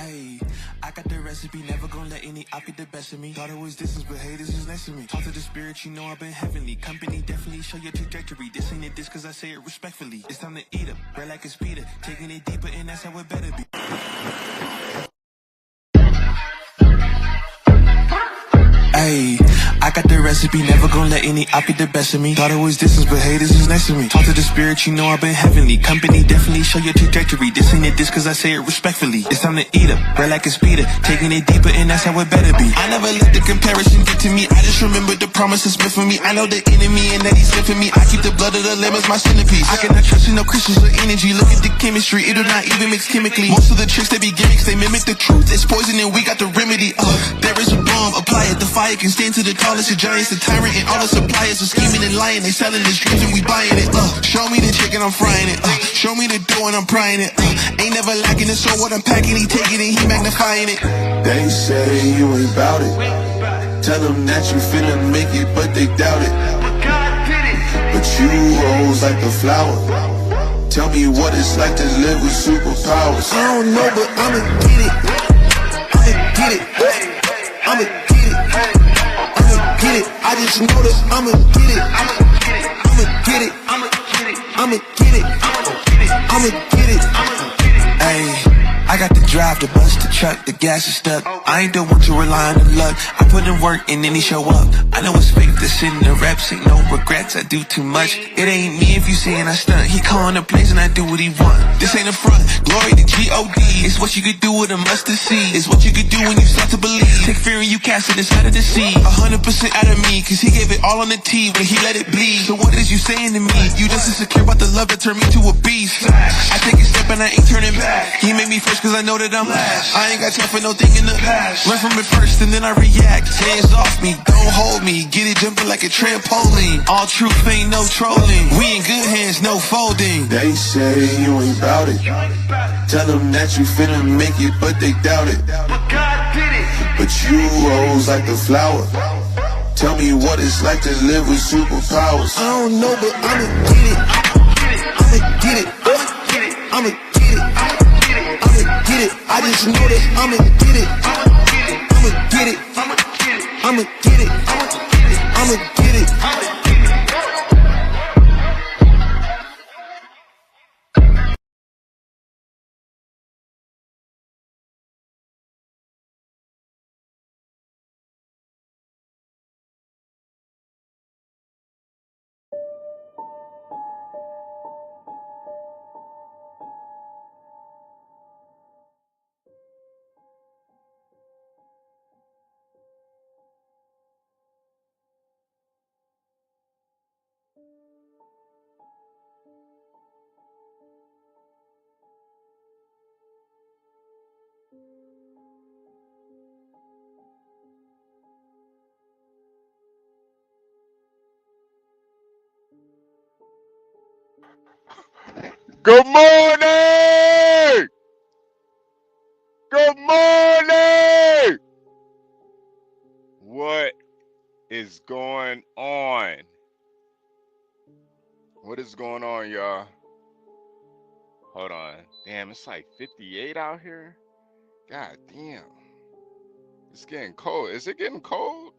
Ayy, I got the recipe, never gonna let any op get the best of me. Thought it was distance, but hey, this is next to me. Talk to the spirit, you know I've been heavenly. Company definitely show your trajectory. This ain't a diss cause I say it respectfully. It's time to eat up, bread like a speeder. Taking it deeper and that's how it better be. Ayy, I got the recipe, never gonna let any op get the best of me. Thought it was distance, but hey, this is next to me. Talk to the spirit, you know I've been heavenly. Company definitely show your trajectory. This ain't a diss cause I say it respectfully. It's time to eat up, bread like a speeder. Taking it deeper and that's how it better be. I never let the comparison get to me. I just remember the promises meant for me. I know the enemy and that he's sent for me. I keep the blood of the lamb as my centerpiece. I cannot trust in no crystals or energy. Look at the chemistry, it'll not even mix chemically. Most of the tricks they be gimmicks, they mimic the truth. It's poison and we got the remedy. There is a bomb, apply it. The fire can stand to the tallest of giants. The tyrant and all the suppliers are scheming and lying. They selling his dreams and we buying it. Show me the chicken, I'm frying it. Show me the dough and I'm prying it. Ain't never lacking it, so what I'm packing, he taking it, he magnifying it. They say you ain't bout it. Tell them that you finna make it, but they doubt it. But you rose like the flower. Tell me what it's like to live with superpowers. I don't know, but I'ma get it. I'ma get it. I'ma get it. I'ma get it. I just know that I'ma get it. I'ma get it. I'ma get it. I'ma get it. I'ma get it. Ayy. I got the drive, the bus, the truck, the gas is stuck. I ain't the one to rely on the luck. I put in work and then he show up. I know it's fake, this shit in the reps. Ain't no regrets, I do too much. It ain't me if you saying I stunt. He calling the plays and I do what he want. This ain't a front, glory to G-O-D. It's what you could do with a mustard seed. It's what you could do when you start to believe. Take fear and you cast it inside of the sea. 100% out of me, cause he gave it all on the tee when he let it bleed. So what is you saying to me? You just insecure about the love that turned me to a beast. I take a step and I ain't turning back. He made me first cause I know that I'm last. I ain't got time for no thing in the past. Learn from it first and then I react. Hands off me, don't hold me. Get it jumping like a trampoline. All truth ain't no trolling. We in good hands, no folding. They say you ain't bout it. Tell them that you finna make it, but they doubt it. But God did it. But you rose like the flower. Tell me what it's like to live with superpowers. I don't know, but I'ma get it. I'ma get it. I'ma get it. I'ma get it. I just know that I'ma get it. I'ma get it. I'ma get it. I'ma get it. Good morning! Good morning! What is going on? What is going on, y'all? Hold on. Damn, it's like 58 out here. God damn. It's getting cold. Is it getting cold?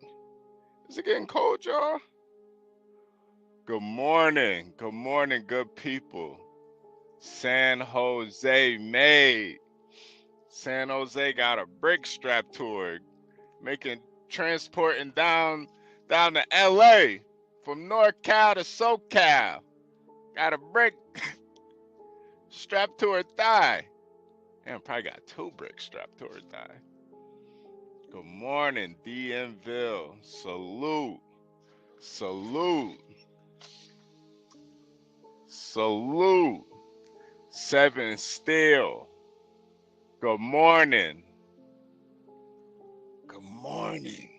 Is it getting cold, y'all? Good morning. Good morning, good people. San Jose made. San Jose got a brick strap tour, making transporting down to LA from NorCal to SoCal. Got a brick strapped to her thigh. And probably got 2 bricks strapped to her thigh. Good morning, DMville. Salute. Salute. Salute. 7 Steel. Good morning. Good morning.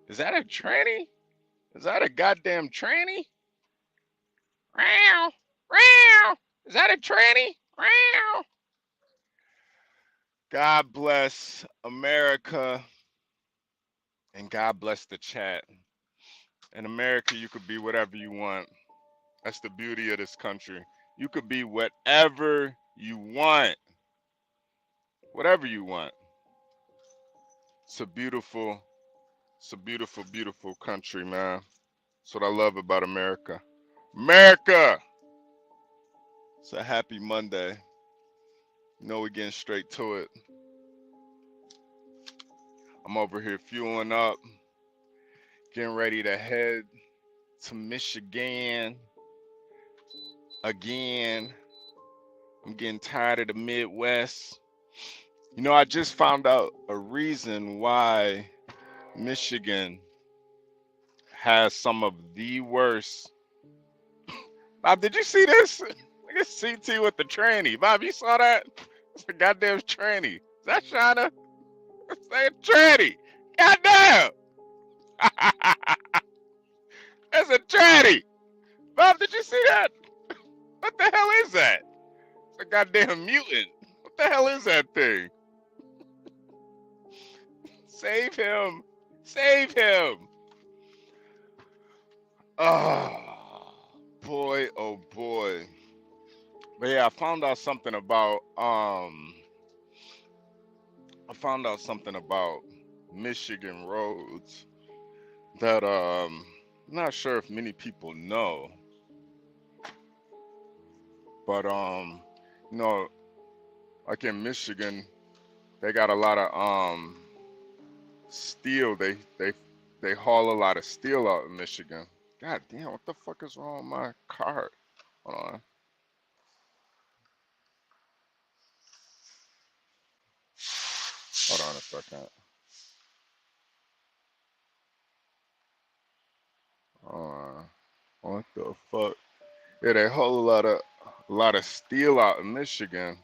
Is that a tranny? Is that a goddamn tranny? Row, row. Is that a tranny? Row. God bless America. And God bless the chat. In America, you could be whatever you want. That's the beauty of this country. You could be whatever you want. whatever you want. It's a beautiful, beautiful country, man. That's what I love about America. America! It's a happy Monday. You know, we're getting straight to it. I'm over here fueling up, getting ready to head to Michigan again. I'm getting tired of the Midwest. You know, I just found out a reason why Michigan has some of the worst. Bob, did you see this? Look at CT with the tranny. Bob, you saw that? It's a goddamn tranny. Is that China? It's a tranny. Goddamn. It's a tranny. Bob, did you see that? What the hell is that? It's a goddamn mutant. What the hell is that thing? Save him. Save him. Oh, boy, oh boy. But yeah, I found out something about Michigan roads that I'm not sure if many people know. But you know, like in Michigan, they got a lot of steel. They haul a lot of steel out in Michigan. God damn, what the fuck is wrong with my card? Hold on. Hold on a second. What the fuck? Yeah, they haul a lot of steel out in Michigan.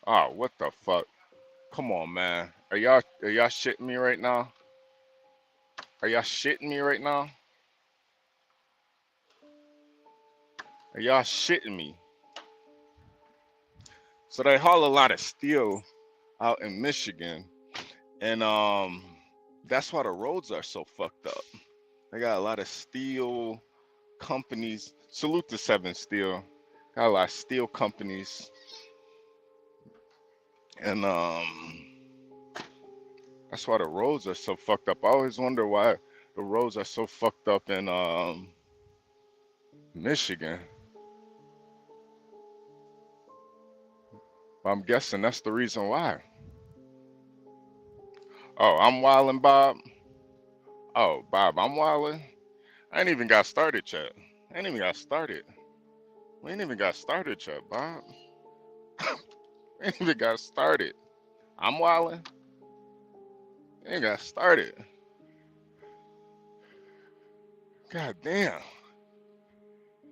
Oh, what the fuck? Come on, man. Are y'all shitting me right now? Are y'all shitting me right now? Are y'all shitting me? So they haul a lot of steel out in Michigan, and that's why the roads are so fucked up. They got a lot of steel companies. Salute to 7 Steel. Got a lot of steel companies, and that's why the roads are so fucked up. I always wonder why the roads are so fucked up in Michigan. I'm guessing that's the reason why. Oh, I'm wildin', Bob. Oh, Bob, I'm wildin'. I ain't even got started yet. I ain't even got started. We ain't even got started yet, Bob. We ain't even got started. I'm wildin'. Ain't got started. God damn.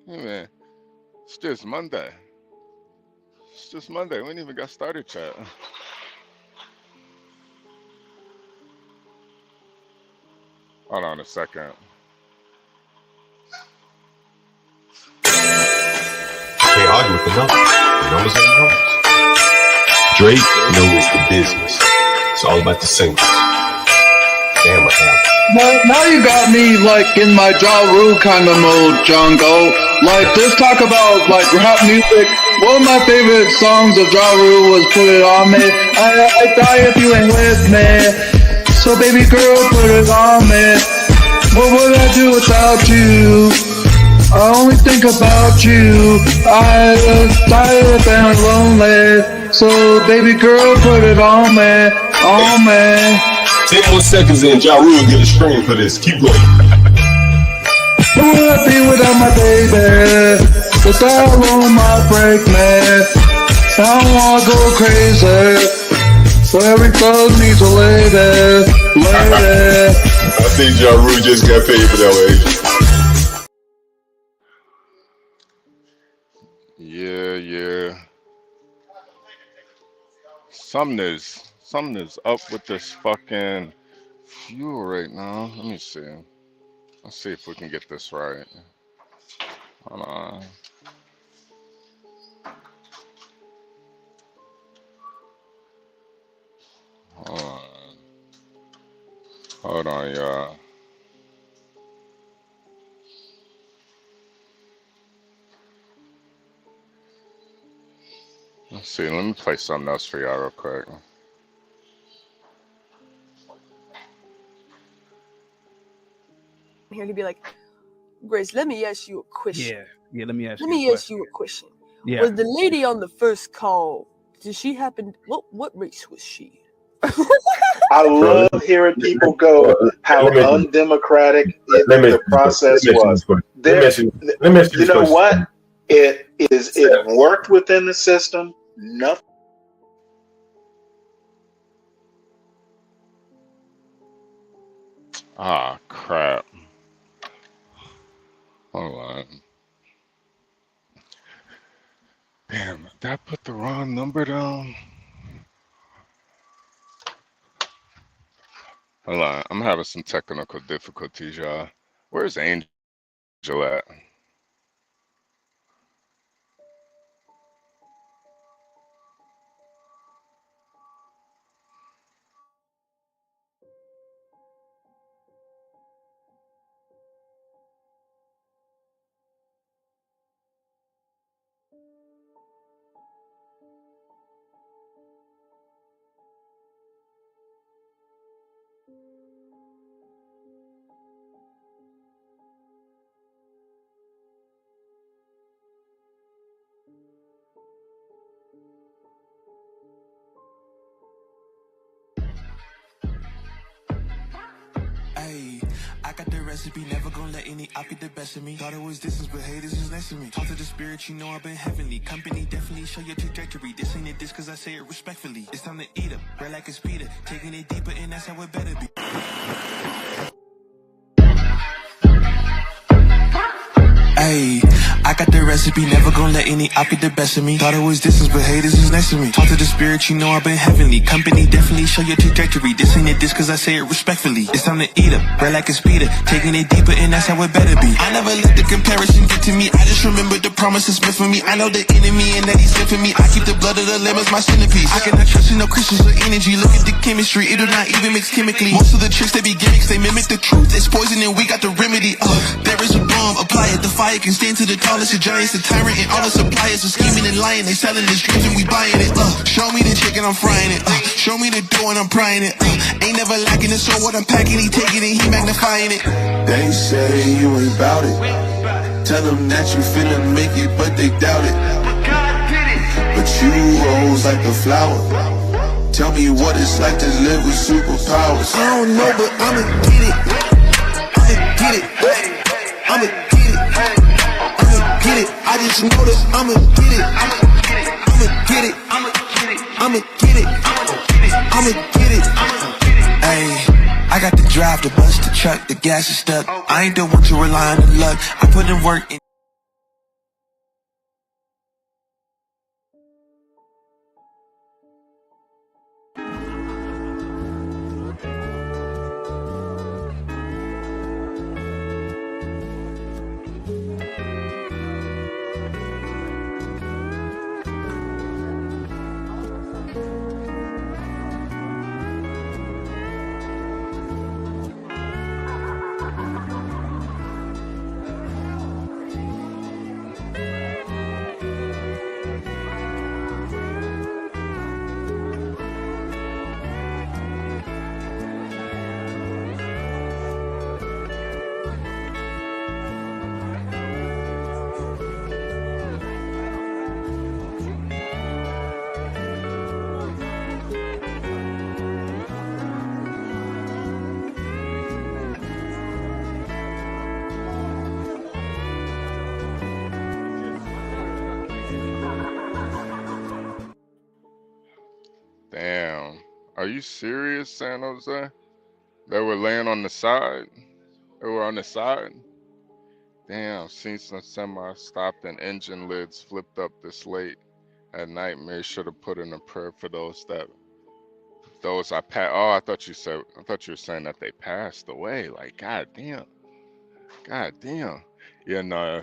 Hey, man, it's just Monday. It's just Monday. We ain't even got started yet. Hold on a second. Can't argue with the numbers. The numbers are the numbers. Drake knows the business. It's all about the singles. Damn, what happened? Now you got me like in my Ja Rule kind of mode, Jungle. Like just talk about like rap music. One of my favorite songs of Ja Rule was "Put It On Me." I die if you ain't with me. So baby girl, put it on me. What would I do without you? I only think about you. I was tired and lonely. So baby girl, put it on me, on me. 10 more seconds and Ja Rule get a stream for this. Keep going. Who would I be without my baby? The style on my break, man. I don't wanna go crazy. So every thug needs a lady, lady. I think Ja Rule just got paid for that way. Yeah. Something is up with this fucking fuel right now. Let me see. Let's see if we can get this right. Hold on. Hold on, y'all. Let's see. Let me play something else for y'all real quick. Here to be like, Grace, let me ask you a question. Yeah. Let me ask you a question. Yeah. Was the lady on the first call? Did she happen? What race was she? I love hearing people go how undemocratic the process was. You know what? It worked within the system. Nothing. Ah, crap. Hold on. Damn, did I put the wrong number down? Hold on, I'm having some technical difficulties, y'all. Where's Angel at? Ayy, I got the recipe, never gonna let any op get the best of me. Thought it was distance, but hey, this is next to me. Talk to the spirit, you know I've been heavenly. Company definitely show your trajectory. This ain't a diss, cause I say it respectfully. It's time to eat up, right like a speeder. Taking it deeper, and that's how it better be. Ayy, I got the recipe, never gonna let any op get the best of me. Thought it was distance, but hey, this is next to me. Talk to the spirit, you know I've been heavenly. Company definitely show your trajectory. This ain't a diss, cause I say it respectfully. It's time to eat up, right like a speeder. Taking it deeper, and that's how it better be. I never let the comparison get to me. I just remember the promises meant for me. I know the enemy and that he's sent for me. I keep the blood of the lamb as my centerpiece. I cannot trust in no crystals or energy. Look at the chemistry, it do not even mix chemically. Most of the tricks, they be gimmicks, they mimic the truth. It's poison and we got the remedy. There is a bomb, apply it, the fire can stand to the tallest of giants, the tyrant and all the suppliers are scheming and lying. They selling this dreams and we buying it. Show me the chicken, I'm frying it. Show me the dough and I'm prying it. Ain't never lacking it, so what I'm packing, he taking it, he magnifying it. They say you ain't bout it. Tell them that you finna make it, but they doubt it. But you rose like a flower. Tell me what it's like to live with superpowers. I don't know, but I'ma get it. I'ma get it. I'ma get it. I'ma get it. I just know that I'ma get it. I'ma get it. I'ma get it. I'ma get it. I'ma get it. Ayy, I got the drive, the bus, the truck, the gas is stuck. I ain't the one to rely on the luck. I put in work in. Damn. Are you serious, San Jose? They were laying on the side? They were on the side? Damn, seen some semis stopped and engine lids flipped up this late at night. Made sure to put in a prayer for those I passed. Oh, I thought you were saying that they passed away. Like, god damn. God damn. Yeah, no.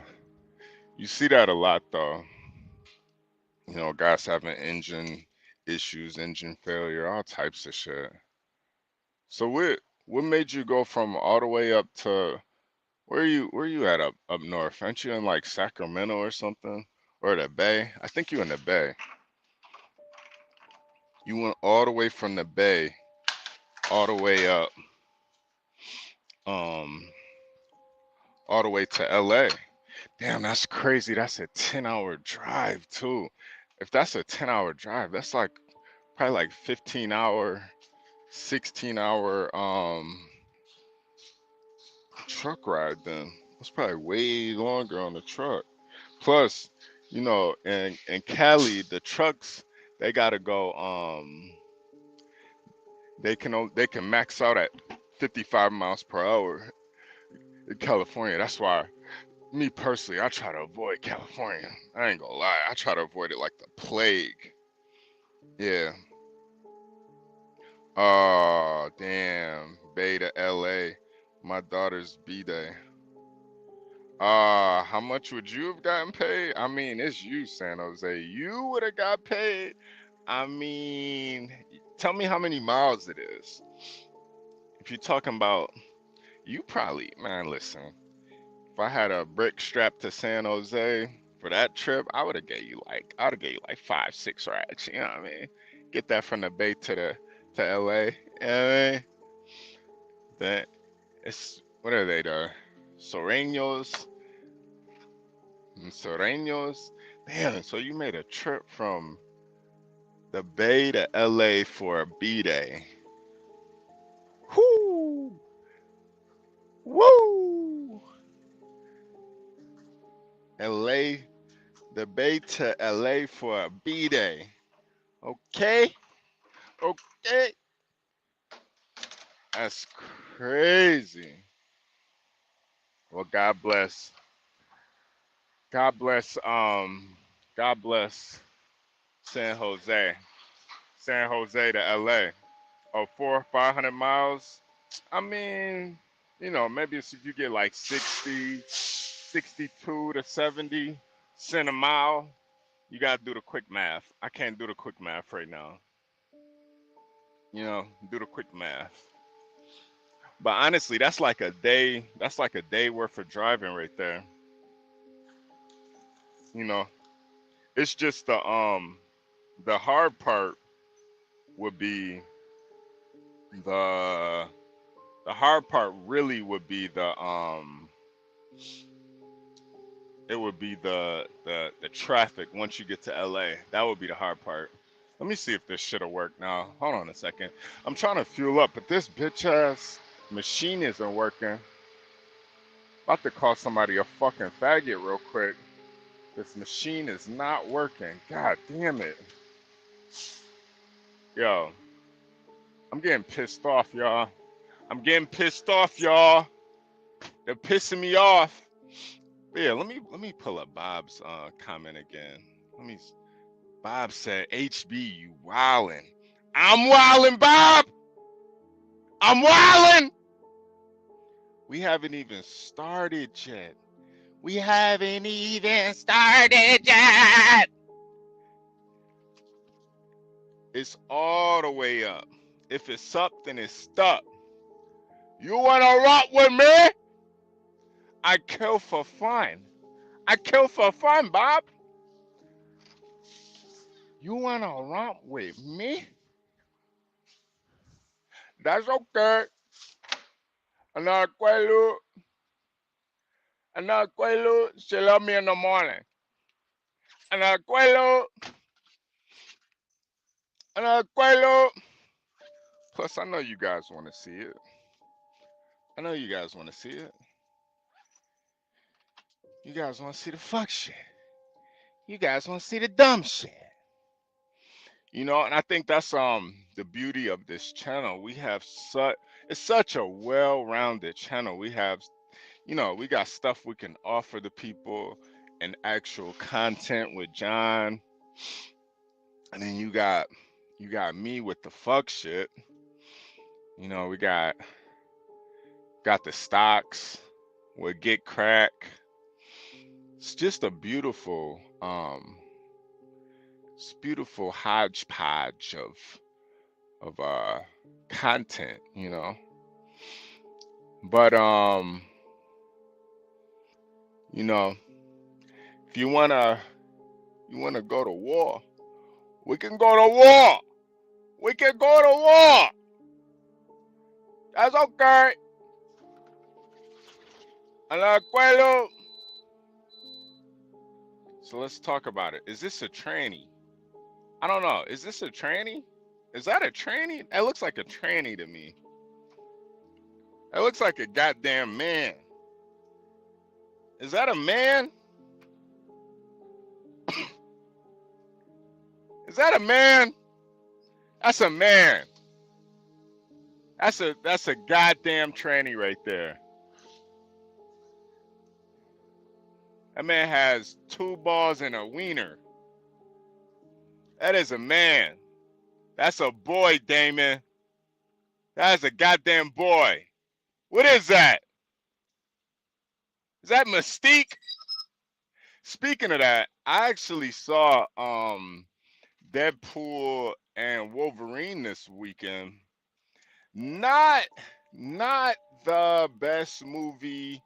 You see that a lot though. You know, guys having engine issues, engine failure, all types of shit. So what made you go from all the way up to where you at up north? Aren't you in like Sacramento or something? Or the Bay? I think you in the Bay. You went all the way from the Bay, all the way up, all the way to LA. Damn, that's crazy. That's a 10-hour drive too. If that's a 10-hour drive, that's like probably like 15-hour, 16-hour truck ride then. That's probably way longer on the truck. Plus, you know, in Cali, the trucks, they gotta go, they can max out at 55 miles per hour in California. That's why, me personally, I try to avoid California. I ain't gonna lie, I try to avoid it like the plague. Yeah. Oh, damn. Bay to LA. My daughter's B-Day. How much would you have gotten paid? I mean, it's you, San Jose. You would have got paid. I mean, tell me how many miles it is. If you're talking about, you probably, man, listen. If I had a brick strapped to San Jose for that trip, I would have gave you like 5-6 racks. You know what I mean? Get that from the Bay to LA. You know what I mean? Then it's, what are they, the Soreños? Damn, so you made a trip from the Bay to LA for a B-Day. Whoo! Woo! LA, the Bay to LA for a B-Day. Okay? Okay. That's crazy. Well, God bless. God bless San Jose. San Jose to LA. Oh, 400-500 miles. I mean, you know, maybe if you get like 60, 62 to 70 cent a mile, you gotta do the quick math. I can't do the quick math right now. You know, do the quick math. But honestly, that's like a day worth of driving right there. You know, it's just the hard part would be the hard part really would be the it would be the traffic once you get to LA. That would be the hard part. Let me see if this shit'll work now. Hold on a second. I'm trying to fuel up, but this bitch ass machine isn't working. About to call somebody a fucking faggot real quick. This machine is not working. God damn it. Yo, I'm getting pissed off, y'all. I'm getting pissed off, y'all. They're pissing me off. But yeah, let me pull up Bob's comment again. Bob said, HB, you wildin'. I'm wildin', Bob! I'm wildin'! We haven't even started yet. We haven't even started yet. It's all the way up. If it's up, then it's stuck. You wanna rock with me? I kill for fun. I kill for fun, Bob. You wanna romp with me? That's okay. Anaquelu, she love me in the morning. Anaquelu. Plus, I know you guys want to see it. I know you guys want to see it. You guys want to see the fuck shit. You guys want to see the dumb shit. You know, and I think that's the beauty of this channel. We have it's such a well-rounded channel. We have, you know, we got stuff we can offer the people and actual content with John. And then you got me with the fuck shit. You know, we got the stocks with Get Crack. It's just a beautiful it's beautiful hodgepodge of content, you know. But you know, if you wanna go to war, we can go to war. We can go to war. That's okay. So let's talk about it. Is this a tranny? I don't know. Is this a tranny? Is that a tranny? That looks like a tranny to me. That looks like a goddamn man. Is that a man? Is that a man? That's a man. That's a goddamn tranny right there. That man has 2 balls and a wiener. That is a man. That's a boy, Damon. That is a goddamn boy. What is that? Is that Mystique? Speaking of that, I actually saw Deadpool and Wolverine this weekend. Not the best movie.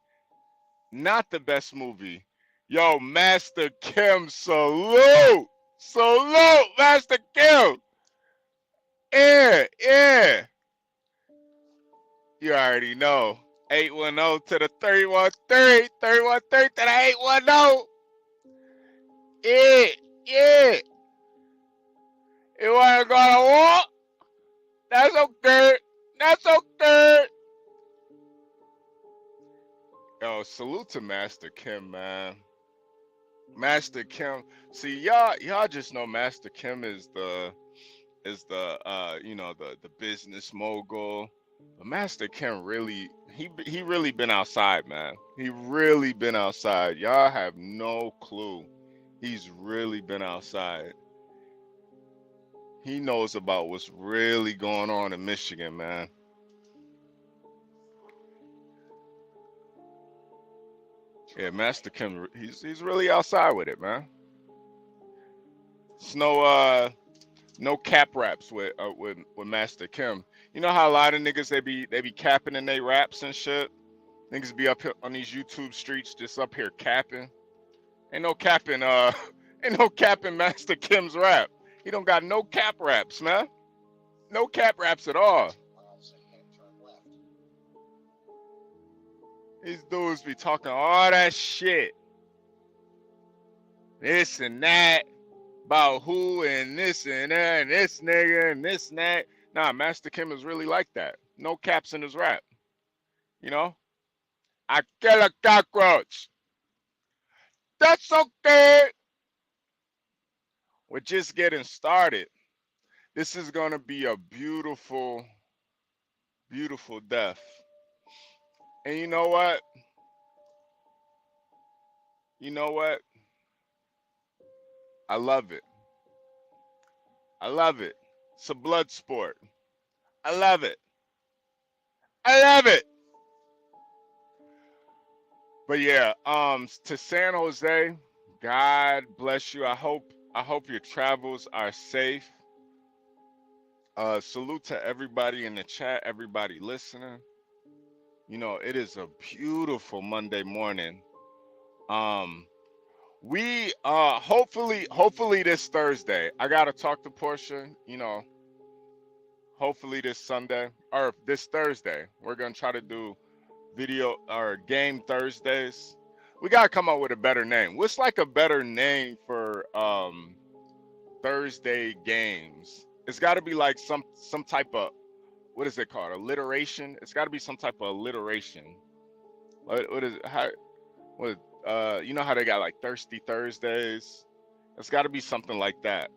Not the best movie. Yo, Master Kim, salute! Salute, Master Kim! Yeah. You already know. 810 to the 313. 313 to the 810. Yeah. You wanna go to war? That's okay. That's okay. Yo, salute to Master Kim, man. Master Kim. See, y'all just know Master Kim is the the business mogul. But Master Kim really, he really been outside, man. He really been outside. Y'all have no clue. He's really been outside. He knows about what's really going on in Michigan, man. Yeah, Master Kim, he's really outside with it, man. It's no cap raps with Master Kim. You know how a lot of niggas they be capping in they raps and shit. Niggas be up here on these YouTube streets just up here capping. Ain't no capping Master Kim's rap. He don't got no cap raps, man. No cap raps at all. These dudes be talking all that shit. This and that. About who and this and that and this nigga and this and that. Nah, Master Kim is really like that. No caps in his rap. You know? I kill a cockroach. That's okay. We're just getting started. This is going to be a beautiful, beautiful death. And you know what? You know what? I love it. I love it. It's a blood sport. I love it. I love it. But yeah, to San Jose, God bless you. I hope your travels are safe. Salute to everybody in the chat, everybody listening. You know, it is a beautiful Monday morning. We hopefully this Thursday. I gotta talk to Portia, you know. Hopefully this Sunday or this Thursday. We're gonna try to do video or game Thursdays. We gotta come up with a better name. What's like a better name for Thursday games? It's gotta be like some type of, what is it called? Alliteration? It's gotta be some type of alliteration. What is it? You know how they got like Thirsty Thursdays? It's got to be something like that.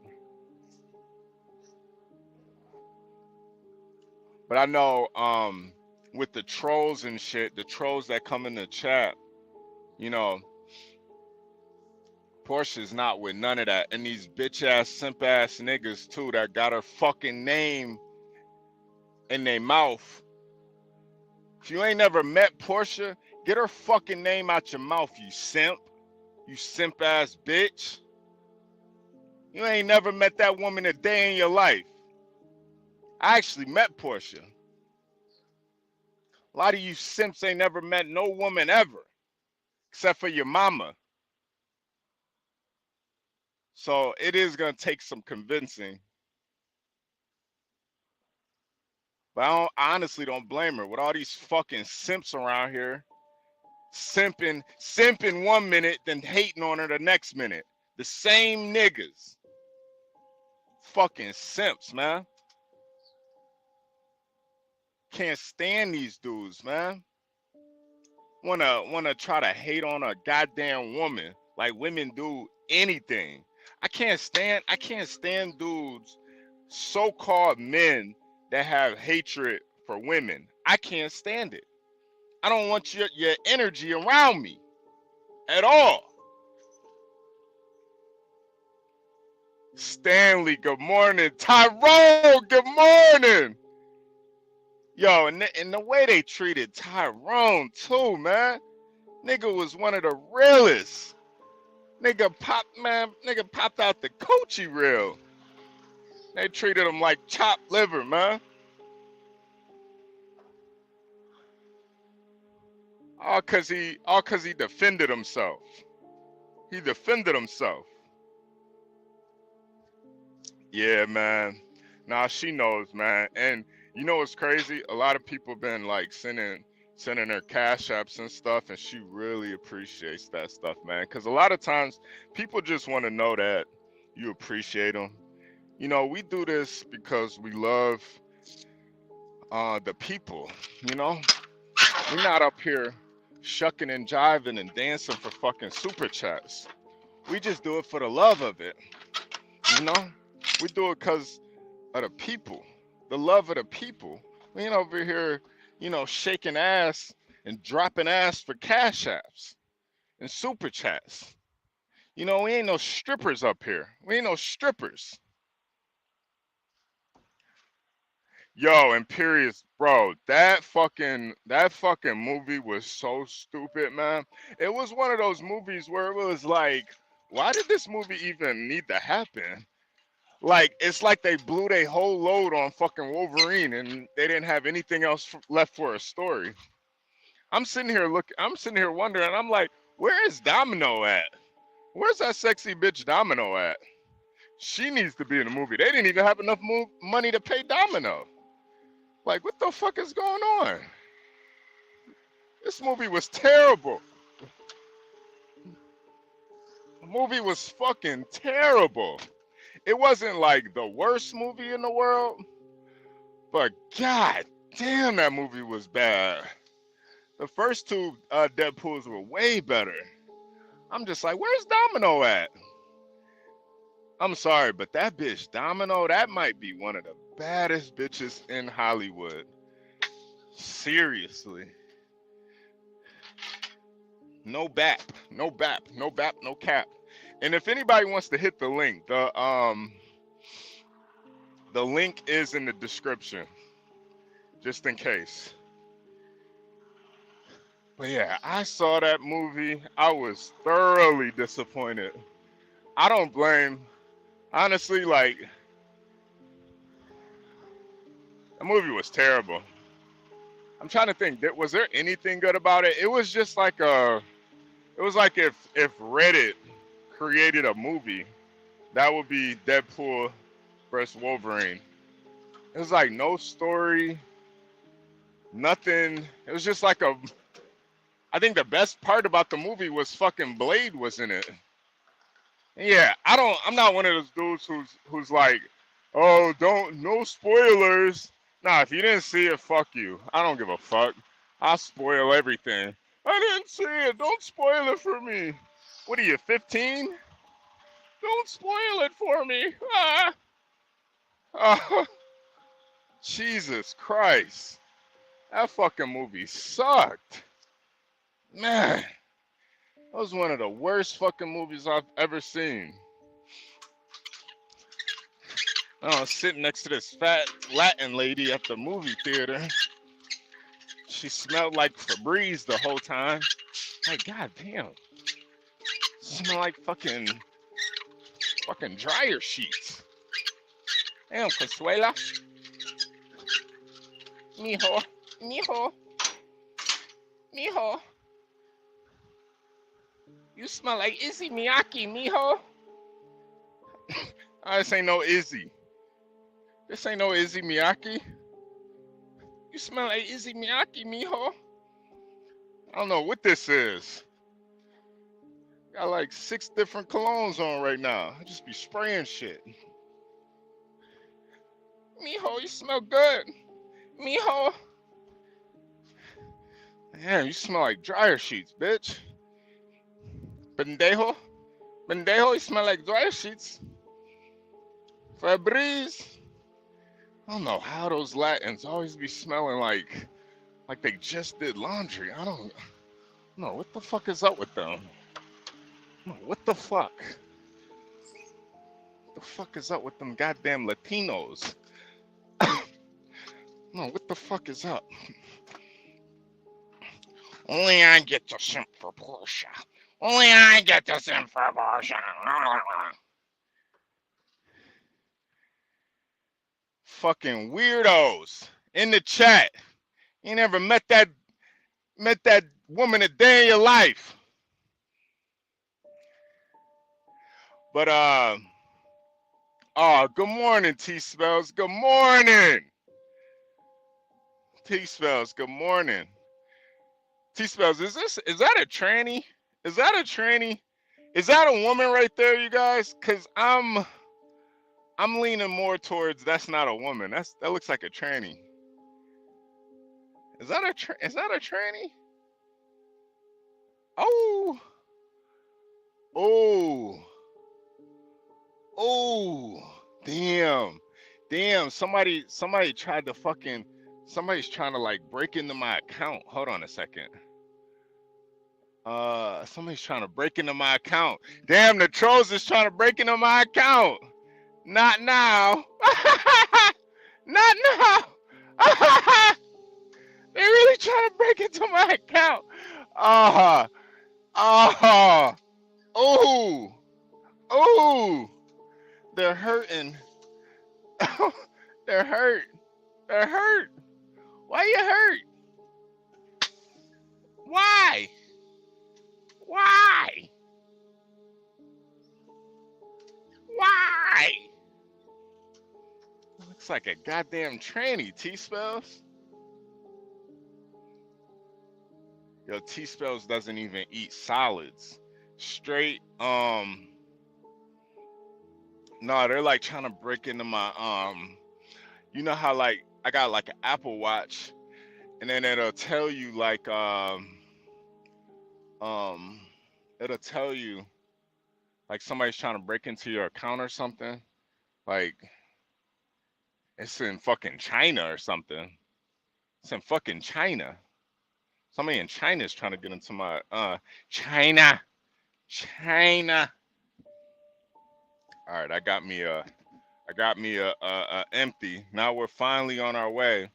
But I know with the trolls and shit, the trolls that come in the chat, you know, Portia's not with none of that. And these bitch-ass, simp-ass niggas, too, that got her fucking name in their mouth. If you ain't never met Portia, get her fucking name out your mouth, you simp. You simp-ass bitch. You ain't never met that woman a day in your life. I actually met Portia. A lot of you simps ain't never met no woman ever. Except for your mama. So it is going to take some convincing. But I honestly don't blame her. With all these fucking simps around here, simping 1 minute, then hating on her the next minute. The same niggas. Fucking simps, man. Can't stand these dudes, man. Wanna try to hate on a goddamn woman like women do anything. I can't stand dudes, so-called men that have hatred for women. I can't stand it. I don't want your energy around me at all. Stanley, good morning. Tyrone, good morning. Yo, and the way they treated Tyrone too, man. Nigga was one of the realest. Nigga popped out the coochie reel. They treated him like chopped liver, man. All cause he defended himself. He defended himself. Yeah, man. Nah, she knows, man. And you know what's crazy? A lot of people been like sending her cash apps and stuff, and she really appreciates that stuff, man. Because a lot of times people just want to know that you appreciate them. You know, we do this because we love the people. You know, we're not up here shucking and jiving and dancing for fucking super chats. We just do it for the love of it. You know, we do it because of the people. The love of the people. We ain't over here, you know, shaking ass and dropping ass for cash apps and super chats. You know, we ain't no strippers up here. We ain't no strippers. Yo, and periods, bro, that fucking movie was so stupid, man. It was one of those movies where it was like, why did this movie even need to happen? Like, it's like they blew their whole load on fucking Wolverine and they didn't have anything else left for a story. I'm sitting here wondering, I'm like, where is Domino at? Where's that sexy bitch Domino at? She needs to be in the movie. They didn't even have enough money to pay Domino. Like, what the fuck is going on? This movie was terrible. The movie was fucking terrible. It wasn't like the worst movie in the world, but god damn, that movie was bad. The first two Deadpools were way better. I'm just like, where's Domino at? I'm sorry, but that bitch Domino, that might be one of the baddest bitches in Hollywood. Seriously. No bap, no cap. And if anybody wants to hit the link, the link is in the description, just in case. But yeah, I saw that movie. I was thoroughly disappointed. I don't blame, honestly, like, the movie was terrible. I'm trying to think, was there anything good about it? It was just like it was like if Reddit created a movie, that would be Deadpool versus Wolverine. It was like no story, nothing. It was just like I think the best part about the movie was fucking Blade was in it. Yeah, I'm not one of those dudes who's like, oh, no spoilers. Nah, if you didn't see it, fuck you. I don't give a fuck. I'll spoil everything. I didn't see it. Don't spoil it for me. What are you, 15? Don't spoil it for me. Jesus Christ. That fucking movie sucked. Man, that was one of the worst fucking movies I've ever seen. I was sitting next to this fat Latin lady at the movie theater. She smelled like Febreze the whole time. Like, god damn. Smell like fucking dryer sheets. Damn, Consuela. Mijo. You smell like Izzy Miyake, mijo. This ain't no Izzy. This ain't no Izzy Miyake. You smell like Izzy Miyake, mijo. I don't know what this is. Got like 6 different colognes on right now. I just be spraying shit. Mijo, you smell good. Mijo. Damn, you smell like dryer sheets, bitch. Pendejo. Pendejo, you smell like dryer sheets. Febreze. I don't know how those Latins always be smelling like they just did laundry. I don't know. What the fuck is up with them? What the fuck? What the fuck is up with them goddamn Latinos? No, what the fuck is up? Only I get to simp for Portia. Only I get to simp for Portia. Fucking weirdos in the chat. You never met that woman a day in your life. But oh, good morning, T-Spells. Good morning. T-Spells, good morning. T-Spells, is that a tranny? Is that a tranny? Is that a woman right there, you guys? Cause I'm leaning more towards that's not a woman. That looks like a tranny. Is that a tranny? Oh. Oh. Oh. Damn. Damn. Somebody tried to fucking. Somebody's trying to like break into my account. Hold on a second. Somebody's trying to break into my account. Damn, the trolls is trying to break into my account. Not now. Not now. They're really trying to break into my account. Oh. They're hurting. They're hurt. They're hurt. Why you hurt? Why? Why? Why? Looks like a goddamn tranny, T-Spells. Yo, T-Spells doesn't even eat solids. Straight, no, they're like trying to break into my, you know how like, I got like an Apple Watch, and then it'll tell you like, it'll tell you like somebody's trying to break into your account or something. Like, it's in fucking China or something. It's in fucking China. Somebody in China is trying to get into my, China. All right, I got me a empty. Now we're finally on our way.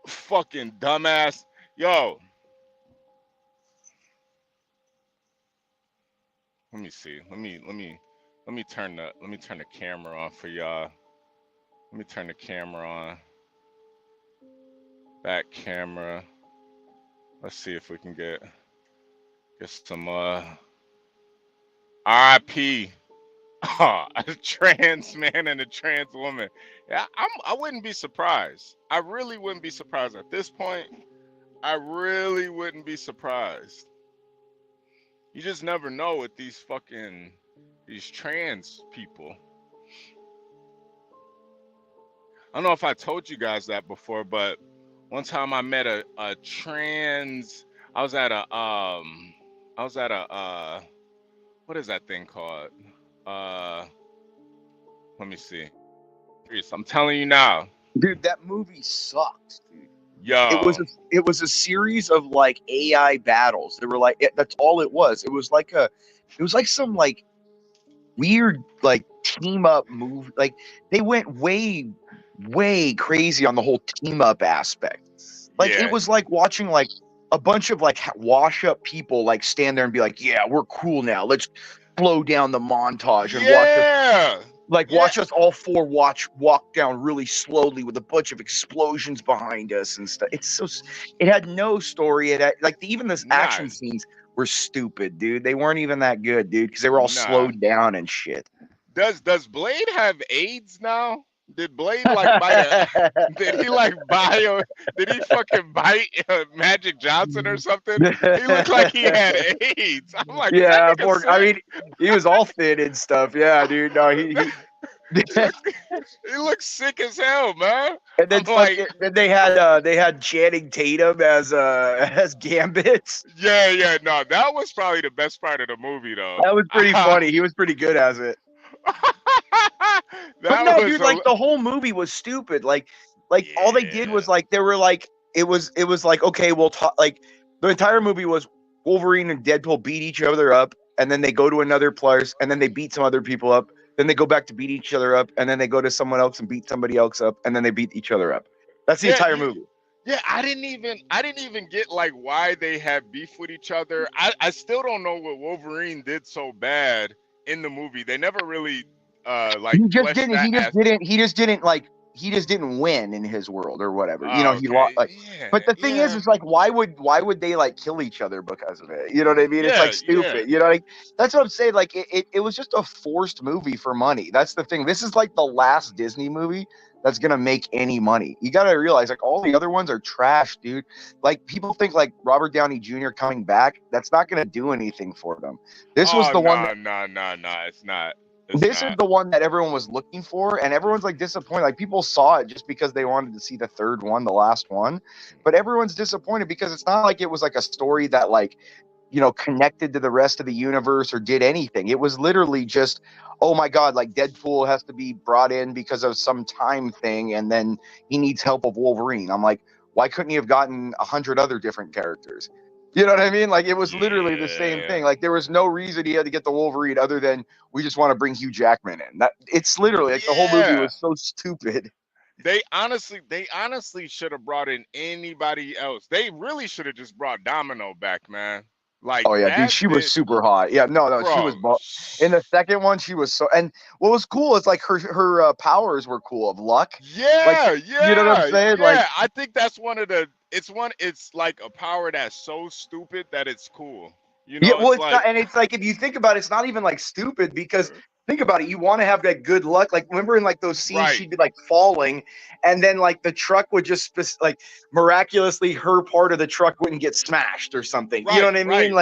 Fucking dumbass. Yo. Let me see. Let me turn the camera on for y'all. Let me turn the camera on. Back camera. Let's see if we can get some RIP. A trans man and a trans woman. Yeah, I wouldn't be surprised. I really wouldn't be surprised at this point. I really wouldn't be surprised. You just never know with these trans people. I don't know if I told you guys that before, but one time I met a trans. I was at a what is that thing called? Let me see. I'm telling you now. Dude, that movie sucked, dude. Yo. It was a series of like AI battles. They were like that's all it was. It was like some like weird like team up move. Like they went way crazy on the whole team up aspect. Like It was like watching like a bunch of like wash up people like stand there and be like, yeah, we're cool now. Let's slow down the montage and watch us all four walk down really slowly with a bunch of explosions behind us and stuff. It had no story. It had even the action scenes were stupid, dude. They weren't even that good, dude, because they were all slowed down and shit. Does Blade have AIDS now? Did Blade like bite a? Did he like buy a? Did he fucking bite Magic Johnson or something? He looked like he had AIDS. I'm like, is that Yeah, nigga I sick? mean, he was all thin and stuff. Yeah, dude. No, He looks sick as hell, man. And then I'm like, then they had Channing Tatum as Gambit. yeah, no, that was probably the best part of the movie, though. That was pretty funny. He was pretty good as it. But That no, was dude, like the whole movie was stupid. Like all they did was yeah. like they were like it was like okay, we'll talk. Like the entire movie was Wolverine and Deadpool beat each other up, and then they go to another place, and then they beat some other people up. Then they go back to beat each other up, and then they go to someone else and beat somebody else up, and then they beat each other up. That's the entire movie. Yeah, I didn't even get like why they had beef with each other. I still don't know what Wolverine did so bad in the movie. They never really like he just didn't win in his world or whatever. You know, he lost. Like, yeah, but the thing is like, why would they like kill each other because of it? You know what I mean? It's like stupid. You know, like that's what I'm saying. Like it was just a forced movie for money. That's the thing. This is like the last Disney movie that's gonna make any money. You gotta realize, like, all the other ones are trash, dude. Like, people think like Robert Downey Jr. coming back, that's not gonna do anything for them. This was the one. No, it's not. This is the one that everyone was looking for, and everyone's like disappointed. Like, people saw it just because they wanted to see the third one, the last one, but everyone's disappointed because it's not like it was like a story that, like, you know, connected to the rest of the universe or did anything. It was literally just, oh my God, like Deadpool has to be brought in because of some time thing, and then he needs help of Wolverine. I'm like, why couldn't he have gotten 100 other different characters? You know what I mean? Like, it was literally the same thing. Like, there was no reason he had to get the Wolverine other than we just want to bring Hugh Jackman in. That it's literally like the whole movie was so stupid. They honestly should have brought in anybody else. They really should have just brought Domino back, man. Like, oh yeah, dude, she was super hot. Yeah, no, bro, she was in the second one. She was so, and what was cool is like her powers were cool of luck. Yeah, like, you know what I'm saying? Yeah, like, I think that's one of the. It's like a power that's so stupid that it's cool. You know, yeah, well, it's like, not, and it's like if you think about it, it's not even like stupid because think about it. You want to have that good luck. Like, remember in like those scenes, she'd be like falling, and then like the truck would just like miraculously her part of the truck wouldn't get smashed or something. You know what I mean?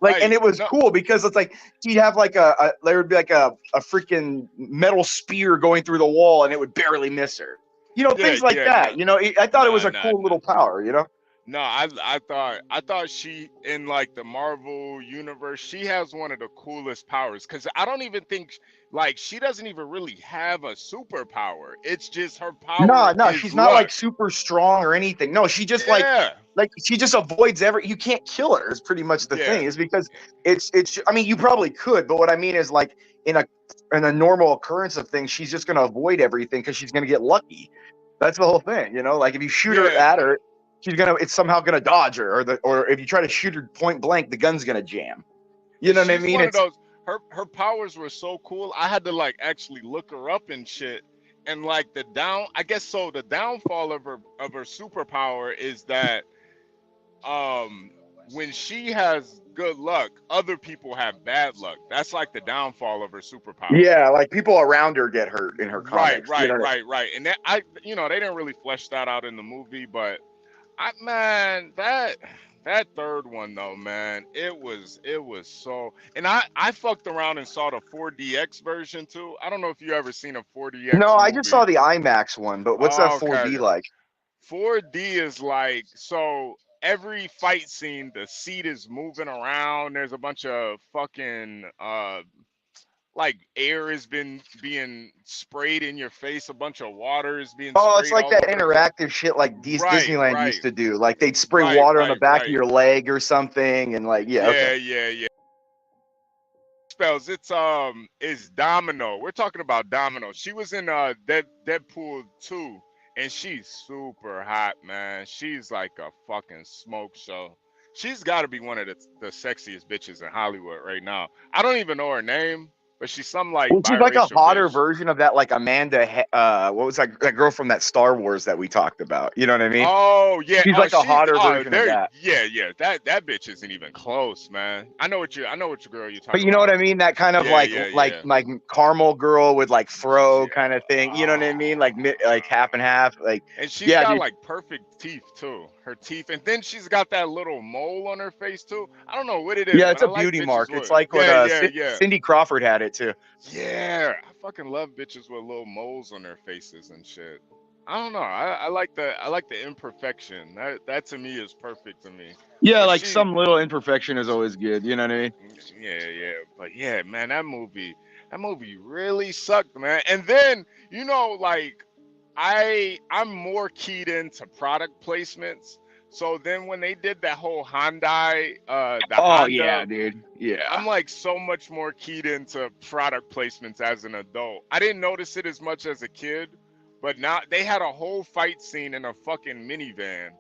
And it was cool because it's like she'd have like there would be like a freaking metal spear going through the wall, and it would barely miss her. You know, things like that. You know, I thought it was a cool little power. You know. No, I thought she, in like the Marvel universe, she has one of the coolest powers, because I don't even think, like, she doesn't even really have a superpower. It's just her power. No, she's not like super strong or anything. No, she just like she just avoids you can't kill her is pretty much the thing, is because it's I mean, you probably could, but what I mean is like in a normal occurrence of things, she's just gonna avoid everything because she's gonna get lucky. That's the whole thing, you know, like if you shoot her at her, it's somehow gonna dodge her, or if you try to shoot her point blank, the gun's gonna jam. You know what I mean? One of those, her powers were so cool. I had to like actually look her up and shit. And like the downfall of her superpower is that when she has good luck, other people have bad luck. That's like the downfall of her superpower. Yeah, like people around her get hurt in her comics. Right. And that, they didn't really flesh that out in the movie, but that third one though, man, it was so. And I fucked around and saw the 4DX version too. I don't know if you ever seen a 4DX. No, I just saw the IMAX one, but what's that 4D like? 4D is like, so every fight scene, the seat is moving around. There's a bunch of fucking like air is being sprayed in your face. A bunch of water is being. Oh, it's like that interactive shit like Disneyland used to do. Like they'd spray water on the back of your leg or something, and like yeah. Spells it's Domino. We're talking about Domino. She was in Deadpool 2, and she's super hot, man. She's like a fucking smoke show. She's got to be one of the sexiest bitches in Hollywood right now. I don't even know her name. but she's some like Well, she's like a biracial hotter bitch. version of that, like Amanda. What was that girl from that Star Wars that we talked about? You know what I mean? Oh yeah, She's like a hotter version of there. that. Yeah. That bitch isn't even close, man. I know what girl you're But talking you know what about. I mean? That kind of Yeah, like caramel girl with like fro yeah. kind of thing. You know what I mean? Like half and half. Like And she's yeah, got dude. like perfect teeth too. Her teeth, and then she's got that little mole on her face too. I don't know what it is, Yeah, but it's I a like beauty bitches mark. with. It's like what Yeah. Cindy Crawford had it too. Yeah, I fucking love bitches with little moles on their faces and shit. I don't know. I like the imperfection. That to me is perfect to me. Yeah, But like some little imperfection is always good. You know what I mean? yeah. But yeah, man, that movie really sucked, man. And then like I'm more keyed into product placements. So then when they did that whole Hyundai, the Oh Honda, yeah, dude. Yeah. I'm like so much more keyed into product placements as an adult. I didn't notice it as much as a kid, but now they had a whole fight scene in a fucking minivan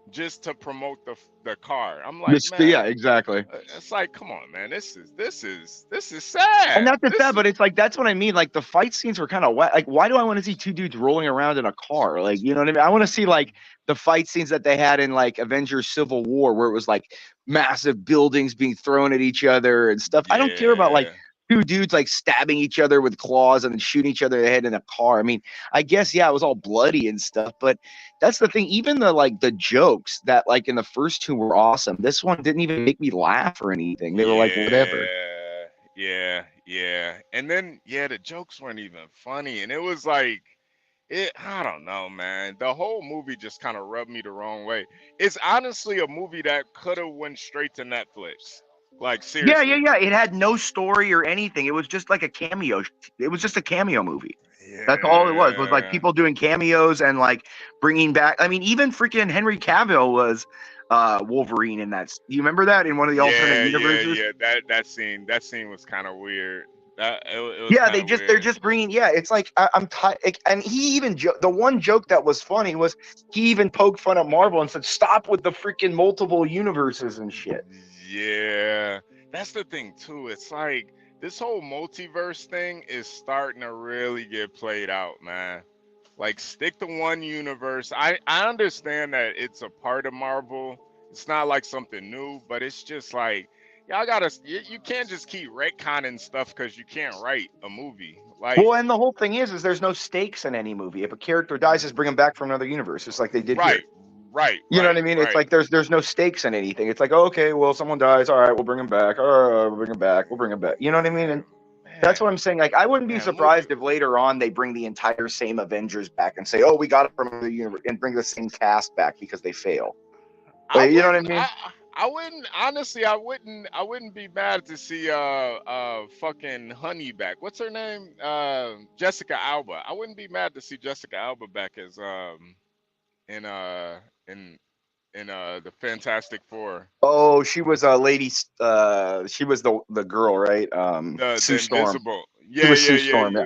just to promote the car. I'm like, Yeah, man, exactly. it's like, come on, man, this is sad. And not just that, but it's like that's what I mean. Like the fight scenes were kind of wet. Like, why do I want to see two dudes rolling around in a car? Like, you know what I mean? I want to see like the fight scenes that they had in like Avengers Civil War, where it was like massive buildings being thrown at each other and stuff. I don't care about like Yeah. two dudes like stabbing each other with claws and then shooting each other in the head in a car. I mean, I guess yeah, it was all bloody and stuff, but that's the thing. Even the jokes that like in the first two were awesome. This one didn't even make me laugh or anything. They were like whatever. Yeah. And then the jokes weren't even funny, and it was like I don't know, man. The whole movie just kind of rubbed me the wrong way. It's honestly a movie that could have went straight to Netflix. Like seriously. Yeah. It had no story or anything. It was just like a cameo. It was just a cameo movie. That's all it was like Yeah. people doing cameos and like bringing back. I mean, even freaking Henry Cavill was Wolverine in that. You remember that in one of the alternate universes? Yeah. That scene was kind of weird. It was Yeah, kind of they're weird. just bringing. Yeah, it's like I'm tired. And he even the one joke that was funny was he even poked fun at Marvel and said, "Stop with the freaking multiple universes and shit." Yeah, that's the thing too. It's like this whole multiverse thing is starting to really get played out, man. Like stick to one universe. I understand that it's a part of Marvel. It's not like something new, but it's just like y'all gotta. You can't just keep retconning stuff because you can't write a movie. Like Well, and the whole thing is there's no stakes in any movie. If a character dies, just bring him back from another universe, just like they did here. right. You know what I mean? It's like there's no stakes in anything. It's like, okay, well, someone dies. All right, we'll bring him back. All right, we'll bring him back. We'll bring him back. You know what I mean? And that's what I'm saying. Like, I wouldn't be surprised if later on they bring the entire same Avengers back and say, oh, we got it from another universe, and bring the same cast back because they fail. But, you know what I mean? I wouldn't honestly. I wouldn't be mad to see fucking Honey back. What's her name? Jessica Alba. I wouldn't be mad to see Jessica Alba back as in the Fantastic Four. Oh, she was a lady. She was the girl, right? Sue The Storm. Invisible. She was Sue Storm.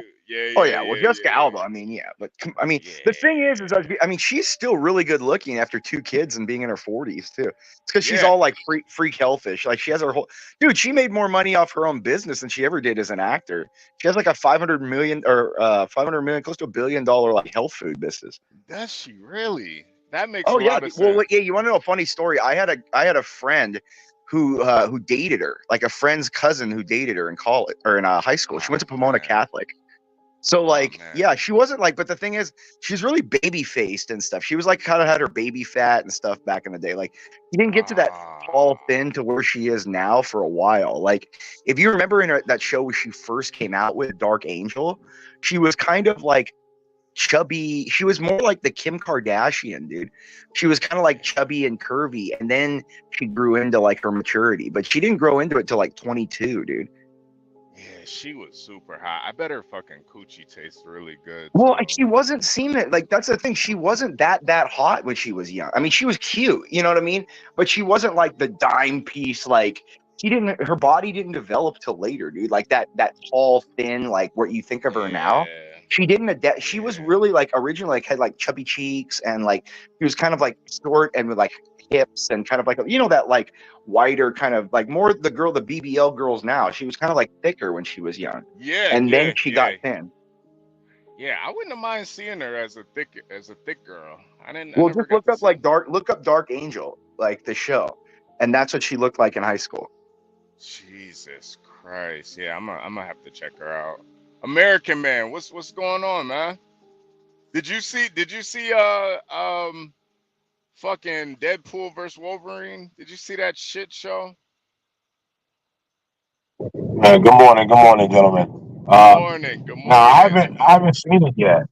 Oh yeah, well, Jessica Alba. Yeah. I mean, yeah, but I mean, the thing is, I mean, she's still really good looking after 2 kids and being in her 40s too. It's because she's all like freak healthish. Like she has her whole dude. She made more money off her own business than she ever did as an actor. She has like a 500 million, close to $1 billion like health food business. Does she really? That makes Oh a yeah. lot of sense. Well, yeah. You want to know a funny story? I had a friend who dated her, like a friend's cousin who dated her in college or in high school. She went to Pomona Catholic. So like, yeah, she wasn't like, but the thing is, she's really baby faced and stuff. She was like kind of had her baby fat and stuff back in the day. Like, she didn't get to that tall thin to where she is now for a while. Like, if you remember in that show where she first came out with Dark Angel, she was kind of like chubby. She was more like the Kim Kardashian, dude. She was kind of like chubby and curvy, and then she grew into like her maturity, but she didn't grow into it till like 22, dude. Yeah, she was super hot. I bet her fucking coochie tastes really good. Well, too. she wasn't seen it. Like, that's the thing. She wasn't that hot when she was young. I mean, she was cute, you know what I mean? But she wasn't like the dime piece. Like, her body didn't develop till later, dude. Like that tall, thin, like what you think of her now. She didn't she was really like originally like had like chubby cheeks and like she was kind of like short and with like hips and kind of like that like wider kind of like more the BBL girls now. She was kind of like thicker when she was young. Yeah, And yeah, then she got thin. Yeah, I wouldn't have mind seeing her as a thick girl. Well, just look up Dark Angel, like the show, and that's what she looked like in high school. Jesus Christ! Yeah, I'm gonna have to check her out. American Man, what's going on, man? Did you see fucking Deadpool versus Wolverine? Did you see that shit show? Good morning, gentlemen. Good morning. No, I haven't seen it yet.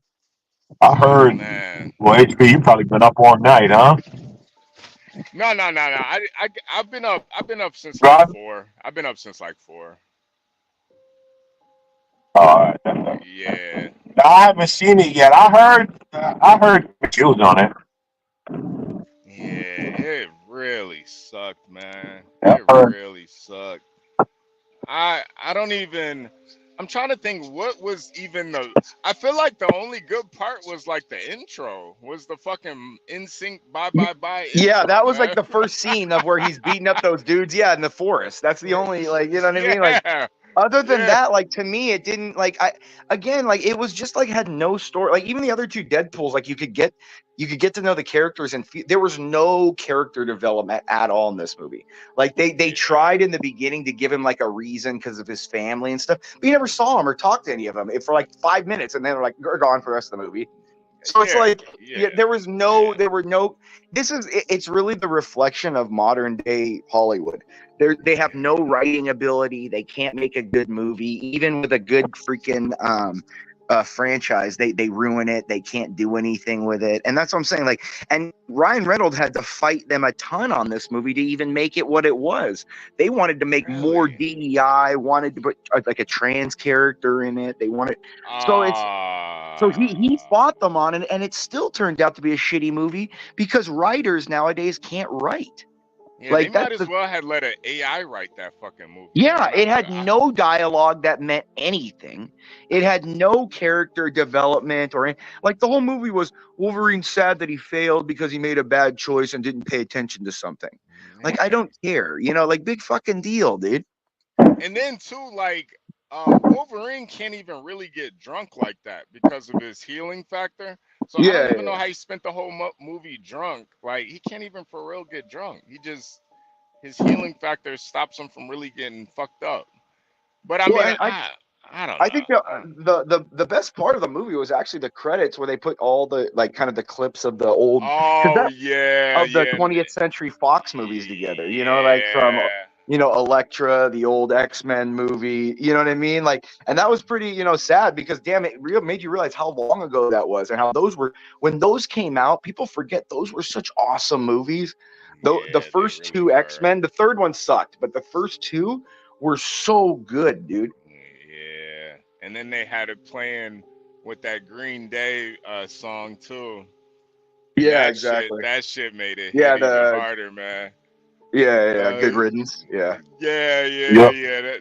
I heard. Man. Well, HB, you probably been up all night, huh? No. I've been up since like 4. I've been up since like 4. All right. Yeah. No, I haven't seen it yet. I heard you was on it. Yeah, it really sucked, man. Yeah, it really sucked. I'm trying to think what was even I feel like the only good part was like the intro, was the fucking NSYNC bye. Yeah, that was man. like the first scene of where he's beating up those dudes, in the forest. That's the only, like, you know what I mean? Like, other than that, like, to me, it didn't, like, it was just like had no story. Like, even the other two Deadpools, like, you could get to know the characters, and there was no character development at all in this movie. Like, they tried in the beginning to give him like a reason because of his family and stuff, but you never saw him or talked to any of them for like 5 minutes, and then they're like, they're gone for the rest of the movie. So it's it's really the reflection of modern day Hollywood. They have no writing ability. They can't make a good movie, even with a good freaking franchise. They ruin it. They can't do anything with it, and that's what I'm saying. Like, and Ryan Reynolds had to fight them a ton on this movie to even make it what it was. They wanted to make more DEI, wanted to put like a trans character in it. They wanted so he fought them on it, and it still turned out to be a shitty movie because writers nowadays can't write. Yeah, like, they might as well have let an AI write that fucking movie. Yeah, it had no dialogue that meant anything. It had no character development or like the whole movie was Wolverine sad that he failed because he made a bad choice and didn't pay attention to something. Like, I don't care, like, big fucking deal, dude. And then too, like, Wolverine can't even really get drunk like that because of his healing factor. So I don't even know how he spent the whole movie drunk. Like, he can't even for real get drunk. His healing factor stops him from really getting fucked up. But I mean, I don't know. I think the best part of the movie was actually the credits where they put all the, like, kind of the clips of the old of the 20th Century Fox movies together. Like from Elektra, the old X-Men movie, you know what I mean? Like, and that was pretty, sad because damn, it made you realize how long ago that was and how when those came out, people forget those were such awesome movies. The first two really X-Men, the third one sucked, but the first two were so good, dude. Yeah. And then they had it playing with that Green Day song too. Yeah, exactly. That shit made it hit even harder, man. Yeah, Good Riddance. Yeah.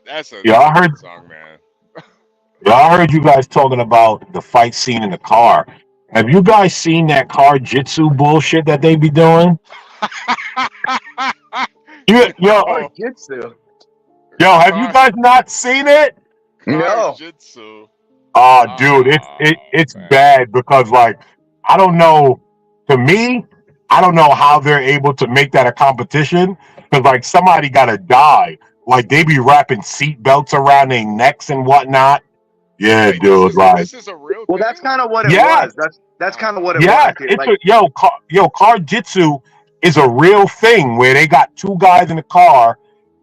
That's a I heard song, man. I heard you guys talking about the fight scene in the car. Have you guys seen that car jitsu bullshit that they be doing? Jitsu. Yo, have you guys not seen it? No. Jitsu. Oh, dude, it's bad because, like, I don't know. To me, I don't know how they're able to make that a competition because, like, somebody gotta die. Like, they be wrapping seat belts around their necks and whatnot. Yeah, wait, dude. This is a real thing? That's kind of what it was. That's kind of what it was. It's car jitsu is a real thing where they got two guys in the car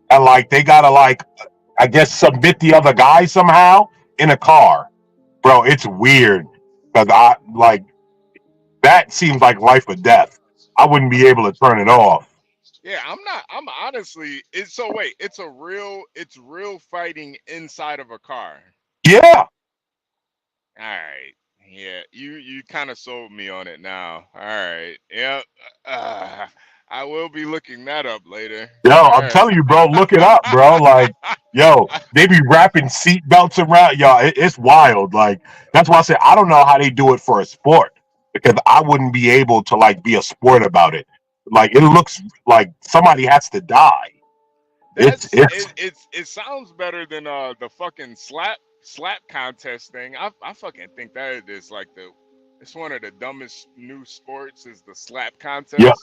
and, like, they gotta, like, I guess submit the other guy somehow in a car. Bro, it's weird because that seems like life or death. I wouldn't be able to turn it off. Yeah, I'm honestly, it's real fighting inside of a car. Yeah. All right. Yeah, you kind of sold me on it now. All right. Yep. I will be looking that up later. Yo, I'm telling you, bro, look it up, bro. Like, yo, they be wrapping seat belts around. Yo, it's wild. Like, that's why I say I don't know how they do it for a sport because I wouldn't be able to, like, be a sport about it. Like it looks like somebody has to die. That's It's it sounds better than the fucking slap contest thing. I fucking think that is like it's one of the dumbest new sports is the slap yo contest. That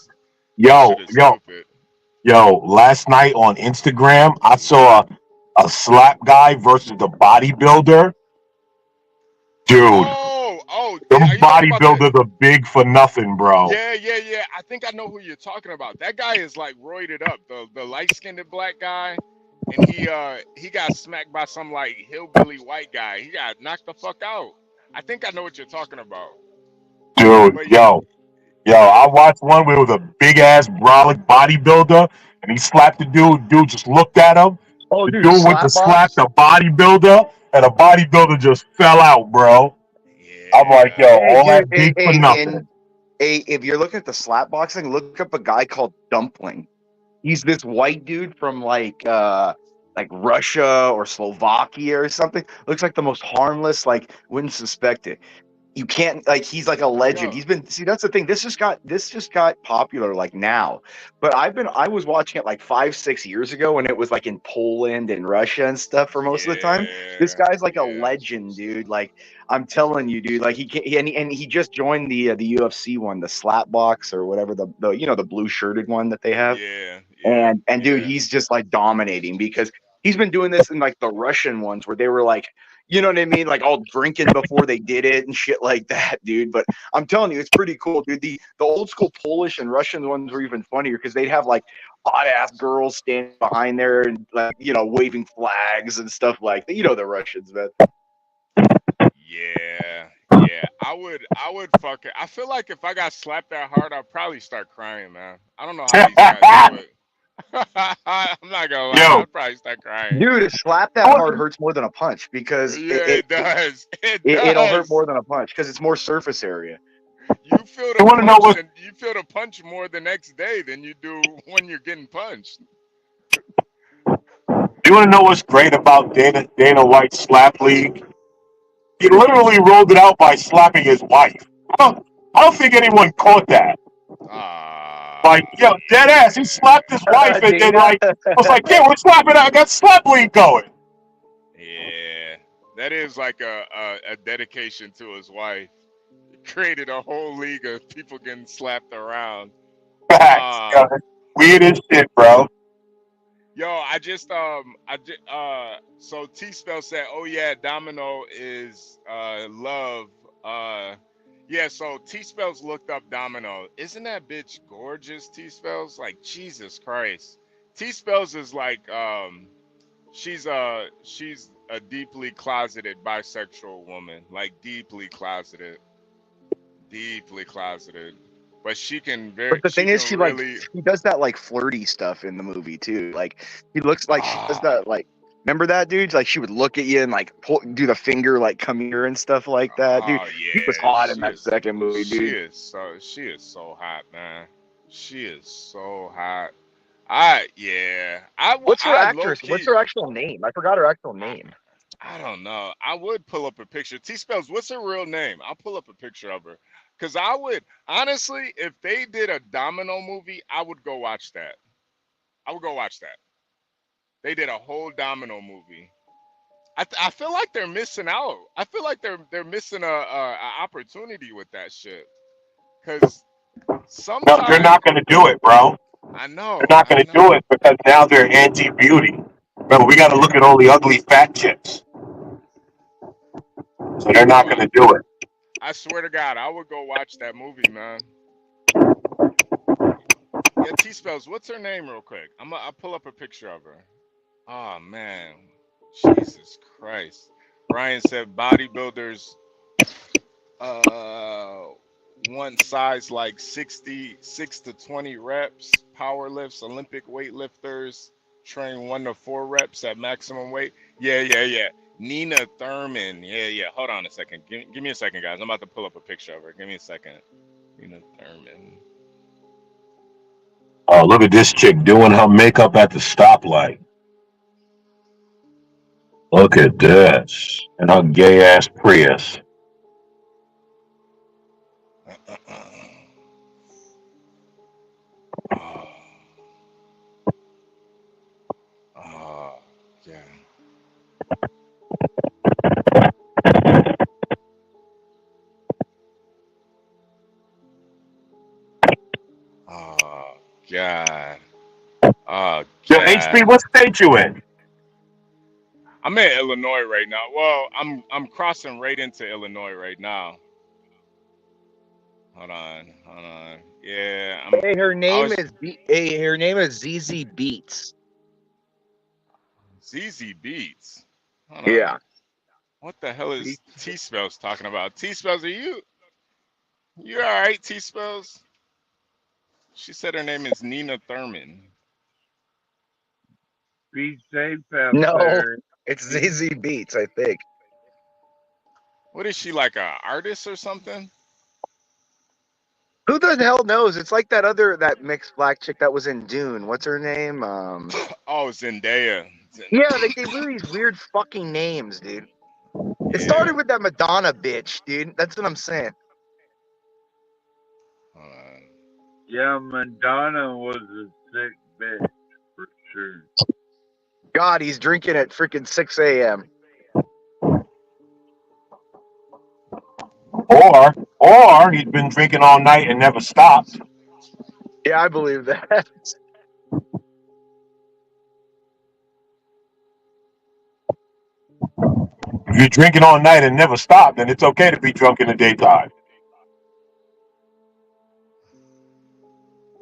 yo shit is yo stupid. yo. Last night on Instagram, I saw a slap guy versus the bodybuilder. Dude, Yeah, them are you talking about the bodybuilders are big for nothing, bro. yeah. I think I know who you're talking about. That guy is like roided up. The light-skinned black guy, and he got smacked by some like hillbilly white guy. He got knocked the fuck out. I think I know what you're talking about. Dude, But yo, I watched one where it was a big ass brolic bodybuilder, and he slapped the dude. Dude just looked at him. Oh, The dude, dude went to slap slap box. the bodybuilder, and the bodybuilder just fell out, bro. I'm like, yo, yeah, Hey, all dude. that big for nothing. If you're looking at the slap boxing, look up a guy called Dumpling. He's this white dude from like Russia or Slovakia or something. Looks like the most harmless. Like wouldn't suspect it. You can't like he's like a legend. yo, He's been see that's the thing. This just got popular like now. But I was watching it like 5-6 years ago when it was like in Poland and Russia and stuff for most of the time. This guy's like a yeah. legend, dude. Like I'm telling you, dude. Like he just joined the UFC one, the slap box or whatever the the blue shirted one that they have. And dude, Yeah. he's just like dominating because he's been doing this in like the Russian ones where they were like, you know what I mean, like all drinking before they did it and shit like that, dude. But I'm telling you, it's pretty cool, dude. The old school Polish and Russian ones were even funnier because they'd have like hot ass girls standing behind there and like waving flags and stuff like that. You know the Russians, man. Yeah. I would fuck it. I feel like if I got slapped that hard, I'd probably start crying, man. I don't know how these guys do it. I'm not gonna lie, Yo, I'd probably start crying. Dude, a slap that hard hurts more than a punch because Yeah, it does. it'll hurt does. more than a punch because it's more surface area. You feel you the want to know punch, what? and you feel the punch more the next day than you do when you're getting punched. You want to know what's great about Dana White's slap league? He literally rolled it out by slapping his wife. I don't think anyone caught that. Like, yo, dead ass. He slapped his wife and then Dana. was like, yeah, we're slapping. I got slap league going. Yeah, that is like a dedication to his wife. Created a whole league of people getting slapped around. Facts. Yo, weird as shit, bro. Yo, so T Spell said, oh yeah, Domino is love. Yeah, so T Spells looked up Domino. Isn't that bitch gorgeous, T Spells? Like Jesus Christ. T Spells is like she's a deeply closeted bisexual woman. Like deeply closeted. But she can But the thing is, she really does that like flirty stuff in the movie too. Like he looks like she does that. Like remember that dude? Like she would look at you and like do the finger like come here and stuff like that, dude. Oh yeah, He was hot in that second movie, dude. She is so hot, man. She is so hot. What's her actress? What's her actual name? I forgot her actual name. I don't know. I would pull up a picture. T Spells, what's her real name? I'll pull up a picture of her. Cause I would honestly, if they did a Domino movie, I would go watch that. They did a whole Domino movie. I feel like they're missing out. I feel like they're missing a opportunity with that shit. Cause sometimes No, they're not going to do it, bro. I know they're not going to do it because now they're anti-beauty. Remember, we got to look at all the ugly fat chicks. So they're not going to do it. I swear to God, I would go watch that movie, man. Yeah, T Spells, what's her name, real quick? I'll pull up a picture of her. Oh man, Jesus Christ. Ryan said bodybuilders, one size like 6 to 20 reps. Power lifts, Olympic weightlifters train 1 to 4 reps at maximum weight. Yeah. Nina Thurman. Yeah. Hold on a second. Give me a second, guys. I'm about to pull up a picture of her. Give me a second. Nina Thurman. Oh, look at this chick doing her makeup at the stoplight. Look at this. And her gay ass Prius. Oh God. Oh Yo, HP, God. what state you in? I'm in Illinois right now. Well, I'm crossing right into Illinois right now. Hold on. Yeah, Hey, her I name was is her name is ZZ Beats. ZZ Beats. Hold on. Yeah. What the hell is T Spells talking about? T Spells, are you all right? T Spells. She said her name is Nina Thurman. Be safe out No, there. it's ZZ Beats, I think. What is she, like a artist or something? Who the hell knows? It's like that mixed black chick that was in Dune. What's her name? Oh, Zendaya. Yeah, they gave her these weird fucking names, dude. It Yeah. started with that Madonna bitch, dude. That's what I'm saying. Yeah, Madonna was a sick bitch for sure. God, he's drinking at freaking 6 a.m. Or he'd been drinking all night and never stopped. Yeah, I believe that. If you're drinking all night and never stop, then it's okay to be drunk in the daytime.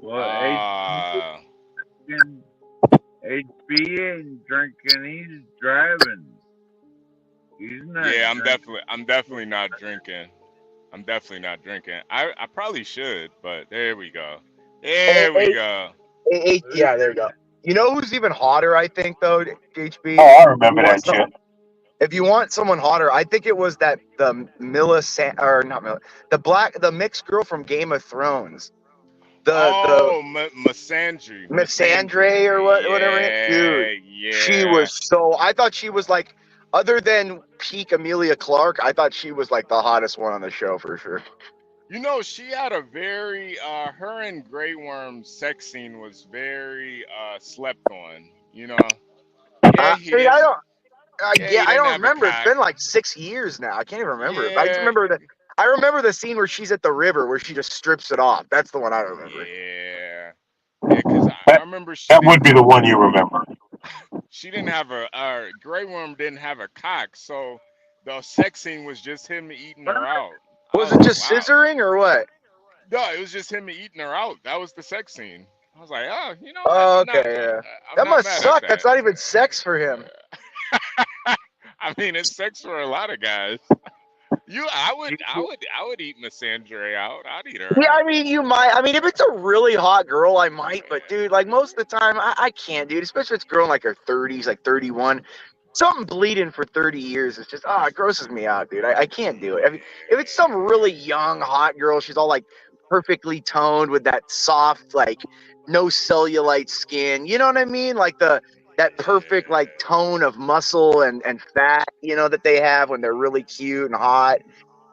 Well, HB ain't drinking, he's driving. He's not. Yeah, drinking. I'm definitely not drinking. I probably should, but there we go. Yeah, there you go. You know who's even hotter, I think, though, HB? Oh, I remember that shit. If you want someone hotter, I think it was the mixed girl from Game of Thrones. Missandre. Missandre or whatever. Dude, Yeah. she was so. I thought she was like, other than peak Amelia Clark, I thought she was like the hottest one on the show for sure. You know, she had a very her and Grey Worm's sex scene was very slept on. You know. Yeah, I don't remember. It's been like 6 years now. I can't even remember. Yeah. I remember the scene where she's at the river where she just strips it off. That's the one I remember. Yeah, because I remember that would be the one you remember. She didn't have Grey Worm didn't have a cock, so the sex scene was just him eating her out. Was it just scissoring or what? No, it was just him eating her out. That was the sex scene. I was like, oh, you know. That must suck. That's not even sex for him. I mean, it's sex for a lot of guys. I would eat Missandre out. I'd eat her. Yeah, I mean, you might. I mean, if it's a really hot girl, I might. But dude, like most of the time, I can't, dude. Especially if it's a girl in like her 30s, like 31. Something bleeding for 30 years is just, it grosses me out, dude. I can't do it. I mean, if it's some really young, hot girl, she's all like perfectly toned with that soft, like no cellulite skin. You know what I mean? Like that perfect like tone of muscle and fat, you know, that they have when they're really cute and hot.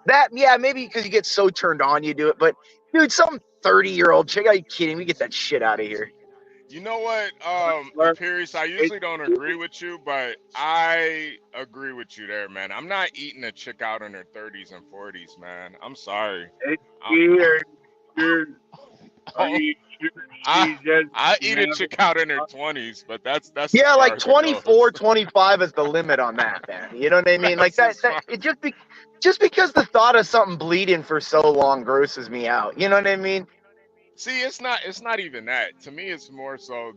That, yeah, maybe because you get so turned on, you do it. But dude, some 30-year-old chick, are you kidding me? Get that shit out of here. You know what, Imperius, I usually don't agree with you, but I agree with you there, man. I'm not eating a chick out in her 30s and 40s, man. I'm sorry. I eat a chick out in her 20s, but that's yeah, like 24, 25 is the limit on that, man. You know what I mean? Like that it just because the thought of something bleeding for so long grosses me out. You know what I mean? See, it's not even that. To me, it's more so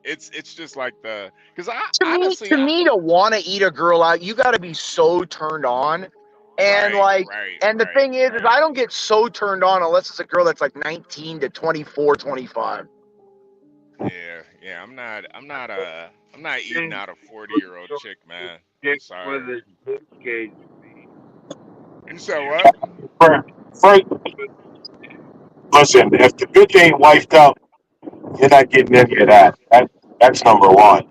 it's just like because honestly, to me to want to eat a girl out, you got to be so turned on. And the thing is I don't get so turned on unless it's a girl that's like 19 to 24, 25. Yeah, I'm not eating out a 40-year-old chick, man. I'm sorry. You said what? Listen, if the bitch ain't wifed up, you're not getting any of that. That's number one.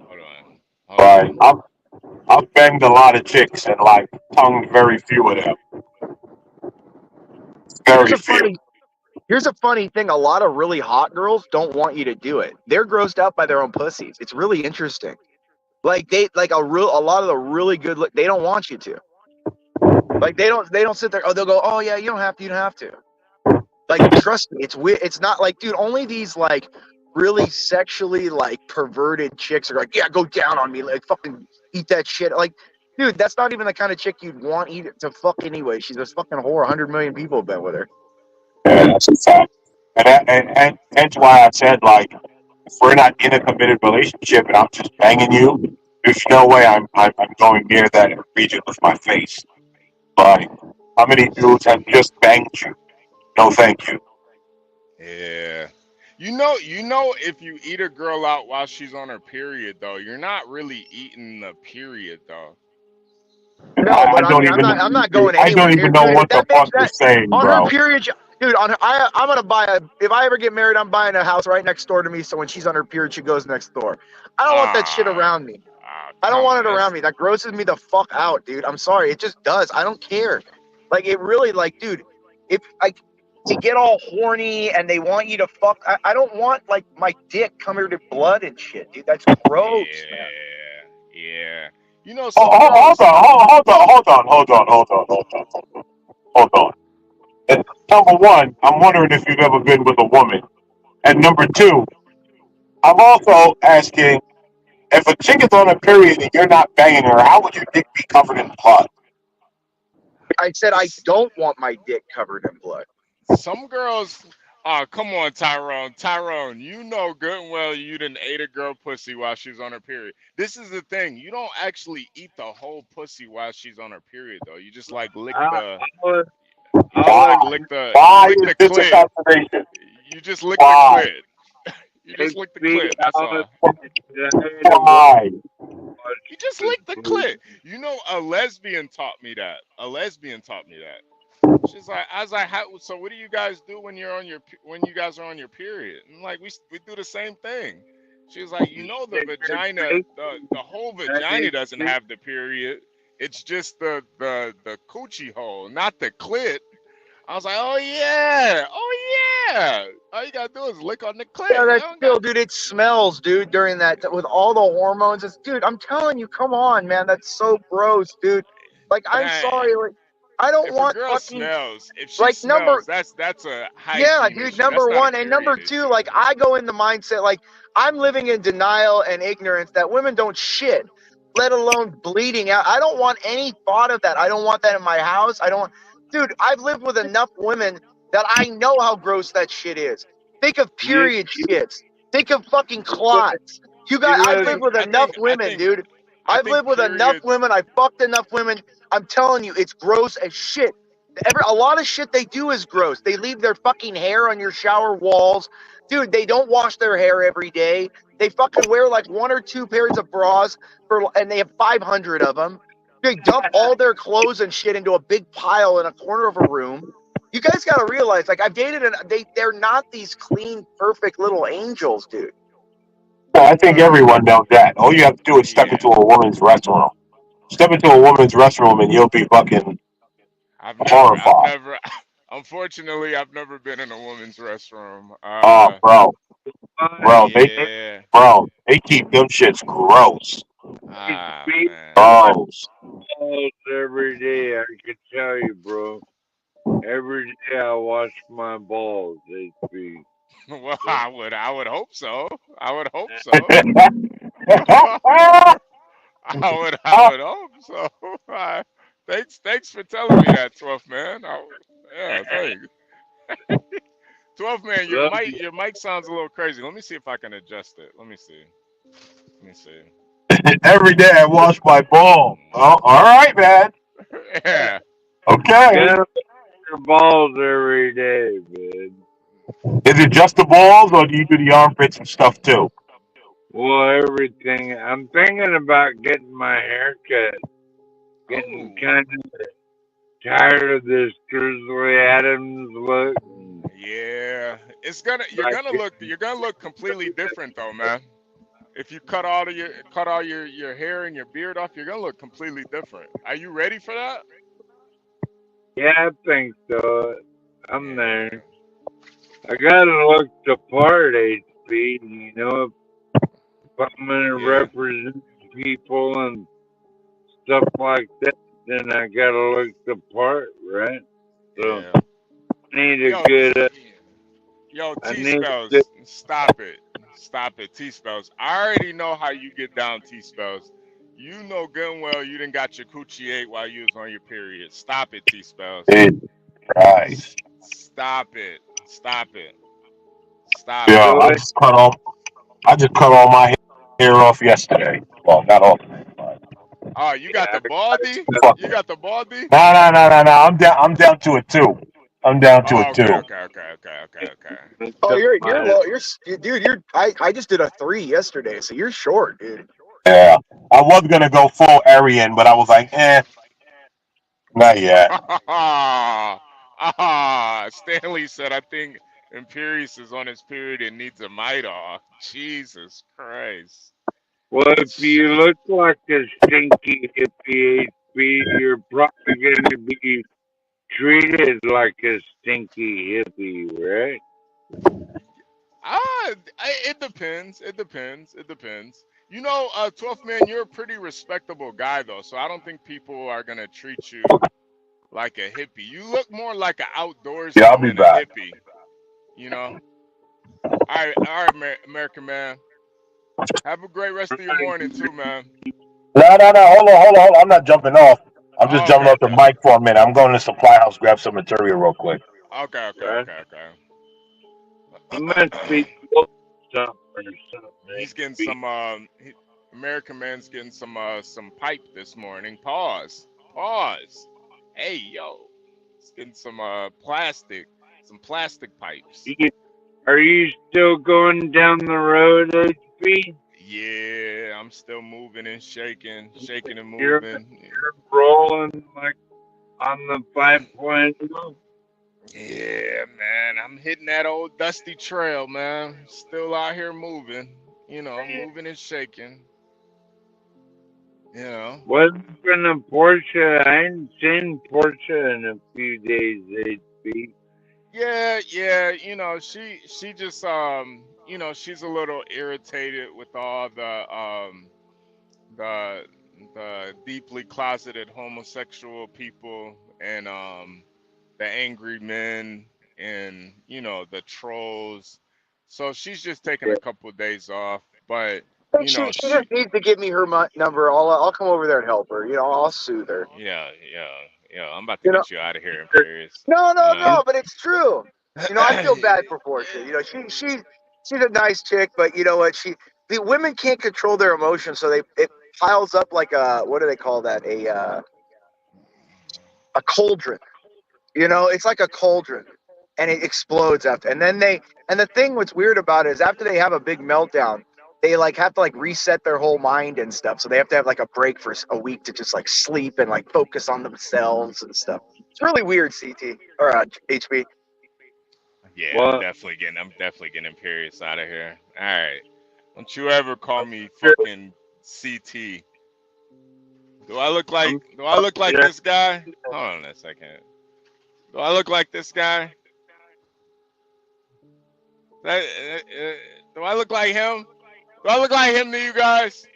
Hold on. I've banged a lot of chicks and like tongued very few of them. Very few. Here's a funny thing. A lot of really hot girls don't want you to do it. They're grossed out by their own pussies. It's really interesting. Like a lot of the really good, they don't want you to. Like they don't sit there. Oh, they'll go, oh yeah, you don't have to. Like, trust me, it's weird. It's not like, dude, only these like really sexually like perverted chicks are like, yeah, go down on me, like fucking eat that shit. Like, dude, that's not even the kind of chick you'd want to fuck anyway. She's a fucking whore. 100 million people have been with her. Yeah, that's a fact. And that's why I said, like, if we're not in a committed relationship and I'm just banging you, there's no way I'm going near that region with my face. Like, how many dudes have just banged you? No, thank you. Yeah. You know, if you eat a girl out while she's on her period, though, you're not really eating the period, though. No, but I'm not going anywhere. I don't even know what the fuck you're saying, on bro. her period, dude. I'm gonna buy if I ever get married, I'm buying a house right next door to me. So when she's on her period, she goes next door. I don't want that shit around me. I don't want it around me. That grosses me the fuck out, dude. I'm sorry, it just does. I don't care. Like, it really, like, dude, if like to get all horny and they want you to fuck, I don't want like my dick covered in blood and shit, dude. That's gross, man. Yeah. You know, Hold on. And number one, I'm wondering if you've ever been with a woman. And number two, I'm also asking, if a chick is on a period and you're not banging her, how would your dick be covered in blood? I said I don't want my dick covered in blood. Some girls, come on, Tyrone. Tyrone, you know good and well you done ate a girl pussy while she's on her period. This is the thing. You don't actually eat the whole pussy while she's on her period, though. You just like lick the... Why is this a conversation? You just lick the clit. You just lick the clit. That's all. Why? You just lick the clit. You know, a lesbian taught me that. She's like, so what do you guys do when you guys are on your period? And like, we do the same thing. She's like, you know, the vagina, the whole vagina doesn't have the period. It's just the coochie hole, not the clit. I was like, oh yeah. All you gotta do is lick on the clit. Yeah, that's still, dude. It smells, dude. During that, with all the hormones, dude. I'm telling you, come on, man. That's so gross, dude. Like, I'm sorry, like, I don't want a girl fucking smells. If she like smells, that's a hygiene yeah, dude. issue. Number one and number two, like, I go in the mindset like I'm living in denial and ignorance that women don't shit, let alone bleeding out. I don't want any thought of that. I don't want that in my house. Dude, I've lived with enough women that I know how gross that shit is. Think of period shits. Think of fucking clots. I've lived with enough women, dude. I've lived with enough women. I fucked enough women. I'm telling you, it's gross as shit. A lot of shit they do is gross. They leave their fucking hair on your shower walls. Dude, they don't wash their hair every day. They fucking wear like 1 or 2 pairs of bras and they have 500 of them. They dump all their clothes and shit into a big pile in a corner of a room. You guys got to realize, like, I've dated and they're not these clean, perfect little angels, dude. Well, I think everyone knows that. All you have to do is step into a woman's restroom. Step into a woman's restroom and you'll be fucking horrified. Unfortunately, I've never been in a woman's restroom. They keep them shits gross. Gross. Every day, I can tell you, bro. Every day I wash my balls, HP. Well, I would hope so. I would hope so. Thanks for telling me that, 12th man. Yeah, thanks. 12th man, your mic sounds a little crazy. Let me see if I can adjust it. Let me see. Every day I wash my balls. Oh, all right, man. Yeah. Okay. Your balls every day, man. Is it just the balls, or do you do the armpits and stuff too? Well, everything. I'm thinking about getting my hair cut. Getting kind of tired of this Grizzly Adams look. Yeah, you're gonna look completely different though, man. If you cut all your hair and your beard off, you're gonna look completely different. Are you ready for that? Yeah, I think so. I'm there. I gotta look the part, HP. You know, if I'm gonna represent people and stuff like that, then I gotta look the part, right? So. need Yo, a good. yo, I T need a good. spells. Stop it. Stop it, T spells. I already know how you get down, T spells. You know good and well you didn't got your coochie ate while you was on your period. Stop it, T spells. Right. Stop it. Stop it. Stop Yeah, it. So I just cut all my hair off yesterday. Well, not all. Oh, you got yeah, the baldy? You got the baldy? No. I'm down to a 2. I'm down to a Oh, 2. okay. Oh, you're my low. Dude. I just did a 3 yesterday, so you're short, dude. Yeah. I was gonna go full Aryan, but I was like, not yet. Stanley said, I think Imperius is on his period and needs a Midol. Jesus Christ. Well, if you look like a stinky hippie HB, you're probably going to be treated like a stinky hippie, right? It depends. It depends. You know, 12th man, you're a pretty respectable guy, though, so I don't think people are going to treat you like a hippie. You look more like an Yeah, I'll outdoorsman be than a back. hippie, you know? All right, American man. Have a great rest of your morning, too, man. No. Hold on. I'm not jumping off. I'm just Oh, jumping off the mic for a minute. I'm going to supply house, grab some material real quick. Okay. He must be doing something or something. He's getting some, American man's getting some pipe this morning. Pause. Hey, yo. He's getting some plastic pipes. Are you still going down the road, HB? Yeah, I'm still moving and shaking and You're moving. rolling like on the 5.0. Yeah, man, I'm hitting that old dusty trail, man. Still out here moving, moving and shaking. What's been a Porsche? I ain't seen Porsche in a few days, HB. Yeah, she just she's a little irritated with all the the deeply closeted homosexual people and the angry men and the trolls. So she's just taking a couple of days off, but She just needs to give me her number. I'll come over there and help her. I'll soothe her. yeah. I'm about to get you out of here, Imperious. No, but it's true. I feel bad for Portia. She's a nice chick, but you know what? The women can't control their emotions, so it piles up like what do they call that? A cauldron. It's like a cauldron, and it explodes after. And the thing what's weird about it is after they have a big meltdown, they have to reset their whole mind and stuff. So they have to have a break for a week to just sleep and focus on themselves and stuff. It's really weird, CT or HB. Yeah, I'm definitely getting Imperious out of here. All right, don't you ever call me fucking CT. Do I look like this guy? Hold on a second. Do I look like this guy? Do I look like him? Do I look like him to you guys?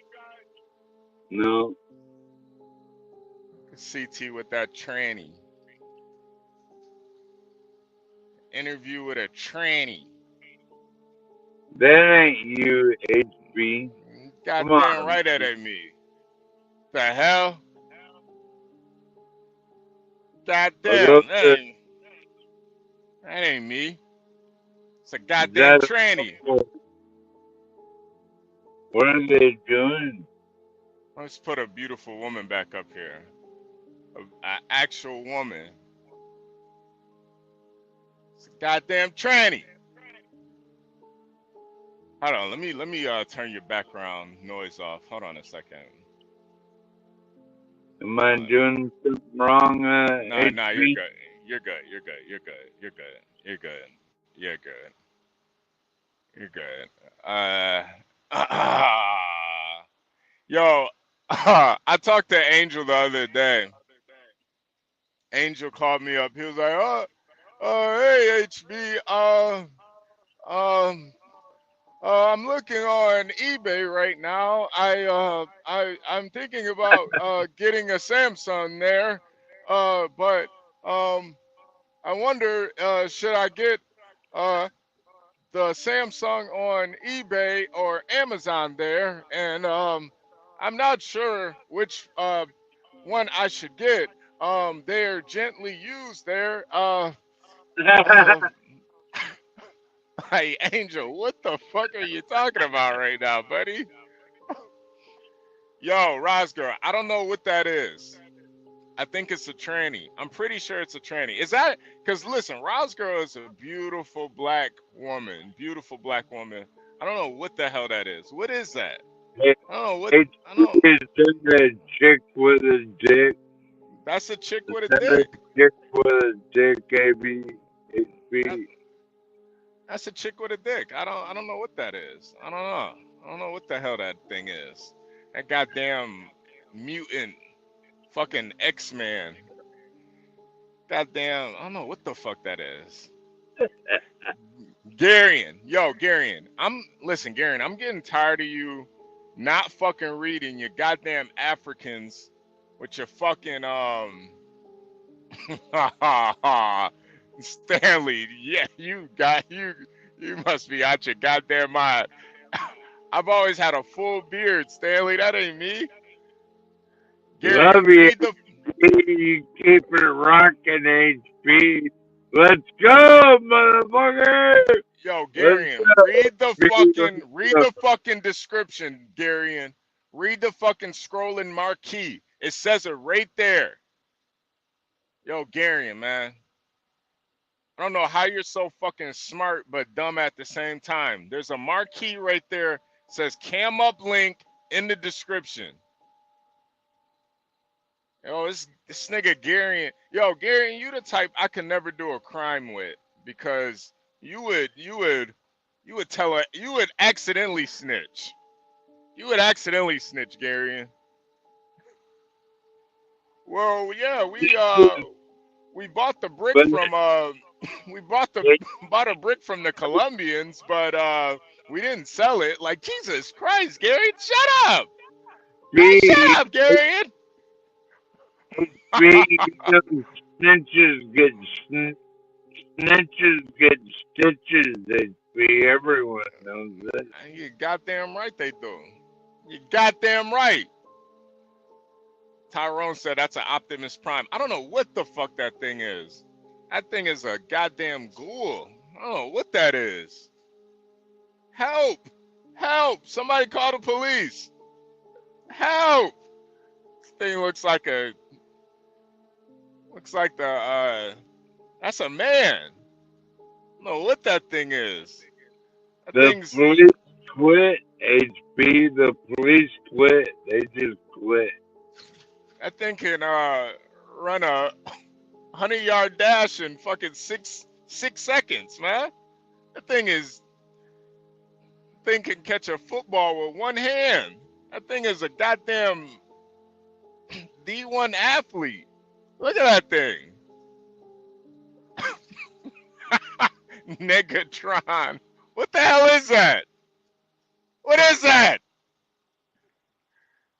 No. CT with that tranny. Interview with a tranny. That ain't you, HB. Goddamn right that ain't me. The hell? Goddamn, that ain't me. It's a goddamn tranny. What are they doing? Let's put a beautiful woman back up here. An actual woman. It's a goddamn tranny. Hold on, let me turn your background noise off. Hold on a second. Am I doing something wrong? No, HB? you're good. You're good. Yo, I talked to Angel the other day. Angel called me up. He was like, hey HB, I'm looking on eBay right now. I'm thinking about getting a Samsung there, but I wonder, should I get the Samsung on eBay or Amazon there? And I'm not sure which one I should get. They're gently used there. Uh, hey, Angel, what the fuck are you talking about right now, buddy? Yo, Rosgirl, I don't know what that is. I think it's a tranny. I'm pretty sure it's a tranny. Is that because listen, Rosgirl is a beautiful black woman. Beautiful black woman. I don't know what the hell that is. What is that? I don't know what It's I don't a chick with a dick. that's a chick with a That's a dick. chick with a dick, AB. That, that's a chick with a dick. I don't know what that is. I don't know. I don't know what the hell that thing is. That goddamn mutant fucking X-Man. Goddamn, I don't know what the fuck that is. Garion, yo, Garion. Listen, Garion, I'm getting tired of you not fucking reading your goddamn Africans with your fucking Stanley. Yeah, you must be out your goddamn mind. I've always had a full beard, Stanley. That ain't me. Garion, Love you. read the You keep it rocking, HB. Let's go, motherfucker. Yo, Garion, read the fucking description, Garion. Read the fucking scrolling marquee. It says it right there. Yo, Garion, man. I don't know how you're so fucking smart but dumb at the same time. There's a marquee right there. It says cam up link in the description. Yo, this nigga Garion. Yo, Garion, you the type I could never do a crime with because you would accidentally snitch. You would accidentally snitch, Garion. Well, yeah, we bought the brick from bought a brick from the Colombians, but we didn't sell it. Like Jesus Christ, Gary, shut up! Hey, shut up, Gary. Snitches get stitches. Everyone knows that. You goddamn right they do. You goddamn right. Tyrone said that's an Optimus Prime. I don't know what the fuck that thing is. That thing is a goddamn ghoul. I don't know what that is. Help! Help! Somebody call the police. Help! This thing looks like the that's a man. I don't know what that thing is. The police quit, HB. The police quit. They just quit. That thing can run a 100-yard dash in fucking six seconds, man. That thing can catch a football with one hand. That thing is a goddamn D1 athlete. Look at that thing. Negatron. What the hell is that? What is that?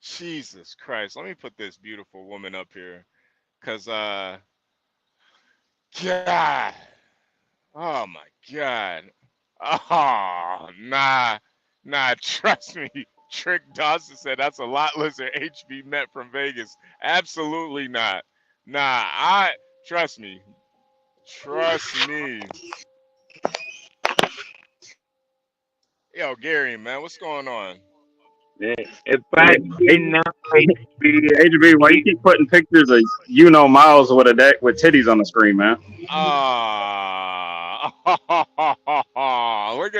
Jesus Christ. Let me put this beautiful woman up here. Cause God. Oh my God. Oh, nah, trust me. Trick Dawson said that's a lot lizard HB met from Vegas. Absolutely not. Nah, trust me. Trust me. Yo, Gary, man, what's going on? If I know HB, why you keep putting pictures of Miles with with titties on the screen, man? Look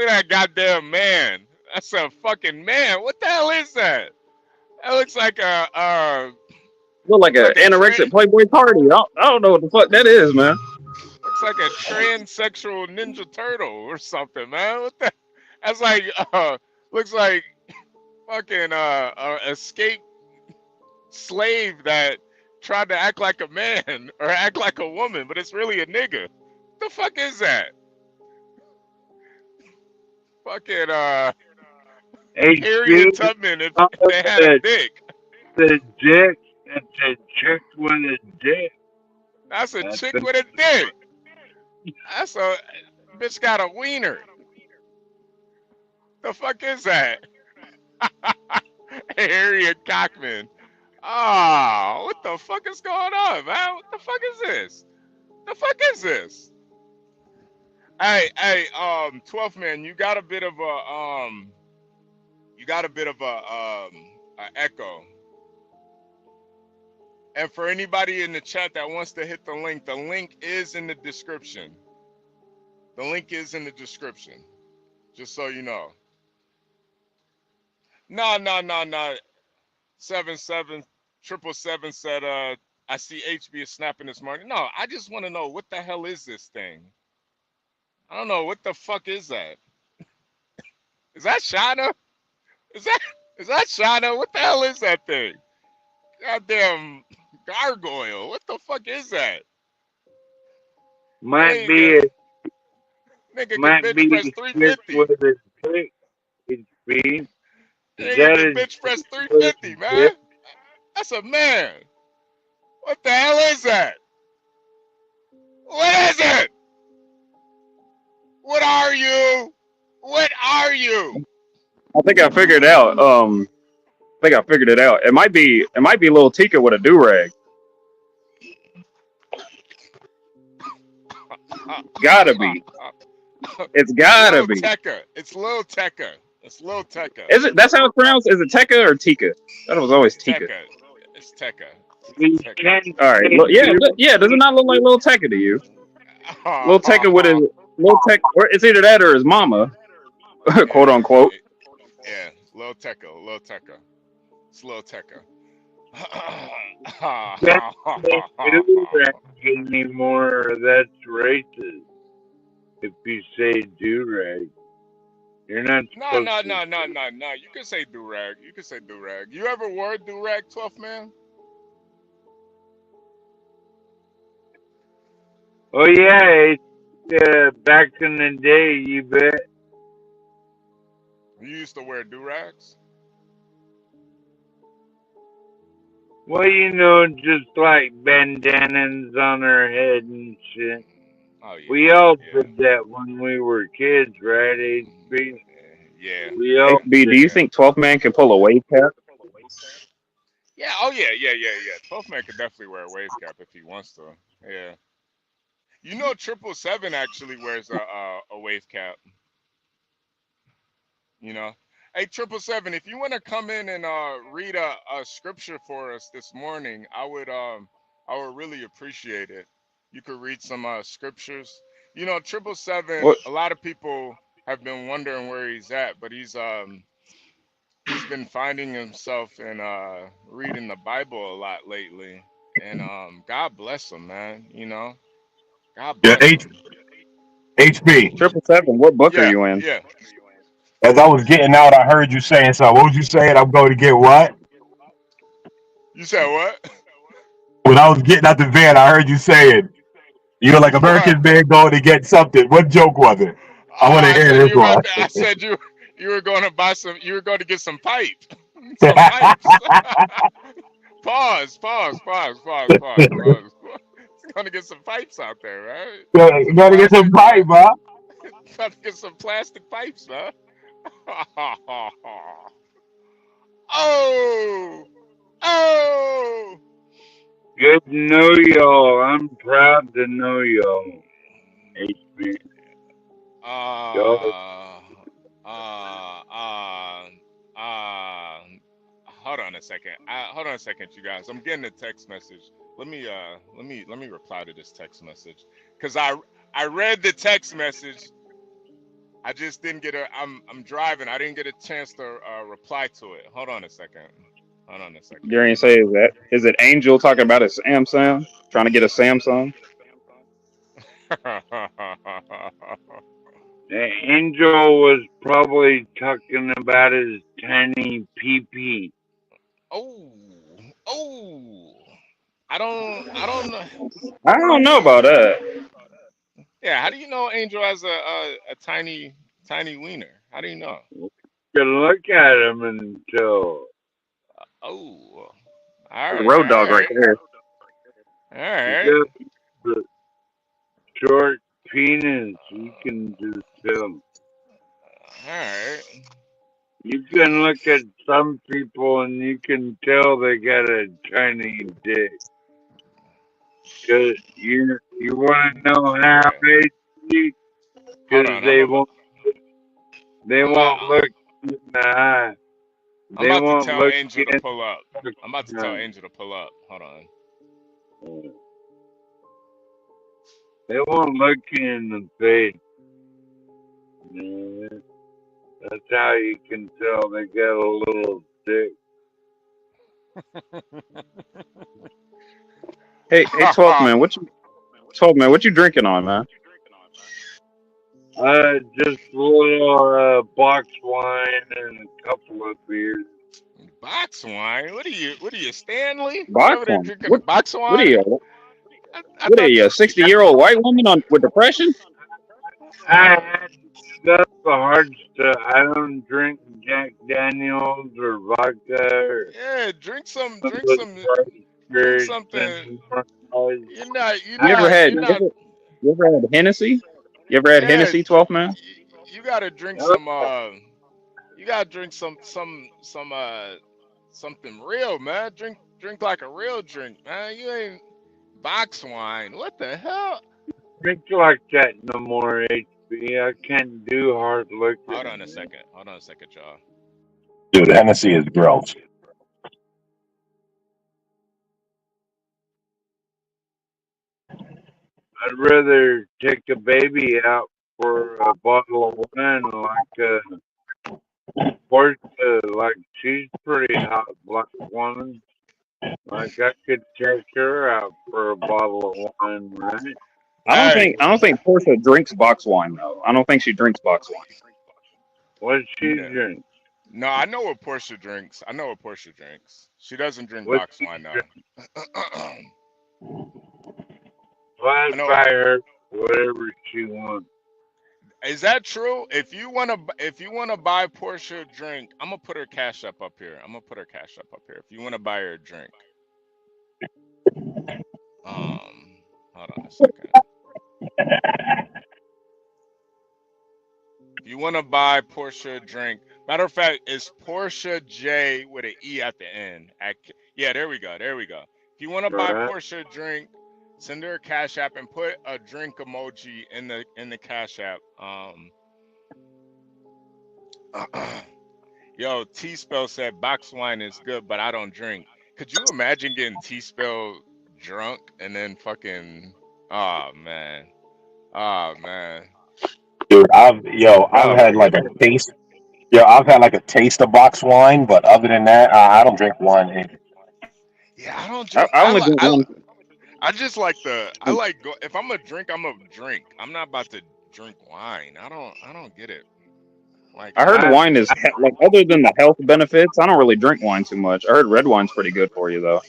at that goddamn man. That's a fucking man. What the hell is that? That looks like Look like an anorexic Playboy party. I don't know what the fuck that is, man. Looks like a transsexual Ninja Turtle or something, man. What the? That's like looks like fucking escaped slave that tried to act like a man or act like a woman, but it's really a nigga. What the fuck is that? Fucking Harriet Tubman if they had a dick. The dick. It's a chick with a dick. That's a That's chick a, with a dick. That's a bitch got a wiener. The fuck is that? Harriet Cockman. Oh, what the fuck is going on, man? What the fuck is this? The fuck is this? Hey, 12th man, you got a bit of a echo. And for anybody in the chat that wants to hit the link is in the description. The link is in the description. Just so you know. No. 77777 said, I see HB is snapping this morning. No, I just want to know what the hell is this thing? I don't know. What the fuck is that? Is that Shana? Is that Shana? What the hell is that thing? Goddamn gargoyle. What the fuck is that? might Hey, be nigga can might bitch be press a chick 350. with a dick. HB. Is Nigga that can a bitch press chick with a 350, man. dick? That's a man. What the hell is that? What is it? What are you? What are you? I think I figured it out. It might be little Tika with a do rag. Gotta be. It's gotta Lil be. Tekka. It's Lil Tekka. It's Lil Tekka. Is it? That's how it's pronounced. Is it Tekka or Tika? That was always Tika. Tekka. It's Tekka. You Tekka. can't All right. say Yeah. dude. Yeah. Does it not look like little Tekka to you? Little Tekka with his little Tekka, or it's either that or his mama, quote unquote. Yeah. Lil Tekka. Lil Tekka. It's Lil Tekka. Can't say do rag anymore. That's racist. If you say do rag, you're not No. supposed to. You can say do-rag. You can say do-rag. You ever wore do-rag, 12th man? Oh yeah, back in the day, you bet. You used to wear do-rags? Well, you know, just like bandanas on our head and shit. Oh, yeah. We all did that when we were kids, right, HB? Yeah. We all HB, do you think 12th man can pull a wave cap? Yeah. Oh, yeah. 12th man could definitely wear a wave cap if he wants to. Yeah. You know, 777 actually wears a wave cap. You know, hey 777, if you want to come in and read a scripture for us this morning, I would really appreciate it. You could read some scriptures. You know, 777. What? A lot of people have been wondering where he's at, but he's been finding himself and reading the Bible a lot lately, and God bless him, man. You know, God Yeah, bless him. HB. 777. What book are Yeah, you in? yeah. As I was getting out, I heard you saying something. What was you saying? I'm going to get what? You said what? When I was getting out the van, I heard you saying, you're like What? AmericanMan going to get something. What joke was it? I want to I hear said this you about one. to, I said you were going to buy some. You were going to get some pipe, some pipes. Pause. It's going to get some pipes out there, right? You Some gotta get some plastic pipe, huh? Got to get some plastic pipes, huh? Oh. Good to know y'all. I'm proud to know y'all, HB. Y'all. Hold on a second. Hold on a second, you guys. I'm getting a text message. Let me reply to this text message, cause I read the text message. I just didn't get I'm driving. I didn't get a chance to reply to it. Hold on a second. Gary say is it Angel talking about a Samsung? Trying to get a Samsung? Angel was probably talking about his tiny pee-pee. Oh. I don't know. I don't know about that. Yeah, how do you know Angel has a tiny wiener? How do you know? You can look at him and tell. Oh, all Road dog right right. there. All right. a short penis, you can just tell. Alright. You can look at some people and you can tell they got a tiny dick. Cause you want to know how they see? Because they won't look in the eye. I'm They about to won't tell look Angel to in pull up. the I'm about to tell Angel to pull up. Hold on. They won't look you in the face. Yeah. That's how you can tell they got a little dick. Hey, 12th man, what you drinking on, man? Just a little box wine and a couple of beers. Box wine? What are you, Stanley? You Box over there wine? drinking a box What are wine? you? I What are thought you, a 60-year-old white woman with depression? I had stuff the hard stuff. I don't drink Jack Daniels or vodka or yeah, drink something. You're not. You ever had Hennessy? You ever had Yeah, Hennessy, 12th man? you gotta drink some. You gotta drink something real, man. Drink like a real drink, man. You ain't box wine. What the hell? drink like that no more, HB. I can't do hard liquor. Hold on a second, y'all. Dude, Hennessy is gross. I'd rather take a baby out for a bottle of wine like Portia, like she's pretty hot black woman. Like I could take her out for a bottle of wine, right? I don't think Portia drinks box wine though. I don't think she drinks box wine. What she drink? No, I know what Portia drinks. She doesn't drink box wine though. I'd buy her whatever she wants. Is that true? If you wanna buy Portia a drink, I'm gonna put her cash up here. If you wanna buy her a drink, hold on a second. If you wanna buy Portia a drink, matter of fact, it's Portia J with an E at the end. Yeah, there we go. If you wanna buy Portia a drink, send her a cash app and put a drink emoji in the cash app. Yo, T-Spell said box wine is good, but I don't drink. Could you imagine getting T-Spell drunk and then fucking? Oh man. Dude, I've had like a taste. I've had like a taste of box wine, but other than that, I don't drink wine. Yeah, I don't drink. I only drink one. I just like if I'm a drink, I'm a drink. I'm not about to drink wine. I don't get it. Like I heard wine is like, other than the health benefits, I don't really drink wine too much. I heard red wine's pretty good for you though.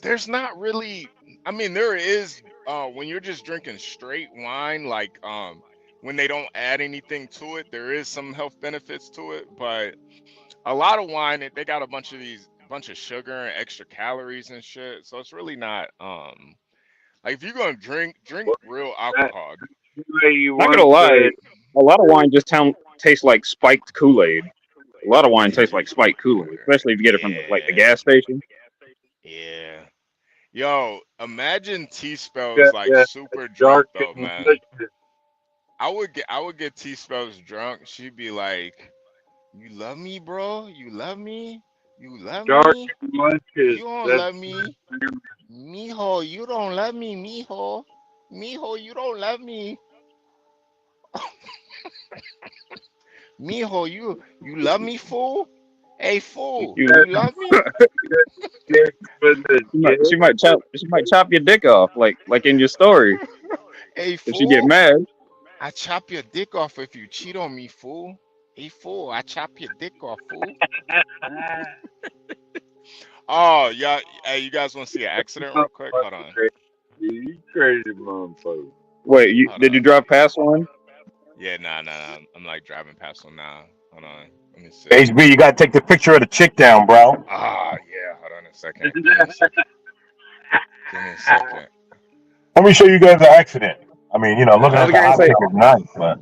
There's not really. I mean, there is when you're just drinking straight wine, like when they don't add anything to it, there is some health benefits to it. But a lot of wine, they got a bunch of sugar and extra calories and shit. So it's really not like if you're gonna drink real alcohol. Not gonna lie, a lot of wine just tastes like spiked Kool-Aid. A lot of wine tastes like spiked Kool-Aid, especially if you get it from the gas station. Yeah. Yo, imagine T-Spell's like super drunk though, man. I would get T-Spell's drunk. She'd be like, "You love me, bro? You love me? You love me? You don't love me, mijo. You don't love me, mijo. Mijo, you don't love me." Mijo, you love me, fool? Hey, fool, you love me? She might chop your dick off, like in your story. Hey, fool. If she get mad. I chop your dick off if you cheat on me, fool. Hey, fool, I chop your dick off, fool. Oh, yeah. Hey, you guys want to see an accident real quick? Hold on. You crazy motherfucker. Wait, did you drive past one? Yeah, nah. I'm like driving past one now. Hold on. Let me see. HB, you gotta take the picture of the chick down, bro. Ah, yeah. Hold on a second. Give me a second. Let me show you guys the accident. I mean, you know, looking I at was the gonna hot say, chick is nice, but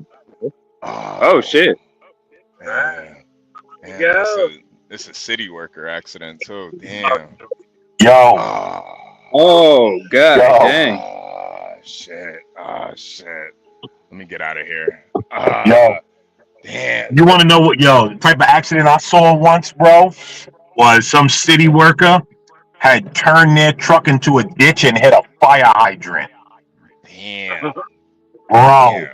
oh shit. Man, man, Go. this a city worker accident too. Damn. yo, Oh, Oh god, yo, dang. shit. Oh shit. Let me get out of here. yo. Damn. You want to know what, yo, the type of accident I saw once, bro, was some city worker had turned their truck into a ditch and hit a fire hydrant. Damn. Bro,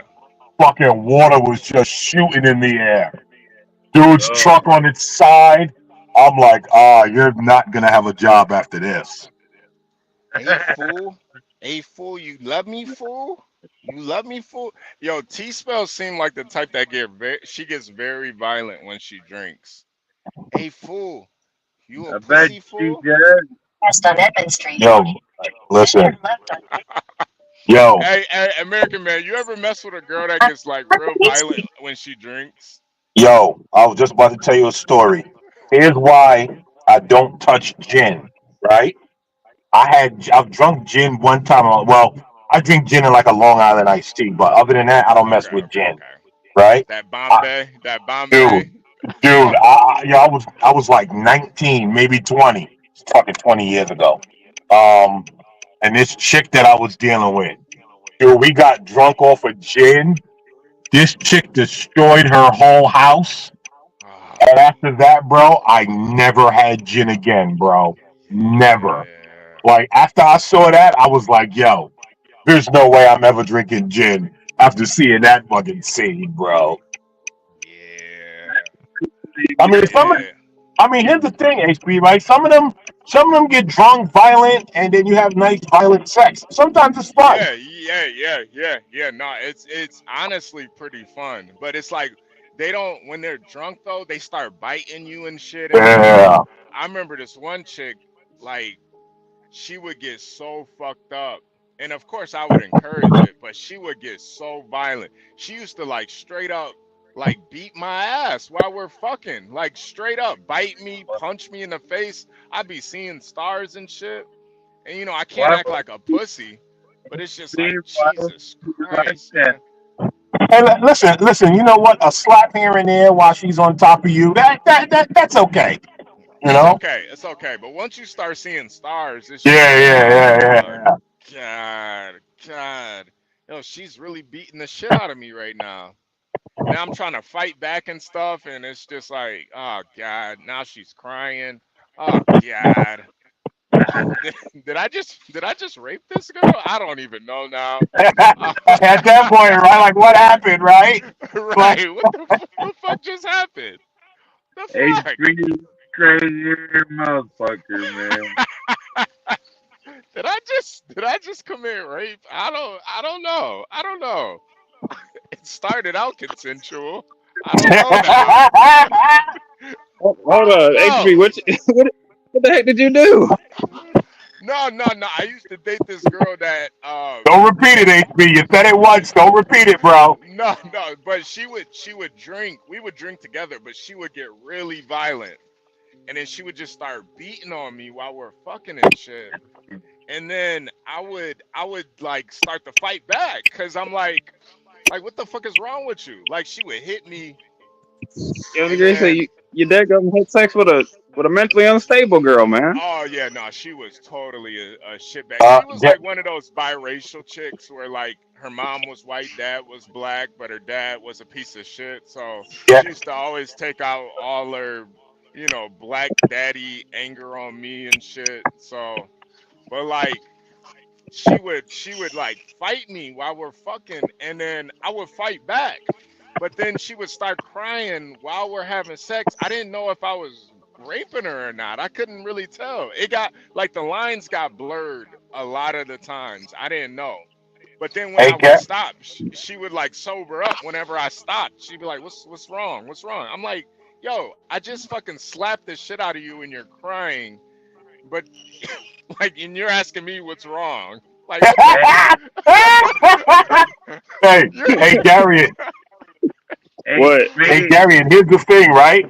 fucking water was just shooting in the air. Dude's truck on its side. I'm like, you're not going to have a job after this. Hey, fool. Hey, fool. You love me, fool? You love me, fool? Yo, T-Spell seem like the type that she gets very violent when she drinks. Hey, fool. You a I bet pussy, she fool? does. Yo, listen. Yo, Hey, American man, you ever mess with a girl that gets like real violent when she drinks? yo, I was just about to tell you a story. Here's why I don't touch gin, right? I've drunk gin one time. Well, I drink gin in like a Long Island iced tea, but other than that, I don't mess with gin, right? That Bombay, Dude, I was like 19, maybe 20. It's fucking 20 years ago. And this chick that I was dealing with, dude, we got drunk off of gin. This chick destroyed her whole house. And after that, bro, I never had gin again, bro. Never. Like, after I saw that, I was like, yo, there's no way I'm ever drinking gin after seeing that fucking scene, bro. I mean, here's the thing, HB, right? Some of them get drunk, violent, and then you have nice, violent sex. Sometimes it's fun. Yeah. No, it's honestly pretty fun, but it's like they don't when they're drunk though. They start biting you and shit. And Yeah. I remember this one chick, like she would get so fucked up, and of course I would encourage it, but she would get so violent. She used to like straight up like beat my ass while we're fucking, like straight up bite me, punch me in the face. I'd be seeing stars and shit. And you know, I can't act like a pussy, but it's just like Jesus Christ, man. Hey, listen. You know what? A slap here and there while she's on top of you. That's okay. You know? It's okay. But once you start seeing stars, it's just Yeah. God. Yo, she's really beating the shit out of me right now. Now I'm trying to fight back and stuff, and it's just like, oh God, now she's crying. Oh God. Did I just rape this girl? I don't even know now. At that point, right? Like, what happened, right? Right. What the fuck just happened? The fuck? It's crazy motherfucker, man. Did I just commit rape? I don't know. It started out consensual. I don't know now. Hold on, HB, what the heck did you do? No. I used to date this girl that Don't repeat it, HB. You said it once. Don't repeat it, bro. No, but she would drink. We would drink together, but she would get really violent. And then she would just start beating on me while we're fucking and shit. And then I would like start to fight back because I'm like what the fuck is wrong with you? Like she would hit me. I was gonna say your dad gonna have sex with a mentally unstable girl, man. Oh yeah, no, she was totally a shitbag. She was like one of those biracial chicks where like her mom was white, dad was black, but her dad was a piece of shit. So she used to always take out all her, you know, black daddy anger on me and shit. So, but like she would like fight me while we're fucking, and then I would fight back. But then she would start crying while we're having sex. I didn't know if I was raping her or not. I couldn't really tell. It got like the lines got blurred a lot of the times. I didn't know. But then when I would stop, she would like sober up whenever I stopped. She'd be like, what's wrong? What's wrong? I'm like, yo, I just fucking slapped the shit out of you and you're crying. But like, and you're asking me what's wrong. Like, hey, Gary. What? Hey, Gary, and here's the thing, right?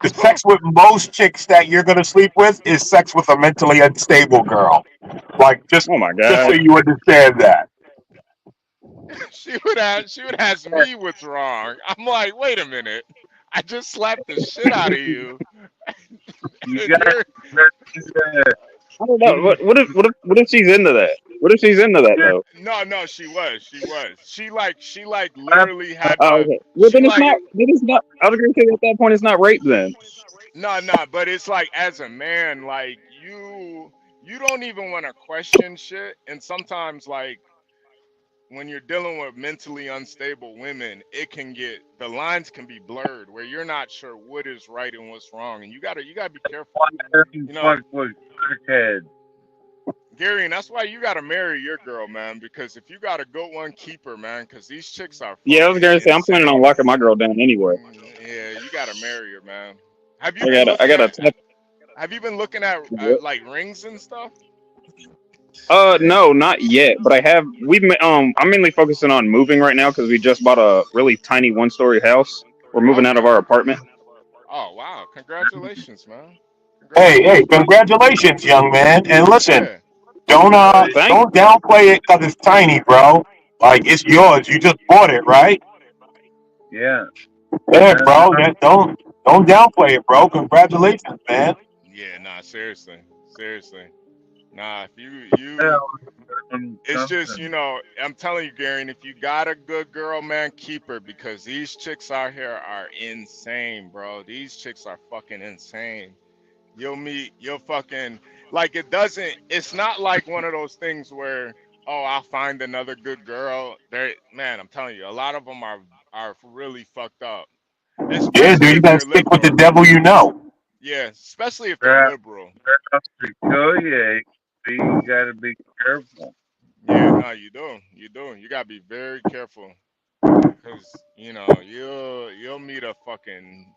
The sex with most chicks that you're gonna sleep with is sex with a mentally unstable girl. Like Oh my just so god. you understand that. She would ask me what's wrong. I'm like, wait a minute. I just slapped the shit out of you. You And got you're I don't know. What if she's into that? What if she's into that though? no, she was. She like literally had Oh, to okay. Well, she then it's like not. Then it's not. I was gonna say at that point it's not rape then. no, but it's like as a man, like you don't even want to question shit. And sometimes like when you're dealing with mentally unstable women, the lines can be blurred where you're not sure what is right and what's wrong. And you gotta be careful. You know, fuck with crackhead. Gary, and that's why you gotta marry your girl, man, because if you got a good one, keep her, man, because these chicks are Yeah, I was fucking gonna say I'm planning on insane. locking my girl down anyway. Yeah, you gotta marry her, man. Have you I been gotta. I looking gotta. at Tap, have you been looking at like rings and stuff? no, not yet. But I have. I'm mainly focusing on moving right now because we just bought a really tiny one-story house. We're moving out of Okay. our apartment. Oh wow, congratulations, man. Hey, Congratulations. congratulations, young man. And listen, Yeah. Thanks. don't downplay it because it's tiny, bro. Like it's yours. You just bought it, right? Yeah. Yeah, bro. Don't downplay it, bro. Congratulations, man. Yeah, nah, seriously. Nah, if you it's just, Something. I'm telling you, Gary, and if you got a good girl, man, keep her because these chicks out here are insane, bro. These chicks are fucking insane. You'll fucking, like, it's not like one of those things where, oh, I'll find another good girl. Man, I'm telling you, a lot of them are really fucked up, Yeah, dude. especially You if gotta they're stick with the liberal. devil you know. Yeah, especially if they're Crap. liberal. Peculiar. You gotta be careful. Yeah, no, you do. You do. You gotta be very careful. Cause you'll meet a fucking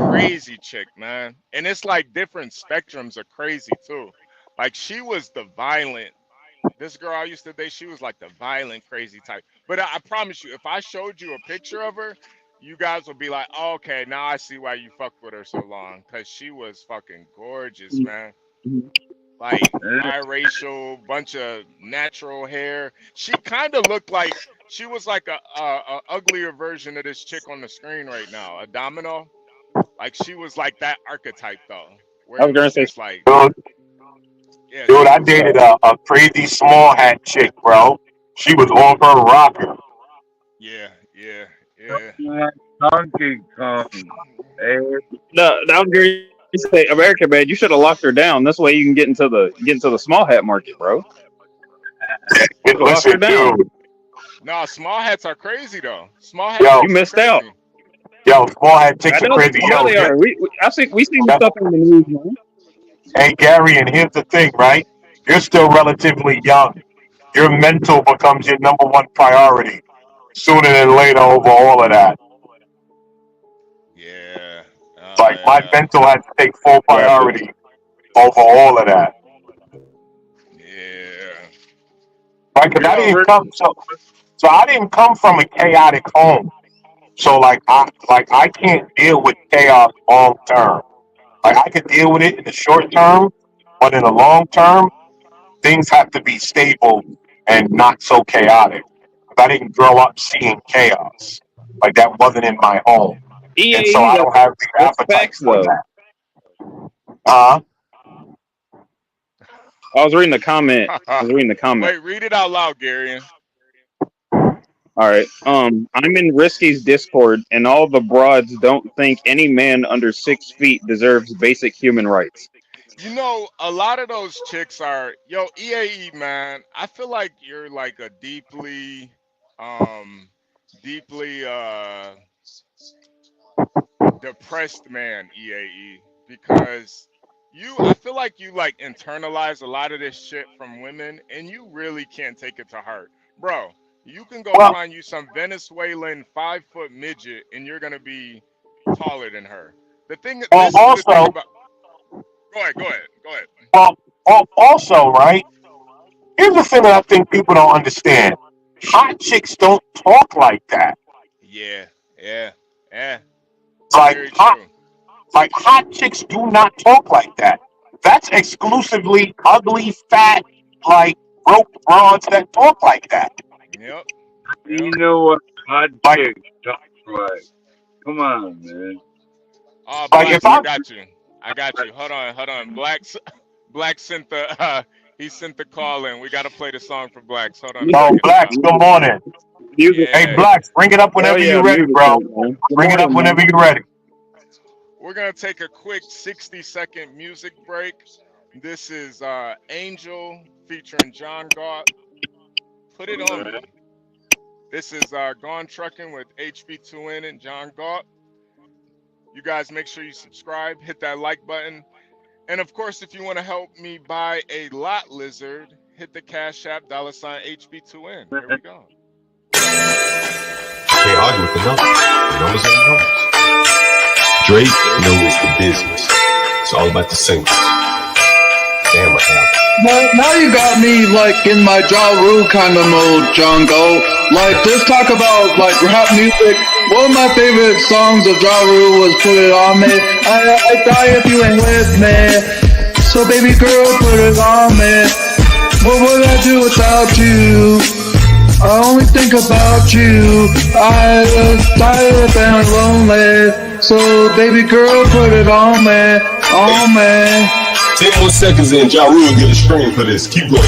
crazy chick, man. And it's like different spectrums of crazy too. Like she was the violent. This girl I used to date, she was like the violent, crazy type. But I promise you, if I showed you a picture of her, you guys would be like, oh, okay, now I see why you fucked with her so long. Cause she was fucking gorgeous, man. Like biracial, bunch of natural hair. She kind of looked like she was like a uglier version of this chick on the screen right now, a Domino. Like she was like that archetype though, where I was it gonna was say. just like, Dude, yeah, dude, she I was dated a crazy small hat chick, bro. She was on her rocker. yeah, yeah, yeah. Like Donkey Kong. Hey, No, I was gonna say, American man, you should have locked her down. This way you can get into the small hat market, bro. Should have locked her Listen, down. dude. No, small hats are crazy though. Small hat Yo, You chicks are missed out. crazy. small hat I chicks are know. crazy. I know Yo, they are. We seen yeah. stuff on the news, man. Hey, Gary, and here's the thing, right? You're still relatively young. Your mental becomes your number one priority sooner than later over all of that. Yeah. Oh Like, my yeah. mental has to take full Gotcha. priority over all of that. Yeah. Right? Because You know, so I didn't come from a chaotic home. So, I can't deal with chaos long term. Like, I could deal with it in the short term, but in the long term, things have to be stable and not so chaotic. I didn't grow up seeing chaos. Like that wasn't in my home. And so EAE. I don't have the That's appetite facts, for though. that. Uh I was reading the comment. I was reading the comment. wait, read it out loud, Gary. All right. I'm in Risky's Discord, and all the broads don't think any man under 6 feet deserves basic human rights. You know, a lot of those chicks are, EAE, man. I feel like you're like a deeply depressed man, EAE, because I feel like you like internalize a lot of this shit from women, and you really can't take it to heart, bro. You can go well, find you some Venezuelan 5 foot midget, and you're gonna be taller than her. This is the thing also, about. Go ahead. well, also, right? Here's the thing that I think people don't understand. Hot chicks don't talk like that. Yeah, yeah, yeah. Like Very hot, true. Like hot chicks do not talk like that. That's exclusively ugly, fat, like broke broads that talk like that. Yep. You know what hot Like, chicks talk like? Come on, man. Oh, like if Blacks, I I'm got you. I got you. Hold on. Black sent the he sent the call in. We gotta play the song for Blacks. Hold on a oh second, Blacks, y'all. good morning. Music. Hey Yeah. Blacks, bring it up Hell whenever yeah, you're ready, music bro. night, man. Good Bring it up morning, whenever man. you're ready. We're gonna take a quick 60-second music break. This is Angel featuring John Galt. Put it on me. This is Gone Trucking with Hb2n and John Galt. You guys make sure you subscribe, hit that like button. And of course, if you want to help me buy a lot lizard, hit the Cash App $Hb2n. Here we go. Can't argue with the numbers. The numbers are the numbers. Drake knows the business. It's all about the singles. Damn, what happened? Now you got me like in my Ja Rule kind of mode, Jungle. Like this talk about like rap music. One of my favorite songs of Ja Rule was "Put It On Me." I die if you ain't with me. So baby girl, put it on me. What would I do without you? I only think about you. I tired of being lonely. So baby girl, put it on me, on me. 10 more seconds in, Ja Rule get a screen for this. Keep going.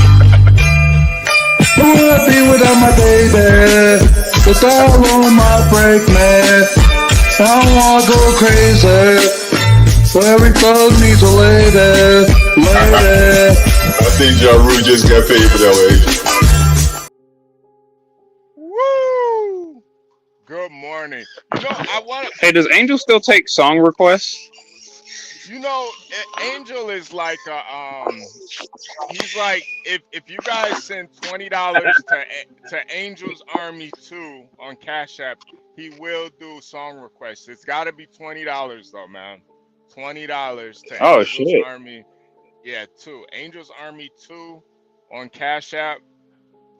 Who would I be without my baby? The dial on my break, man. I don't wanna go crazy. So every thug needs a lady, lady. I think Ja Rule just got paid for that one. Woo! Good morning. You know, I want to. Hey, does Angel still take song requests? You know, Angel is like he's like if you guys send $20 to Angel's Army 2 on Cash App, he will do song requests. It's got to be $20 though, man. $20 to Oh Angel's shit. Army. Yeah, 2. Angel's Army 2 on Cash App.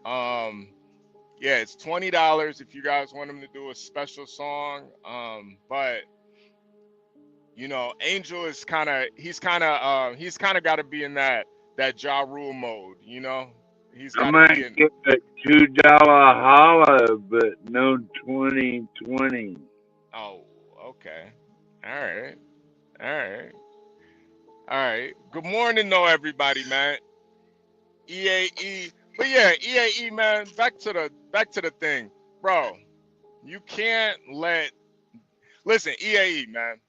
Yeah, it's $20 if you guys want him to do a special song. But you know, Angel is he's kind of got to be in that Ja Rule mode, you know. He's I got to be might in. get a $2 holla, but no 2020. Oh, okay. All right. All right. All right. Good morning, though, everybody, man. EAE, but yeah, EAE, man. Back to the thing, bro. You can't listen, EAE, man.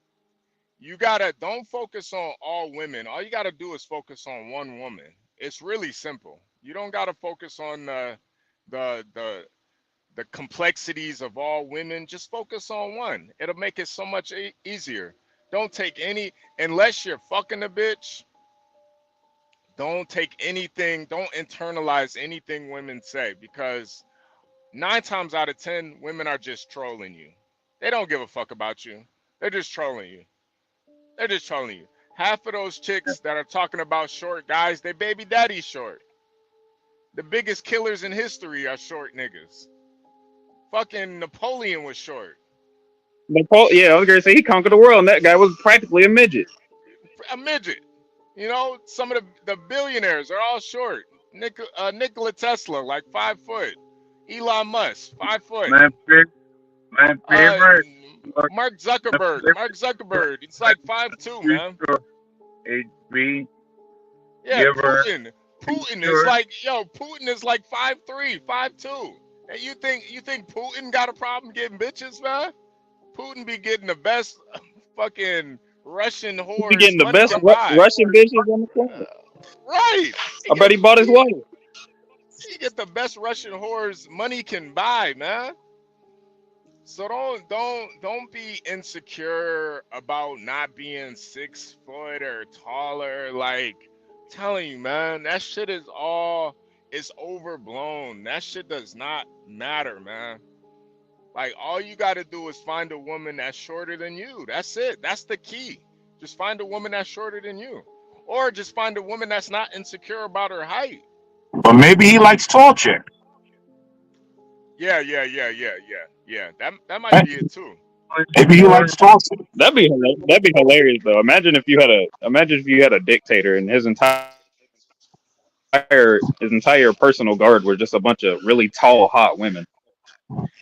You don't focus on all women. All you gotta do is focus on one woman. It's really simple. You don't gotta focus on the complexities of all women. Just focus on one. It'll make it so much easier. Don't take any, unless you're fucking a bitch. Don't take anything. Don't internalize anything women say, because 9 times out of 10, women are just trolling you. They don't give a fuck about you. They're just trolling you. They're just trolling you. Half of those chicks that are talking about short guys, they baby daddy short. The biggest killers in history are short niggas. Fucking Napoleon was short. Yeah, I was gonna say he conquered the world, and that guy was practically a midget. A midget. You know, some of the billionaires are all short. Nikola Tesla, like 5 foot. Elon Musk, 5 foot. My favorite. Mark Zuckerberg. It's like 5'2", man. HB. Yeah, Putin. Putin is like, Putin is like 5'3", 5'2". And you think Putin got a problem getting bitches, man? Putin be getting the best fucking Russian whores. He getting the best Russian bitches on the planet. Right. I bet he bought his wife. He get the best Russian whores money can buy, man. So don't be insecure about not being 6 foot or taller. Like, I'm telling you, man, that shit is overblown. That shit does not matter, man. Like, all you got to do is find a woman that's shorter than you. That's it. That's the key. Just find a woman that's shorter than you, or just find a woman that's not insecure about her height. But maybe he likes tall chick. Yeah. That might be it too. Maybe he likes saucy. That'd be hilarious though. Imagine if you had a dictator and his entire personal guard were just a bunch of really tall, hot women.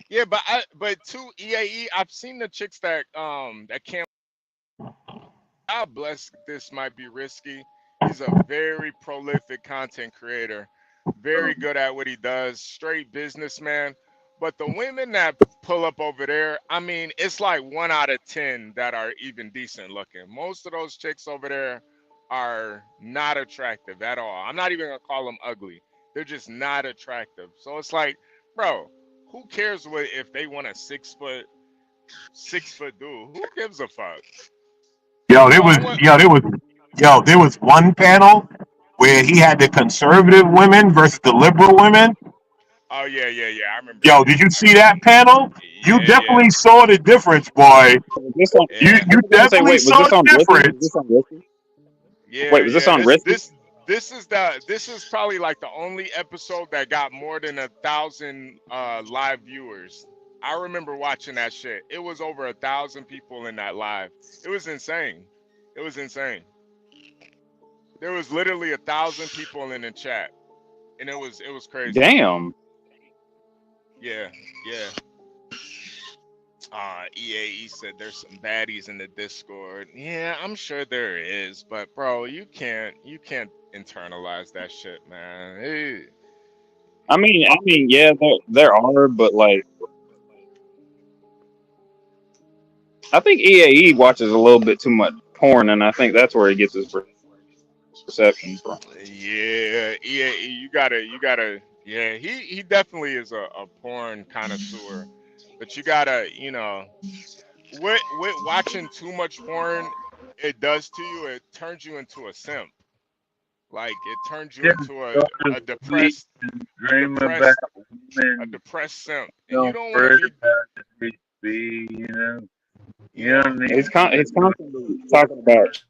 Yeah, but to EAE, I've seen the chicks that can't. God bless. This might be risky. He's a very prolific content creator, very good at what he does, straight businessman. But the women that pull up over there, I mean, it's like 1 out of 10 that are even decent looking. Most of those chicks over there are not attractive at all. I'm not even gonna call them ugly. They're just not attractive. So it's like, bro, who cares what if they want a 6 foot dude? Who gives a fuck? There was one panel where he had the conservative women versus the liberal women. Oh yeah. I remember. Yo, did you see that panel? You Yeah. definitely saw the difference, boy. Yeah. You definitely was saw this the on difference. Was this on Ricky? Yeah, Wait, was this on Ricky? This is probably like the only episode that got more than 1,000 live viewers. I remember watching that shit. It was over 1,000 people in that live. It was insane. It was insane. There was literally 1,000 people in the chat, and it was crazy. Damn. Yeah. EAE said there's some baddies in the Discord. Yeah, I'm sure there is, but bro, you can't internalize that shit, man. I mean, yeah, there are, but like, I think EAE watches a little bit too much porn, and I think that's where he gets his perceptions from. Yeah, EAE, you gotta. Yeah, he definitely is a porn connoisseur, but you gotta, with watching too much porn, it does to you. It turns you into a simp. Like it turns you into a depressed simp, and you don't want to be. You know. He's constantly talking about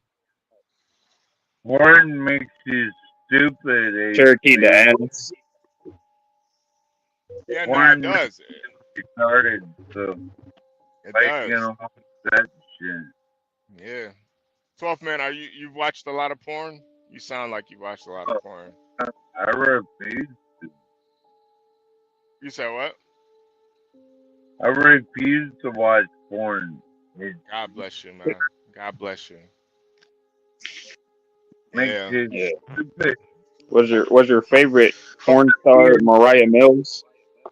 Porn makes you stupid. Cherokee to ass. Yeah, no, it does. Started, so it does. That shit. Yeah. 12th man, you've watched a lot of porn? You sound like you watched a lot of porn. I refuse to. You said what? I refuse to watch porn. God bless you, man. God bless you. Makes you stupid. Was your favorite porn star Mariah Mills?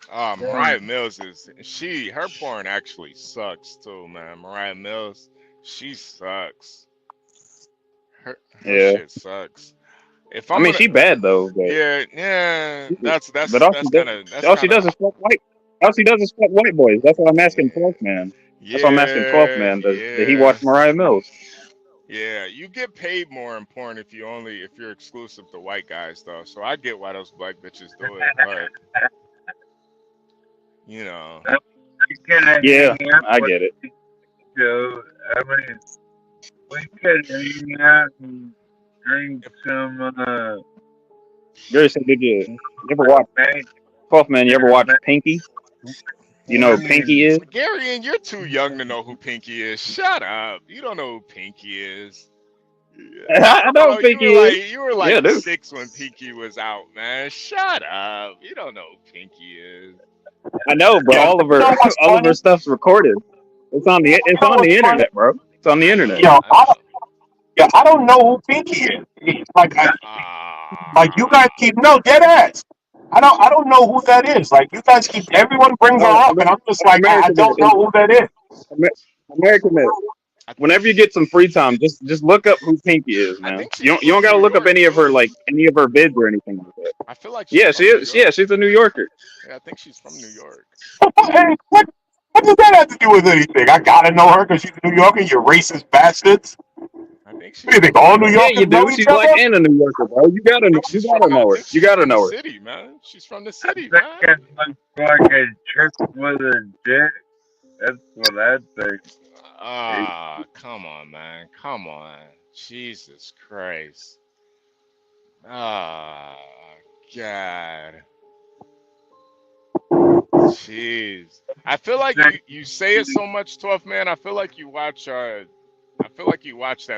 Mariah Mills her porn actually sucks too, man. Mariah Mills, she sucks. Her shit sucks. She bad though. But yeah. That's all she does is fuck white. All she does is fuck white boys. That's what I'm asking 12th man. That's what I'm asking 12th man. Did he watch Mariah Mills? Yeah, you get paid more in porn if you're exclusive to white guys though. So I get why those black bitches do it, but Yeah, I get it. So I mean, we could hang out and drink some. Gary said, did you ever watch 12th man? You ever watch Pinky? You know who Pinky is? Gary, and you're too young to know who Pinky is. Shut up. You don't know who Pinky is. I know who Pinky is. You were like 6 when Pinky was out, man. Shut up. You don't know who Pinky is. I know, but all of her stuff's recorded. It's on the internet, bro. It's on the internet. I don't know who Pinky is. Like you guys keep dead ass. I don't know who that is. Like you guys everyone brings her up, and I'm just like I don't know who that is. AmericanMan. Whenever you get some free time, just look up who Pinky is, man. You don't gotta look up any of her vids or anything like that. I feel like she is. Yeah, she's a New Yorker. Yeah, I think she's from New York. Hey, what does that have to do with anything? I gotta know her because she's a New Yorker. You racist bastards. I think she's. You think all New Yorkers you do. She's black and a New Yorker, bro. You gotta know her. You gotta know her. City, man. She's from the city, man. That looks like a trick with a dick. That's what I think. Come on, man. Come on. Jesus Christ. God. Jeez. I feel like you say it so much, 12th man. I feel like you watch that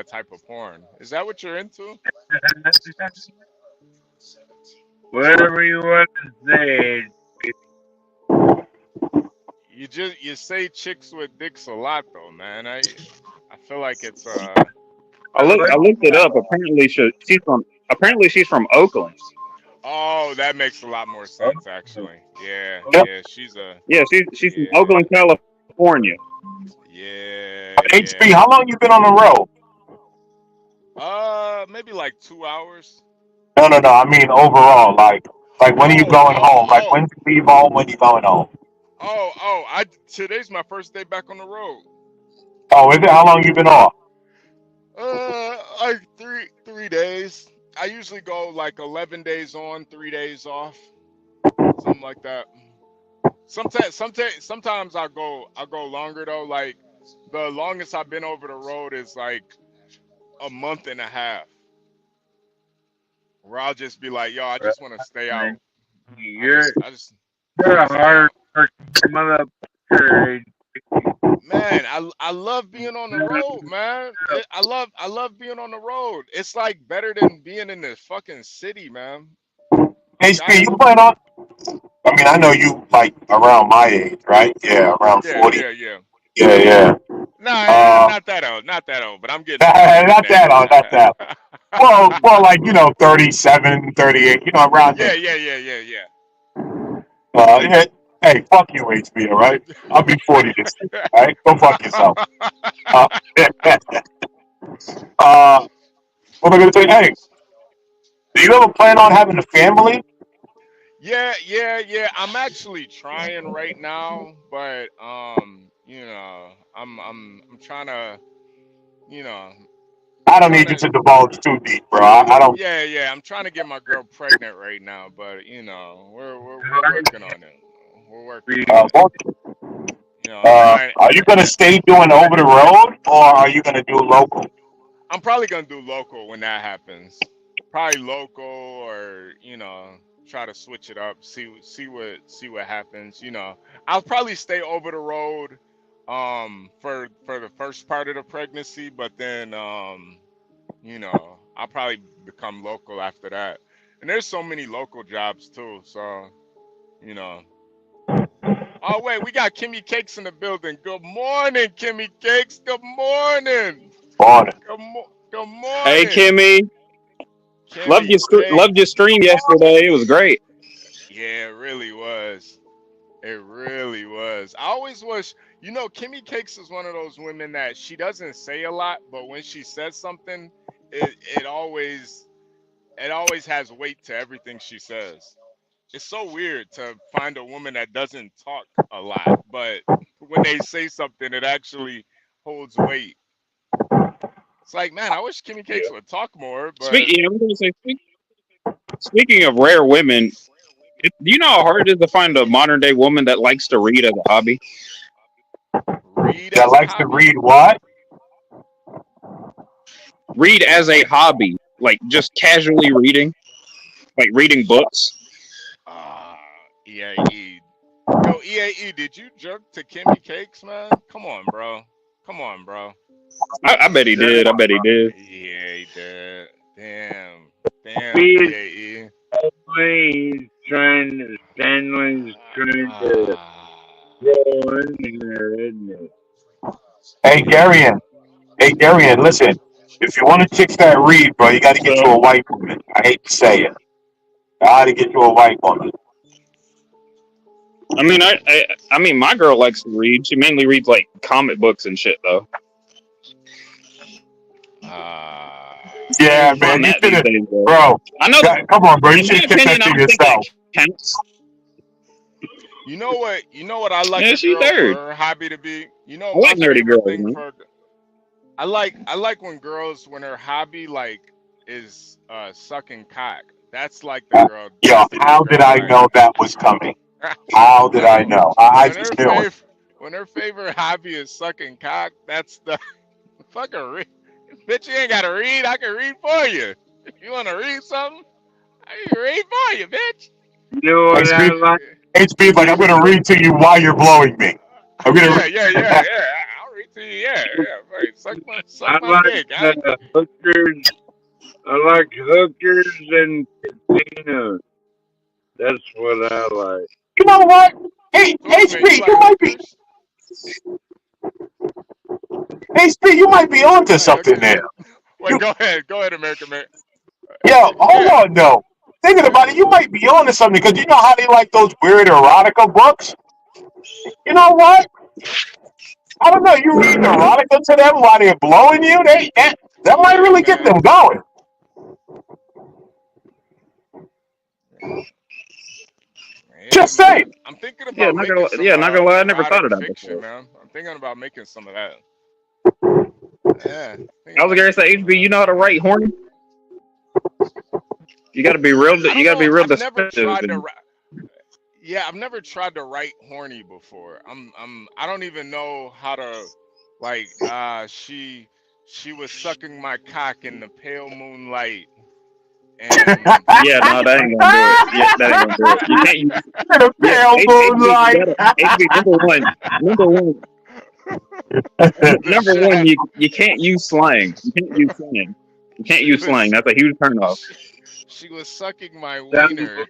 type of porn. Is that what you're into? Whatever you want to say. You say chicks with dicks a lot though, man. I feel like it's I looked it up. Apparently she's from Oakland. Oh, that makes a lot more sense actually. Yeah, Yep. yeah, she's she's from Oakland, California. Yeah. HB, how long you been on the road? Maybe like 2 hours. No. I mean overall, like when are you going home? Like when you leave home, when you going home? Today's my first day back on the road. Oh, is it? How long you been off? Like 3 days. I usually go like 11 days on, 3 days off, something like that. Sometimes I go longer though. Like the longest I've been over the road is like a month and a half, where I'll just be like, yo, I just want to stay out. You're a hard working motherfucker. Man, I love being on the road, man. I love being on the road. It's like better than being in the fucking city, man. HB, you plan on? I mean, I know you like around my age, right? Yeah, around 40. Yeah. Nah, not that old, but I'm getting not that old. Well, like 37, 38, around there. Yeah. Yeah. Hey, fuck you, HB, all right? I'll be 40 this year, all right? Go fuck yourself. What am I gonna say? Hey, do you ever plan on having a family? Yeah. I'm actually trying right now, but I'm trying to, I don't need you to divulge too deep, bro. I don't. Yeah. I'm trying to get my girl pregnant right now, but we're working on it. We're working on it. Are you gonna stay doing over the road, or are you gonna do local? I'm probably gonna do local when that happens. Probably local, or try to switch it up. See what happens. I'll probably stay over the road, for the first part of the pregnancy, but then I'll probably become local after that. And there's so many local jobs too, so. Oh wait, we got Kimmy Cakes in the building. Good morning, Kimmy Cakes. Good morning. Morning. Good morning. Hey, Kimmy. Loved your stream yesterday. It was great. Yeah, it really was. It really was. I always wish, Kimmy Cakes is one of those women that she doesn't say a lot, but when she says something, it always has weight to everything she says. It's so weird to find a woman that doesn't talk a lot, but when they say something, it actually holds weight. It's like, man, I wish Kimmy Cakes would talk more. But Speaking of rare women, do you know how hard it is to find a modern day woman that likes to read as a hobby? To read what? Read as a hobby, like just casually reading, like reading books. EAE. Yo, EAE, did you jerk to Kimmy Cakes, man? Come on, bro. I bet he did. Yeah, he did. Damn, EAE. Stanley's trying to go in there, isn't it? Hey, Darian, listen. If you want to chicks that read, bro, you got to get you a white woman. I hate to say it. I got to get you a white woman. I mean, my girl likes to read. She mainly reads like comic books and shit, though. Yeah, man, you should have, bro. I know. Come on, bro. You should have kept that to yourself. You know what I like Yeah, a girl for her hobby to be? I like nerdy girls, man. I like when girls, when her hobby is sucking cock. That's like the girl. Yo, how did I know that was coming? How did I know? I just knew it. When her favorite hobby is sucking cock, that's the fucking read. Bitch, you ain't gotta read. I can read for you. If you wanna read something, I can read for you, bitch. You know what I like HB, like, I'm gonna read to you while you're blowing me. I'm gonna. Yeah. I'll read to you. Yeah. Right. Suck I my like dick. hookers. I like hookers and casinos. That's what I like. You know what? Hey, So wait a minute. You HB, like hookers? you might be onto You like something hookers? there. Wait, go ahead, American Man. Yo, hold on, though. Thinking about it, you might be onto something because you know how they like those weird erotica books. You know what? I don't know. You read erotica to them while they're blowing you. That might really get them going. Just saying. I'm thinking about not making some gonna lie, I never thought of that fiction, before. man. I'm thinking about making some of that. Yeah. I was gonna say, HB, you know how to write horny? You gotta be real. You gotta be real descriptive. Yeah, I've never tried to write horny before. I don't even know how to, like, she was sucking my cock in the pale moonlight. And yeah, no, that ain't gonna do it. Yeah, that ain't gonna do it. You can't use the pale moonlight. Number one, you can't use slang. You can't use slang. That's a huge turnoff. She was sucking my wiener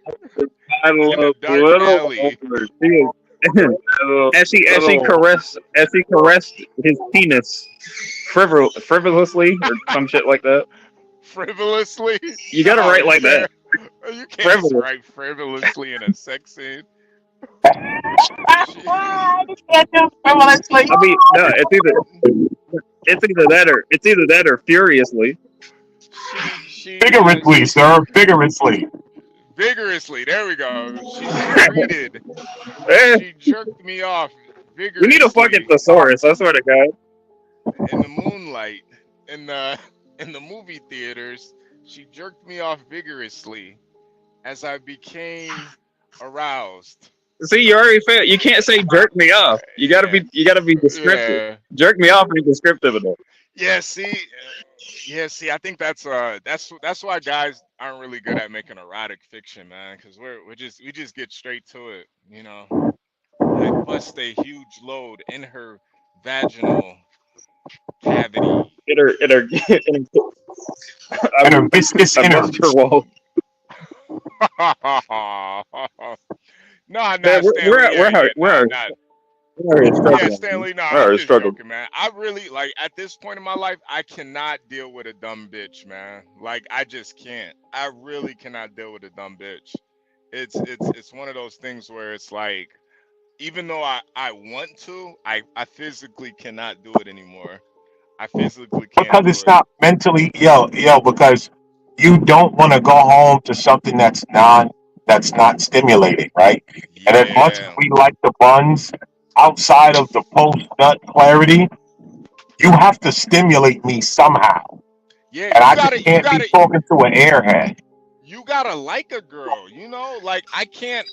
I in a love dark alley. As she caressed his penis frivolously or some shit like that. Frivolously? You gotta write like that. You can't just write frivolously in a sex scene. I mean, no, it's either that or furiously. Vigorously, sir. Vigorously. Vigorously. There we go. She streeted. She jerked me off vigorously. We need a fucking thesaurus. I swear to God. In the moonlight, in the movie theaters, she jerked me off vigorously as I became aroused. See, you already failed. You can't say jerk me off. You gotta be descriptive. Yeah. Jerk me off ain't descriptive enough. Yeah, see, I think that's why guys aren't really good at making erotic fiction, man, because we just get straight to it, you know. I bust a huge load in her vaginal cavity. In her viscous inner No, wall. not Man, Stanley, I'm just joking, man. I really, like, at this point in my life, I cannot deal with a dumb bitch, man. Like, I just can't. I really cannot deal with a dumb bitch. It's one of those things where it's like, even though I want to, I physically cannot do it anymore. I physically can't. Because it's not mentally, because you don't want to go home to something that's not stimulating, right? Yeah. And as much as we like the buns, outside of the post-nut clarity, you have to stimulate me somehow. Yeah, and I just can't be talking to an airhead. You gotta like a girl, you know? Like, I can't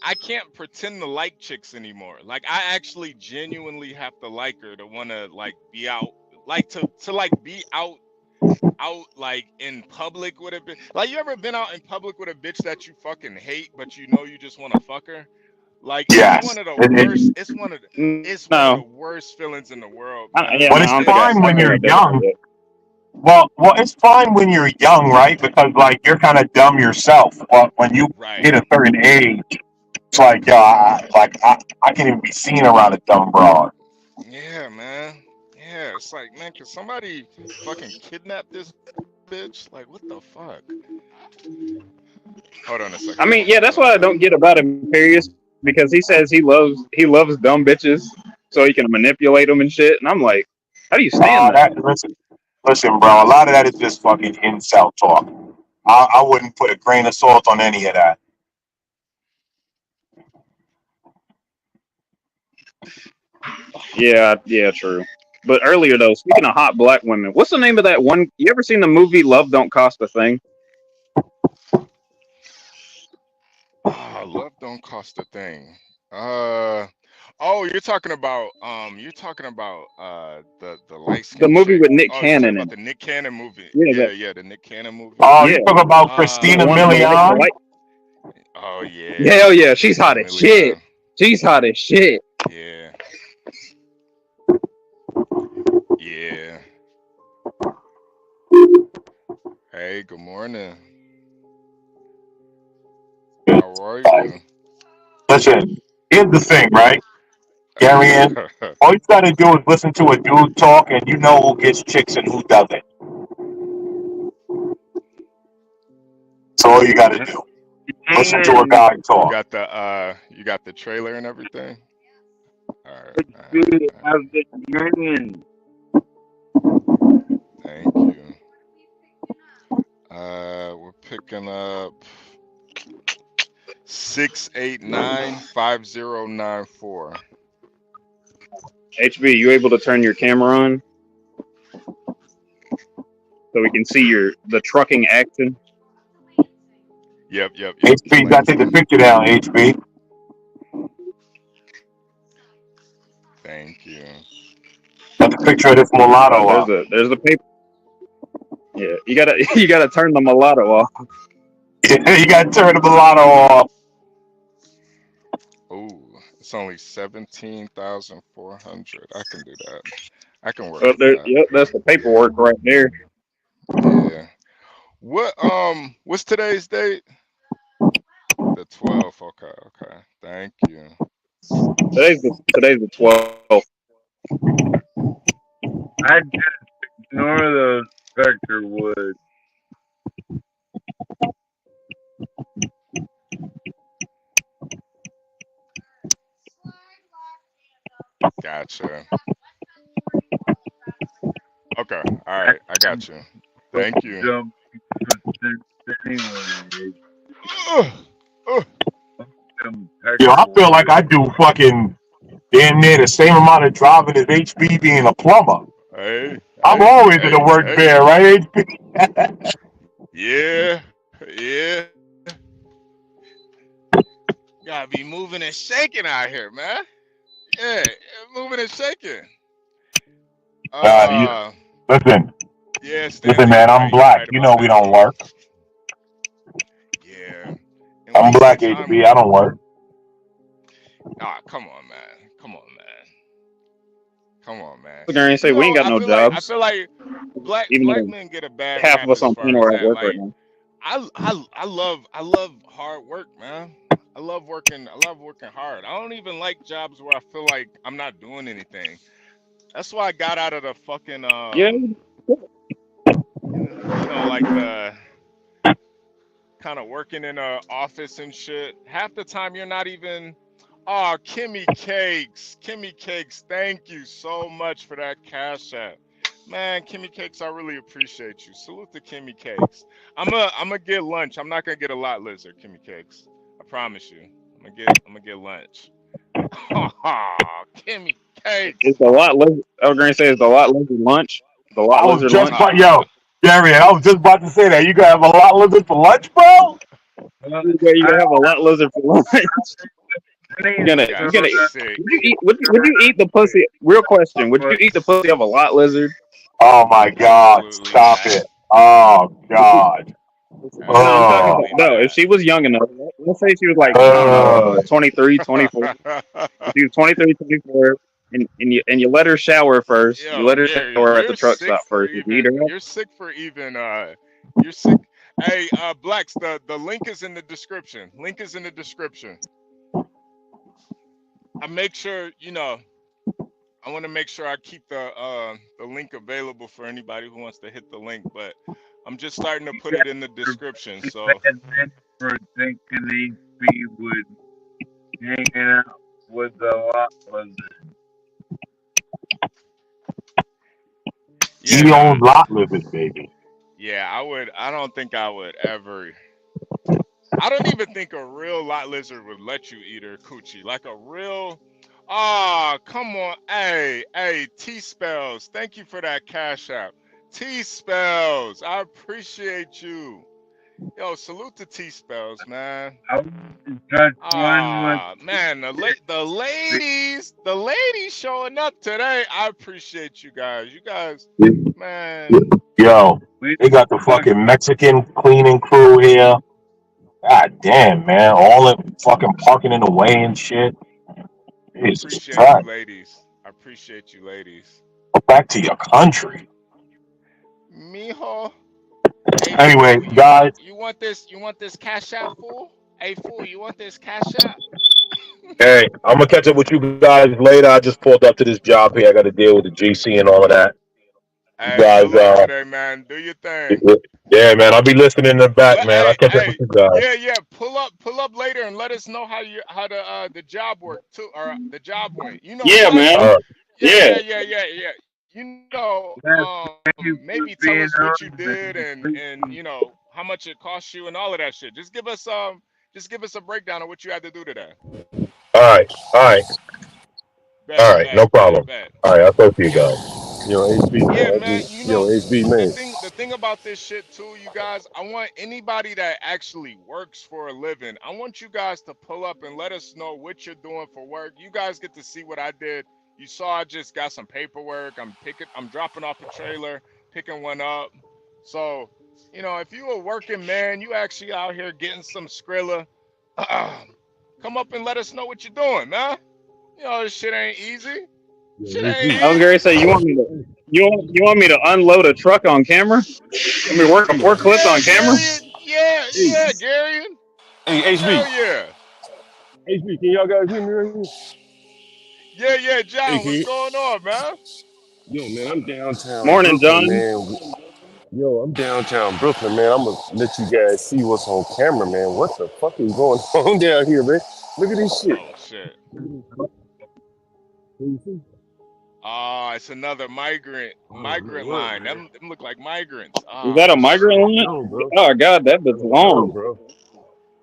pretend to like chicks anymore. Like, I actually genuinely have to like her to want to, like, be out, like, to like be out like in public with a bitch. Like, you ever been out in public with a bitch that you fucking hate, but you know you just want to fuck her? Like, yes. It's one of the worst. It's one of the worst feelings in the world. But it's fine when you're young. Well, it's fine when you're young, right? Because, like, you're kind of dumb yourself. But when you hit a certain age, it's like, yo, I can't even be seen around a dumb broad. Yeah, man. Yeah, it's like, man, can somebody fucking kidnap this bitch? Like, what the fuck? Hold on a second. I mean, yeah, that's what I don't get about Imperius, because he says he loves dumb bitches so he can manipulate them and shit. And I'm like, how do you stand that? Listen, bro, a lot of that is just fucking incel talk. I wouldn't put a grain of salt on any of that. Yeah, true. But earlier, though, speaking of hot black women, what's the name of that one? You ever seen the movie Love Don't Cost a Thing? Oh, Love Don't Cost a Thing. You're talking about the light-skinned the movie chick. with Nick Cannon. About the Nick Cannon movie. Yeah, the Nick Cannon movie. Oh, you talking about Christina Milian? Oh yeah. Hell yeah, she's hot as shit. She's hot as shit. Yeah. Yeah. Hey, good morning. How are you? Listen, here's the thing, right? Gary, all you gotta do is listen to a dude talk, and you know who gets chicks and who doesn't. That's all you gotta do. Listen to a guy talk. You got the trailer and everything? All right. How's it going? Thank you. We're picking up 6895094. HB, you able to turn your camera on so we can see the trucking action? Yep. HB, you gotta take the picture down, HB. Thank you. Got the picture of this mulatto up. There's the paper. Yeah, you gotta turn the mulatto off. Yeah, you gotta turn the mulatto off. Ooh, it's only 17,400. I can do that. I can work with that. Yep, that's the paperwork right there. Yeah. What's today's date? The 12th. Okay. Thank you. Today's the 12th. I just ignore those vector woods. Gotcha. Okay. All right. I got you. Thank you. Yo, I feel like I do fucking damn near the same amount of driving as HB being a plumber. Hey. I'm always in the work there, right, HB? Yeah. Gotta be moving and shaking out here, man. Yeah, moving and shaking. Listen. Yeah, listen, man, I'm black. You know we don't work. Yeah. I'm black, HB. I don't work. Ah, come on, man. We're gonna say we ain't got no jobs. I feel like black men get a bad half rap of us as on far panel as are at that. work Like, right now. I love hard work, man. I love working hard. I don't even like jobs where I feel like I'm not doing anything. That's why I got out of the fucking like the kind of working in a office and shit. Half the time you're not even. Oh, Kimmy Cakes, thank you so much for that cash app. Man, Kimmy Cakes, I really appreciate you. Salute to Kimmy Cakes. I'm gonna get lunch. I'm not gonna get a lot lizard, Kimmy Cakes. I promise you. I'm gonna get lunch. Kimmy Cakes. It's a lot lizard. I was gonna say it's a lot lizard lunch. The lot lizard lunch. Gary, I was just about to say that. You gonna have a lot lizard for lunch, bro? You gonna have a lot lizard for lunch. Would you eat the pussy? Real question. Would you eat the pussy of a lot lizard? Oh my God! Stop it! Oh God! No, if she was young enough, let's say she was like 23, 24. If she was 23, 24, and you let her shower first. You let her shower at the truck stop first. You're sick for even. You're sick. Hey, Blacks. The link is in the description. I make sure, I want to make sure I keep the link available for anybody who wants to hit the link, but I'm just starting to put it in the description. So for thinking HB would hanging out with the lot lizard. He owns lot lizards, baby. Yeah, I don't think I would ever. I don't even think a real lot lizard would let you eat her coochie. Like a real. Oh, come on. Hey, T-Spells. Thank you for that cash app. T-Spells. I appreciate you. Yo, salute to T-Spells, man. Man, the ladies showing up today. I appreciate you guys. You guys, man. Yo, they got the fucking Mexican cleaning crew here. God damn, man. All that fucking parking in the way and shit. I Jesus appreciate you, Christ. ladies. I appreciate you, ladies. Go back to your country. Mijo. Hey, Anyway, fool, guys. you want this cash app, fool? Hey, fool, you want this cash app? Hey, I'm gonna catch up with you guys later. I just pulled up to this job here. I got to deal with the GC and all of that. You Hey, guys, good luck today, man. Do your thing. yeah, man. I'll be listening in the back, man. I'll catch up with Hey, you guys. yeah. Pull up later and let us know how the job worked too, or the job went. You know, Yeah, tell us. man. Yeah. Yeah. You know, Thank you for maybe tell being us what you on. did and you know how much it cost you and all of that shit. Just give us a breakdown of what you had to do today. All right, no problem. Bet. All right, I'll talk to you guys. Yo, HB, Yeah, man. man. You Yo, know, HB, the man. thing about this shit too, you guys. I want anybody that actually works for a living. I want you guys to pull up and let us know what you're doing for work. You guys get to see what I did. You saw I just got some paperwork. I'm dropping off a trailer, picking one up. So, you know, if you a working man, you actually out here getting some Skrilla, come up and let us know what you're doing, man. You know, this shit ain't easy. Shit ain't I was easy. gonna say you want me to unload a truck on camera? Let me work a forklift Yeah, on camera? Gary. Yeah, Gary. Hey, HB. Hell yeah. HB, can y'all guys hear me right here? Yeah, Hey, John. can What's you? going on, man? Yo, man, I'm downtown Morning, Brooklyn, John. man. Yo, I'm downtown Brooklyn, man. I'm gonna let you guys see what's on camera, man. What the fuck is going on down here, man? Look at this shit. Oh shit. You see? It's another migrant line. Them look like migrants. Is Oh that a I migrant shit. don't line? know, bro. Oh god, that bit's I don't know, long. bro.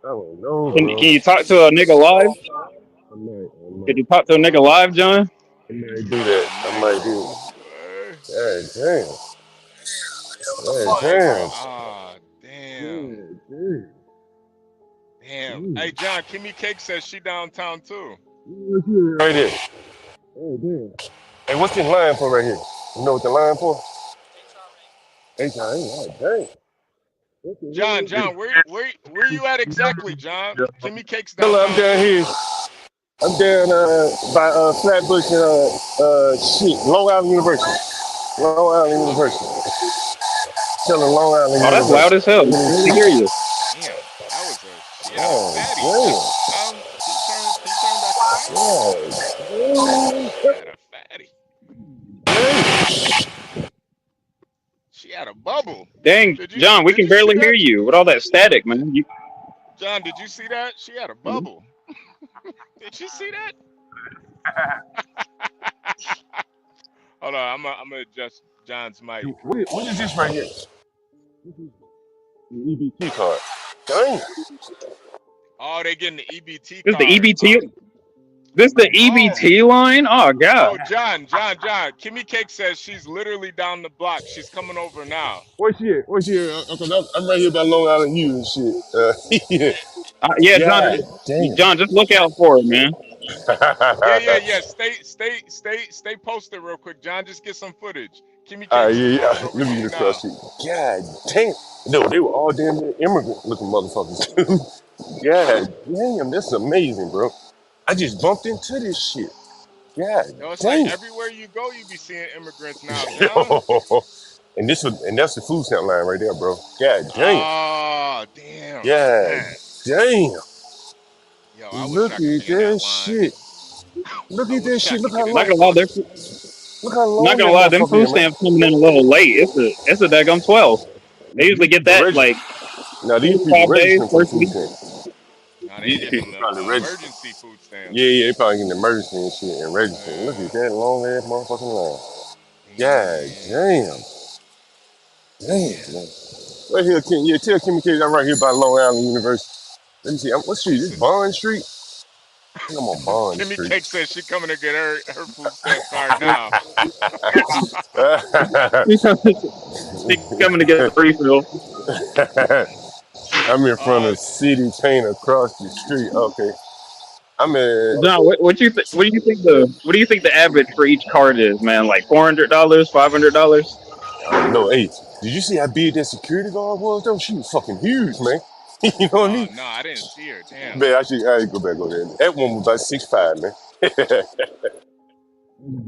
I don't know, Can bro. you talk to a nigga live? I might, Can you talk to a nigga live, John? I might do Oh, that. I might migrant. do it. God Migrant. damn. Ah, damn. God damn. Damn. Hey, John. Kimmy Cake says she downtown too. Right there. Oh, damn. Hey, what's this line for right here? You know what the line for? HRA. God damn. What the hell is this? John. Where you at exactly, John? Kimmy Cake's Hello, I'm downtown down too. here. I'm down by Flatbush and Long Island University. Long Island University. Telling Long Island Oh, that's loud University. as hell. I can hear you. Damn. She had a Oh, fatty. damn. Can you turn back around? Oh, She had a fatty. damn. She had a bubble. Dang, John, we Did can you see barely hear that? you with all that static, man. John, did you see that? She had a bubble. Did you see that? Hold on, I'm gonna adjust John's mic. What is this right here? The EBT card. Dang. Oh, they getting the EBT This is the card. EBT. This the EBT line? Oh god. Oh, John. Kimmy Cake says she's literally down the block. She's coming over now. Where's she at? Where's she at? Because I'm right here by Long Island U and shit. Yeah. Yeah, John. God damn. John, just look out for it, man. Yeah. Stay posted real quick, John. Just get some footage. Kimmy All right, Cakes is yeah. coming over Let to me you get across now. shit. God damn. No, they were all damn near immigrant looking motherfuckers, too. God damn, that's amazing, bro. I just bumped into this shit. God Yo, it's like damn. everywhere you go, you be seeing immigrants now, John. And that's the food stamp line right there, bro. God damn. Oh, damn, God man. damn. Yo, I wish Look I could at be in that that line. shit. Look I at that wish I shit. could get in Not that gonna lie, line. not Look how long gonna that lie, them motherfucker food is, man. stamps coming in a little late. It's a daggum 12. They usually get The that register. like Now these people 5 days, registering for the first food week. stamp. Now they These getting people the probably register. emergency food stamps. Yeah, they probably getting the emergency and shit and registering. Look at that long ass motherfucking line. God Damn. damn. Damn. Damn, man. Right here, tell Kimmy K I'm right here by Long Island University. Let me see. What street? This Bond Street? I think I'm on Bond Kimmy Street. Cake says she coming to get her food stamp card now. She coming to get the refill. I'm in front uh, of City Paint across the street. Okay. I'm in. John, what do you think the average for each card is, man? Like $400, $500? I don't know. Hey, did you see how big that security guard was, though? She was fucking huge, man. You know what I mean? no, I didn't see her. Damn. Man, I should go back over there. That one was about 6'5", man.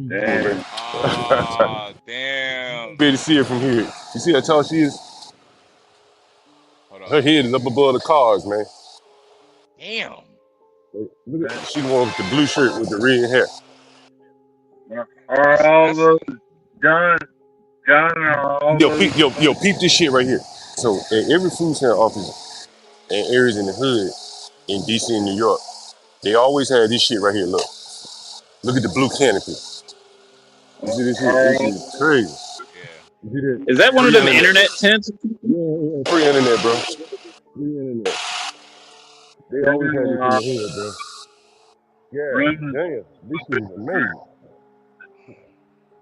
Damn. Ah, damn. Be able to see her from here. You see how tall she is? Hold Her on. head is up above the cars, man. Damn. Look at she the one with the blue shirt with the red hair. Are all those John? Are all Yo, those? peep this shit right here. So at every food stamp office and areas in the hood in DC and New York, they always have this shit right here. Look at the blue canopy. You see this shit? This is crazy. Yeah. You see that? Is that one of Free them internet tents? Yeah, free internet, bro. Free internet. They always have this in the hood, bro. Yeah, damn. This shit is amazing.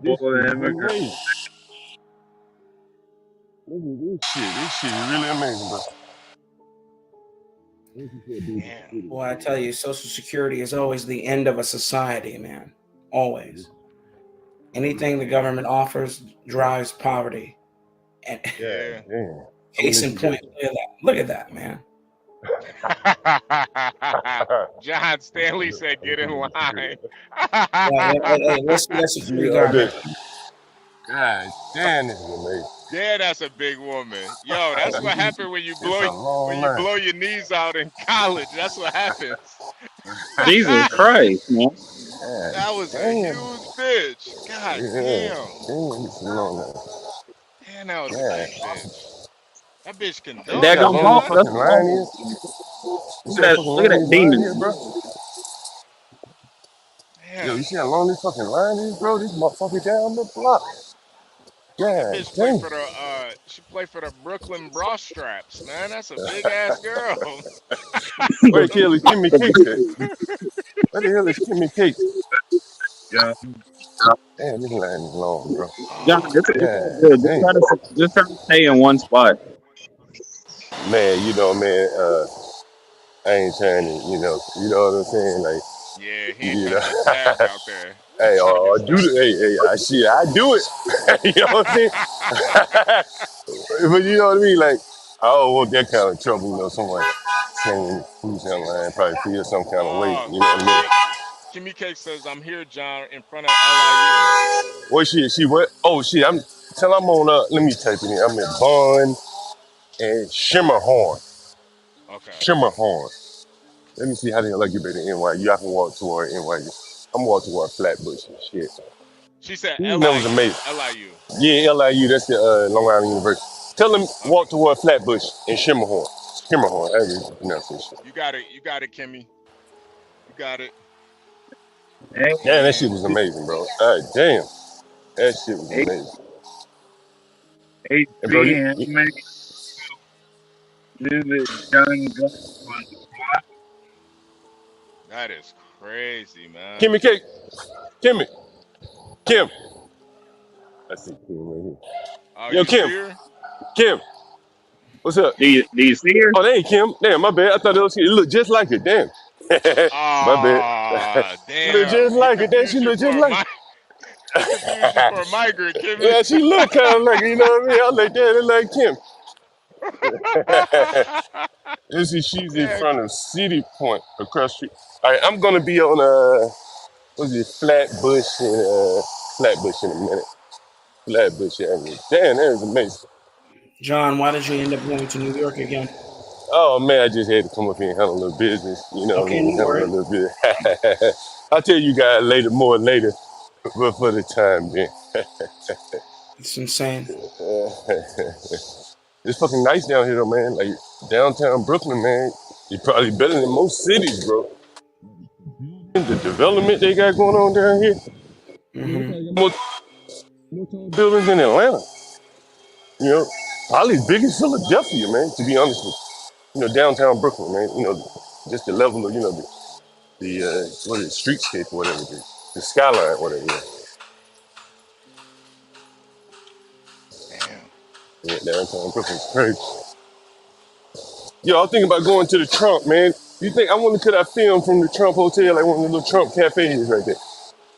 This shit is amazing. Look at this shit. This shit is really amazing, bro. Damn. Boy, I tell you, Social Security is always the end of a society, man. Always. Anything the government offers drives poverty. And Yeah. case in point, look at that, man. John Stanley said, "Get in line." Hey, let's see that security guard. God damn, this is amazing. Yeah, that's a big woman. Yo, that's what happened when you blow your knees out in college. That's what happens. Jesus Christ, man. That was a huge bitch. God damn. Damn, that was a big bitch. That bitch can dunk. That gonna bump. Look at that demon, bro. Damn. Yo, you see how long this fucking line is, bro? This motherfucker down the block. Yeah, that bitch play for the she play for the Brooklyn Bra Straps, man. That's a big ass girl. Where the hell is Kimmy Cakes at? Where the hell is Kimmy Cakes? Yeah. Damn, this line is long, bro. John, just try to stay in one spot. Man, man, I ain't trying to, you know what I'm saying? Like, yeah, he ain't trying to get tagged out there. Hey, I do it. You know what I'm saying? But you know what I mean? Like, I don't want that kind of trouble, someone saying food stamp line probably feel some kind of weight, you know what I mean? Kimmy Cake says, "I'm here, John, in front of LIU." What she what? Oh shit, I'm on let me type it in. I'm in Bond and Shimmerhorn. Okay. Shimmerhorn. Let me see how the hell I get back to NYU. I can walk toward NYU. I'm walking toward Flatbush and shit. She said That was amazing. LIU. Yeah, LIU, that's the Long Island University. Tell them walk toward Flatbush and Shimmerhorn. Shimmerhorn, I really pronounce this shit. You got it, Kimmy. You got it. Yeah, that shit was amazing, bro. God damn. That shit was amazing. And bro, that is crazy, man. Kimmy Cake. Kim. I see Kim right here. Oh, yo, Kim. What's up? Do you see her? Oh, that ain't Kim. Damn, my bad. I thought it was Kim. It looked just like it. Damn. My bad. Damn. Look just like it. Damn, she look just like it. Confused you for a migrant, Kim. Yeah, she look kind of like it, you know what I mean? I was like, damn, it like Kim. She's in front of City Point across the street. All right, I'm gonna be on Flatbush in a minute. Flatbush Avenue. Damn, that is amazing. John, why did you end up going to New York again? Oh man, I just had to come up here and handle a little business, Okay, no worries. a little bit. I'll tell you guys more later, but for the time being. It's insane. It's fucking nice down here though, man. Like downtown Brooklyn, man. It's probably better than most cities, bro. The development they got going on down here. Mm-hmm. More buildings in Atlanta. Probably as big as Philadelphia, man, to be honest with you. Downtown Brooklyn, man. Just the level of, the what is it, streetscape or whatever it is. The skyline, whatever it is. Damn. Yeah, downtown Brooklyn's crazy. Yo, I'm thinking about going to the Trump, man. Could I film from the Trump Hotel, like one of the little Trump cafes right there?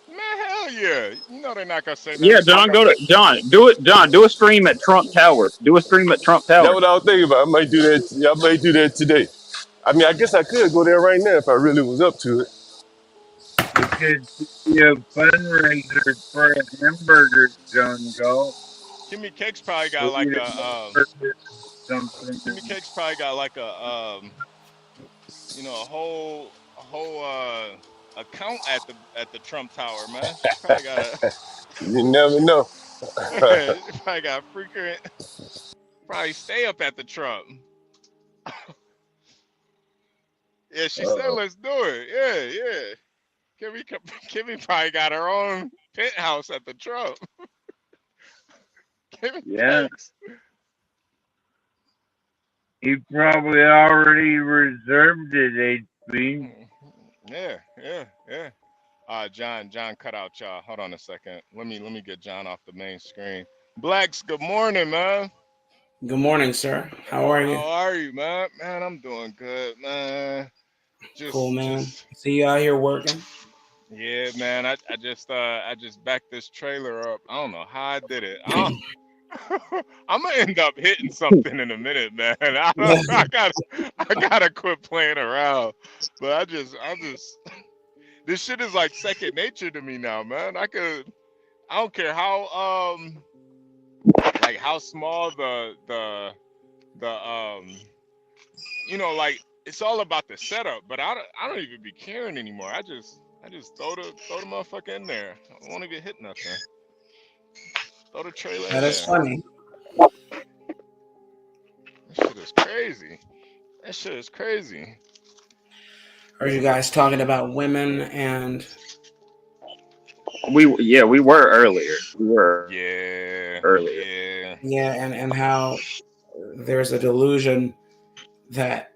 Man, hell yeah. You know they're not gonna say Yeah, John, do it. John, do a stream at Trump Tower. That's what I was thinking about. I might do that. Yeah, I might do that today. I mean, I guess I could go there right now if I really was up to it. It could be a fundraiser for a hamburger, John Galt. Kimmy Cakes probably got like a something. Kimmy Cakes probably got like a you know, a whole account at the Trump Tower, man. She probably got a You never know. she probably got frequent. Probably stay up at the Trump. Yeah, she said let's do it. Yeah. Kimmy probably got her own penthouse at the Trump. Kimmy Yeah. Cakes. He probably already reserved it, HB. Yeah. John cut out y'all. Hold on a second. Let me get John off the main screen. Blacks, good morning, man. Good morning, sir. How are you? How are you, man? Man, I'm doing good, man. Cool, man. See you out here working. Yeah, man. I just backed this trailer up. I don't know how I did it. I'm gonna end up hitting something in a minute, man. I gotta quit playing around. But I just this shit is like second nature to me now, man. I don't care how like how small the you know, like it's all about the setup, but I don't even be caring anymore. I just throw the motherfucker in there. I won't even hit nothing. Throw the trailer in there. That is funny. That shit is crazy. That shit is crazy. Are you guys talking about women and we were earlier. We were earlier. Yeah, and how there's a delusion that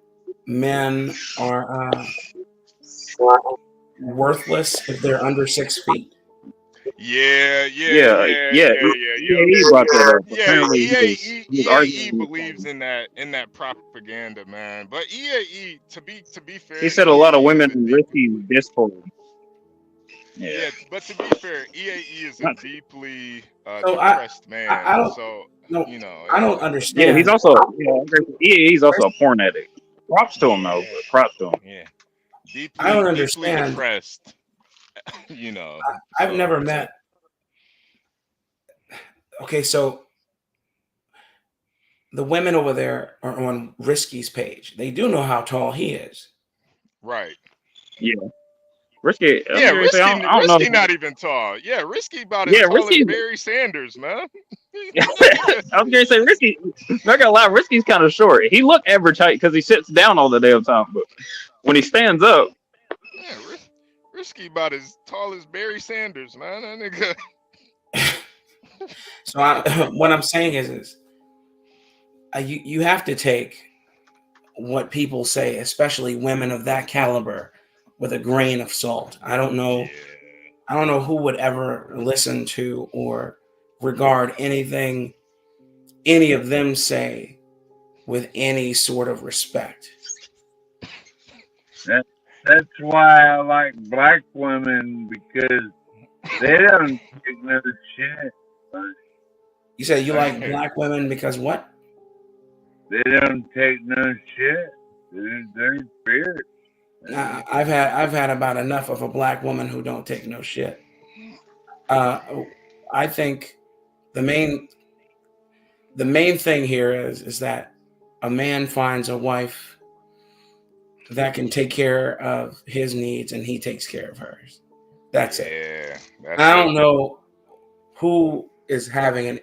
men are worthless if they're under 6 feet. Yeah. He brought that up. Apparently, EAE believes in that propaganda, man. But EAE, to be fair, he said a lot of women risky discord. Yeah, but to be fair, EAE is a deeply depressed man. I don't understand. Yeah, he's also EAE's also a porn addict. Props to him though. Props to him. Yeah, deeply, I don't understand. Depressed. You know, I've never met. Okay, so the women over there are on Risky's page. They do know how tall he is. Right. Yeah. Risky. Yeah, Risky I don't know. not even tall. Yeah, Risky about as tall as Barry Sanders, man. I was gonna say Risky. Not gonna lie, Risky's kind of short. He look average height because he sits down all the damn time, but when he stands up, yeah, Risky about as tall as Barry Sanders, man. That nigga. So what I'm saying is you have to take what people say, especially women of that caliber, with a grain of salt. I don't know who would ever listen to or regard anything any of them say with any sort of respect. That's why I like black women, because they don't take no shit. You say you like black women because what? They don't take no shit. They're spirit. I've had about enough of a black woman who don't take no shit. I think the main thing here is that a man finds a wife that can take care of his needs and he takes care of hers. That's it. I don't know who is having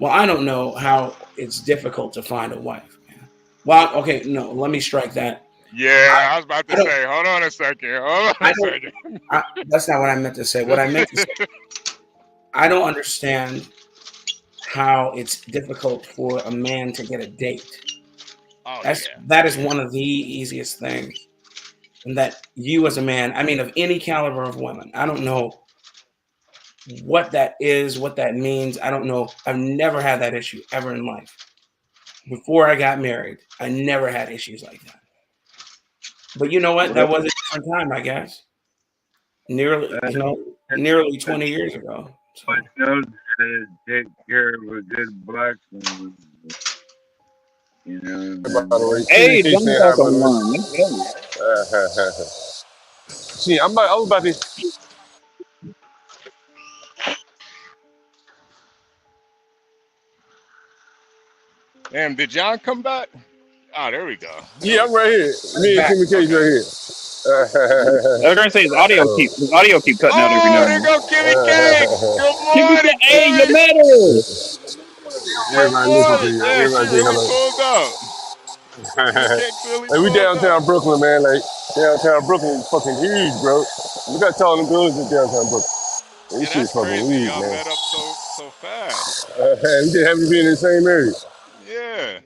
I don't know how it's difficult to find a wife, man. Well, okay, no, let me strike that. Yeah, I was about to say, hold on a second. That's not what I meant to say. What I meant to say, I don't understand how it's difficult for a man to get a date. That is one of the easiest things. And that you as a man, I mean, of any caliber of women, I don't know what that is, what that means. I don't know. I've never had that issue ever in life. Before I got married, I never had issues like that. But you know what? That was a different time, I guess. Nearly 20 years ago. So. I know how to take care of a good black woman. You know. Hey, don't talk online. See, I was about to. Damn, did John come back? Oh, there we go. There Yeah, we I'm right go. here. Me and Back. Kimmy Cage right here. I was gonna say his audio keep cutting out every Oh, now and there then. go Kimmy Cakes. Good morning, Hey, you Kimmy. matter. Good Everybody look up morning. here. Yeah, she Everybody say really hello. pulled up. Kimmy Cakes really Hey, we pulled up. downtown Brooklyn, man. Like downtown Brooklyn is fucking huge, bro. Look how tall them buildings in downtown Brooklyn. Yeah, This shit that's is fucking crazy. huge, Y'all man. met up so fast. We just happen to be in the same area. Yeah.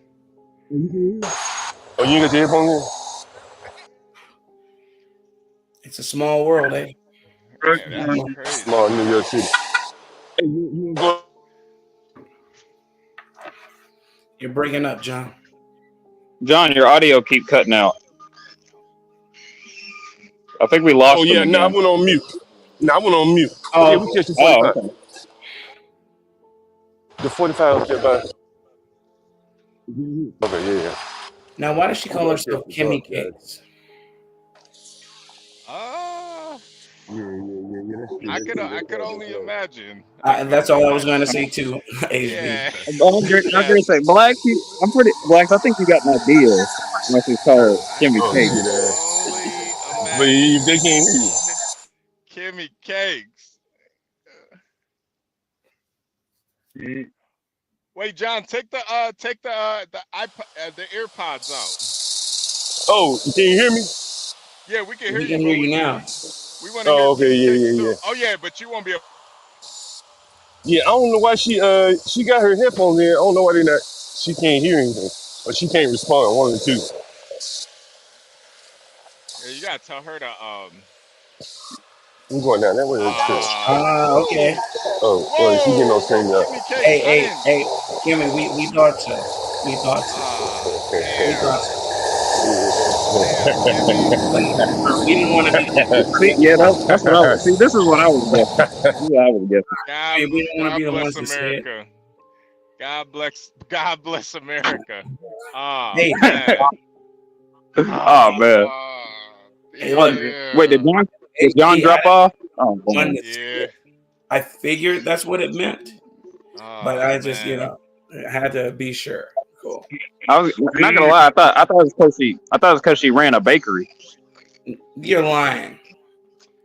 Oh, you ain't got your headphones It's a small world, eh? Yeah, that's in? crazy. Small New York City. Hey, you go. You're breaking up, John. John, your audio keep cutting out. I think we lost Oh him yeah, no, I again. went on mute. No, I went on mute. Yeah, we Oh, catch the Oh, 45. okay. The 45 up there by. Okay, yeah. now why does she call herself Kimmy Cakes? I could only imagine. That's all I was going to say too, HB. Yeah. I was gonna say, Black. Blacks. I think you got an idea. Unless it's called I Kimmy could Oh, Cake. shit, only But if they can't hear imagine. you. Kimmy Cakes. Wait, John, take the iPod, the AirPods out. Oh, can you hear me? Yeah, we can hear We you, can but hear you now. we want to hear Oh, okay, Kimmy yeah, Cakes yeah, too. yeah. Oh yeah, but you won't be able. Yeah, I don't know why she got her headphones in. I don't know why they not. She can't hear anything, or she can't respond. One of the two. Yeah, you gotta tell her to I'm going down that way. Okay. Oh, she getting on Whoa, stage up. Kimmy Cakes. I didn't. Hey, Kimmy, we thought so. We thought so. We Damn. thought so. Damn, Kimmy. We didn't want to be. See, yeah, that's what I was. See, this is what I was guessing. This is what I was guessing. We didn't want to be the bless ones to say it. America. God bless America. Hey. Man. Oh man. Yeah. Wait, did John drop off? Oh man. Yeah. I figured that's what it meant, but I just man. had to be sure. Cool. I was not gonna lie. I thought it was because she ran a bakery. You're lying.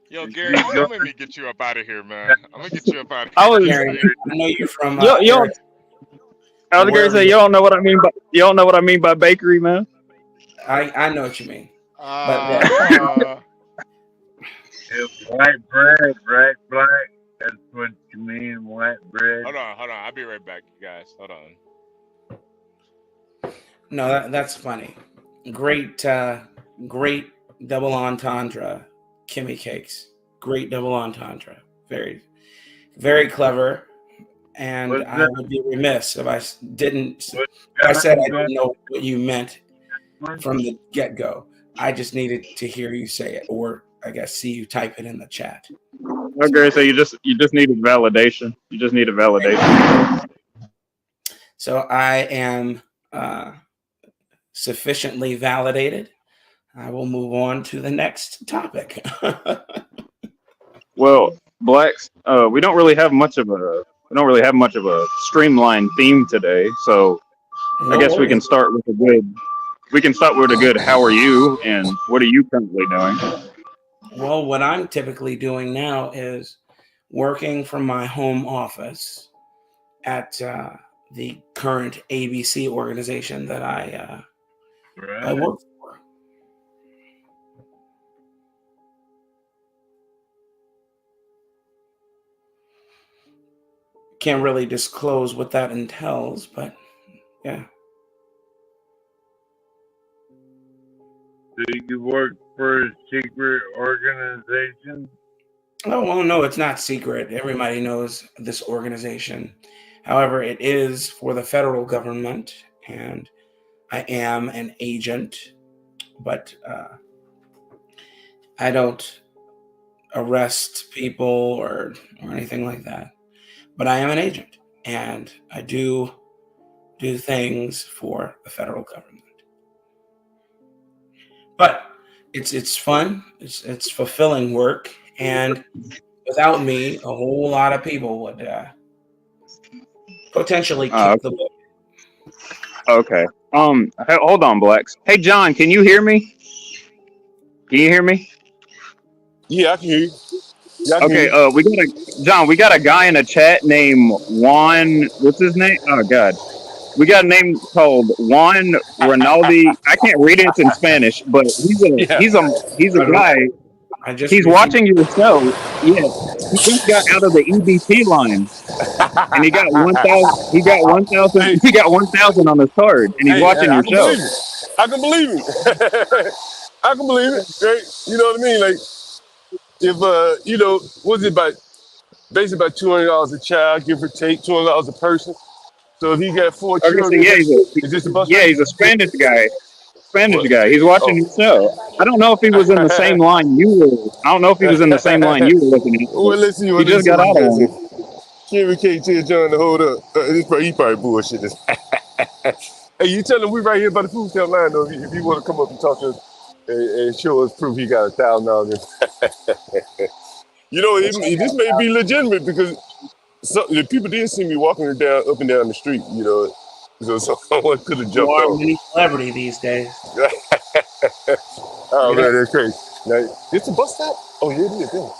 Yo, Gary, don't let me get you up out of here, man. I'm gonna get you up out of here. I was. Gary, I know you're from. I was gonna say you don't know what I mean, but you don't know what I mean by bakery, man. I know what you mean. It's white bread, right, Black? That's what you mean, white bread. Hold on. I'll be right back, you guys. Hold on. No, that's funny. Great double entendre, Kimmy Cakes. Great double entendre. Very, very clever. And I would be remiss if I didn't. If I said I didn't know what you meant from the get-go. I just needed to hear you say it, or I guess see you type it in the chat. Okay, so you just needed validation. You just needed validation. So I am sufficiently validated. I will move on to the next topic. Well, Blacks, we don't really have much of a streamlined theme today, so I guess we can start with a good how are you and what are you currently doing? Well, what I'm typically doing now is working from my home office at the current ABC organization that I work for. Can't really disclose what that entails, but yeah. Do you work for a secret organization? Oh, well, no, it's not secret. Everybody knows this organization. However, it is for the federal government, and I am an agent, but I don't arrest people or anything like that. But I am an agent, and I do things for the federal government. But it's fun. It's fulfilling work, and without me, a whole lot of people would potentially kick the bucket. Okay. Hold on, Blacks. Hey, John, can you hear me? Can you hear me? Yeah, I can hear you. Yeah, I can Okay. hear you. We got a guy in the chat named Juan. What's his name? Oh God. We got a name called Juan Rinaldi. I can't read it in Spanish, but he's a guy. He's watching your show. Yeah, he just got out of the EBT line, and he got 1,000. He got 1,000. He got 1,000 on his card, and he's watching your show. I can believe it. I can believe it. Right? You know what I mean? Like, if you know, what's it about? Basically, about $200 a child, give or take, $200 a person. So if he got 4 children, is this a bus? Yeah, he's a Spanish guy. He's watching your show. I don't know if he was in the same line you were. I don't know if he was in the same line you were looking at. Well, let's see. He just got out of one. Kimmy K tell John to hold up. He probably bullshit this. Hey, you tell him we right here by the food stamp line though. If you want to come up and talk to us and show us proof he got $1,000. You know, this may be legitimate because the people did see me walking up and down the street. You know. So someone could have jumped More on. mini celebrity these days. Oh man, that's crazy. Now, it's a bus stop? Oh yeah, it is. Damn.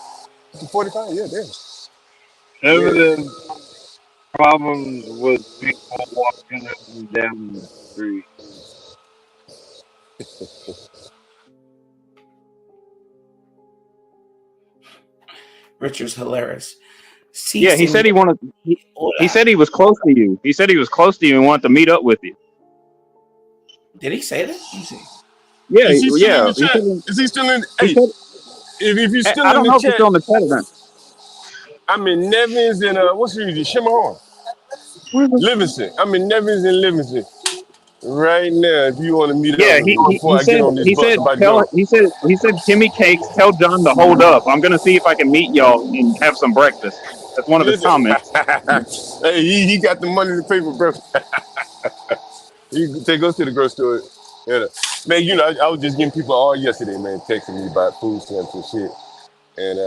It's 45. Yeah, damn. Evident problems with people walking up and down the street. Richard's hilarious. Yeah, he said he wanted. He said he was close to you. He said he was close to you and wanted to meet up with you. Did he say that? Let me see. Yeah, Is he still yeah. in the chat? Is he still in? Hey, if he's still I in don't the know if chat, he's still in the chat or not. I'm in Nevins and what's the Shimmerhorn? Livingston. I'm in Nevins and Livingston right now. If you want to meet up with me before I get on this bus, he said Kimmy Cakes, tell John to hold up. I'm gonna see if I can meet y'all and have some breakfast. That's one of his comments. Hey, he got the money to pay for breakfast. You take us to the grocery store. Yeah. Man, you know, I was just getting people all yesterday, man, texting me about food stamps and shit. And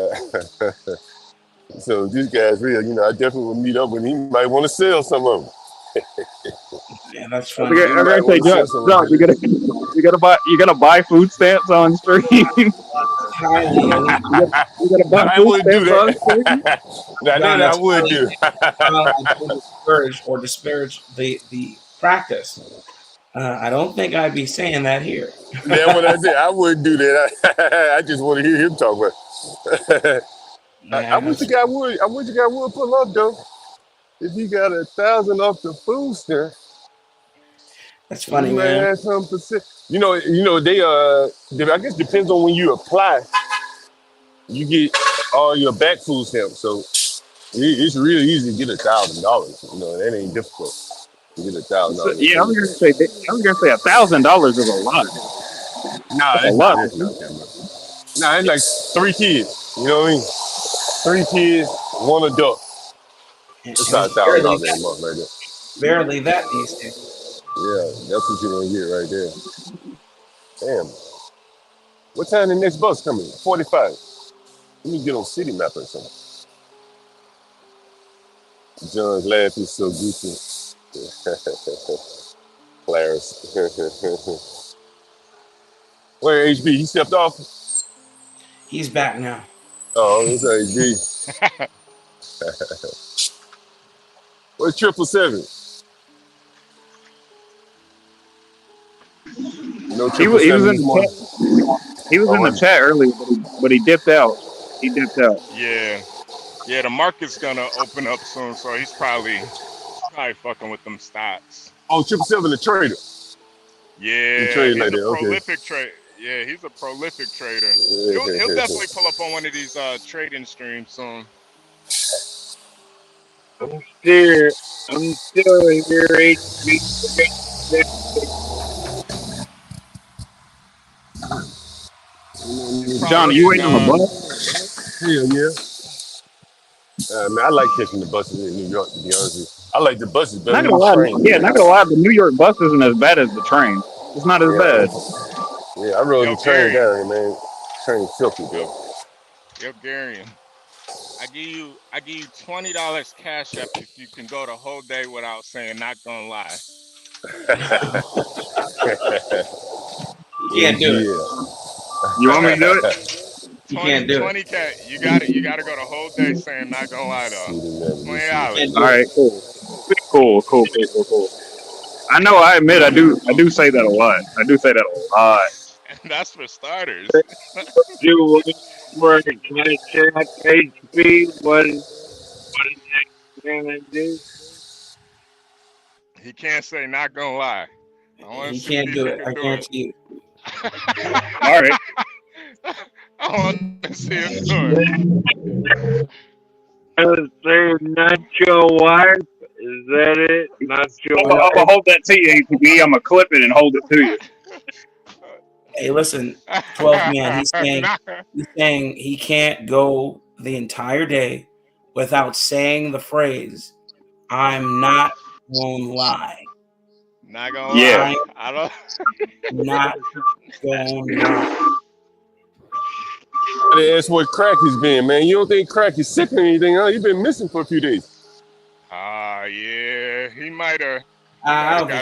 so this guy's real. You know, I definitely will meet up with him. He might want to sell some of them. Yeah, that's funny. I'm gonna say, John, you gotta buy food stamps on stream. You gotta buy food stamps on stream. I would do. Disparage the practice. I don't think I'd be saying that here. That's what I said. I wouldn't do that. I just want to hear him talk about it. I wish the guy would. I wish the guy would pull up though. If he got 1,000 off the food stamp, that's funny, man. Some percent. You know, they I guess depends on when you apply. You get all your back food stamps, so it's really easy to get $1,000. You know, that ain't difficult to get $1,000. Yeah, I was gonna say $1,000 is a lot. Nah, that's a lot. Nah, it's like 3 kids. You know what I mean? 3 kids, 1 adult. It's not $1,000 a month right there. Barely that these days. Yeah, that's what you're gonna get right there. Damn. What time the next bus coming? 45. Let me get on City Map or something. John's laugh is so goofy. Clarence. Where HB? He stepped off? He's back now. Oh, it's HB. What's 777? No, he was in the chat. He was in the chat earlier, but he dipped out. Yeah, the market's gonna open up soon, so he's probably fucking with them stocks. Oh, 777, the trader. Yeah, he's a prolific trader. Yeah, he's a prolific trader. He'll definitely pull up on one of these trading streams soon. I'm still here, HB. John, are you waiting on the bus? Hell yeah. Man, I like catching the buses in New York, to be honest with you. I like the buses better than the train. Yeah, not gonna lie, the New York bus isn't as bad as the train. It's not as bad. Yeah, I rode Yo, the train Gary. down here, man. Train filthy, bro. Yo, Gary. I give you $20 cash app if you can go the whole day without saying not gonna lie. You can't do it. You want me to do it? You can't do it. 20 cat. You got it. You got to go the whole day saying not gonna lie though. $20. All right, cool. I know. I admit, I do say that a lot. I do say that a lot. And that's for starters. Do what cash app HB? What is gonna do? He can't say not gonna lie. I want to He see can't if do he it. can I do it. guarantee you. All right. I want to see him do it. Say not your wife. Is that it? Not your I'm wife. gonna hold that to you, ATB. I'm gonna clip it and hold it to you. Hey, listen, 12th man. He's saying he can't go the entire day without saying the phrase, "I'm not gonna lie." Not gonna lie. I don't. Not gonna lie. They asked what crack has been, man. You don't think crack is sick or anything, huh? You've been missing for a few days. Yeah. He might have.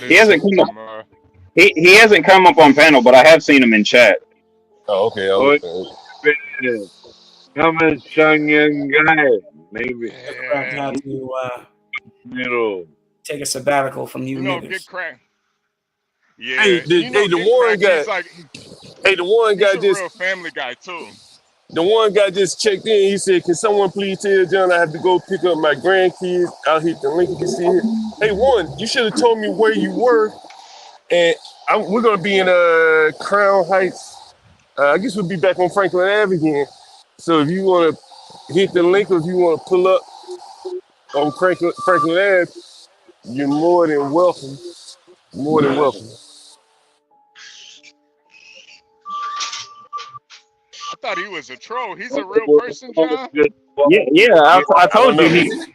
He hasn't come up. He hasn't come up on panel, but I have seen him in chat. Oh, okay. Come and some young guy, maybe. Crack had to take a sabbatical from you niggas. Get crack. Yeah. Hey, the one guy. The one He's guy a just. real family guy too. The one guy just checked in. He said, "Can someone please tell John I have to go pick up my grandkids? I'll hit the link if you see it." Hey, one, you should have told me where you were. And we're gonna be in Crown Heights. I guess we'll be back on Franklin Ave again. So if you want to hit the link, or if you want to pull up on Franklin Ave, you're more than welcome. More than welcome. I thought he was a troll. He's a real person, John. Yeah. I told you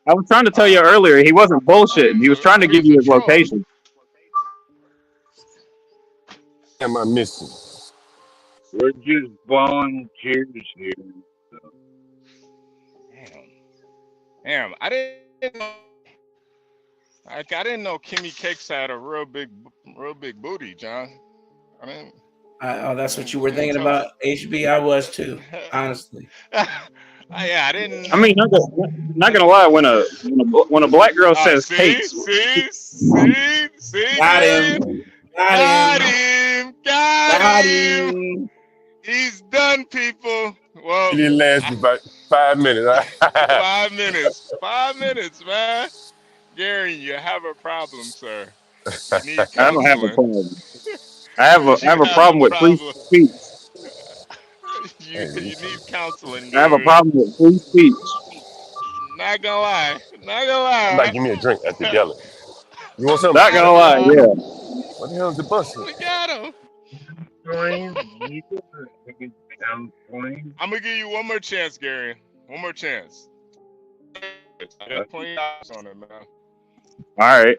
I was trying to tell you earlier. He wasn't bullshitting. He was trying to give you his location. Am I missing? We're just volunteers here. Damn. I didn't know. I didn't know Kimmy Cakes had a real big booty, John. I mean. That's what you were thinking about, HB. I was too, honestly. I didn't. I mean, not gonna lie. When a black girl says cakes, see, got him. He's done, people. Well, It didn't last about 5 minutes. 5 minutes. 5 minutes, man. Gary, you have a problem, sir. You need I don't have a counseling. problem. I have a problem with free speech. You need counseling. I have a problem with free speech. Not gonna lie. Somebody give me a drink at the deli. You want something? Not gonna lie, yeah. What the hell is the bus? We got him. I'm gonna give you one more chance, Gary. One more chance. I got $20 on it, man. All right.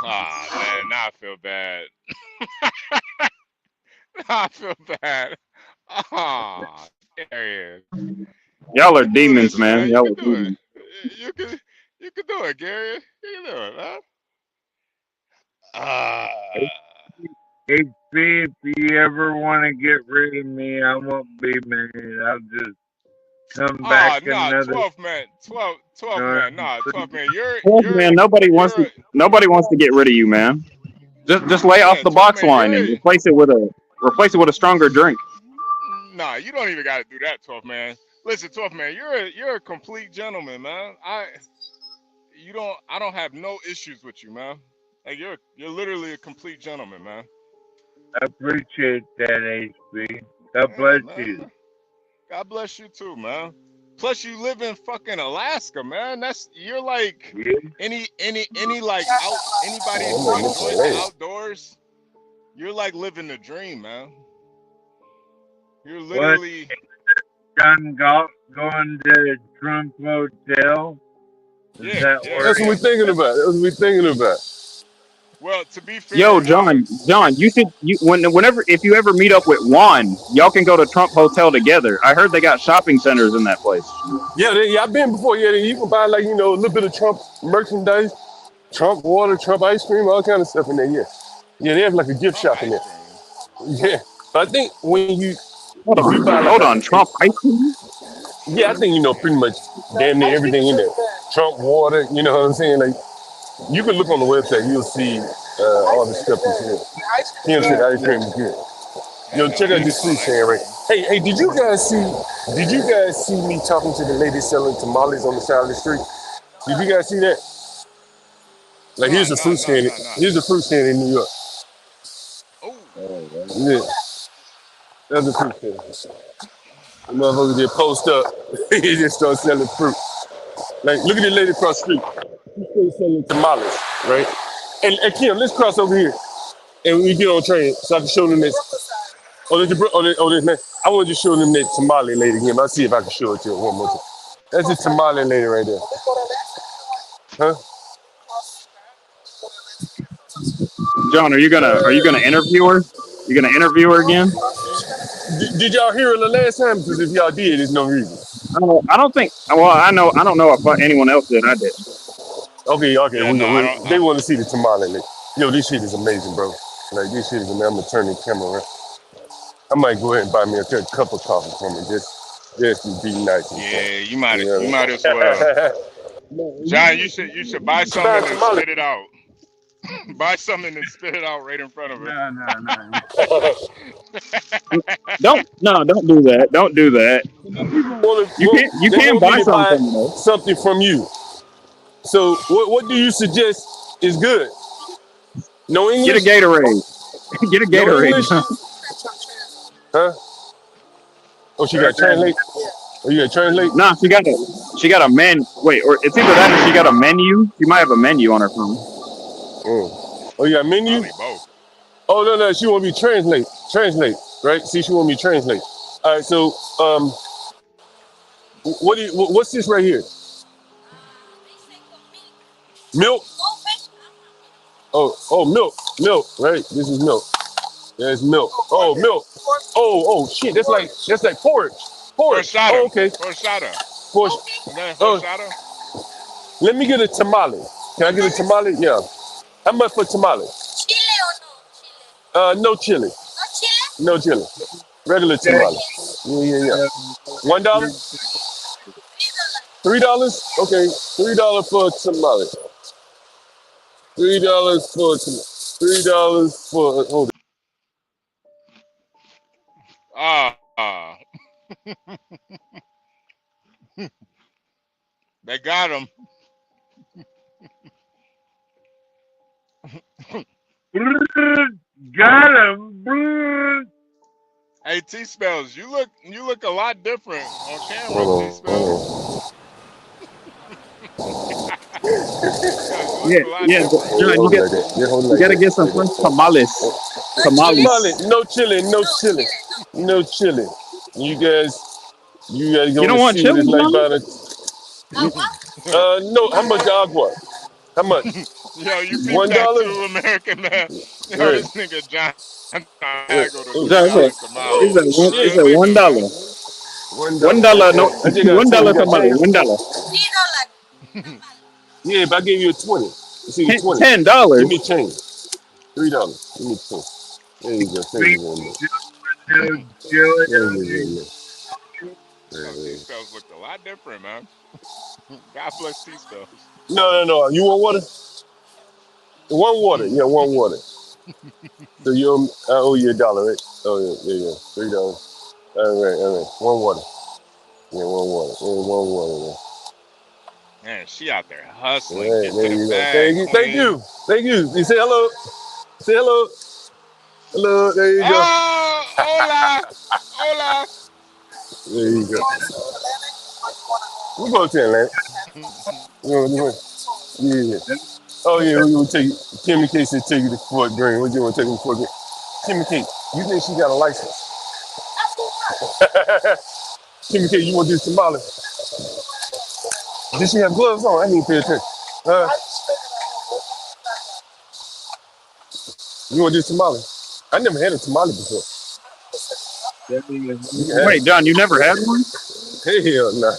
Man, now I feel bad. I feel bad. There he is. Y'all are demons, man. Y'all are demons. You can do it, Gary. You can do it, man. HB, if you ever want to get rid of me, I won't be mad. I'll just come back another. 12 man. 12 man. Nah, 12 man. Man, nobody wants to get rid of you, man. Just lay off the box line and replace it with a stronger drink. Nah, you don't even got to do that, 12 man. Listen, 12 man, you're a complete gentleman, man. I don't have no issues with you, man. Like you're literally a complete gentleman, man. I appreciate that, HB. God bless you. God bless you too, man. Plus, you live in fucking Alaska, man. You're like any like anybody who enjoys the outdoors. You're like living the dream, man. You're literally. John Galt going to Trump Hotel. That's what we're thinking about. Well, to be Yo, fair, John, you should whenever if you ever meet up with Juan, y'all can go to Trump Hotel together. I heard they got shopping centers in that place. Yeah, I've been before. Yeah, you can buy like a little bit of Trump merchandise, Trump water, Trump ice cream, all kind of stuff in there. Yeah, they have like a gift Trump shop in ice there. cream. Yeah, but I think Hold if you on, buy like hold on, Trump ice cream. yeah, I think pretty much damn near everything in there. Trump water, you know what I'm saying? Like you can look on the website, you'll see all the stuff that's in it. Kim said ice cream is good. Yo, Hell check out yeah, this I food love ice stand right. cream. Hey, did you guys see me talking to the lady selling tamales on the side of the street? Did you guys see that? Like No, here's a no, fruit no, stand. no, no. Here's a fruit stand in New York. Oh, Yeah, that's a fruit stand. The motherfuckers just post up. He just start selling fruit. Like, look at the lady across the street. She's still selling tamales, right? And Kim, let's cross over here and we get on train so I can show them this. This man. I want to just show them that tamale lady again. I'll see if I can show it to you one more time. That's the tamale lady right there. Huh? John, are you gonna interview her? You gonna interview her again? Did y'all hear it the last time? Because if y'all did, there's no reason. I don't think. Well, I don't know if anyone else did. I did. Okay, yeah, no, I don't. they want to see the tamale lady. Yo, this shit is amazing, bro. Like, this shit is amazing. I'm going to turn the camera around. I might go ahead and buy me a cup of coffee for me. Just to be nice. Yeah, you might as well. No, John, you should buy should buy a something and tamale. spit it out. Buy something and spit it out right in front of her. No. Don't do that. Don't do that. You can't buy something though. Something from you. So what do you suggest is good? No English? Get a Gatorade. Get a No Gatorade. English? Huh? Oh, she got to translate? Oh, you got to translate? Nah, she got a menu. Wait, or it's either that or she got a menu. She might have a menu on her phone. Oh, you got a menu? Probably both. Oh, no, she want me to translate, right? See, she want me to translate. All right, so what's this right here? Milk? Oh, milk, right? This is milk. There's milk. Oh, milk. Oh, shit. That's like porridge. Horchata. Oh, okay. Horchata. Porridge. Horchata? Let me get a tamale. Can I get a tamale? Yeah. How much for tamale? No chili. No chili. Regular tamale. Yeah. $1? $3? Okay. $3 for a tamale. $3 for a tamale. $3 for hold it. They got him. Got him. Hey, T-Spells, you look a lot different on camera, T-Spells. Yeah, John, you gotta get some fresh tamales. No chili. You guys You don't want chili, no, how much agua? How much? Yo, you beat $1? that to American Man. Yo, Right. this nigga John. It's a $1. $1, no, $1 tamale. $1. Yeah, but I gave you a 20. It's $20. $10. Give me change. $3. Give me 20. There you go. Thank you. T-Spells looked a lot different, man. God bless T-Spells. No. You want water? One water. Yeah, one water. So you owe you $1, right? Oh, yeah. $3. All right. One water. Yeah, one water. Man, she out there hustling. Right, Get there to you the go. bag. Thank you. You say hello. Say hello. Hello. There you go. Oh, hola. There you go. We're going to Atlanta. Yeah. Oh, yeah, we're going to take Kimmy K said take you to Fort Greene. We're going to take you to Fort Greene. Kimmy K, you think she got a license? Kimmy K, you want this tamale? Did she have gloves on? I didn't pay attention. You want to do tamale? I never had a tamale before. Wait, John, you never had one? Hell no.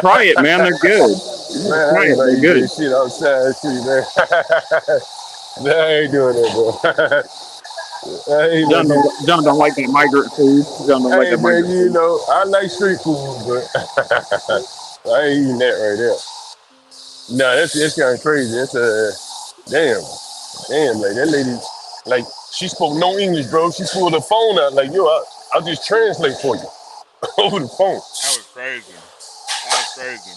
Try it, man. They're good. Man, I Try ain't it. about They're to eat good. that shit outside, too, man. Nah, I ain't doing that, bro. I ain't John about to. don't like that migrant food. John don't like Hey, that man, migrant you food. know, I like street food, but I ain't eating that right there. Nah, that's kind of crazy. That's damn, like that lady, like she spoke no English, bro. She pulled the phone out, like, yo, I'll just translate for you over the phone. That was crazy. That was crazy.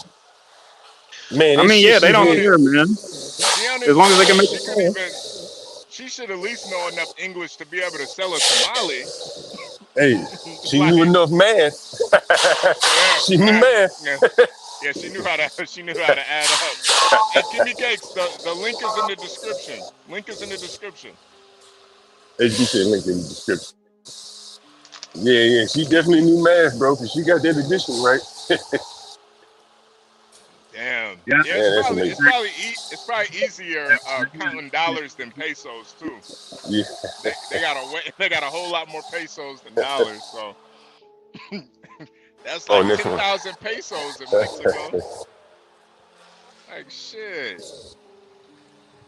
Man, I that mean, shit yeah, they She don't don't she even. care, man. She don't As even. long as they can make She it couldn't call. even. She should at least know enough English to be able to sell a tamale. hey, she knew Like, enough math. yeah, She knew man, math. yeah, yeah. She knew how to. She knew how to add up. Hey, Kimmy Cakes. The link is in the description. Link is in the description. As you said, link in the description. Yeah, she definitely knew math, bro, because she got that addition right. Damn. Yeah. Yeah, Man, that's it's amazing. probably easier counting dollars than pesos too. Yeah. They got they got a whole lot more pesos than dollars, so that's Oh, like and this one. 10,000 pesos in Mexico. Like shit.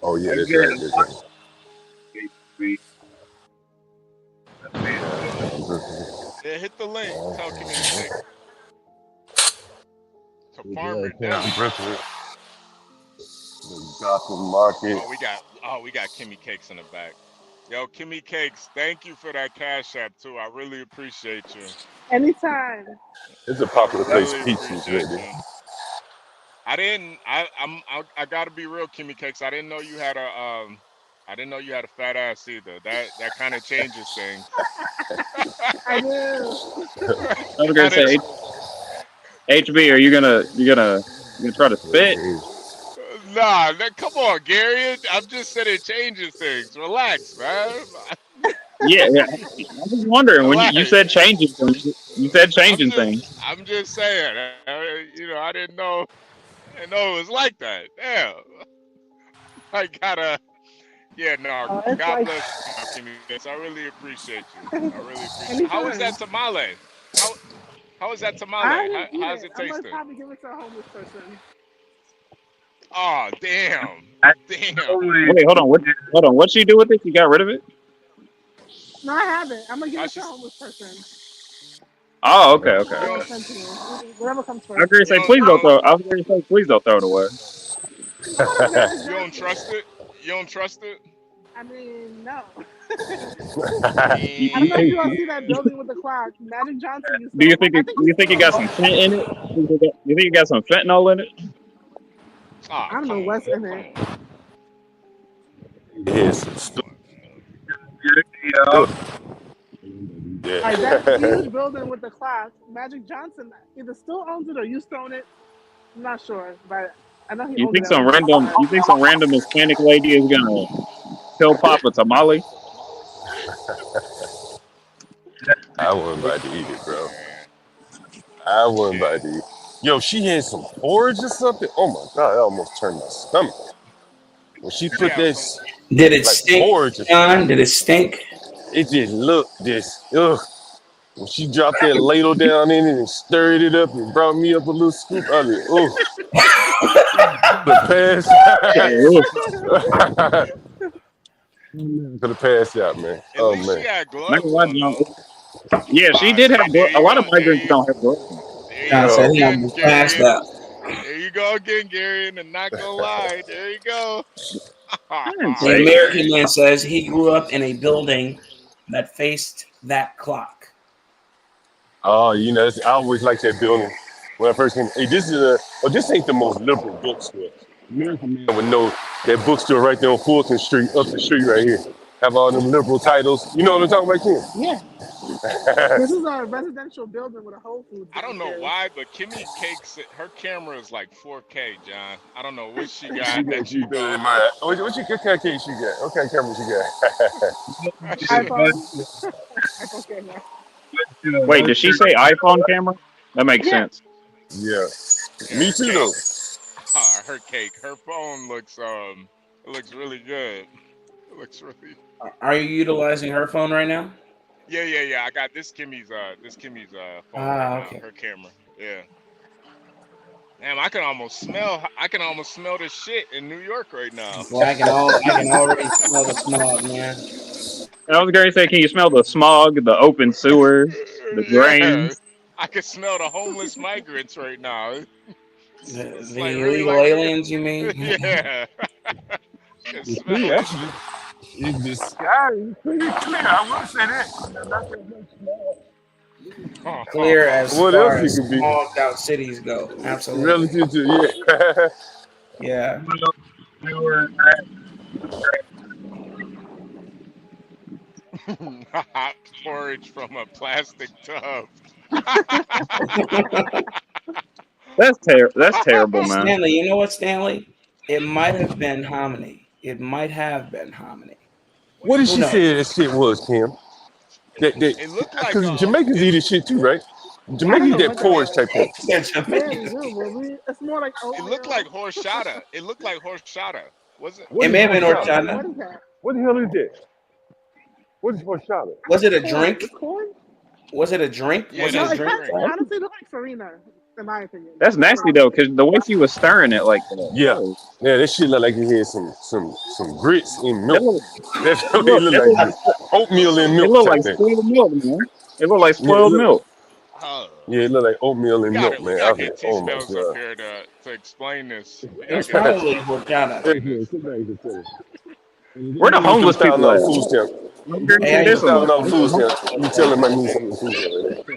Oh, yeah, I that's get right. a That's right. sweet. Yeah, hit the link. Tell Kimmy Cakes to farm Yeah, her County down. Brooklyn. The Gotham Market. We got Kimmy Cakes in the back. Yo, Kimmy Cakes, thank you for that cash app too. I really appreciate you. Anytime. It's a I popular place. really Pizzas, right appreciate there. you. I gotta be real, Kimmy Cakes. I didn't know you had a fat ass either. That kind of changes things. I do. I was gonna say, HB, are you gonna try to spit? Nah, come on, Gary. I'm just saying it changes things. Relax, man. Yeah. I was wondering when you Relax. said changing things. You said changing things. I'm just saying. I didn't know it was like that. Damn. I gotta. Yeah, no. It's God like bless you, Kimmy Cakes. I really appreciate you. I really appreciate it. How is anytime. that tamale? How is that I tamale? wouldn't eat How's it. it I'm gonna tasting? probably give it to a homeless person. Oh, damn. Damn. Wait, hold on. What'd she do with it? You got rid of it? No, I haven't. I'm gonna give Oh, it to a homeless person. Oh, okay. you Whatever don't sent to me. Whatever comes I was first. gonna say, please don't throw. I was gonna say, please don't throw it away. Yeah, you don't exactly. trust it? You don't trust it? I mean, no. I don't know if you all Damn. see that building with the clock. Magic Johnson used to Do you own that. think I it? think Do he you think still it got owns some it. fent in it? You think it got some fentanyl in it? Oh, I don't know come what's on. in Come it. on. Yeah, some Come stuff. on, man. Like that Yeah. huge building with the clock, Magic Johnson either still owns it or used to own it. I'm not sure, but I know he You owned it think at one point in time. some random Hispanic lady is gonna kill Papa Tamale? I wasn't about to eat it, bro. Man. I wasn't about Shit. to eat. Yo, she had some porridge or something. Oh my god, I almost turned my stomach. When she She put have some. this Did it like stink, porridge, John? Did it stink? it just looked this. Ugh. When she dropped that ladle down in it and stirred it up and brought me up a little scoop, I was like, oh, the pass. For the pass out, man. At Oh least she man. had Not gonna gloves lie, on, John. though. Yeah, she did have See, there a you lot of go. migrants don't have gloves. There you John go said he again, almost passed Gary. out. There you go again, Gary. And not gonna lie. There you go. I didn't The say American Gary. man says he grew up in a building that faced that clock. Oh, I always like that building. When I first came, hey, this ain't the most liberal bookstore. American man would know that bookstore right there on Fulton Street, up the street right here. Have all them liberal titles. You know what I'm talking about, Ken? Yeah, this is a residential building with a Whole Foods I don't know downstairs. why, but Kimmy Cakes, her camera is like 4K, John. I don't know what she She got got that you you doing don't. my. What kind of case she got? What kind of camera she got? That shit. iPhone. iPhone camera. Wait, did she say iPhone camera? That makes Yeah. sense. Yeah. Yeah, Me her too, cake. though. Her cake. Her phone looks it looks really good. looks really. Are you utilizing her phone right now? Yeah. I got this Kimmy's phone Ah, right now. okay. Her camera. Yeah. Damn, I can almost smell the shit in New York right now. Well, I can already smell the smog, man. I was going to say, can you smell the smog, the open sewer, the Yeah. drains? I can smell the homeless migrants right now. The It's like really illegal like aliens, you mean? yeah. I can See, smell it. actually, the sky is pretty clear. I will say that. Clear as What far else as it could be? smogged out cities go. Absolutely. Relative to Yeah. Hot porridge from a plastic tub. That's terrible, man. Stanley, you know what, Stanley? It might have been hominy. It might have been hominy. What did Who she knows? say that shit was, Kim? It looked like Because Jamaicans eat this shit too, right? Jamaica eat that porridge type thing. Yeah, Yeah, Jamaican. it's more like it looked like horchata. It looked like horchata. Was it? It may have been horchata. What is that? What the hell is that? What is horchata? Was it a drink? It's corn? Was it a drink? Yeah, Was it No, a it drink? honestly looks like farina, in my opinion. That's nasty though, because the way she was stirring it, like Yeah, that shit look like it had some grits in milk. That's what it look like. Oatmeal in it milk. looked type like thing. spoiled milk, man. It looked like spoiled milk. Yeah, it look like oatmeal and milk, We man. gotta I get said, oh my T-Spells up god. here to explain this. We It's gotta get probably horchata. Where the homeless people at? Food stamp. Hey, $1,000 food stamp. You tell them I need something food stamp.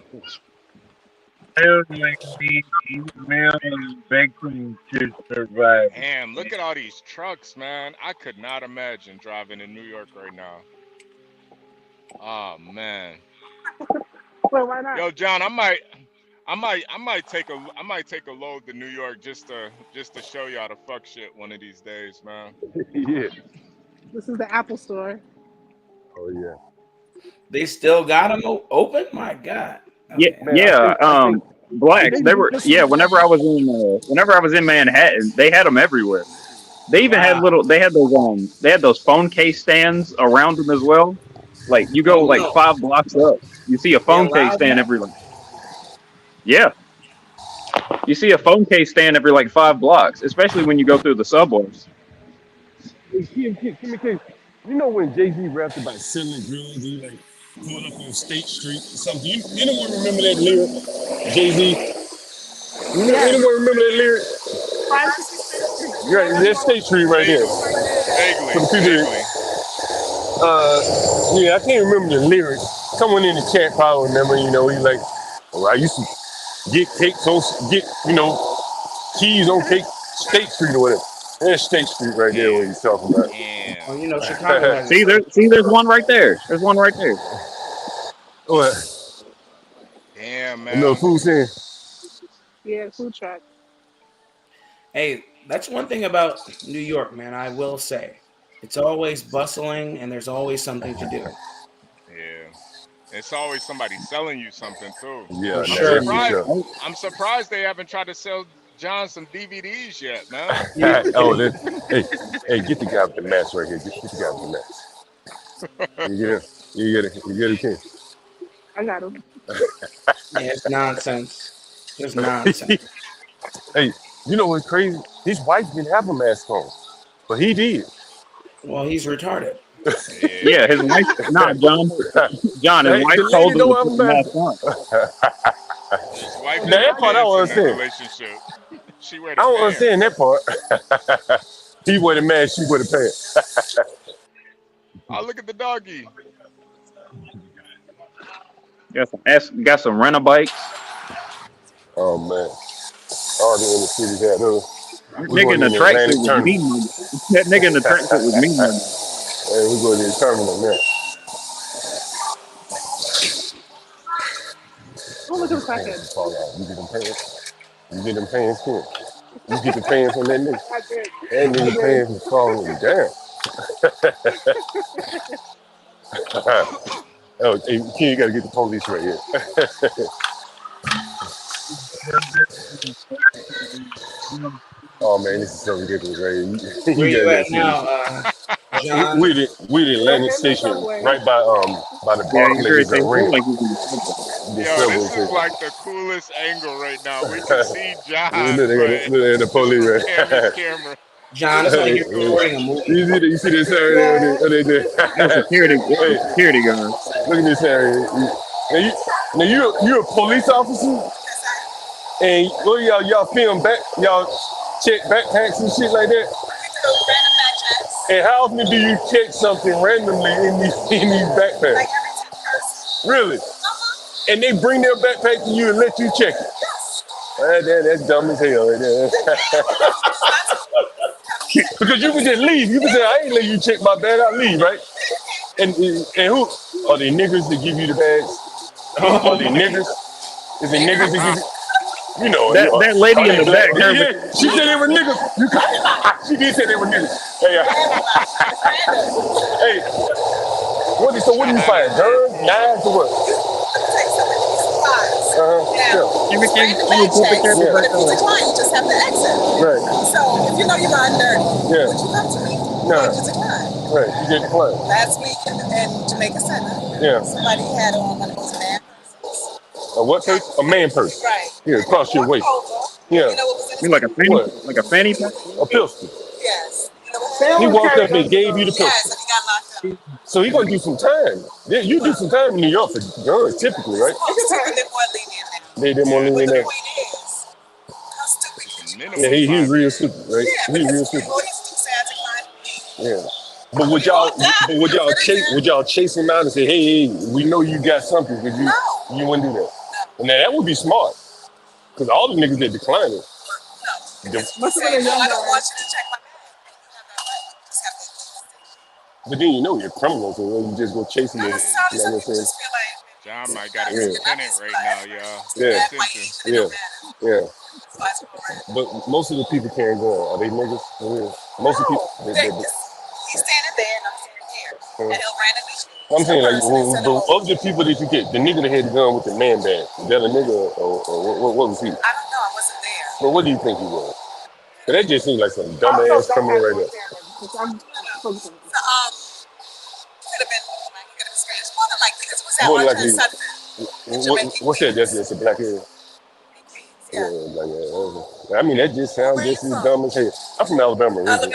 Meal and bacon to survive. Damn, look at all these trucks, man. I could not imagine driving in New York right now. Oh man. Well, why not? Yo, John, I might take a load to New York just to show y'all the fuck shit one of these days, man. Yeah. This is the Apple store. Oh yeah. They still got them open? My God. Yeah, Okay. yeah. Blacks. They were. Yeah. Whenever I was in Manhattan, they had them everywhere. They even had They had those. They had those phone case stands around them as well. Like you go like 5 blocks up, you see a phone case stand every. Yeah. You see a phone case stand every like 5 blocks, especially when you go through the subways. Kim, you know when Jay-Z rapped about selling drugs, he like pulled up on State Street or something. Anyone remember that lyric? Jay-Z. Anyone remember that lyric? Right, that's State Street right there. Vaguely. Yeah, I can't remember the lyrics. Someone in the chat probably remember. You know, he like, well, I used to get keys on State Street or whatever. There's State Street right there what he's talking about. Well, you know, Chicago has there's one right there. There's one right there. What? Damn, man. No food stand. Yeah, food truck. Hey, that's one thing about New York, man. I will say, it's always bustling, and there's always something to do. Yeah, it's always somebody selling you something too. Yeah, I'm surprised they haven't tried to sell John some DVDs yet, man. Hey, get the guy with the mask right here. Get the guy with the mask. You get it, King. I got him. Yeah, it's nonsense. It's nonsense. Hey, you know what's crazy? His wife didn't have a mask on, but he did. Well, he's retarded. Yeah, his wife. Not John. His wife told him to put the mask on. That part I don't understand. I don't understand that part. He wear the mask, she wear the pants. Oh, look at the doggy. Got some rental bikes. Oh man, all the inner cities had those. Nigga in the tracksuit was me. That nigga in the tracksuit was me. Hey, we go to the terminal now. Oh, look at the package. You get them pants. You get them pants, Kim. You get the pants from that nigga. I did. That nigga pants was falling down. Oh, hey, Kim, you gotta get the police right here. Oh man, this is so ridiculous right here. Where you at now, John. We the Atlantic Station, right by the Barclays Arena. Yo, this is like the coolest angle right now. We can see John, but the police, from right? Tammy's camera. John, it's like you're recording a movie. You see this area? Security guard. Look at this area. Now you a police officer, and y'all film back, y'all check backpacks and shit like that. And how often do you check something randomly in these backpacks? Really? And they bring their backpack to you and let you check it. That's dumb as hell right there. Because you can just leave. You can say, I ain't let you check my bag, I'll leave, right? And who? Are they niggas that give you the bags? Are they niggas? Is it niggas that give you? You know, that lady in the back. Yeah, she said they were niggas. She did say they were niggas. Hey, what do you find? Guns, knives, or what? Everything but if you decline, you just have to exit. Right. So if you know you're not dirty, would you come to me? No. You decline. Right, you get declined. Last week in Jamaica Center, somebody had on one of those man purses. A what purse? A man purse. Right. Yeah, across your waist. Yeah. You know what was in You like a fanny pack? A pistol. Yes. He walked up and gave you the pistol. Yes, and he got locked up. So he's gonna do some time. Yeah, you do some time in New York for guns, typically, right? They're more lenient now. Yeah, he's real stupid, right? He's real stupid. Yeah. But would y'all chase him out and say, hey, we know you got something, because you wouldn't do that. And now that would be smart. Because all the niggas that decline it. I don't want you to check my bag. But then you know you're criminal, so you just go chasing them. You know what I'm saying? John might got a lieutenant right now, y'all. Yeah. But most of the people can't go. Are they niggas? Most of the people. He's standing there and I'm standing here. And he'll randomly shoot. I'm saying, like, of the people that you get, the nigga that had the gun with the man bag, is that a nigga or what was he? I don't know. I wasn't there. But what do you think he was? But that just seems like some dumbass criminal right there. Could have been Spanish. More than likely, because it was at What's that? That's a black area. Yeah. I mean, that just sounds just as dumb as hell. I'm from Alabama originally.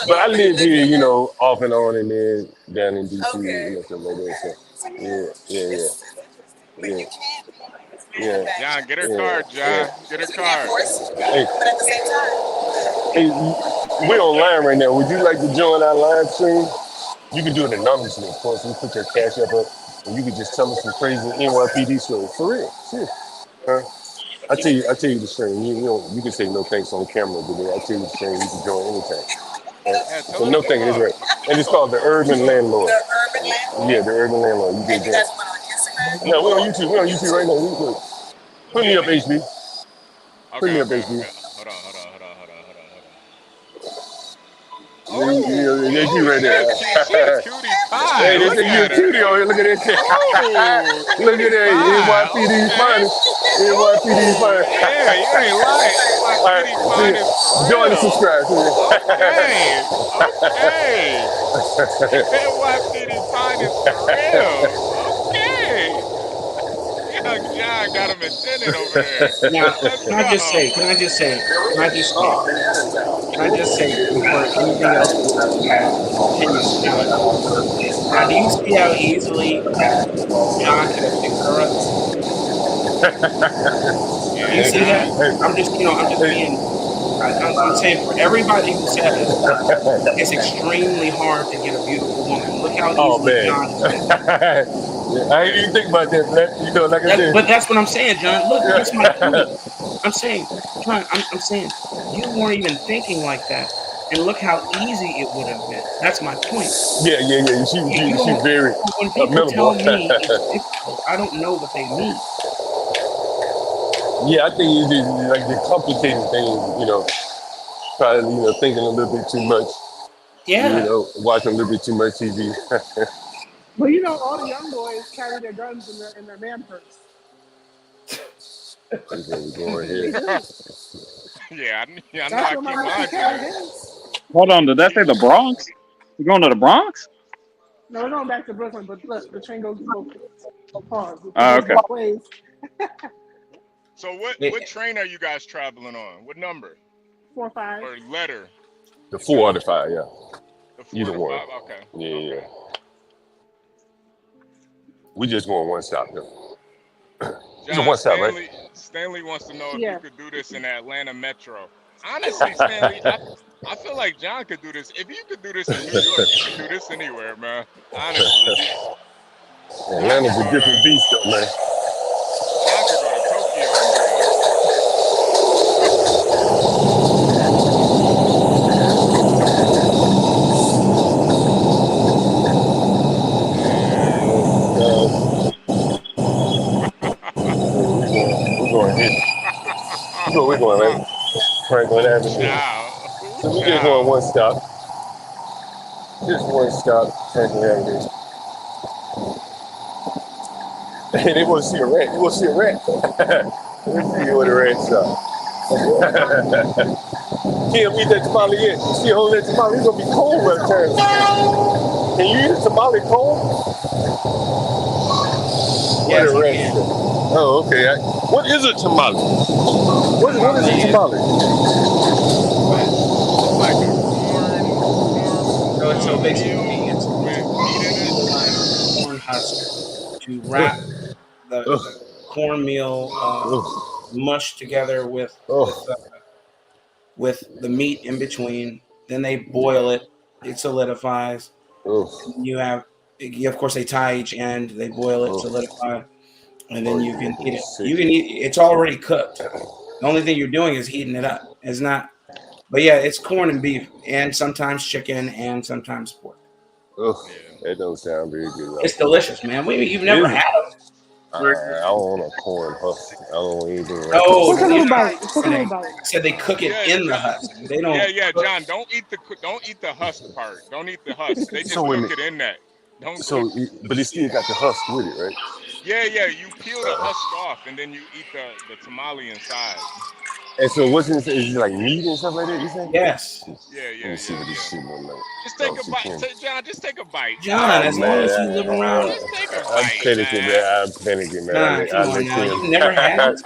But I live here, you know, off and on, and then down in DC, you know, stuff like that. So, yeah. John, get her card, John. Get her card. Hey, we're online right now. Would you like to join our live stream? You can do it anonymously, of course. You put your cash up, and you can just tell us some crazy NYPD stories. For real, shit. I tell you the stream. You can say no thanks on camera, but I tell you the stream. You can join anytime. So no thanks, it's right. And it's called the Urban Landlord. The Urban Landlord? Yeah, the Urban Landlord. You can join. That's one on Instagram? No, we're on YouTube. We're on YouTube right now. Put me up, HB. Put me up, HB. Hold on. Yeah, you right there. Cutie pie. Hey, you're a cutie over here. Look at that shit. Look at that. NYPD's finest. NYPD's finest. Yeah, you ain't lying. NYPD's finest. Join and subscribe. Okay. NYPD's finest for real. Okay. Young John got him intended over there. Now, can I just say, before anything else we have opinions now, do you see how easily John could have picked her up? You see that? I'm saying for everybody who said it, it's extremely hard to get a beautiful woman. Look how easily John is. I ain't even think about that, man. You know, like I said. But that's what I'm saying, John. Look, that's my point. I'm saying, John, I'm saying you weren't even thinking like that. And look how easy it would have been. That's my point. Yeah. She's very when people tell me it's difficult, I don't know what they mean. Yeah, I think it's like the complicated things, you know, probably, you know, thinking a little bit too much. Yeah. You know, watching a little bit too much TV. Well, you know, all the young boys carry their guns in their man purse. Yeah, I know That's I what my keep Mexican mine carrot there. is. Hold on, did that say the Bronx? You going to the Bronx? No, we're going back to Brooklyn, but look, the train goes both ways. Pause. It Oh, goes okay. both ways. So what train are you guys traveling on? What number 4-5. or letter? The 4 or the 5, yeah. The 4 Either or the one. 5. Okay. Yeah, Okay. yeah. We just going one stop though. It's a John, one stop, right? Stanley wants to know if you Yeah. could do this in the Atlanta Metro. Honestly, Stanley, I feel like John could do this. If you could do this in New York, you could do this anywhere, man. Honestly, John Atlanta's could a go different to beast though, man. John could go to Tokyo and do this. We're going here. You know we're going, right? Franklin Ooh, Avenue. child. Ooh, So we just going child. one stop. Just one stop, Franklin Avenue. Hey, they want to see a rat. You want to see a rat? Let's see where the rats are. Can't eat that tamale yet. You see holding that tamale, it's gonna be cold by the time. Can you eat a tamale cold? Where Yes, the you rats can. at? Oh, okay. What is a tamale? What is a tamale? It's like a corn So basically, meal it's with meat in it. utilized corn husk to wrap the cornmeal mush together with the meat in between. Then they boil it. It solidifies. You have, of course, they tie each end. They boil it, solidify, and then you can eat it. You can eat. It's already cooked. The only thing you're doing is heating it up. It's not. But yeah, it's corn and beef, and sometimes chicken, and sometimes pork. That don't sound very good. It's delicious, man. You've never had it. I don't want a corn husk. I don't want anything like No, Take a little I bite. Take a little bite. said they cook it in the husk. They don't. Yeah, John. Don't eat the husk part. Don't eat the husk. They just So cook it in that. Don't cook. But it still got the husk with it, right? Yeah. You peel the husk off and then you eat the tamale inside. And so what's in it? Is it like meat and stuff like that, you think? Yes. Yeah. Let me see what this shit look like. Just take a bite. John, just take a bite. John, as long as you live around. Just take a I'm bite, panicking, man. I'm panicking, man. Nah, come on now. You've never had it?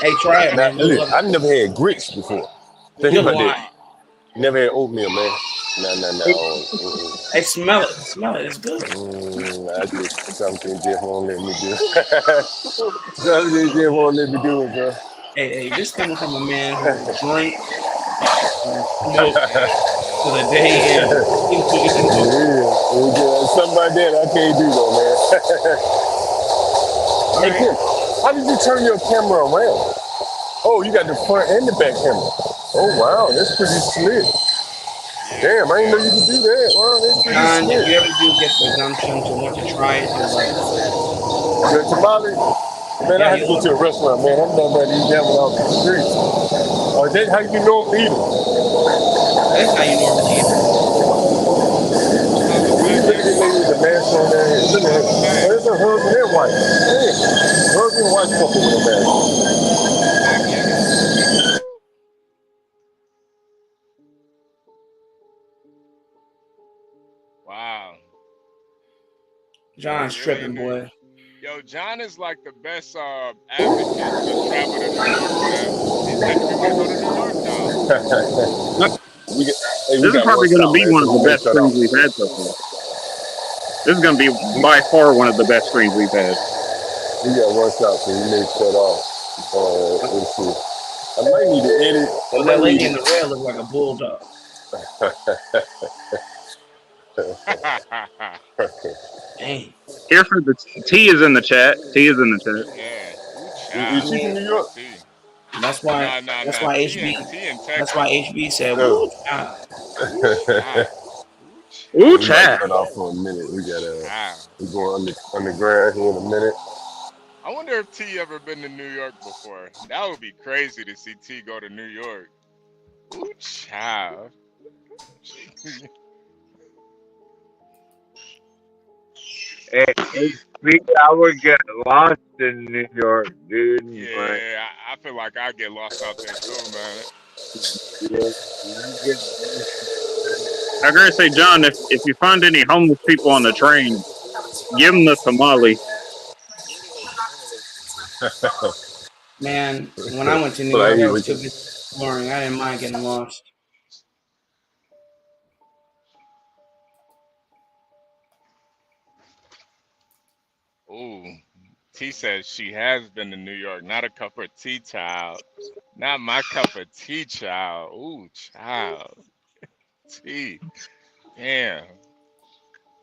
Hey, try it, man. Look, I've never had grits before. Think about that. Never had oatmeal, man. No. Hey, smell it. Smell it. It's good. I just something just won't let me do. Something just won't let me do it, bro. Hey, this coming from a man who drink and smoke to the day end. Something like that I can't do though, man. Hey Kim, how did you turn your camera around? Oh, you got the front and the back camera. Oh wow, that's pretty slick. Damn, I didn't know you could do that. Wow, that's pretty John, slick. if you ever do get the gumption to want to try it, you'll love it. The tamale? Man, I had to go to a restaurant, man. I'm not about to eat that one off the street. Oh, that's how you know eat them. That's how you normally eat it. Look at this lady with the mask on there. Look at her. Oh, it's a husband and wife. Hey, husband and wife fucking with a mask. Wow. John's tripping, boy. Yo, John is like the best advocate to travel to New York, man. He said we want to go to New York now. This is probably going to be one of the best screens we've had so far. This is going to be by far one of the best screens we've had. We got one stop, so we may shut off. Let's see. I might need to edit. Well, that lady in the red looked like a bulldog. Dang. Here for the T is in the chat. T is in the chat. Yeah. Is she from New York? That's why. That's why HB. That's why HB said, "Woo, child." Ooh, child. Cut off for a minute. We going underground here in a minute. I wonder if T ever been to New York before. That would be crazy to see T go to New York. Ooh, child. Hey, me, I would get lost in New York, dude. Yeah, I feel like I get lost out there too, man. I gotta say, John, if you find any homeless people on the train, give them the tamale. Man, when I went to New York, I was too busy exploring. I didn't mind getting lost. Ooh, T says she has been to New York. Not a cup of tea, child. Not my cup of tea, child. Ooh, child. T. Damn.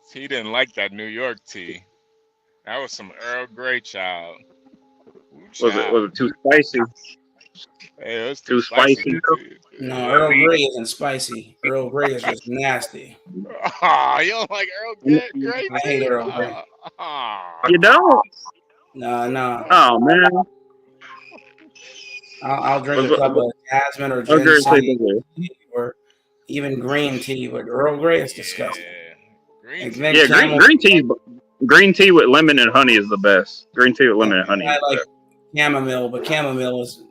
T didn't like that New York tea. That was some Earl Grey, child. Ooh, child. Was it too spicy? Hey, it was too spicy. No, Earl Grey isn't spicy. Earl Grey is just nasty. Oh, you don't like Earl Grey? I hate Earl Grey. You don't? No. Oh man. I'll drink a cup of jasmine or ginseng or even green tea, but Earl Grey is disgusting. Green tea with lemon and honey is the best. Green tea with lemon and honey. I like chamomile, but chamomile is,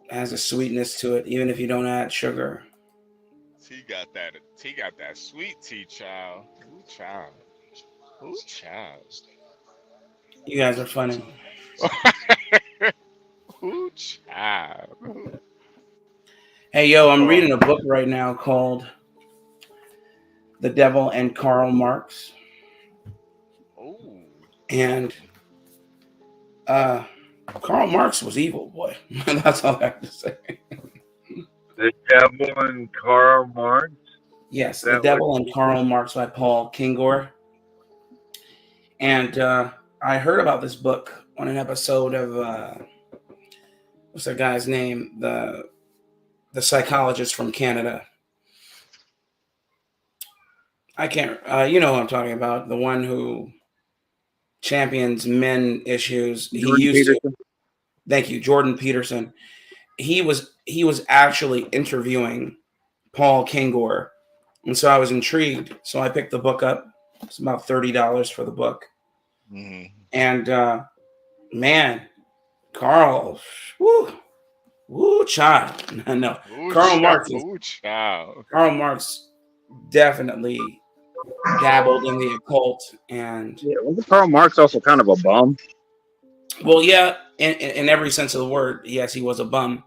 has a sweetness to it, even if you don't add sugar. T got that sweet tea, child. Ooh, child. Ooh, child. You guys are funny. Ooh, child. Hey, yo, I'm reading a book right now called The Devil and Karl Marx. Ooh. And Karl Marx was evil, boy. That's all I have to say. The Devil and Karl Marx? Yes, The Devil and Karl Marx by Paul Kingor. And I heard about this book on an episode of, what's that guy's name? The psychologist from Canada. I can't, you know what I'm talking about. The one who champions men issues. Thank you, Jordan Peterson. He was actually interviewing Paul Kingor. And so I was intrigued. So I picked the book up. It's about $30 for the book. Mm-hmm. And man, Karl, woo, child. No, Karl Marx. Karl Marx definitely dabbled in the occult, and wasn't Karl Marx also kind of a bum? Well, yeah, in every sense of the word, yes, he was a bum,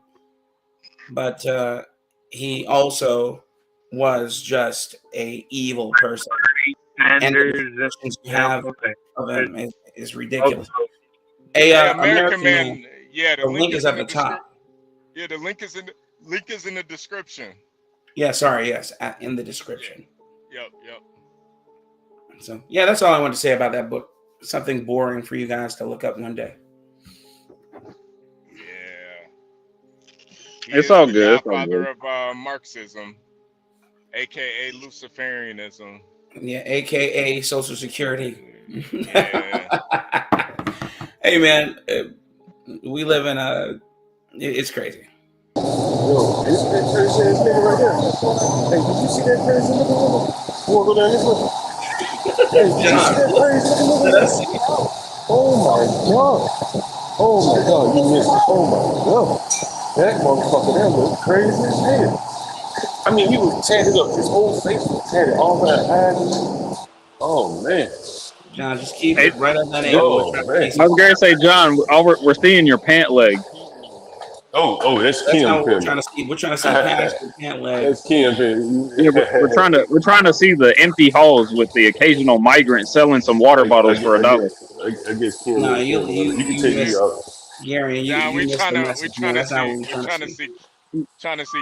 but he also was just a evil person. And the descriptions you have of him is ridiculous. AmericanMan. Yeah, the link is at the top. Yeah, the link is in the description. Yeah, sorry, yes, in the description. Yep. So yeah, that's all I want to say about that book. Something boring for you guys to look up one day. Yeah. It's all good. Godfather of Marxism, aka Luciferianism. Yeah, aka Social Security. Yeah. Hey man, we live in it's crazy. Yo, this crazy ass nigga right here. Hey, did you see that crazy nigga? You wanna go down this way? Hey, did you see that crazy nigga? Oh my god, you missed it. Oh my god. That motherfucker, that looked crazy as hell. I mean, he was tatted up. His whole face was tatted all that eyes. Oh man. John, just keep it right on that angle. Oh, man. I was gonna say, John, we're seeing your pant leg. Oh, that's Kim. Not we're trying to see. We're trying to see past your pant leg. That's Kim. Yeah, we're trying to see the empty halls with the occasional migrant selling some water bottles for $1. I guess Kim. No, you can take me out. Gary, John, we trying to see.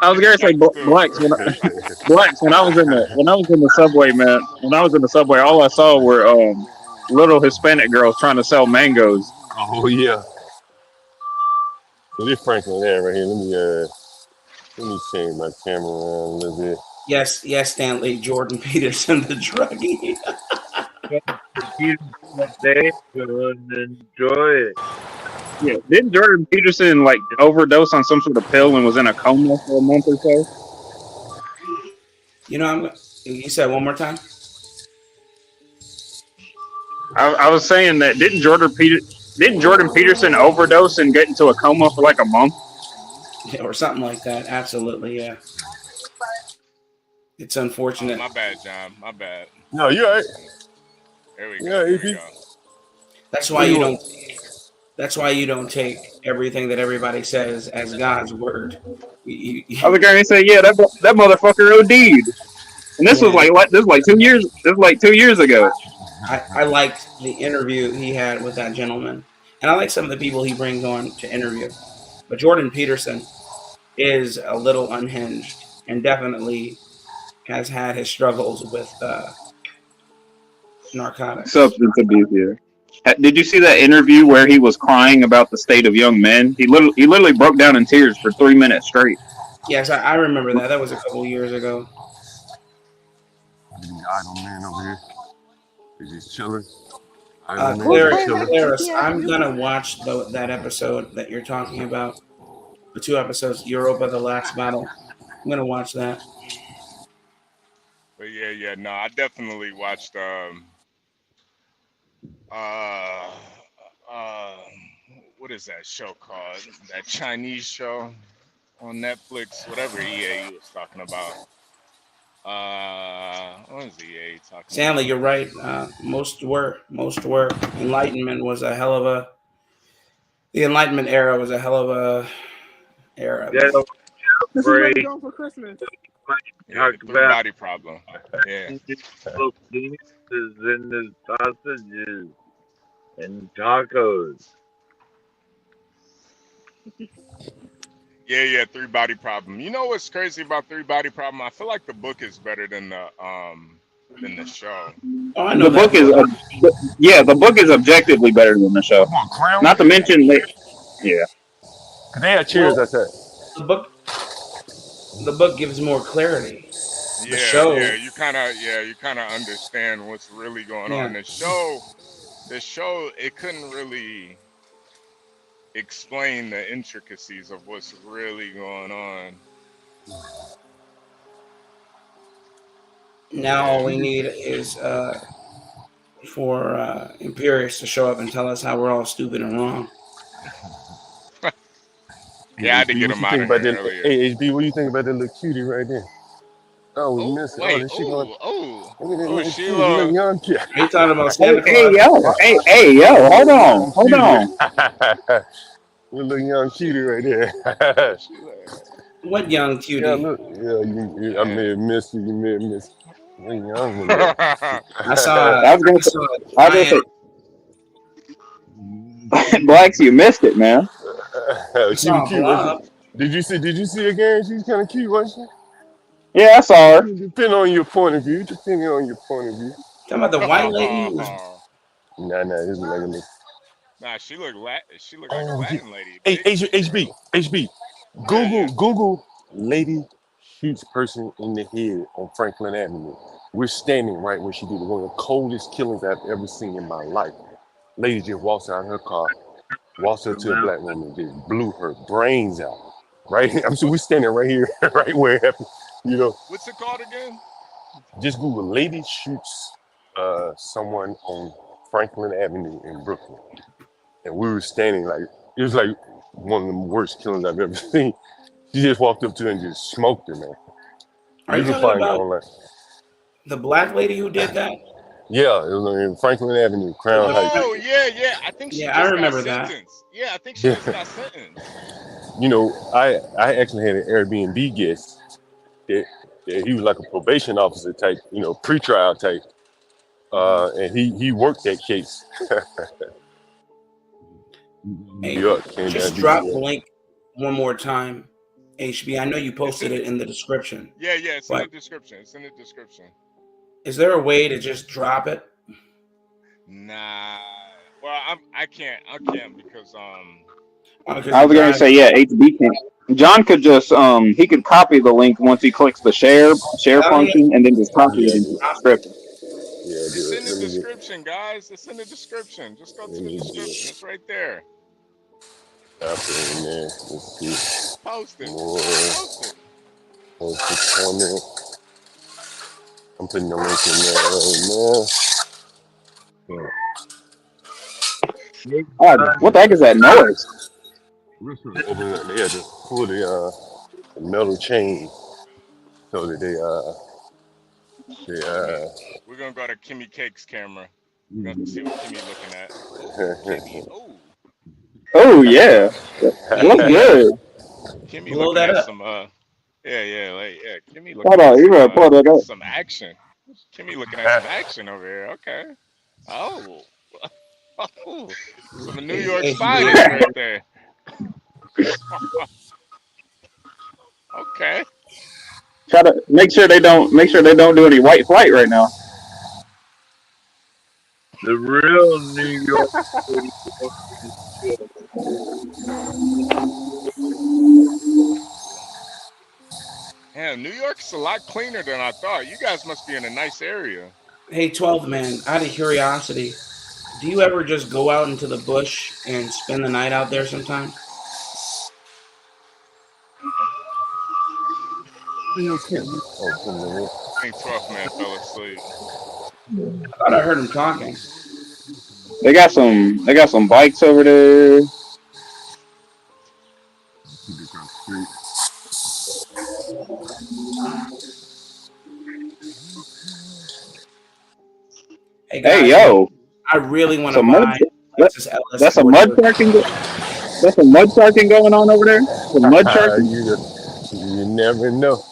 I was gonna say, Blacks. When I was in the subway, man. When I was in the subway, all I saw were little Hispanic girls trying to sell mangoes. Oh yeah. So this Franklin there right here. Let me change my camera around a little bit. Yes, Stanley. Jordan Peterson, the druggie. They could enjoy it. Yeah, didn't Jordan Peterson overdose on some sort of pill and was in a coma for a month or so? You said one more time. I was saying that didn't Jordan Peterson overdose and get into a coma for like a month? Yeah, or something like that. Absolutely, yeah. It's unfortunate. My bad, John. My bad. No, you're right. There we go. There we go. That's why you don't. That's why you don't take everything that everybody says as God's word. I was going to say, yeah, that motherfucker OD'd, and this was like 2 years. This was like 2 years ago. I liked the interview he had with that gentleman, and I like some of the people he brings on to interview. But Jordan Peterson is a little unhinged and definitely has had his struggles with narcotics. Substance abuse, yeah. Did you see that interview where he was crying about the state of young men? He literally broke down in tears for 3 minutes straight. Yes, I remember that. That was a couple years ago. Idle man over here. He's just chilling. Claris, I'm gonna watch that episode that you're talking about. The 2 episodes, Europa: The Last Battle. I'm gonna watch that. But yeah, no, I definitely watched what is that show called? That Chinese show on Netflix, whatever EA was talking about. What was EA talking Stanley, about? you're right. Most were. Enlightenment was a hell of a. The Enlightenment era was a hell of a era. This is where you're going for Christmas. Yeah, the body problem. Yeah. Little penises and the sausages and tacos. Yeah, 3 Body Problem. You know what's crazy about 3 Body Problem? I feel like the book is better than the show. Oh, I know the book is the book is objectively better than the show. Not to mention yeah. They had cheers. That's it. The book gives more clarity. Yeah, you kind of understand what's really going on. The show, it couldn't really explain the intricacies of what's really going on. Now all we need is for Imperius to show up and tell us how we're all stupid and wrong. Yeah, I had to get him out of here earlier. Hey, HB, what do you think about that little cutie right there? Oh, we missed it. Wait, Sheila. Young kid. Are you talking about Santa Claus? Hey, yo, hold on. Little young cutie right there. What young cutie? Yeah, look. Yeah, I may have missed you. You may have missed. Young. I saw. I was gonna say. Blacks, you missed it, man. She was cute, wasn't she? Did you see her game? She was kind of cute, wasn't she? Yeah, I saw her. Depending on your point of view. Talking about the white lady? Nah, this is like a little. Nah, she looked like a Latin lady. Hey, HB. Google lady shoots person in the head on Franklin Avenue. We're standing right where she did it. One of the coldest killings I've ever seen in my life. Lady just walks out of her car, walks up to a black woman, just blew her brains out. Right? I'm sure we're standing right here, right where it happened. You know. What's it called again? Just Google lady shoots someone on Franklin Avenue in Brooklyn. And we were standing it was like one of the worst killings I've ever seen. She just walked up to her and just smoked her, man. Are you talking about the black lady who did that? Yeah, it was on Franklin Avenue, Crown Heights. Oh, yeah. I think she just I remember got that. sentenced. Yeah, I think she just got sentenced. You know, I actually had an Airbnb guest that he was like a probation officer type, pre-trial type. And he worked that case. Hey, just drop the link one more time, HB. I know you posted it in the description. Yeah, it's in the description. It's in the description. Is there a way to just drop it? Nah. Well, I can't because I was gonna say HB can't. John could just he could copy the link once he clicks the share function and then just copy it into the description. It's in the description, guys. It's in the description. Just go to the description. It's right there. Post it. Post it. Comment. I'm putting the link in there right now. What the heck is that noise? Opening up, they had to pull the metal chain so that We're gonna go to Kimmy Cake's camera. We're gonna see what Kimmy looking at. Kimmy, oh. Oh yeah, look good. Kimmy Blow looking that at up. some Kimmy Hold looking on, at you better pull that up. some action. Kimmy looking at some action over here. Okay. Oh. Oh. Some New York spiders right there. Okay. Try to make sure they don't do any white flight right now. The real New York City. Damn, New York's a lot cleaner than I thought. You guys must be in a nice area. Hey, 12 man, out of curiosity, do you ever just go out into the bush and spend the night out there sometime? I think 12th man fell asleep. I thought I heard him talking. They got some bikes over there. Hey, guys, Hey yo, I really want to buy Lexus LS. that's a mud sharking. That's some mud sharking going on over there. Some mud sharking. You never know.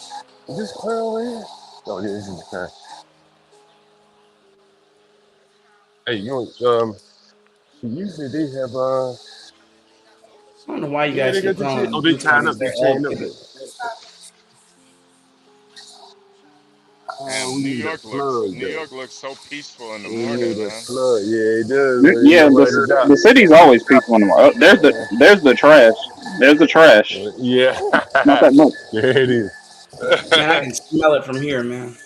Is this car over here? Oh, yeah, this is the car. Hey, usually they have I don't know why you guys keep calling. Oh, they tied up. They chained up. New York looks so peaceful in the morning, man. Yeah, it does. Yeah, the city's always peaceful in the morning. There's the trash. There's the trash. Yeah. Not that much. There it is. Man, I can smell it from here, man.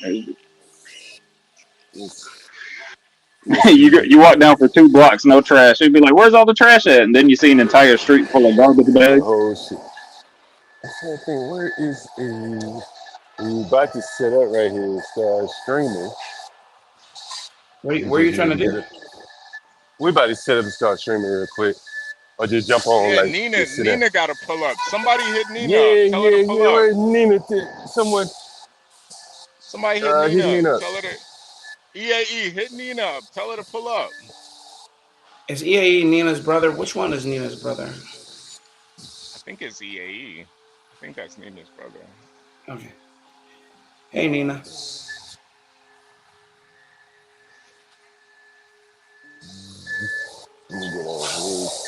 You walk down for 2 blocks, no trash. You'd be like, "Where's all the trash at?" And then you see an entire street full of garbage bags. Oh shit! I'm trying to think, where is we're about to set up right here and start streaming. What are you trying to do? We're about to set up and start streaming real quick. Or just jump on like Nina got to pull up. Somebody hit Nina up. Yeah, Tell her to pull up. Where's Nina? Somebody hit Nina up. Tell her to EAE, hit Nina up. Tell her to pull up. Is EAE Nina's brother? Which one is Nina's brother? I think it's EAE. I think that's Nina's brother. Okay. Hey, Nina.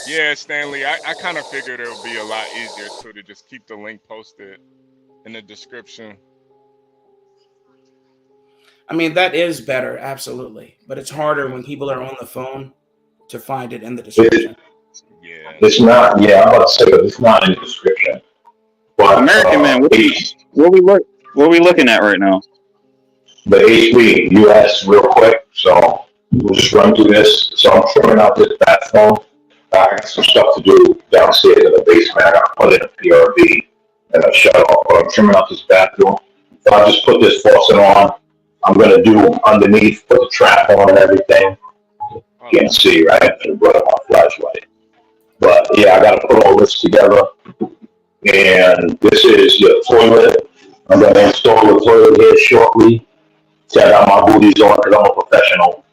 Yeah, Stanley, I kind of figured it would be a lot easier too to just keep the link posted in the description. I mean, that is better, absolutely. But it's harder when people are on the phone to find it in the description. Yeah. It's not, I'm about to say, but it's not in the description. But, American Man, what are we looking at right now? The HB2n real quick, so we'll just run through this. So I'm trimming out this bathroom. I got some stuff to do downstairs in the basement. I got to put in a PRV and a shut off, but I'm trimming out this bathroom. So I just put this faucet on. I'm going to do underneath, put the trap on and everything. You can't see, right? I'm going to run my flashlight. But yeah, I got to put all this together. And this is your toilet. I'm going to install the toilet here shortly. Check out my booties on because I'm a professional.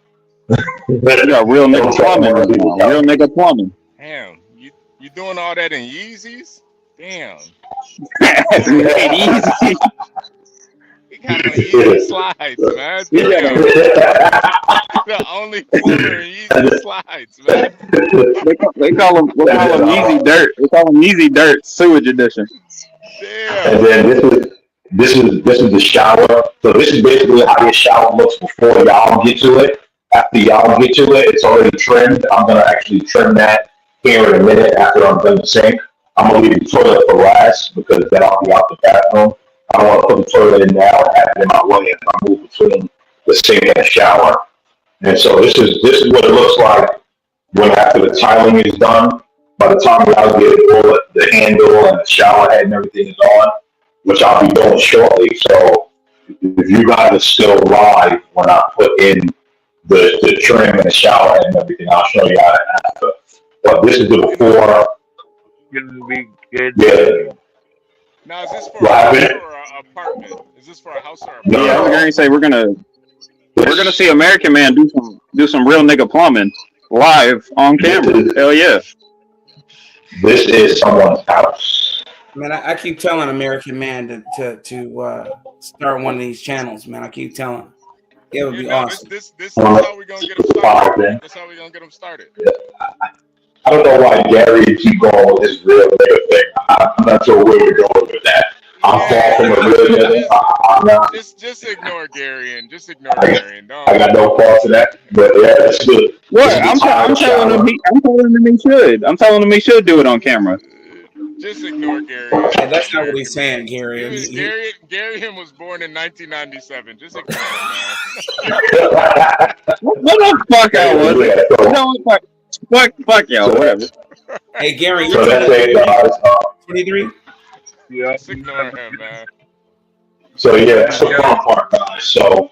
You got real nigga plumbing. Real nigga plumbing. Damn, you doing all that in Yeezys? Damn. Easy. You got the Yeezy slides, man. Damn. The only plumber in Yeezy slides, man. They call them Yeezy Dirt. They call them Yeezy Dirt Sewage Edition. Damn. And then this is the shower. So this is basically how your shower looks before y'all get to it. After y'all get to it, it's already trimmed. I'm gonna actually trim that here in a minute after I'm done the sink. I'm gonna leave the toilet for last because then I'll be out the bathroom. I don't want to put the toilet in now and have it in my way if I move between the sink and the shower. And so this is what it looks like when after the tiling is done. By the time y'all get all the handle and the shower head and everything is on, which I'll be doing shortly. So if you guys are still live when I put in the trim and the shower head and everything. I'll show you how to after. But this is the before. Gonna be good. Yeah. Now, is this for What a house happened? or an apartment? Is this for a house or No, Yeah, I was apartment? gonna say we're gonna see American Man do some real nigga plumbing live on camera. Hell yeah. This is someone's house. Man, I keep telling American Man to start one of these channels, man. I keep telling him. It would be awesome. This is how we're gonna get them started. That's how we're gonna get them started. I don't know why Gary keep going with this real nigga thing. I'm not sure where we're going with that. I'm far from a real nigga. I'm not. Just ignore Gary and just ignore Gary and I got no fault to that. But yeah, it's good. What? I'm telling him he should. I'm telling him he should do it on camera. Just ignore Gary. Yeah, that's not what he's saying, Gary. Gary him was born in 1997. Just ignore him, man. What the fuck I was? You know what? Fuck y'all. Whatever. Hey, Gary, So you're that's 23? Yeah. Just ignore him, man. So yeah, that's the fun part, guys. So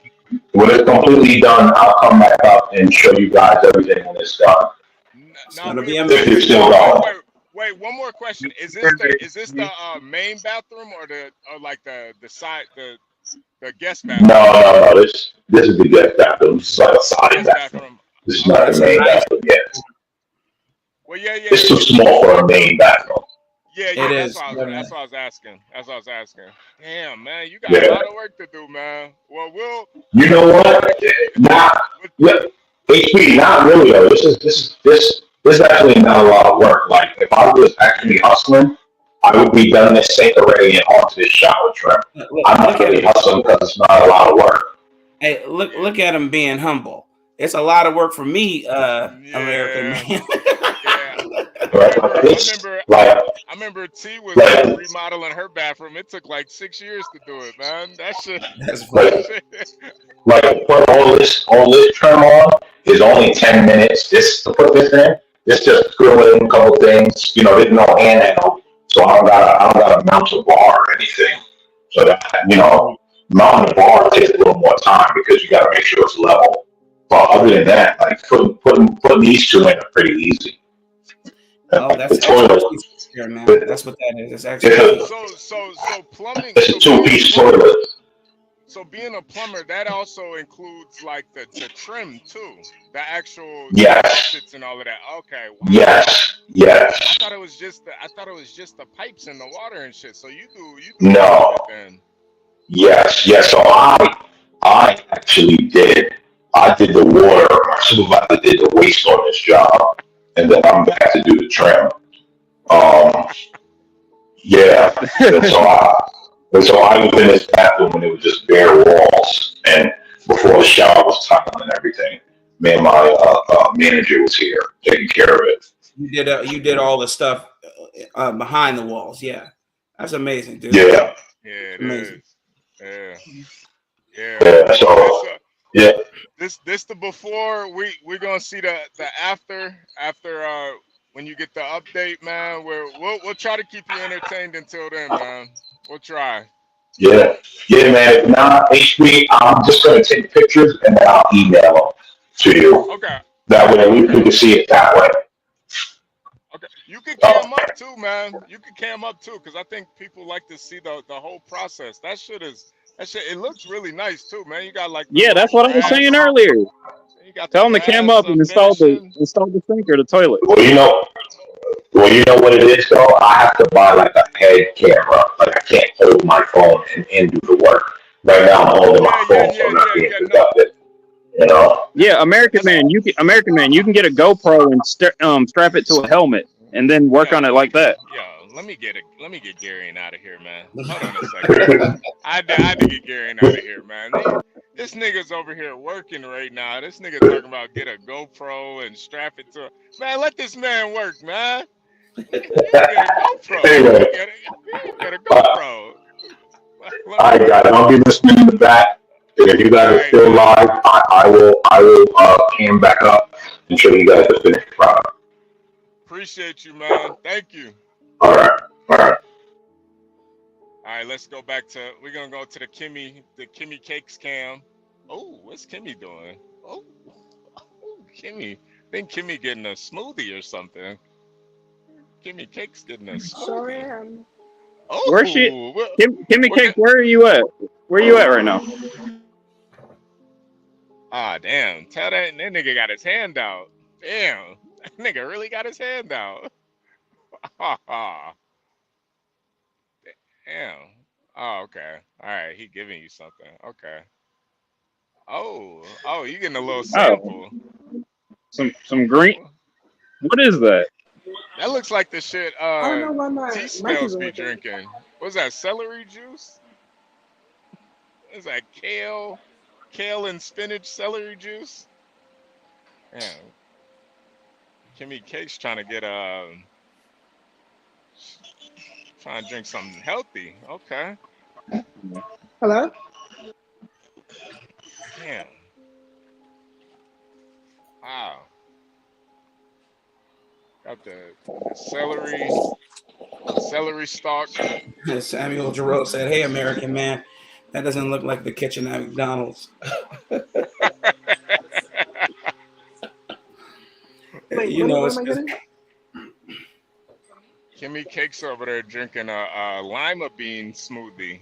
when it's completely done, I'll come back up and show you guys everything when it's done. Gonna be If you're still going. Wait, one more question. Is this the main bathroom or like the side the guest bathroom? No. This is the guest bathroom. This is like a side bathroom. This is not the main bathroom yet. Well, yeah. It's too small for a main bathroom. Yeah, It that's is. what I was asking. Damn, man, you got a lot of work to do, man. Well, You know what? HP, not really though. This is actually not a lot of work. Like if I was actually hustling, I would be done this sink already and onto this shower trim. I'm not really hustling because it's not a lot of work. Hey, look at him being humble. It's a lot of work for me, American Man. I remember T was remodeling her bathroom. It took like 6 years to do it, man. That shit. That's funny. Like put all this trim on is only 10 minutes. To put this in, it's just screw in a couple things. You know, there's no handheld, so I don't gotta mount a bar or anything. So that mounting the bar takes a little more time because you gotta make sure it's level. But other than that, like putting these two in are pretty easy. Oh, that's the toilet. Here, man. That's what that is. It's actually so plumbing. It's a 2-piece toilet. So being a plumber, that also includes like the trim too, the actual faucets and all of that. Okay. Wow. Yes. I thought it was just the pipes and the water and shit. So you do no. it then. Yes. So I actually did. I did the water. My supervisor did the waste on this job, and then I'm back to do the trim. Yeah. So I was in this bathroom when it was just bare walls, and before the shower was tiled and everything, me and my manager was here taking care of it. You did all the stuff behind the walls. Yeah, that's amazing, dude. Yeah. Yeah, amazing. Yeah. So yeah. This the before. We're gonna see the after when you get the update, man. We'll try to keep you entertained until then, man. We'll try. Yeah, man. If not, HB, I'm just gonna take pictures and then I'll email them to you. Okay. That way we can see it that way. Okay. You can cam up too, man. You can cam up too, because I think people like to see the whole process. That shit. It looks really nice too, man. You got like that's what I was saying earlier. Tell them to cam up and install the sink or the toilet. Well, you know what it is though. I have to buy like a head camera. Like I can't hold my phone and do the work. Right now I'm holding my phone, so I'm not being productive. You know. Yeah, American Man, you can get a GoPro and strap it to a helmet and then work on it like that. Yeah, let me get Gary out of here, man. Hold on a second. I had to get Gary out of here, man. This nigga's over here working right now. This nigga talking about get a GoPro and strap it to. Man, let this man work, man. Get a GoPro. Anyway. Get a GoPro. All right, guys. I'll be listening in the back. And if you guys are still live, I will cam back up and show you guys the finished product. Appreciate you, man. Thank you. All right. All right, let's go back to. We're gonna go to the Kimmy Cakes cam. Oh, what's Kimmy doing? Oh. Kimmy, I think Kimmy getting a smoothie or something. Kimmy Cake's getting a Sure smoothie. am. Oh, Where's she? Kimmy Cake, where are you at? Where are you at right now? Ah, damn. Tell that nigga got his hand out. Damn. That nigga really got his hand out. Damn. Oh, okay. All right. He giving you something. Okay. Oh, you getting a little sample. Some green. What is that? That looks like the shit I don't know why my mic T-Spells isn't be working. drinking. What's that, celery juice? Is that kale and spinach celery juice? Yeah. Kimmy Cake's trying to get trying to drink something healthy. Okay. Hello? Damn. Wow. Got the celery stalk. Samuel Giroux said, "Hey, American man, that doesn't look like the kitchen at McDonald's." Wait, You know, what it's am I just, getting? Kimmy Cake's over there drinking a lima bean smoothie.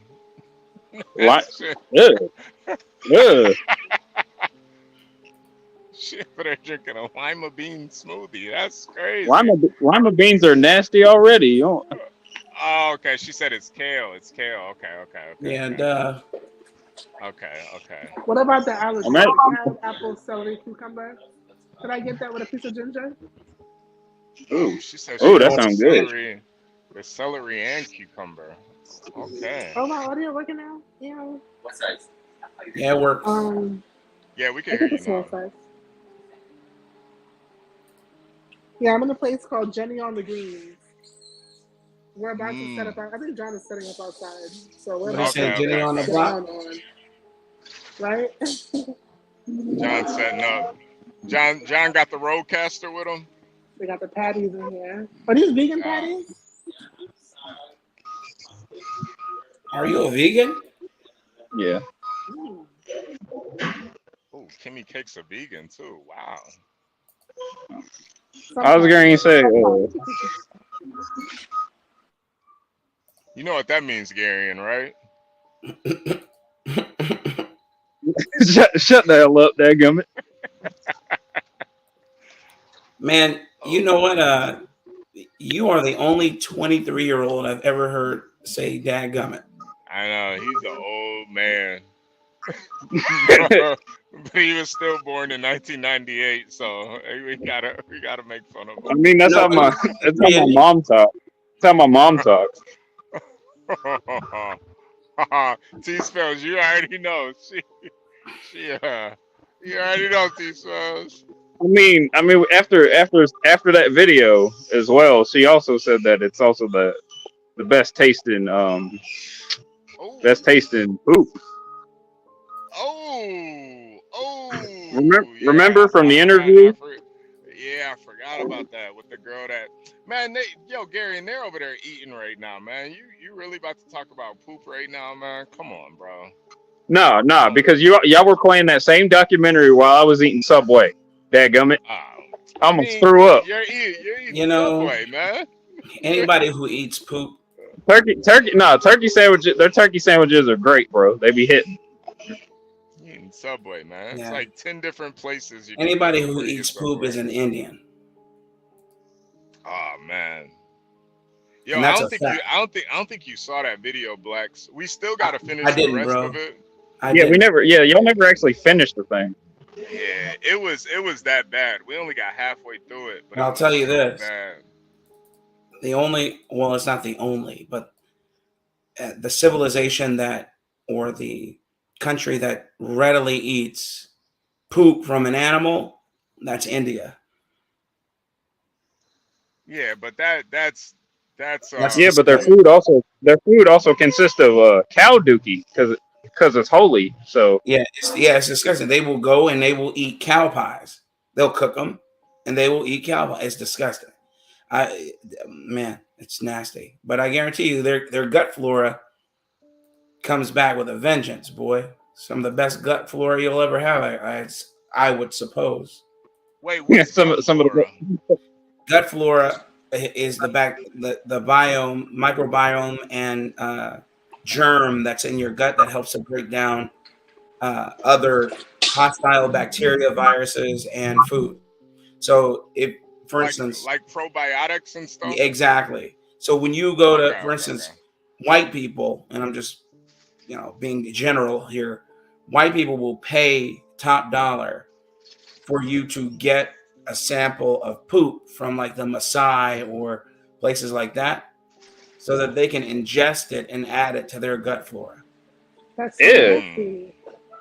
She over there drinking a lima bean smoothie. That's crazy. Lima beans are nasty already. You don't... Oh, okay. She said it's kale. It's kale. Okay. yeah, okay. duh. Okay. What about the allergy? I have apple, celery, cucumber. Could I get that with a piece of ginger? Ooh, she said Oh, that sounds good. The celery and cucumber. Okay. Oh, my audio working now? Yeah. What size? Yeah, it works. Yeah, we can hear you now. Size. Yeah, I'm in a place called Jenny on the Greens. We're about to set up. I think John is setting up outside. So we're about to Jenny on the block. Right? John's setting up. John got the roadcaster with him. We got the patties in here. Are these vegan patties? Are you a vegan? Yeah. Oh, Kimmy Cake's a vegan too. Wow. I was going to say. You know what that means, Garion, right? Shut the hell up, dadgummit. Man, you know what? You are the only 23-year-old I've ever heard say dadgummit. I know, he's an old man. But he was still born in 1998, so we gotta make fun of him. I mean, that's how my mom talks. That's how my mom talks. T-Spells, you already know. You already know, T-Spells. I mean, after that video as well, she also said that it's also the best tasting poop. Remember from the interview? I forgot about that with the girl that Gary, and they're over there eating right now, man. You really about to talk about poop right now, man? Come on, bro. No, because y'all were playing that same documentary while I was eating Subway. Dadgummit. I almost threw up. You're eating Subway, man. Anybody who eats poop. Turkey sandwiches. Their turkey sandwiches are great, bro. They be hitting. Eating Subway, man. It's like 10 different places. Anybody who eats poop is an Indian. Oh man. Yo, I don't think you saw that video, Blacks. We still gotta finish the rest of it. Y'all never actually finished the thing. Yeah, it was that bad. We only got halfway through it. But I'll tell you this. Bad. It's not the only, but the civilization or the country that readily eats poop from an animal, that's India. Yeah, but that's but their food also consists of cow dookie because it's holy. So it's disgusting. They will go and they will eat cow pies. They'll cook them and they will eat cow pies. It's disgusting. It's nasty. But I guarantee you, their gut flora comes back with a vengeance, boy. Some of the best gut flora you'll ever have, I would suppose. Wait, what's some of the gut flora is the biome, microbiome, and germ that's in your gut that helps to break down other hostile bacteria, viruses, and food. So, if, for instance, like probiotics and stuff. Exactly. So when you go to, Okay, for instance, white people, and I'm just being general here, white people will pay top dollar for you to get a sample of poop from like the Maasai or places like that, so that they can ingest it and add it to their gut flora. That's nasty.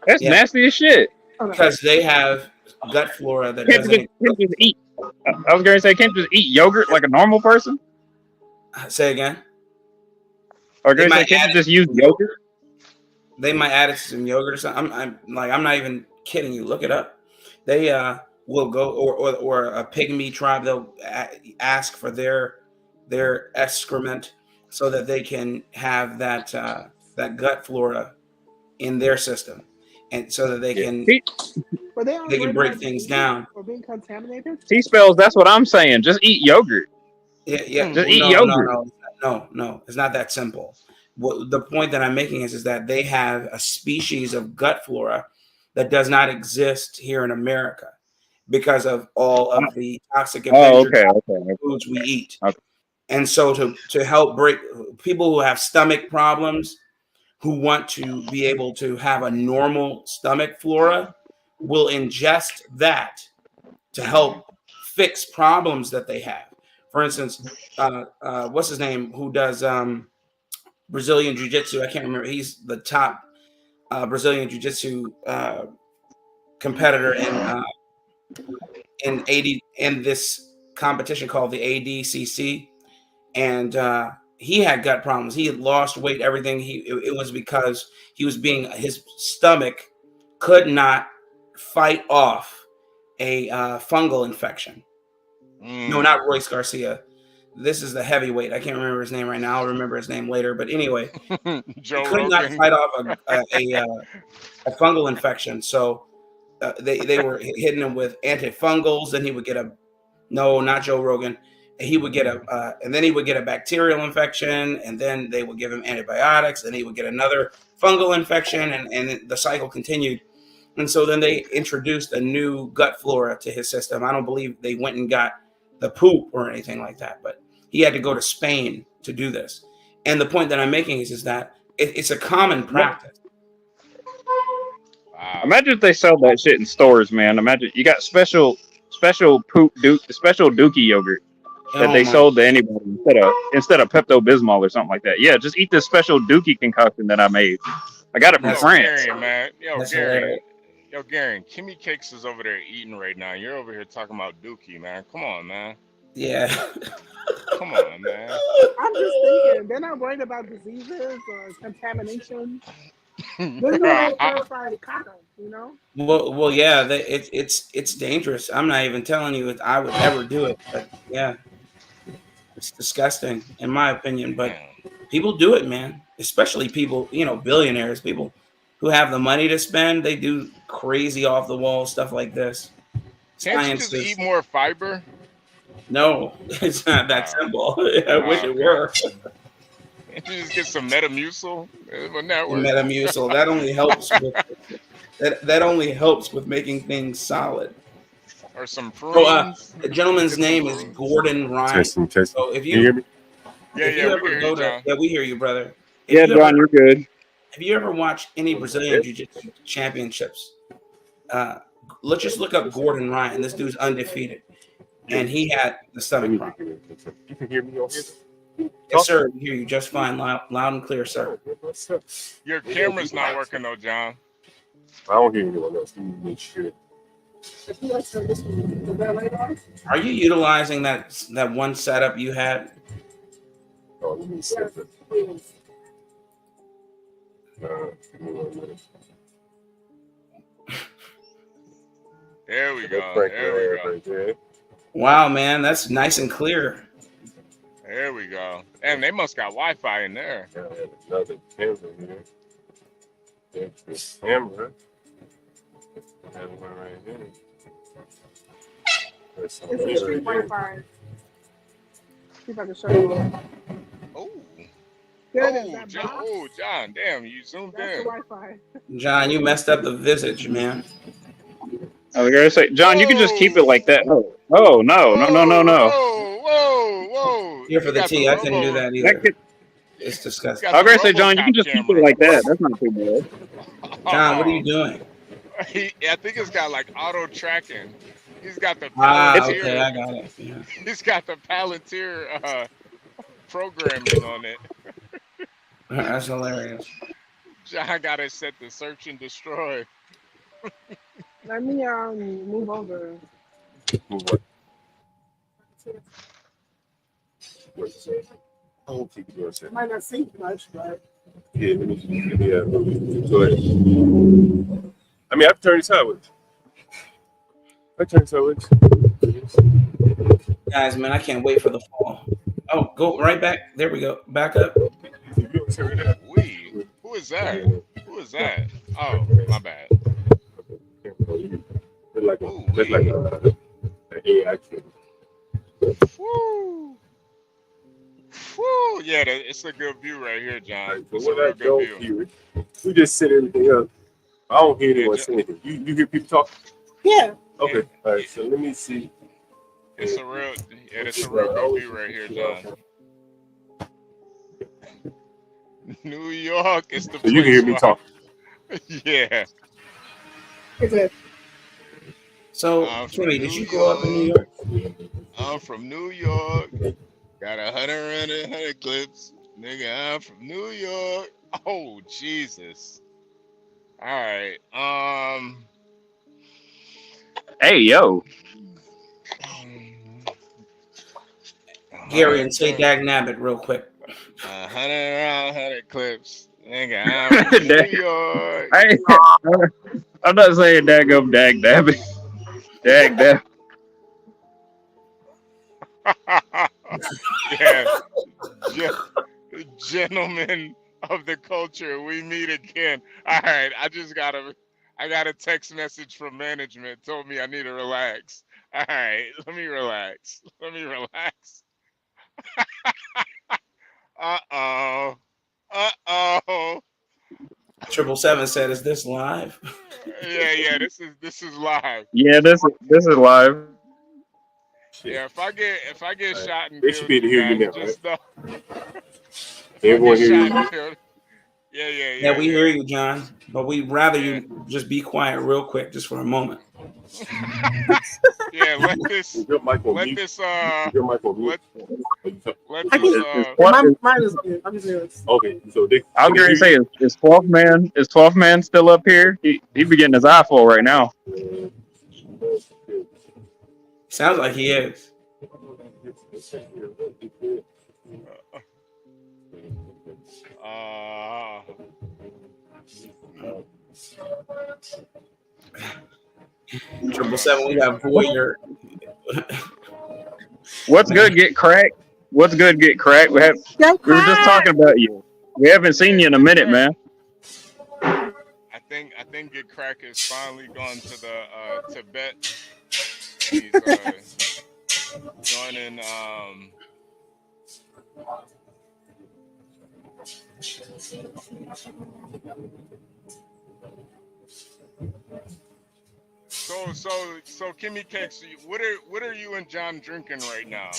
That's nasty as shit. Because they have gut flora that Can't doesn't just eat. I was going to say, can't just eat yogurt like a normal person? Say again. Or can't you just use yogurt? They might add it to some yogurt or something. I'm not even kidding you. Look it up. They will go or a pygmy tribe. They'll ask for their excrement so that they can have that gut flora in their system, and so that they can break things down. Or being contaminated. T-spells. That's what I'm saying. Just eat yogurt. Yeah. Just eat yogurt. No. It's not that simple. The point that I'm making is that they have a species of gut flora that does not exist here in America because of all of the toxic foods we eat. Okay. And so to help break people who have stomach problems, who want to be able to have a normal stomach flora, will ingest that to help fix problems that they have. For instance, what's his name? Who does Brazilian Jiu-Jitsu? I can't remember. He's the top Brazilian Jiu-Jitsu competitor in this competition called the ADCC, and he had gut problems. He had lost weight, everything. It was because his stomach could not fight off a fungal infection. No, not Royce Garcia. This is the heavyweight. I can't remember his name right now. I'll remember his name later. But anyway, he could not fight off a fungal infection. So they were hitting him with antifungals. Then he would get not Joe Rogan. He would get and then he would get a bacterial infection, and then they would give him antibiotics, and he would get another fungal infection, and the cycle continued. And so then they introduced a new gut flora to his system. I don't believe they went and got the poop or anything like that, but he had to go to Spain to do this. And the point that I'm making is that it's a common practice. Imagine if they sell that shit in stores, man. Imagine you got special special dookie yogurt that they sold to anybody instead of Pepto-Bismol or something like that. Yeah, just eat this special dookie concoction that I made. I got it from France. Gary, man. Yo, Gary, Kimmy Cakes is over there eating right now. You're over here talking about dookie, man. Come on, man. Yeah. Come on, man. I'm just thinking, they're not worried about diseases or contamination. They're not purified cotton, you know? Well, yeah, it's dangerous. I'm not even telling you I would ever do it, but yeah, it's disgusting in my opinion. But people do it, man. Especially people, billionaires, people who have the money to spend. They do crazy off the wall stuff like this. Can't you just eat more fiber? No, it's not that simple. I wish it were. Can't you just get some Metamucil? Metamucil, that only helps that only helps with making things solid. Or some prunes. The gentleman's name is Gordon Ryan. Testing. So if you hear me? We hear you, brother. John, you're good. Have you ever watched any Brazilian Jiu-Jitsu championships? Let's just look up Gordon Ryan. This dude's undefeated, and he had the stomach problem. You can hear me on here? Yes, sir. We hear you just fine, loud and clear, sir. Your camera's not working though, John. I don't hear anyone else. Shit. Are you utilizing that one setup you had? Oh, let me set it. There we go. Wow, man, that's nice and clear. There we go. And they must got Wi-Fi in there. Another camera here. There's this camera. Another one right here. It's the street Wi-Fi. See if I can show you. Oh. There it is. That John. box. Oh, John. Damn, you zoomed That's the in. Wi-Fi. John, you messed up the visage, man. I was gonna say, John, you can just keep it like that. No, no. Whoa. Here for the tea. I couldn't do that either. It's disgusting. I was gonna say, John, you can just keep it like that. That's not too bad. John, what are you doing? I think it's got like auto tracking. He's got the Palantir. Okay, I got it. Yeah. He's got the Palantir programming on it. That's hilarious. John got it set to search and destroy. Let me move over. Move what? I hope you can do it. Might not sink much, but Yeah, let me go ahead. I mean, I have to turn it sideways. I turn it sideways. Guys, man, I can't wait for the fall. Oh, go right back. There we go. Back up. Who is that? Who is that? Oh, my bad. It's like an AI kid. Woo! Woo! Yeah, it's a good view right here, John. So It's when a I real don't good view. hear it, we just set everything up. I don't hear anyone say anything. You hear people talk? Yeah. Okay. All right. So let me see. It's a real good view right here, John. New York is the So you can hear me talk. Yeah. So, Kimmy, did you grow up in New York? I'm from New York. Got 100 clips. Nigga, I'm from New York. Oh, Jesus. All right. Hey, yo. Gary, and say Dag Nabbit real quick. 100 clips. Nigga, I'm from New York. I'm not saying daggum dag dabbit. Dag dab. Yeah. Gentlemen of the culture, we meet again. All right, I got a text message from management. Told me I need to relax. All right, let me relax. Uh-oh. 777 said, "Is this live?" Yeah. This is live. Yeah, this is live. Yeah, if I get shot and They killed, should be able to hear you now, just right? know. Everyone hear you. Yeah, we hear you, John. But we'd rather you just be quiet real quick, just for a moment. Yeah, let this. Your mic on mute. Your mic on mute. Mine is good. I'm just doing this. Okay, so I was gonna say, is 12th man? Is 12th man still up here? He be getting his eye full right now. Sounds like he is. Triple seven, we got Voyager. What's good? Get cracked. What's good? Get cracked. We were just talking about you. We haven't seen you in a minute, man. I think Get Crack has finally gone to the Tibet. He's joining So Kimmy Cakes, what are you and John drinking right now?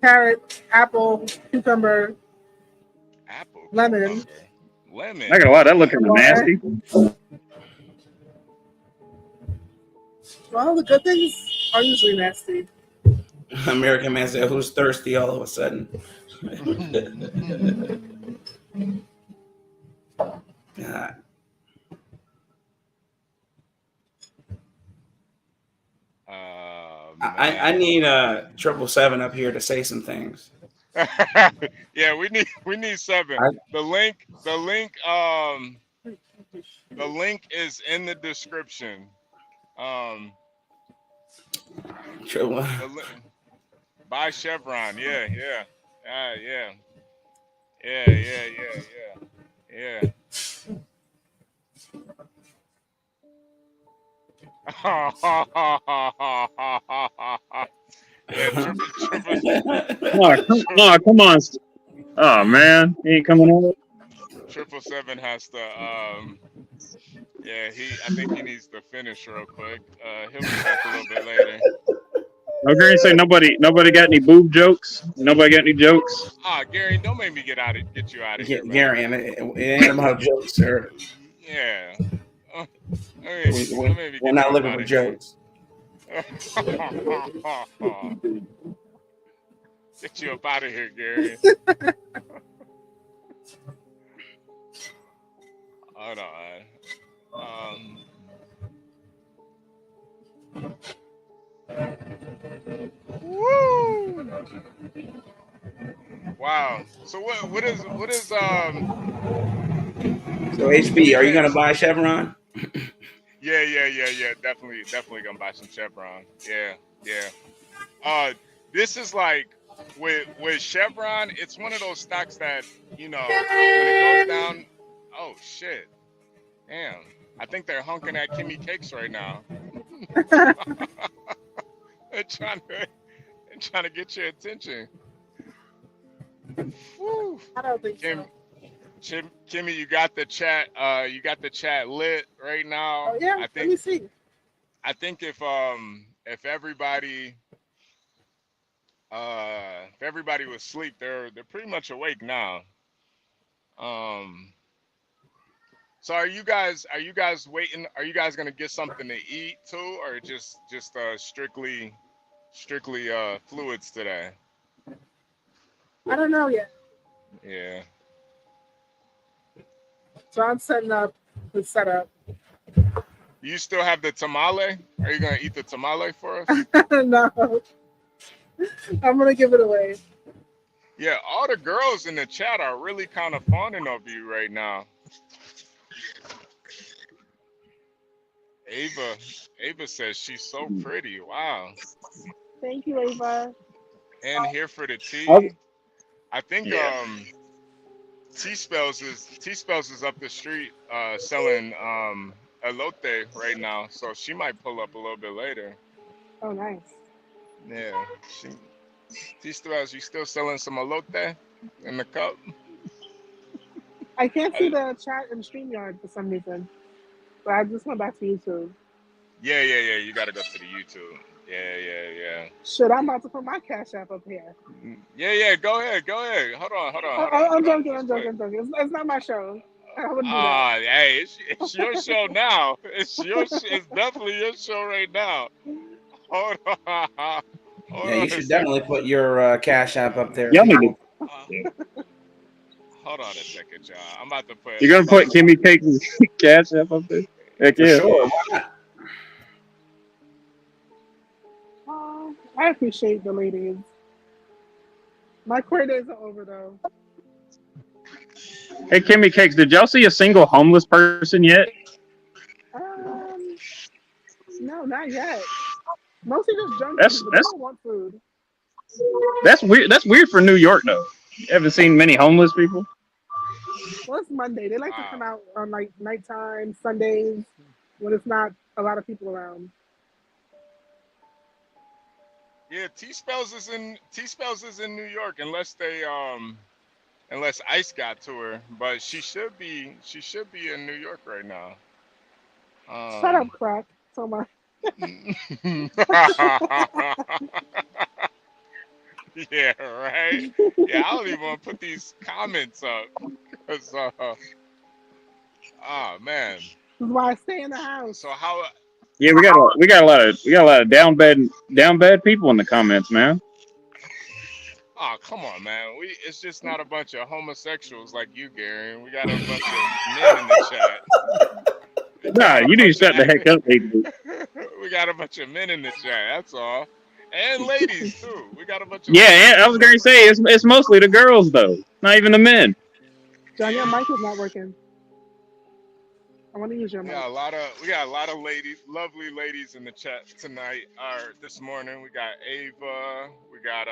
Carrot, apple, cucumber, lemon. Lemon. Not gonna lie, that looking nasty. Well, the good things are usually nasty. American Man said, "Who's thirsty all of a sudden?" God. I need 777 up here to say some things. Yeah, we need 7. The link is in the description. By Chevron, yeah. Yeah, triple. Come on. Oh man, he ain't coming over. 777 has to. Yeah, I think he needs to finish real quick. He'll be back a little bit later. I'm going to say nobody got any boob jokes. Nobody got any jokes. Gary, don't make me get you out of here, man. Gary, it ain't about jokes, sir. Yeah. We're not looking for jokes. Get you up out of here, Gary. Hold on. Woo! Wow. So what is So HB, are you gonna buy Chevron? Yeah. Definitely gonna buy some Chevron. Yeah. This is like with Chevron, it's one of those stocks that, when it goes down, oh shit. Damn. I think they're honking at Kimmy Cakes right now. They're trying to get your attention. Woo. I don't think so. Kimmy, you got the chat. You got the chat lit right now. Oh yeah. Let me see. I think if everybody was asleep, they're pretty much awake now. So are you guys waiting? Are you guys gonna get something to eat too, or just strictly fluids today? I don't know yet. Yeah. So I'm setting up the setup. You still have the tamale? Are you gonna eat the tamale for us? No. I'm gonna give it away. Yeah, all the girls in the chat are really kind of fawning over you right now. Ava says she's so pretty. Wow. Thank you, Ava. And here for the tea. I think T-Spells is up the street selling elote right now, so she might pull up a little bit later. Oh, nice. Yeah. T-Spells, you still selling some elote in the cup? I can't see the chat in StreamYard for some reason. But I just went back to YouTube. Yeah. You gotta go to the YouTube. Yeah. Shit, I'm about to put my Cash App up here. Yeah. Go ahead. Hold on. I'm joking. It's not my show. I wouldn't do that. Hey, it's your show now. It's definitely your show right now. Hold on. You should definitely put your Cash App up there. Hold on a second, y'all. I'm about to put. You're gonna put Kimmy Cake's Cash App up there? Heck yeah. Sure. Why not? I appreciate the ladies. My queer days are over though. Hey, Kimmy Cakes, did y'all see a single homeless person yet? No, not yet. Mostly just junkies, but they don't want food. That's weird. That's weird for New York, though. You haven't seen many homeless people? Well, it's Monday. They like to come out on like nighttime, Sundays, when it's not a lot of people around. Yeah, T-Spells is in New York unless Ice got to her, but she should be in New York right now. Shut up, crack. So much. Yeah, right. Yeah, I don't even want to put these comments up because man. This is why I stay in the house. So how? Yeah, we got a lot of down bad people in the comments, man. Oh, come on, man. It's just not a bunch of homosexuals like you, Gary. We got a bunch of men in the chat. Nah, you need to shut the heck up, baby. We got a bunch of men in the chat. That's all, and ladies too. We got a bunch of. Yeah, I was gonna say it's mostly the girls though, not even the men. John, your mic is not working. I want to use your mic. We got a lot of ladies, lovely ladies in the chat tonight. This morning we got Ava. We got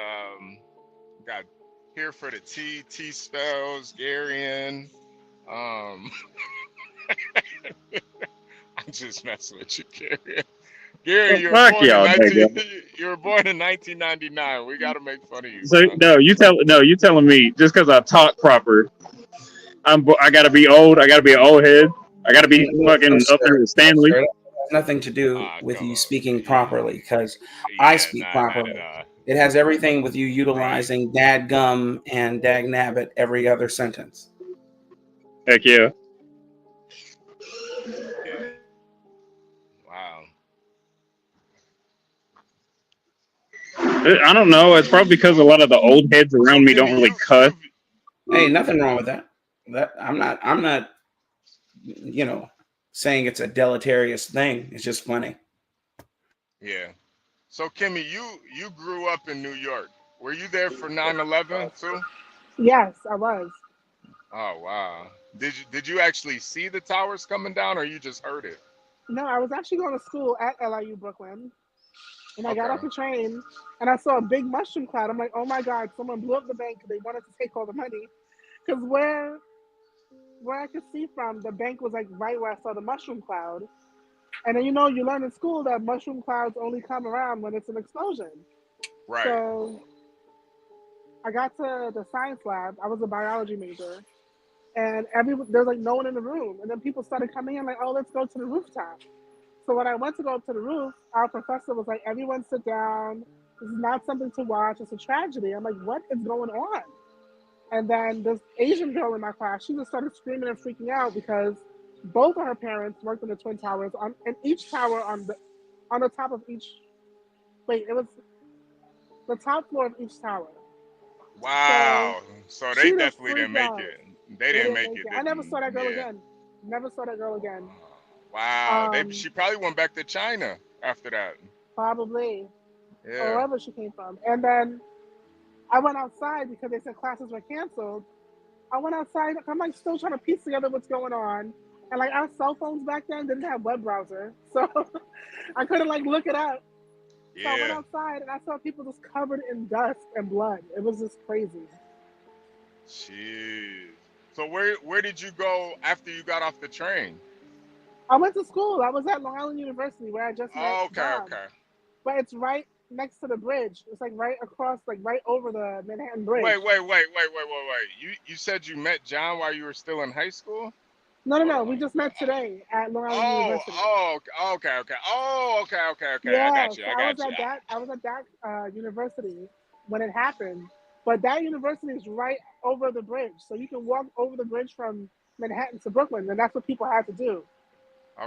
Here for the Tea, T-Spells, Garian. I'm just messing with you, Gary. Gary, you were Fuck born in y'all, 19. nigga. You were born in 1999. We gotta make fun of you, So bro. you telling me just because I talk proper, I gotta be old. I gotta be an old head. I gotta be No, fucking up there sir. with No, Stanley. sir. That has nothing to do Ah, with come you on. speaking properly, because I Yeah, speak nah, not at properly. all. It has everything with you Right. utilizing dadgum and dagnabbit every other sentence. Heck yeah. Yeah. Wow. I don't know. It's probably because a lot of the old heads So around me don't Kimmy, really cuss. Hey, nothing wrong with that. I'm not, saying it's a deleterious thing. It's just funny. yeah. So Kimmy, you grew up in New York. Were you there for 9/11 too? Yes, I was. Oh wow. Did you actually see the towers coming down, or you just heard it? No, I was actually going to school at LIU Brooklyn, and I got Okay. off the train, and I saw a big mushroom cloud. I'm like, oh my God, someone blew up the bank because they wanted to take all the money. Because where I could see from, the bank was like right where I saw the mushroom cloud. And then you learn in school that mushroom clouds only come around when it's an explosion. Right. So I got to the science lab. I was a biology major, and there's like no one in the room. And then people started coming in like, oh, let's go to the rooftop. So when I went to go up to the roof, our professor was like, everyone sit down. This is not something to watch. It's a tragedy. I'm like, what is going on? And then this Asian girl in my class, she just started screaming and freaking out because both of her parents worked in the Twin Towers, and each tower on the top of each. Wait, it was the top floor of each tower. So Wow. So they she just definitely didn't freaked make out. it. They They didn't didn't make make it. it. I never saw that girl Yeah. again. Never saw that girl again. Wow. She probably went back to China after that. Probably, or Yeah. wherever she came from. And then I went outside because they said classes were canceled. I went outside. I'm like still trying to piece together what's going on. And like our cell phones back then didn't have web browser, so I couldn't like look it up. So I went Yeah. outside and I saw people just covered in dust and blood. It was just crazy. Jeez. So where did you go after you got off the train? I went to school. I was at Long Island University where I just met Oh, okay, John. okay. But it's right next to the bridge. It's like right across, like right over the Manhattan Bridge. Wait. You said you met John while you were still in high school? No. We just met today at Long Island University. Okay. Oh, okay. I Yeah, got you. so I was at that university when it happened. But that university is right over the bridge, so you can walk over the bridge from Manhattan to Brooklyn, and that's what people had to do.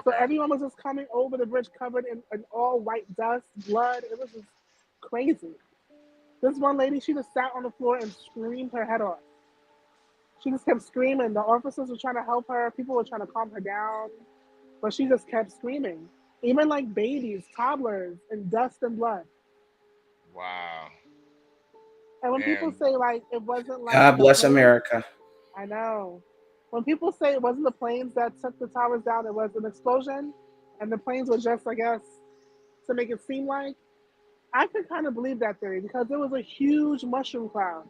So Okay. everyone was just coming over the bridge covered in all white dust, blood. It was just crazy. This one lady, she just sat on the floor and screamed her head off. She just kept screaming. The officers were trying to help her. People were trying to calm her down, but she just kept screaming. Even like babies, toddlers, in dust and blood. Wow. And when people Man. say like it wasn't like God the bless planes, America. I know. When people say it wasn't the planes that took the towers down, it was an explosion, and the planes were just, I guess, to make it seem like, I could kind of believe that theory because there was a huge mushroom cloud.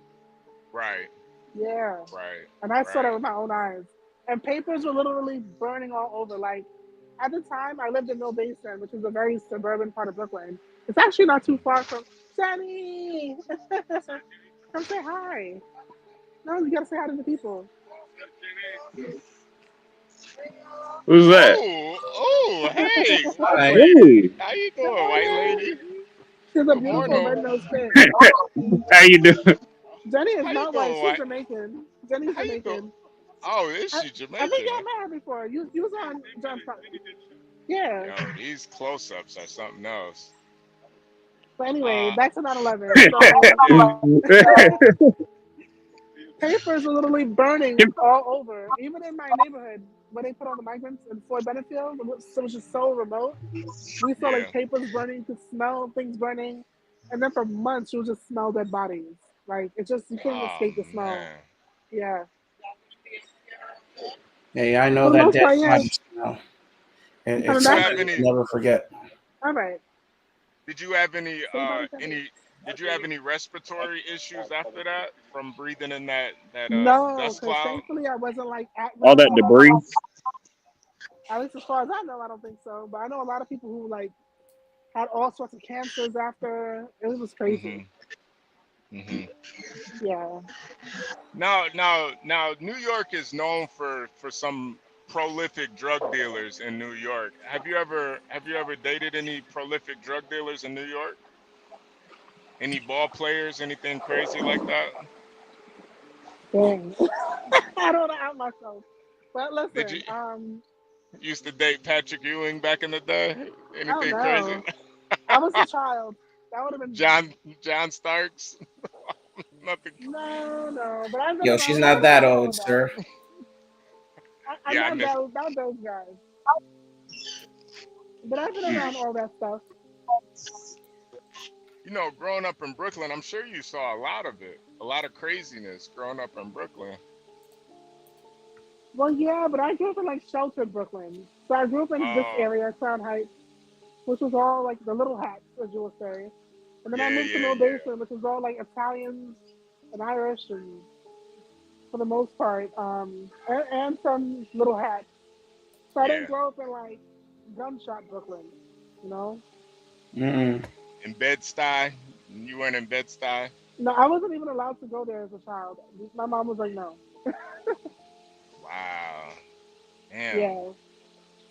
Right. Yeah. Right. And I saw that Right. with my own eyes. And papers were literally burning all over. Like, at the time, I lived in Mill Basin, which is a very suburban part of Brooklyn. It's actually not too far from Jenny. Come say hi. No, you gotta say hi to the people. Who's that? Oh, hey, white Hi. lady. Ooh. How you Good doing, white lady? morning. She's a Good beautiful morning. red-nosed pig. How you doing? Jenny is How you not white. doing, She's white? Jamaican. Jenny's How you doing? Jamaican. Oh, is I, she I think Jamaican? y'all met her before. You was on John's podcast. Yeah. Yo, these close-ups are something else. But anyway, Uh, back to 9/11. So papers were literally burning all over. Even in my neighborhood, when they put on the migrants in Floyd Benefield, it was just so remote. We saw yeah. like papers burning, you could smell things burning. And then for months, you would just smell dead bodies. Like, you couldn't Oh escape the smell. man. Yeah. Hey, I know For the that most dead part, yeah. body smell. You Did It's coming you back? have something any? you'll never forget. All right. Did you have any? Say bye, Jenny. Did you have any respiratory issues after that from breathing in that No, dust because cloud? thankfully I wasn't like at All risk that of debris. At least as far as I know, I don't think so. But I know a lot of people who like had all sorts of cancers after. It was crazy. Yeah. Now, New York is known for some prolific drug dealers in New York. Have you ever dated any prolific drug dealers in New York? Any ball players, anything crazy like that? Dang. I don't want to out myself. But Did you listen, used to date Patrick Ewing back in the day? oh Anything crazy? no. I was a child. That would have been John Starks? Nothing. no. But I've been Yo, she's around. not I've been that around all old, of that. sir. I'm Yeah, I not missed. not those guys. But I've been around all that stuff. You know, growing up in Brooklyn, I'm sure you saw a lot of it. A lot of craziness growing up in Brooklyn. Well, yeah, but I grew up in like sheltered Brooklyn. So I grew up in this Oh, area, Crown Heights, which was all like the little hats, as you would say. And then I moved to yeah. Mill Basin, which was all like Italians and Irish, and for the most part, and some little hats. So I didn't Yeah. grow up in like gunshot Brooklyn, you know? Mm-mm. In Bed-Stuy? You weren't in Bed-Stuy? No, I wasn't even allowed to go there as a child. My mom was like, no. Wow. Damn. Yeah.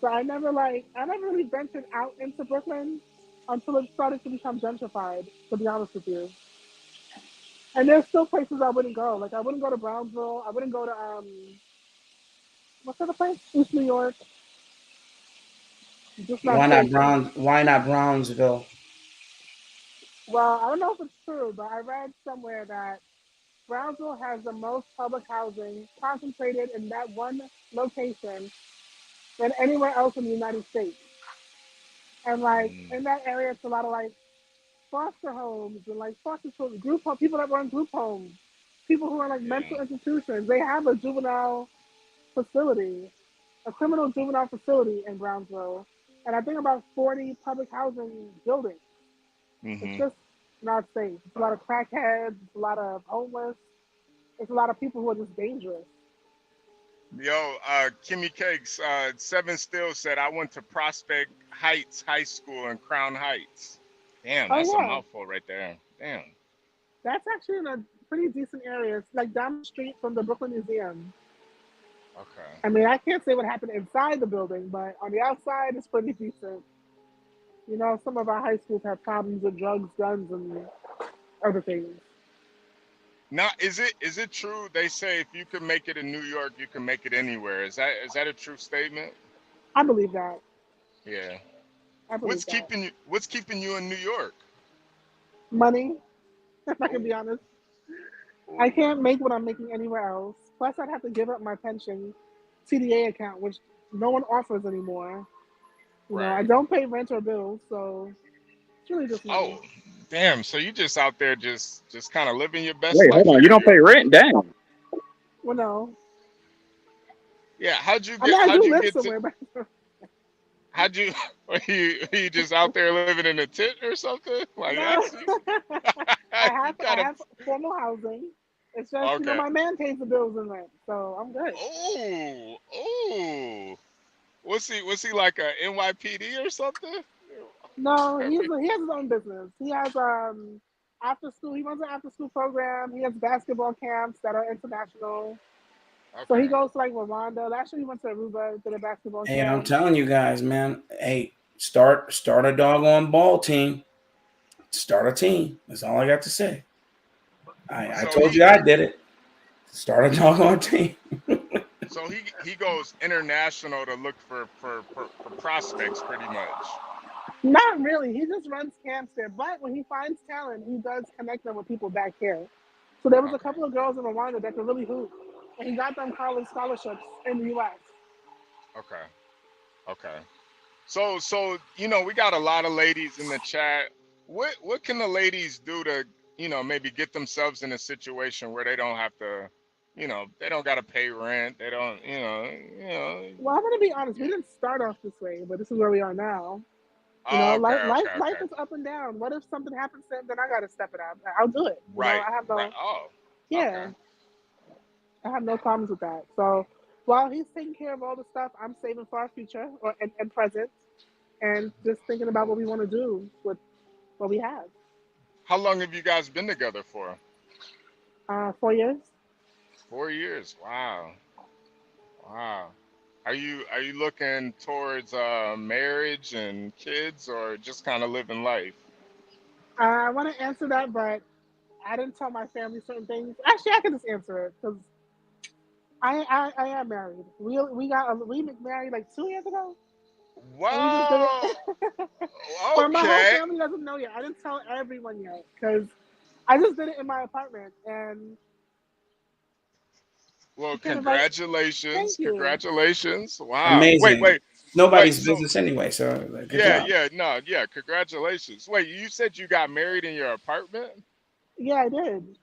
So I never really ventured out into Brooklyn until it started to become gentrified, to be honest with you. And there's still places I wouldn't go. Like I wouldn't go to Brownsville. I wouldn't go to what's the other place? East New York. Just not safe. Why not Brownsville? Well, I don't know if it's true, but I read somewhere that Brownsville has the most public housing concentrated in that one location than anywhere else in the United States. And like in that area, it's a lot of like foster homes and like foster children, group home, people that run group homes, people who are like Yeah. mental institutions. They have a juvenile facility, a criminal juvenile facility in Brownsville, and I think about 40 public housing buildings. It's Mm-hmm. just not safe. It's a lot of crackheads, it's a lot of homeless, it's a lot of people who are just dangerous. Yo, Kimmy Cakes, Seven Still said, I went to Prospect Heights High School in Crown Heights. Damn, Oh that's a yeah, mouthful right there. Damn. that's actually in a pretty decent area. It's like down the street from the Brooklyn Museum. Okay. I mean, I can't say what happened inside the building, but on the outside, it's pretty decent. You know, some of our high schools have problems with drugs, guns, and other things. Now, is it true they say if you can make it in New York, you can make it anywhere? Is that a true statement? I believe that. Yeah. I What's believe that. keeping you in New York? Money, if I can be Oh, honest. I oh, can't make what I'm making anywhere else. Plus, I'd have to give up my pension CDA account, which no one offers anymore. You know, I right. don't pay rent or bills, so it's really just money. Oh, damn. So you just out there just kind of living your best Wait, hold life. on. You don't pay rent? Damn. Well, no. Yeah. How'd you I mean, get? I How'd do you live get to? somewhere, but How'd you? Are you just out there living in a tent or something? Like no. that's you I gotta. have formal housing. It's just, you know, Okay. my man pays the bills and rent, so I'm good. Oh, oh. Was he like a NYPD or something? No, I mean, he has his own business. He has after school. He runs an after school program. He has basketball camps that are international. So he okay. goes to like Rwanda. Last year he went to Aruba, did a basketball Hey, I'm camp. telling you guys, man. Hey, start a doggone ball team. Start a team. That's all I got to say. I So told he you I did it. Start a doggone team. so he goes international to look for prospects pretty much. Not really. He just runs camps there. But when he finds talent, he does connect them with people back here. So there was a Okay. couple of girls in Rwanda that could really hoop, and he got them college scholarships in the U.S. Okay. Okay. So we got a lot of ladies in the chat. What can the ladies do to maybe get themselves in a situation where they don't have to, they don't got to pay rent. They don't, Well, I'm gonna be honest. We didn't start off this way, but this is where we are now. You know, Oh, okay, okay, life okay. is up and down. What if something happens to him? Then I gotta step it up. I'll do it. You know, Right, right. Oh, okay. yeah, I have no problems with that. So while he's taking care of all the stuff, I'm saving for our future and present. and just thinking about what we want to do with what we have. How long have you guys been together for? 4 years. 4 years. Wow. Wow. Are you looking towards marriage and kids, or just kind of living life? I want to answer that, but I didn't tell my family certain things. Actually, I can just answer it because I am married. We married like 2 years ago. And we just did Wow. it. But my whole Okay. family doesn't know yet. I didn't tell everyone yet because I just did it in my apartment. And Well, you can invite. congratulations. Thank you. Congratulations. Wow. Wait, Amazing. wait, wait. Nobody's So, business anyway. So good yeah, job. yeah, no, yeah, congratulations. Wait, you said you got married in your apartment? Yeah, I did.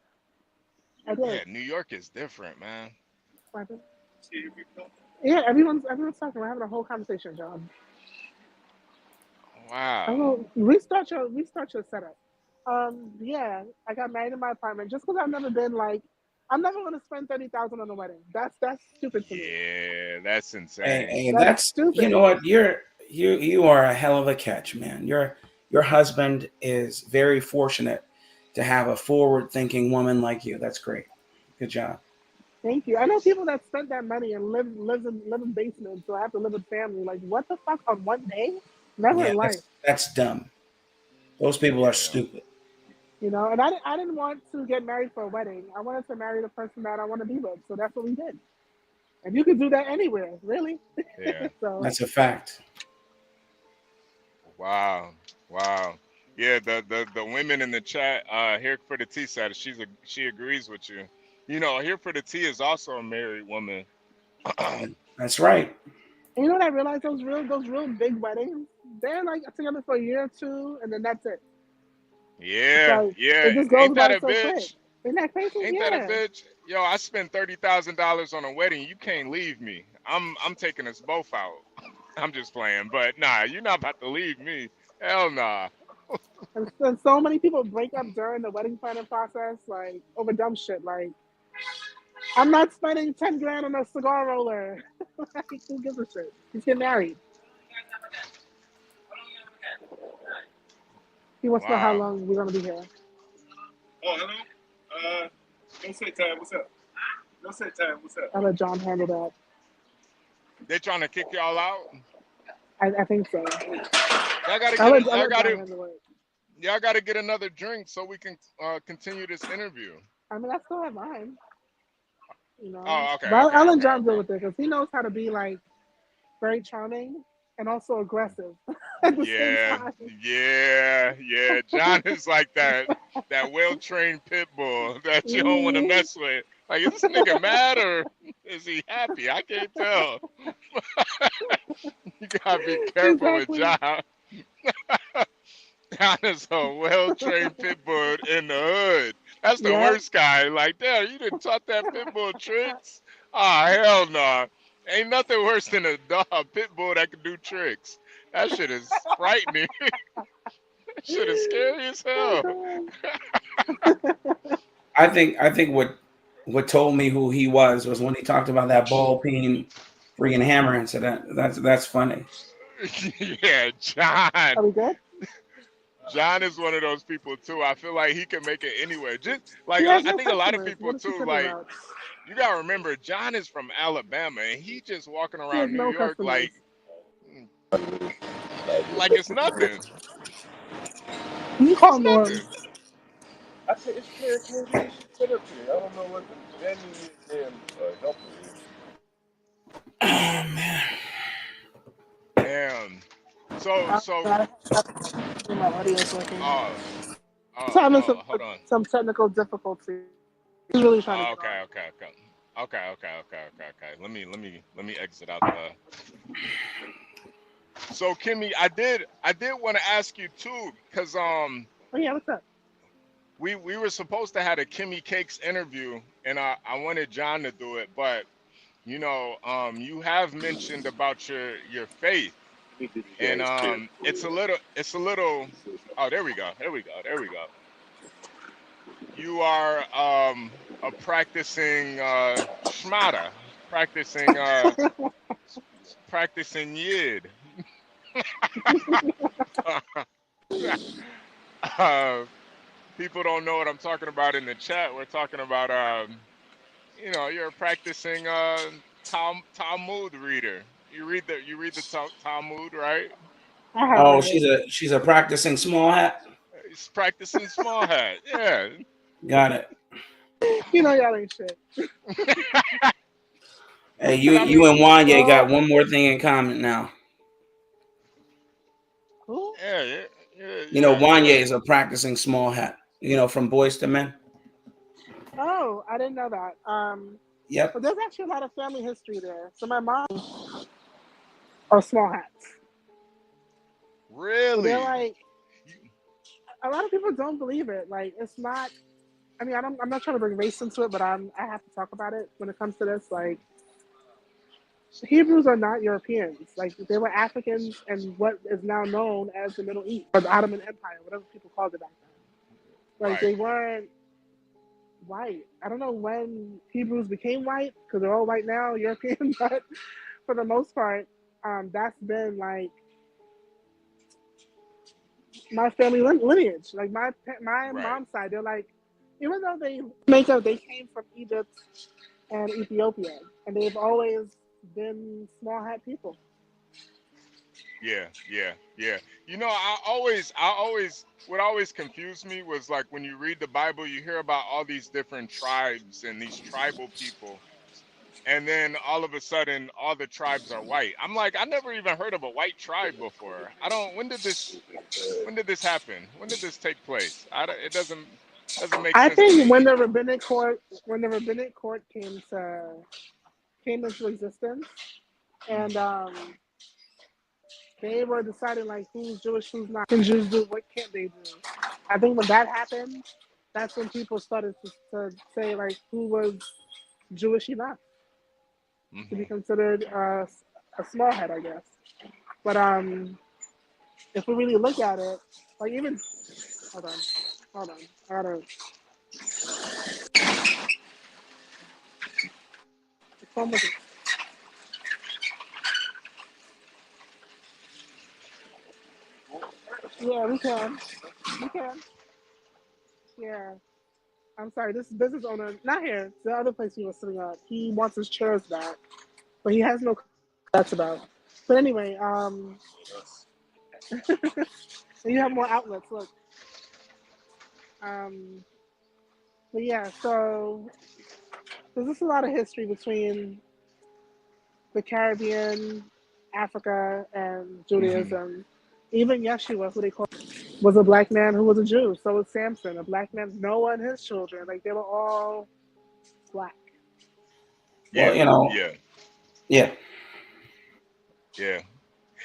I Yeah, did. New York is different, man. Yeah, everyone's talking. We're having a whole conversation, John. I Wow. will restart your setup. Yeah, I got married in my apartment just because I've never been like, I'm never gonna spend 30,000 on a wedding. That's stupid to me. Yeah, that's Hey, insane. hey, That's that's you know stupid. what you are a hell of a catch, man. Your husband is very fortunate to have a forward-thinking woman like you. That's great. Good job. Thank you. I know people that spent that money and live in basements, so I have to live with family. Like, what the fuck on one day? Never Yeah, in life. that's dumb. Those people are Yeah. stupid. You know, and I didn't want to get married for a wedding. I wanted to marry the person that I want to be with. So that's what we did. And you could do that anywhere, really. Yeah. So That's a fact. Wow. Wow. Yeah, the women in the chat, here for the T said she agrees with you. You know, here for the T is also a married woman. That's right. and you know what I realized? Those real big weddings, they're like together for a year or two, and then that's it. It's Yeah, like yeah. it just goes Ain't that by a so quick. bitch? Isn't that crazy? Ain't that a Yeah. bitch? Yo, I spent $30,000 on a wedding. You can't leave me. I'm taking us both out. I'm just playing, but nah, you're not about to leave me. Hell nah. And so many people break up during the wedding planning process, like over dumb shit. Like, I'm not spending 10 grand on a cigar roller. Like, who gives a shit? He's getting married. He wants to know how Wow. long we're gonna be here. Oh, hello. Don't say time. What's up? Don't say time. What's up? I'll let John handle that. They trying to kick y'all out? I think so. Y'all gotta I'll get let John handle it. y'all gotta get another drink so we can continue this interview. I mean, I still have mine. You know, Oh, okay, but okay, I'll let okay, John deal okay. with it because he knows how to be like very charming and also aggressive at the same Yeah, time. yeah. John is like that well-trained pit bull that you don't want to mess with. Like, is this nigga mad or is he happy? I can't tell. You gotta be careful with Exactly. John. John is a well-trained pit bull in the hood. That's the Yep. worst guy. Like, damn, you done taught that pit bull tricks? Ah, hell no. Ain't nothing worse than a pit bull that can do tricks. That shit is frightening. That shit is scary as hell. Oh, I think what told me who he was when he talked about that ball peen freaking hammer incident. That's funny. Yeah, John. Are we good? John is one of those people too. I feel like he can make it anywhere. Just like He has I no think a lot of customers. people What is he too. tripping Like, about? you gotta remember, John is from Alabama, and he just walking He has around New no York customers. like it's nothing. You Like call it's Norm. nothing. I said it's clear. Can't get this shit set up here. I don't know what the venue is. Damn, helper is. Oh man. Damn. So. My audio's working. Oh. So having Hold on. some technical difficulty. He's really trying to Oh, get on. okay. Let me exit out the. So Kimmy, I did want to ask you too, cause Oh yeah, what's up? we were supposed to have a Kimmy Cakes interview, and I wanted John to do it, but you know, you have mentioned about your faith, and it's a little. Oh, there we go. You are a practicing shmata, practicing yid. People don't know what I'm talking about in the chat. We're talking about, you know, you're a practicing Talmud reader. You read the Talmud, right? I have Oh, read it. she's a practicing small hat. He's practicing small hat. Yeah. Got it. You know y'all ain't shit. Hey, you I you mean, and Wanye Well, got one more thing in common now. who? yeah. You know, Wanye is a practicing small hat. You know, from Boys to Men. Oh, I didn't know that. Yep. But there's actually a lot of family history there. So my mom are small hats. So Really? they're like, a lot of people don't believe it. Like, it's not. I mean, I'm not trying to bring race into it, but I have to talk about it when it comes to this. Like, Hebrews are not Europeans. Like, they were Africans and what is now known as the Middle East or the Ottoman Empire, whatever people called it back then. Like, Right. they weren't white. I don't know when Hebrews became white because they're all white now, European, but for the most part, that's been like my family lineage. Like my Right. mom's side, they're like, even though they came from Egypt and Ethiopia, and they've always been small hat people. Yeah. You know, what always confused me was like when you read the Bible, you hear about all these different tribes and these tribal people, and then all of a sudden, all the tribes are white. I'm like, I never even heard of a white tribe before. I don't. When did this happen? When did this take place? It doesn't make I sense to think me. when the rabbinic court came into existence, and they were deciding like who's Jewish, who's not. Can Jews do? What can't they do? I think when that happened, that's when people started to say like who was Jewish enough to be considered a small head, I guess. But if we really look at it, like even hold on, I gotta. Yeah, we can. Yeah. I'm sorry, this business owner, not here, the other place he was sitting at, he wants his chairs back, but he has no that's about. But anyway, you have more outlets, look. But yeah, so there's just a lot of history between the Caribbean, Africa, and Judaism. Even Yeshua, who they call, was a black man who was a Jew. So was Samson, a black man. Noah and his children, like they were all black. Well, Yeah. you know. Yeah.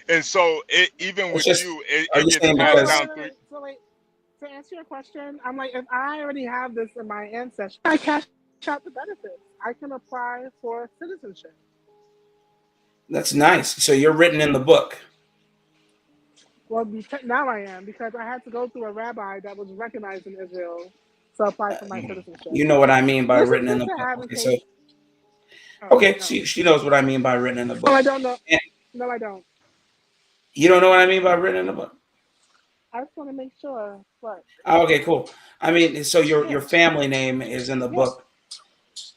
And so even It's with just, you, are it you gets saying passed because down through. So wait, to answer your question, I'm like, if I already have this in my ancestry, I cash out the benefits. I can apply for citizenship. that's nice. So you're written in the book. Well, now I am, because I had to go through a rabbi that was recognized in Israel to apply for my citizenship. You know what I mean by Which is written in good the to book. have in Okay, case. so okay, she knows what I mean by written in the book. No, I don't know. No, I don't. You don't know what I mean by written in the book? I just want to make sure. What? Oh, okay, cool. I mean, so your family name is in the book,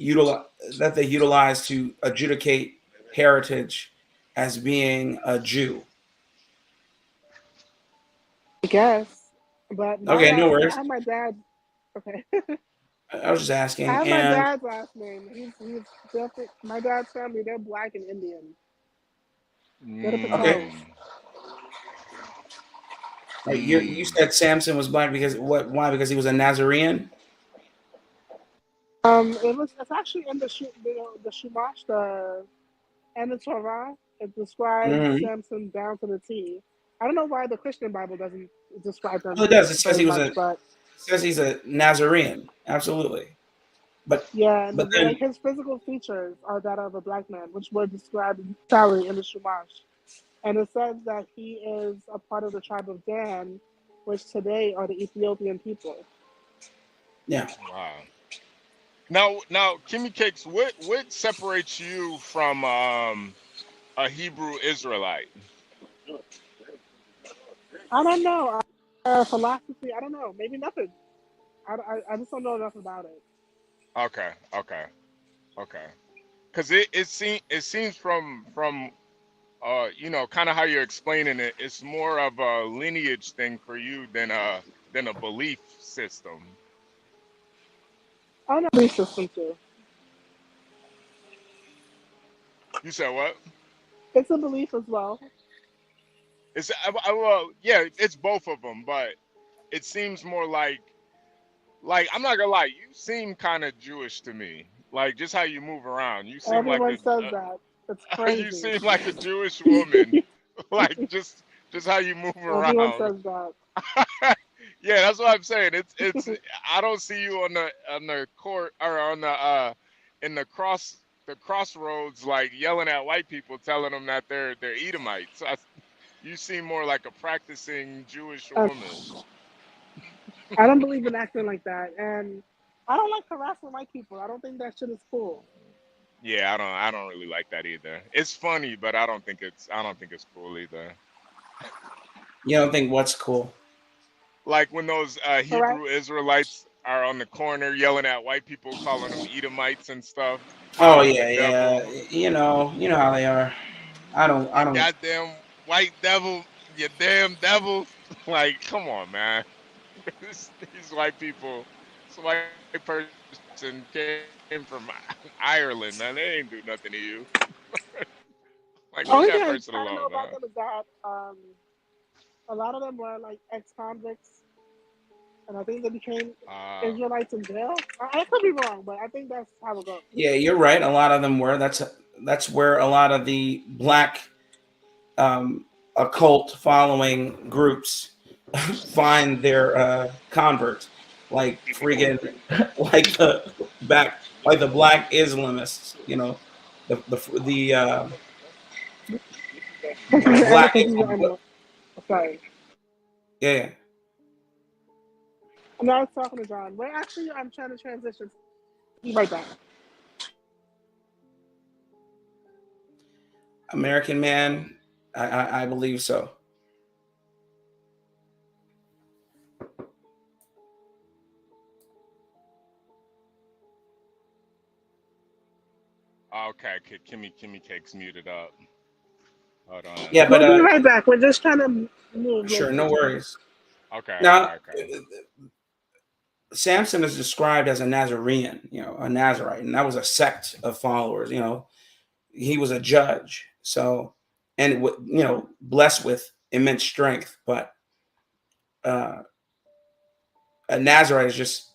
that they utilize to adjudicate heritage as being a Jew. I guess, but Okay, no worries. I have my dad. Okay. I was just asking. I have my And dad's last name. He's definitely, my dad's family. They're black and Indian. They're the Patels. Okay. You said Samson was black because what? Why? Because he was a Nazarene. It's actually in the Shumash, and the Torah. It describes Samson down to the T. I don't know why the Christian Bible doesn't describe them. Well, it does. It says very much, but it says he's a Nazarene. Absolutely. But yeah, and but then like his physical features are that of a black man, which were described entirely in the Shumash. And it says that he is a part of the tribe of Dan, which today are the Ethiopian people. Yeah. Wow. Now, Kimmy Cakes, what separates you from a Hebrew Israelite? I don't know. Philosophy, I don't know. Maybe nothing. I just don't know enough about it. Okay, okay, okay. Because it seems from you know, kind of how you're explaining it, it's more of a lineage thing for you than a belief system. I don't know belief system too. You said what? It's a belief as well. It's well, yeah, it's both of them, but it seems more like I'm not gonna lie, you seem kind of Jewish to me. Like just how you move around, you seem like Everyone says that. It's you crazy. seem like a Jewish woman. Like just how you move Everyone around. says that. Yeah, that's what I'm saying. It's I don't see you on the court or on the in the crossroads like yelling at white people telling them that they're Edomites. You seem more like a practicing Jewish woman. I don't believe in acting like that, and I don't like harassing white people. I don't think that shit is cool. Yeah, I don't really like that either. It's funny, but I don't think it's cool either. You don't think what's cool? Like when those Harass. Hebrew Israelites are on the corner yelling at white people, calling them Edomites and stuff, Oh calling them the yeah, devil. yeah. You know how they are. I You don't. goddamn white devil, you damn devil. Like, come on, man. These white people, this white person came from Ireland, man. They ain't do nothing to you. Like, leave Only that thing person I know alone, about man. them is that a lot of them were like ex-convicts, and I think they became Uh, Israelites in jail. I could be wrong, but I think that's how it goes. Yeah, you're right. A lot of them were. That's where a lot of the black occult following groups find their converts, like friggin' like the black Islamists. You know, the black Elephant Islam. sorry. Yeah, I'm not talking to John. We're actually I'm trying to transition. Be right back. American Man. I believe so. okay, Kimmy Cake's muted up. Hold on. Yeah, but We'll be right back. We're just trying to move real sure, no quick. worries. Okay, Now, okay. Samson is described as a Nazarene, a Nazarite, and that was a sect of followers. He was a judge, so and blessed with immense strength. But a Nazarite is just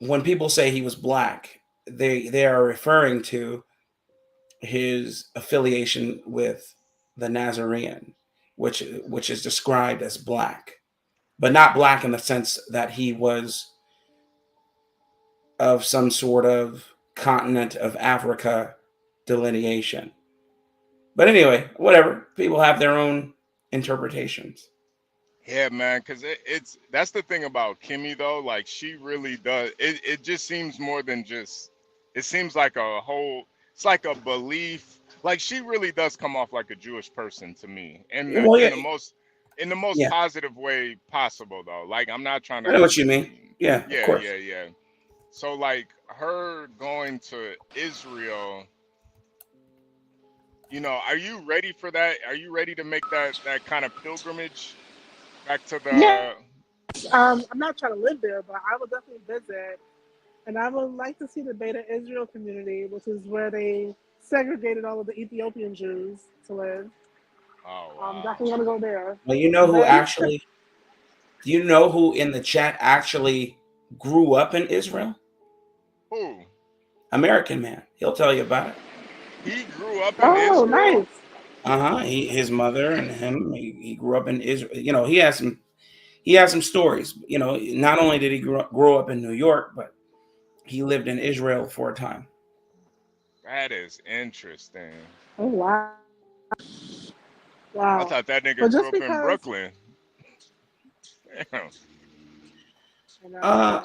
when people say he was black, they are referring to his affiliation with the Nazarene, which is described as black, but not black in the sense that he was of some sort of continent of Africa delineation. But anyway, whatever. People have their own interpretations. Yeah, man, because it's that's the thing about Kimmy though. Like she really does. It just seems more than just. It seems like a whole. It's like a belief. Like she really does come off like a Jewish person to me, and Well, yeah, in the most yeah, positive way possible though. Like I'm not trying I know to. what you mean. Yeah, of Yeah, course. yeah, yeah. So like her going to Israel. Are you ready for that? Are you ready to make that kind of pilgrimage back to Yeah. the? I'm not trying to live there, but I will definitely visit. And I would like to see the Beta Israel community, which is where they segregated all of the Ethiopian Jews to live. Oh I'm wow. definitely gonna go there. Well, you know And who then actually? Do you know who in the chat actually grew up in Israel? Who? American Man. He'll tell you about it. He grew up in oh, Israel? nice. His mother and him. He grew up in Israel. He has some stories. Not only did he grow up in New York, but he lived in Israel for a time. That is interesting. Oh wow, I wow. thought that nigga But grew just up in because Brooklyn. Damn.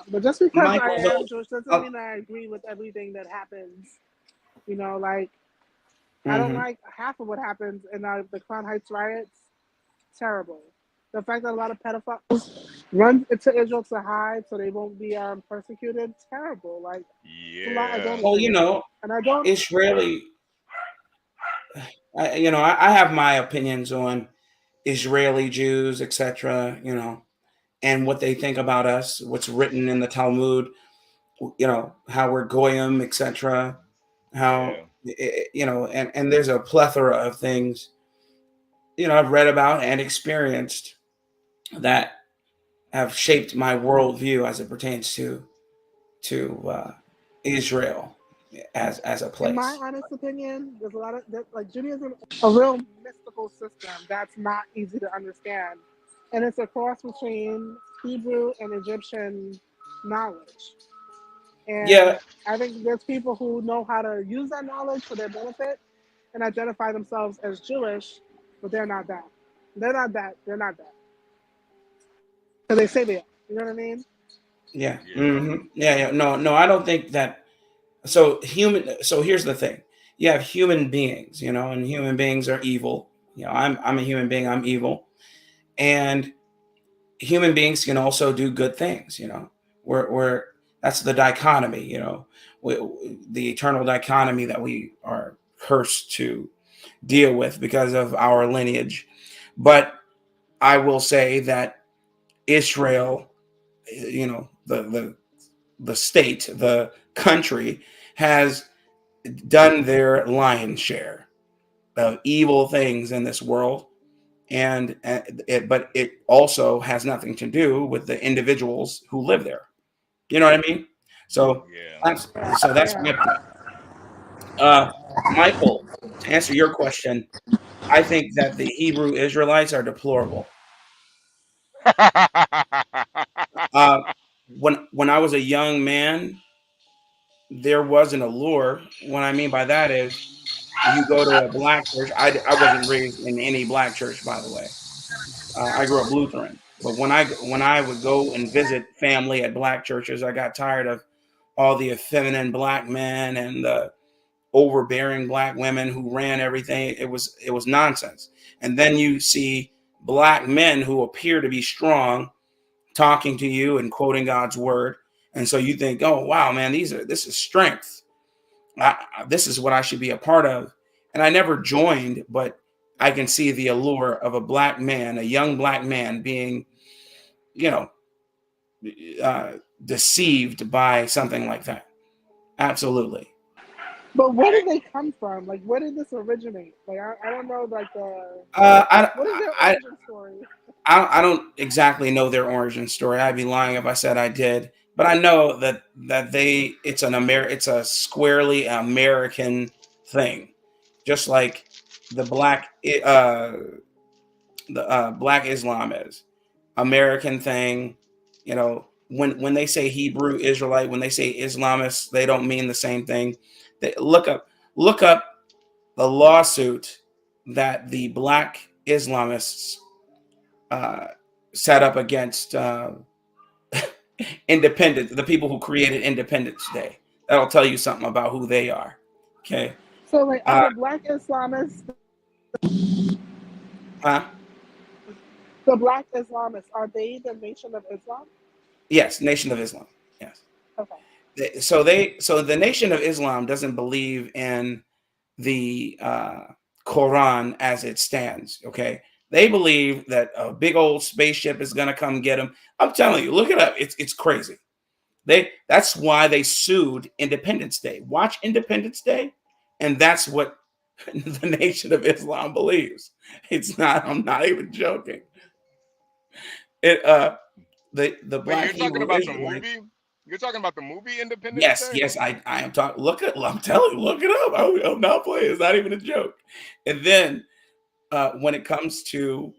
but just because I Michael. am Jewish doesn't mean I agree with everything that happens. Like I don't Mhm. like half of what happens in the Crown Heights riots. Terrible. The fact that a lot of pedophiles run into Israel to hide so they won't be persecuted, it's terrible. Like, it's a lot I don't Well, agree with. And I don't. Israeli. I have my opinions on Israeli Jews, etc. And what they think about us, what's written in the Talmud, how we're goyim, etc. How and there's a plethora of things I've read about and experienced that have shaped my worldview as it pertains to Israel as a In my place. honest opinion, there's a lot of like Judaism, a real mystical system that's not easy to understand, and it's a cross between Hebrew and Egyptian knowledge. And I think there's people who know how to use that knowledge for their benefit and identify themselves as Jewish, but they're not that. They're not that. They're not that. So they say they are. You know what I mean? Yeah. Mm-hmm. Yeah. No, I don't think that. So here's the thing. You have human beings, and human beings are evil. I'm a human being. I'm evil. And human beings can also do good things, We're that's the dichotomy, the eternal dichotomy that we are cursed to deal with because of our lineage. But I will say that Israel, the state, the country, has done their lion's share of evil things in this world, but it also has nothing to do with the individuals who live there. You know what I mean? So that's my point. Michael, to answer your question, I think that the Hebrew Israelites are deplorable. When I was a young man, there was an allure. What I mean by that is, you go to a black church. I wasn't raised in any black church, by the way. I grew up Lutheran, but when I would go and visit family at black churches, I got tired of all the effeminate black men and the overbearing black women who ran everything. It was nonsense. And then you see black men who appear to be strong talking to you and quoting God's word, and so you think, oh wow, man, this is strength. This is what I should be a part of. And I never joined, but I can see the allure of a black man, a young black man, being, deceived by something like that. Absolutely. But where did they come from? Like, where did this originate? Like, I don't know, like, what is their origin story? I don't exactly know their origin story. I'd be lying if I said I did. But I know that it's a squarely American thing, just like the black black Islam is American thing. When they say Hebrew Israelite, when they say Islamists, they don't mean the same thing. Look up the lawsuit that the black Islamists set up against Independence, the people who created Independence Day. That'll tell you something about who they are. Okay. So, like, are the black Islamists? The black Islamists, are they the Nation of Islam? Yes, Nation of Islam. Yes. Okay. So the Nation of Islam doesn't believe in the Quran as it stands. Okay. They believe that a big old spaceship is going to come get them. I'm telling you, look it up. It's crazy. That's why they sued Independence Day. Watch Independence Day, and that's what the Nation of Islam believes. It's not. I'm not even joking. The black Hebrew Israelites. You're talking about the movie Independence Day? Yes, I am talking. I'm telling you, look it up. I'm not playing. It's not even a joke. And then when it comes to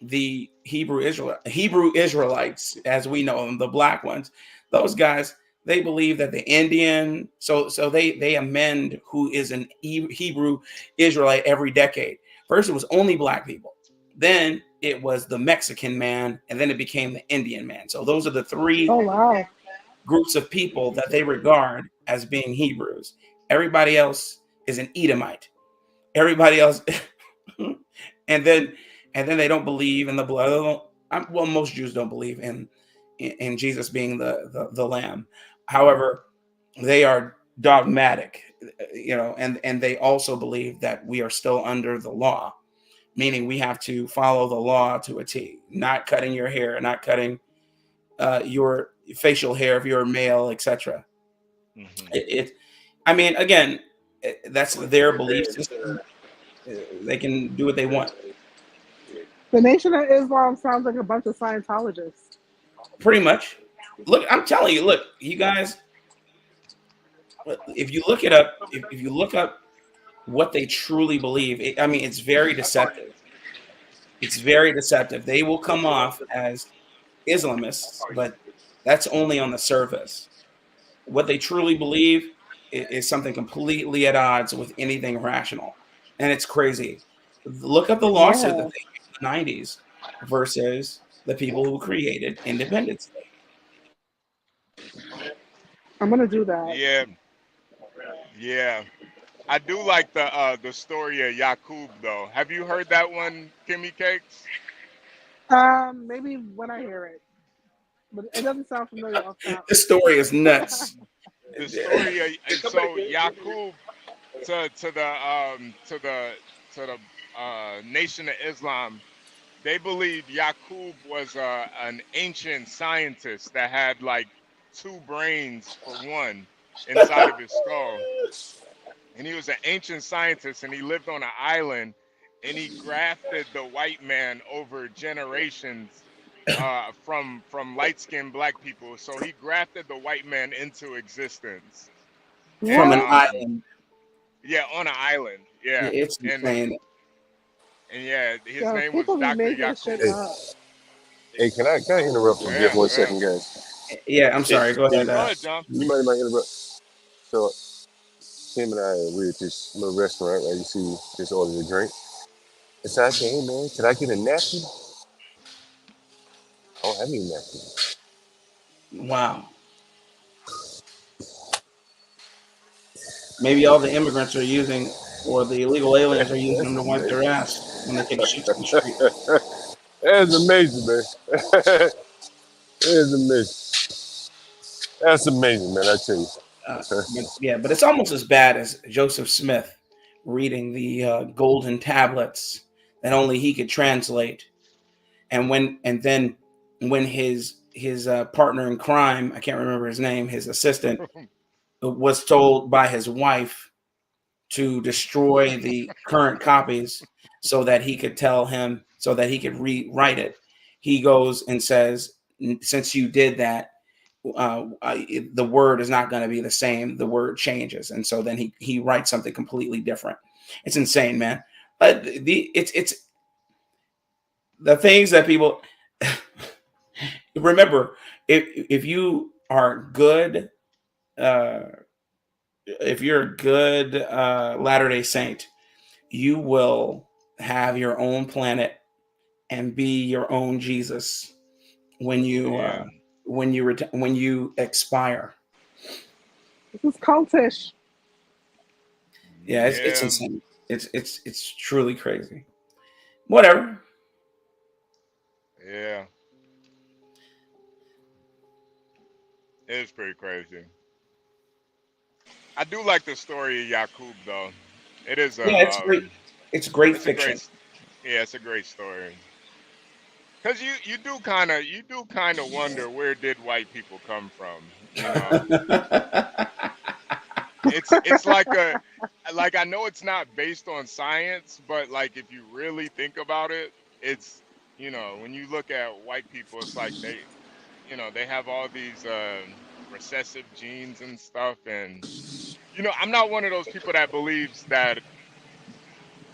the Hebrew Israelites, as we know them, the black ones, those guys, they believe that the Indian, so they amend who is an Hebrew Israelite every decade. First, it was only black people. Then it was the Mexican man, and then it became the Indian man. So those are the three groups of people that they regard as being Hebrews. Everybody else is an Edomite. Everybody else, and then and then they don't believe in the blood. Well, most Jews don't believe in Jesus being the Lamb. However, they are dogmatic, and they also believe that we are still under the law, meaning we have to follow the law to a T. Not cutting your hair, not cutting your facial hair if you're a male, etc. I mean, again, that's their belief system. They can do what they want. The Nation of Islam sounds like a bunch of Scientologists. Pretty much. Look, I'm telling you, look, you guys, if you look it up, if you look up what they truly believe, it's very deceptive. It's very deceptive. They will come off as Islamists, but that's only on the surface. What they truly believe is something completely at odds with anything rational. And it's crazy. Look up the lawsuit that they made in the 90s versus the people who created Independence Day. I'm going to do that. Yeah. I do like the story of Yaqub, though. Have you heard that one, Kimmy Cakes? Maybe when I hear it. But it doesn't sound familiar off top. The story is nuts. The story of, so Yaqub to the Nation of Islam, they believe Yaqub was an ancient scientist that had like 2 brains for one inside of his skull. And he was an ancient scientist, and he lived on an island, and he grafted the white man over generations from light-skinned black people. So he grafted the white man into existence. From an island. Yeah, on an island. Yeah. It's insane. And yeah, his name was Dr. Yaqub. Hey, can I interrupt for just 1 second, guys? Yeah, I'm sorry. Go ahead. Go ahead, John. You might interrupt. So, Tim and I were at this little restaurant, right? You see, just ordered a drink. And so I said, hey, man, can I get a napkin? I don't have any napkin. Wow. Maybe all the immigrants are using, or the illegal aliens are using them to wipe their ass when they take shit to the street. That's amazing, man. That is amazing. That's amazing, man, I tell you. But it's almost as bad as Joseph Smith reading the golden tablets that only he could translate, and then when his partner in crime, I can't remember his name, his assistant, was told by his wife to destroy the current copies so that he could tell him, so that he could rewrite it. He goes and says, since you did that, the word is not going to be the same. The word changes. And so then he writes something completely different. It's insane, man. It's the things that people remember. If you are good, if you're a good Latter-day Saint, you will have your own planet and be your own Jesus when you when you expire. This is cultish. Yeah, it's insane. It's truly crazy. Whatever. Yeah. It's pretty crazy. I do like the story of Yaqub, though. It is it's great. It's great fiction. It's a great story. Cause you do kind of wonder, where did white people come from? You know? It's like I know it's not based on science, but like if you really think about it, it's, when you look at white people, it's like they have all these recessive genes and stuff, and I'm not one of those people that believes that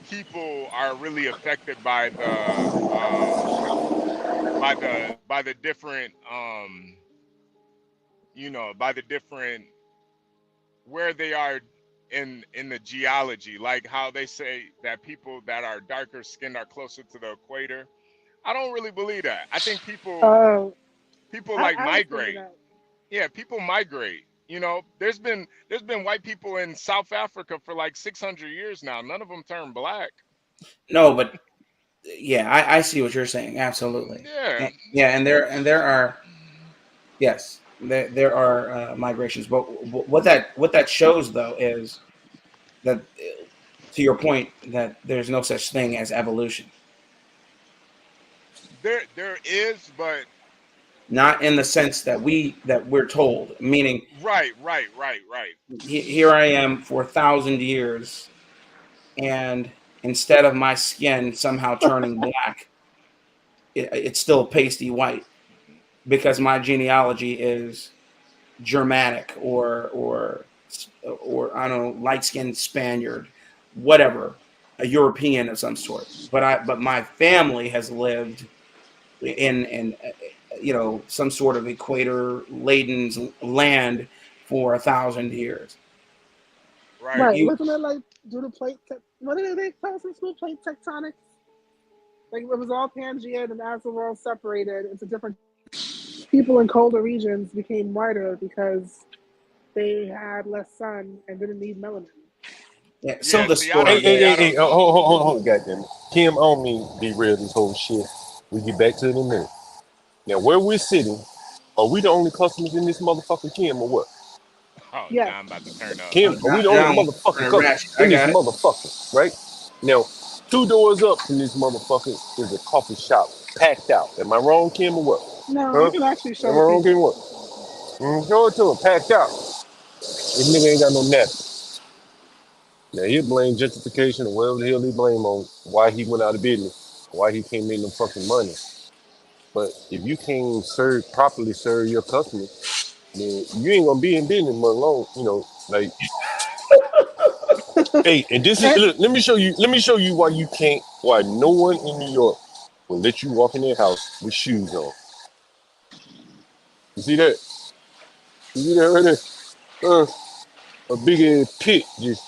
people are really affected by the different by the different where they are in the geology, like how they say that people that are darker skinned are closer to the equator. I don't really believe that. I think people migrate. Yeah, people migrate. There's been white people in South Africa for like 600 years now. None of them turned black. No, but Yeah, I see what you're saying. Absolutely. Yeah. And there are yes, there are migrations. But what that shows though is that to your point that there's no such thing as evolution. There is, but Not in the sense that we're told. Meaning, right. here I am for 1,000 years, and instead of my skin somehow turning black, it's still pasty white because my genealogy is Germanic or I don't know, light-skinned Spaniard, whatever, a European of some sort. But my family has lived in some sort of equator laden land for 1,000 years. Right. Wasn't it like due to what did they tell us in school? Plate tectonics? Like it was all Pangean, and as the world separated into different people in colder regions became whiter because they had less sun and didn't need melanin. Yeah, some of the story. Hey, hold on, goddamn it. Kim, I don't mean derail this whole shit. We get back to it in a minute. Now, where we're sitting, are we the only customers in this motherfucking Kim or what? Oh, yeah. John about to turn up. Kim, are we the only motherfucking customers in this motherfucker, right? Now, 2 doors up from this motherfucker is a coffee shop, packed out. Am I wrong, Kim, or what? No, you can actually show Am I wrong, Kim, people. what? Show it to him, packed out. This nigga ain't got no napkins. Now, he'll blame gentrification or whatever the hell he blame on why he went out of business, why he can't make no fucking money. But if you can't properly serve your customers, then you ain't gonna be in business much long, like. Hey, and this is look, let me show you why no one in New York will let you walk in their house with shoes on. You see that? You see that right there? A big ass pit just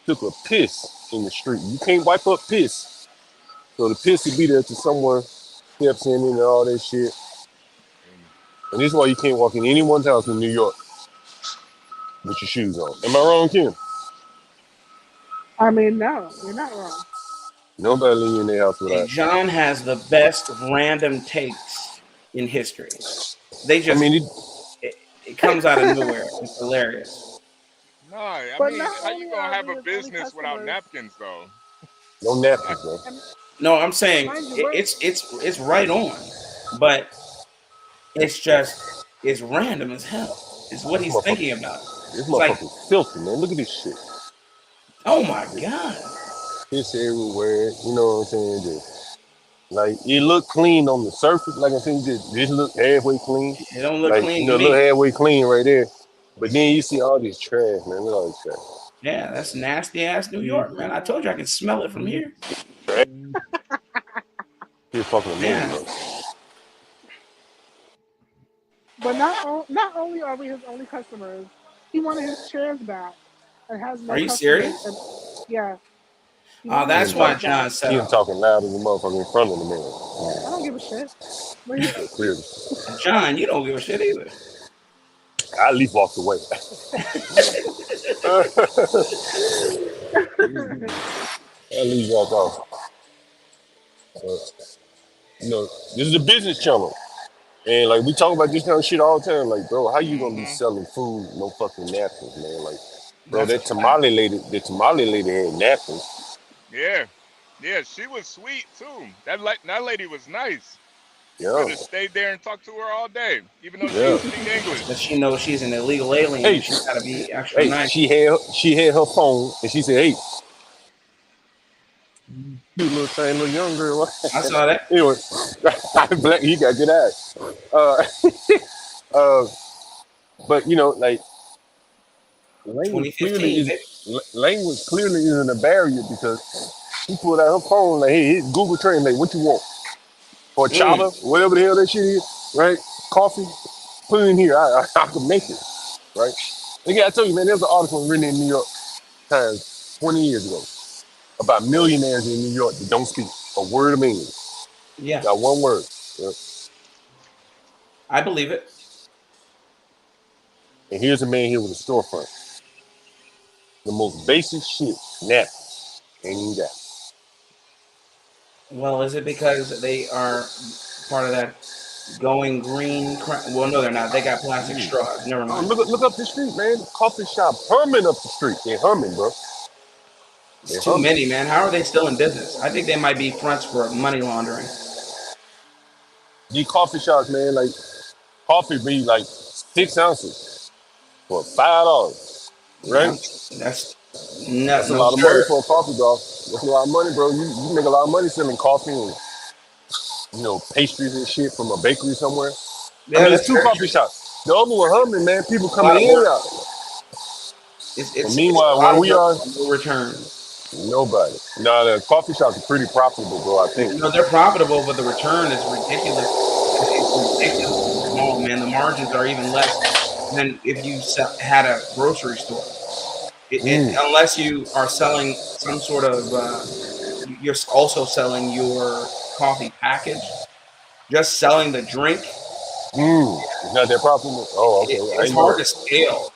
took a piss in the street. You can't wipe up piss. So the piss will be there till someone steps in and all that shit. And this is why you can't walk in anyone's house in New York with your shoes on. Am I wrong, Kim? I mean, no, you're not wrong. Nobody leave in their house without. John has the best random takes in history. They just, it comes out of nowhere. It's hilarious. No, I mean, how you gonna have a business without napkins, though? No napkins, bro. No, I'm saying it's right on, but it's random as hell. It's what he's thinking about. This motherfucker's filthy, man. Look at this shit. Oh my god. Piss everywhere. You know what I'm saying? Just, like it look clean on the surface. Like I said, just look halfway clean. It don't look like, clean. Look halfway clean right there. But then you see all this trash, man. Look at all this trash. Yeah, that's nasty ass New York, man. I told you I can smell it from here. You're fucking amazing, bro. But not only are we his only customers, he wanted his chairs back and has no. Are you serious? Yeah. Oh, that's why John said. He's talking loud as a motherfucker in front of the man. I don't give a shit. Clearly. John, you don't give a shit either. I at least walked away. At least walk off. This is a business channel. And like we talk about this kind of shit all the time. Like, bro, how you gonna be selling food, no fucking napkins, man? Like, bro, that tamale lady had napkins. Yeah, she was sweet too. That lady was nice. Yeah. Could have stayed there and talked to her all day, even though she didn't speak English. But she knows she's an illegal alien. Hey, she's gotta be extra nice. She had her phone and she said, "Hey, cute little thing, little young girl." I saw that. Anyway, black, you got good eyes. But like language clearly isn't a barrier because she pulled out her phone like, "Hey, it's Google Translate. What you want? Or chava, whatever the hell that shit is, right? Coffee, put it in here. I can make it, right?" Again, I told you, man, there's an article written in New York Times 20 years ago about millionaires in New York that don't speak a word of English. Yeah. Not one word. Yeah. I believe it. And here's a man here with a storefront. The most basic shit, napkins, ain't even got. Well, is it because they are part of that going green? Well, no, they're not. They got plastic straws. Never mind. Look up the street, man. Coffee shop humming up the street. They're humming, bro. It's too many, man. How are they still in business? I think they might be fronts for money laundering. These coffee shops, man, like coffee be like 6 ounces for $5, right? That's a lot of money for a coffee, dog. That's a lot of money, bro. You make a lot of money selling coffee and pastries and shit from a bakery somewhere. Yeah, I mean, it's 2 coffee shops. The other one humming, man. People coming in and out. Meanwhile, where we are, no return. Nobody. No, the coffee shops are pretty profitable, bro. I think. No, they're profitable, but the return is ridiculous. It's ridiculously small, man. The margins are even less than if you had a grocery store. Unless you are selling some sort of, you're also selling your coffee package. Just selling the drink. It's not that profitable. Oh, okay. It's hard to scale.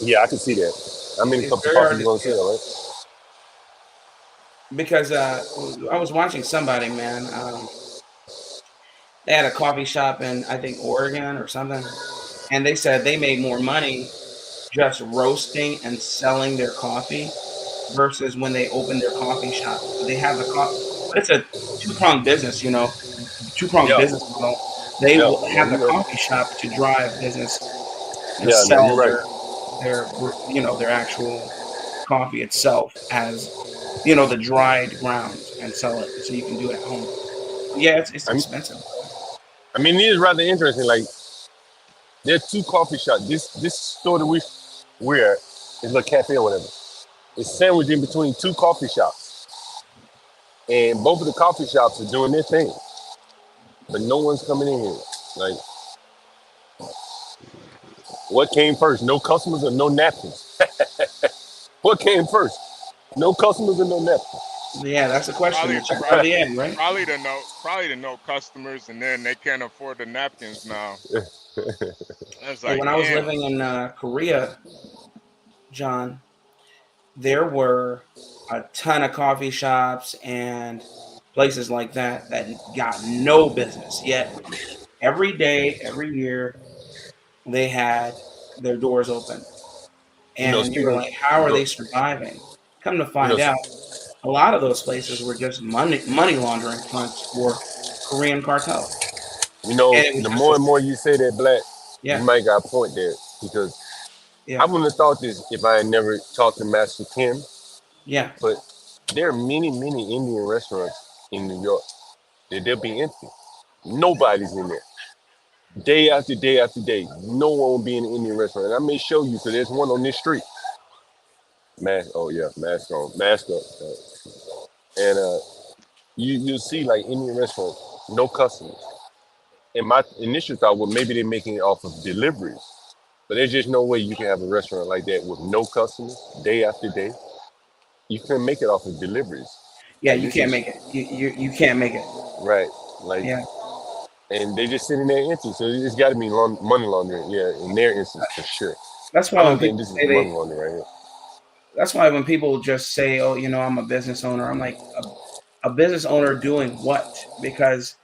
Yeah, I can see that. I mean, a couple of coffees you gonna sell, right? Because I was watching somebody, man. They had a coffee shop in, I think, Oregon or something, and they said they made more money just roasting and selling their coffee versus when they opened their coffee shop. They have the coffee. It's a two-pronged business, two-pronged business model. They will have the coffee shop to drive business and sell their actual coffee itself as the dried grounds and sell it so you can do it at home. Yeah, it's expensive. I mean, it is rather interesting. Like, there are 2 coffee shops. This store that we're at is a cafe or whatever. It's sandwiched in between 2 coffee shops, and both of the coffee shops are doing their thing, but no one's coming in here. Like, what came first? No customers or no napkins? What came first? No customers or no napkins? Yeah, that's the question. Probably end, right? Probably the no customers, and then they can't afford the napkins now. When I was living in Korea, John, there were a ton of coffee shops and places like that got no business. Yet every day, every year, they had their doors open. And you were like, how are they surviving? Come to find out, a lot of those places were just money laundering fronts for Korean cartel. The more and more you say that, Black, you might got a point there, because I wouldn't have thought this if I had never talked to Master Kim. Yeah. But there are many, many Indian restaurants in New York that they'll be empty. Nobody's in there. Day after day after day, no one will be in an Indian restaurant. And I may show you, because there's one on this street. Mask on, mask up. And you'll see, like, Indian restaurants, no customers. And my initial thought was maybe they're making it off of deliveries. But there's just no way you can have a restaurant like that with no customers, day after day. You can make it off of deliveries. Yeah, you can't make it. You can't make it. Right. Like, and they're just sitting there empty. So it's got to be money laundering. Yeah, in their instance, for sure. That's why when people this is say money laundering right here. That's why when people just say, "Oh, I'm a business owner," I'm like, a business owner doing what? Because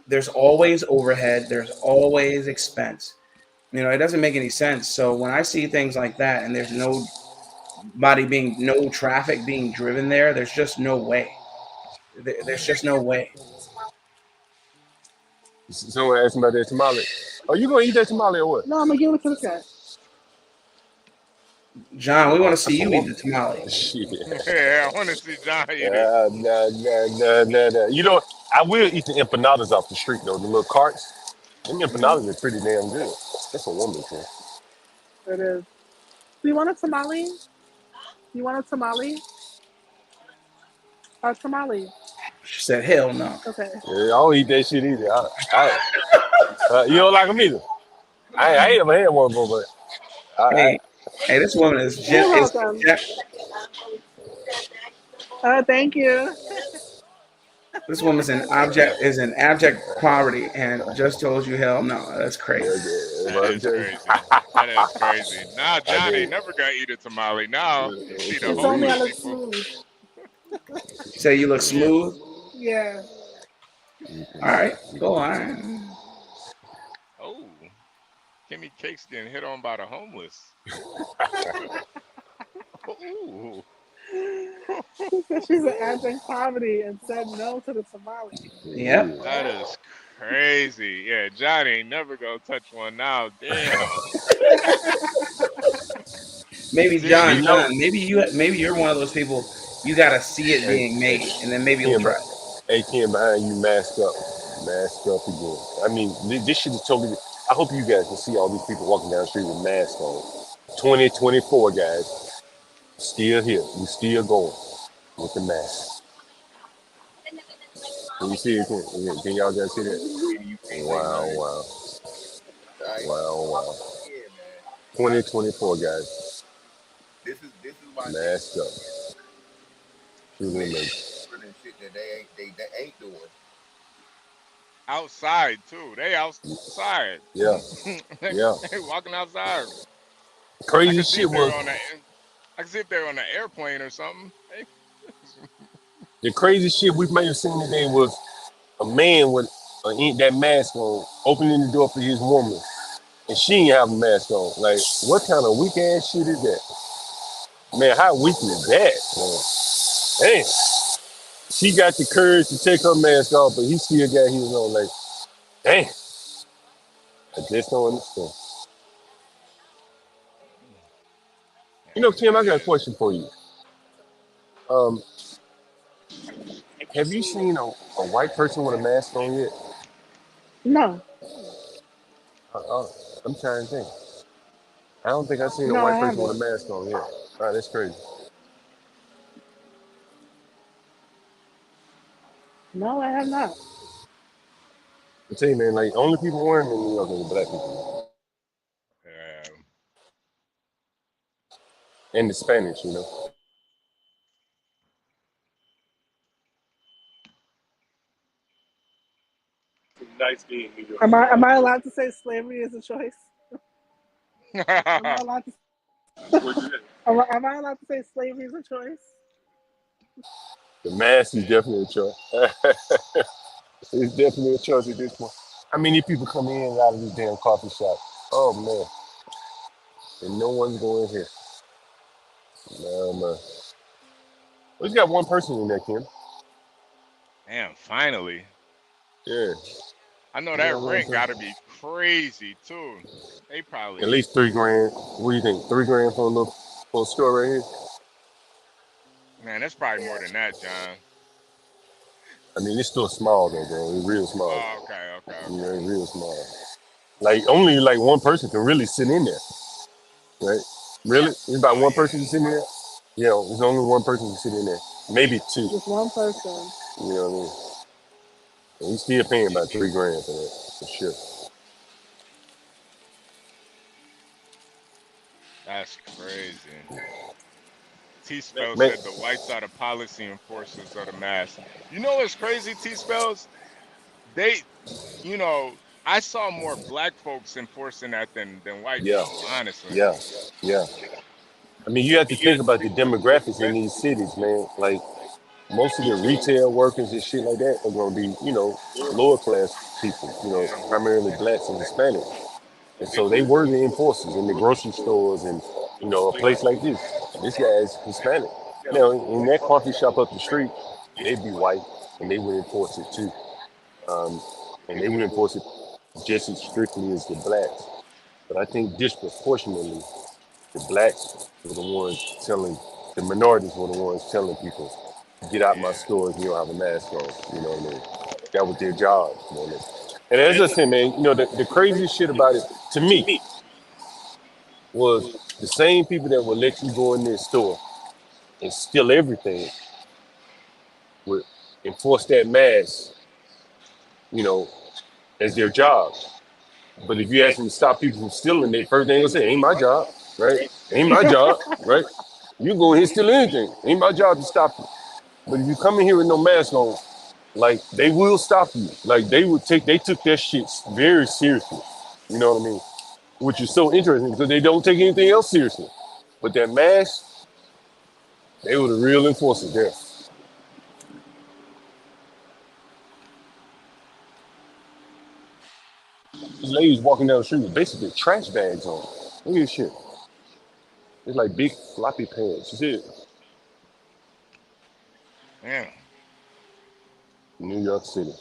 there's always overhead, there's always expense. It doesn't make any sense. So when I see things like that, and there's no traffic being driven there, there's just no way. There's just no way. Someone asked about that tamale. Are you gonna eat that tamale or what? No, I'm gonna give it to the cat. John, we want to see you eat the tamale. Yeah, I want to see John eat it. No. I will eat the empanadas off the street though. The little carts. Them empanadas are pretty damn good. That's a woman thing. It is. Do you want a tamale? You want a tamale? A tamale. She said, "Hell no." Okay. Yeah, I don't eat that shit either. You don't like them either. I ain't never had one before, but hey, this woman is welcome. Thank you. This woman's in abject poverty and just told you hell no. That's crazy. That is crazy. That is crazy. Now Johnny never got to eat a tamale. Now you see the it's only on homeless the people. smooth. Say you look smooth. Yeah. All right, go on. Oh, Kimmy Cake's getting hit on by the homeless. Ooh. She said she's an anti-poverty and said no to the Somali. Yep. That is crazy. Yeah, Johnny ain't never gonna touch one now. Damn. Maybe Damn. John, maybe you're one of those people. You gotta see it being made, and then maybe you'll try. Hey, Kim, behind you, mask up again. I mean, this shit is totally. I hope you guys can see all these people walking down the street with masks on. 2024, guys, still here. We still going with the mask. Can you see it? Can y'all guys see that? Wow. 2024, guys. This is why mask up. Truly amazing. Shit that they ain't doing. Outside too. They outside. Yeah. Yeah. They walking outside. Crazy shit was. I can see if they're on an airplane or something. Hey. The crazy shit we may have seen today was a man with that mask on, opening the door for his woman, and she ain't have a mask on. Like, what kind of weak ass shit is that? Man, how weak is that, man? Damn. She got the courage to take her mask off, but he still got his on. Like, damn. I just don't understand. You know, Kim, I got a question for you. Have you seen a white person with a mask on yet? No. I'm trying to think. I don't think I've seen a No, white I person with a haven't. mask on yet. All right, that's crazy. No, I have not. I tell you, man, like, only people wearing them in New York are the black people. And the Spanish, you know. Nice being New York. Am I allowed to say slavery is a choice? Am I allowed to? Am I allowed to say slavery is a choice? The mask is definitely a choice. It's definitely a choice at this point. How many people come in and out of this damn coffee shop? Oh, man. And no one's going here. No, man. We just got one person in there, Kim. Damn, finally. Yeah. I know that rent gotta be crazy too. They probably at least $3,000. What do you think? $3,000 for a store right here? Man, that's probably more than that, John. I mean, it's still small though, bro. It's real small. Oh, okay. You know, it's real small. Like only like one person can really sit in there, right? Really? It's about one person can sit in there. Yeah, there's only one person can sit in there. Maybe two. Just one person. You know what I mean? And he's still paying about $3,000 for that, for sure. That's crazy. T-Spell said the whites are the policy enforcers of the mask. You know what's crazy, T-Spells? They, you know, I saw more black folks enforcing that than white people, honestly. Yeah. I mean, you have to think about the demographics in these cities, man. Like, most of the retail workers and shit like that are going to be, you know, lower class people, you know, primarily blacks and Hispanics. And so they were the enforcers in the grocery stores and, you know, a place like this. This guy is Hispanic. Now, in that coffee shop up the street, they'd be white and they would enforce it too. And they would enforce it just as strictly as the blacks. But I think disproportionately, the blacks were the ones telling, the minorities were the ones telling people, get out my stores, you don't have a mask on. You know what I mean? That was their job. You know what I mean? And as I said, man, you know, the craziest shit about it, to me, was the same people that would let you go in their store and steal everything would enforce that mask, you know, as their job. But if you ask them to stop people from stealing, they first thing they'll say, ain't my job, right? Ain't my job, right? You go in here and steal anything. Ain't my job to stop you. But if you come in here with no mask on, like, they will stop you. Like, they took their shit very seriously. You know what I mean? Which is so interesting because they don't take anything else seriously. But that mask, they were the real enforcers there. ladies walking down the street with basically trash bags on. Look at this shit. It's like big floppy pants. You see it? Yeah. New York City.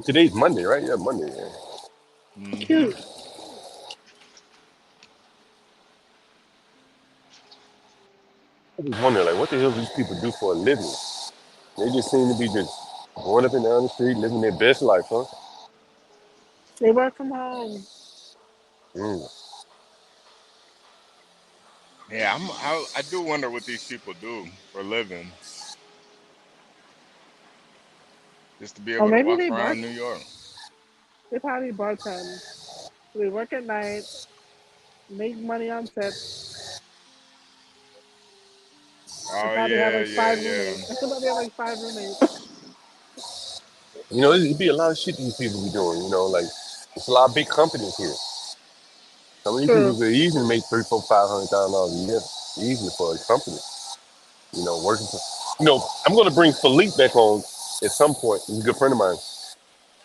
Today's Monday, right? Yeah, Monday. Yeah. Mm-hmm. Cute. I just wonder, like, what the hell do these people do for a living? They just seem to be just going up and down the street, living their best life, huh? They work from home. Mm. Yeah, I do wonder what these people do for a living, just to be Or able to maybe walk they around New York. They probably bartend. They work at night, make money on tips. They Oh probably have yeah, like yeah, 5 roommates. yeah. I feel like they have like 5 roommates. You know, it'd be a lot of shit these people be doing. You know, like it's a lot of big companies here. Some of these people True. could easily make $300,000, $400,000 a year, easily for a company. You know, working for. You know, I'm going to bring Philippe back on at some point. He's a good friend of mine.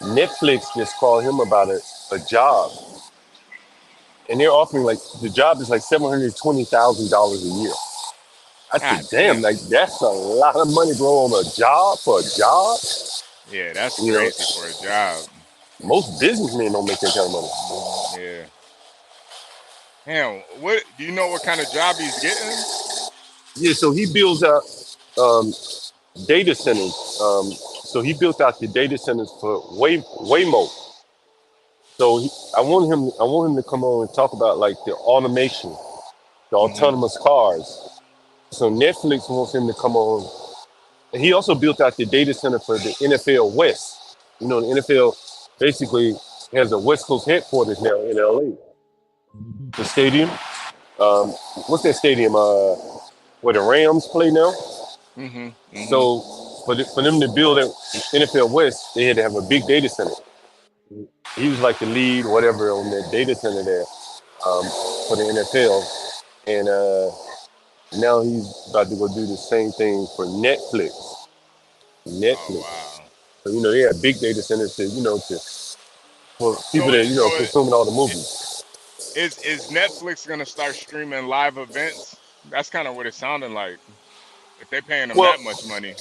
Netflix just called him about a job, and they're offering like the job is like $720,000 a year. I said, God damn, damn. like that's a lot of money, bro, on a job for a job. Yeah, that's You know, crazy for a job. most businessmen don't make that kind of money. Yeah. Damn. What do you know? What kind of job he's getting? Yeah, so he builds out um, data centers. So he built out the data centers for Waymo. So I want him to come on and talk about like the automation, the Mm-hmm. autonomous cars. So Netflix wants him to come on. And he also built out the data center for the NFL West. You know, the NFL basically has a West Coast headquarters now in LA. The stadium. Um, what's that stadium? Where the Rams play now. Mm-hmm. Mm-hmm. So for them to build an NFL West, they had to have a big data center. He was like the lead, whatever, on that data center there um, for the NFL, and now he's about to go do the same thing for Netflix. Oh Netflix. wow. So they have big data centers to for people So that so consuming all the i- movies. is Netflix gonna start streaming live events? That's kind of what it's sounding like. If they're paying them Well, that much money.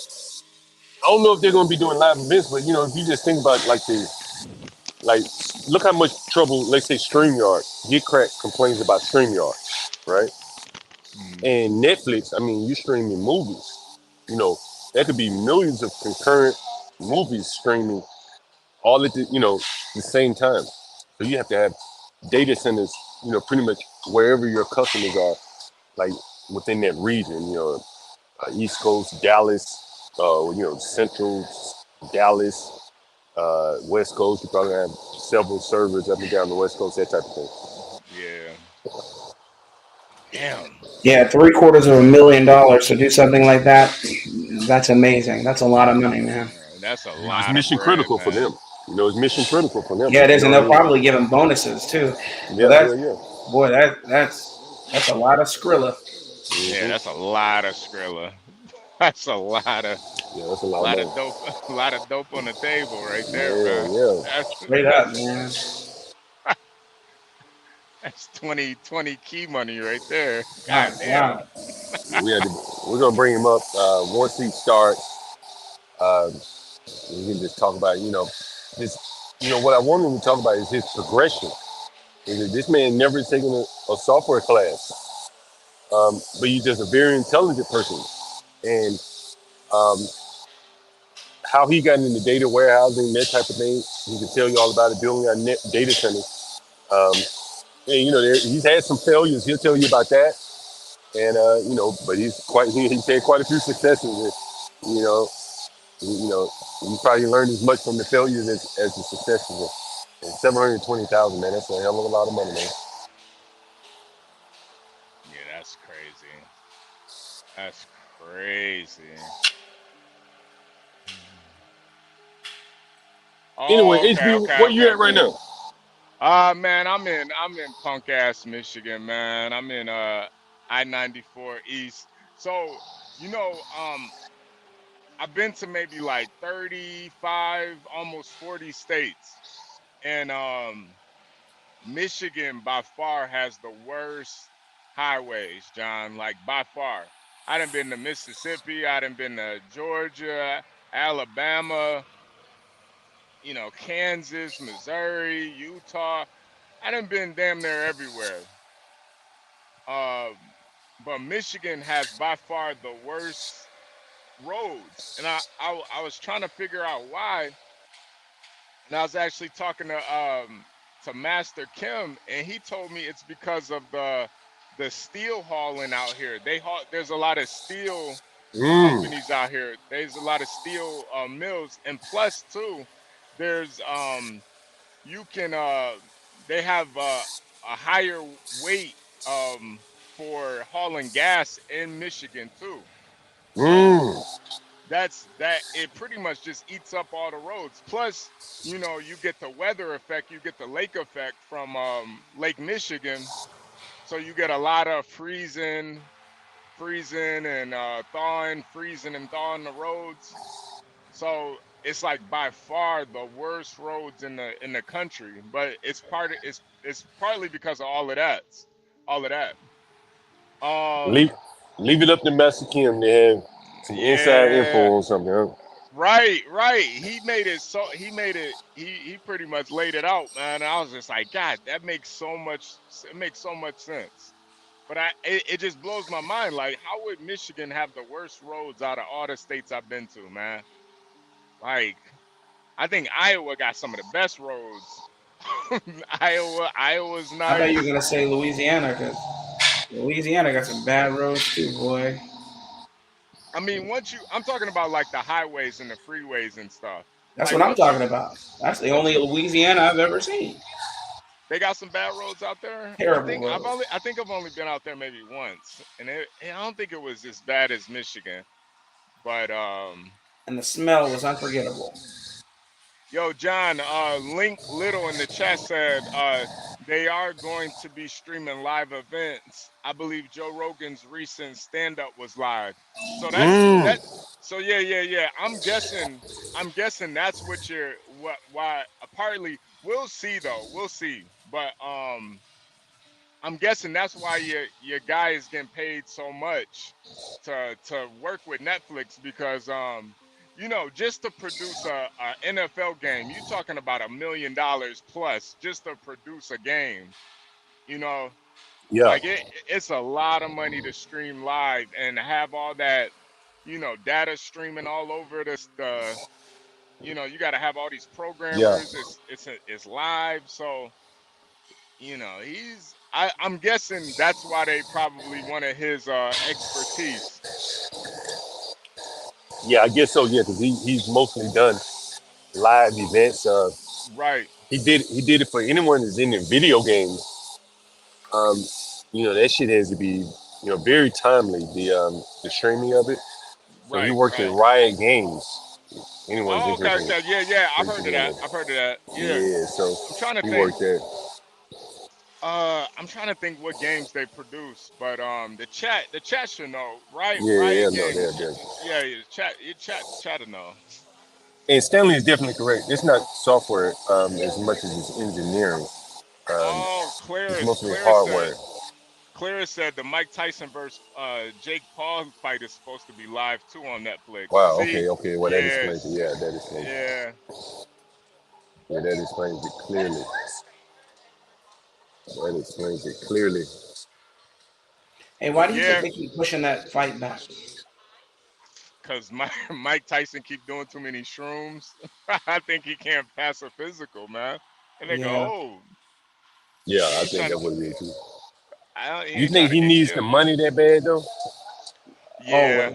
I don't know if they're going to be doing live events, but if you just think about like look how much trouble, let's say StreamYard, Get complains about StreamYard, right? Mm. And Netflix, I mean, you streaming movies. You know, there could be millions of concurrent movies streaming all at the same time. So you have to have data centers, pretty much wherever your customers are, like within that region. East Coast, Dallas, Central, Dallas, West Coast. You probably have several servers up and down the West Coast, that type of thing. Yeah. Damn. Yeah, $750,000 to do something like that. That's amazing. That's a lot of money, man. That's a It's lot of mission bread, critical for man. them. It's mission critical for them. Yeah, it You is, know and what I they'll mean? probably give him bonuses too. So Yeah, yeah, that's yeah. boy, that's a lot of Skrilla. Yeah, hmm that's a lot of Skrilla. That's a Yeah, that's a lot of money. dope, a lot of dope on the table right there, Yeah, man. yeah. That's Straight up, man. that's 20 key money right there. God My damn. God. We're gonna bring him up once he starts. Uh, we can just talk about his. What I want him to talk about is his progression. This man never taken a software class, but he's just a very intelligent person, and um, how he got into data warehousing, that type of thing. He can tell you all about it, building our net data centers. Um, and he's had some failures. He'll tell you about that. And but he's had quite a few successes. And, you know, you probably learned as much from the failures as the successes. And 720,000, man, that's a hell of a lot of money, man. Yeah, that's crazy. That's crazy. Anyway, Oh, okay, HB, okay, where you okay, at right okay. now? Man, I'm in punk ass Michigan, man. I'm in I-94 East. So, you know, I've been to maybe like 35, almost 40 states, and Michigan by far has the worst highways, John. Like by far. I done been to Mississippi. I done been to Georgia, Alabama, Kansas, Missouri, Utah. I done been damn near everywhere. But Michigan has by far the worst roads, and I was trying to figure out why, and I was actually talking to Master Kim, and he told me it's because of the steel hauling out here. There's a lot of steel companies out here. There's a lot of steel mills, and plus too, there's you can they have a higher weight for hauling gas in Michigan too. So that it pretty much just eats up all the roads. Plus, you get the weather effect, you get the lake effect from Lake Michigan. So you get a lot of freezing and thawing, freezing and thawing the roads. So it's like by far the worst roads in the country. But it's partly because of all of that. All of that. Leave it up to Master Kim to have some inside info on something, huh? Right. He pretty much laid it out, man. I was just like, God, it makes so much sense. But it just blows my mind. Like, how would Michigan have the worst roads out of all the states I've been to, man? Like, I think Iowa got some of the best roads. Iowa's nice. I thought you were gonna say Louisiana, because Louisiana got some bad roads too, boy. I mean, I'm talking about like the highways and the freeways and stuff. That's like, what I'm talking about. That's the only Louisiana I've ever seen. They got some bad roads out there. Terrible roads. I think I've only been out there maybe once, and I don't think it was as bad as Michigan. But and the smell was unforgettable. Yo, John, Link Little in the chat said they are going to be streaming live events. I believe Joe Rogan's recent stand-up was live. So that. So yeah. I'm guessing that's why. Partly, we'll see though. We'll see. But I'm guessing that's why your guy is getting paid so much to work with Netflix, because just to produce a NFL game, you're talking about $1 million plus just to produce a game. Yeah. Like it's a lot of money to stream live and have all that, data streaming all over this. You got to have all these programmers. Yeah. It's live, so I'm guessing that's why they probably wanted his expertise. Yeah, I guess so. Yeah, because he's mostly done live events. Right. He did it for anyone that's in the video games. That shit has to be very timely. The streaming of it. So he worked in Riot Games. Anyone's interested? Okay. Yeah. I've heard of that. Yeah. So I'm trying to think. Worked there. I'm trying to think what games they produce, but the chat should know, right? Yeah, Riot no, Games. yeah. Chat to know. And Stanley is definitely correct. It's not software as much as it's engineering. Claire. It's mostly hardware. Clara said the Mike Tyson versus Jake Paul fight is supposed to be live too on Netflix. Wow. See? Okay. Well, that explains it. Yeah, that explains it. Yeah, that explains it clearly. That explains it clearly. Hey, why do you think they keep pushing that fight back? Because Mike Tyson keep doing too many shrooms. I think he can't pass a physical, man. And they go, Yeah, I think that would be too. You think he needs the money that bad though? Yeah.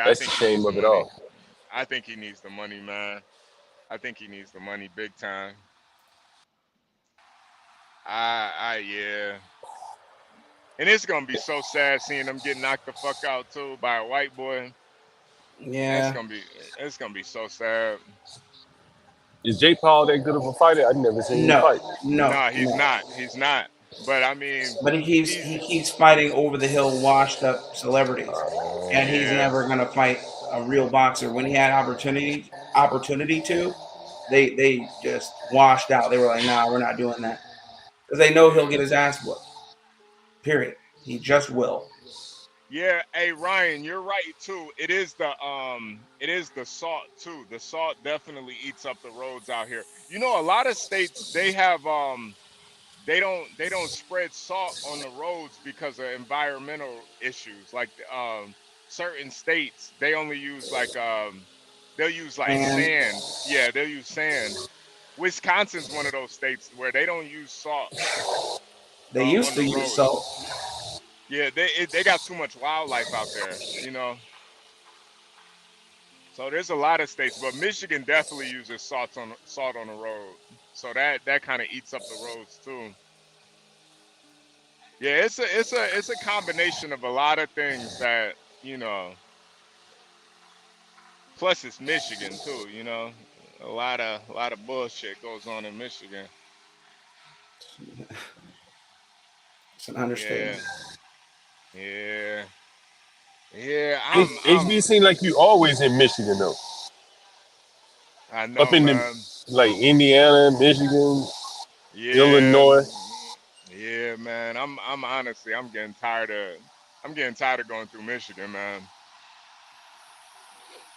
That's the shame of it all. I think he needs the money, man. I think he needs the money big time. Yeah. And it's gonna be so sad seeing him get knocked the fuck out too by a white boy. Yeah. It's gonna be so sad. Is Jake Paul that good of a fighter? I've never seen him fight. No, he's not. He's not. But I mean, But he keeps fighting over the hill, washed up celebrities, and he's yeah, never gonna fight a real boxer. When he had opportunity to, they just washed out. They were like, "Nah, we're not doing that," because they know he'll yeah. get his ass whooped. Period. He just will. Yeah, hey Ryan, you're right too. It is the salt too. The salt definitely eats up the roads out here. You know, a lot of states they have they don't spread salt on the roads because of environmental issues. Like certain states they only use like they'll use like And sand. Yeah, they'll use sand. Wisconsin's one of those states where they don't use salt they used on to the use roads. salt. Yeah, they got too much wildlife out there, you know. So there's a lot of states, but Michigan definitely uses salt on the road. So that kind of eats up the roads too. Yeah, it's a combination of a lot of things that, you know. Plus it's Michigan too, you know. A lot of bullshit goes on in Michigan. It's an understatement. Yeah. Yeah. Yeah, HB seems like you always in Michigan though. I Up know, in the man. like Indiana, Michigan, Yeah. Illinois. Yeah, man. I'm honestly I'm getting tired of going through Michigan, man.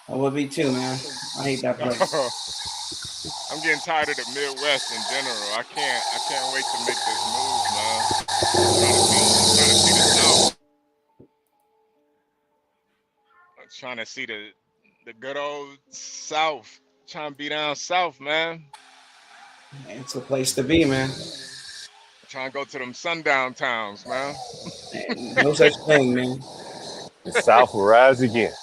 I would be too, man. I hate that place. I'm getting tired of the Midwest in general. I can't wait to make this move, man. I'm trying to see the South. I'm trying to see the good old South. Trying to be down south, man. It's a place to be, man. Trying to go to them sundown towns, man. No such thing, man. The South will rise again.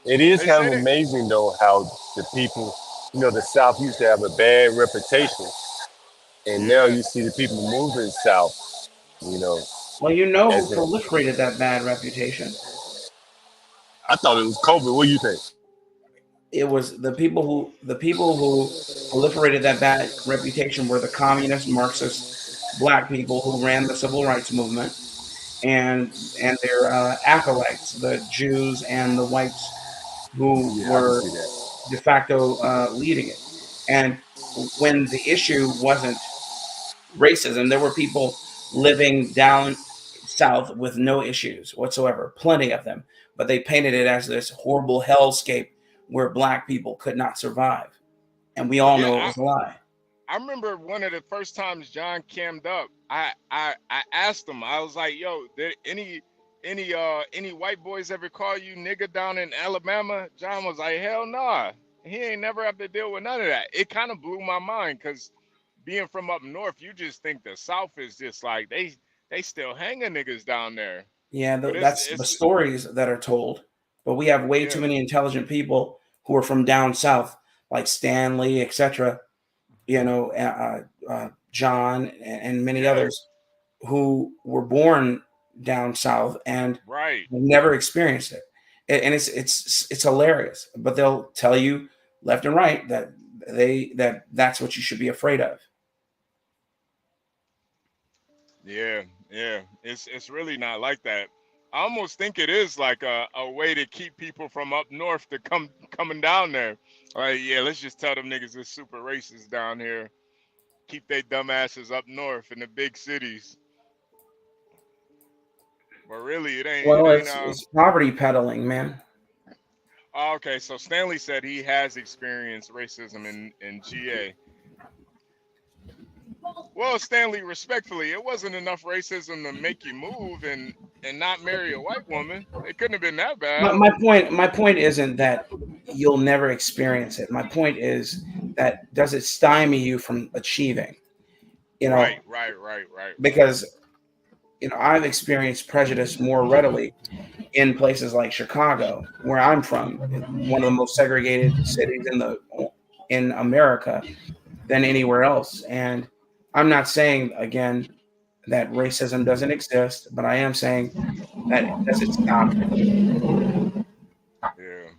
It is They kind say of that. amazing though how the people, the South used to have a bad reputation, and now Yeah. you see the people moving south. You know, Well, you know who as in, proliferated that bad reputation? I thought it was COVID. What do you think? It was the people who proliferated that bad reputation were the communist, Marxist, black people who ran the civil rights movement and their acolytes, the Jews and the whites who Yeah, I can were see that. de facto leading it. And when the issue wasn't racism, there were people living down south with no issues whatsoever, plenty of them. But they painted it as this horrible hellscape where black people could not survive. And we all know it Yeah, was a lie. I remember one of the first times John cammed up. I asked him. I was like, "Yo, there any white boys ever call you nigga down in Alabama?" John was like, "Hell nah. He ain't never have to deal with none of that." It kind of blew my mind because being from up north, you just think the South is just like they still hanging niggas down there. Yeah, But that's the it's stories that are told. But we have way too yeah, many intelligent people who are from down south, like Stanley, etc. John and many yeah, others who were born down south and right. never experienced it. And it's hilarious. But they'll tell you left and right that that's what you should be afraid of. Yeah, yeah. It's really not like that. I almost think it is like a way to keep people from up north to coming down there. Like, yeah, let's just tell them niggas it's super racist down here. Keep they dumb asses up north in the big cities. But really, it Well, ain't it's poverty peddling, man. oh, okay, so Stanley said he has experienced racism in GA. Well, Stanley, respectfully, it wasn't enough racism to make you move and not marry a white woman. It couldn't have been that My, bad. my point isn't that you'll never experience it. My point is that does it stymie you from achieving? You know, Right, right, right, right, right. because I've experienced prejudice more readily in places like Chicago, where I'm from, one of the most segregated cities in America than anywhere else. And I'm not saying again that racism doesn't exist, but I am saying that does it stop you? Yeah.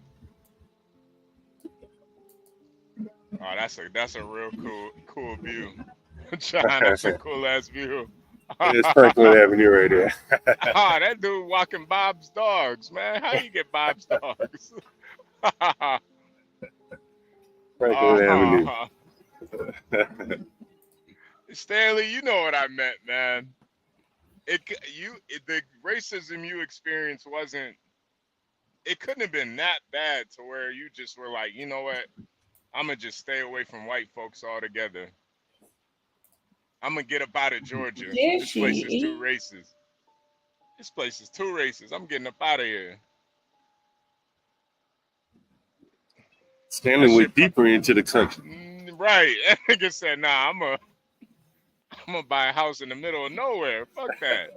Oh, that's a real cool view. John, that's a cool ass view. It's Franklin Avenue right there. Ah, that dude walking Bob's dogs, man. How you get Bob's dogs? Franklin Avenue. Stanley, you know what I meant, man. The racism you experienced wasn't. It couldn't have been that bad to where you just were like, you know what? I'm gonna just stay away from white folks altogether. I'm gonna get up out of Georgia. There This place she is too is. racist. This place is too racist. I'm getting up out of here. Stanley went deeper into the country. Right. That nigga said, nah, I'm gonna buy a house in the middle of nowhere. Fuck that.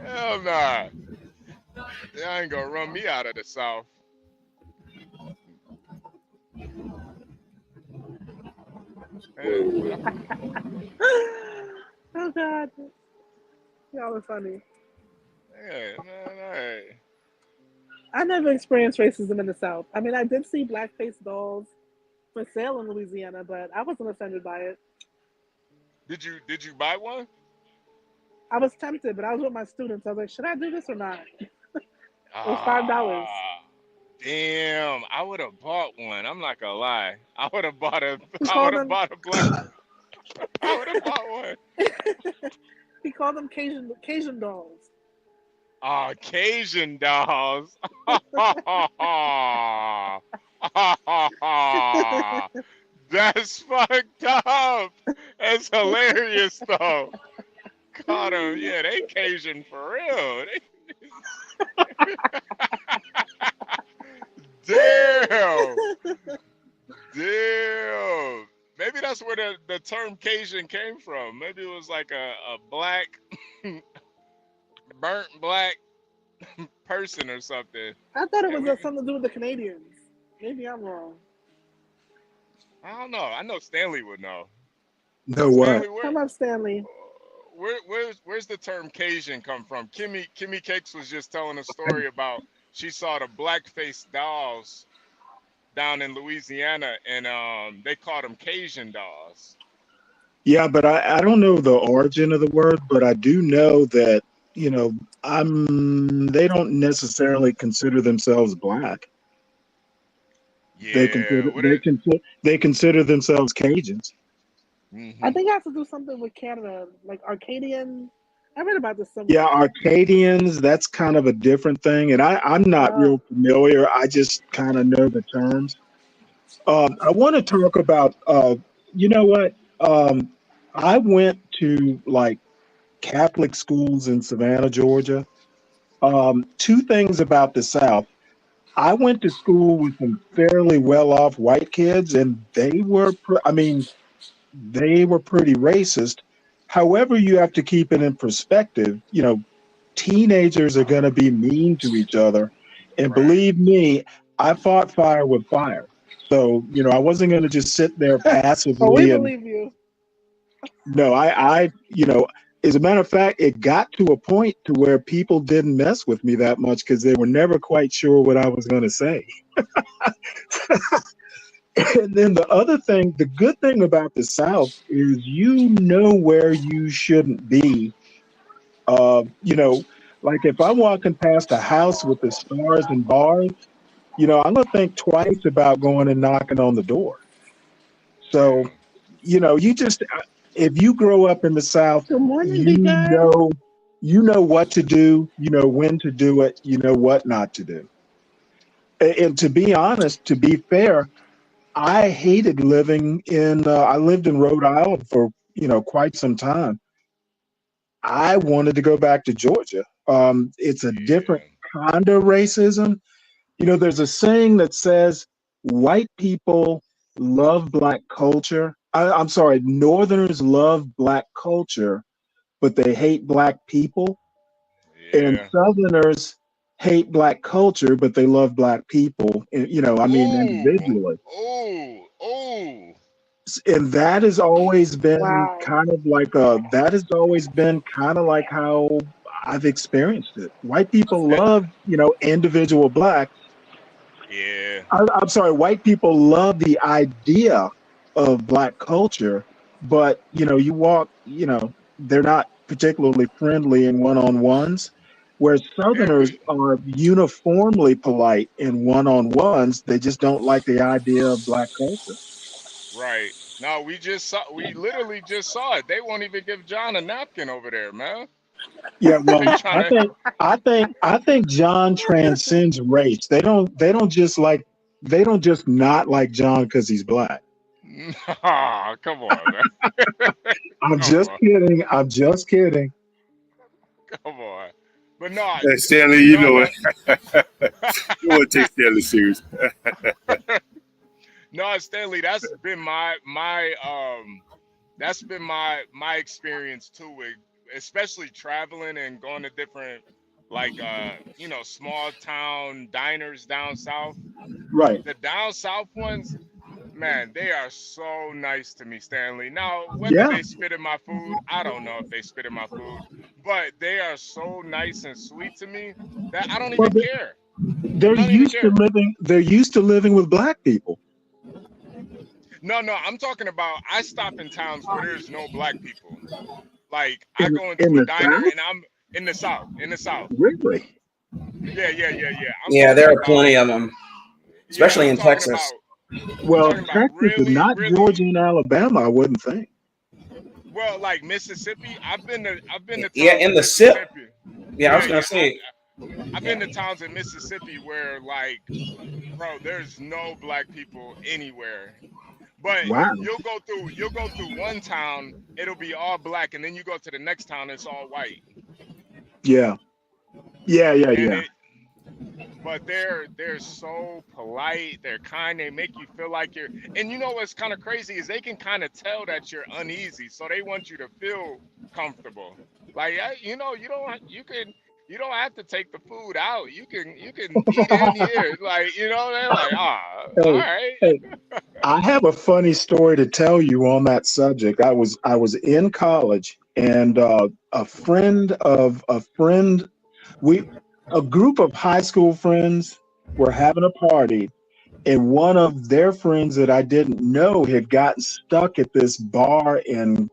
Hell nah. Y'all ain't gonna run me out of the South. Oh God, y'all are funny. Yeah, man, hey. I never experienced racism in the South. I mean, I did see blackface dolls for sale in Louisiana, but I wasn't offended by it. Did you buy one? I was tempted, but I was with my students. I was like, should I do this or not? It was $5. Damn, I would have bought one. I'm not gonna lie. I would have bought a black. I would have bought one. He called them Cajun dolls. Oh, Cajun dolls. That's fucked up. That's hilarious though. Caught him. Yeah, they Cajun for real. Damn. Damn. Maybe that's where the term Cajun came from. Maybe it was like a black, burnt black person or something. I thought it was something to do with the Canadians. Maybe I'm wrong. I don't know. I know Stanley would know. No what? Come up, Stanley. Where's the term Cajun come from? Kimmy Cakes was just telling a story about she saw the blackface dolls down in Louisiana, and they called them Cajun dolls. Yeah, but I don't know the origin of the word, but I do know that, you know, they don't necessarily consider themselves black. Yeah, they consider themselves Cajuns. I think it has to do something with Canada, like Arcadian. I read about this somewhere. Yeah, Arcadians, that's kind of a different thing. And I'm not real familiar. I just kind of know the terms. I want to talk about, you know what? I went to like Catholic schools in Savannah, Georgia. Two things about the South. I went to school with some fairly well-off white kids, and they were, they were pretty racist. However, you have to keep it in perspective. You know, teenagers are going to be mean to each other. And believe me, I fought fire with fire. So, you know, I wasn't going to just sit there passively. We believe you. No, I, you know, as a matter of fact, it got to a point to where people didn't mess with me that much because they were never quite sure what I was going to say. And then the other thing, the good thing about the South is you know where you shouldn't be. You know, like if I'm walking past a house with the stars and bars, you know, I'm going to think twice about going and knocking on the door. So, you know, you just, if you grow up in the South, you know what to do, you know when to do it, you know what not to do. And to be honest, to be fair, I hated living in, I lived in Rhode Island for, you know, quite some time. I wanted to go back to Georgia. It's a different kind of racism. You know, there's a saying that says white people love black culture. I'm sorry, Northerners love black culture, but they hate black people. And Southerners hate black culture, but they love black people. You know, I mean, individually. And that has always been kind of like how I've experienced it. White people love, you know, individual blacks, Yeah. I'm sorry, white people love the idea of black culture, but you walk, they're not particularly friendly in one-on-ones, whereas Southerners are uniformly polite in one-on-ones. They just don't like the idea of black culture. Right. No, we literally just saw it. They won't even give John a napkin over there, man. Yeah, well, They trying to I think John transcends race. They don't just not like John because he's black. Nah, come on, man. I'm just kidding. I'm just kidding. Come on. But no, Hey, Stanley, you know it. You want to take Stanley serious. No, Stanley, that's been my experience too, with especially traveling and going to different small town diners down south. Right. The down south ones, man, they are so nice to me, Stanley. Now, whether they spit in my food, I don't know if they spit in my food, but they are so nice and sweet to me that I don't even care. They're used to living with black people. No, I'm talking about I stop in towns where there's no black people. Like I go into a diner and I'm in the south. Really? Yeah. Yeah, there are plenty of them, especially in Texas. Well, Texas is not Georgia and Alabama, I wouldn't think. Well, like Mississippi, I've been to in the SIP. Yeah, I was gonna say. I've been to towns in Mississippi where, like, bro, there's no black people anywhere. But you'll go through one town, it'll be all black, and then you go to the next town, it's all white. Yeah. But they're so polite, they're kind, they make you feel like you're, and you know what's kind of crazy is they can kind of tell that you're uneasy, so they want you to feel comfortable. Like, you don't have to take the food out. You can eat in here. Like, they're like, all right. Hey, I have a funny story to tell you on that subject. I was in college, and a group of high school friends were having a party, and one of their friends that I didn't know had gotten stuck at this bar in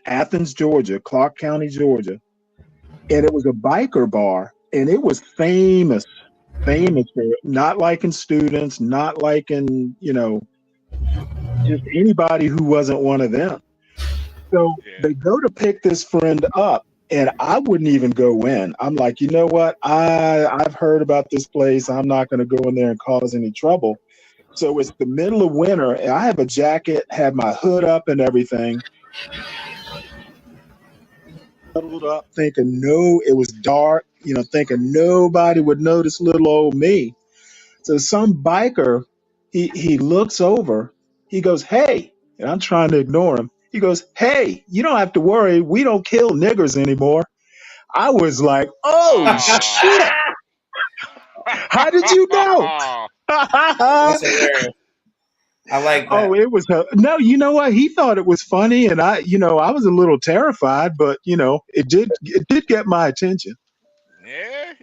Athens, Georgia, Clark County, Georgia. And it was a biker bar, and it was famous for not liking students, not liking, just anybody who wasn't one of them. So they go to pick this friend up, and I wouldn't even go in. I'm like, you know what? I've heard about this place. I'm not going to go in there and cause any trouble. So it's the middle of winter, and I have a jacket, have my hood up and everything. Huddled up, thinking it was dark, thinking nobody would notice little old me. So some biker, he looks over, he goes, "Hey," and I'm trying to ignore him. He goes, "Hey, you don't have to worry, we don't kill niggers anymore." I was like, "Oh shit! How did you know?" That's hilarious. I like that. Oh, it was no. You know what? He thought it was funny, and I was a little terrified, but it did get my attention. Yeah.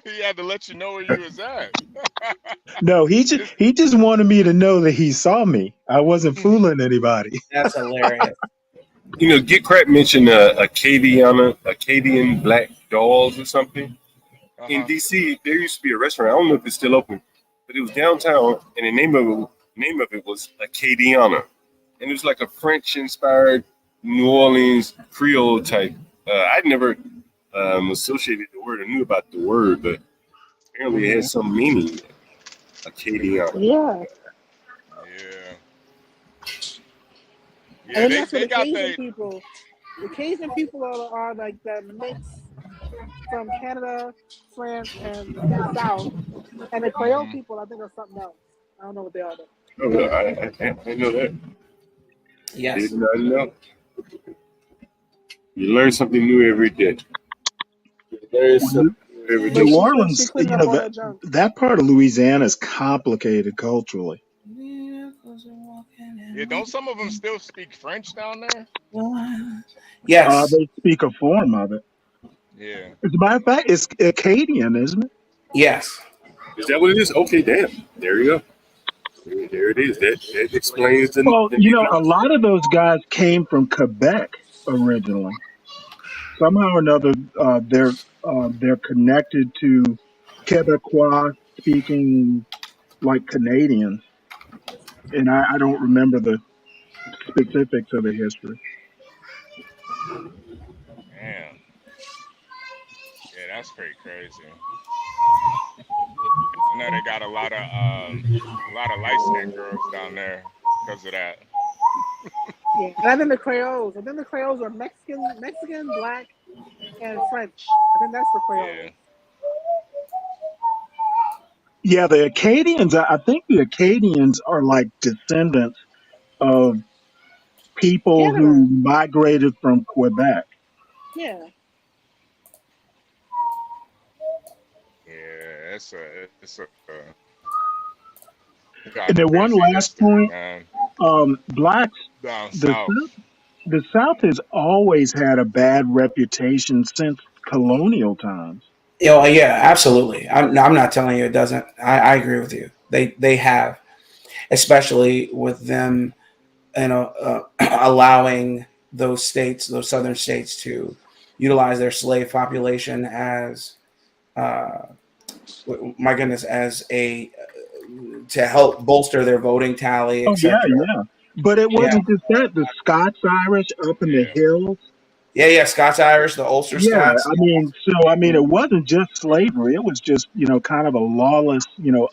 He had to let you know where you was at. No, he just wanted me to know that he saw me. I wasn't fooling anybody. That's hilarious. Get Crap mentioned Acadian black dolls or something. In DC, there used to be a restaurant. I don't know if it's still open, but it was downtown, and the name of it was Acadiana, and it was like a French-inspired New Orleans Creole type. I'd never associated the word or knew about the word, but apparently it has some meaning. Acadiana. Yeah. And that's they what got Cajun people. The Cajun people are like the mix from Canada, France, and the South. And the Creole people, I think, are something else. I don't know what they are, though. Oh, I know that. Yes. Did not know. You learn something new every day. New Orleans, that part of Louisiana is complicated culturally. Yeah, don't some of them still speak French down there? Yes. They speak a form of it. Yeah. As a matter of fact, it's Acadian, isn't it? Yes. Is that what it is? Okay, damn. There you go. There it is. That explains the. Well, a lot of those guys came from Quebec originally. Somehow or another, they're connected to Quebecois speaking like Canadians, and I don't remember the specifics of the history. Damn. Yeah, that's pretty crazy. I know they got a lot of light skinned girls down there because of that. Yeah, and I think the Creoles. I think the Creoles are Mexican, Black, and French. I think that's the Creoles. Yeah, the Acadians. I think the Acadians are like descendants of people who migrated from Quebec. Yeah. Yeah, it's a. And then one last point, blacks, down the south. the South has always had a bad reputation since colonial times. Yeah, absolutely. I'm not telling you it doesn't. I agree with you. They have, especially with them, allowing those southern states to utilize their slave population as, my goodness, as to help bolster their voting tally, etc. Yeah. But it wasn't just that. The Scots Irish up in the hills. Yeah, Scots Irish, the Ulster Scots. It wasn't just slavery. It was just, kind of a lawless,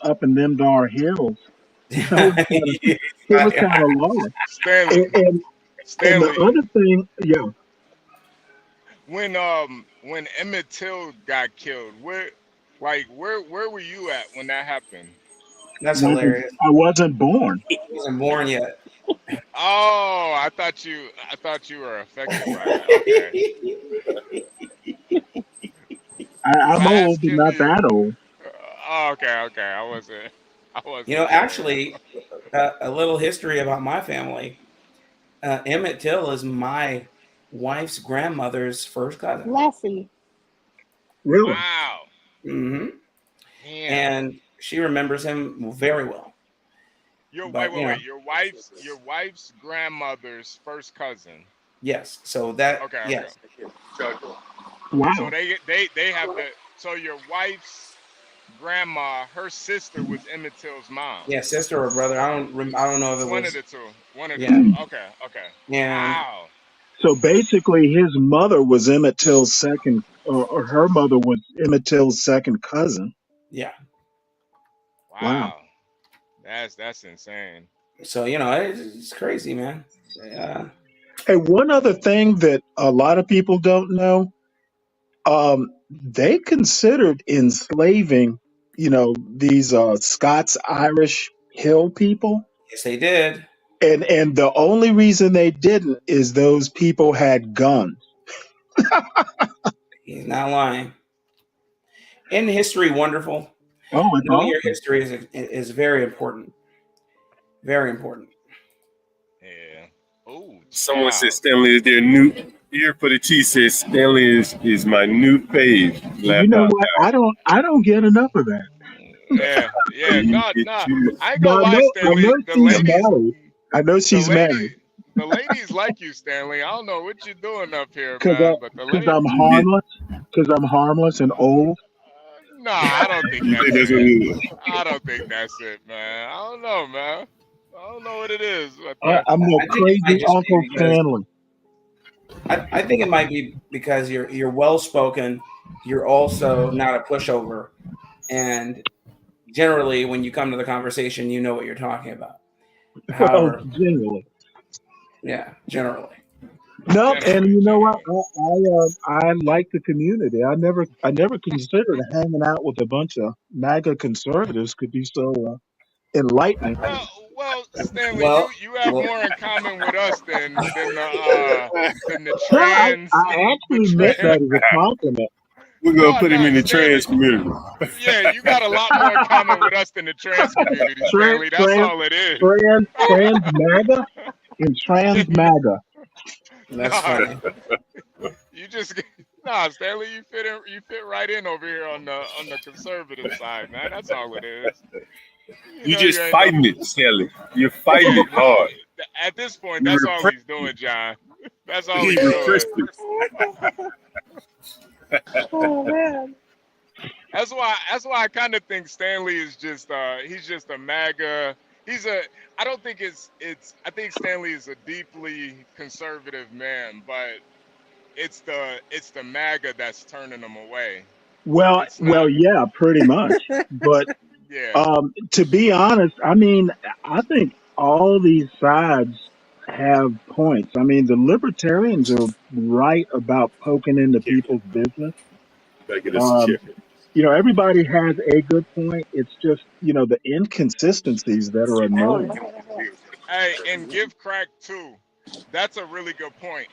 up in them dar hills. It was kind of lawless. Stanley. And the other thing, when Emmett Till got killed, where were you at when that happened? That's hilarious. I wasn't born. He wasn't born yet. Oh, I thought you were affected by that. Okay. I'm old, but not that old. Okay. I wasn't. Actually, a little history about my family. Emmett Till is my wife's grandmother's first cousin. Lassie. Really? Wow. Mm-hmm. And she remembers him very well. Wait. Your wife's grandmother's first cousin. Yes. So that. Okay. Yes. Wow. So they have the. So your wife's grandma, her sister was Emmett Till's mom. Yeah, sister or brother. I don't know if it was one of the two. Okay. Yeah. Wow. So basically, his mother was Emmett Till's second, or her mother was Emmett Till's second cousin. Yeah. Wow. That's insane. So it's crazy, man. Yeah. Hey, one other thing that a lot of people don't know, they considered enslaving, these Scots Irish hill people. Yes, they did. And the only reason they didn't is those people had guns. He's not lying. In history, wonderful. Oh, it's knowing awesome. your history is very important. Very important. Yeah. Oh. Someone said Stanley is their new. HereForTheTea says Stanley is my new fave. You know what? I don't get enough of that. Yeah. No. I ain't gonna lie, Stanley. I know she's married. The ladies like you, Stanley. I don't know what you're doing up here, Because I'm harmless. Because I'm harmless and old. No, I don't think that's it. I don't think that's it, man. I don't know, man. I don't know what it is. I'm no crazy Uncle Stanley. I think it might be because you're well spoken. You're also not a pushover, and generally, when you come to the conversation, you know what you're talking about. However, generally. Yeah, generally. No, and you know what? I like the community. I never considered hanging out with a bunch of MAGA conservatives could be so enlightening. Well, Stanley, you have more in common with us than the trans. I actually meant that as a compliment. We're gonna put him in the trans community. Yeah, you got a lot more in common with us than the trans community, Stanley. That's all it is. Trans MAGA and trans MAGA. That's funny. You just Nah, Stanley, you fit right in over here on the conservative side, man. That's all it is. You just fighting it, Stanley. You're fighting it hard. At this point, that's all he's doing, John. That's all he's doing. Oh man. That's why I kind of think Stanley is just he's just a MAGA. I don't think I think Stanley is a deeply conservative man, but it's the MAGA that's turning him away. Well, yeah, pretty much. But yeah. To be honest, I mean, I think all these sides have points. I mean, the libertarians are right about poking into people's business. You know, everybody has a good point. It's just, you know, the inconsistencies that are annoying. Hey, and give crack too. That's a really good point.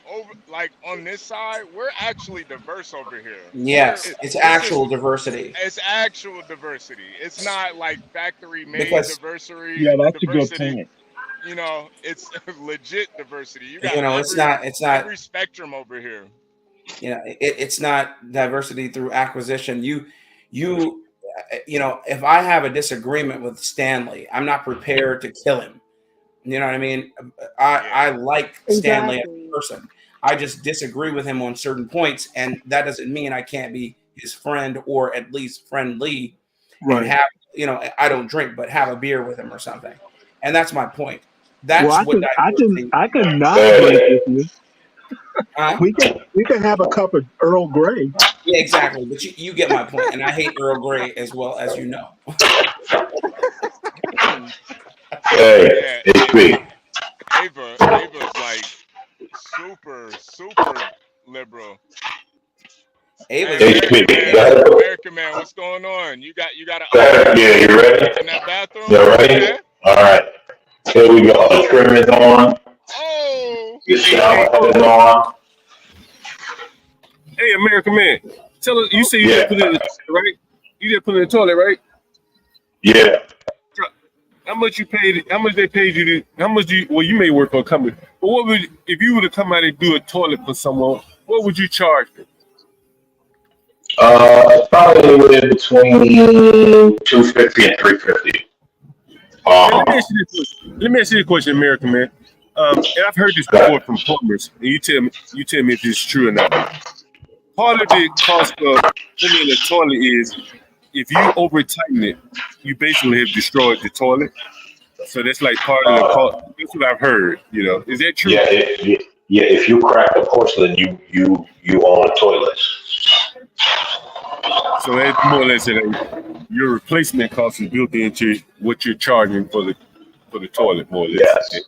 Like on this side, we're actually diverse over here. Yes, it's actual diversity. It's actual diversity. It's not like factory-made diversity. Yeah, that's a good point. You know, it's legit diversity. You know, it's not every spectrum over here. You know, it's not diversity through acquisition. You know, if I have a disagreement with Stanley, I'm not prepared to kill him. You know what I mean? I like Stanley as a person. I just disagree with him on certain points, and that doesn't mean I can't be his friend or at least friendly. Right. And have, you know, I don't drink, but have a beer with him or something. And that's my point. That's I can not drink with you. We can have a cup of Earl Grey. Yeah, exactly. But you get my point, and I hate Earl Grey as well, as you know. Hey, HP. Ava's like super liberal. American Man, what's going on? You got yeah, you ready? In that bathroom? You ready? Okay. All right. Here we go. The trim is on. Oh. The shower is on. Hey, American Man, tell us. You say you just put it in the toilet, right? You just put it in the toilet, right? Yeah. How much you paid? How much they paid you? Well, you may work for a company, but what would if you were to come out and do a toilet for someone? What would you charge them? Probably anywhere between $250 and $350. Let me ask you a question, American Man. And I've heard this before from plumbers, and you tell me if it's true or not. Part of the cost of putting in a toilet is if you over tighten it, you basically have destroyed the toilet. So that's like part of the cost. That's what I've heard. You know, is that true? Yeah. If you crack the porcelain, you own the toilet. So that's more or less your replacement cost is built into what you're charging for the toilet, more or less.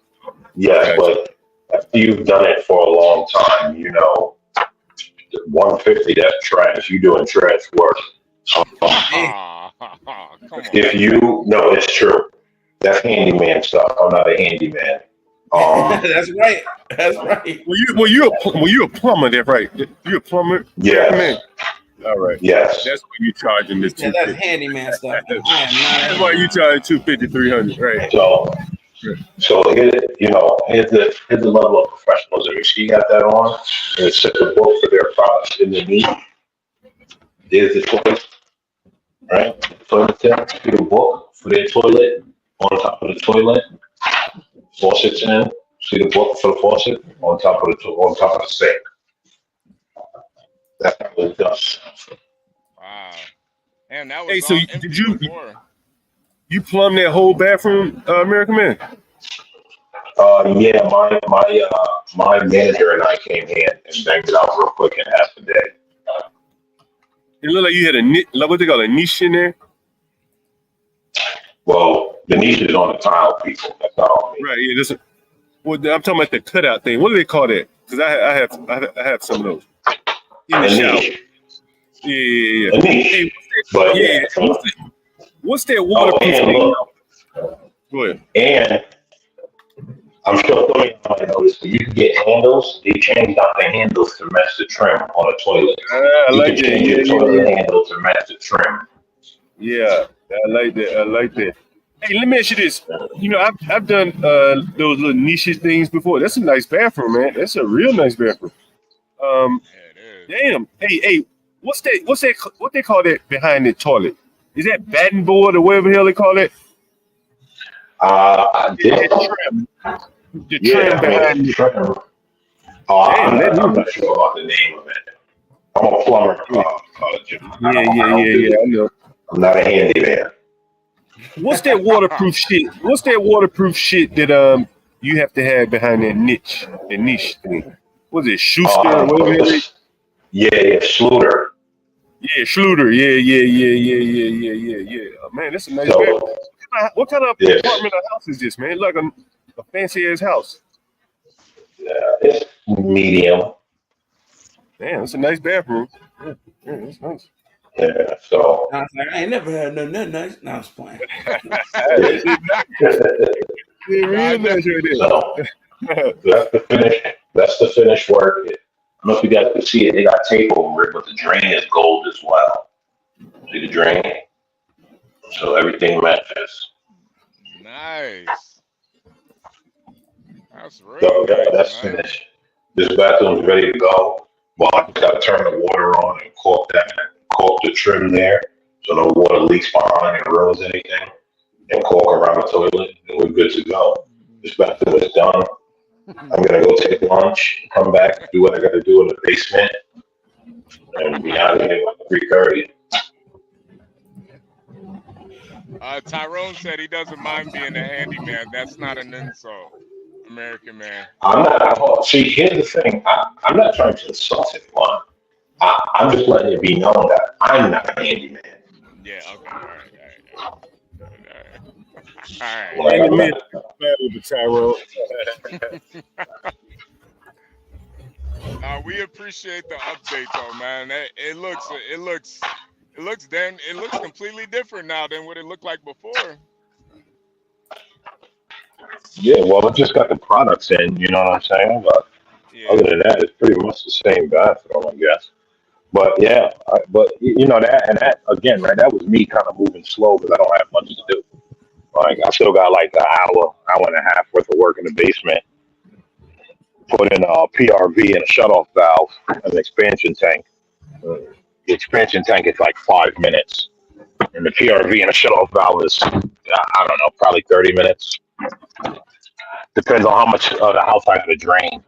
Yes, but after you've done it for a long time, you know, $150, that's trash. You doing trash work. No, it's true. That's handyman stuff. I'm not a handyman. That's right. That's right. Well, you're a plumber, that's right. You're a plumber. Yeah. All right. Yes. That's why you charging this. Yeah, that's handyman stuff. That's why you charge $250, $300, right? So here's the level of professionalism. You see, you got that on, and it's just a book for their products underneath. There's the toilet, right? Toilet tip, see the book for their toilet on top of the toilet. Faucets in. See the book for the faucet on top of the sink. That's how it's done. Wow. And that was hey, so did you plumb that whole bathroom, American Man? Yeah, my manager and I came in and banged it out real quick in half a day. It looked like you had what they call a niche in there. Well, the niche is on the tile, people. That's not on me. Right. Yeah. Well, I'm talking about the cutout thing. What do they call that? Because I have some of those. In the shower. Yeah. A niche. What's that waterproof? Go ahead. And I'm sure you might notice, but you can get handles. They changed out the handles to match the trim on a toilet. I like that. You can change your toilet handle to match the trim. Yeah, I like that. Hey, let me ask you this. You know, I've done those little niche things before. That's a nice bathroom, man. That's a real nice bathroom. Damn. Hey, what's that? What they call that behind the toilet? Is that batting board or whatever the hell they call it? The trim behind the trim. Damn, I'm not sure about the name of it. I'm a plumber. Yeah. I know. I'm not a handyman. What's that waterproof shit? What's that waterproof shit that you have to have behind that niche thing? Was it Schuster or whatever? Yeah, Schluter. Yeah, Schluter. Yeah. Man, that's a nice bedroom. What kind of apartment or house is this, man? Like a fancy ass house. It's medium. Damn, it's a nice bathroom. Yeah, that's nice. Yeah, so I was like, I ain't never heard nothing nice. No, I was playing. That's the finished work. I don't know if you guys can see it. They got tape over it, but the drain is gold as well. See the drain? So everything matches. Nice. That's really So nice, that's man. finished. This bathroom's ready to go. Well, I just gotta turn the water on and caulk the trim there, so no water leaks behind and ruins anything. And caulk around the toilet, and we're good to go. This bathroom is done. I'm gonna go take lunch, come back, do what I gotta do in the basement, and be out of here by 3:30. Tyrone said he doesn't mind being a handyman. That's not an insult, American man. I'm not. See, here's the thing. I'm not trying to insult anyone. I'm just letting it be known that I'm not a handyman. Yeah. Okay. All right. We appreciate the update, though, man. It looks completely different now than what it looked like before. Yeah, well, I just got the products in, you know what I'm saying? But other than that, it's pretty much the same bathroom, I guess. But yeah, but you know that again, right? That was me kind of moving slow because I don't have much to do. Like I still got like an hour and a half worth of work in the basement. Put in a PRV and a shutoff valve and an expansion tank. The expansion tank is like 5 minutes, and the PRV and a shutoff valve is I don't know, probably 30 minutes. Depends on how much of the house I have to drain.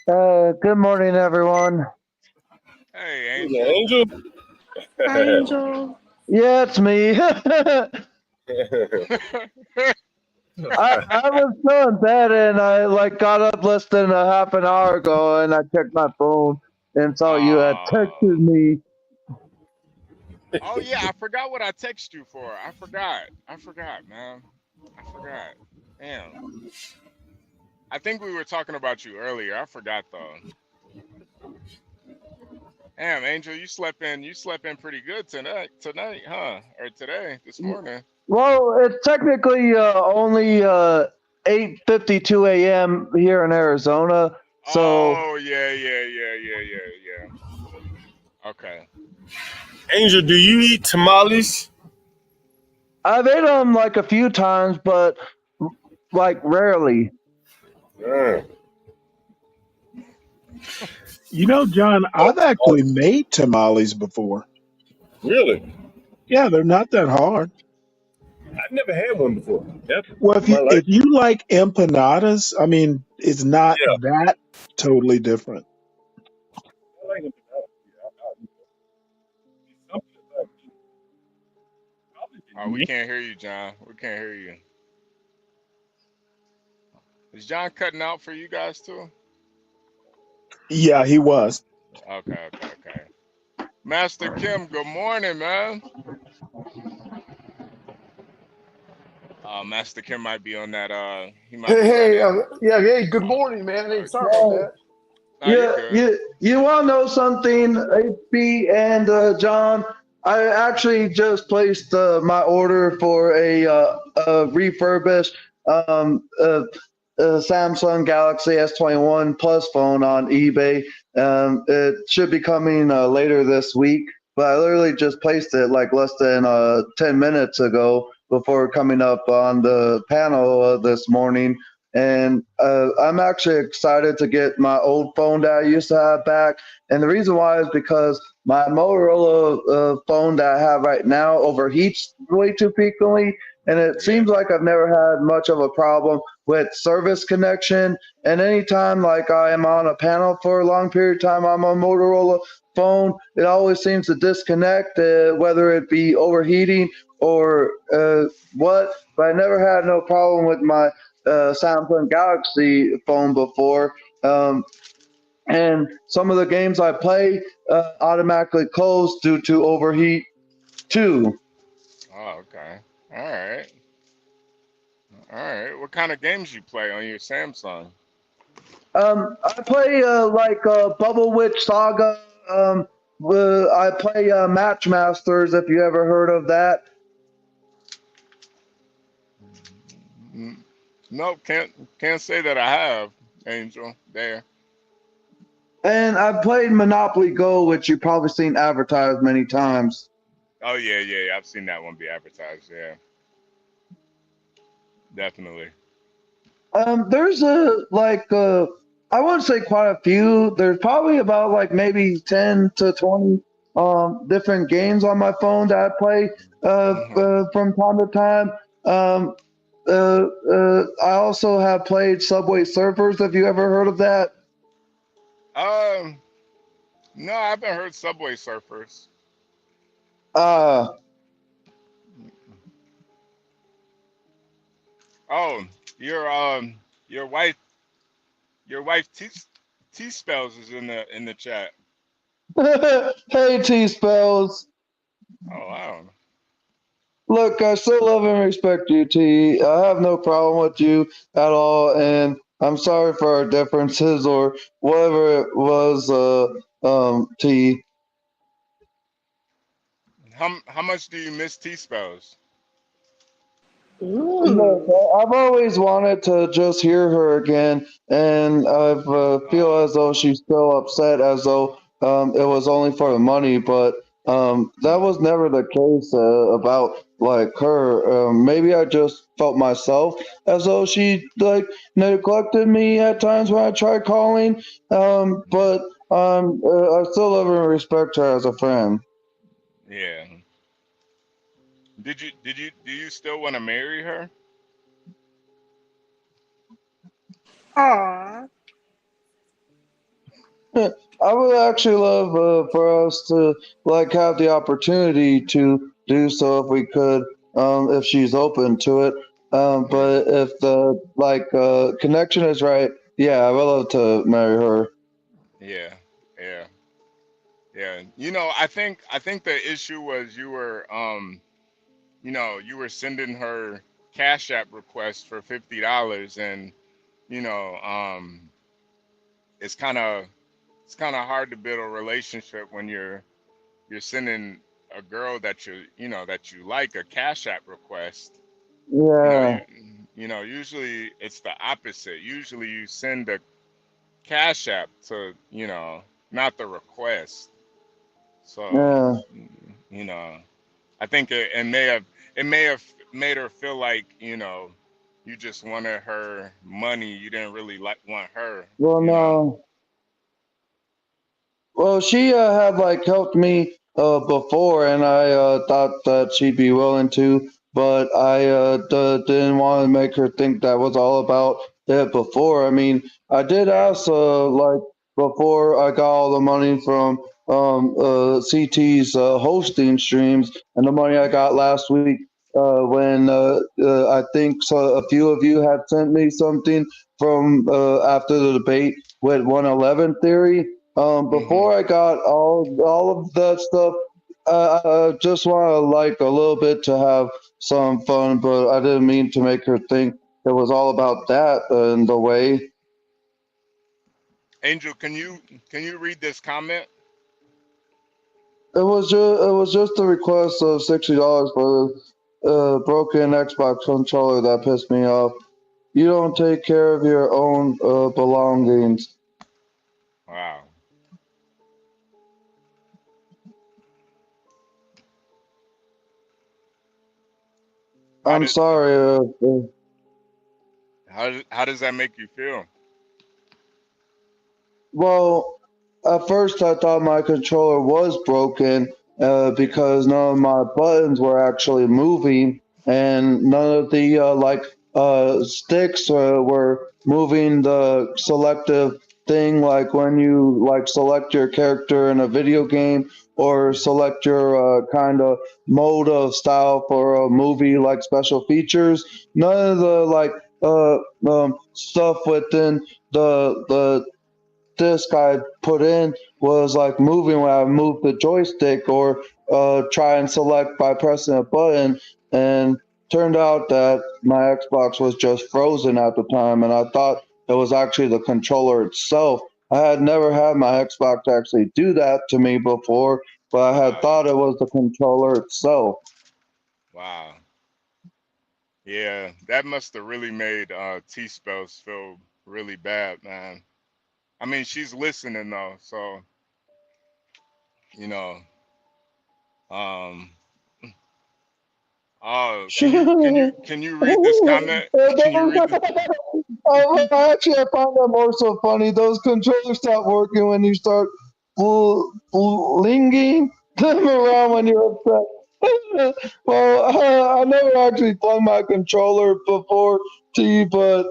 Good morning, everyone. Hey, Angel. Angel. Yeah, it's me. I was still in bed and I got up less than a half an hour ago and I checked my phone and saw you had texted me. Oh yeah, I forgot what I texted you for. I forgot, man. I forgot. Damn. I think we were talking about you earlier. I forgot though. Damn, Angel, you slept in pretty good tonight, huh? Or this morning. Well, it's technically only 8:52 a.m. here in Arizona. So. Oh yeah. Okay. Angel, do you eat tamales? I've ate them like a few times, but like rarely. You know, John, I've actually made tamales before. Really? Yeah, they're not that hard. I've never had one before. Well, if you like empanadas, I mean, it's not that totally different. I like Oh, we can't hear you, John. We can't hear you. Is John cutting out for you guys too? Yeah, he was. Okay. Master Kim, good morning, man. Master Kim might be on that. He might. Hey, good morning, man. Hey, sorry about that. You want to know something, HB and John? I actually just placed my order for a refurbished Samsung Galaxy S21 Plus phone on eBay. It should be coming later this week, but I literally just placed it like less than 10 minutes ago before coming up on the panel this morning. and I'm actually excited to get my old phone that I used to have back. And the reason why is because my Motorola phone that I have right now overheats way too frequently, and it seems like I've never had much of a problem with service connection. And anytime like I am on a panel for a long period of time on my Motorola phone, it always seems to disconnect, whether it be overheating or what. But I never had no problem with my Samsung Galaxy phone before. And some of the games I play automatically close due to overheat too. Oh, okay. All right. All right. What kind of games you play on your Samsung? I play Bubble Witch Saga. I play Match Masters, if you ever heard of that. Nope, can't say that I have, Angel. There. And I've played Monopoly Go, which you've probably seen advertised many times. Oh yeah. I've seen that one be advertised. Yeah. Definitely. There's I wouldn't say quite a few. There's probably about like maybe 10 to 20 different games on my phone that I play from time to time. I also have played Subway Surfers. Have you ever heard of that? No, I haven't heard Subway Surfers. Oh, your wife T spells is in the chat. Hey, T Spells. Oh wow. Look, I still love and respect you, T. I have no problem with you at all, and I'm sorry for our differences or whatever it was, T. How much do you miss T spells? Look, I've always wanted to just hear her again, and I feel as though she's still upset, as though it was only for the money, but that was never the case about like her. Maybe I just felt myself as though she like neglected me at times when I tried calling, but I still love and respect her as a friend. Yeah. Do you still want to marry her? Aww. I would actually love for us to like have the opportunity to do so if we could, if she's open to it. But if the connection is right, yeah, I would love to marry her. Yeah. You know, I think the issue was you were you were sending her Cash App request for $50, and you know, it's kind of hard to build a relationship when you're sending a girl that that you like a Cash App request. Yeah. Usually it's the opposite. Usually you send a Cash App to, not the request. So, Yeah. I think it may have made her feel like, you just wanted her money. You didn't really want her, Well, no. Well, she had like helped me before, and I thought that she'd be willing to, but I didn't want to make her think that was all about it before. I mean, I did ask like before I got all the money from CT's hosting streams, and the money I got last week when I think so, a few of you had sent me something from after the debate with 111 theory. Before I got all of that stuff, I just want to like a little bit to have some fun, but I didn't mean to make her think it was all about that in the way. Angel, can you read this comment? It was just a request of $60 for the broken Xbox controller that pissed me off. You don't take care of your own belongings. Wow. I'm sorry. How does that make you feel? Well, at first I thought my controller was broken because none of my buttons were actually moving, and none of the sticks were moving the selective thing, like when you like select your character in a video game or select your kind of mode of style for a movie, like special features. None of the stuff within the disc I put in was like moving when I moved the joystick or try and select by pressing a button. And turned out that my Xbox was just frozen at the time, and I thought it was actually the controller itself. I had never had my Xbox actually do that to me before, but I had thought it was the controller itself. Wow. Yeah, that must have really made T-Spells feel really bad, man. I mean, she's listening though, so you know. Um. Oh, can you read this comment? Can you read this? Actually, I find that more so funny. Those controllers stop working when you start flinging them around when you're upset. Well, I never actually flung my controller before, T, but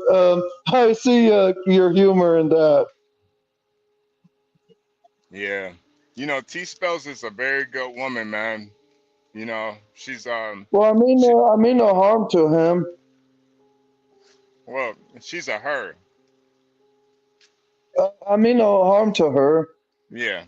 I see your humor in that. Yeah, you know, T-Spells is a very good woman, man. You know, she's Well, I mean no harm to him. well, she's a her. I mean no harm to her. Yeah.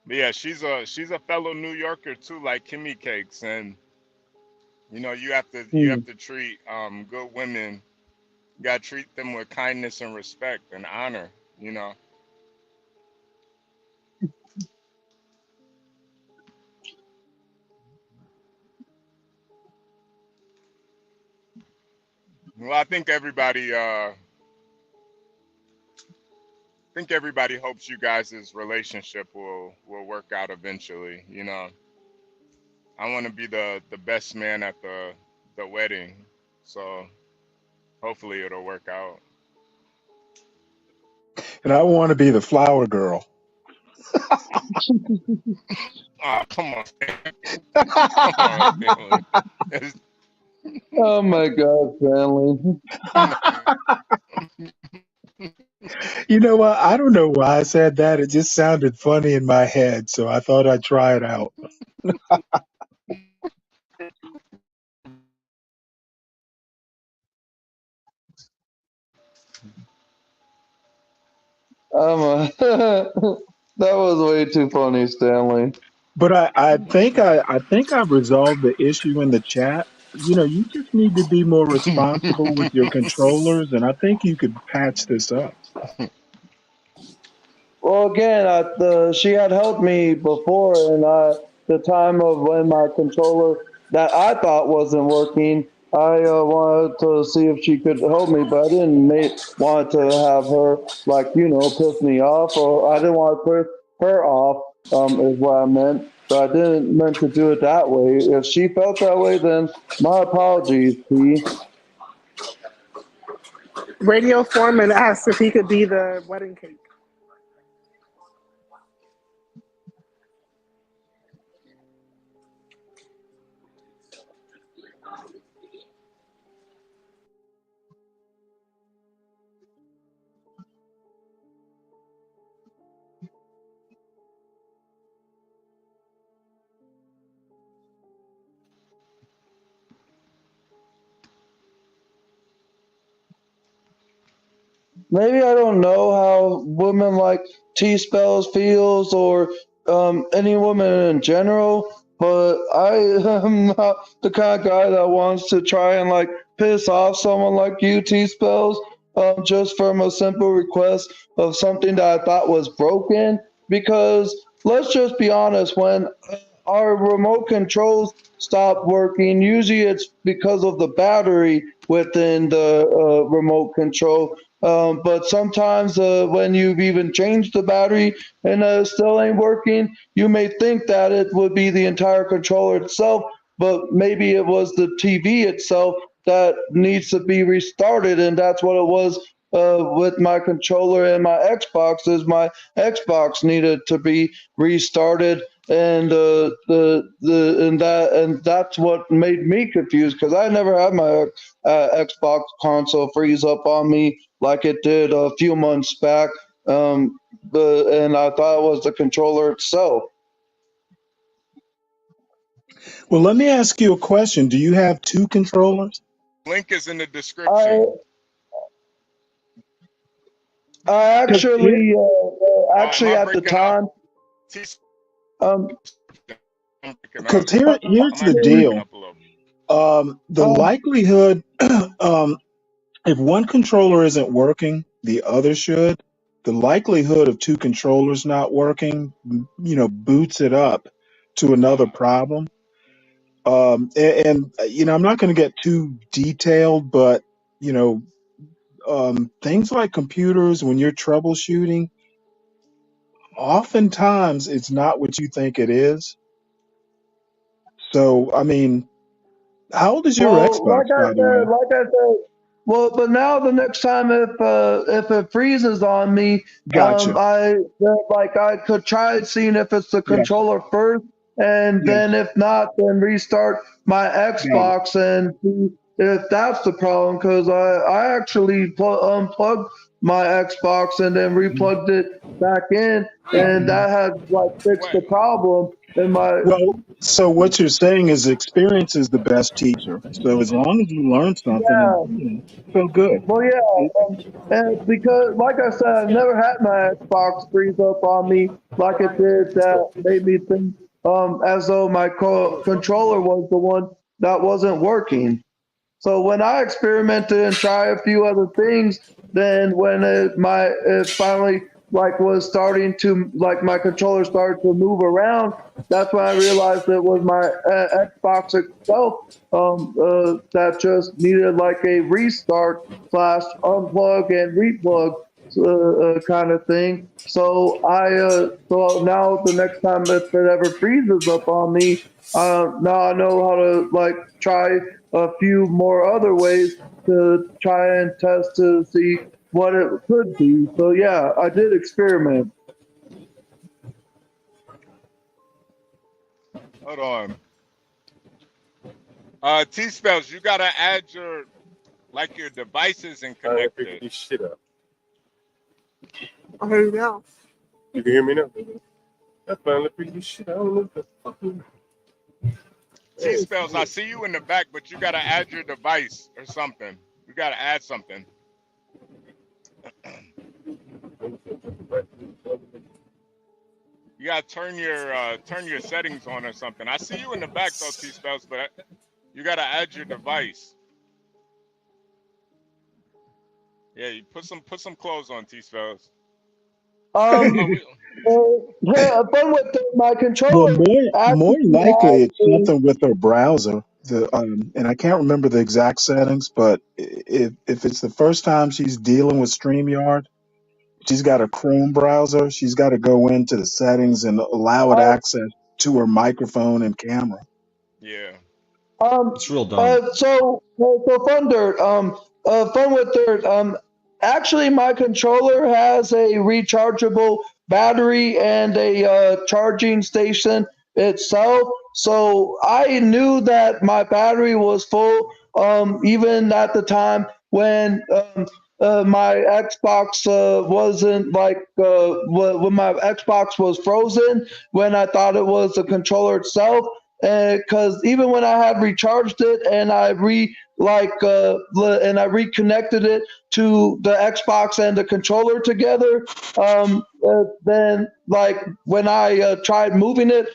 But yeah, she's a fellow New Yorker too, like Kimmy Cakes, and you know, you have to treat good women. You gotta treat them with kindness and respect and honor. You know. Well, I think everybody hopes you guys' relationship will work out eventually. You know, I want to be the best man at the wedding, so hopefully it'll work out. And I want to be the flower girl. Oh, come on, come on, Stanley. Oh my God, Stanley. You know what? I don't know why I said that. It just sounded funny in my head, so I thought I'd try it out. That was way too funny, Stanley. But I think I've resolved the issue in the chat. You know, you just need to be more responsible with your controllers, and I think you could patch this up. Well, again, she had helped me before, and the time of when my controller that I thought wasn't working, I wanted to see if she could help me, but I didn't want to have her piss me off, or I didn't want to piss her off. Is what I meant. So I didn't meant to do it that way. If she felt that way, then my apologies, P. Radio Foreman asked if he could be the wedding cake. Maybe I don't know how women like T spells feels or any woman in general, but I am not the kind of guy that wants to try and piss off someone like you, T spells, just from a simple request of something that I thought was broken. Because let's just be honest, when our remote controls stop working, usually it's because of the battery within the remote control, But sometimes when you've even changed the battery and it still ain't working, you may think that it would be the entire controller itself, but maybe it was the TV itself that needs to be restarted, and that's what it was with my controller and my Xbox. Is my Xbox needed to be restarted, and that's what made me confused, because I never had my Xbox console freeze up on me like it did a few months back. And I thought it was the controller itself. Well, let me ask you a question. Do you have two controllers? Link is in the description. I actually at the time. Because here's the deal. The likelihood, if one controller isn't working, the other should. The likelihood of two controllers not working, boots it up to another problem. And I'm not going to get too detailed, but things like computers, when you're troubleshooting, oftentimes it's not what you think it is. So, I mean, how old is your Xbox, by the way? Like I said, well, but now the next time if it freezes on me, Gotcha. I could try seeing if it's the controller first, and then if not, then restart my Xbox and see if that's the problem. Because I actually unplugged my Xbox and then replugged it back in, and that had fixed the problem. Well, so what you're saying is experience is the best teacher. So as long as you learn something, feel good. Well, yeah, and because, like I said, I've never had my Xbox freeze up on me like it did. That made me think as though my controller was the one that wasn't working. So when I experimented and tried a few other things, then when it finally was starting to my controller started to move around, that's when I realized it was my Xbox itself that just needed a restart / unplug and replug kind of thing. So so now the next time if it ever freezes up on me, now I know how to try a few more other ways to try and test to see what it could be. So yeah, I did experiment. Hold on. T-Spells, you gotta add your devices and connect it. This shit up. I hear you now. You can hear me now? I finally figured this shit out. I don't know what the fucking... T-Spells, I see you in the back, but you gotta add your device or something. You gotta add something. You gotta turn your settings on or something. I see you in the back though, T-Spells, but you gotta add your device. Yeah, you put some clothes on, T-Spells. Fun with my controller. Well, more likely it's something with her browser. And I can't remember the exact settings, but if it's the first time she's dealing with StreamYard, she's got a Chrome browser. She's got to go into the settings and allow it access to her microphone and camera. Yeah. It's real dumb. So Fun Dirt, Fun with Dirt. Actually, my controller has a rechargeable battery and a charging station itself. So I knew that my battery was full, even at the time when my Xbox wasn't when my Xbox was frozen, when I thought it was the controller itself. Because even when I had recharged it and I reconnected it to the Xbox and the controller together, then when I tried moving it,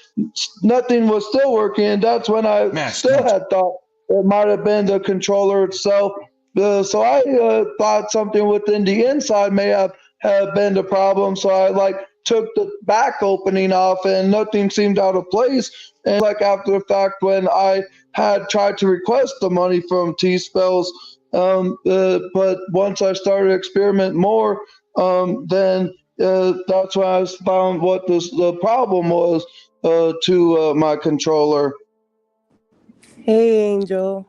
nothing was still working. That's when I still had thought it might have been the controller itself. So I thought something within the inside may have been the problem. So I took the back opening off and nothing seemed out of place. And after the fact, when I had tried to request the money from T-Spells But once I started experiment more, then that's when I found what the problem was to my controller. Hey, Angel.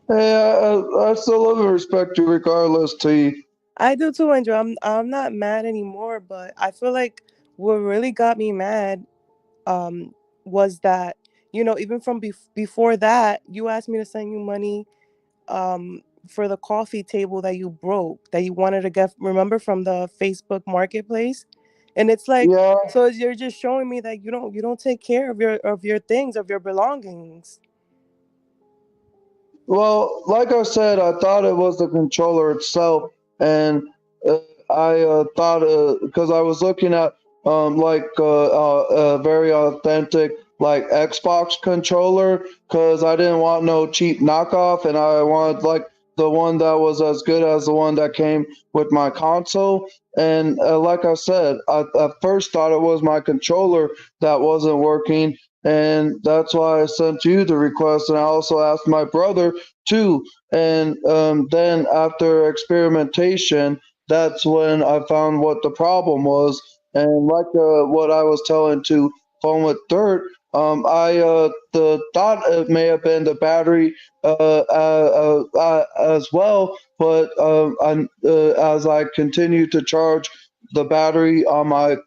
Hey, I still love and respect you regardless, T. I do too, Angel. I'm not mad anymore, but I feel like what really got me mad was that, even from before that, you asked me to send you money for the coffee table that you broke, that you wanted to get, remember, from the Facebook marketplace. And it's like, Yeah. so you're just showing me that you don't take care of your things, of your belongings. Well, like I said, I thought it was the controller itself, and I thought because I was looking at a very authentic like Xbox controller, because I didn't want no cheap knockoff, and I wanted like the one that was as good as the one that came with my console. And like I said, I at first thought it was my controller that wasn't working, and that's why I sent you the request. And I also asked my brother too. And then after experimentation, that's when I found what the problem was. And like what I was telling to Phone with Dirt, I thought it may have been the battery as well, but as I continued to charge the battery on my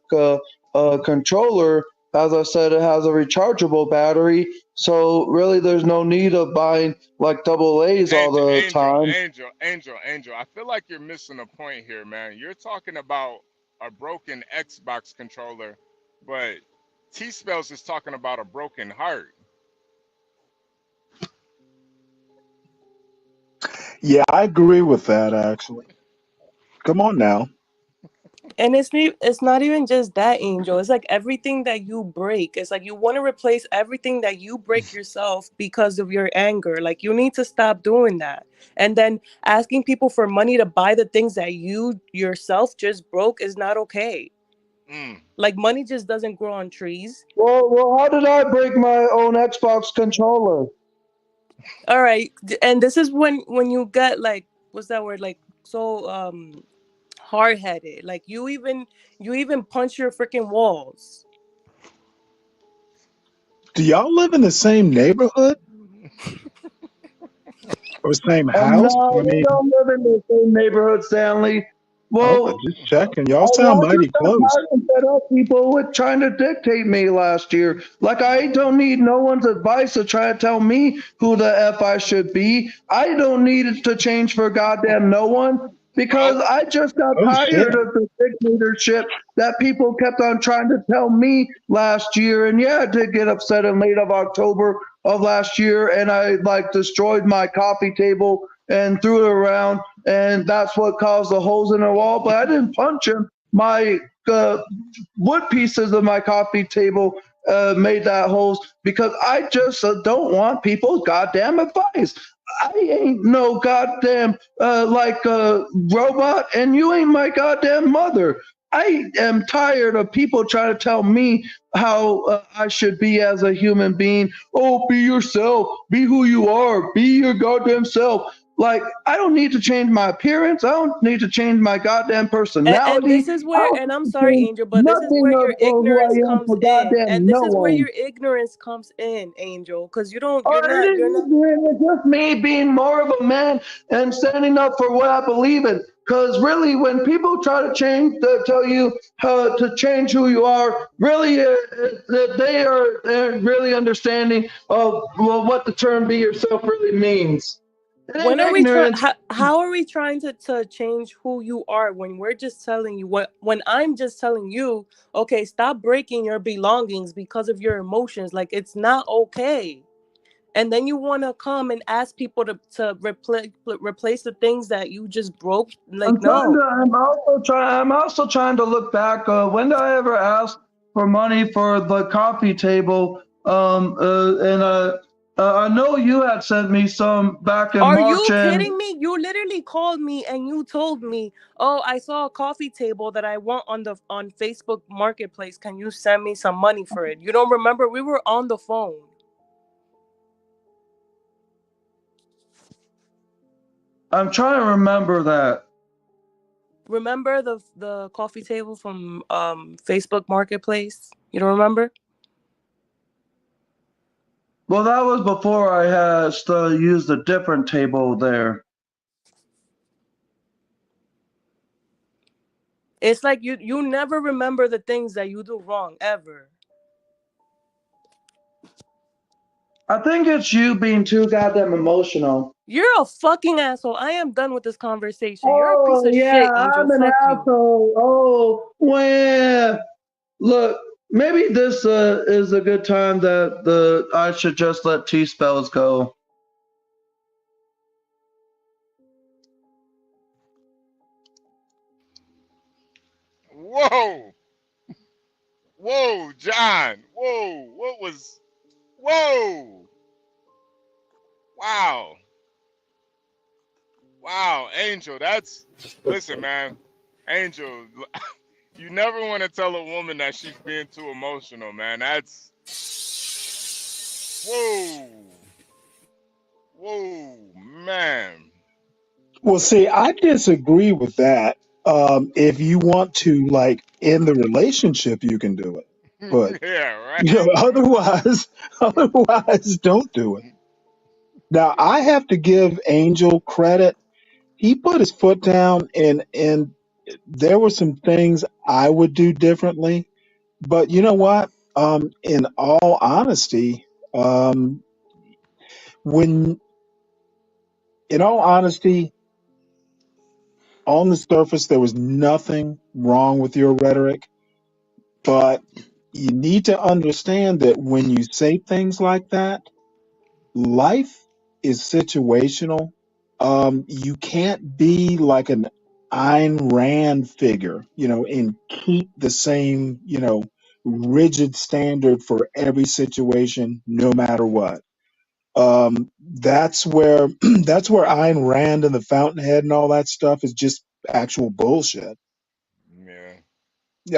controller, as I said, it has a rechargeable battery, so really there's no need of buying like double A's all the time. Angel, I feel like you're missing a point here, man. You're talking about a broken Xbox controller, but T-Spells is talking about a broken heart. Yeah, I agree with that, actually. Come on now. And it's not even just that, Angel. It's like everything that you break. It's like you want to replace everything that you break yourself because of your anger. Like you need to stop doing that. And then asking people for money to buy the things that you yourself just broke is not okay. Like money just doesn't grow on trees. Well, how did I break my own Xbox controller? All right, and this is when you get like, what's that word, like so hard-headed. Like you even punch your freaking walls. Do y'all live in the same neighborhood or same house? No, I we mean, don't live in the same neighborhood, Stanley. okay, Well, just checking. Y'all I sound mighty just got close. tired and fed up people with trying to dictate me last year. Like I don't need no one's advice to try to tell me who the F I should be. I don't need it to change for goddamn no one, because I just got Oh shit. tired of the dictatorship that people kept on trying to tell me last year. And yeah, I did get upset in late of October of last year, and I like destroyed my coffee table and threw it around, and that's what caused the holes in the wall. But I didn't punch him. My wood pieces of my coffee table made that holes, because I just don't want people's goddamn advice. I ain't no goddamn robot, and you ain't my goddamn mother. I am tired of people trying to tell me how I should be as a human being. Oh, be yourself. Be who you are. Be your goddamn self. Like, I don't need to change my appearance. I don't need to change my goddamn And personality. this is I where, don't and I'm need to sorry, change Angel, but this is nothing where of your who I ignorance am comes for in, goddamn and no this is where one. your ignorance comes in, Angel, because It is just me being more of a man and standing up for what I believe in. Because really, when people try to tell you how to change who you are, really, they're really understanding of what the term "be yourself" really means. It when ain't are we trying? ignorance. How are we trying to change who you are when we're just telling you what? When I'm just telling you, okay, stop breaking your belongings because of your emotions. Like it's not okay. And then you want to come and ask people to replace the things that you just broke. Like no. I'm also trying to look back. When did I ever ask for money for the coffee table? I know you had sent me some back in Are March, you and kidding me? You literally called me and you told me, "Oh, I saw a coffee table that I want on Facebook Marketplace. Can you send me some money for it?" You don't remember? We were on the phone. I'm trying to remember that. Remember the coffee table from Facebook Marketplace? You don't remember? Well, that was before I had used a different table there. It's like you never remember the things that you do wrong ever. I think it's you being too goddamn emotional. You're a fucking asshole. I am done with this conversation. You're a piece of shit, Angel. I'm an Fuck you. asshole. Oh, well, look, maybe this is a good time that I should just let T-spells go. Whoa. Whoa, John. Whoa. What was... Whoa. Wow. Wow, Angel, that's... Listen, man. Angel, you never want to tell a woman that she's being too emotional, man. That's... Whoa. Whoa, man. Well, see, I disagree with that. If you want to like end the relationship, you can do it, but Yeah, right? otherwise, don't do it. Now, I have to give Angel credit. He put his foot down, and there were some things I would do differently. But you know what? In all honesty, when in all honesty, on the surface, there was nothing wrong with your rhetoric, but you need to understand that when you say things like that, life is situational. You can't be like an Ayn Rand figure, and keep the same, rigid standard for every situation, no matter what. That's where that's where Ayn Rand and the Fountainhead and all that stuff is just actual bullshit. Yeah.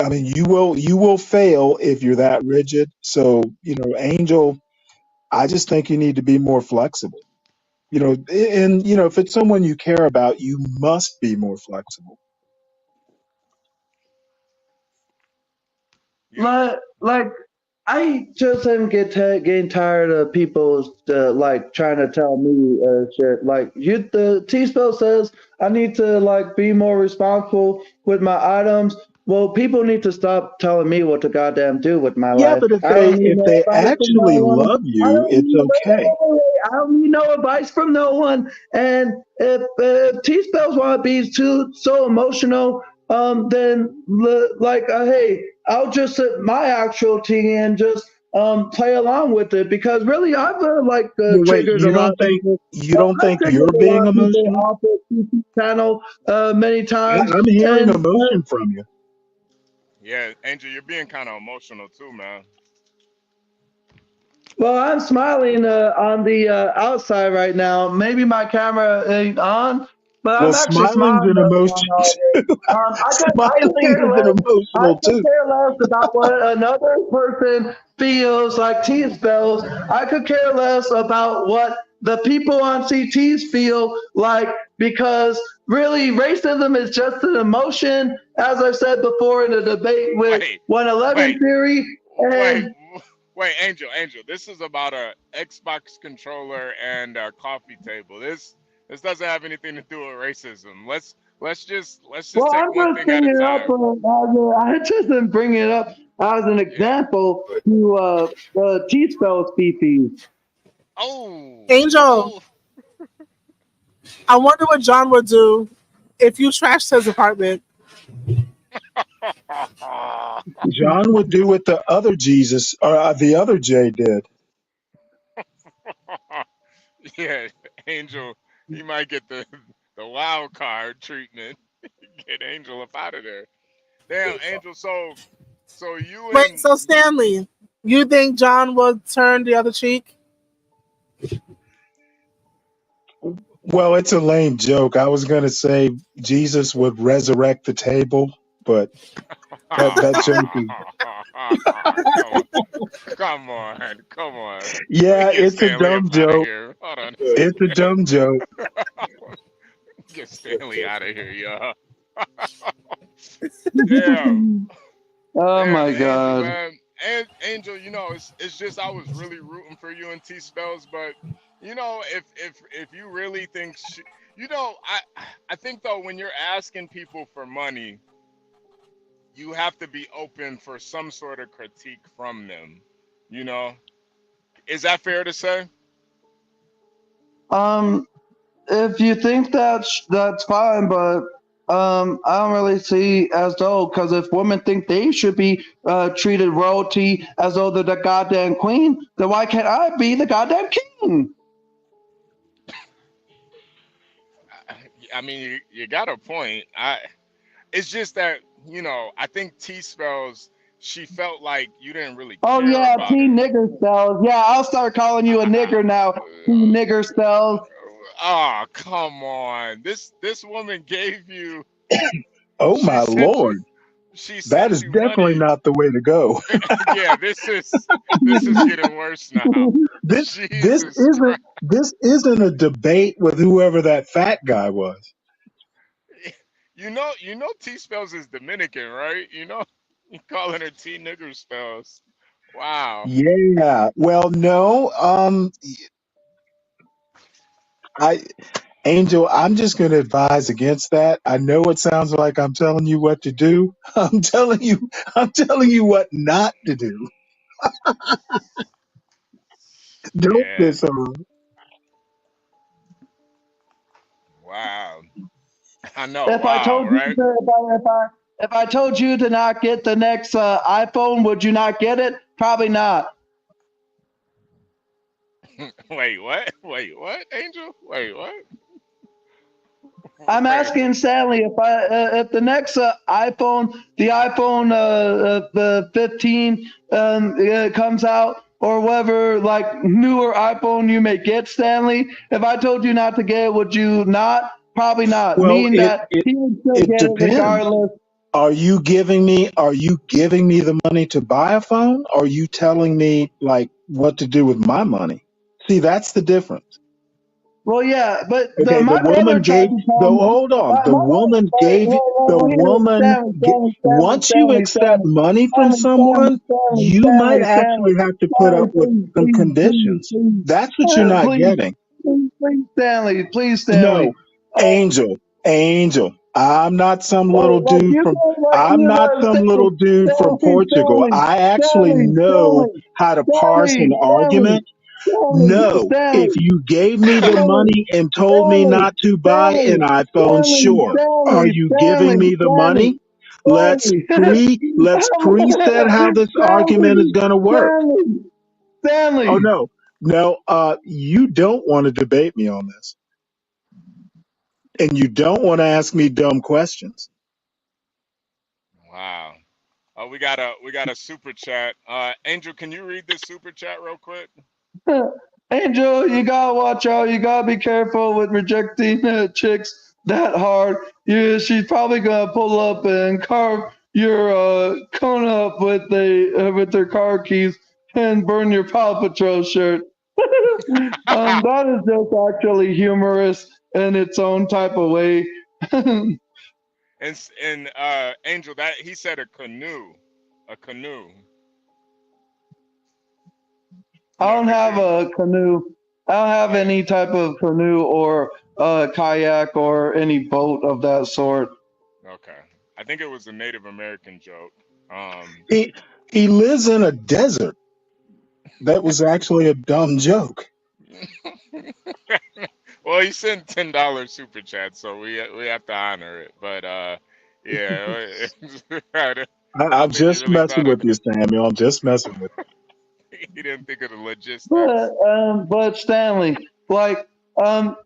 I mean, you will fail if you're that rigid. So, Angel, I just think you need to be more flexible. And if it's someone you care about, you must be more flexible. Like I just am getting tired of people like trying to tell me shit. Like the T-spell says I need to like be more responsible with my items. Well, people need to stop telling me what to goddamn do with my Yeah, life. but if I don't need if no they advice from no actually one. love I you, don't it's need okay. I don't need no advice from no one. And if T-spells want to be so emotional, then hey, I'll just set my actual tea and just play along with it, because really I've Well, wait, triggered a lot of people. you don't I've think triggered you're a lot being of people emotional? off the TT channel many times, I'm hearing and emotion from you. Yeah, Angel, you're being kind of emotional too, man. well, I'm smiling on the outside right now. Maybe my camera ain't on, but Well, I'm actually smiling's smiling an on emotion all this. too. I could Smiling care is an less. I emotional could too. care less about what another person feels like T-spells. I could care less about what the people on CTs feel like, because really racism is just an emotion, as I've said before in a debate with Wait, 111 theory. wait, And Angel, this is about a Xbox controller and a coffee table. This doesn't have anything to do with racism. Let's just well, take I'm one just thing at a bringing it up. time. I just been bringing it up as an example to T-spell species. Oh, Angel, I wonder what John would do if you trashed his apartment. John would do what the other Jesus or the other Jay did. Yeah, Angel, he might get the wild card treatment. Get Angel up out of there. Damn, Angel. So you Wait, and so Stanley, you think John would turn the other cheek? Well, it's a lame joke. I was going to say Jesus would resurrect the table, but that joke is come on. Let me yeah, get it's a Stanley up dumb out of joke. here. Hold on a It's a second. dumb joke. Get Stanley out of here, y'all. Damn. Oh Damn, my Angel, God. man. And Angel, it's just I was really rooting for you in T spells, but if you really think I think though when you're asking people for money, you have to be open for some sort of critique from them. Is that fair to say? If you think that's fine, but I don't really see as though, because if women think they should be treated royalty as though they're the goddamn queen, then why can't I be the goddamn king? I mean, you got a point. It's just that I think T spells. She felt like you didn't really Oh care yeah, about T her. nigger spells. Yeah, I'll start calling you a nigger now. T nigger spells. Oh, come on. This woman gave you. Oh She my sent Lord. you. She That sent is you definitely money. not the way to go. Yeah, this is getting worse now. This Jesus Christ. isn't a debate with whoever that fat guy was. You know T spells is Dominican, right? You calling her T nigger spells. Wow. Yeah. Well, no. Angel, I'm just going to advise against that. I know it sounds like I'm telling you what to do. I'm telling you what not to do. Don't Yeah. piss on. Wow. I know. If I Wow, told you right? if I told you to not get the next iPhone, would you not get it? Probably not. Wait, what? Wait, what, Angel? Wait, what? I'm Wait. asking Stanley if the next iPhone, the iPhone the 15 comes out, or whatever like newer iPhone you may get, Stanley. If I told you not to get it, would you not? Probably not. Well, Meaning that he would still get it depends. regardless. Are you giving me the money to buy a phone? Or are you telling me like what to do with my money? See, that's the difference. Well, yeah, but Okay, the my brother woman tried gave to tell the me. hold on. The woman gave you the woman once you accept money from someone, you might actually have to put up with some conditions. That's what you're not getting. Please, No, Stanley. Angel. I'm not some little Like dude you from know, I'm not some little dude from Portugal. I actually know how to parse an argument. No, if you gave me the money and told me not to buy an iPhone, sure. Are you giving me the money? Let's preset how this argument is going to work. Oh Stanley. no, you don't want to debate me on this, and you don't want to ask me dumb questions. Wow. Oh, we got a super chat. Angel, can you read this super chat real quick? Angel, you gotta watch out. You gotta be careful with rejecting chicks that hard. She's probably gonna pull up and carve your cone up with their car keys and burn your Paw Patrol shirt. That is just actually humorous in its own type of way. And Angel, that he said a canoe. I don't have a canoe. I don't have any type of canoe or kayak or any boat of that sort. Okay. I think it was a Native American joke. He lives in a desert. That was actually a dumb joke. Well, he sent $10 super chat, so we have to honor it. But yeah, I'm just really messing with you, Samuel. I'm just messing with you. He didn't think of the logistics. But Stanley, like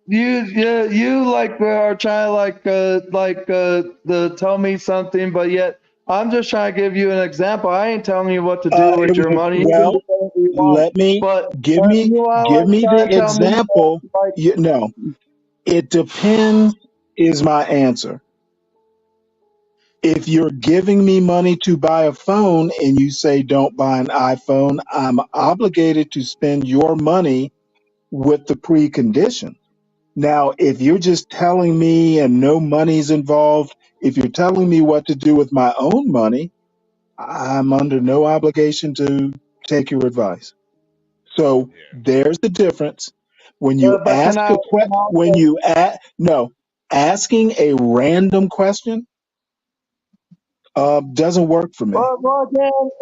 you like are trying to tell me something, but yet I'm just trying to give you an example. I ain't telling you what to do with your money. Well, let me give me the example. No, it depends is my answer. If you're giving me money to buy a phone and you say don't buy an iPhone, I'm obligated to spend your money with the precondition. Now, if you're just telling me and no money's involved, if you're telling me what to do with my own money, I'm under no obligation to take your advice. So there's the difference. When you But ask a can I when also, you no, asking a random question doesn't work for me. well,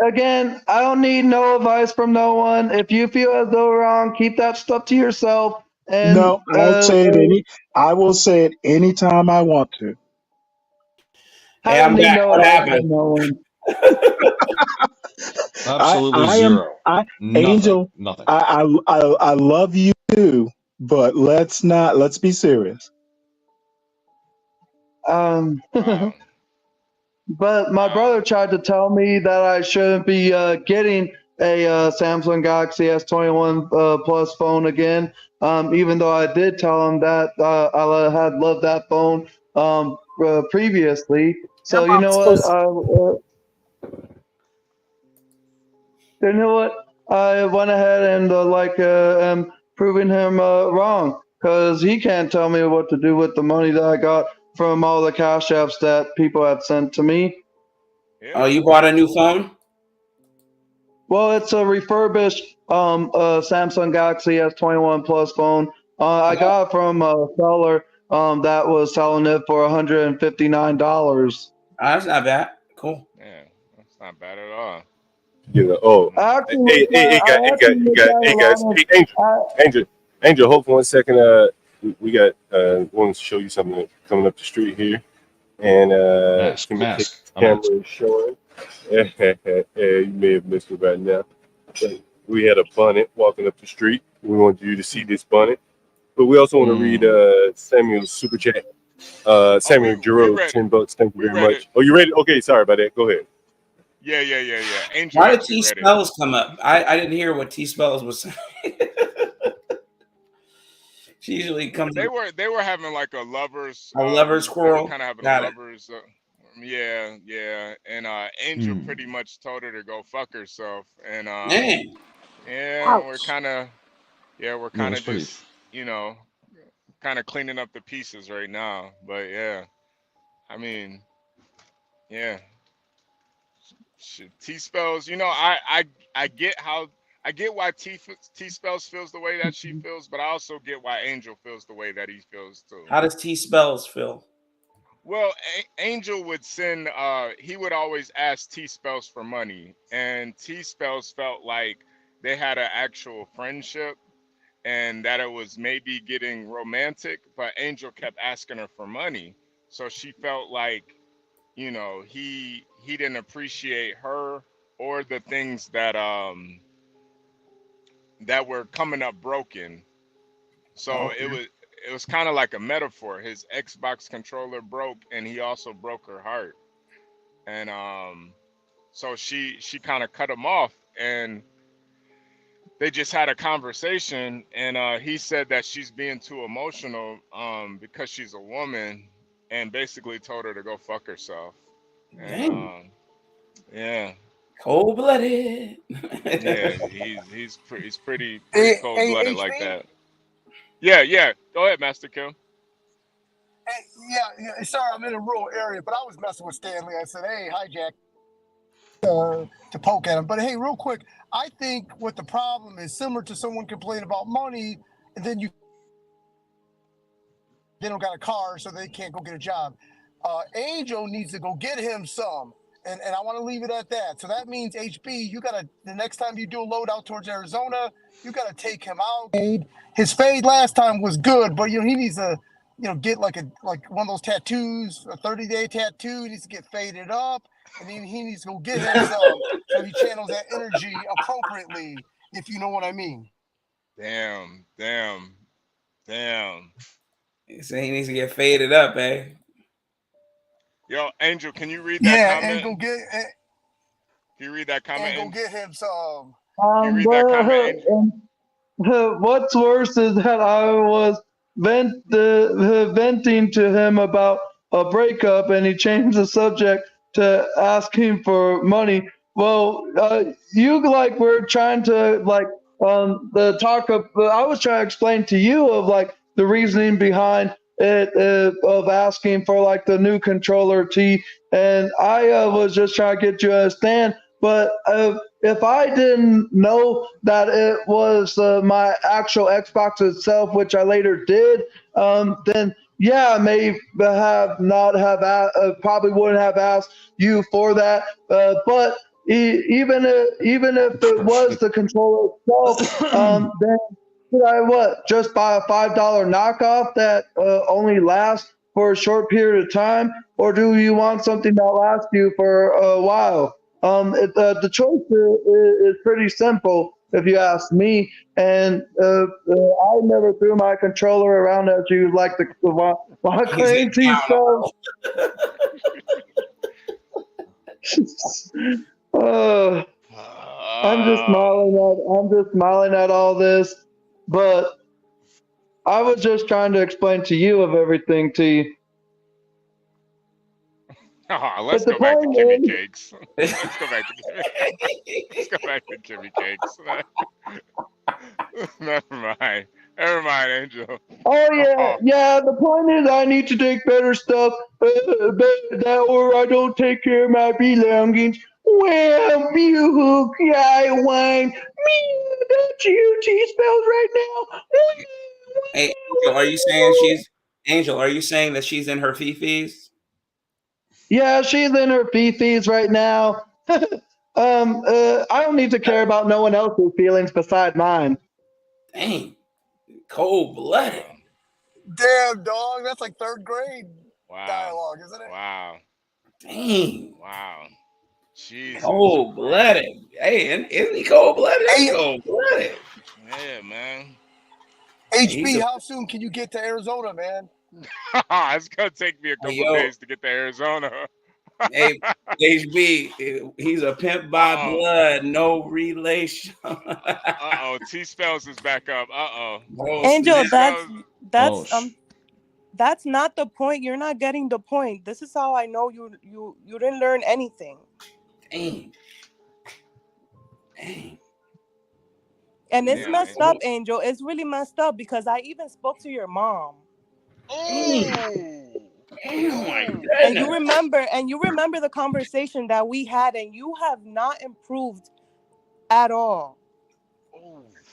again, I don't need no advice from no one. If you feel as though wrong, keep that stuff to yourself. And No, I will say it anytime I want to. I Hey, don't I'm need back. no What advice happened? from no one. Absolutely I am zero. Nothing. Angel. Nothing. I love you too, but let's be serious. But my brother tried to tell me that I shouldn't be getting a Samsung Galaxy S21 Plus phone again, even though I did tell him that I had loved that phone previously. So Your mom's supposed you know what? I went ahead and am proving him wrong because he can't tell me what to do with the money that I got from all the cash apps that people had sent to me. Oh, you bought a new phone? Well, it's a refurbished Samsung Galaxy S21 Plus phone. I got it from a seller that was selling it for $159. Oh, that's not bad. Cool. Yeah, that's not bad at all. Actually, Hey, guys, hey, Angel, hold for 1 second. We got want to show you something coming up the street here, and Mask. camera is showing. You may have missed it right now. But we had a bonnet walking up the street. We wanted you to see this bonnet, but we also want to read Samuel's super chat. Samuel Giroux, $10. Thank you very much. Oh, you ready? Okay, sorry about that. Go ahead. Yeah. Angel Why did actually T read it. Spells come up? I didn't hear what T Spells was saying. She usually comes. They were having like a lovers. A lovers quarrel. Kind of having Got a it. lovers. Yeah. And Angel pretty much told her to go fuck herself. And Dang. yeah, we're Ouch. kind of that's pretty. just kind of cleaning up the pieces right now. But yeah, I mean, yeah. T Spells, I get why T Spells feels the way that she feels, but I also get why Angel feels the way that he feels too. How does T Spells feel? Well, Angel would send he would always ask T Spells for money, and T Spells felt like they had an actual friendship and that it was maybe getting romantic, but Angel kept asking her for money. So she felt like he didn't appreciate her or the things that were coming up broken. So it was kind of like a metaphor. His Xbox controller broke and he also broke her heart. And so she kind of cut him off, and they just had a conversation, and he said that she's being too emotional because she's a woman, and basically told her to go fuck herself. And yeah. Cold blooded. Yeah, he's pretty Hey, cold blooded HB? like that. Yeah. Go ahead, Master Kim. Hey, yeah. Sorry, I'm in a rural area, but I was messing with Stanley. I said, "Hey, hi, Jack," to poke at him. But hey, real quick, I think what the problem is similar to someone complaining about money, and then they don't got a car, so they can't go get a job. Angel needs to go get him some. And I want to leave it at that. So that means HB, the next time you do a load out towards Arizona, you gotta take him out. His fade last time was good, but he needs to, get like one of those tattoos, a 30-day tattoo. He needs to get faded up, and then he needs to go get him some so he channels that energy appropriately, if you know what I mean. Damn. So he needs to get faded up, eh? Yo, Angel, can you read that comment? And Can you read that comment? And go get him some. Can you read that comment, Angel? What's worse is that I was venting to him about a breakup, and he changed the subject to asking for money. Well, you were trying to the talk of. I was trying to explain to you of the reasoning behind it of asking for like the new controller T, and I was just trying to get you to understand. But if I didn't know that it was my actual Xbox itself, which I later did, then yeah, I may have not have probably wouldn't have asked you for that. But even if it was the controller itself, then should I just buy a $5 knockoff that only lasts for a short period of time, or do you want something that lasts you for a while? The choice is pretty simple, if you ask me. And I never threw my controller around as you like to claim to yourself. I'm just smiling at all this, but I was just trying to explain to you of everything, T. Let's go back to Kimmy Cakes. Let's go back to Kimmy Cakes. Never mind, Angel. Oh yeah. The point is, I need to take better stuff, or I don't take care of my belongings. Well, you guy whine. Me, don't you T-spells right now? Hey, Angel, are you saying that she's in her fifis? Yeah, she's in her fifis right now. I don't need to care about no one else's feelings beside mine. Dang, cold-blooded. Damn, dog, that's like third grade dialogue, isn't it? Wow. Dang. Wow. Jesus. Cold-blooded. Hey, isn't he cold-blooded? Hey, cold-blooded. Yeah, man. HB, how soon can you get to Arizona, man? It's gonna take me a couple days to get to Arizona. Hey, HB, he's a pimp by blood, no relation. T-Spells is back up. Angel, that's not the point. You're not getting the point. This is how I know you didn't learn anything. Dang. And it's messed up, Angel. It's really messed up because I even spoke to your mom. Oh my goodness. And you remember the conversation that we had, and you have not improved at all.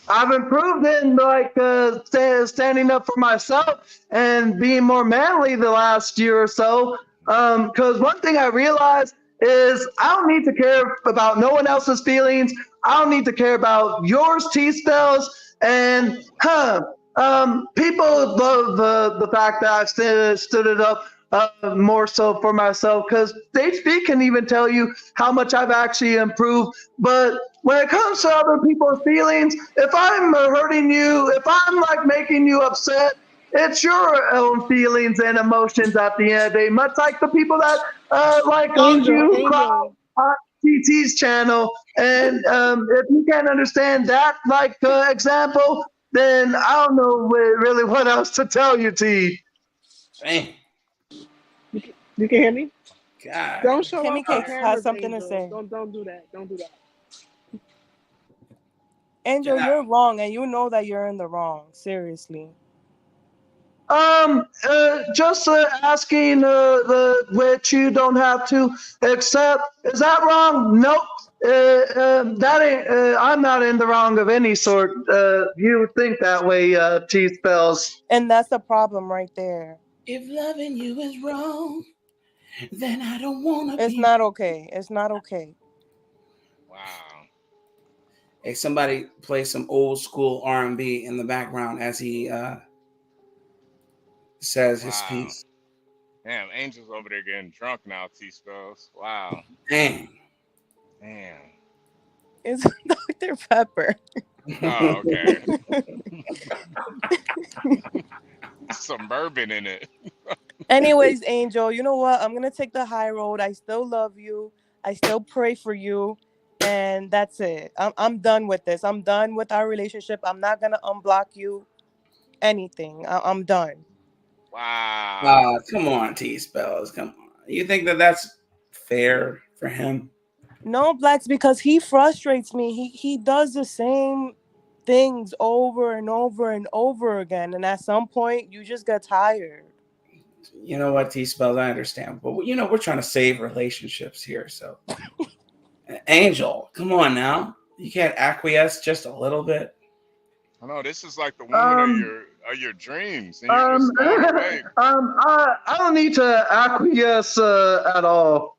I've improved in standing up for myself and being more manly the last year or so. Because one thing I realized is I don't need to care about no one else's feelings. I don't need to care about yours, T-spells. And people love the fact that I stood it up more so for myself, because HB can even tell you how much I've actually improved. But when it comes to other people's feelings, if I'm hurting you, if I'm like making you upset, it's your own feelings and emotions at the end of the day. Much like the people that you cry on TT's channel. And if you can't understand that example, then I don't know really what else to tell you, T. Dang. You can hear me? God. Don't show Kimmy up on Cakes cameras, has something Angel. to say. Don't do that. Don't do that. Angel, you're wrong, and you know that you're in the wrong. Seriously. Just asking which you don't have to accept. Is that wrong? Nope. That ain't. I'm not in the wrong of any sort. You think that way, T-spells. And that's the problem right there. If loving you is wrong, then I don't want to. It's not okay. It's not okay. Wow. Hey, somebody play some old school R&B in the background as he says his piece. Damn, Angel's over there getting drunk now, T-spells. Wow. Damn. It's Dr. Pepper. Oh, okay. Some bourbon in it. Anyways, Angel, you know what? I'm going to take the high road. I still love you. I still pray for you. And that's it. I'm done with this. I'm done with our relationship. I'm not going to unblock you. Anything. I'm done. Wow. Come on, T-spells. Come on. You think that that's fair for him? No, Blacks, because he frustrates me. He does the same things over and over and over again, and at some point you just get tired. You know what, T-Spells, I understand, but we're trying to save relationships here. So, Angel, come on now, you can't acquiesce just a little bit. I know this is like the woman of your dreams, and you're just staying awake. I don't need to acquiesce at all.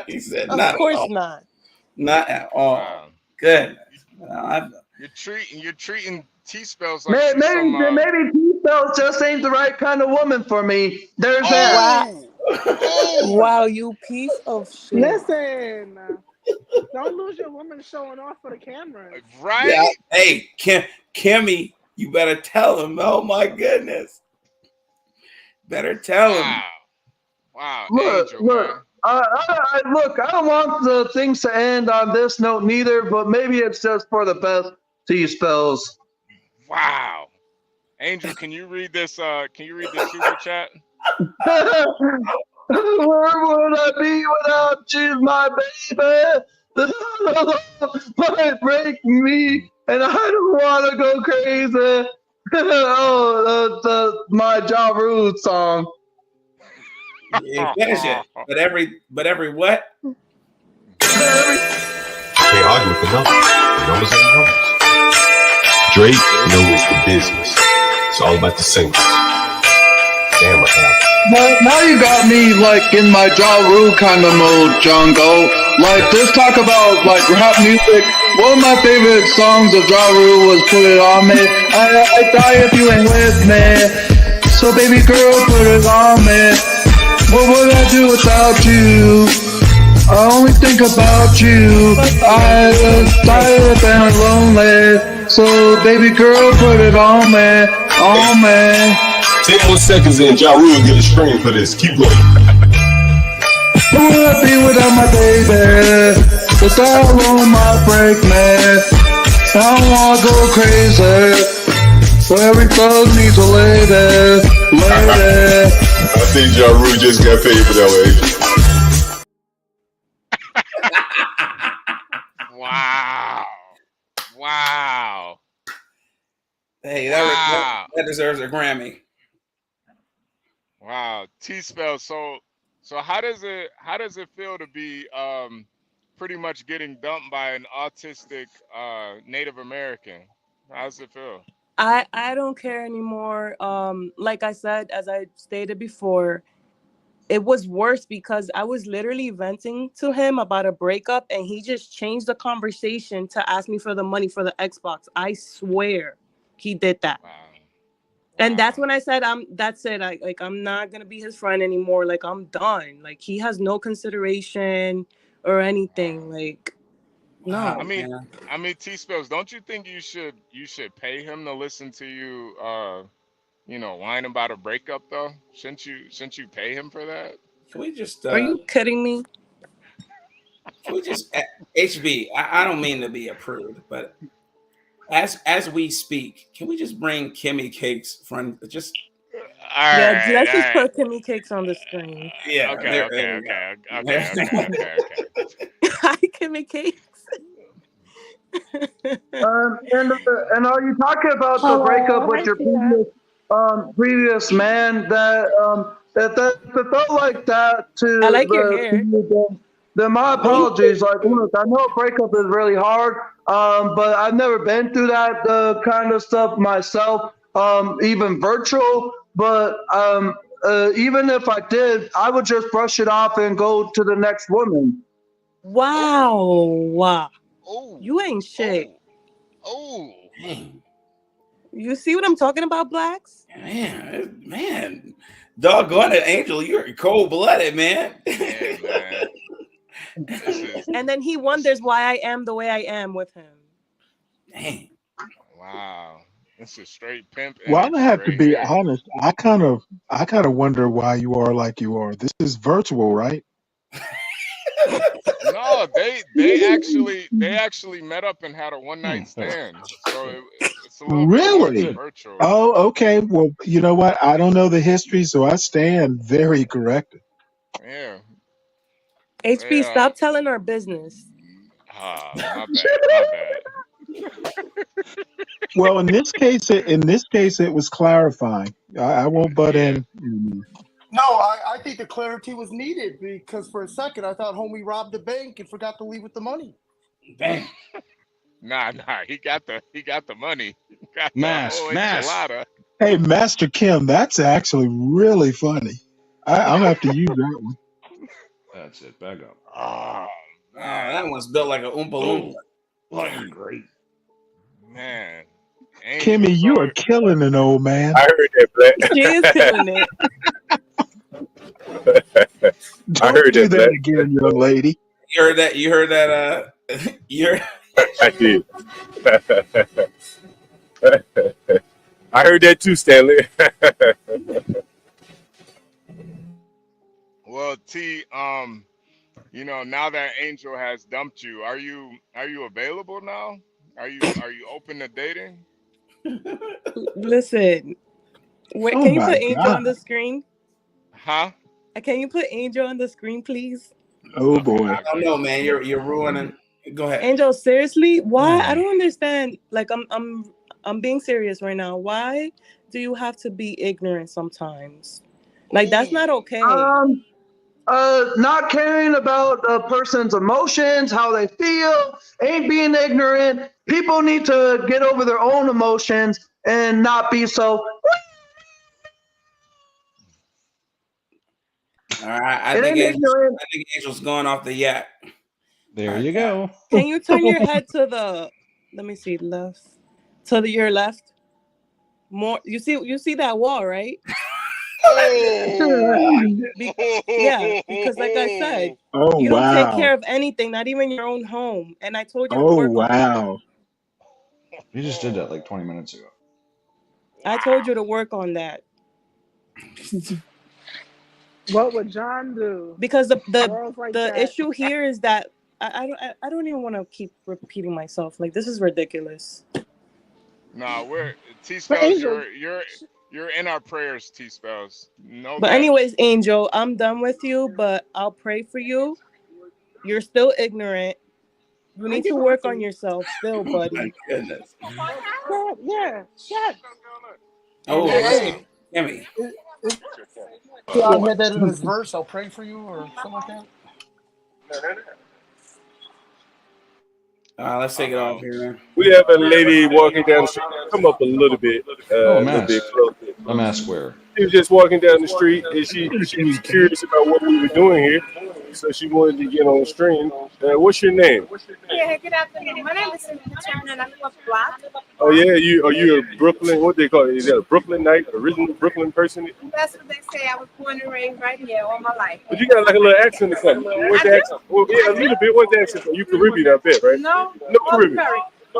He said, Of "Not course at all. not. Not at all." Wow. Good. You're treating T-Spells like she's some. Maybe T-Spells just ain't the right kind of woman for me. There's Wow. Oh! Wow, you piece of shit. Listen, don't lose your woman showing off for the camera. Right? Yeah. Hey, Kimmy, you better tell him. Oh my goodness. Better tell him. Wow. Look, Angel, look. man. Look, I don't want the things to end on this note neither, but maybe it's just for the best. T-Spells. Wow. Angel, can you read this super chat? Where would I be without you, my baby? The might break me, and I don't want to go crazy. My Ja Rule song. You finish it. But every what? Can't argue with the numbers. The numbers are the numbers. Drake knows the business. It's all about the singles. Damn, what happened? Well, now you got me like in my Ja Rule kind of mode, Jungle. Like this talk about like rap music. One of my favorite songs of Ja Rule was "Put It On Me." I die if you ain't with me. So baby girl, put it on me. What would I do without you? I only think about you. I was tired and lonely. So baby girl, put it on me, on me. 10 more seconds and Ja Rule get a screen for this. Keep going. Who would I be without my baby? Without one might break me. I don't wanna go crazy. So every thug needs a lady, lady. I think Ja Rule just got paid for that way. Wow. Wow. Hey, Wow. that deserves a Grammy. Wow. T-Spell. So how does it feel to be pretty much getting dumped by an autistic Native American? How does it feel? I don't care anymore. Like I said, as I stated before, it was worse because I was literally venting to him about a breakup, and he just changed the conversation to ask me for the money for the Xbox. I swear he did that. Wow. And that's when I said, that's it. I'm not gonna be his friend anymore. Like, I'm done. Like, he has no consideration or anything. Like, no. I mean, T-Spells, don't you think you should pay him to listen to you whine about a breakup though? Shouldn't you pay him for that? Can we just Are you kidding me? Can we just HB, I don't mean to be a prude, but as we speak, can we just bring Kimmy Cake's friend? Just Let's just put Kimmy Cakes on the screen. Yeah. Okay. Hi, Kimmy Cakes. And are you talking about the breakup with your previous man that felt like that to I like your hair. Then my apologies. Like, look, I know a breakup is really hard, but I've never been through that kind of stuff myself, even virtual. But even if I did, I would just brush it off and go to the next woman. Wow. Oh. You ain't shit. Oh. You see what I'm talking about, Blacks? Man. Doggone it, Angel, you're cold-blooded, man. Yeah, man. And then he wonders why I am the way I am with him. Dang. Wow. This is straight pimp. Well, I have to be honest. I kind of wonder why you are like you are. This is virtual, right? No, they actually met up and had a one night stand. So it's a little Really? bit virtual. Oh, okay. Well, you know what? I don't know the history, so I stand very corrected. Yeah. HB, stop telling our business. My bad. Well, in this case, it was clarifying. I won't butt in. No, I think the clarity was needed because for a second I thought homie robbed the bank and forgot to leave with the money. Bang. Nah, he got the money. He got the whole enchilada. Hey, Master Kim, that's actually really funny. I'm gonna have to use that one. That's it. Back up. Oh, that one's built like a Oompa Loompa. Fucking great. Man. Kimmy, you are killing an old man. I heard that, Black. She is killing it. Don't do that again, young lady. You heard that? I did. I heard that too, Stanley. Well, T, now that Angel has dumped you, are you available now? Are you open to dating? Listen, wait, Oh can you my put Angel God. on the screen? Huh? Can you put Angel on the screen, please? Oh boy. I don't know, man. You're ruining. Go ahead. Angel, seriously, why? I don't understand. Like, I'm being serious right now. Why do you have to be ignorant sometimes? Like, that's not okay. Not caring about a person's emotions, how they feel, ain't being ignorant. People need to get over their own emotions and not be so. All right, I think Angel's going off the yak. There you go. Can you turn your head to the? Let me see, left. Your left. More. You see that wall, right? Yeah, because like I said, you don't take care of anything, not even your own home. And I told you to work on that. You just did that like 20 minutes ago. I told you to work on that. What would John do? Because the like the that. issue here is that I don't even want to keep repeating myself. Like, this is ridiculous. No, we're T-Spells. You're in our prayers, T-Spells. No. But anyways, Angel, I'm done with you, but I'll pray for you. You're still ignorant. You need to work on yourself still, buddy. My goodness. Yeah. Oh, Hey. Kimmy. I had that in this verse. I'll pray for you or something like that. Let's take it off here, man. We have a lady walking down the street. Come up a little bit. A little bit closer. I'm asked where. She was just walking down the street, and she was curious about what we were doing here, so she wanted to get on the stream. What's your name? Yeah, good afternoon. My name is Hb2n, and I live up the block. Oh yeah, are you a Brooklyn? What they call it? Is that a Brooklynite, original Brooklyn person? That's what they say. I was born and raised right here all my life. But you got like a little accent or something. What's the accent? Well, yeah, a little bit. What's the accent? You Caribbean, I bet, right? No Caribbean.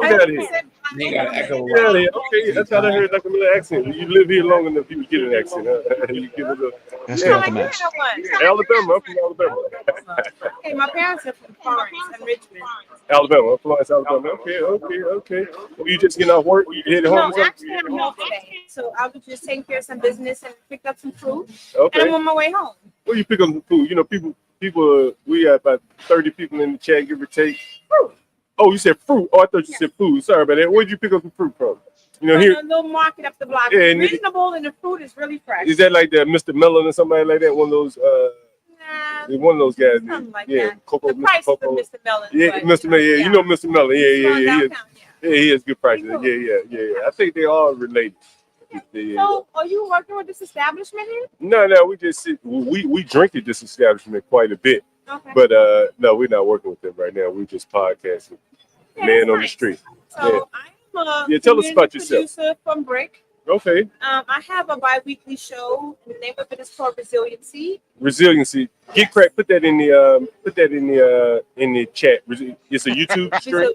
Get out of here. You got an echo. Get out of here. Okay, that's how I heard like a little accent. When you live here long enough, you get an accent. You get a little. That's Yeah. not the match. Alabama. I'm from Alabama. Okay, my parents are from Florence and Richmond. Alabama. Florence, Alabama. Okay. Well, you just getting off work? You headed home? No, or something? actually, I'm home today. So I was just taking care of some business and picked up some food. Okay. And I'm on my way home. Well, you pick up some food. You know, people. We have about 30 people in the chat, give or take. Fruit. Oh, you said fruit. Oh, I thought you said food. Sorry about that. Where'd you pick up some fruit from? You know, here. A little market up the block. Yeah, It's and reasonable, and the food is really fresh. is that like the Mr. Mellon or somebody like that? One of those. One of those guys. Something like yeah, that. Coco, The Mr. price Coco. of Mr. Mellon. Yeah, Mr. Mellon. Yeah, you know Mr. Mellon. Yeah. He has good prices. Yeah. I think they all related. Yeah. So, are you working with this establishment here? No, we just sit. We drink at this establishment quite a bit. Okay. But no, we're not working with them right now. We're just podcasting. Yeah, Man on the nice. street. So, I'm a tell us about yourself. producer from Brick. Okay. I have a bi-weekly show. The name of it is called Resiliency. Resiliency. Get crack. Put that in the chat. It's a YouTube stream.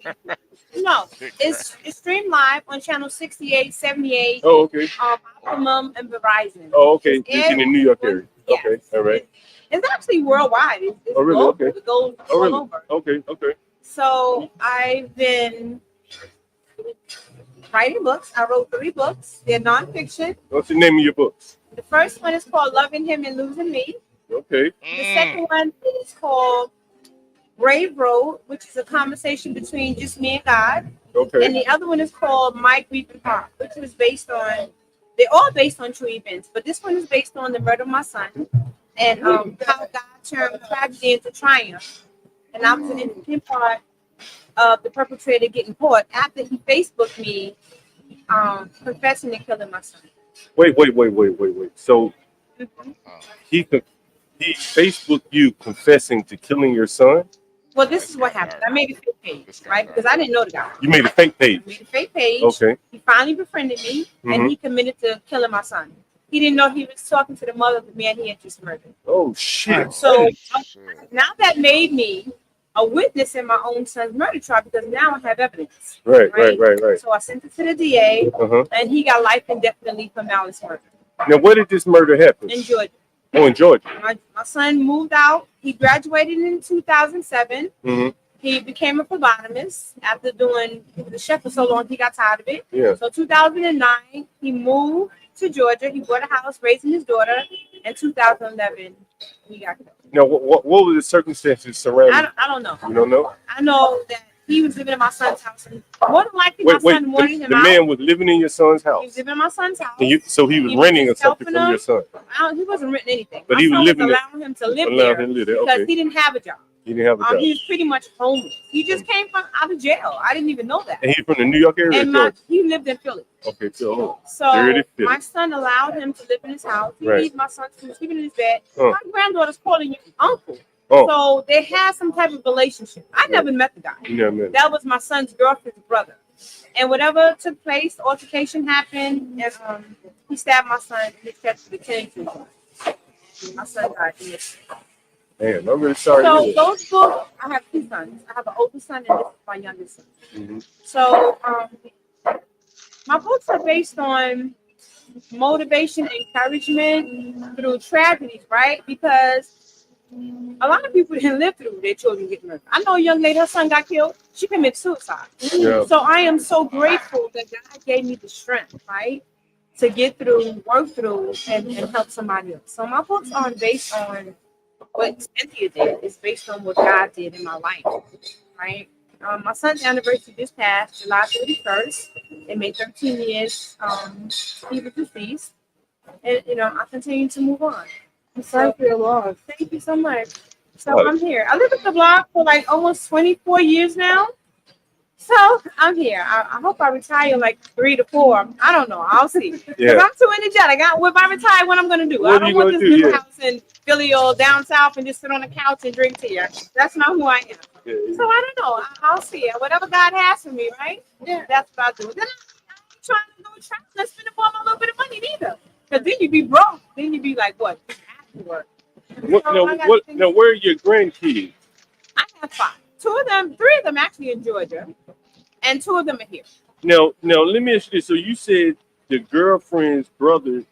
No, it's streamed live on channel 68, 78. Oh, okay. Optimum and Verizon. Oh, okay. In the New York area. Yes. Okay. All right. It's actually worldwide. It's Oh, really? global. Okay. It goes Oh, all really? over. Okay. So I've been writing books. I wrote 3 books. They're nonfiction. What's the name of your books? The first one is called Loving Him and Losing Me. Okay. The second one is called Brave Road, which is a conversation between just me and God. Okay. And the other one is called My Grief and Heart, which was based on, they're all based on true events, but this one is based on the murder of my son and how God turned tragedy into triumph. And I was an innocent part of the perpetrator getting caught after he Facebooked me confessing to killing my son. Wait. So he Facebooked you confessing to killing your son? Well, this is what happened. I made a fake page, right? Because I didn't know the guy. You made a fake page. I made a fake page. Okay. He finally befriended me, and he committed to killing my son. He didn't know he was talking to the mother of the man he had just murdered. Oh shit! So now that made me a witness in my own son's murder trial because now I have evidence. Right. So I sent it to the DA, and he got life indefinitely for malice murder. Now, where did this murder happen? In Georgia. Oh, in Georgia. My son moved out. He graduated in 2007. He became a phlebotomist after doing the chef for so long. He got tired of it. Yeah. So 2009, he moved to Georgia. He bought a house, raising his daughter. In 2011, he got killed. Now, what were the circumstances surrounding? I don't know. You don't know? I know that he was living in my son's house, and more than likely, my son wanted him the out. man was living in your son's house. He was living in my son's house. And so he was renting or something from your son. He wasn't renting anything. But my he was son living was allowing him to live there because he didn't have a job. He didn't have a job. He was pretty much homeless. He just came from out of jail. I didn't even know that. And he's from the New York area. And he lived in Philly. Okay, Philly. So my son allowed him to live in his house. He needs my son to sleep in his bed. My granddaughter's calling you uncle. So they had some type of relationship. I never met the guy. That was my son's girlfriend's brother. And whatever took place, altercation happened, and he stabbed my son in his chest with a 10-inch. My son died in this. Damn, I'm really sorry. So those books, I have two sons. I have an older son and this is my youngest son. So my books are based on motivation, encouragement through tragedies, right? Because a lot of people didn't live through their children getting murdered. I know a young lady, her son got killed. She committed suicide. Yeah. So I am so grateful that God gave me the strength, right? To get through, work through, and help somebody else. So my books aren't based on what Cynthia did. It's based on what God did in my life, right? My son's anniversary just passed, July 31st. It made 13 years he was deceased. And, I continue to move on. I'm sorry for your loss. Thank you so much. So I'm here. I lived at the block for like almost 24 years now. So I'm here. I hope I retire like 3 to 4. I don't know. I'll see. Because I'm too energetic. If I retire, what I'm going to do? I don't want this little house in Philly or down south and just sit on the couch and drink tea. That's not who I am. So I don't know. I'll see. Whatever God has for me, right? Yeah. That's what I'll do. Then I'm trying to go travel and spend up a little bit of money neither. Because then you'd be broke. Then you'd be like, what? Work. Now, where are your grandkids? I have 5. 3 of them actually in Georgia, and 2 of them are here. Now, let me ask you this. So you said the girlfriend's brother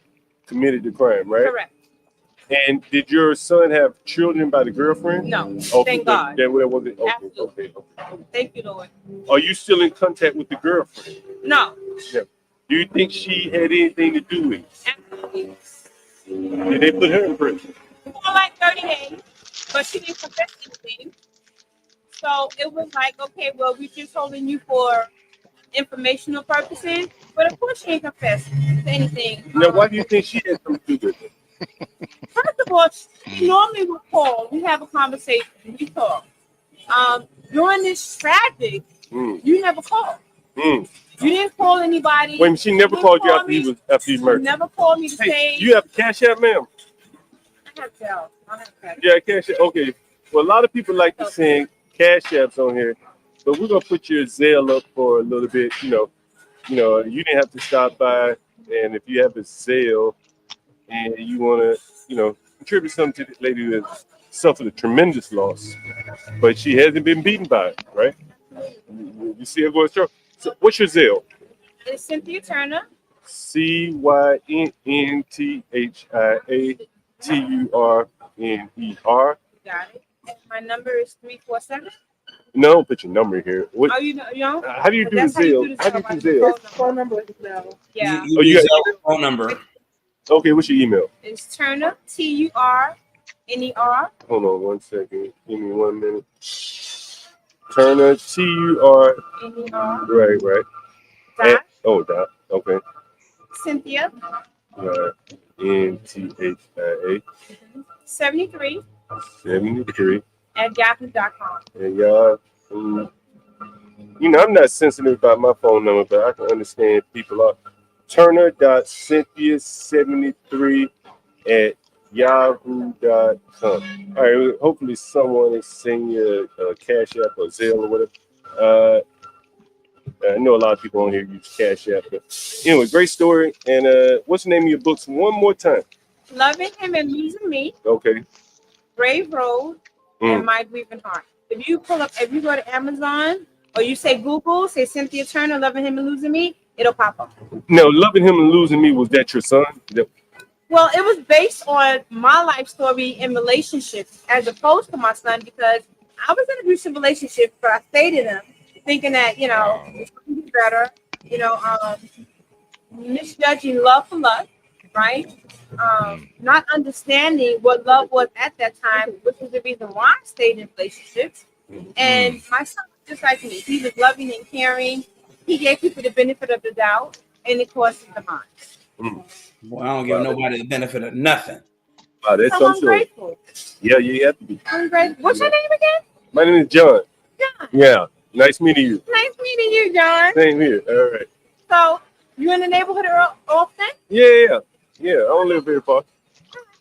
committed the crime, right? Correct. And did your son have children by the girlfriend? No. Okay, Thank God. That wasn't. Okay, Absolutely. Thank you, Lord. Are you still in contact with the girlfriend? No. Yeah. Do you think she had anything to do with it? Absolutely. Did they put her in prison? For like 30 days, but she didn't confess anything. So it was like, okay, well, we're just holding you for informational purposes. But of course, she ain't confessed to anything. Now, why do you think she had something to do with it? First of all, she normally would call. We have a conversation. We talk. During this tragic, you never called. You didn't call anybody. Wait, she never called you after he murdered. Never called me to say. You have Cash App, ma'am? I have Zelle. I have Cash App. Yeah, Cash App. Okay. Well, a lot of people like to sing Cash Apps on here, but we're gonna put your Zelle up for a little bit. You didn't have to stop by, and if you have a Zelle and you wanna, contribute something to this lady who has suffered a tremendous loss, but she hasn't been beaten by it, right? You see her going strong. So what's your Zelle? It's Cynthia Turner. CYNNTHIATURNER. Got it. And my number is 347. No, don't put your number here. What? Oh, you know? How do you do the Zelle? How do you do Zelle? Phone number is now. Yeah. You got your phone number. Okay, what's your email? It's Turner, TURNER. Hold on 1 second. Give me 1 minute. Turner, T-U-R. N-E-R. Right. Dot. Dot. Okay. Cynthia. Nthia 73 73 at yahoo.com. and y'all. I'm not sensitive about my phone number, but I can understand people are. Turner.Cynthia73 at yahoo.com. All right, hopefully someone is sending you a Cash App or Zelle or whatever. I know a lot of people on here use Cash App, but anyway, great story. And what's the name of your books one more time? Loving Him and Losing Me. Okay. Brave Road and My Grieving Heart. If you go to Amazon or you say Google, say Cynthia Turner, Loving Him and Losing Me, it'll pop up. No, Loving Him and Losing Me, was that your son? Well, it was based on my life story in relationships as opposed to my son, because I was in an abusive relationship, but I stayed in them thinking that, it's going to be better, misjudging love for love, right? Not understanding what love was at that time, which was the reason why I stayed in relationships. And my son was just like me. He was loving and caring. He gave people the benefit of the doubt, and it cost him the mind. Well, I don't give nobody the benefit of nothing. Wow, that's so I'm grateful. Yeah, you have to be. I'm grateful. What's your name again? My name is John. John. Yeah, nice meeting you. Nice meeting you, John. Same here. All right. So, you in the neighborhood often? Yeah. I don't live very far.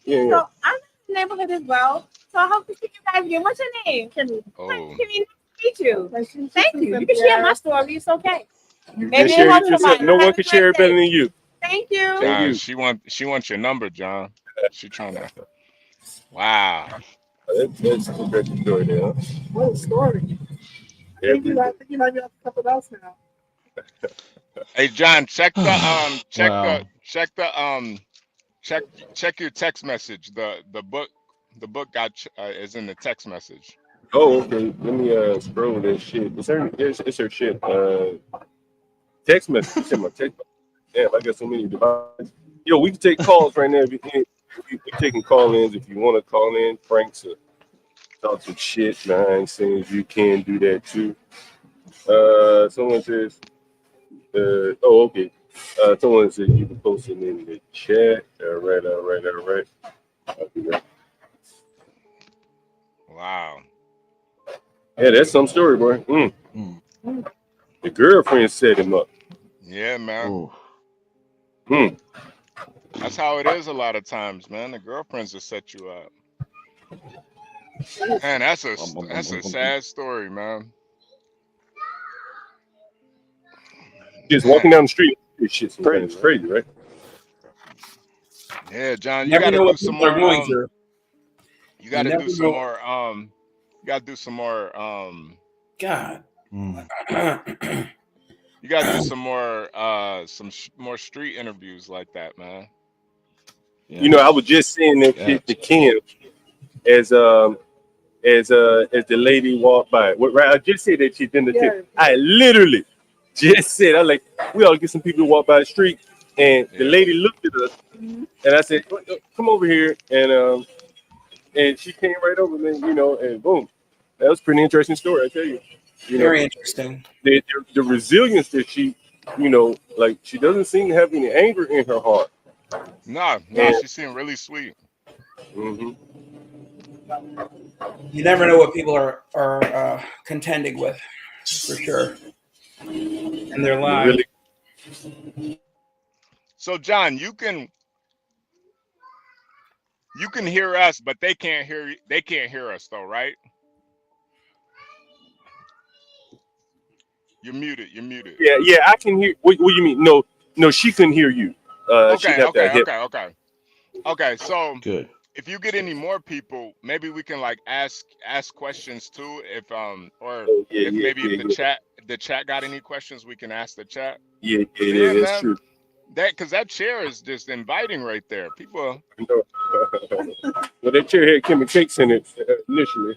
Yeah. So, I'm in the neighborhood as well. So, I hope to see you guys again. What's your name? Kimmy. Kimmy, nice to meet you. Thank you. You can share my story. It's okay. Maybe share it yourself. No one can share it better than you. Thank you. John, she wants your number, John. She trying to. Wow. That's a great story there. What a story. I think you might be up to something else now. Hey, John, check your text message. The book is in the text message. Oh, okay. Let me scroll this shit. It's her shit. Text message. It's in my text. Damn, I got so many devices. Yo, we can take calls right now. We're taking call-ins if you want to call in. Frank's talk some shit behind the scenes. You can do that too. Someone says, okay. Someone says you can post it in the chat. All right. I'll do that. Wow. Yeah, that's some story, boy. The girlfriend set him up. Yeah, man. Ooh. That's how it is a lot of times, man. The girlfriends will set you up. Man, that's a sad story, man. Just walking down the street, this shit's crazy, right? Yeah, John, you Never gotta know do what some people more. are going through. You gotta never do some know. more. You gotta do some more. God. You gotta do some more. More street interviews like that, man. Yeah. I was just saying that shit to Kim as the lady walked by. Right, I just said that shit in the tip. I literally just said, we ought to get some people to walk by the street. And the lady looked at us, and I said, "Come over here." And she came right over, and and boom, that was a pretty interesting story. I tell you, Very interesting. The resilience that she, she doesn't seem to have any anger in her heart. No, she seemed really sweet. You never know what people are contending with, for sure, in their lives. Really? So, John, you can hear us, but they can't hear you. They can't hear us, though, right? You're muted. Yeah, I can hear. What do you mean? No, she couldn't hear you. Okay. So good. If you get any more people, maybe we can ask questions too. If the chat got any questions, we can ask the chat. Yeah, that's true. Because that chair is just inviting right there. People. Well, that chair had Kimmy Cakes in it initially.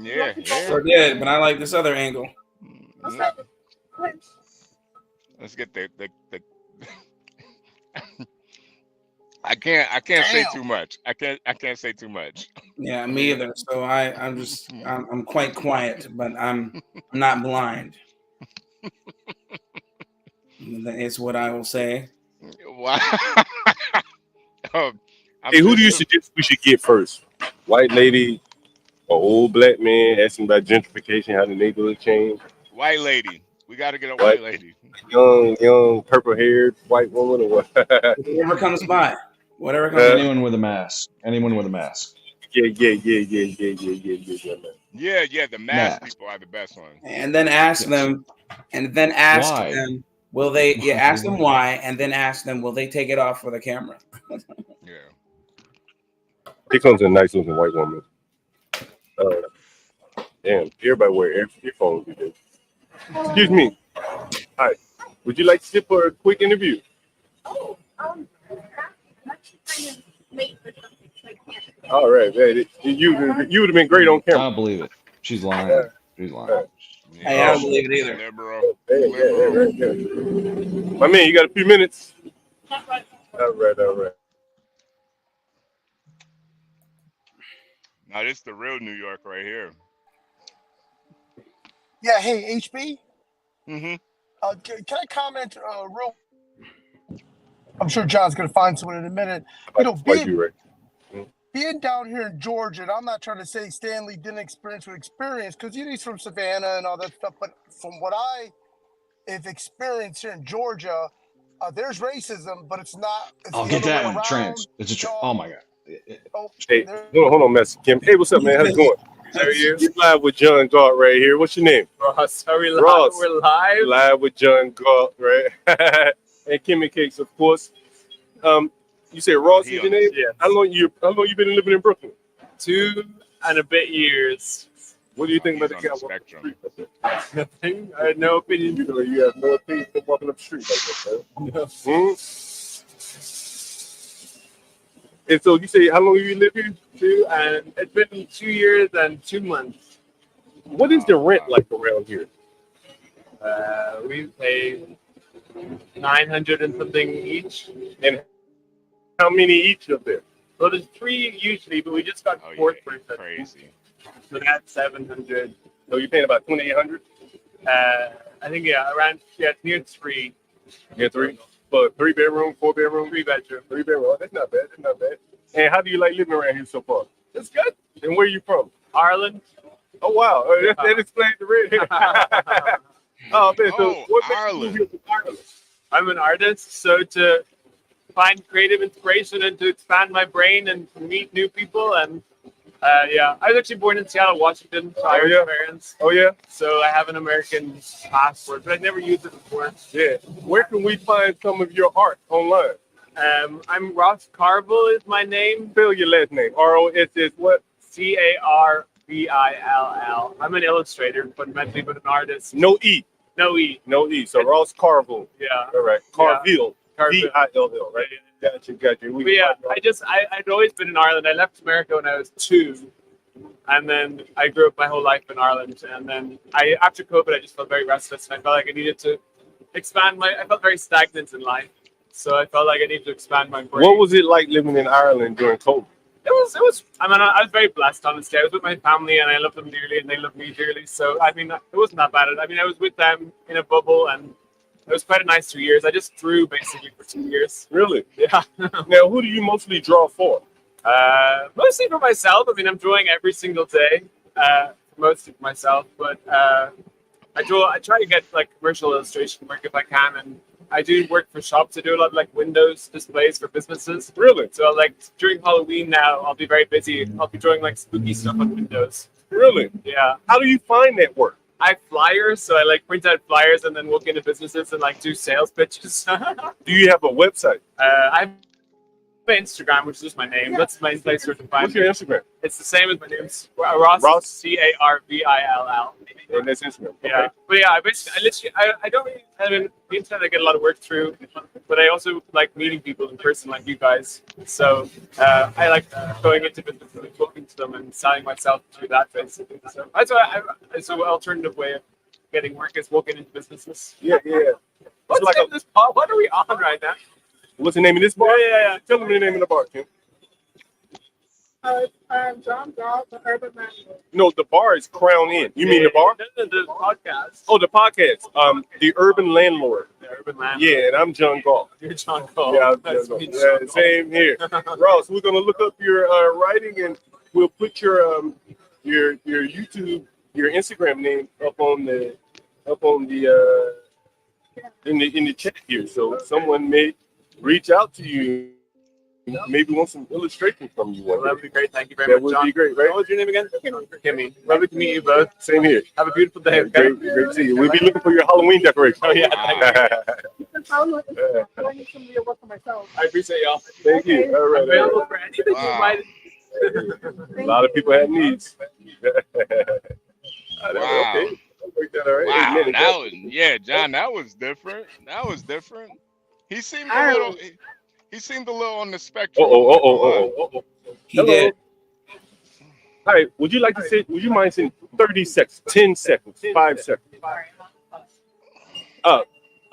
Yeah. Sure did, but I like this other angle. Let's get the I can't say Damn. too much. I can't say too much. Yeah, me either. So I'm quite quiet, but I'm not blind. It's what I will say. Wow. Hey, who do you suggest we should get first? White lady or old black man asking about gentrification, how the neighborhood changed? White lady. We got to get a white lady. Young, purple-haired white woman or what? Whatever comes by. Whatever comes. Anyone with a mask. Anyone with a mask. Yeah. Yeah. The mask people are the best ones. And then ask them, Why? them, will they? Yeah, ask them why, and then ask them, will they take it off for the camera? Yeah. Here comes a nice looking white woman. Damn, everybody wear earphones today. Excuse me. Hi. Would you like to sit for a quick interview? All right, man. You would have been great on camera. I don't believe it. She's lying. She's lying. Hey, I don't believe it either. Liberal. My man, you got a few minutes? All right. Now this is the real New York right here. Yeah, hey, HB. Mm-hmm. Can I comment real? I'm sure John's going to find someone in a minute. You know, being down here in Georgia, and I'm not trying to say Stanley didn't experience because he's from Savannah and all that stuff, but from what I have experienced here in Georgia, there's racism, but it's not. I'll get that one. Trans. It's a oh my god. Hey, hold on, Master Kim. Hey, what's up, man? How's it going? How are you? You're live with John Galt right here. What's your name? Ross. Are we live? Ross. We're live. Live with John Galt, right? And Kimmy Cakes, of course. You say Ross is your name? Yeah. How long you been living in Brooklyn? 2 and a bit years. What do you think about the cat walking up the street? Nothing. I had no opinion. You know, you have no opinion of walking up the street like that, man. And so you say, how long have you lived here? 2, and it's been 2 years and 2 months. What is the rent like around here? We pay 900 and something each. And how many each of them? Well, there's 3 usually, but we just got the 4th person. Crazy. So that's 700. So you're paying about 2,800? I think around it's near 3. Near 3? But 3 bedroom, 4 bedroom, 3 bedroom. 3 bedroom. Oh, that's not bad. And how do you like living around here so far? It's good. And where are you from? Ireland. Oh wow, that explains the red. Oh man, so what makes you move here to Ireland? I'm an artist, so to find creative inspiration and to expand my brain and to meet new people and I was actually born in Seattle, Washington, to Irish parents. Oh yeah. So I have an American passport, but I've never used it before. Yeah. Where can we find some of your art online? I'm Ross Carvill is my name. Spell your last name. R-O-S-S what? C-A-R-V-I-L-L. I'm an illustrator, fundamentally, but an artist. No E. No E. No E. So Ross Carvill. Yeah. All right. Carvill. Carvill. V-I-L-L. Right. Gotcha. But yeah, I'd always been in Ireland. I left America when I was 2, and then I grew up my whole life in Ireland. And then after COVID, I just felt very restless, and I felt like I needed to expand I felt very stagnant in life, so I felt like I needed to expand my brain. What was it like living in Ireland during COVID? It was. I mean, I was very blessed, honestly. I was with my family, and I loved them dearly, and they loved me dearly. So I mean, it wasn't that bad. I mean, I was with them in a bubble, and it was quite a nice 2 years. I just drew basically for 2 years. Really? Yeah. Now, who do you mostly draw for? Mostly for myself. I mean, I'm drawing every single day, mostly for myself. But I try to get like commercial illustration work if I can, and I do work for shops. I do a lot of like windows displays for businesses. Really? So like during Halloween now, I'll be very busy. I'll be drawing like spooky stuff on windows. Really? Yeah. How do you find that work? I have flyers, so I like print out flyers and then walk into businesses and like do sales pitches. Do you have a website? I have my Instagram, which is just my name. That's my place where to find What's your Instagram? It's the same as my name. Ross. C-A-R-V-I-L-L. And that's Instagram. Yeah. Okay. But yeah, I don't really, I mean, the internet I get a lot of work through, but I also like meeting people in person like you guys. So I like going into businesses and talking to them and selling myself through that basically. So that's why it's an alternative way of getting work is walking into businesses. Yeah. What's like this pod? What are we on right now? What's the name of this bar? Yeah. Tell them the name of the bar, Kim. John Galt, the Urban Man. No, the bar is Crown Inn. You mean the bar? The podcast. Oh, the podcast. The Urban Landlord. The Urban Landlord. Yeah, and I'm John Galt. You're John Galt. Yeah, I'm Nice John to meet Galt. you, Yeah, John same here. Ross, we're gonna look up your writing, and we'll put your YouTube, your Instagram name up on the in the chat here. So someone may reach out to you. Maybe want some illustration from you. Well, that would be great. Thank you very much, That John. would be great, right? What was your name again? Kimmy. Lovely to meet you both. Same here. Have a beautiful day. Okay? Great to see you. We'll be looking for your Halloween decoration. Oh, yeah. I'm going to some work for myself. I appreciate y'all. Thank you. All right. Available for anything you might. A lot of people have needs. Wow. Okay. All right. Wow, Amen. that was John. That was different. He seemed a little. He seemed a little on the spectrum. Oh. He did. All right. Would you mind saying 30 seconds, 10 seconds, 5 seconds?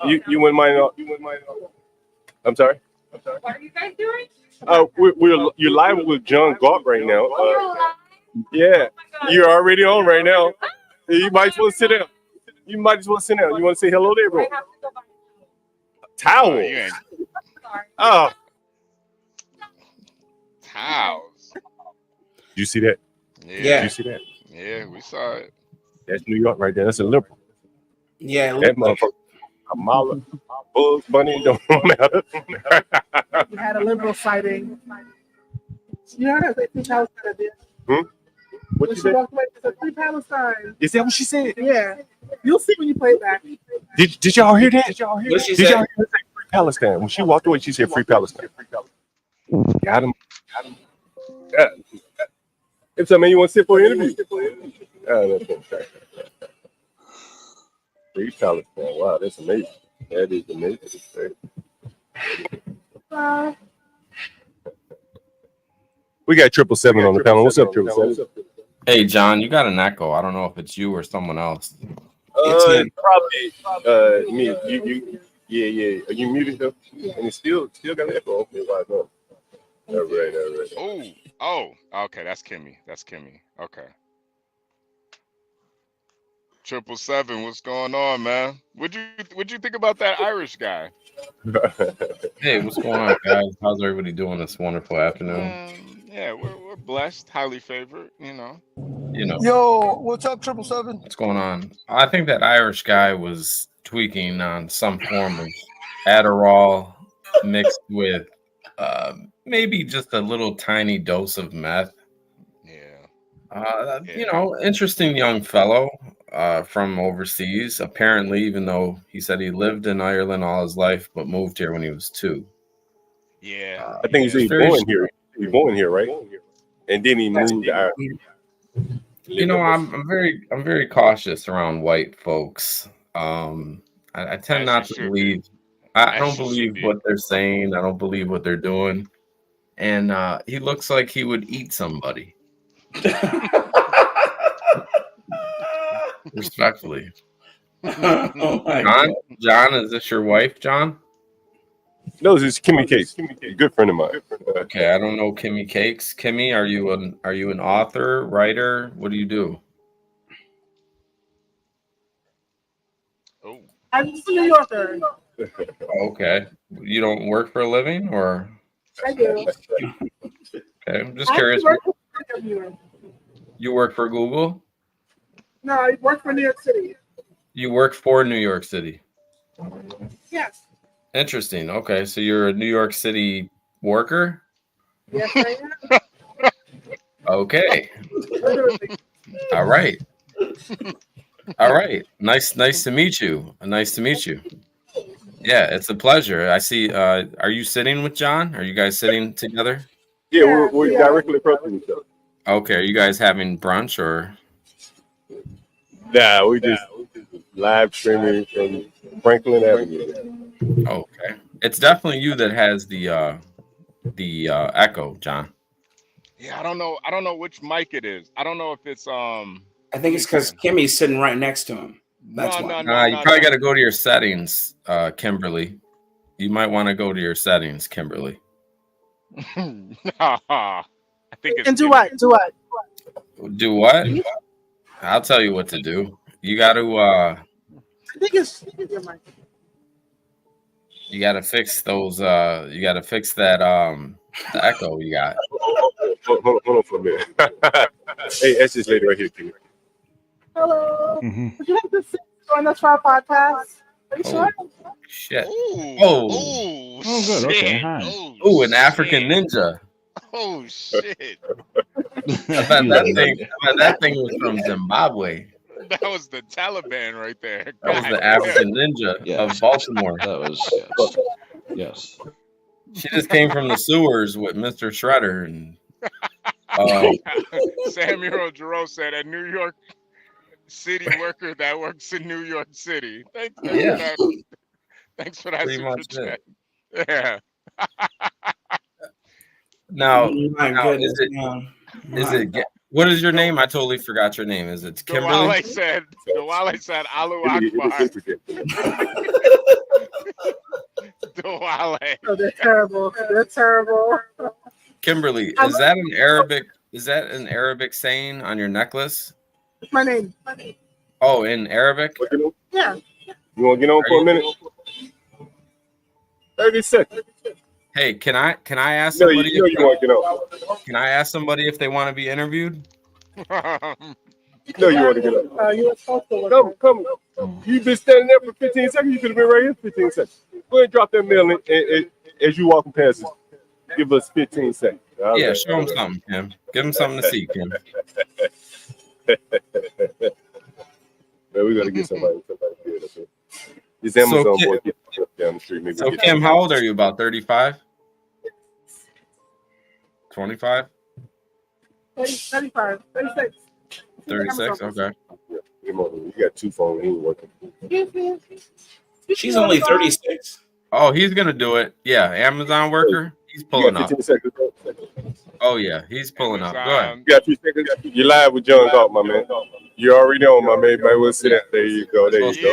You wouldn't mind? I'm sorry. What are you guys doing? You're live with John Galt right now. Yeah, you're already on right now. You might as well sit down. You want to say hello to everyone? Towel. Oh. Towels. You see that? Yeah. You see that? Yeah, we saw it. That's New York right there. That's a liberal. Yeah. That motherfucker. Kamala, Bugs Bunny, don't matter. We had a liberal sighting. You heard that? Free Palestine. What you say? Free Palestine. Is that what she said? Yeah. You'll see when you play it back. Did y'all hear that? Did y'all hear What that? she Did y'all said? hear her say Free Palestine? When she walked away, she said Free Palestine. Got him. If something you want to sit for an interview. Free Palestine. Wow, that's amazing. That is amazing. We got 777 on the panel. What's up, 777? Hey, John, you got an echo. I don't know if it's you or someone else. Probably me. Yeah. Are you muted though? And it's still got an echo. Okay, why not? All right. Oh, okay. That's Kimmy. Okay. 777, what's going on, man? What'd you think about that Irish guy? Hey, what's going on, guys? How's everybody doing this wonderful afternoon? Yeah, we're blessed, highly favored, you know. Yo, what's up, 777? What's going on? I think that Irish guy was tweaking on some form of Adderall mixed with maybe just a little tiny dose of meth. Interesting young fellow from overseas. Apparently, even though he said he lived in Ireland all his life, but moved here when he was 2. Yeah, I think he's born here. He's born here, right? And then he moved to Ireland. I'm very cautious around white folks. I tend not to believe. I don't believe what they're saying. I don't believe what they're doing. And he looks like he would eat somebody. Respectfully. John, is this your wife, John? No, this is Kimmy Cakes. A good friend of mine. Okay, I don't know Kimmy Cakes. Kimmy, are you an author, writer? What do you do? I'm just a New Yorker. Okay. You don't work for a living, or? I do. Okay, I'm just curious. You work for Google? No, I work for New York City. You work for New York City? Yes. Interesting. Okay, so you're a New York City worker? Yes, I am. Okay. Literally. All right. Nice to meet you. Nice to meet you. Yeah, it's a pleasure. I see. Are you sitting with John? Are you guys sitting together? Yeah, we're directly across from each other. Okay, are you guys having brunch or? Nah, we just live streaming from Franklin Avenue. Okay, it's definitely you that has the echo, John. Yeah, I don't know which mic it is. I don't know if it's I think it's because Kimmy's sitting right next to him. That's why. You probably got to go to your settings, Kimberly. You might want to go to your settings, Kimberly. I think it's And do what? Do what? Do what? I'll tell you what to do. You got to I think it's you got to fix those you got to fix that the echo you got. Hold on for a minute. Hey, that's this lady right here, Kimmy. Hello. Would you like to join us for our podcast? Are you sure? Shit. Oh, good. shit. Okay. Hi. Oh, an African ninja. Oh shit. I bet that thing was from Zimbabwe. That was the Taliban right there. That was the African ninja of Baltimore. That was yes. She just came from the sewers with Mr. Shredder and Samuel Giroux said a New York City worker that works in New York City. Thanks for that Pretty super much chat. it. Yeah. Now, My goodness, what is your name? I totally forgot your name. Is it Kimberly? Dewale said Alu Akbar. Dewale. Oh, they're terrible. They're terrible. Kimberly, is that an Arabic? Is that an Arabic saying on your necklace? It's my name. Oh, in Arabic? Yeah. You want to get on for a minute? 30 seconds. Hey, can I ask No, somebody? you want to get on. Can I ask somebody if they want to be interviewed? No, you want to get on. You were supposed to Come. You've been standing there for 15 seconds. You could have been right here 15 seconds. Go ahead and drop that mail in, as you walking past us. Give us 15 seconds. All Yeah, right. show them something, Kim. Give them something to see, Kim. Man, we got to get somebody good up here. This Amazon boy get down the street. Maybe So, Kim, how old are you? About 35? 25? 35, 36. 36? Okay. You got two phones. He ain't working. She's only 36. Oh, he's going to do it. Yeah, Amazon worker. He's pulling up. 15 seconds. Oh, yeah, he's pulling up. Go ahead. You got 2 seconds. You're live with John Galt, my man. You're already on, my man. Everybody will sit down. There you go. There you go.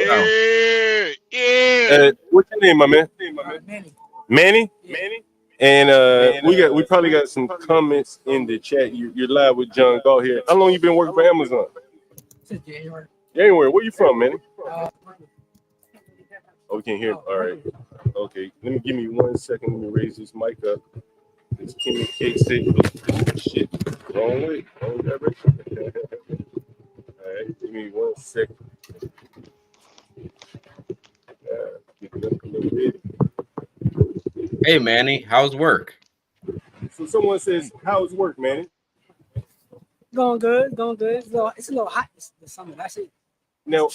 Yeah. What's your name, my man? Manny. And we probably got some comments in the chat. You're live with John Galt here. How long you been working for Amazon? Since January. January. Where you from, Manny? Oh, we can't hear. All right. Okay. Give me 1 second. Let me raise this mic up. This Kimmy Cake said, shit, wrong way. Wrong direction. All right. Give me 1 second. Keep it up a little bit. Hey, Manny, how's work? So someone says, how's work, Manny? Going good. It's a little hot this summer. That's it. Now,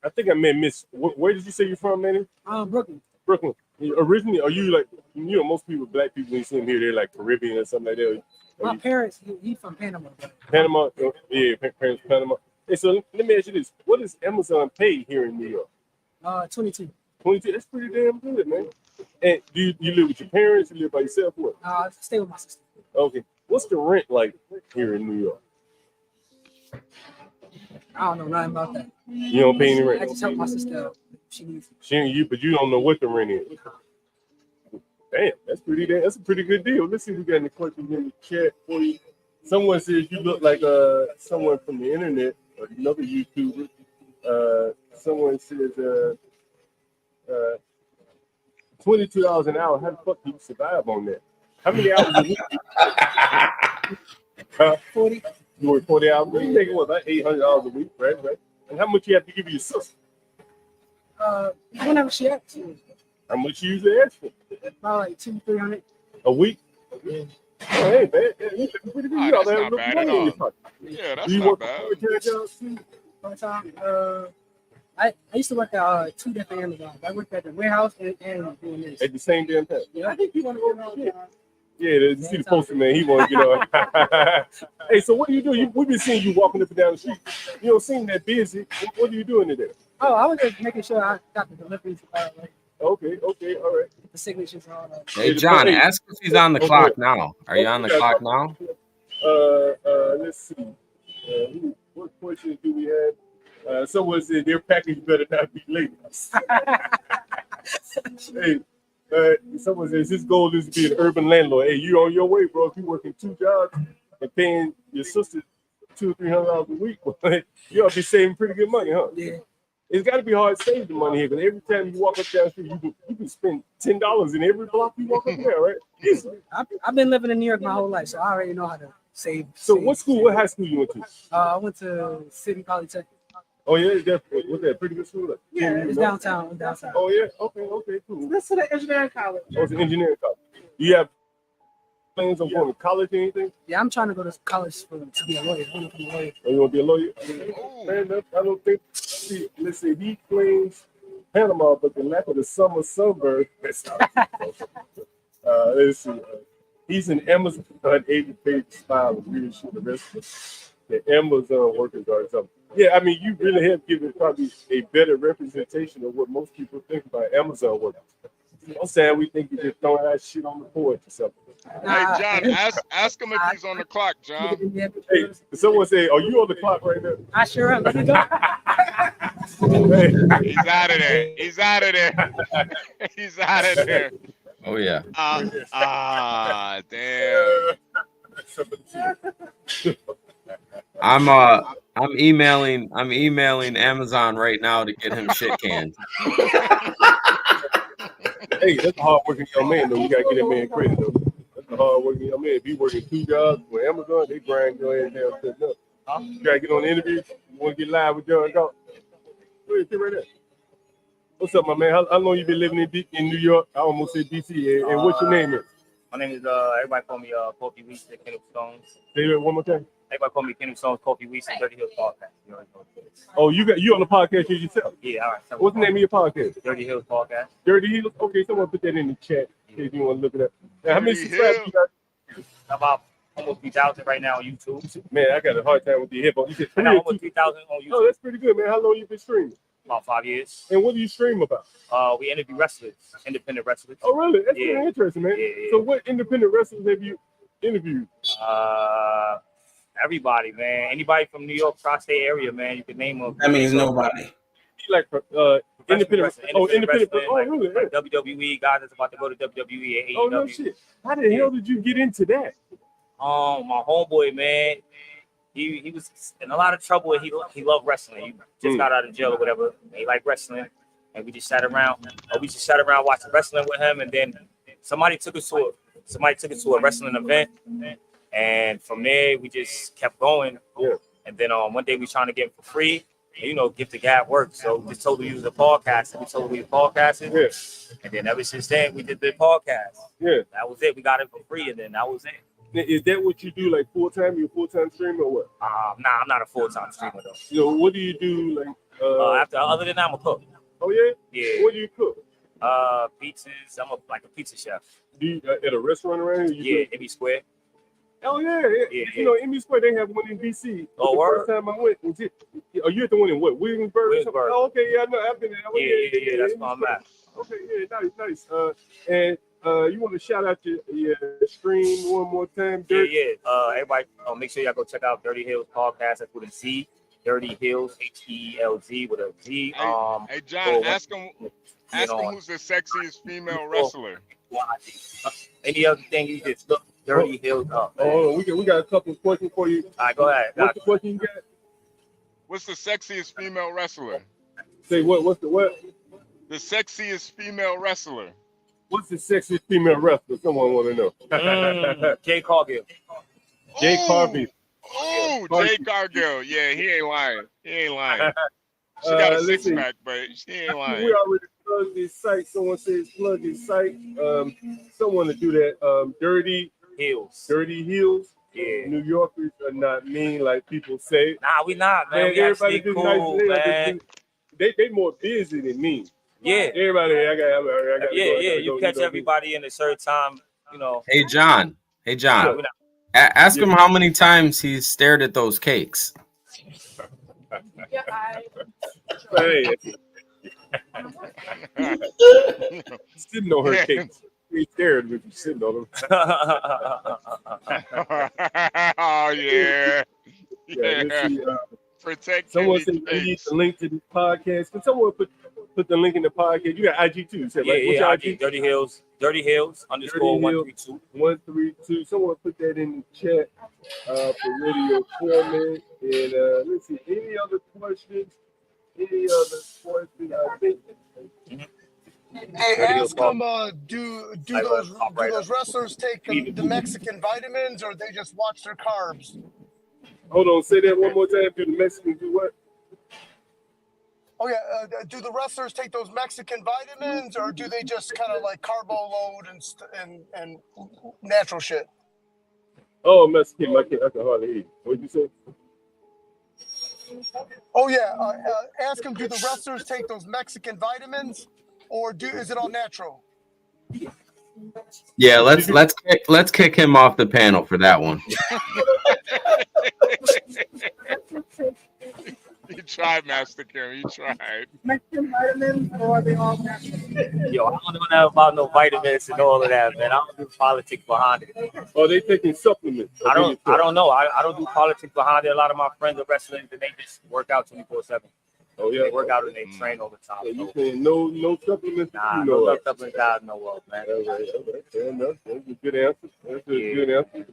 I think I met Miss. Where did you say you're from, Manny? Brooklyn. Brooklyn. Originally, are you like, most people, black people, when you see them here, they're like Caribbean or something like that. My parents, he from Panama. Panama? Yeah, parents from Panama. Hey, so let me ask you this. What does Amazon pay here in New York? 22. 22? That's pretty damn good, man. And do you live with your parents? You live by yourself? What? I stay with my sister. Okay. What's the rent like here in New York? I don't know nothing about that. You don't pay any rent? I just help my sister out. She needs it. But you don't know what the rent is. Damn, that's a pretty good deal. Let's see if we got any questions in the chat for you. Someone says you look like someone from the internet, or another YouTuber. Someone says $22 an hour. How the fuck do you survive on that? How many hours a week? 40. You work 40 hours. You make what, about $800 a week, right? And how much you have to give your sister? Whenever she asks. How much you usually ask for? About like $200-300 a week. Yeah. Oh, hey, man, you pretty good. You That's have not a bad money at in your all. pocket. Yeah, that's Do you not work bad. part-time jobs too? Part-time. I used to work at 2 different Amazons. I worked at the warehouse and doing this. At the same damn time. Yeah, I think you want to go around. Yeah, you see the poster, man. He want to get on. Hey, so what do you do? We've been seeing you walking up and down the street. You don't seem that busy. What are you doing today? Oh, I was just making sure I got the deliveries. Okay, all right. The signatures and all that. Hey, John, ask if he's on the clock now. Are you on the clock now? Let's see. What questions do we have? Someone said their package better not be late. Hey, someone says his goal is to be an urban landlord. Hey, you on your way, bro. If you working 2 jobs and paying your sister $200 or $300 a week, you ought to be saving pretty good money, huh? Yeah. It's got to be hard to save the money here, because every time you walk up down the street, you can spend $10 in every block you walk up there, right? Easily. I've been living in New York my whole life, so I already know how to save. So what high school you went to? I went to City Polytechnic. Oh yeah, was that a pretty good school? Yeah, it's downtown. Downtown. Oh yeah, okay, cool. This is the engineering college. Oh, it's an engineering college. Do you have plans on going to college or anything? Yeah, I'm trying to go to college to be a lawyer. I want to become a lawyer. Oh, you want to be a lawyer? Man, I don't think. See, let's say he claims Panama, but the lack of the summer sunburn. Let's see. He's an Amazon agent paid smile and really shoot the rest of the Amazon workers are something. Yeah, I mean, you really have given probably a better representation of what most people think about Amazon workers. I'm saying we think you're just throwing that shit on the porch or something. Hey, John, ask him if he's on the clock, John. Hey, someone say, are you on the clock right now? I sure am. Let me go. He's out of there. He's out of there. He's out of there. Oh yeah. Damn. I'm emailing Amazon right now to get him shit canned. Hey, that's a hard working young man though. You gotta get that man credit though. That's a hard working young man. If you working 2 jobs with Amazon, they grind your ass down setting up. You gotta get on the interview. You wanna get live with John Galt? Go ahead, sit right there. What's up, my man? How long you been living in New York? I almost said DC. And what's your name is? My name is everybody call me Coffee Weeks at Kendall Stones. Say it one more time. Everybody call me Kendall Stones, Coffee Weeks, and Dirty Hills Podcast. You already know what it is. Oh, you on the podcast here yourself? Yeah, all right. What's the name of your podcast? Dirty Hills Podcast. Dirty Hills? Okay, someone put that in the chat in case you want to look it up. Now, how many subscribers you got? About almost 3,000 right now on YouTube. Man, I got a hard time with the hip hop. You said I got almost 3,000 on YouTube. Oh, that's pretty good, man. How long you been streaming? About 5 years. And what do you stream about? We interview wrestlers, independent wrestlers. Oh, really? That's Yeah. pretty interesting, man. Yeah. So what independent wrestlers have you interviewed? Everybody, man. Anybody from New York, tri-state area, man. You can name them. That means nobody. Like independent. Oh, independent. wrestling, Oh, like, really? like WWE guys that's about to go to WWE and AEW. Oh, no shit. How the hell did you get into that? My homeboy, man, he was in a lot of trouble and he loved wrestling. He just got out of jail or whatever. He liked wrestling, and we just sat around watching wrestling with him. And then somebody took us to a wrestling event, and from there we just kept going. Yeah. And then one day we was trying to get him for free. And, give the guy work. So we just told him he was a podcast, and we told him we were podcasting. Yeah. And then ever since then we did the podcast. Yeah. That was it. We got it for free, and then that was it. Is that what you do, like full-time? You a full-time streamer or what? Nah, I'm not a full-time streamer though. So what do you do, like? Other than that, I'm a cook. Oh yeah. Yeah. What do you cook? Pizzas. I'm like a pizza chef. Do you at a restaurant around here? Yeah, Hb Square. Oh yeah. You know, Hb Square, they have one in DC. Oh, the word? first time I went, are you at the one in what? Williamsburg? Williamsburg. Oh, okay, yeah, I know. I've been there. Yeah, that's where I'm at. Okay, yeah, nice. And you want to shout out your stream one more time? Dirty? Yeah. Everybody, make sure y'all go check out Dirty Hills Podcast. That's with a Z. Dirty Hills, HELZ with a Z. Hey, John, ask him who's the sexiest female wrestler. Any other thing you just look Dirty Hills up. Oh, we got a couple of questions for you. All right, go ahead. What's the question you got? What's the sexiest female wrestler? Say what? What's the what? The sexiest female wrestler. What's the sexiest female wrestler? Someone want to know. Jay Cargill. Jay Carvill. Oh, Jay Cargill. Yeah, he ain't lying. She got a six-pack, but she ain't lying. We already plugged his site. Someone says plug his site. Someone to do that. Dirty Hills. Yeah. New Yorkers are not mean like people say. Nah, we not, man. We everybody actually do cool, nice. man. They more busy than me. Yeah. Everybody, I got. You catch everybody in a certain time, Hey, John. Yeah, Ask him how many times he's stared at those cakes. Hey. Sitting on her cakes. He stared with you sitting on them. Oh yeah. Let's see, Protect. Someone said we need the link to this podcast. Can someone put put the link in the podcast. You got IG too. Yeah, right? yeah, IG, Dirty Hills _132. 132. Someone put that in the chat for radio format. And let's see, any other questions? I think. Hey, ask them, do those wrestlers take the Mexican vitamins, or they just watch their carbs? Hold on, say that one more time. Do the Mexicans do what? Oh yeah, do the wrestlers take those Mexican vitamins, or do they just kind of like carbo load and natural shit? Oh, Mexican, I can hardly hear you. What'd you say? Oh yeah, ask them, do the wrestlers take those Mexican vitamins, or is it all natural? Yeah, let's kick him off the panel for that one. You tried, Master Kim. You tried. Mexican vitamins, or are they all natural? Yo, I don't know nothing about no vitamins and all of that, man. I don't do politics behind it. Oh, they taking supplements. I don't know. I don't do politics behind it. A lot of my friends are wrestling, and they just work out 24/7. Oh yeah, they work out and they train all the time. So you saying no supplements? Nah, no supplements I know of, man. All right. Fair enough. That's a good answer. Good answer.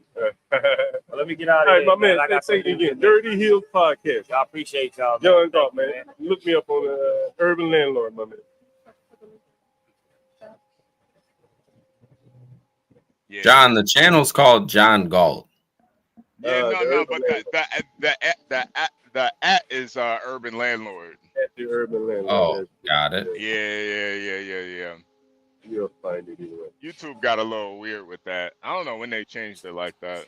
Well, let me get out of here. here. All right, my man. Thank you again. Dirty Hills Podcast. I appreciate y'all. John Galt, man. Look me up on Urban Landlord, my man. John, the channel's called John Galt. Yeah, no, but the at is Urban Landlord. At the Urban Landlord. Oh, got it. Yeah. You'll find it anyway. YouTube got a little weird with that. I don't know when they changed it like that.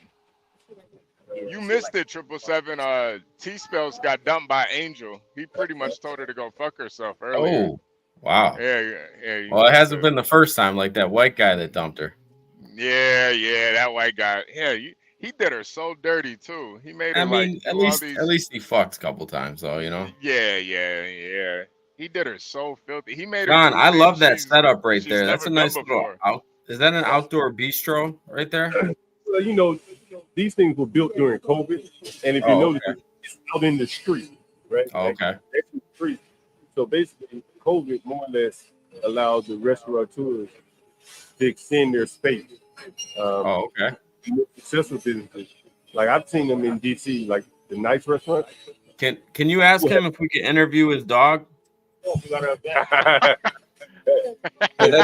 You missed it, 777. T-Spells got dumped by Angel. He pretty much told her to go fuck herself earlier. Oh, wow. Yeah. Well, it hasn't been the first time, like that white guy that dumped her. Yeah, that white guy. Yeah, he did her so dirty too. He made her at least he fucked a couple times though, you know. Yeah. He did her so filthy. He made John, her. I love that setup right she's there. That's a never nice done little Is that an outdoor bistro right there? Well, you know, these things were built during COVID, and if you notice, it's out in the street, right? Oh, okay. That's the street. So basically, COVID more or less allowed the restaurateurs to extend their space. Okay. Successful businesses, like I've seen them in DC, like the nice restaurant. Can you ask him if we can interview his dog? That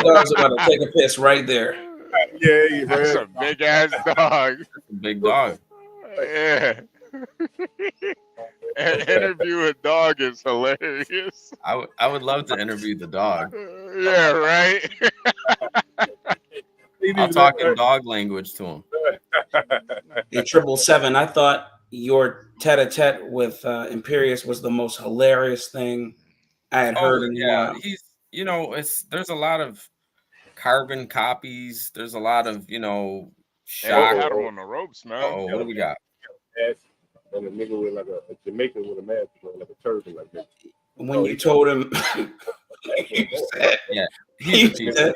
dog's about to take a piss right there. Yeah, that's a big ass dog. That's a big dog. Yeah. An interview a dog is hilarious. I would love to interview the dog. Yeah, right. I'll talk in dog language to him. Hey, 777, I thought your tete-a-tete with Imperious was the most hilarious thing I had heard in a while. He's, there's a lot of carbon copies. There's a lot of, shock. Had him on the ropes, man. Oh, what do we got? And a nigga with like a Jamaican with a mask, like a turban, like that. When you told him, you said,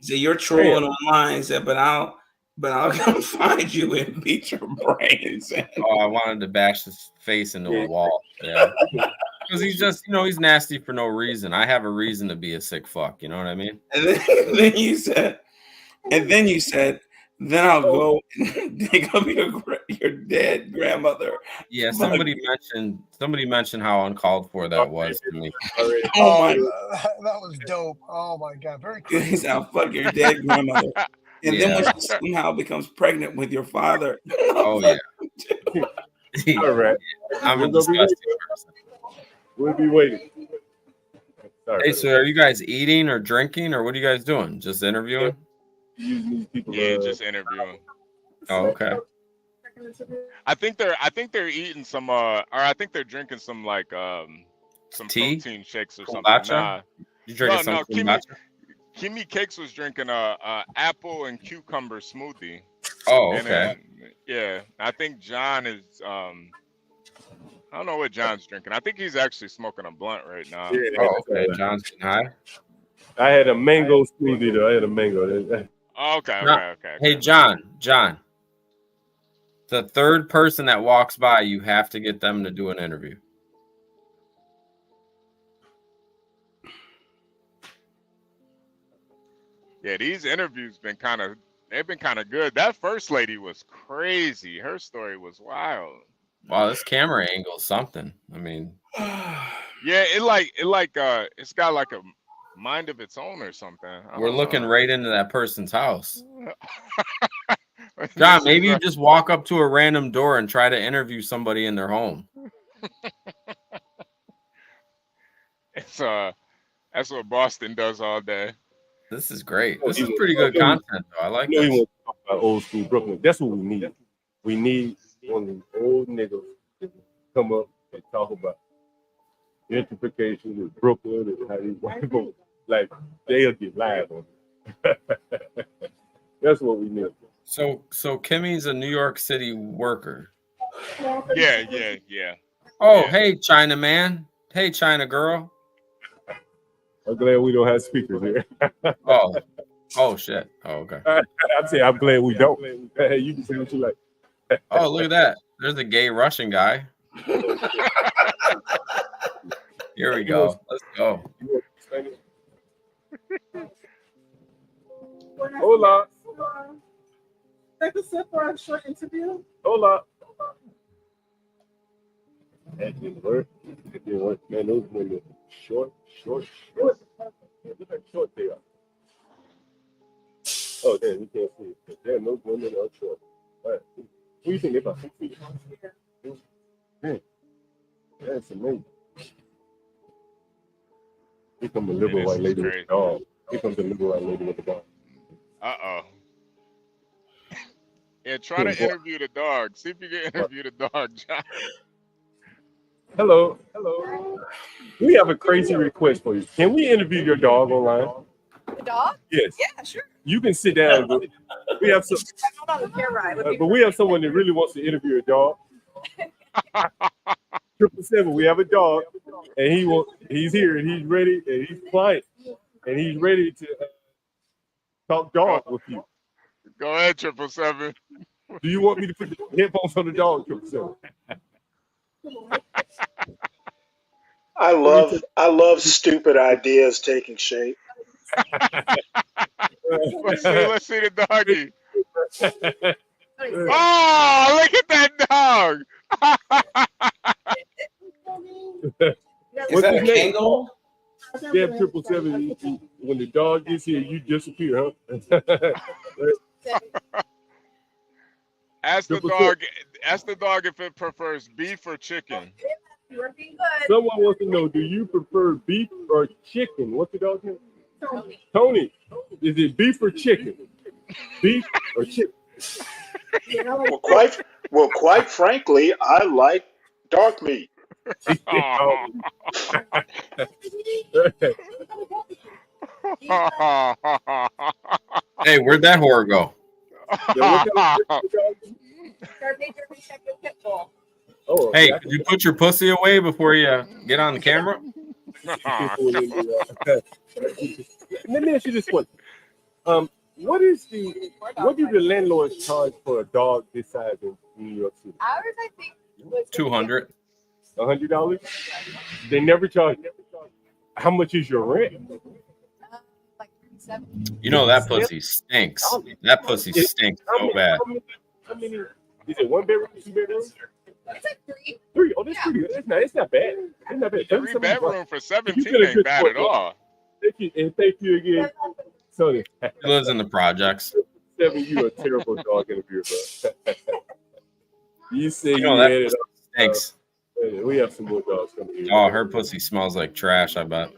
you're trolling online. He said, but I'll come find you and beat your brains. Oh, I wanted to bash his face into a wall. Yeah. Because he's just, he's nasty for no reason. I have a reason to be a sick fuck. You know what I mean? And then you said, then I'll go and dig up your dead grandmother. Yeah, somebody mentioned how uncalled for that was to me. Oh my God, that was dope. Oh my God, very cool. He's out fuck your dead grandmother. And then when she somehow becomes pregnant with your father. Oh yeah. All right. I'm a disgusting person. We'll be waiting. Sorry, hey, so are you guys eating or drinking or what are you guys doing? Just interviewing? Yeah, just interviewing. Oh, okay. I think they're eating some or I think they're drinking some like some tea? Protein shakes or kombucha? something. Nah. You drinking some kombucha? Kimmy Cakes was drinking a apple and cucumber smoothie. Oh, okay. Yeah, I think John is I don't know what John's drinking. I think he's actually smoking a blunt right now. Yeah, okay. John's getting high. I had a mango smoothie though. I had a mango. Okay. Hey, John. The third person that walks by, you have to get them to do an interview. Yeah, these interviews been they've been kind of good. That first lady was crazy. Her story was wild. Wow, this camera angle is something. I mean, yeah, it's got like a mind of its own or something. We're looking right into that person's house. John, maybe you just walk up to a random door and try to interview somebody in their home. That's what Boston does all day. This is great. This is pretty good content, though. I like this. You want to talk about old school Brooklyn. That's what we need. We need one of these old niggas to come up and talk about gentrification in Brooklyn and how these white folks, like, they'll get live on it. That's what we need. So Kimmy's a New York City worker. Yeah. Oh, yeah. Hey, China man. Hey, China girl. I'm glad we don't have speakers here. Oh shit. Oh, okay. I'd say I'm glad we don't. Hey, you can say what you like. Oh, look at that. There's a gay Russian guy. Here we go. Let's go. Hola. Take a sip for a short interview. Hola. That didn't work. It didn't work. Man, those women short. Look how short they are. Oh, damn, you can't see it. Damn, those women are short. All right. What do you think about 6 feet? Man, that's amazing. Here comes the liberal white lady with the dog. Here comes the liberal white lady with the dog. Uh-oh. Yeah, try to interview the dog. See if you can interview the dog, John. Hello. We have a crazy request for you. Can we interview your dog online? The dog? Yes. Yeah, sure. You can sit down. But we have some. I'm on the camera. But we have someone that really wants to interview a dog. 777. We have a dog, and he's here, and he's ready, and he's quiet, and he's ready to talk dog with you. Go ahead, 777. Do you want me to put the headphones on the dog, 777? I love stupid ideas taking shape. Let's see the doggy. Oh, look at that dog. Is that a Kango? Yeah, 777. When the dog gets here, you disappear, huh? Ask the dog if it prefers beef or chicken. Someone wants to know, do you prefer beef or chicken? What's the dog's name? Tony. Is it beef or chicken? Beef or chicken? Well, quite frankly, I like dark meat. Hey, where'd that whore go? Hey, could you put your pussy away before you get on the camera? Let me ask you this one. What do the landlords charge for a dog this size in New York City? Ours, I think, was $200. $100? They never charge. How much is your rent? like 37. You know that pussy stinks. That pussy stinks so bad. How many? Is it 1 bedroom, 2 bedrooms? It's like 3. 3. Oh, that's pretty good. It's not bad. It's not bad. 3 bedroom for 17 ain't bad at all. And thank you again, Sonny. He lives in the projects. 7, you a terrible dog interviewer, bro. You say you know that had pussy it. stinks. We have some more dogs coming here. Oh, her pussy smells like trash, I bet.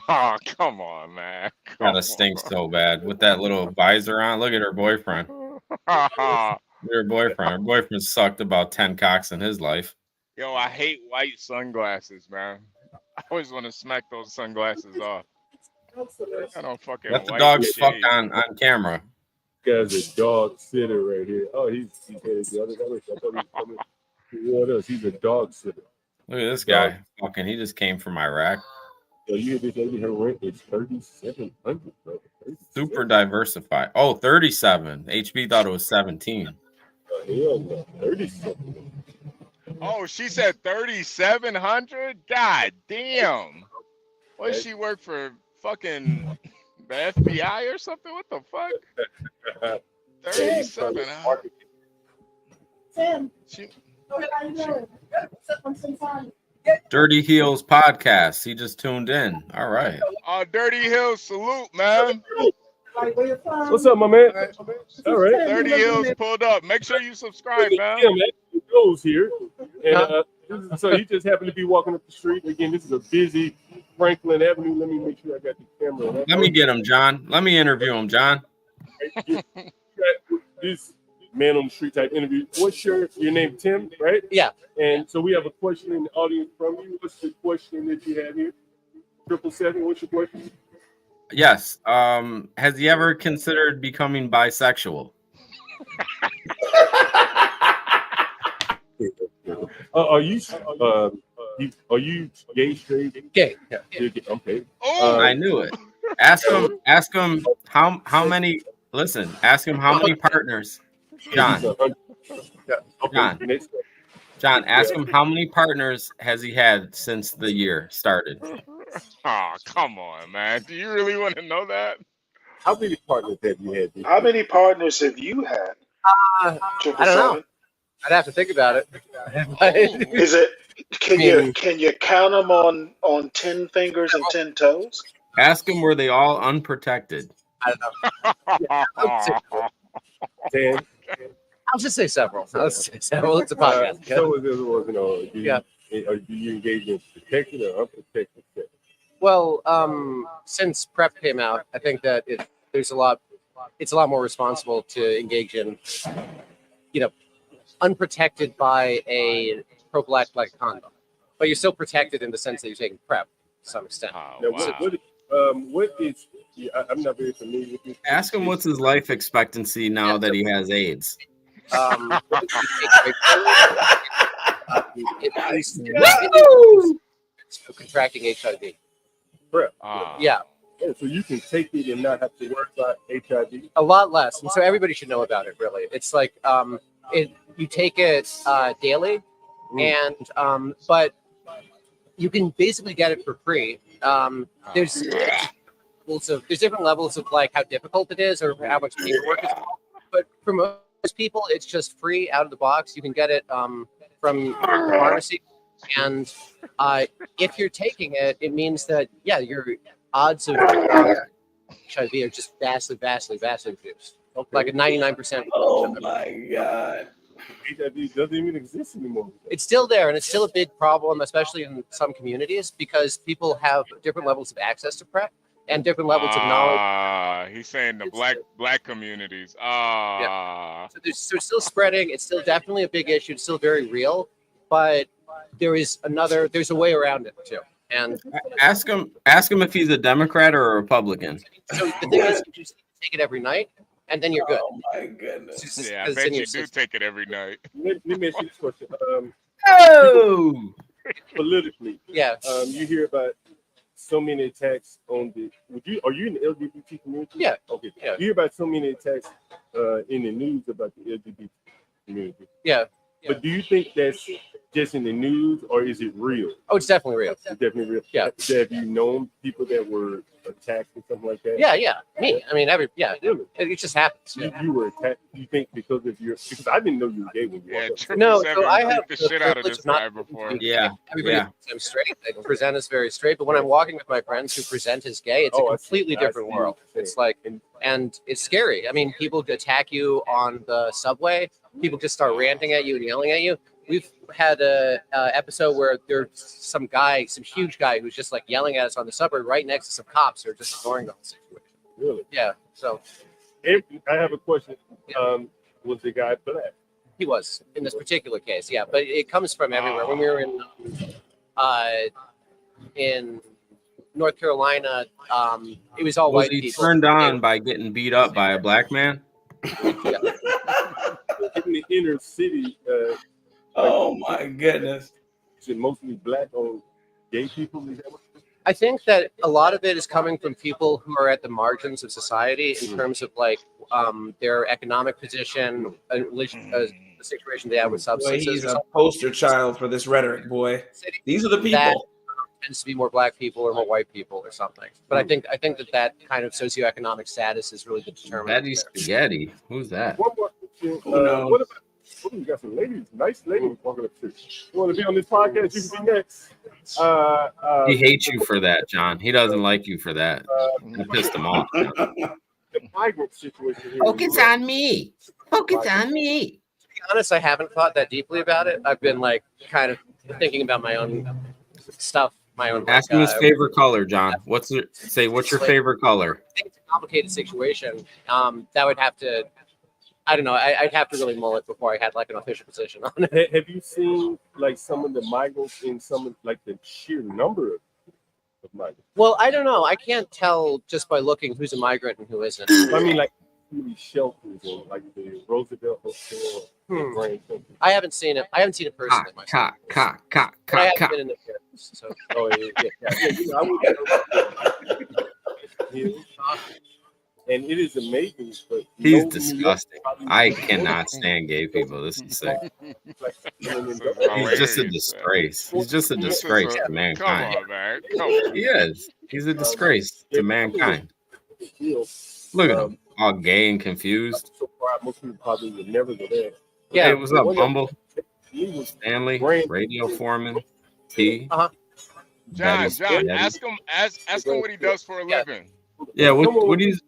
Oh, come on, man. Gotta stink so bad. With that little visor on. Look at her boyfriend. Look at her boyfriend. Her boyfriend sucked about 10 cocks in his life. Yo, I hate white sunglasses, man. I always want to smack those sunglasses off. I don't fucking Let the dogs fuck on camera. Guy's a dog sitter right here. Oh, he's headed the other direction. I thought he was coming toward us. He's a dog sitter. Look at this guy. Fucking, he just came from Iraq. So you hear this lady, her rent is $3,700, bro. Super diversified. Oh, 37. HB thought it was 17. Hell no, 37. Oh, she said 3,700? God damn. What does she work for? Fucking The FBI or something? What the fuck? 37, huh? Tim. She- How you doing? Dirty Heels podcast. He just tuned in. All right. Dirty Hills, salute, man. What's up, my man? All right. Dirty Hills pulled up. Make sure you subscribe, man. Tim actually goes here, and so he just happened to be walking up the street. Again, this is a busy Franklin Avenue. Let me make sure I got the camera. Let me get him, John. Let me interview him, John. This man on the street type interview. What's your name? Tim, right? Yeah. And so we have a question in the audience from you. What's the question that you have here? 777. What's your question? Yes. Has he ever considered becoming bisexual? Are you gay, straight? Gay. Yeah. Okay. I knew it. Ask him how many. Listen. Ask him how many partners. John. John. Ask him how many partners has he had since the year started. Oh, come on, man. Do you really want to know that? How many partners have you had? How many partners have you had? I don't know. I'd have to think about it. Is it? Can you count them on 10 fingers and 10 toes? Ask him, were they all unprotected? I don't know. Dan? I'll just say several. It's a podcast. So do you engage in protected or unprotected sex? Well, since PrEP came out, I think that it's a lot more responsible to engage in, unprotected by a prophylactic like a condom, but you're still protected in the sense that you're taking PrEP to some extent. Now, what is? I'm not very familiar with this. Ask him what's his life expectancy now that he has AIDS. Contracting HIV. PrEP. Yeah. Oh, so you can take it and not have to worry about HIV? A lot less. And so everybody should know about it, really. It's like you take it daily, and but you can basically get it for free. There's different levels of like how difficult it is or how much paperwork it's involved. But for most people, it's just free out of the box. You can get it from the pharmacy. And if you're taking it, it means that, your odds of HIV are just vastly reduced. Like a 99%. Oh my God. HIV doesn't even exist anymore. It's still there, and it's still a big problem, especially in some communities, because people have different levels of access to PrEP and different levels of knowledge. He's saying the black communities. Yeah. So they're still spreading. It's still definitely a big issue. It's still very real, but there's a way around it too. And ask him if he's a Democrat or a Republican. So the thing is, you just take it every night, and then you're good. Oh my goodness! Yeah, I bet you do take it every night. Let me ask you this question. Politically, you hear about so many attacks on the. Are you in the LGBT community? Yeah. Okay. Yeah. You hear about so many attacks in the news about the LGBT community. Yeah. But do you think that's just in the news, or is it real? Oh, it's definitely real. It's definitely real. Yeah. Have you known people that were attacked or something like that? Yeah. Me. I mean, Really? It just happens. You were attacked. You think because I didn't know you were gay when you walked up. No, so I have the shit out of this guy before. Everybody thinks I'm straight. They present as very straight, but when I'm walking with my friends who present as gay, it's a completely different world. It's like, and it's scary. I mean, people attack you on the subway. People just start ranting at you and yelling at you. We've had a episode where there's some huge guy who's just like yelling at us on the subway right next to some cops who are just ignoring the whole situation. Really? Yeah. So I have a question. Was the guy black? He was in this particular case, yeah. But it comes from everywhere. When we were in North Carolina, it was all white people. Turned on by getting beat up by a black man? Yeah. In the inner city. Oh my goodness! Is it mostly black or gay people? Is that what I think that a lot of it is coming from people who are at the margins of society in terms of like their economic position, the situation they have with substances. Boy, he's a poster child for this rhetoric, boy. These are the people. tends to be more black people or more white people or something. But I think that kind of socioeconomic status is really the determinant. Betty Spaghetti. Who's that? One more question. knows? What about? Oh, you got some ladies, nice ladies walking up to you. You want to be on this podcast? You can be next. He hates you for that, John. He doesn't like you for that. You pissed him off. The migrant situation here. Focus on me. Focus on me. To be honest, I haven't thought that deeply about it. I've been like kind of thinking about my own stuff, my own. Ask him his favorite color, John. What's your favorite color? I think it's a complicated situation. That would have to. I don't know. I'd have to really mull it before I had like an official position on it. Have you seen like some of the migrants in some of like the sheer number of migrants? Well, I don't know. I can't tell just by looking who's a migrant and who isn't. I mean, like many shelters and like the Roosevelt Hotel. I haven't seen it. I haven't seen it personally myself. I haven't been in the camps, so. Oh yeah. And it is amazing, but He's disgusting. I cannot stand gay people. This is sick. He's just a disgrace. He's just a disgrace to mankind. Come on, man. Come on. He is. He's a disgrace to mankind. Look at him, all gay and confused. Most people probably would never go there. Yeah. Hey, what's up, Bumble? Stanley, radio foreman, T. John, ask him what he does for a living. Yeah, what do you?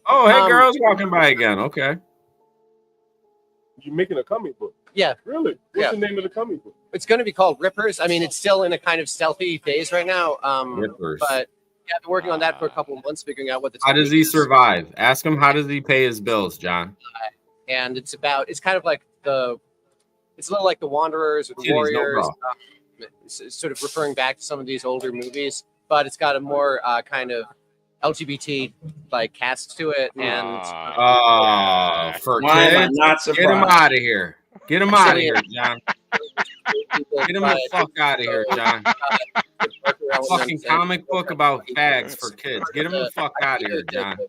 Oh, hey, girls walking by again. Okay. You're making a comic book. Yeah. Really? What's the name of the comic book? It's going to be called Rippers. I mean, it's still in a kind of stealthy phase right now. Rippers. But yeah, I've been working on that for a couple of months, figuring out what the. How does he survive? Ask him how does he pay his bills, John. And it's kind of like it's a little like the Wanderers or the Warriors. It's sort of referring back to some of these older movies, but it's got a more kind of LGBT like cast to it. And for Why am I kids, not surprised? get him out of here. Get him out of here, John. Get him the fuck out of here, John. A fucking comic book about fags for kids. Get him the fuck out of here, John. The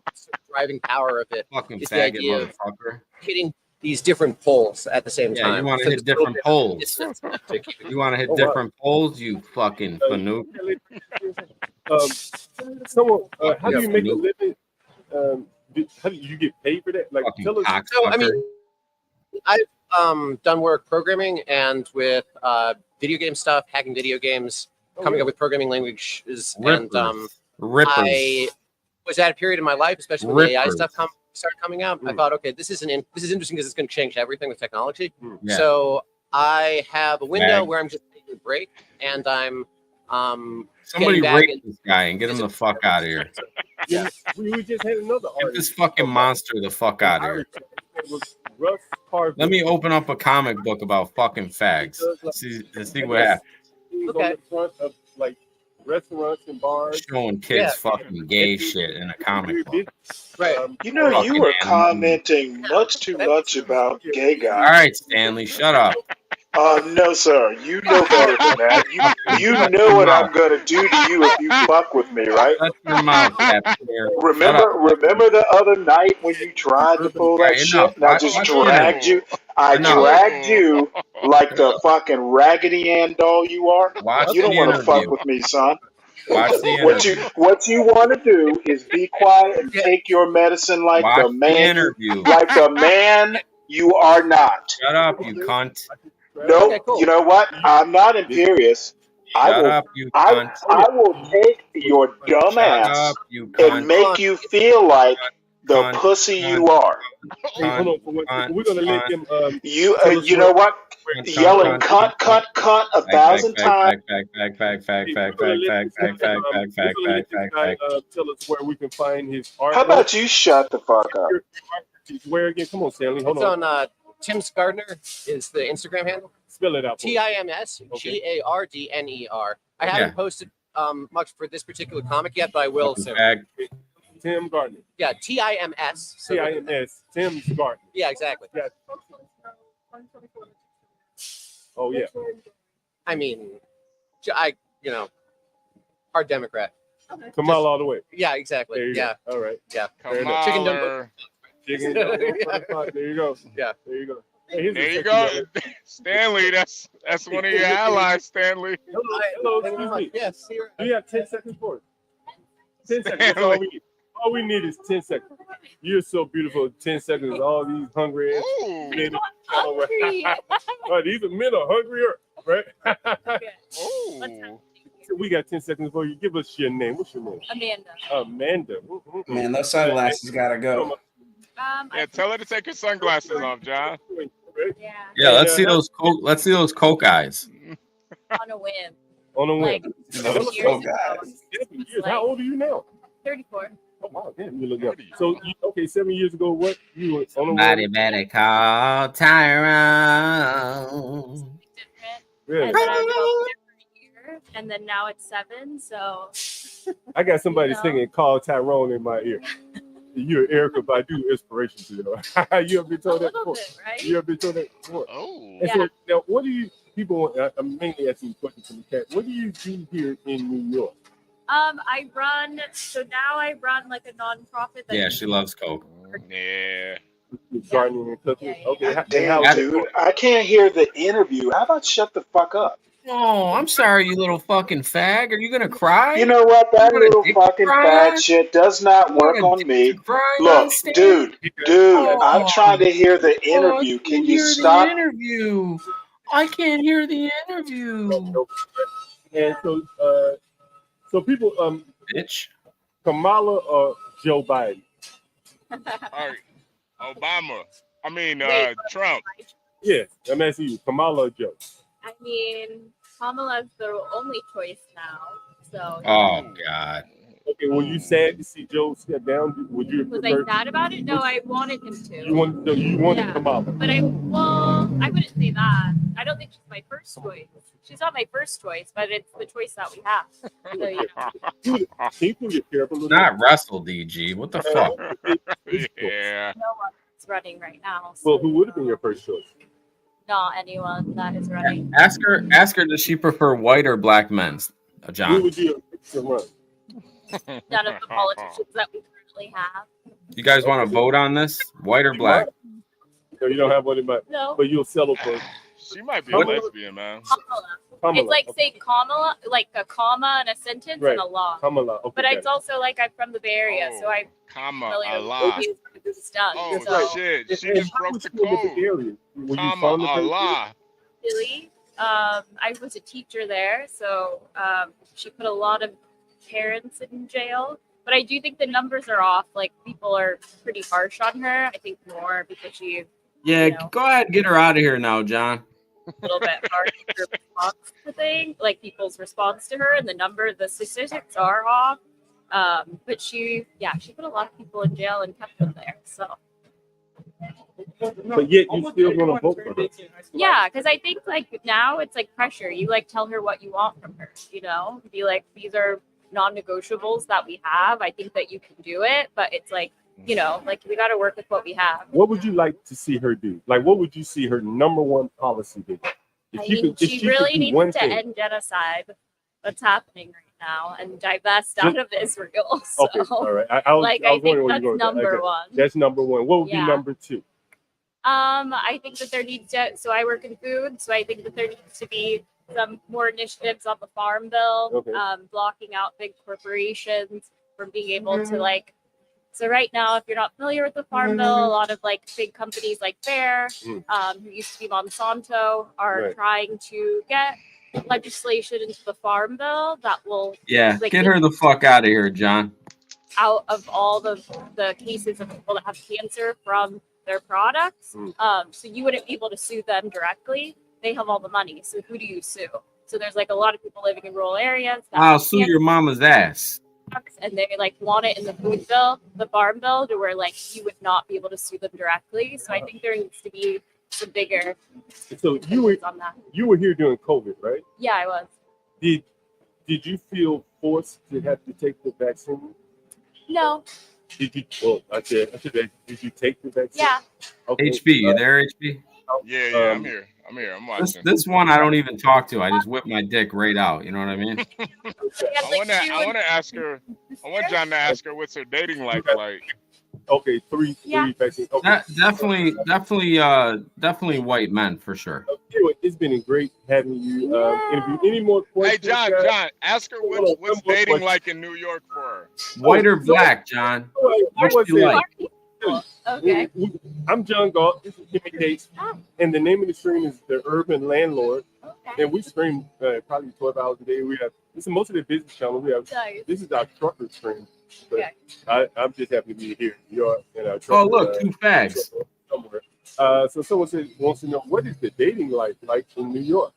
driving power of it. Fucking is the faggot idea of motherfucker. hitting these different poles at the same Yeah, time. you want to So hit it's a little different bit of poles. distance to keep it- You want to hit different poles, you fucking fanook. Someone, how do you make a living? How do you get paid for that? Like, tell us. So I mean, I've done work programming and with video game stuff, hacking video games, coming up with programming languages, and Rippers. I was at a period in my life, especially when the AI Rippers. stuff started coming out. I thought, okay, this is interesting because it's going to change everything with technology. Yeah. So I have a window Mag. where I'm just taking a break, and I'm Somebody getting back rape this guy and get him the fuck out of here. Yeah, we just had another Get this fucking monster the fuck out of here. Carvill. Let me open up a comic book about fucking fags. Let's see what happens. Okay. On the front of like restaurants and bars. Showing kids fucking gay shit in a comic book. Right. You know, you were commenting much too much about gay guys. All right, Stanley, shut up. No, sir. You know better than that. You know what I'm gonna do to you if you fuck with me, right? Shut your mouth, Remember the other night when you tried to pull that shit and I just dragged you? I dragged you like the fucking Raggedy Ann doll you are. You don't want to fuck with me, son. What you want to do is be quiet and take your medicine like the man you are not. Shut up, you cunt. No, you know what? I'm not imperious. I will take your dumb ass and make you feel like the pussy you are. We're gonna let them. You know what? Yelling cunt, cunt, cunt 1,000 times. Tell us where we can find his art. How about you shut the fuck up? Where again? Come on, Stanley. Hold It's on. on Tim's Gardner is the Instagram handle. Spell it out. TIMSGARDNER. I haven't posted much for this particular comic yet, but I will soon. Tim Gardner. Yeah, TIMS. So TIMS. Tim's Gardner. Yeah, exactly. Yeah. Oh yeah. I mean, hard Democrat. Kamala all the way. Yeah, exactly. There you Yeah. Go. All right. Yeah. Kamala. Chicken dumbo. Chicken dumbo. There you go. Yeah. There you go. Hey, There you go, Stanley. That's one of your allies, Stanley. Hello, excuse me. Yes. Do you have 10 seconds for it? 10 seconds. That's all we need. All we need is 10 seconds. You're so beautiful. 10 seconds. All these hungry ass men. Right, these are men are hungrier, right? Ooh. So we got 10 seconds for you. Give us your name. What's your name? Amanda. Amanda. Man, those sunglasses gotta go. Yeah, tell her to take her sunglasses off, John. Yeah, let's see those coke. Let's see those coke eyes. On a whim. On a whim. Those years ago. How old are you now? 34. Oh wow, damn, you look young. So okay, 7 years ago, what you were on a Body whim? better call Tyrone. Really? And then I was about there for a year, and then now it's 7. So I got somebody singing "Call Tyrone" in my ear. You're Erica Badu inspiration to you. You ever been told that before? right? You ever been told that before? Oh. And so now, what do you people? I'm mainly asking questions from the chat. What do you do here in New York? I run. So now I run like a nonprofit. Yeah, she loves coke. Yeah. Gardening and cooking. Okay. Damn, dude, I can't hear the interview. How about shut the fuck up? Oh, I'm sorry, you little fucking fag. Are you gonna cry? You know what? That You want a little dick fucking cry fat on? shit does not You want work a on dick me. cry on Look, stage? dude, I'm trying to hear the Oh, I interview. can't Can you hear stop? the interview. I can't hear the interview. And so people, bitch, Kamala or Joe Biden? All right. Obama. I mean, Trump. Yeah, I'm asking you, Kamala or Joe? I mean, Kamala's the only choice now. So. Oh God. Okay, were you sad to see Joe step down? Would you Was prefer? I sad about it? No, I wanted him to. You wanted Kamala. But I wouldn't say that. I don't think she's my first choice. She's not my first choice, but it's the choice that we have. So, you know. Can you get careful? Not wrestle, DG. What the fuck? Yeah. No one's running right now. So Well, who would have been your first choice? not anyone that is running. Ask her. Does she prefer white or black men? John. Who would you run? None of the politicians that we currently have. You guys want to vote on this? White or black? No, you don't have one in mind. No. But you'll settle for. She might be a lesbian, man. Kamala. It's like saying Kamala, like a comma and a sentence Right. and a law. Kamala. Okay, But got it's it. also like I'm from the Bay Area, so I'm familiar with this stuff. Oh, so. shit. She And just how broke was the you in the code. Bay Area? Were you Comma from the Bay Area? Allah. Really, I was a teacher there, so she put a lot of parents in jail. But I do think the numbers are off. Like people are pretty harsh on her. I think more because she Yeah, go ahead and get her out of here now, John. a little bit harsh in her response to things, like people's response to her, and the statistics are off. But she put a lot of people in jail and kept them there. So. But yet you still gonna vote for her. Yeah, because I think like now it's like pressure. You like tell her what you want from her, you know? Be like, these are non-negotiables that we have. I think that you can do it, but it's like, you know, like we got to work with what we have. What would you like to see her do? Like, what would you see her number one policy be? I mean, she really needs to end genocide. What's happening right now and divest out of Israel. So, Okay, all right. I was think wondering where that's you were going. number Okay. one. That's number one. What would be Yeah. number two? I think that there needs to. So I work in food, so I think that there needs to be some more initiatives on the farm bill, Okay. blocking out big corporations from being able to like. So right now, if you're not familiar with the farm bill, a lot of like big companies like Bayer, who used to be Monsanto, are Right. trying to get legislation into the farm bill that will Yeah, like, get her the fuck out of here, John. out of all the cases of people that have cancer from their products. So you wouldn't be able to sue them directly. They have all the money. So who do you sue? So there's like a lot of people living in rural areas that I'll have sue cancer your mama's ass. and they like want it in the food bill, the farm bill, to where like you would not be able to sue them directly. So I think there needs to be some bigger So you were on that. here during COVID, right? Yeah, I was. Did you feel forced to have to take the vaccine? No. Did you? Well, I should ask, did you take the vaccine? Yeah. Okay. HB, you there, HB? Yeah, I'm here. I'm watching. This one I don't even talk to. I just whip my dick right out. You know what I mean? I want to ask her. I want John to ask her what's her dating life like. Okay, three vaccines. Okay. Definitely white men for sure. Anyway, it's been great having you interview. Any more questions? Hey, John, ask her what's dating like in New York for her. White or black, John? What you like? Okay. I'm John Galt. This is debtates, and the name of the stream is The Urban Landlord. Okay. And we stream probably 12 hours a day. This is most of the business channel. This is our trucker stream. Okay. I'm just happy to be here. You're in our trucker. Oh, look, two fags. Somewhere. So someone wants to know, what is the dating life like in New York?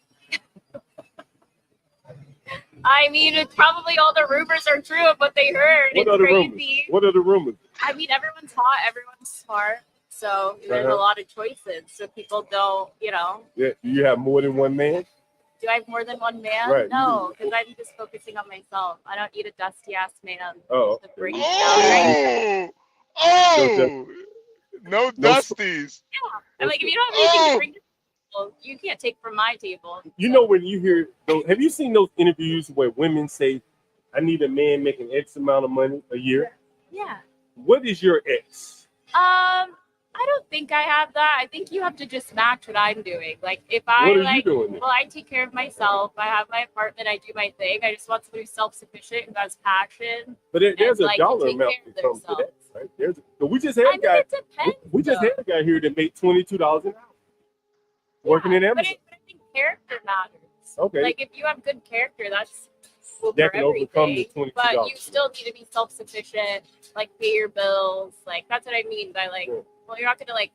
I mean, it's probably all the rumors are true of what they heard. What are the rumors? What are the rumors? I mean, everyone's hot, everyone's smart, so there's a lot of choices. So people don't, Yeah. Do you have more than one man? Do I have more than one man? Right. No, because I'm just focusing on myself. I don't need a dusty ass man. Oh. To bring down. No dusties. Yeah. I'm like, if you don't have anything to bring to the table, you can't take from my table. You know, when you hear those, have you seen those interviews where women say, I need a man making X amount of money a year? Yeah. What is your X? I don't think I have that. I think you have to just match what I'm doing. Like if I What are you doing then? well, I take care of myself. I have my apartment. I do my thing. I just want somebody who's self-sufficient, who has passion. But there's and, a dollar can take amount care that of comes to that, themselves. right? So we just had a guy. We just had a guy here that made $22 an hour working in Amazon. But I think character matters. Okay. Like if you have good character, that's cool That for can overcome the everything. $22. But you still need to be self-sufficient, like pay your bills. Like that's what I mean by like, well, you're not gonna like,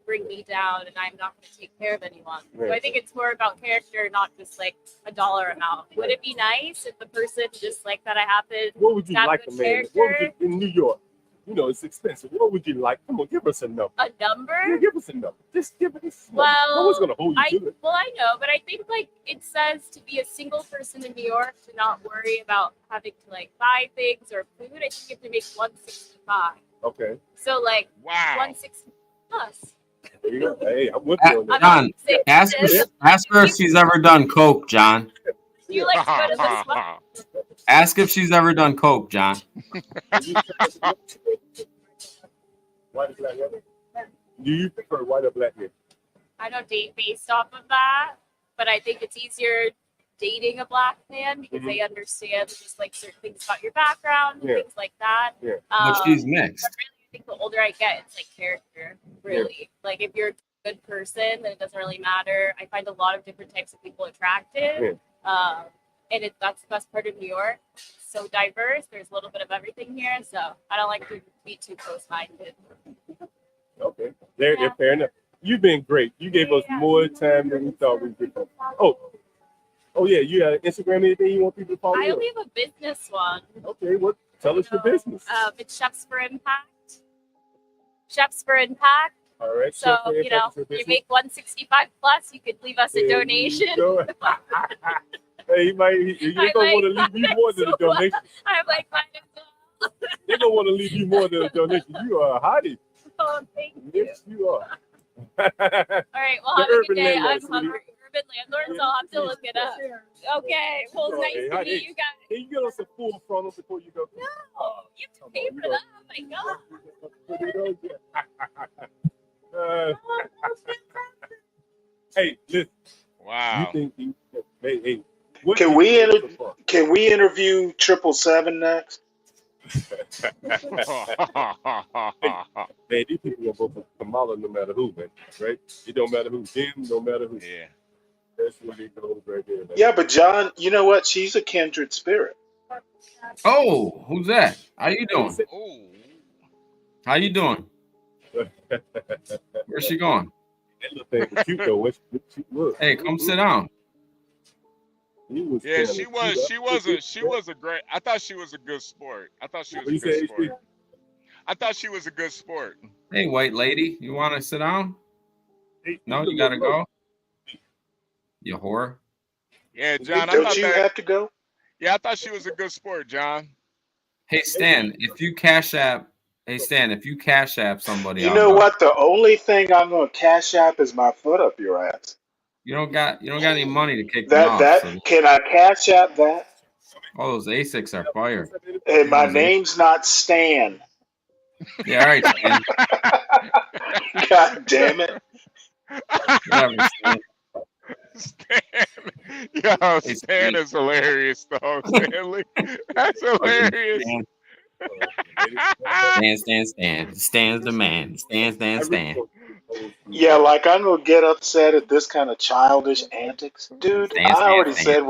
bring me down and I'm not gonna take care of anyone. So Right. I think it's more about character, not just like a dollar amount. Would it be nice if the person just like that I happened What would you to have like good a man? character? What would you, in New York? It's expensive. What would you like? Come on, give us a number. A number? Yeah, give us a number. Just give us a number. Well, No one's gonna hold you to it. Well, I know, but I think like it says to be a single person in New York to not worry about having to like buy things or food. I think you have to make 165. Okay. So like wow. 160 plus. There you go. Hey, I'm with you on that. John, ask her if she's ever done coke, John. Do you like to go to this one? Ask if she's ever done coke, John. White or black hair? Do you prefer white or black hair? I don't date based off of that, but I think it's easier dating a black man because they understand just like certain things about your background and things like that. Yeah. But she's mixed. But really, I think the older I get, it's like character, really. Like if you're a good person, then it doesn't really matter. I find a lot of different types of people attractive. And that's the best part of New York. So diverse. There's a little bit of everything here. So I don't like to be too close-minded. Okay. Fair enough. You've been great. You gave us more time than we thought we could. Oh yeah. You got Instagram? Anything you want people to follow? I you? only have a business one. Okay. Tell us your business. It's Chefs for Impact. Chefs for Impact. All right. So, Chef for Impact is your you business? make 165 plus, you could leave us a donation. Hey, you're going to want to leave you more than a donation. I'm like, They're going to want to leave you more than a donation. You are a hottie. oh, thank you. Yes, you are. All right, well, The have a good urban day. landlord, I'm hungry. Urban landlord, so I'll have to look it up. Okay, well, it's nice to meet you guys. Can you get us a full frontal before you go? No, you have to pay for that. Oh, my God. Hey, listen. Wow. You think hey, Can we interview 777 next? Man, these people gonna vote for Kamala no matter who, man. Right? It don't matter who. Them, no matter who. Yeah. That's what they go right there. Man. Yeah, but John, you know what? She's a kindred spirit. Oh, who's that? How you doing? How you doing? Where's she going? That little thing was cute though. Look. Hey, come sit down. Yeah, she was a great. I thought she was a good sport. I thought she was a good sport. I thought she was a good sport. Hey, white lady, you want to sit down? No, you gotta go. You whore. Yeah, John. Don't you have to go? Yeah, I thought she was a good sport, John. Hey, Stan, if you cash app somebody, You know what? The only thing I'm gonna cash app is my foot up your ass. You don't got any money to kick them off. Can I cash app that? Oh, those Asics are fire. And my name's not Stan. Yeah, all right, Stan. God damn it. Whatever, Stan. Yo, Hey, Stan is hilarious, though. Stanley, that's Fucking hilarious. Stan. Stan. Stan's the man. Stan. Yeah, like I'm gonna get upset at this kind of childish antics, dude. I already said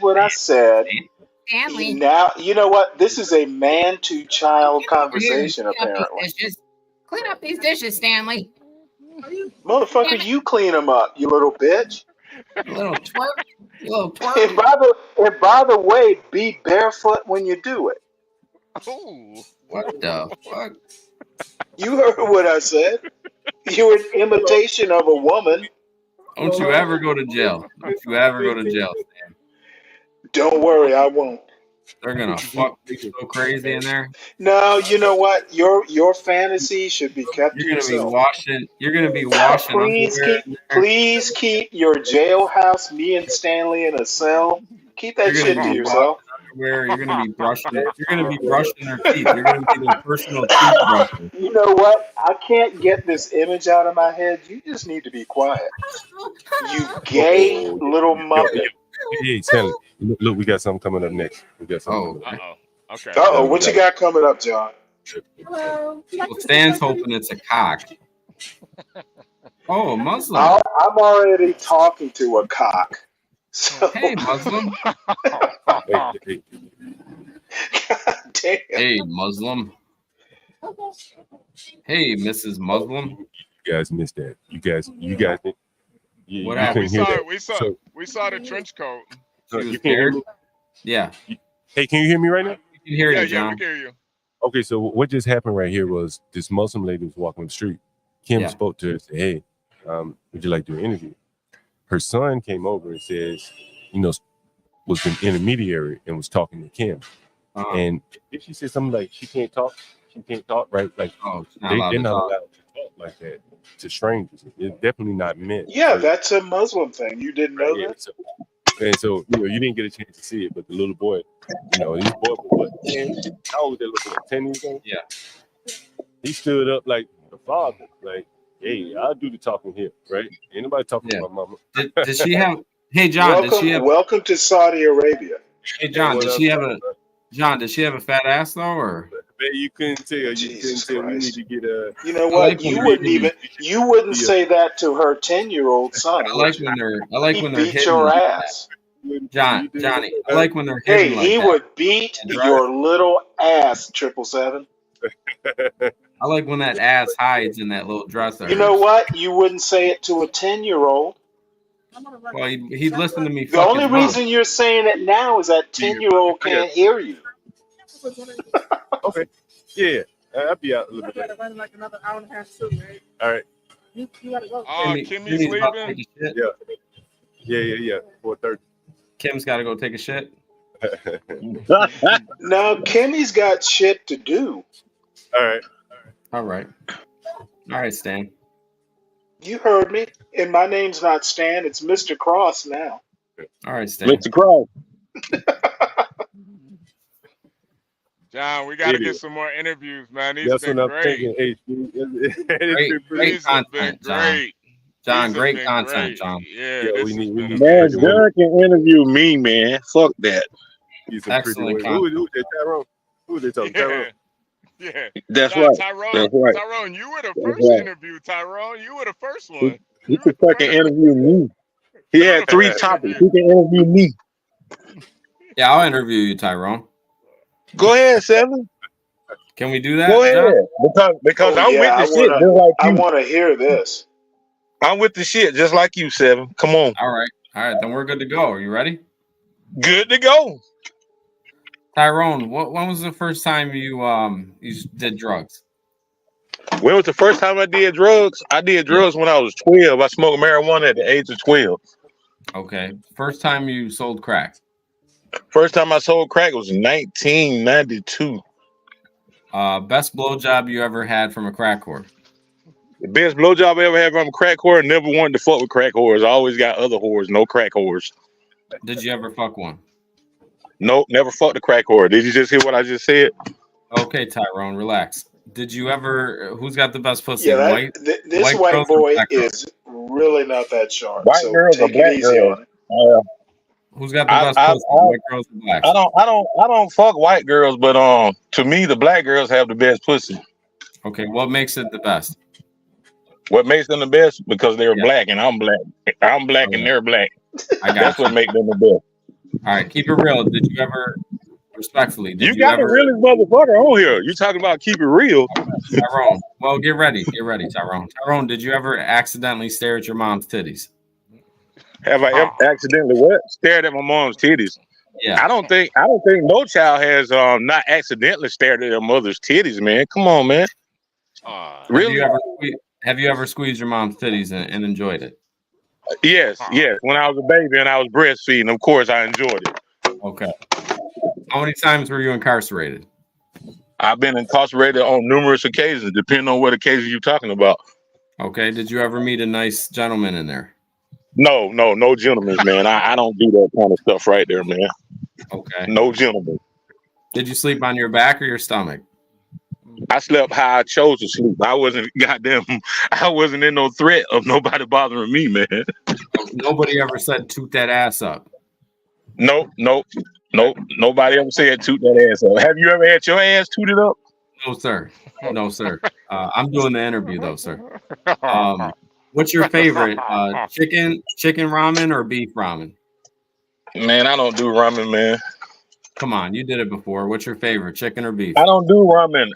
what I said. Stanley. Now you know what? This is a man-to-child Get over here and conversation, clean up apparently. these dishes. Clean up these dishes, Stanley. Motherfucker, you clean them up, you little bitch. You little twerp. You little twerp. And by the way, be barefoot when you do it. Oh, what the fuck? You heard what I said. You're an imitation of a woman. Don't you ever go to jail. Stan. Don't worry, I won't. They're gonna fuck you so crazy in there. No, you know what? Your fantasy should be kept to yourself. You're gonna be washing. Please keep your jailhouse, me and Stanley in a cell. Keep that shit to yourself. You're gonna be brushing. You're gonna be brushing their teeth. You're gonna be their personal toothbrusher. You know what? I can't get this image out of my head. You just need to be quiet. You gay little muppet. Hey, Stanley, look, we got something coming up next. Okay. What you got coming up, John? Well, Stan's hoping it's a cock. Oh, a Muslim. I'm already talking to a cock. So. Hey, Muslim. Hey. Damn. Hey, Muslim. Hey, Mrs. Muslim. You guys missed that. You guys. What happened? We saw the trench coat. You scared? Yeah. Hey, can you hear me right now? You can hear you, Yeah, John. we can hear you. Okay, so what just happened right here was this Muslim lady was walking the street. Kim spoke to her and said, "Hey, would you like to do an interview?" Her son came over and says, was an intermediary and was talking to Kim. And if she said something like she can't talk, right? Like they're not allowed to talk like that to strangers. It's definitely not meant. Yeah, that's a Muslim thing. You didn't know that? So you didn't get a chance to see it, but the little boy, these boys were what, 10? How old they looking like? 10 years old? Yeah. He stood up like the father, like, hey, I'll do the talking here, right? Ain't nobody talking to my mama. Did she have? Hey, John. Welcome to Saudi Arabia. Hey, John. Did she have a fat ass though, or? You couldn't tell. We need to get a. You know what? You wouldn't say that to her 10-year-old son. I like when they're beat your ass. Johnny. I like when they're hitting he would beat your little ass, 777. I like when that ass hides in that little dress. You know what? You wouldn't say it to a 10-year-old. Well, he'd listen to me. The only reason you're saying it now is that 10-year-old can't hear you. Okay. Yeah. I'll be out a little bit. Running like another hour and a half too, right? All right. You gotta go. Kimmy's leaving? Yeah. 4:30. Kim's got to go take a shit. No, Kimmy's got shit to do. All right, Stan. You heard me. And my name's not Stan. It's Mr. Cross now. All right, Stan. Mr. Cross. John, we got to get some more interviews, man. That's been what I'm great. thinking. Great content, John. John, great content, John. Yeah, we need Man, John can interview me, man. Fuck that. Excellent Who is Tyrone? Who is they talking? Tyrone. Yeah. That's right. Tyrone, That's right. Tyrone, you were the first interview, Tyrone. You were the first one. He can fucking interview me. He had 3 topics. He can interview me. Yeah, I'll interview you, Tyrone. Go ahead, Seven. Can we do that? Go ahead. Because I'm with the shit just like you. I want to hear this. I'm with the shit just like you, Seven. Come on. All right. Then we're good to go. Are you ready? Good to go. Tyrone, when was the first time you did drugs? When was the first time I did drugs? I did drugs when I was 12. I smoked marijuana at the age of 12. Okay. First time you sold crack? First time I sold crack was 1992. Best blowjob you ever had from a crack whore? The best blowjob I ever had from a crack whore. Never wanted to fuck with crack whores. I always got other whores, no crack whores. Did you ever fuck one? Nope, never fucked a crack whore. Did you just hear what I just said? Okay, Tyrone, relax. Did you ever? Who's got the best pussy? Yeah, White, this white white girls or boy black girls? is really not that sharp. White So girls or take it black easy girls? on it. Who's got the I, best I, pussy? White girls or blacks? I don't fuck white girls, but to me the black girls have the best pussy. Okay, what makes it the best? What makes them the best? Because they're Yeah. black and I'm black. I'm black and they're black. I got That's you. what makes them the best. All right, keep it real. Did you ever, respectfully, You got the realest motherfucker on here. You talking about keep it real? Tyrone? Well, get ready, Tyrone. Tyrone, did you ever accidentally stare at your mom's titties? Have I ever accidentally what? Stared at my mom's titties? Yeah. I don't think no child has not accidentally stared at their mother's titties, man. Come on, man. Really? Have you ever squeezed your mom's titties and enjoyed it? Yes. When I was a baby and I was breastfeeding, of course I enjoyed it. Okay. How many times were you incarcerated? I've been incarcerated on numerous occasions, depending on what occasion you're talking about. Okay. Did you ever meet a nice gentleman in there? No gentlemen, man. I don't do that kind of stuff right there, man. Okay. No gentlemen. Did you sleep on your back or your stomach? I slept how I chose to sleep. I wasn't in no threat of nobody bothering me, man. Nobody ever said toot that ass up. Nope. Nobody ever said toot that ass up. Have you ever had your ass tooted up? No, sir. I'm doing the interview though, sir. What's your favorite? Chicken ramen or beef ramen? Man, I don't do ramen, man. Come on, you did it before. What's your favorite, chicken or beef? I don't do ramen.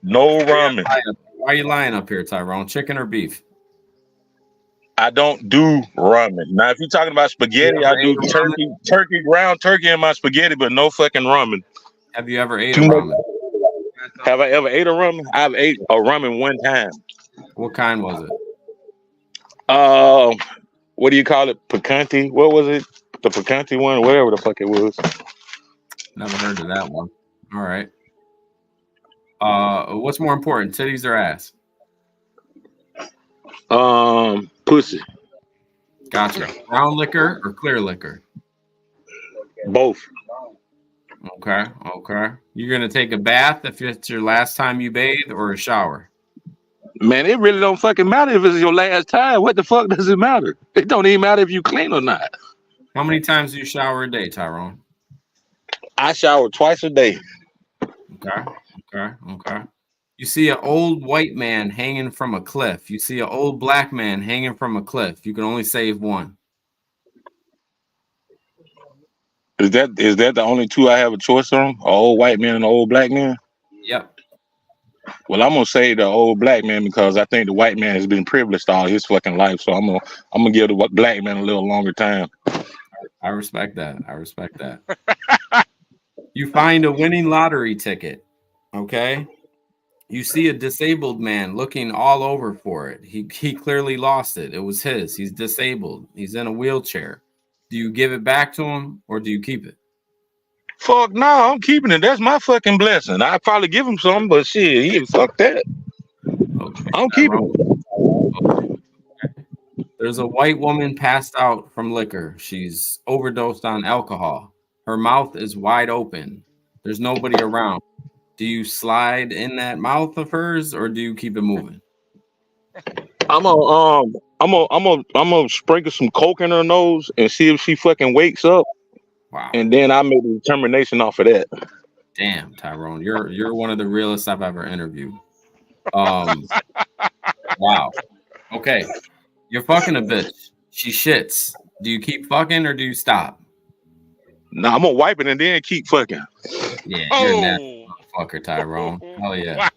No ramen. Why are you lying up here, Tyrone? Chicken or beef? I don't do ramen. Now, if you're talking about spaghetti, I do ground turkey in my spaghetti, but no fucking ramen. Have you ever ate a ramen? Have I ever ate a ramen? I've ate a ramen one time. What kind was it? What do you call it? Picante? What was it? The picante one, whatever the fuck it was. Never heard of that one. All right. What's more important, titties or ass? Pussy. Gotcha. Brown liquor or clear liquor? Both. Okay. You're gonna take a bath if it's your last time you bathe, or a shower? Man, it really don't fucking matter if it's your last time. What the fuck does it matter? It don't even matter if you clean or not. How many times do you shower a day, Tyrone? I shower twice a day. Okay. You see an old white man hanging from a cliff. You see an old black man hanging from a cliff. You can only save one. Is that the only two I have a choice on? An old white man and an old black man? Yep. Well, I'm gonna say the old black man because I think the white man has been privileged all his fucking life. So I'm gonna give the black man a little longer time. I respect that. You find a winning lottery ticket. Okay. You see a disabled man looking all over for it. He clearly lost it. It was his. He's disabled. He's in a wheelchair. Do you give it back to him or do you keep it? Fuck no, I'm keeping it. That's my fucking blessing. I'd probably give him some, but shit, fuck that. Okay, I'm keeping it. There's a white woman passed out from liquor. She's overdosed on alcohol. Her mouth is wide open. There's nobody around. Do you slide in that mouth of hers or do you keep it moving? I'm gonna sprinkle some coke in her nose and see if she fucking wakes up. Wow. And then I make a determination off of that. Damn, Tyrone, you're one of the realest I've ever interviewed. Wow. Okay. You're fucking a bitch. She shits. Do you keep fucking or do you stop? No, I'm gonna wipe it and then keep fucking. Yeah, you're a nasty motherfucker, Tyrone. Hell yeah.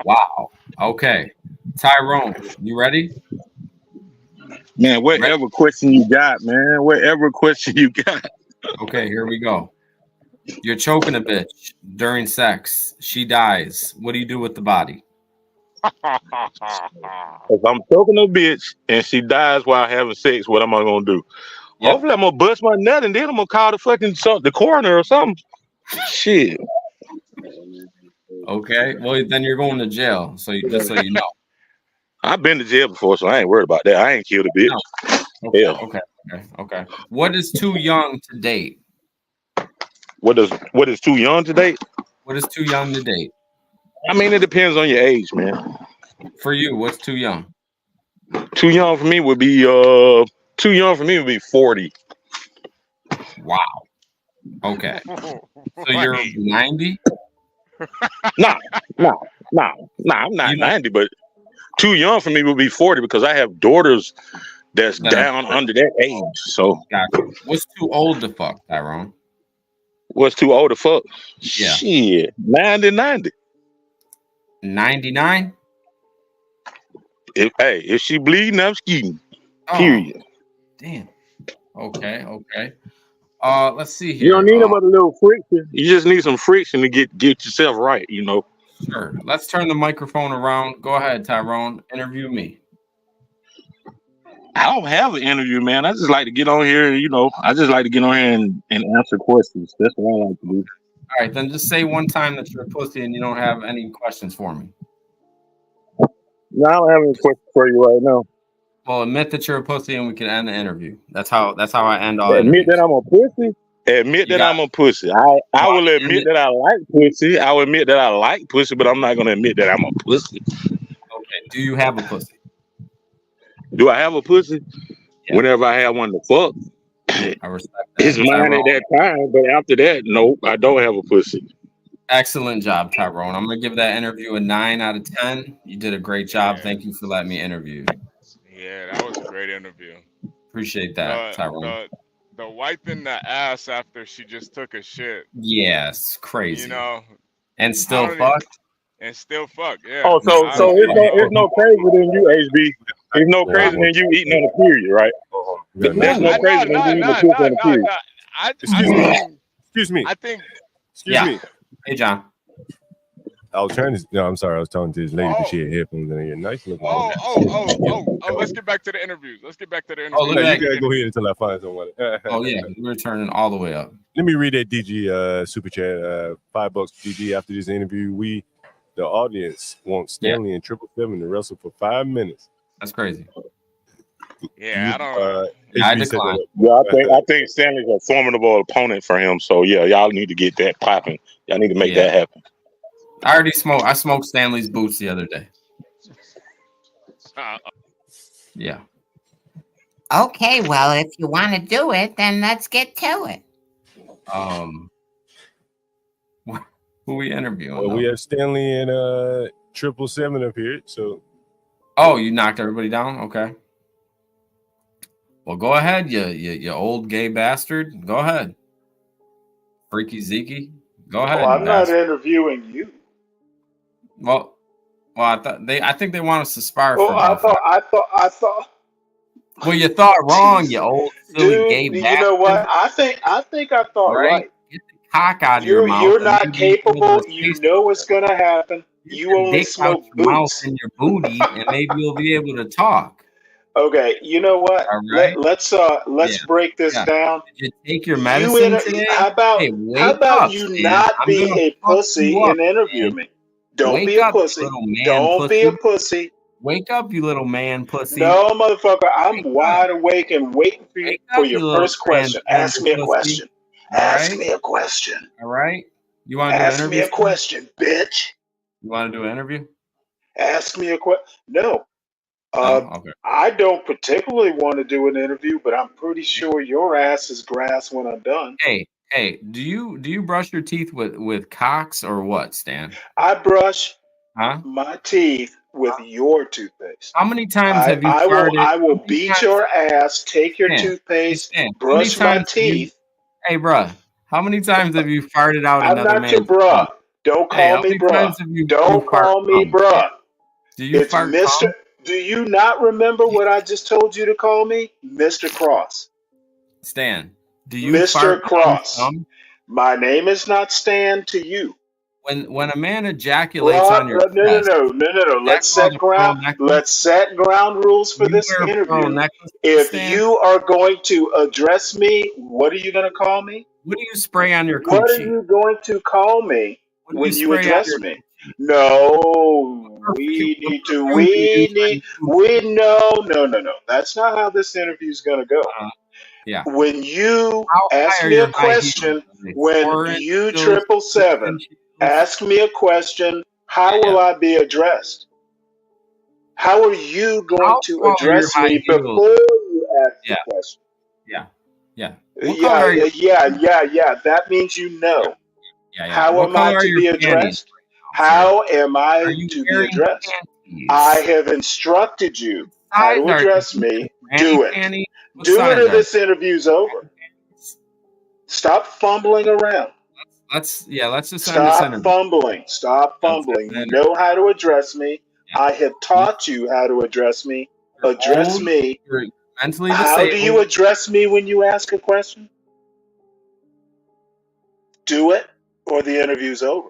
Wow. Okay. Tyrone, you ready? Man, whatever question you got, man. Whatever question you got. Okay, here we go. You're choking a bitch during sex. She dies. What do you do with the body? If I'm choking a bitch and she dies while having sex, what am I gonna do? Yep. Hopefully I'm gonna bust my nut and then I'm gonna call the coroner or something. Shit. Okay. Well, then you're going to jail. So just so you know. I've been to jail before, so I ain't worried about that. I ain't killed a bitch. No. Okay. What is too young to date? What is too young to date? What is too young to date? I mean, it depends on your age, man. For you, what's too young? Too young for me would be 40. Wow. Okay. So you're 90? Nah. I'm not 90, but too young for me would be 40 because I have daughters that's down under that age. So gotcha. What's too old to fuck, Tyrone? What's too old to fuck? Yeah. Shit. 90. 99? If she bleeding, I'm skeeting. Period. Damn. Okay. Let's see here. You don't need about a little friction. You just need some friction to get yourself right, you know. Sure. Let's turn the microphone around. Go ahead, Tyrone. Interview me. I don't have an interview, man. I just like to get on here, and answer questions. That's what I like to do. All right, then just say one time that you're a pussy and you don't have any questions for me. No, I don't have any questions for you right now. Well, admit that you're a pussy and we can end the interview. That's how I end all Admit interviews. that I'm a pussy? Admit that I'm a pussy. I will admit that I like pussy. I will admit that I like pussy, but I'm not going to admit that I'm a pussy. Okay, do you have a pussy? Do I have a pussy? Yeah. Whenever I have one to fuck, I respect that. It's mine at that time, but after that, nope, I don't have a pussy. Excellent job, Tyrone. I'm going to give that interview a 9 out of 10. You did a great job. Thank you for letting me interview. Yeah, that was a great interview. Appreciate that, Tyrone. The wiping the ass after she just took a shit. Yes, crazy. You know, and still fuck. And still fuck. Yeah. Oh, so it's no crazier than you, HB. It's no crazier than you eating on a period, right? There's no crazier than you eating a poop on a period. Excuse me. I think. Excuse me. Hey, John. I was trying to. No, I'm sorry. I was talking to this lady because she had headphones in her ear. Nice looking. Oh. Let's get back to the interviews. Oh, you gotta go ahead until I find someone. Oh yeah, we're turning all the way up. Let me read that DG super chat. $5 DG after this interview. The audience wants Stanley and 777 to wrestle for 5 minutes. That's crazy. Yeah, I don't. I decline. Yeah, I think Stanley's a formidable opponent for him. So yeah, y'all need to get that popping. Y'all need to make that happen. I smoked Stanley's boots the other day. Yeah. Okay, well, if you want to do it, then let's get to it. Who we interviewing? Well, we have Stanley and 777 up here. So. Oh, you knocked everybody down? Okay. Well, go ahead, you old gay bastard. Go ahead. Freaky Zeke. Go ahead. I'm not interviewing you. Well, I think they want us to spar. Well, I thought. Well, you thought wrong, you old silly gay bastard. You know what? I think I thought right. Get the cock out of your mouth. You're not capable. You know what's gonna happen. You only smoke boots. In your booty, and maybe you'll be able to talk. Okay, you know what? Right. Let's break this down. Did you take your medicine today? How about you not be a pussy and interview me? Don't be a pussy. Don't be a pussy. Wake up, you little man pussy. No, motherfucker. I'm wide awake and waiting for your first question. Ask me a question. Ask me a question. All right. You want to do an interview? Ask me a question, bitch. You want to do an interview? Ask me a question. No. Okay. I don't particularly want to do an interview, but I'm pretty sure your ass is grass when I'm done. Hey, do you brush your teeth with cocks or what, Stan? I brush my teeth with your toothpaste. How many times have you farted? I will beat your ass, take your toothpaste, brush my teeth. Hey, bruh, how many times have you farted out another man's I'm not your bruh. Don't call me bruh. Don't call me bruh. Do you fart Mr. Do you not remember what I just told you to call me? Mr. Cross. Stan, do you Mr. Cross. My name is not Stan to you. When a man ejaculates on your chest, no. Let's set ground rules for this interview. If you are going to address me, what are you going to call me? What do you spray on your coochie? What are you going to call me when you address me? No, no. That's not how this interview is going to go. Yeah. When you ask me a question, when you 777, Ask me a question. How will I be addressed? How are you going How to tall are your address high me heels? before you ask Yeah, the question? yeah. What color are your Yeah. That means you know. yeah? How What am I color are to your be panties, addressed? sir? How am Are I you to be wearing addressed? I panties? have instructed you how Size to are address you me. granny Do it. panties? What Do it size or are this interview's over. Stop fumbling around. let's just end this Stop interview. fumbling. Stop Let's end fumbling. the You interview. know how to address me. I have You- taught you how to address me. You're Address old. me. You're mentally How do you disabled. address me when you ask a question? Do it or the interview's over.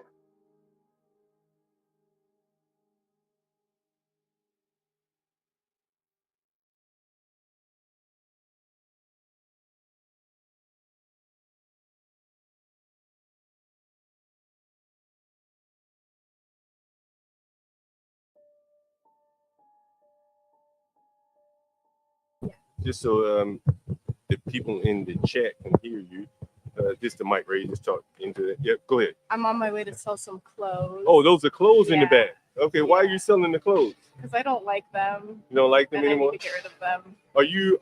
Just so the people in the chat can hear you. Just the mic ready. Just talk into it. Yep, go ahead. I'm on my way to sell some clothes. Oh, those are clothes in the Yeah. back. Okay, why are you selling the clothes? Because I don't like them. You don't like them and anymore? I need to get rid of them. Are you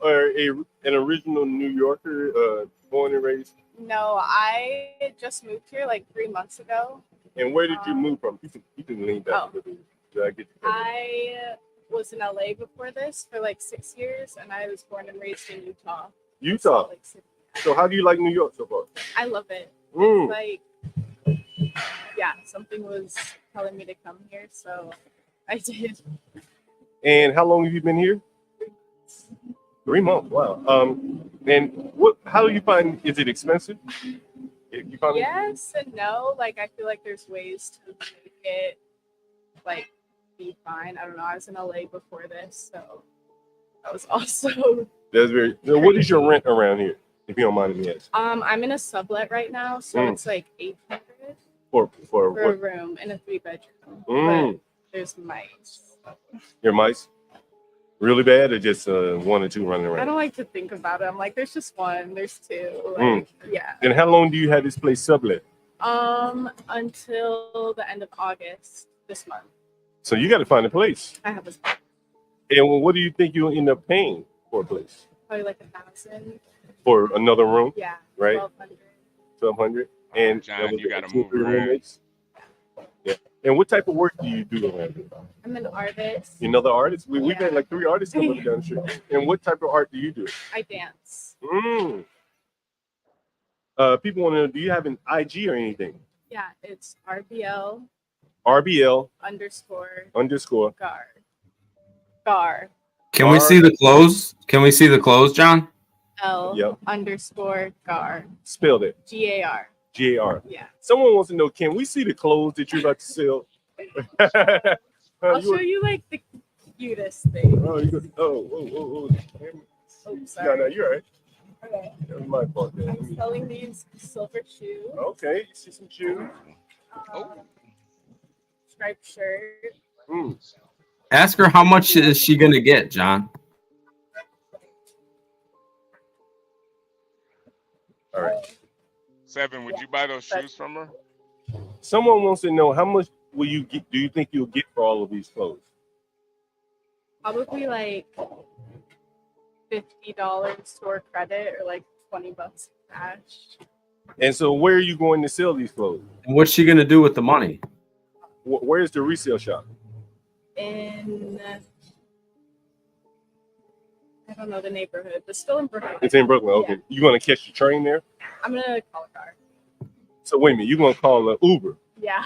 an original New Yorker, born and raised? No, I just moved here like 3 months ago. And where did you move from? You can lean back Oh. a little bit. Did I get you? I was in LA before this for like 6 years, and I was born and raised in Utah. Utah. Salt Lake City. So how do you like New York so far? I love it. Mm. It's like, yeah, something was telling me to come here, so I did. And how long have you been here? 3 months. Wow. And how do you find? Is it expensive? You find Yes and no. Like, I feel like there's ways to make it like be fine. I don't know. I was in LA before this, so that was also. That's very. So what is your rent around here, if you don't mind me asking? I'm in a sublet right now, so it's like $800 for for a what? room in a 3-bedroom. Mm. But there's mice. Your mice? Really bad, or just 1 or 2 running I around? don't like to think about it. I'm like, there's just one, there's 2. Like, Mm. yeah. And how long do you have this place sublet? Until the end of August this month. So you got to find a place. I have a And what do you think you'll end up paying for a place? probably like $1,000. For another room? Yeah. Right? 1,200. 1,200. And John, you gotta 2 or move 3 around. roommates? Yeah. And what type of work do you do around here? I'm an artist. You know the artists? We've had like 3 artists come up down the street. And what type of art do you do? I dance. Mm. People want to know, do you have an IG or anything? Yeah, it's RBL RBL _ Gar. Can we see the clothes? Can we see the clothes, John? L Yep. _ Gar. Spelled it. GAR. GAR. Yeah. Someone wants to know, can we see the clothes that you're about to sell? I'll show you like the cutest thing. Oh, you go, oh. Oh, sorry. No, you're right. Okay. That was my fault. Then. I'm selling these silver shoes. Okay, see some shoes. Striped shirt. Mm. Ask her how much is she gonna get, John? All right. 7, would you buy those shoes from her? Someone wants to know, how much will you get? Do you think you'll get for all of these clothes? Probably like $50 store credit or like $20 cash. And so, where are you going to sell these clothes? And what's she gonna do with the money? Where's the resale shop? In I don't know the neighborhood, but still in Brooklyn. It's in Brooklyn. Okay. Yeah. You gonna catch the train there? I'm gonna call a car. So wait a minute, you gonna call an Uber Yeah.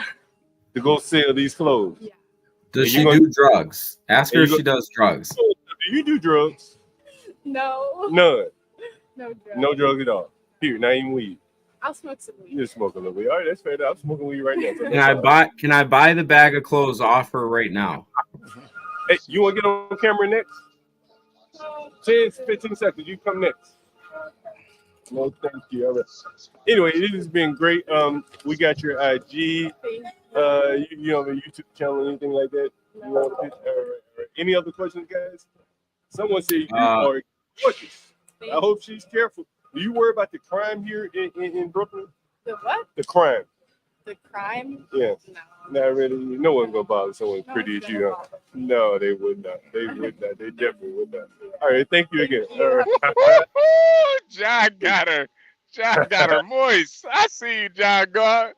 to go sell these clothes? Yeah. Does And she you gonna- do drugs? Ask her and if you she does drugs. So, do you do drugs? No. None. No drugs. No drugs at all. Period. Not even weed. I'll smoke some weed. You just smoke a little weed. All right, that's fair enough. I'm smoking weed right now. So Can I buy the bag of clothes off her right now? Hey, you want to get on camera next? 10, 15 seconds. You come next. No, thank you. All right. Anyway, this has been great. We got your IG. You have a YouTube channel, anything like that? You want to, all right. Any other questions, guys? Someone said you are gorgeous. I hope she's careful. Do you worry about the crime here in Brooklyn? The what? The crime. The crime? Yeah. Not really. No one gonna bother someone pretty as you. Huh? No, they would not. They would not. They definitely would not. All right. Thank you again. All right. John got her. John got her moist. I see you, John God.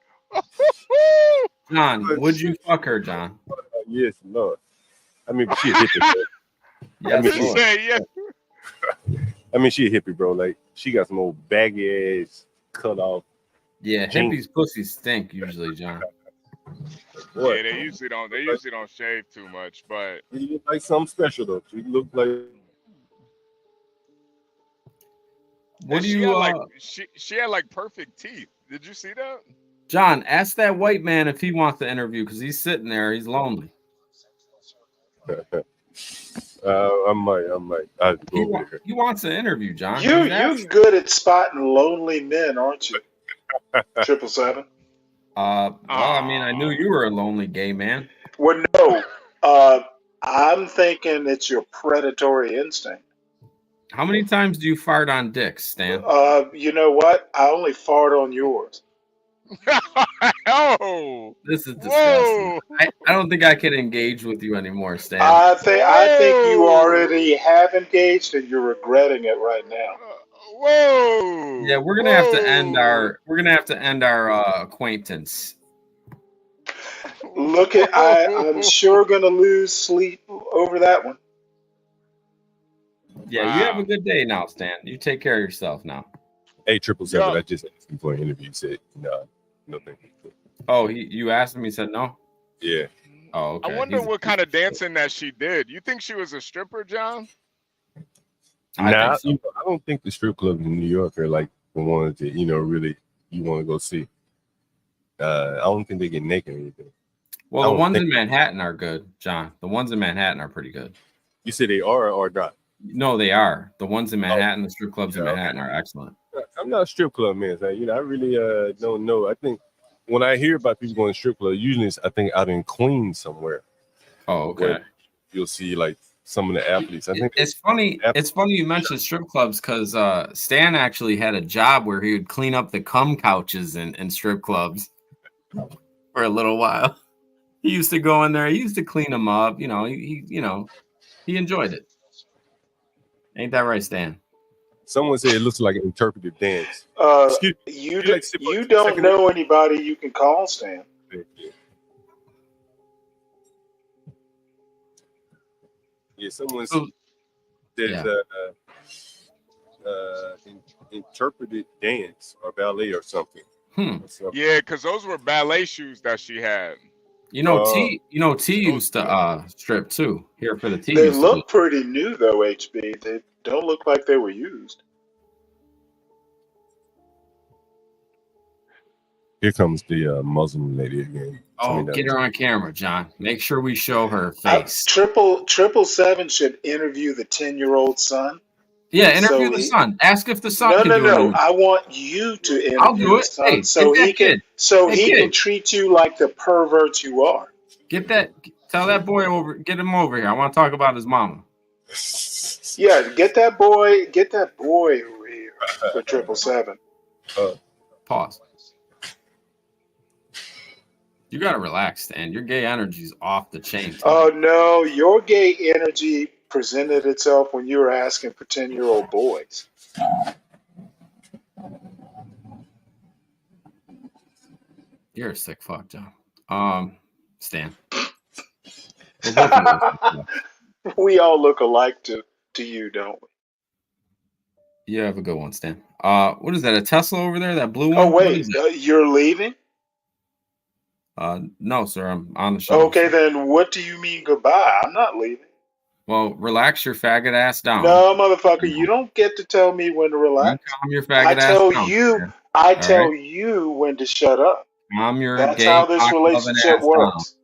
John, would you fuck her, John? Yes, Lord. I mean, she a hippie, bro. I mean, she a hippie, bro. Like, she got some old baggy ass cut off. Yeah, hippies' pussies stink usually, John. Yeah, they usually don't shave too much, but you look like something special though. You look like. What do she you? Had like, she had like perfect teeth. Did you see that? John, ask that white man if he wants to interview because he's sitting there. He's lonely. I might. He wants to interview, John. You're good at spotting lonely men, aren't you? 777. Well, I mean, I knew you were a lonely gay man. Well, no. I'm thinking it's your predatory instinct. How many times do you fart on dicks, Stan? You know what? I only fart on yours. Oh, this is disgusting. I don't think I can engage with you anymore, Stan. I think you already have engaged and you're regretting it right now. Whoa. Yeah, we're gonna have to end our acquaintance. Look at I'm sure gonna lose sleep over that one. Yeah, you have a good day now, Stan. You take care of yourself now. Hey, 777, I just asked him for an interview. He said, no thank you. Oh, you asked him, he said no? Yeah. Oh, okay. I wonder what kind of dancing that she did. You think she was a stripper, John? I don't think the strip clubs in New York are like the ones that, really you want to go see. I don't think they get naked or anything. Well, the ones in Manhattan are good, John. The ones in Manhattan are pretty good. You said they are or not? No, they are. The ones in Manhattan, the strip clubs in Manhattan are excellent. I'm not a strip club man. So, I really don't know. I think when I hear about people going to strip club, usually it's, I think, out in Queens somewhere. Oh, okay. You'll see like some of the athletes. I think it's funny. It's funny you mentioned strip clubs because Stan actually had a job where he would clean up the cum couches in strip clubs for a little while. He used to go in there. He used to clean them up. He enjoyed it. Ain't that right, Stan? Someone said it looks like an interpretive dance. You don't know anybody you can call, Stan. Yeah, someone says interpreted dance or ballet or something. Yeah, because those were ballet shoes that she had. T used to strip too. Here for the T. They look pretty new though, HB. They don't look like they were used. Here comes the Muslim lady again. Oh, get her on camera, John. Make sure we show her face. 777 should interview the 10-year-old son. Yeah, interview the son. Ask if the son can do it. No. I want you to interview the son he can treat you like the pervert you are. Tell that boy over. Get him over here. I want to talk about his mama. Yeah, get that boy over here for 777. Pause. You gotta relax, Stan. Your gay energy's off the chain. Oh no, your gay energy presented itself when you were asking for 10-year-old boys. You're a sick fuck, John. Stan. We all look alike to you, don't we? You have a good one, Stan. What is that? A Tesla over there? That blue one? Oh wait, you're leaving? No, sir. I'm on the show. Okay, then what do you mean goodbye? I'm not leaving. Well, relax your faggot ass down. No, motherfucker, you don't get to tell me when to relax. Calm your faggot ass down. I tell you when to shut up. That's how this relationship works.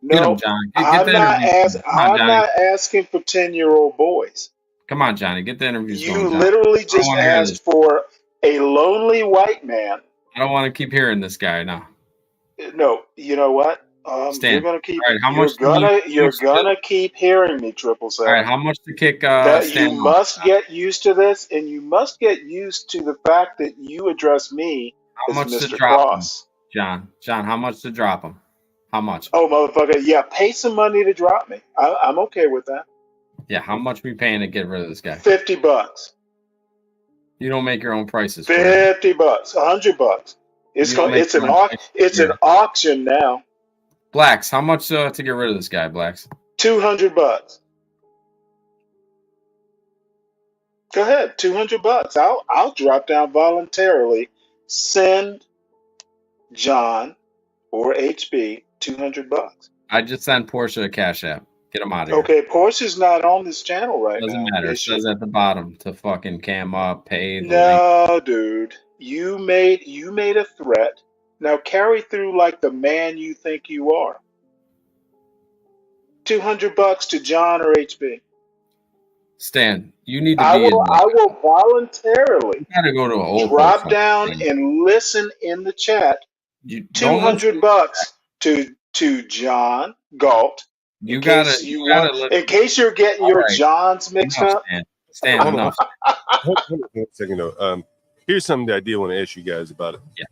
No, I'm not asking for 10-year-old boys. Come on, Johnny, get the interviews going. You literally just asked for a lonely white man. I don't want to keep hearing this guy now. No, you know what? You're gonna keep. Right, you're gonna keep hearing me, 777. All right, how much to kick? You must get used to this, and you must get used to the fact that you address me as Mr. Cross. John, how much to drop them? How much? Oh, motherfucker. Yeah, pay some money to drop me. I'm okay with that. Yeah, how much we paying to get rid of this guy? $50. You don't make your own prices. $50, $100. It's an auction now. Blacks, how much to get rid of this guy? Blacks. $200. Go ahead, $200. I'll drop down voluntarily. Send John or HB $200. I just sent Portia a Cash App. Get him out of here. Okay, Portia's not on this channel right now. Doesn't matter. It says at the bottom to fucking cam up, pay. No, dude. You made a threat. Now carry through like the man you think you are. $200 to John or HB. Stan, you need to I be. I will voluntarily You gotta go to an old drop down and listen in the chat. $200 to John Galt. You in gotta. case You gotta. want, in case you're getting your Johns mixed up. Stan, Hold on. enough. Hold on 1 second though. Here's something that I did want to ask you guys about it. Yeah.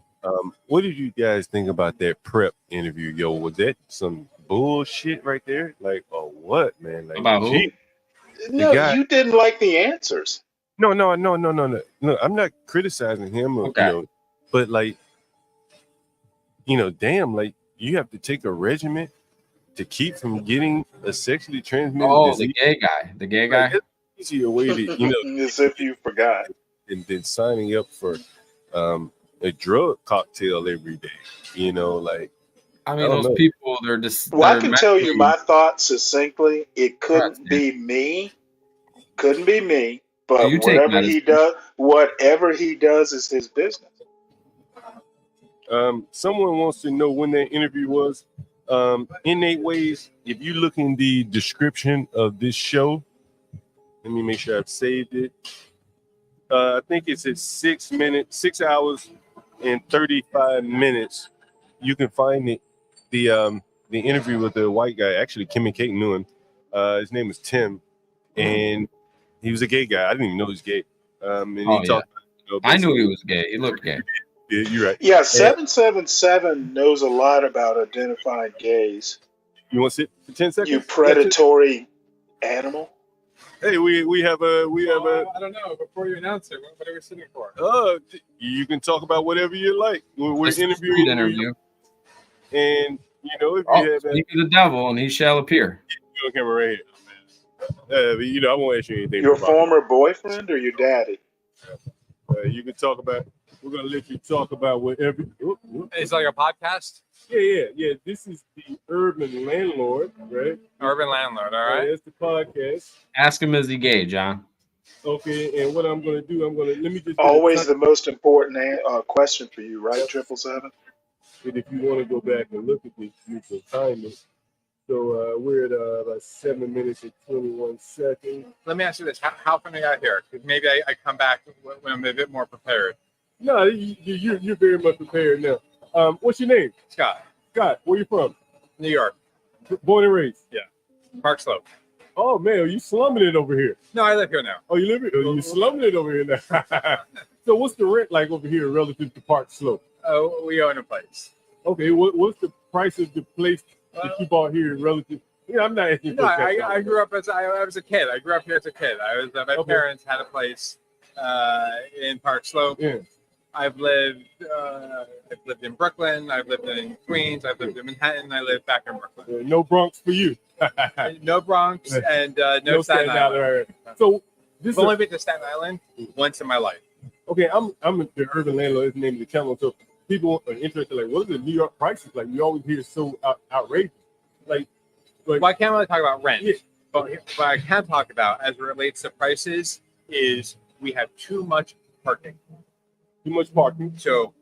What did you guys think about that prep interview? Yo, was that some bullshit right there? Like, what, man? Like, about who? No, you didn't like the answers. No. I'm not criticizing him, or, but like, damn, like you have to take a regimen to keep from getting a sexually transmitted disease. The gay guy. Like, easier way to, as if you forgot, and then signing up for a drug cocktail every day. Like. I mean, those people, they're just. Well, I can tell you my thoughts succinctly. It couldn't be me. Couldn't be me. But whatever he does is his business. Someone wants to know when that interview was. Innate ways. If you look in the description of this show, let me make sure I've saved it. I think it's at 6 hours and 35 minutes. You can find it. The interview with the white guy, actually Kim and Kate knew him. His name was Tim, and he was a gay guy. I didn't even know he was gay. And he talked. I knew he was gay. He looked gay. Yeah, you're right. Yeah, 777 knows a lot about identifying gays. You want to sit for 10 seconds? You predatory animal. Hey, we have a. I don't know. Before you announce it, what are we sitting for? You can talk about whatever you like. We're interviewing interview. And if you have speak to the devil, and he shall appear. You're on camera right here, man. I won't ask you anything. Your former boyfriend or your daddy? You can talk about. We're gonna let you talk about whatever. It's like a podcast. Yeah. This is the Urban Landlord, right? Urban Landlord. All right. That's the podcast. Ask him, is he gay, John? Okay, and what I'm gonna do, let me just. Always the most important question for you, right? 777. And if you want to go back and look at this, you can time it. So we're at about 7 minutes and 21 seconds. Let me ask you this: how can I get here? Because maybe I come back when I'm a bit more prepared. No, you're very much prepared now. What's your name? Scott. Scott, where you from? New York. Born and raised? Yeah. Park Slope. Oh man, are you slumming it over here? No, I live here now. Oh, you live here? Oh, you slumming it over here now? So what's the rent like over here relative to Park Slope? Oh, we own a place. Okay, what's the price of the place that you bought here relative? I'm not asking. No, I grew up as I was a kid. I grew up here as a kid. My parents had a place in Park Slope. Yeah. I've lived in Brooklyn. I've lived in Queens. I've lived in Manhattan. I live back in Brooklyn. No Bronx for you. No Bronx and no Staten Island. Right. So I've only been to Staten Island once in my life. Okay, I'm the Urban Landlord. Is the name of the channel. So people are interested. Like, what are the New York prices like? We always hear so outrageous. Like, well, I can't really talk about rent, but what I can talk about as it relates to prices is we have too much parking. Too much parking. So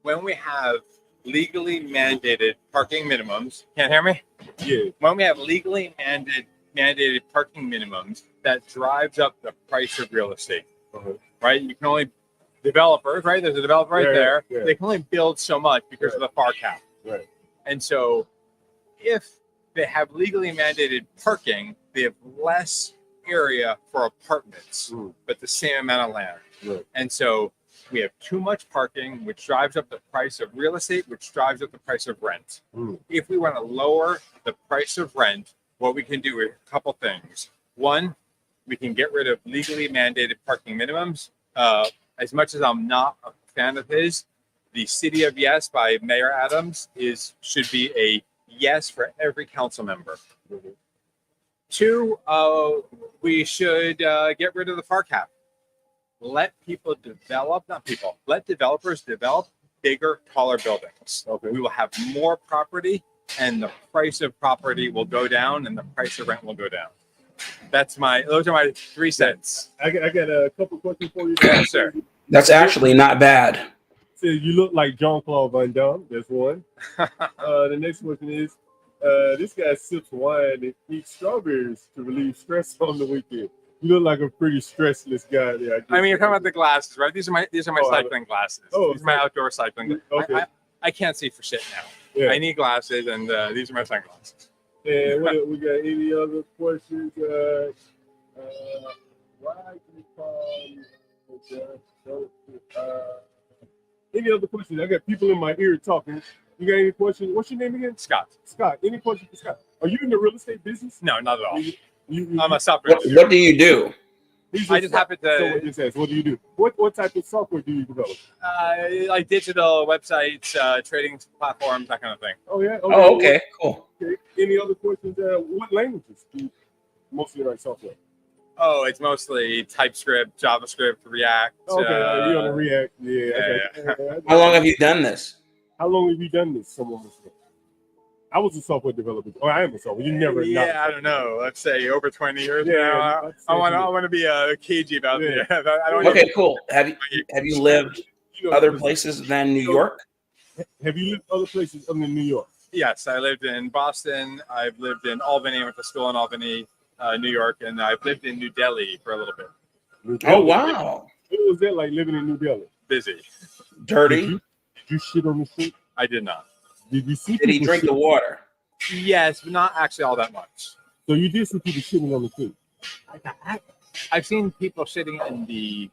when we have legally mandated parking minimums, can't hear me? Yeah. When we have legally mandated parking minimums, that drives up the price of real estate. Right? You can only developers, right? There's a developer right there. Yeah. They can only build so much because of the FAR cap. Right. And so if they have legally mandated parking, they have less area for apartments, but the same amount of land. Right. And so we have too much parking, which drives up the price of real estate, which drives up the price of rent. If we want to lower the price of rent, what we can do is a couple things. One, we can get rid of legally mandated parking minimums. As much as I'm not a fan of his, the City of Yes by Mayor Adams should be a yes for every council member. Two, we should get rid of the FAR cap. Let people develop, let developers develop bigger, taller buildings. We will have more property, and the price of property will go down, and the price of rent will go down. Those are my 3 cents. I got a couple questions for you. Yeah, sir. That's actually not bad. So you look like Jean-Claude Van Damme. That's one. The next question is, this guy sips wine and eats strawberries to relieve stress on the weekend. You look like a pretty stressless guy there. I mean, you're talking about the glasses, right? These are my cycling glasses. These are my outdoor cycling. Okay. I can't see for shit now. Yeah. I need glasses, and these are my sunglasses. And we got any other questions? Why can you call any other questions? I got people in my ear talking. You got any questions? What's your name again? Scott. Scott. Any questions for Scott? Are you in the real estate business? No, not at all. I'm a software. What do you do? I just happen to. So what this says, what do you do? What type of software do you develop? Like digital websites, trading platforms, that kind of thing. Oh yeah. Oh, okay, cool. Okay. Any other questions? What languages do you mostly write software? Oh, it's mostly TypeScript, JavaScript, React. Okay, you're on the React. Yeah. How long have you done this? How long have you done this? Someone was saying. I was a software developer. I am a software. You never. Yeah, I don't know. Let's say over 20 years Yeah, now. I want to be cagey about it. Okay, cool. Have you lived other places than New York? Have you lived other places other than New York? Yes, I lived in Boston. I've lived in Albany. I went to school in Albany, New York, and I've lived in New Delhi for a little bit. Oh wow! What was that like living in New Delhi? Busy. Dirty. Did you shit on the street? I did not. Did you see? Did he drink the water? Yes, but not actually all that much. So you did see people shitting on the street? I've seen people shitting in the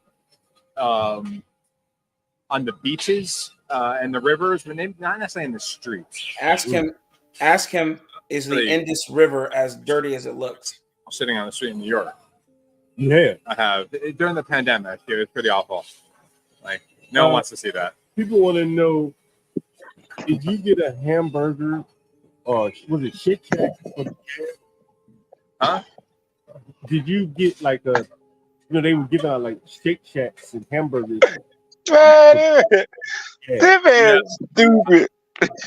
on the beaches and the rivers, but not necessarily in the streets. Ask him. Is the Indus River as dirty as it looks? Sitting on the street in New York. Yeah, I have during the pandemic. It was pretty awful. Like no one wants to see that. People want to know: did you get a hamburger, or was it Shake Shack? Huh? Did you get like a? They were giving out like Shake Shacks and hamburgers. Man, that man's stupid.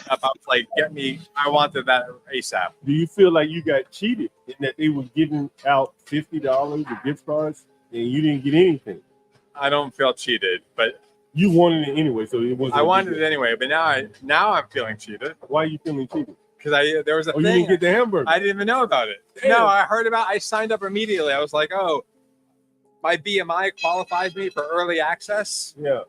About like get me. I wanted that ASAP. Do you feel like you got cheated in that they were giving out $50 of gift cards and you didn't get anything? I don't feel cheated, but you wanted it anyway, so it wasn't. I wanted it anyway, but now I'm feeling cheated. Why are you feeling cheated? Because there was a thing. You didn't get the hamburger. I didn't even know about it. Damn. No, I heard about. I signed up immediately. I was like, oh, my BMI qualifies me for early access. Yeah.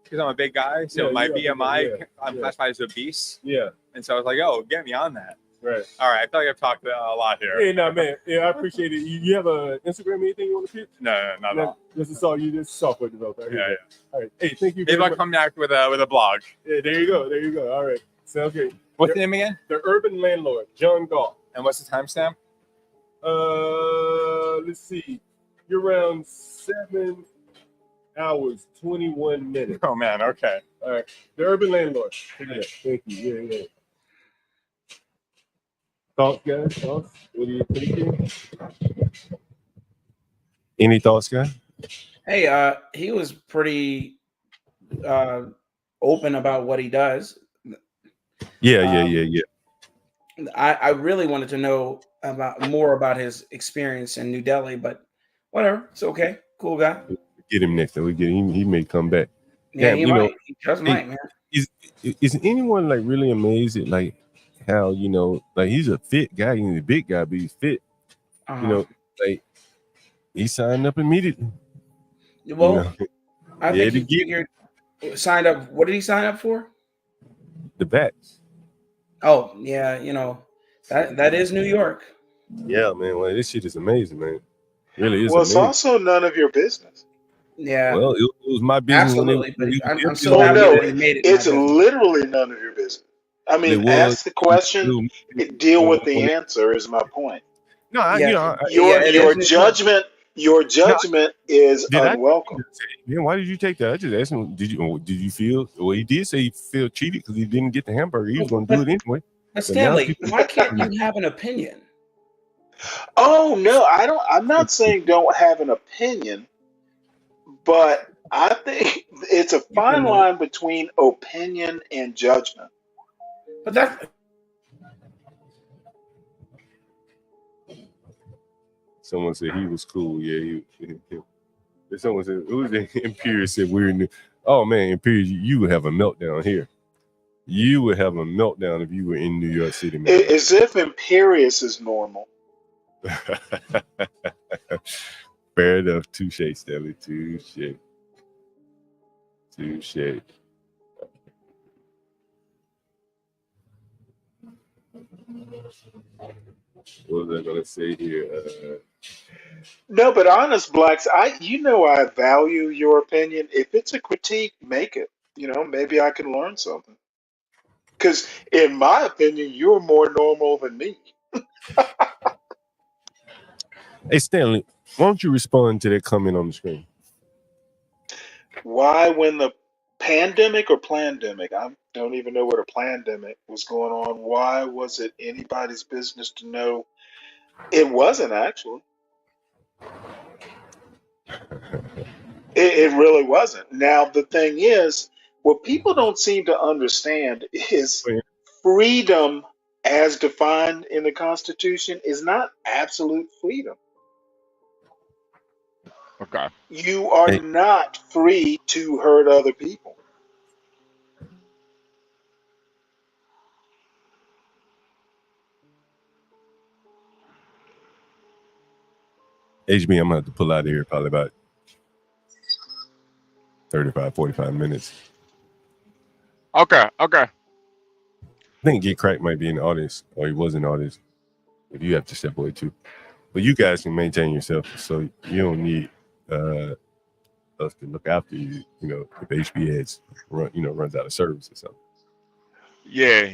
Because I'm a big guy, so my BMI, I'm classified as obese. Yeah. And so I was like, oh, get me on that. Right. All right. I feel like I've talked a lot here. Yeah, no, man. Yeah, I appreciate it. You have an Instagram, anything you want to pitch? No, not at all. This is all you. This is software developer. Yeah. All right. Hey, thank you. Maybe I'll come back with a blog. Yeah, there you go. All right. Sounds good. What's the name again? The Urban Landlord, John Galt. And what's the timestamp? Let's see. You're around 7 hours, 21 minutes. Oh man, okay. All right. The Urban Landlord. Yeah, thank you. Yeah. Thoughts, guys? Thoughts? What do you think? Any thoughts, guys? Hey, he was pretty open about what he does. Yeah. I really wanted to know more about his experience in New Delhi, but whatever. It's okay. Cool guy. Get him next time. We get him. He may come back. Yeah, he might. He just might, man. Is anyone like really amazed at like how like he's a fit guy, he's a big guy, but he's fit. Like he signed up immediately. Well, I think he signed up. What did he sign up for? The bats. Oh yeah, that is New York. Yeah, man. Well, this shit is amazing, man. Really is. Well, it's also none of your business. Yeah. Well, it was my business. Absolutely, When but it I'm was so empty. happy that he made it my It's business. literally none of your business. I It mean, was. ask the question, deal with the answer. Is my point. No, Yeah, Your it your is. No, judgment is Did I? unwelcome. Man, why did you take that? I just asked him. Did you feel? Well, he did say he feel cheated because he didn't get the hamburger. He was going to do it anyway. But But now Stanley, people. why can't you have an opinion? Oh no, I don't. I'm not saying don't have an opinion, but I think it's a fine line between opinion and judgment. But that Someone said he was cool. Yeah, someone said it was Imperial said we're in. Oh man, Imperial, you would have a meltdown here. You would have a meltdown if you were in New York City, man. As if Imperious is normal. Fair enough. Touche, Stanley. Touche. Touche. What was I gonna say here? No, but honest blacks, I value your opinion. If it's a critique, make it. Maybe I can learn something. Because in my opinion, you're more normal than me. Hey Stanley, why don't you respond to that comment on the screen? Why, when the pandemic or plandemic, I don't even know what a plandemic was going on. Why was it anybody's business to know? It wasn't actually. It really wasn't. Now, the thing is, what people don't seem to understand is freedom as defined in the Constitution is not absolute freedom. Okay. You are not free to hurt other people. HB, I'm gonna have to pull out of here probably about 45 minutes. Okay. I think Get Crack might be in the audience, or he was in the audience. If you have to step away too, but you guys can maintain yourself, so you don't need us to look after you. If HB heads runs out of service or something. Yeah.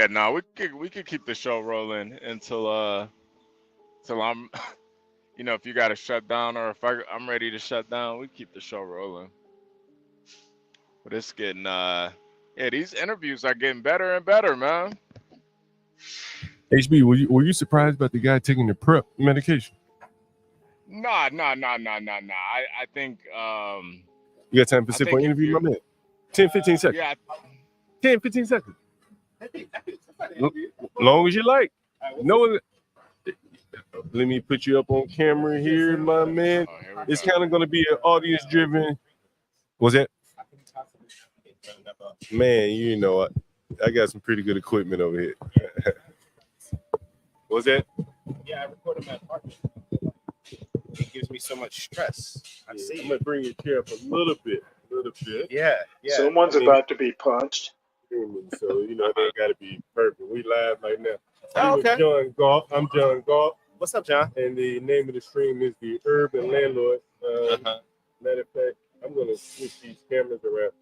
No, we could keep the show rolling until I'm, if you got to shut down or if I'm ready to shut down, we keep the show rolling. But it's getting these interviews are getting better and better, man. HB, were you surprised about the guy taking the Prep medication? Nah. I think You got time for simple interview, my man? 10-15 seconds. Yeah. 10-15 seconds. Long as you like. No. Let me put you up on camera here, my man. It's kind of going to be an audience driven. What's that? Man, I got some pretty good equipment over here. What's that? Yeah, I record in my apartment. It gives me so much stress. I see. I'm gonna bring your chair up a little bit. Yeah. Someone's about to be punched. So they got to be perfect. We live right now. Oh, okay. John Galt. I'm John Galt. What's up, John? And the name of the stream is the Urban Landlord. Matter of fact, I'm gonna switch these cameras around.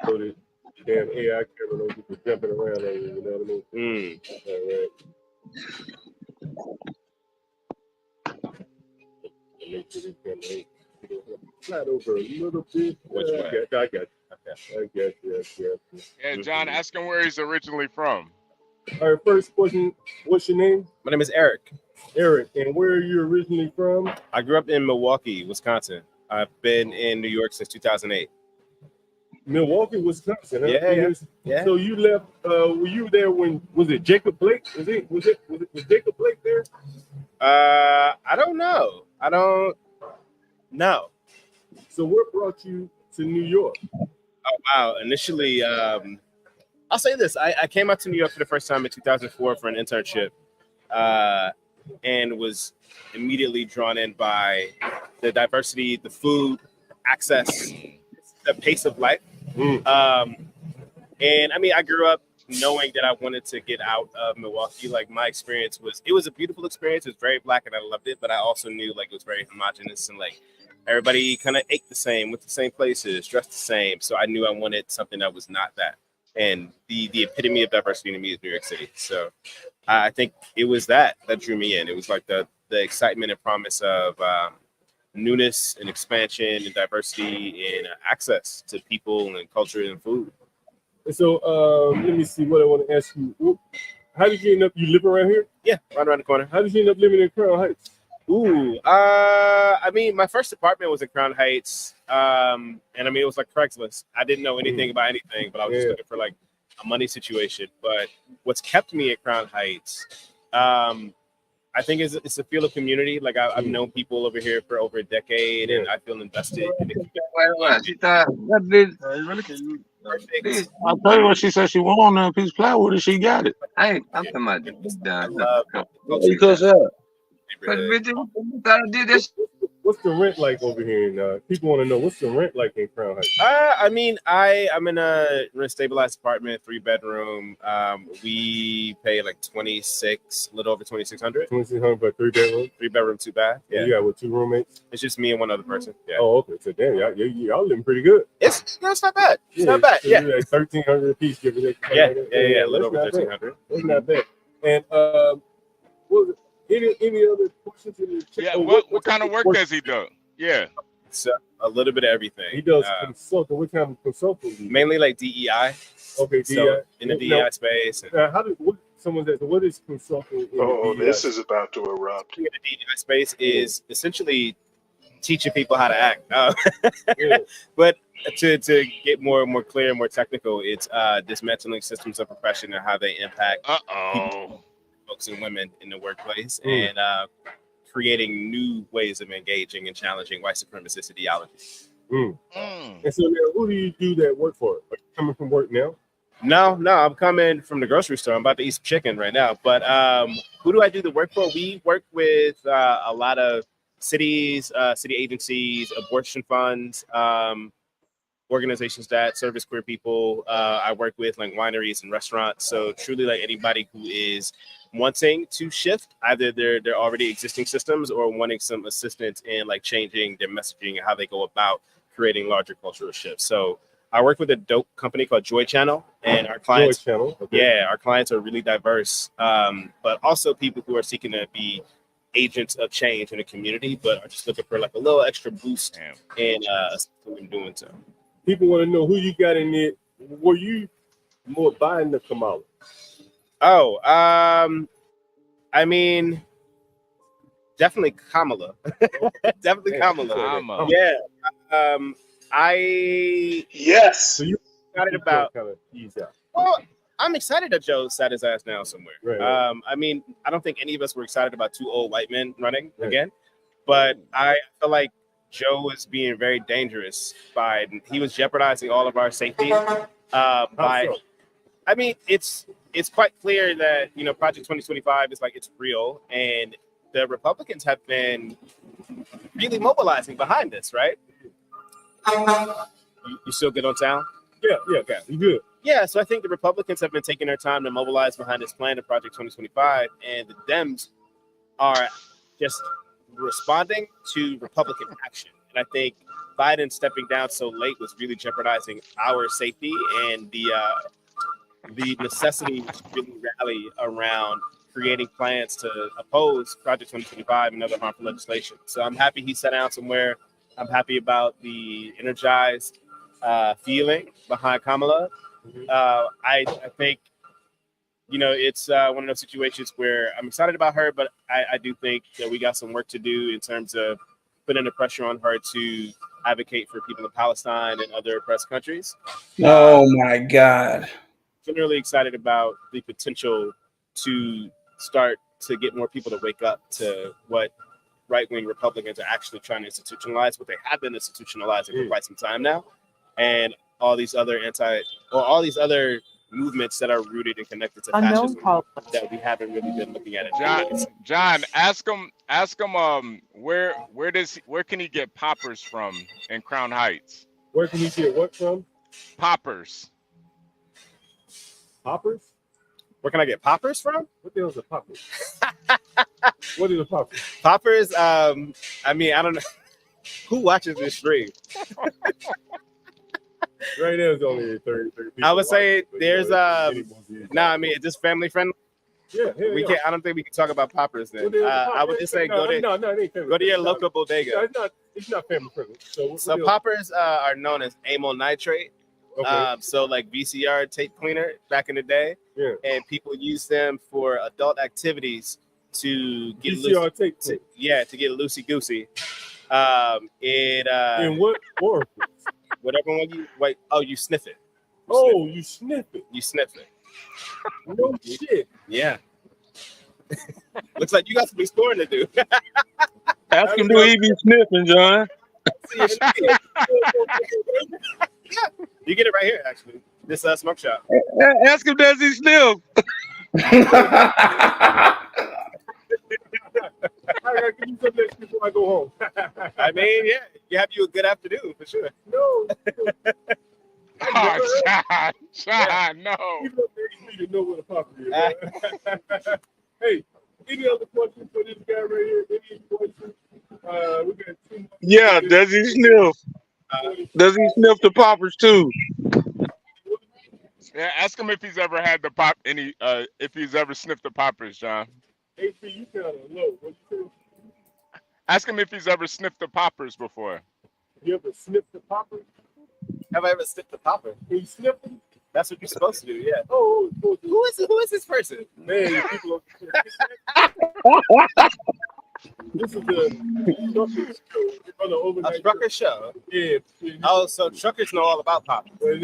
So the damn AI camera don't get to jumping around on you. You know what I mean? All right. Make sure this camera ain't slide over a little bit. Which way? I got you. Yeah, John, ask him where he's originally from. All right, first question, what's your name? My name is Eric. Eric, and where are you originally from? I grew up in Milwaukee, Wisconsin. I've been in New York since 2008. Milwaukee, Wisconsin. Huh? Yeah. So you left. Were you there when? Was it Jacob Blake? Was Jacob Blake there? I don't know. I don't know. So what brought you to New York? Oh wow! Initially, I'll say this: I came out to New York for the first time in 2004 for an internship, and was immediately drawn in by the diversity, the food, access, the pace of life. And I mean, I grew up knowing that I wanted to get out of Milwaukee, like my experience it was a beautiful experience. It was very Black and I loved it, but I also knew like it was very homogenous and like everybody kind of ate the same, went to the same places, dressed the same. So I knew I wanted something that was not that. And the epitome of diversity to me is New York City. So I think it was that drew me in. It was like the excitement and promise of newness and expansion and diversity and access to people and culture and food. And so let me see what I want to ask you. How did you end up? You live around here? Yeah, right around the corner. How did you end up living in Crown Heights? Ooh, I mean, my first apartment was in Crown Heights, and I mean, it was like Craigslist. I didn't know anything about anything, but I was just looking for like a money situation. But what's kept me at Crown Heights, I think it's a feel of community. Like I've known people over here for over a decade, and I feel invested in the community. I'll tell you what she said she wanted on a piece of plywood and she got it. Hey, I'm talking about What's the rent like over here? And people want to know what's the rent like in Crown Heights. I mean, I'm in a stabilized apartment, 3-bedroom. We pay like 26, a little over 2,600. 2,600 for 3-bedroom. 3-bedroom, 2-bath. Yeah. You got with 2 roommates. It's just me and one other person. Yeah. Oh, okay. So damn, y'all living pretty good. It's not bad. It's not bad. Yeah. Like 1,300 a piece. Give it. Yeah. A little over 1,300. It's not bad. And any other questions in the chat? Yeah. What kind of work does he do? Yeah. It's a little bit of everything. He does consulting. What kind of consulting? Mainly like DEI. Okay, DEI. So in the DEI space. What is consulting? This is about to erupt. In the DEI space is essentially teaching people how to act. But to get more clear, more technical, it's dismantling systems of oppression and how they impact people, folks and women in the workplace, and creating new ways of engaging and challenging white supremacist ideologies. And so now, who do you do that work for? Are you coming from work now? No, I'm coming from the grocery store. I'm about to eat some chicken right now. But who do I do the work for? We work with a lot of cities, city agencies, abortion funds, organizations that service queer people. I work with like wineries and restaurants. So truly like anybody who is wanting to shift either their already existing systems or wanting some assistance in like changing their messaging and how they go about creating larger cultural shifts. So I work with a dope company called Joy Channel, and our clients, our clients are really diverse, but also people who are seeking to be agents of change in the community, but are just looking for like a little extra boost in doing so. People want to know who you got in it. Were you more Biden than Kamala? Oh, I mean, definitely Kamala. Definitely Kamala. Yeah. So you excited about? Well, I'm excited that Joe sat his ass down somewhere. Right. I mean, I don't think any of us were excited about 2 old white men running again, but I feel like Joe was being very dangerous he was jeopardizing all of our safety. I mean, it's quite clear that, Project 2025 is like, it's real. And the Republicans have been really mobilizing behind this, right? You still good on sound? Yeah, okay. You good? Yeah, so I think the Republicans have been taking their time to mobilize behind this plan of Project 2025, and the Dems are just responding to Republican action. And I think Biden stepping down so late was really jeopardizing our safety and the necessity to really rally around creating plans to oppose Project 2025 and other harmful legislation. So I'm happy he sat down somewhere. I'm happy about the energized feeling behind Kamala. I think, it's one of those situations where I'm excited about her, but I do think that we got some work to do in terms of putting the pressure on her to advocate for people in Palestine and other oppressed countries. Oh my God. I'm really excited about the potential to start to get more people to wake up to what right-wing Republicans are actually trying to institutionalize, what they have been institutionalizing for quite some time now, and all these other movements that are rooted and connected to fascism that we haven't really been looking at it. John, ask him where can he get poppers from in Crown Heights? Where can he get what from? Poppers. Poppers? Where can I get poppers from? What the hell is a popper? What is a popper? Poppers, I mean, I don't know. Who watches this stream? Right now, it's only 30 people. I would say watching, there's I mean, is this family friendly? Yeah, we can't. I don't think we can talk about poppers then. I would just say go to your local bodega. No, it's not family friendly. So poppers are known as amyl nitrate. Okay. So like VCR tape cleaner back in the day, and people use them for adult activities to get VCR tape to get loosey goosey. In what orifice? Whatever one you wait. Oh, you sniff it. You sniff it. You sniff it. No shit. Yeah. Looks like you got some exploring to do. Ask him, do he be sniffing, John? Yeah, you get it right here, actually. This smoke shop. Ask him, does he sniff? I gotta give you some next before I go home. I mean, yeah, you have you a good afternoon for sure. No. John, no. You need to know what a popper is. Hey, any other questions for this guy right here? Any questions? We got 2 more. Yeah, does he sniff? Does he sniff the poppers too? Yeah, ask him if he's ever had if he's ever sniffed the poppers, John. HB, you kind of low. What you say? Ask him if he's ever sniffed the poppers before. You ever sniffed the popper? Have I ever sniffed the popper? You sniffed them? That's what you're supposed to do, yeah. Oh, who is this person? Man, people this is the trucker show. Yeah. Oh, so truckers know all about poppers. Damn.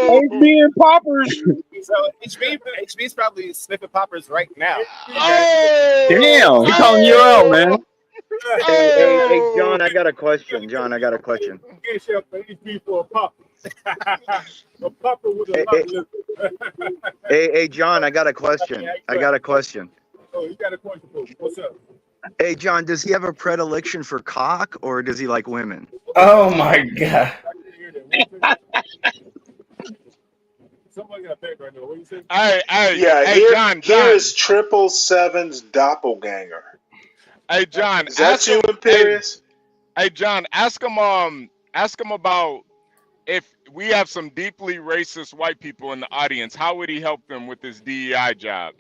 HB and poppers. So HB's probably sniffing poppers right now. Damn, he calling you out, man. Hey, John, I got a question. HB for a popper. A popper with a lot of liquor. Hey, John, I got a question. Oh, you got a question for me. What's up? Hey, John, does he have a predilection for cock or does he like women? Oh my God. Somebody got back right now. What you say? John. Here is 777's doppelganger. Hey, John. Is that you, Imperious? Hey, John. Ask him about if we have some deeply racist white people in the audience. How would he help them with this DEI job?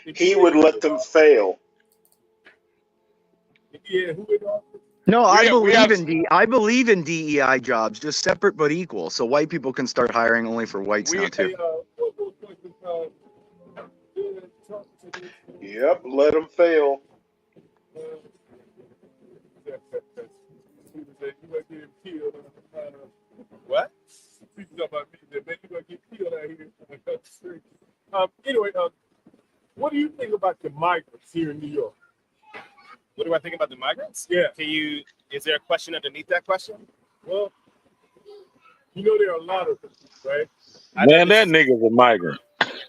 He would let them fail. Yeah, who would No, I believe in DEI jobs, just separate but equal. So white people can start hiring only for whites now too. Yep, let them fail. What? Anyway, what do you think about the migrants here in New York? What do I think about the migrants? Yeah. Is there a question underneath that question? Well, you know there are a lot of them, right? Man, that nigga's a migrant.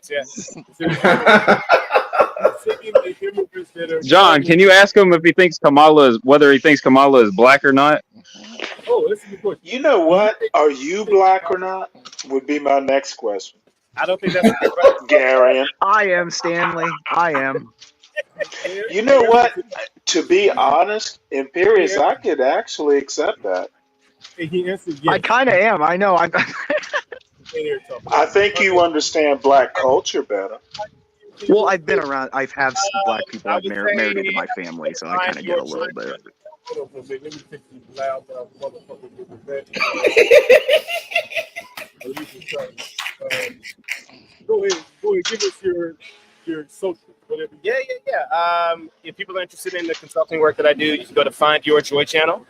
Yeah. John, can you ask him if he thinks whether he thinks Kamala is black or not? Oh, that's a good question. You know what? Are you black or not? Would be my next question. I don't think that's a good question. Garion. I am, Stanley. I am. You know what? To be honest, Imperious, I could actually accept that. I kind of am. I know. I think you understand black culture better. Well, I've been around. I've had some black people I've married into my family, so I kind of get a little bit. Go ahead. Give us your social, whatever. Yeah. If people are interested in the consulting work that I do, you can go to Find Your Joy channel.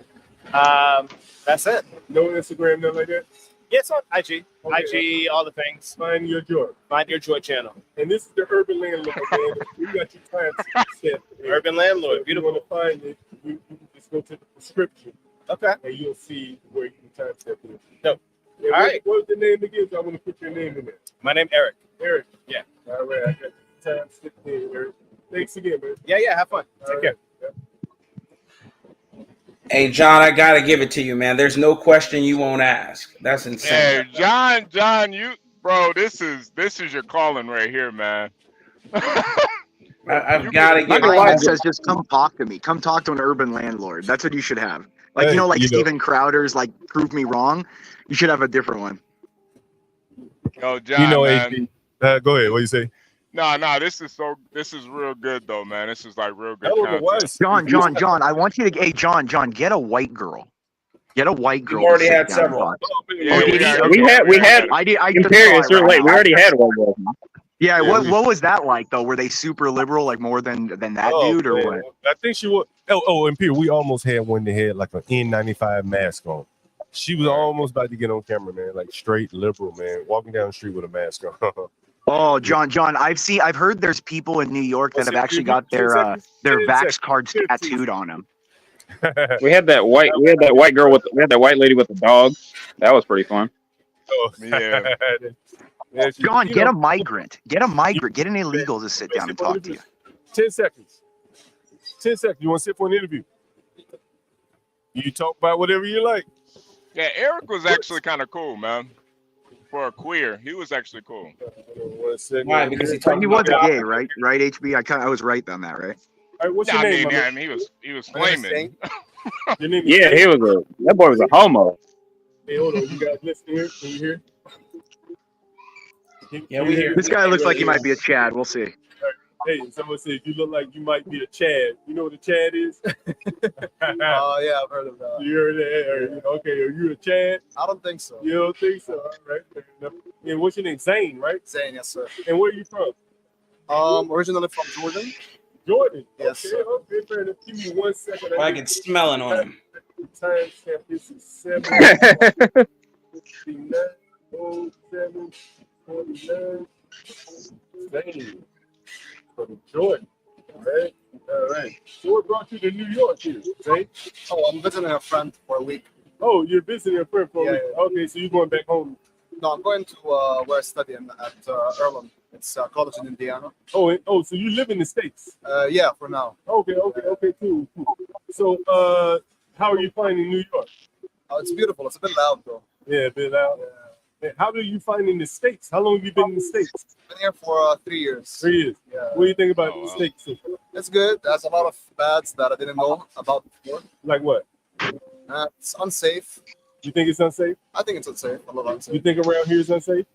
That's it. No Instagram, nothing like that? Yes, on IG. Okay. IG, all the things. Find Your Joy. Find Your Joy channel. And this is the Urban Landlord, man. We got you time step. Urban Landlord. So beautiful. If you want to find it, you can just go to the description. Okay. And you'll see where you can time step in. No. All right. What's the name again? So I want to put your name in there. My name Eric. Eric. Yeah. All right. I got you time step in, Eric. Thanks again, man. Yeah. Have fun. Take care. Hey, John, I gotta give it to you, man. There's no question you won't ask. That's insane. Hey, John, bro, this is your calling right here, man. I've got to My give mindset it. says just come talk to me. Come talk to an urban landlord. That's what you should have. Like, like Steven Crowder's like prove me wrong. You should have a different one. Yo, John, man. Go ahead. What you say? No, this is real good though, man. This is like real good content. John, I want you to, hey, John, get a white girl. Get a white girl. We've already had several. Yeah, we had. Imperious, you're late. We already had one. Yeah, what was that like though? Were they super liberal, like more than that dude, or what? I think she was. Imperial. We almost had one that had like an N95 mask on. She was almost about to get on camera, man. Like straight liberal, man, walking down the street with a mask on. Oh, John, I've heard there's people in New York that have actually got their vax cards tattooed on them. We had that white girl we had that white lady with the dog. That was pretty fun. Yeah. John, get a migrant. Get an illegal to sit down and talk to you. 10 seconds. 10 seconds. You want to sit for an interview? You talk about whatever you like. Yeah, Eric was actually kind of cool, man. For a queer, he was actually cool. Why? Because he wasn't gay, right? Right, HB. I was right on that, right? All right, what's your name? I mean, he was flaming. Yeah, that boy was a homo. Hey, hold on, you guys listen here. Can you hear? Yeah, we hear. This guy looks like he might be a Chad. We'll see. Hey, someone said you look like you might be a Chad. You know what a Chad is? Oh yeah, I've heard of that. You heard that? Okay, are you a Chad? I don't think so. You don't think so? All right. And what's your name? Zane, right? Zane, yes sir. And where are you from? Originally from Jordan. Jordan. Yes. Okay, okay, fair enough. Give me 1 second. I can smell it on him. Time stamp. This is 7. 69, 07, 49. Zane. From Jordan. All right. So what brought you to New York here, Zane? Oh, I'm visiting a friend for a week. Oh, you're visiting a friend for a week. Yeah. Okay, so you're going back home. No, I'm going to where I study at Erland. It's a college in Indiana. Oh, so you live in the States? Yeah, for now. Okay, cool. So, how are you finding New York? Oh, it's beautiful. It's a bit loud though. Yeah, a bit loud. Yeah. How do you find in the States? How long have you been in the States? Been here for 3 years. 3 years. Yeah. What do you think about the States? It's good. There's a lot of bads that I didn't know about before. Like what? It's unsafe. You think it's unsafe? I think it's unsafe. A little unsafe. You think around here is unsafe?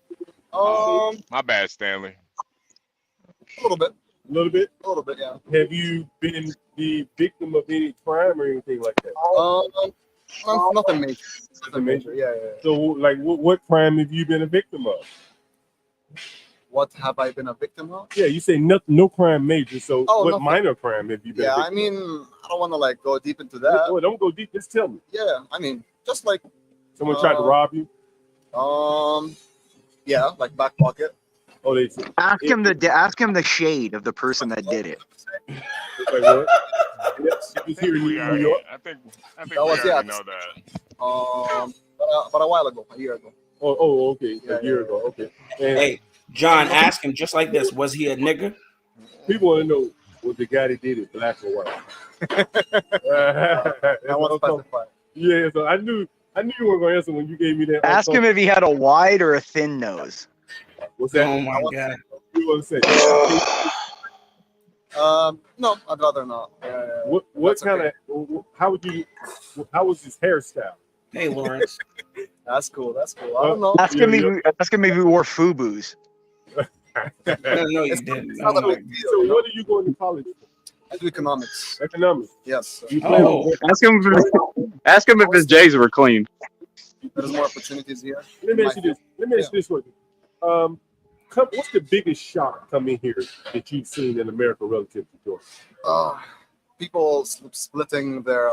My bad, Stanley. A little bit. A little bit? A little bit, yeah. Have you been the victim of any crime or anything like that? Nothing major. Nothing major. Yeah. So, like, what crime have you been a victim of? What have I been a victim of? Yeah, you say no crime major. So, what nothing. minor crime have you been? Yeah, I mean, I don't want to like go deep into that. Well, don't go deep. Just tell me. Yeah, I mean, just like someone tried to rob you. Yeah, like back pocket. Oh, they ask him the shade of the person that did it. Like what? Yes, it was here in New York. I think that was we already know that. But a while ago, a year ago. Oh, okay, a year ago. Okay. And hey, John, ask him just like this: was he a nigga? People want to know was the guy that did it black or white. I want to specify. Yeah, so I knew you weren't gonna answer when you gave me that. Ask him if he had a wide or a thin nose. What's that? Oh my god. You want to say? No, I'd rather not. What kind of? How was his hairstyle? Hey, Lawrence. That's cool. I don't know. Ask him if he wore FUBUs. No, you didn't. Not a big deal, So what are you going to college for? I do economics. Economics. Yes. You play Ask him if his J's were clean. There's more opportunities here. Let me ask you this one. What's the biggest shock coming here that you've seen in America relative to Georgia? People splitting their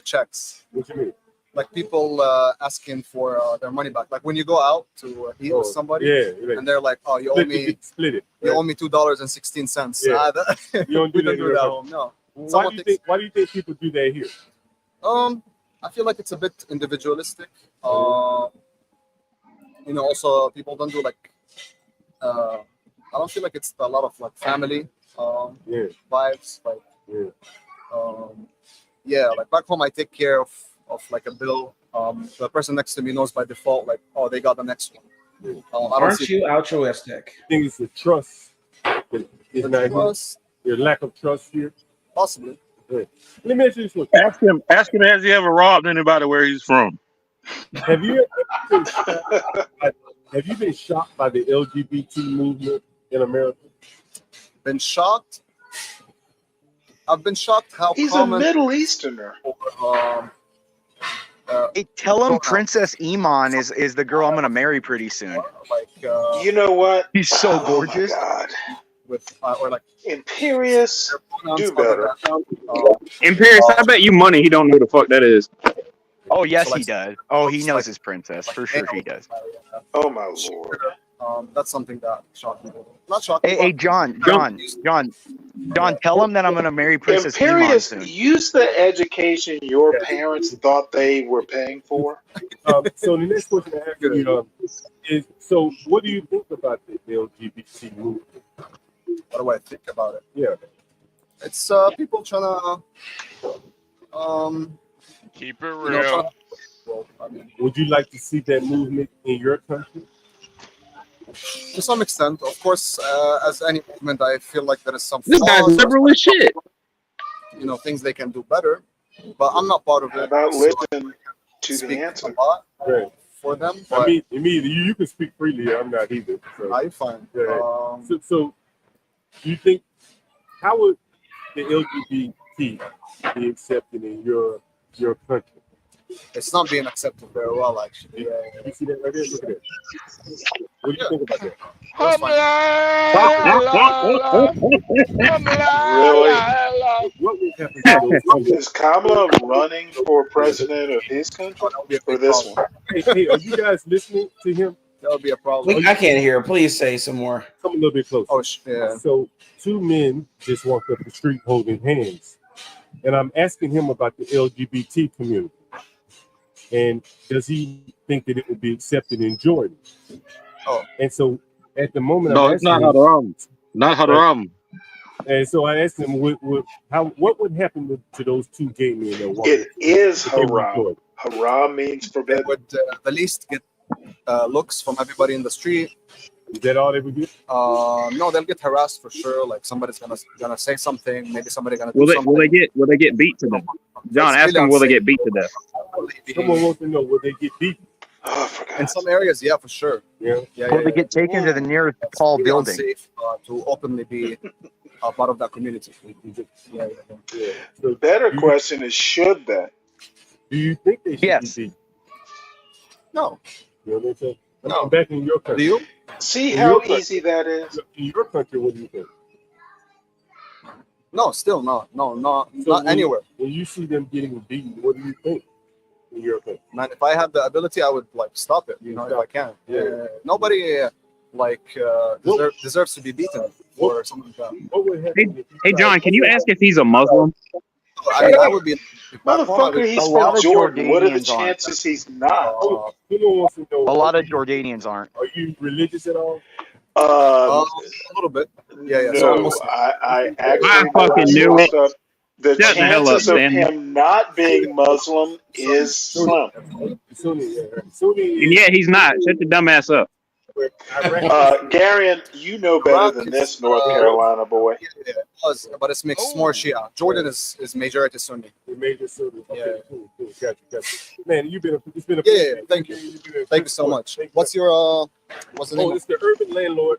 checks. What you mean? Like people asking for their money back. Like when you go out to eat with somebody, and they're like, "Oh, you owe me You owe me $2.16." Yeah. You don't do that at home. No. Why do you think people do that here? I feel like it's a bit individualistic. Also people don't do like. I don't feel like it's a lot of like family vibes. Like, Yeah, like back home, I take care of like a bill. The person next to me knows by default, like, oh, they got the next one. I don't Aren't see you altruistic? I think it's the trust. Your lack of trust here. Possibly. Yeah. Let me ask you this one. Ask him, has he ever robbed anybody where he's from? Have you been shocked by the LGBT movement in America? Been shocked? I've been shocked how He's common. a Middle Easterner. Hey, tell him Princess Iman is the girl I'm gonna marry pretty soon. You know what? She's so gorgeous. Oh my God. With or like Imperious, do better. Imperious, I bet you money he don't know who the fuck that is. Oh yes, he does. Oh, he knows his princess for sure. He does. Oh my lord. That's something that shocked me. Not shocked me. Hey, John, tell him that I'm gonna marry Princess Iman Imperious, soon. use the education your parents thought they were paying for. So the next question I have you is: so what do you think about the LGBT movement? What do I think about it? Yeah, it's people trying to keep it real. Would you like to see that movement in your country? To some extent, of course, as any movement, I feel like there is some This guy's flaws, liberal as shit. things they can do better. But I'm not part of it. How about listening to speak the answer? a lot Right. for them. I But mean, you can speak freely. I'm not either. So. I find. Yeah. So, you think how would the LGBT be accepted in your country? It's not being accepted very well, actually. You see that right there? Look at it. What do you think about that? Really? What would happen to those? Is Kamala running for president of his country or this one? Hey, are you guys listening to him? That would be a problem. I can't hear. Please say some more. Come a little bit closer. Oh, yeah. So, two men just walked up the street holding hands, and I'm asking him about the LGBT community. And does he think that it would be accepted in Jordan? Oh. And so at the moment, No, it's not haram. Not haram. And so I asked him, what would happen to those two gay men that walked? It is haram. Haram means forbidden. They would the least get looks from everybody in the street. Is that all they would get? No, they'll get harassed for sure. Like somebody's gonna say something. Maybe somebody gonna do Will something. they get beat to death? John, ask them, will they get beat to death? Someone wants to know, will they get beat? In some areas, yeah, for sure. Yeah. Or they get taken to the nearest tall It's building. unsafe to openly be a part of that community. Yeah. The better question is, should they? Do you think they should Yes. be beat? No. You know what I'm saying? No. I'm back in your country. Do you? See In how your country. easy that is? In your country, what do you think? No, still not. No, not So anywhere. When you see them getting beaten, what do you think in your country? Man, if I had the ability, I would like stop it. If I can. Yeah. Nobody deserves to be beaten for something like that. What would happen? Hey, John, can you ask if he's a Muslim? I mean, I would be. Motherfucker, he's A lot from of Jordan. What are the Jordanians aren't. chances he's not? Someone wants to know. A lot of Jordanians aren't. Are you religious at all? A little bit. Yeah. So No, almost. I actually I fucking knew it. stuff. The Shut the hell chances up, of man. him not being Muslim is slim. Sunni. And yet he's not. Shut the dumb ass up. Garion, you know better than this, North Carolina boy. Yeah, it was, but it's mixed more Shia. Jordan is majority Sunni. Major Sunni. Okay, Yeah. cool. Got you. Man, it's been a Yeah. Thank you. Thank you so much. What's your what's the name? it's the Urban Landlord.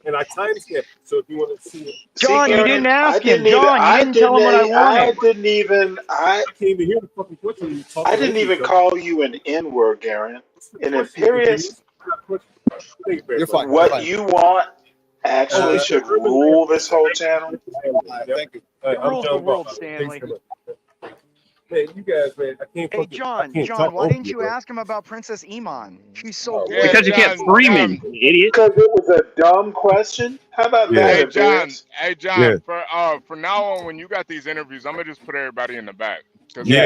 And I timestamped it. So if you want to see it. John, you Garion, didn't ask him. even- John, you didn't tell him what I wanted. I came to hear the fucking question. I didn't even call you an N-word, Garion. An Imperious, You're fine. what you want actually should rule this whole channel. Thank you. It rules the John world, Butler. Stanley. Thanks so much. Man, you guys, man, I can't. Hey, John, talk why over didn't you ask him about Princess Iman? She's so Yeah, pretty. Because you kept screaming, you idiot. Because it was a dumb question. How about that, Hey Advance? John, for now on, when you got these interviews, I'm gonna just put everybody in the back. Yeah.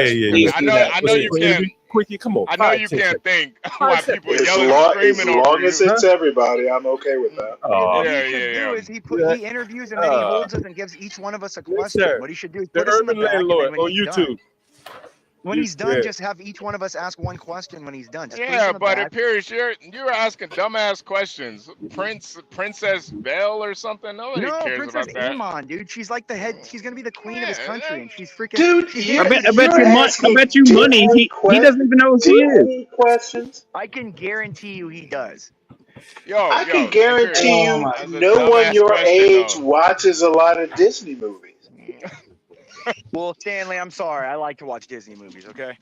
I know you can't. Quickie, come on. I know you can't think why people As yelling, long, screaming as, over long you. as it's everybody, I'm okay with that. What he should do is he interviews and then he holds us and gives each one of us a question. sir. What he should do is The put us in the Urban back, and then Landlord when on he's YouTube. done, when he's done, just have each one of us ask one question when he's done. Just put us Yeah, in the but back. it appears you're asking dumbass questions. Princess Belle or something. Nobody No, cares Princess about that. Iman, dude. She's like the head. She's gonna be the queen of this country, and she's freaking. Dude, I bet you money. He doesn't even know who she is. Questions. I can guarantee you he does. I can guarantee you, That's a no one dumbass your question, age though. watches a lot of Disney movies. Well, Stanley, I'm sorry. I like to watch Disney movies. Okay.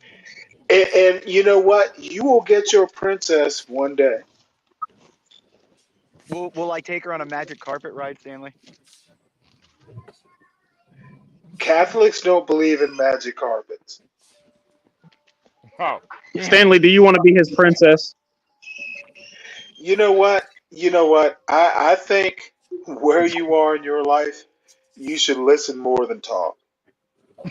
And you know what? You will get your princess one day. Will I take her on a magic carpet ride, Stanley? Catholics don't believe in magic carpets. Oh, Stanley, do you want to be his princess? You know what? I think where you are in your life, you should listen more than talk.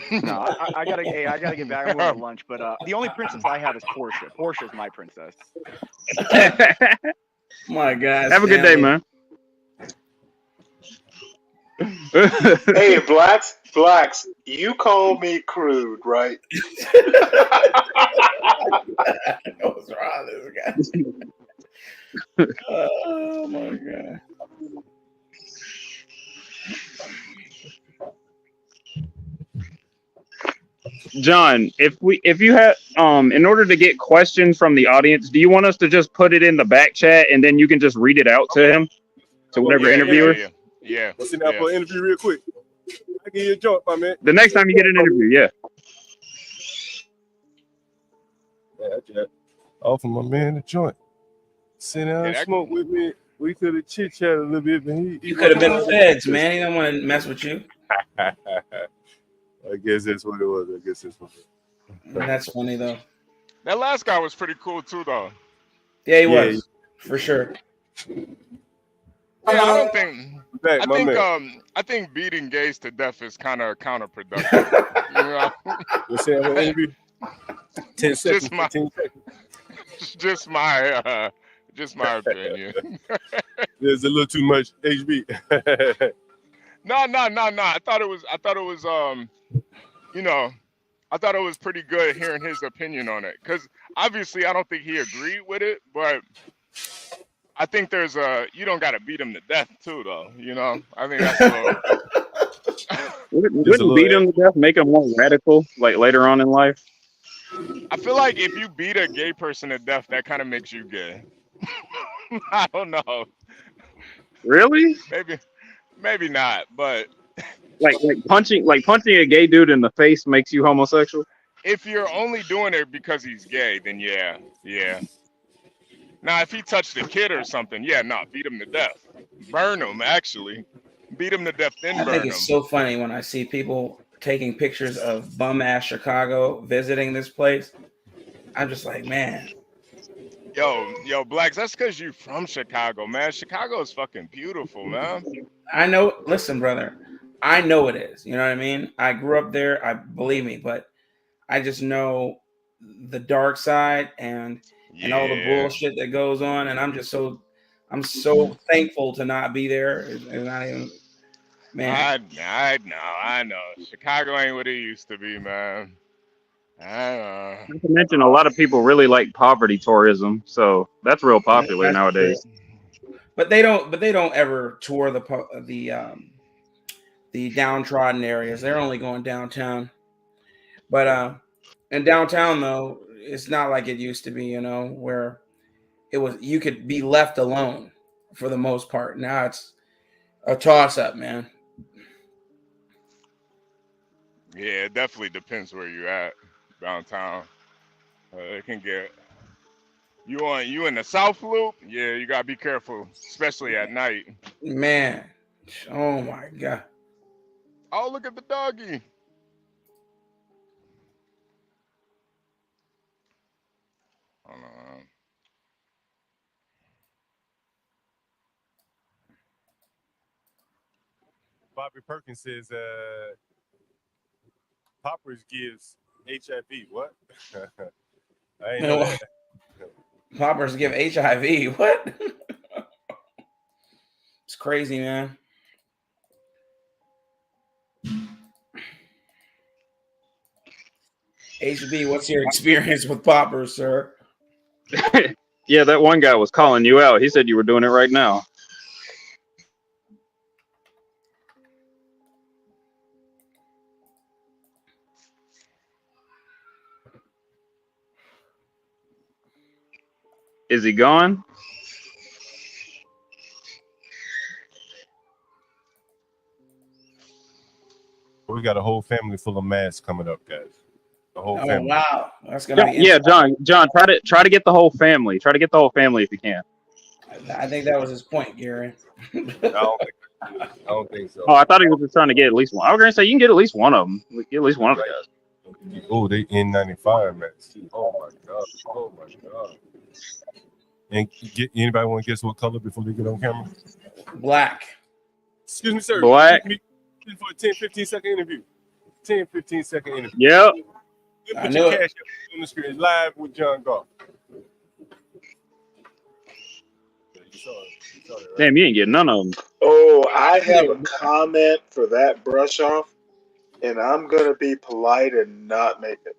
No, I gotta get back. I'm going to lunch. But the only princess I have is Portia. Portia's my princess. My God. Have a good day, man. Hey, blacks, you call me crude, right? What's wrong with this guy? Oh my God. John, if you have in order to get questions from the audience, do you want us to just put it in the back chat and then you can just read it out to him, to whatever interviewer? Yeah. Let's sit down for an interview real quick. I give you a joint, my man. The next time you get an interview, yeah. Yeah, I just offer my man a joint. Sit down and smoke with me. We could have chit chatted a little bit, but You could have been the feds, man. He don't want to mess with you. I guess that's what it was. That's funny though. That last guy was pretty cool too, though. Yeah, he was for sure. Yeah, I don't think. I think beating gays to death is kind of counterproductive. You know? You say I'm gonna interview? 10 seconds. Just my opinion. There's a little too much HB. No. I thought it was I thought it was pretty good hearing his opinion on it. Because obviously I don't think he agreed with it, but I think you don't gotta beat him to death too, though. You know? I think that's a little Wouldn't beat him to death make him more radical, like later on in life? I feel like if you beat a gay person to death, that kind of makes you gay. I don't know. Really? Maybe not, but like punching a gay dude in the face makes you homosexual? If you're only doing it because he's gay, then yeah. Now, if he touched a kid or something, beat him to death. Burn him, actually. Beat him to death, then burn him. I think it's so funny when I see people taking pictures of bum-ass Chicago visiting this place. I'm just like, man. Yo, Blacks, that's because you from Chicago, man. Chicago is fucking beautiful, man. I know. Listen, brother, I know it is. You know what I mean? I grew up there. Believe me, but I just know the dark side and all the bullshit that goes on. And I'm so thankful to not be there. And not even, man. I know. Chicago ain't what it used to be, man. I know. Not to mention, a lot of people really like poverty tourism, so that's real popular nowadays. But they don't ever tour the downtrodden areas. They're only going downtown. But in downtown though, it's not like it used to be, you know, where you could be left alone for the most part. Now it's a toss up, man. Yeah, it definitely depends where you're at downtown. It can get you in the South Loop. Yeah, you gotta be careful, especially at night. Man, oh my God. Oh, look at the doggy. on. Bobby Perkins says, poppers gives HIV. What? I ain't know that. Poppers give HIV. What? It's crazy, man. HB, what's your experience with poppers, sir? Yeah, that one guy was calling you out. He said you were doing it right now. Is he gone? We got a whole family full of masks coming up, guys. The whole Oh family. wow, that's gonna be Yeah, John, try to get the whole family. Try to get the whole family if you can. I think that was his point, Gary. I don't think so. Oh, I thought he was just trying to get at least one. I was gonna say you can get at least one of them. Get at least one of the guys. Oh, they N95 masks. Oh my god. Oh my god. And anybody want to guess what color before they get on camera? Black. Excuse me, sir. Black. For a 10-15 second interview. 10-15 second interview. Yep. You put your cash up on the screen live with John Galt. Damn, you ain't getting none of them. Oh, I have a comment for that brush off, and I'm gonna be polite and not make it.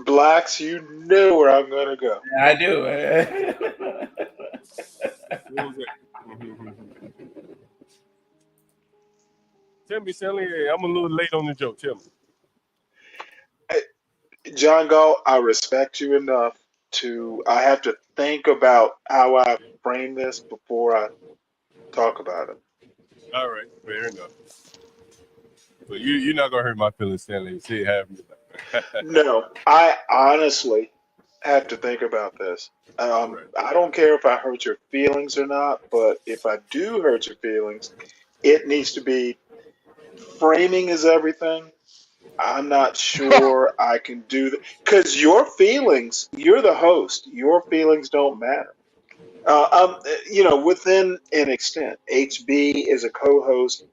Blacks, you know where I'm gonna go. Yeah, I do. Tell me, Sally, I'm a little late on the joke. Tell me. John Galt, I respect you enough I have to think about how I frame this before I talk about it. All right, fair enough. But you're not gonna hurt my feelings, Stanley. See it happen. No, I honestly have to think about this. I don't care if I hurt your feelings or not, but if I do hurt your feelings, it needs to be framing is everything. I'm not sure I can do that because your feelings, you're the host. Your feelings don't matter. Within an extent, HB is a co-host.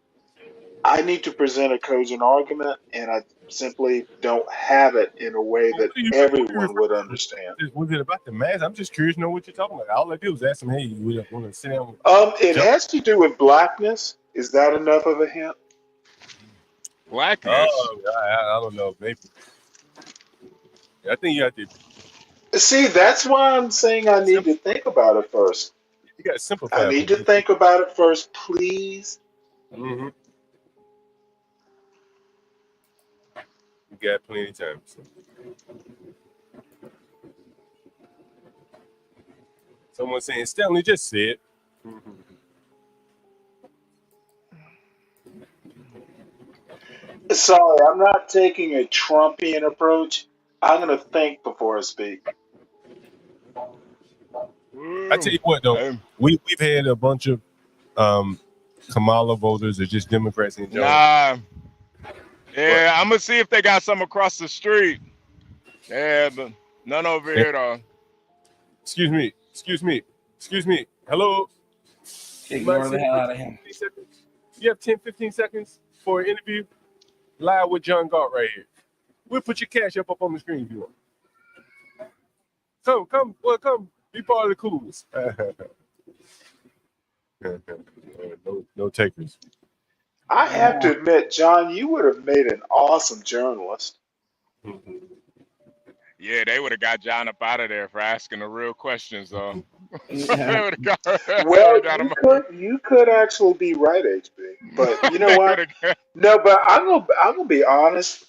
I need to present a cogent argument, and I simply don't have it in a way that everyone would understand. Was it about the mask? I'm just curious to know what you're talking about. All I did was ask him, hey, you want to sit down? It has to do with blackness. Is that enough of a hint? Blackness? I don't know. Maybe. I think you have to. See, that's why I'm saying I need to think about it first. You got to simplify. I need to think about it first, please. Mm-hmm. You got plenty of time. So. Someone saying, Stanley, just say it. Sorry, I'm not taking a Trumpian approach. I'm going to think before I speak. I tell you what, though, we've had a bunch of Kamala voters or just Democrats in general. Nah. Yeah, I'm gonna see if they got some across the street. Yeah, but none over here though. Excuse me. Hello. Ignore the hell out of him. You have 10-15 seconds for an interview live with John Galt right here. We'll put your cash up on the screen if you want. Come. Be part of the coolest. No takers. I have to admit, John, you would have made an awesome journalist. Yeah, they would have got John up out of there for asking the real questions, though. Well, you could actually be right, HB. But you know what? No, but I'm gonna be honest.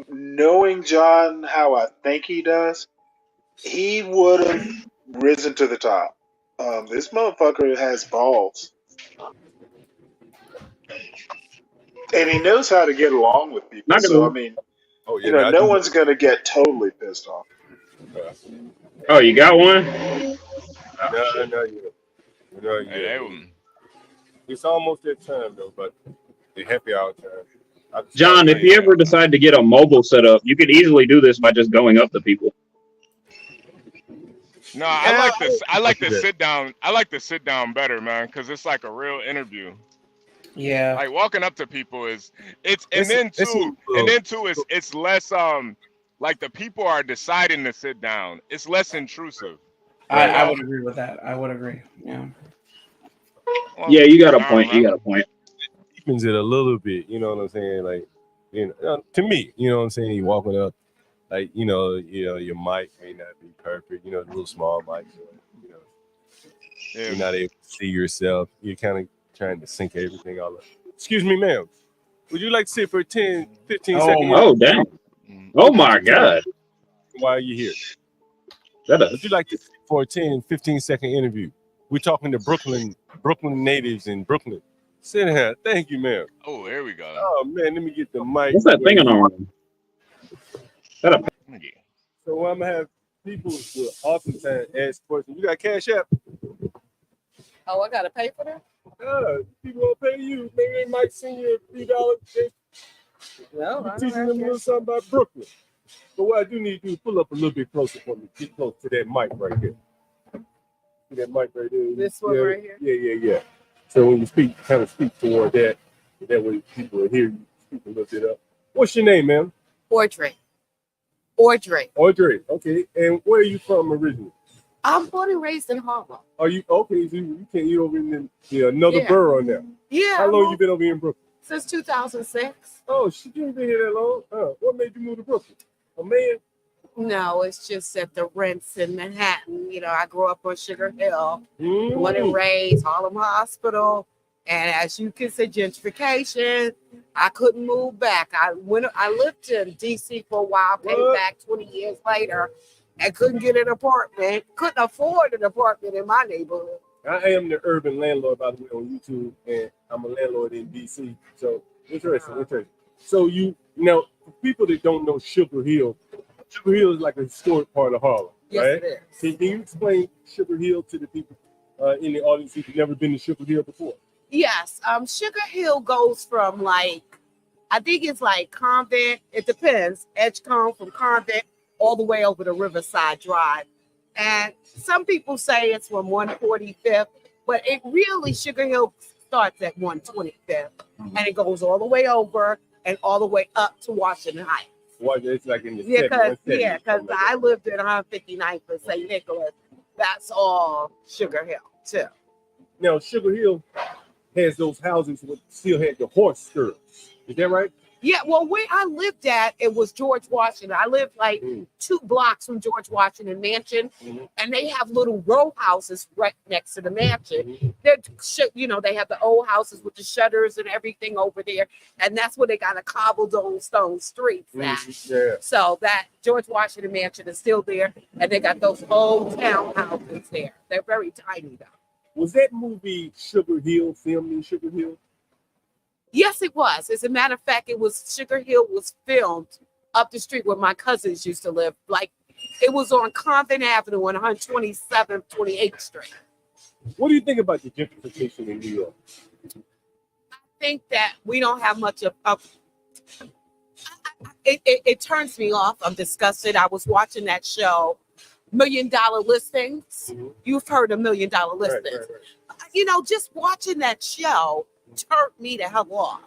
Knowing John how I think he does, he would have risen to the top. This motherfucker has balls. And he knows how to get along with people. So, I mean, no one's going to get totally pissed off. Oh, you got one? No, it's almost that time, though, but the happy hour time. John, if you ever decide to get a mobile setup, you could easily do this by just going up to people. No, I like this. I like the sit down. I like the sit down better, man, because it's like a real interview. Yeah. Like walking up to people and then too it's less like the people are deciding to sit down. It's less intrusive. I would agree with that. I would agree. Yeah. Yeah, you got a point. You got a point. Deepens it a little bit. You know what I'm saying? Like, to me, you know what I'm saying? You walking up, like, your mic may not be perfect. The little small mic. You're not able to see yourself. You're kind of trying to sync everything all up. Excuse me, ma'am. Would you like to sit for a 10, 15 seconds? Oh, damn. Oh, my God. Why are you here? Would you like to sit for a 10, 15-second interview? We're talking to Brooklyn natives in Brooklyn. Sit down. Thank you, ma'am. Oh, there we go. Oh, man, let me get the mic. What's that thing on our arm? So I'm going to have people will oftentimes ask questions. You got Cash App? Oh, I got to pay for that? People will pay you. Maybe they might send you a $3. No, I'm teaching them a little something about Brooklyn. But what I do need to do is pull up a little bit closer for me. Get close to that mic right here. See that mic right there? This one right here? Yeah. So when you speak, kind of speak toward that. That way people will hear you speak a little bit up. What's your name, ma'am? Audrey. Audrey. Okay. And where are you from originally? I'm born and raised in Harlem. Are you okay? So you over in another borough now? Yeah. How long you been over here in Brooklyn? Since 2006. Oh, you ain't been here that long. What made you move to Brooklyn? A man? No, it's just that the rents in Manhattan. I grew up on Sugar Hill, born and raised, Harlem Hospital, and as you can see, gentrification. I couldn't move back. I lived in DC for a while, came back 20 years later. I couldn't get an apartment, couldn't afford an apartment in my neighborhood. I am the urban landlord, by the way, on YouTube, and I'm a landlord in DC. So interesting. So for people that don't know Sugar Hill is like a historic part of Harlem, yes, right? It is. Can you explain Sugar Hill to the people in the audience who've never been to Sugar Hill before? Yes, Sugar Hill goes from I think it's like Convent. It depends. Edgecombe from Convent all the way over to Riverside Drive. And some people say it's from 145th, but it really, Sugar Hill starts at 125th, and it goes all the way over and all the way up to Washington Heights. It's like in the because I lived in 159th for St. Nicholas. That's all Sugar Hill, too. Now, Sugar Hill has those houses that still had the horse stirrups. Is that right? Yeah, well, where I lived at, it was George Washington. I lived 2 blocks from George Washington Mansion, and they have little row houses right next to the mansion. They have the old houses with the shutters and everything over there, and that's where they got a cobbled stone streets at. Yeah. So that George Washington Mansion is still there, and they got those old townhouses there. They're very tiny, though. Was that movie Sugar Hill filmed in Sugar Hill? Yes, it was. As a matter of fact, Sugar Hill was filmed up the street where my cousins used to live. It was on Convent Avenue on 127th, 28th Street. What do you think about the gentrification in New York? I think that we don't have much of it turns me off. I'm disgusted. I was watching that show, $1 Million Listings. You've heard of $1 Million Listings. Right. Just watching that show turned me the hell off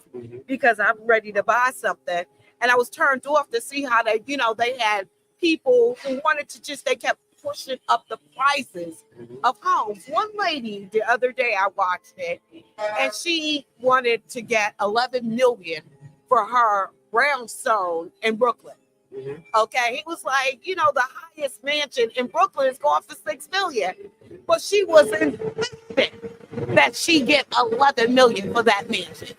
because I'm ready to buy something, and I was turned off to see how they had people who wanted to they kept pushing up the prices of homes. One lady the other day, I watched it, and she wanted to get $11 million for her brownstone in Brooklyn. Okay, he was like, the highest mansion in Brooklyn is going for $6 million, but she was insistent that she get $11 million for that mansion.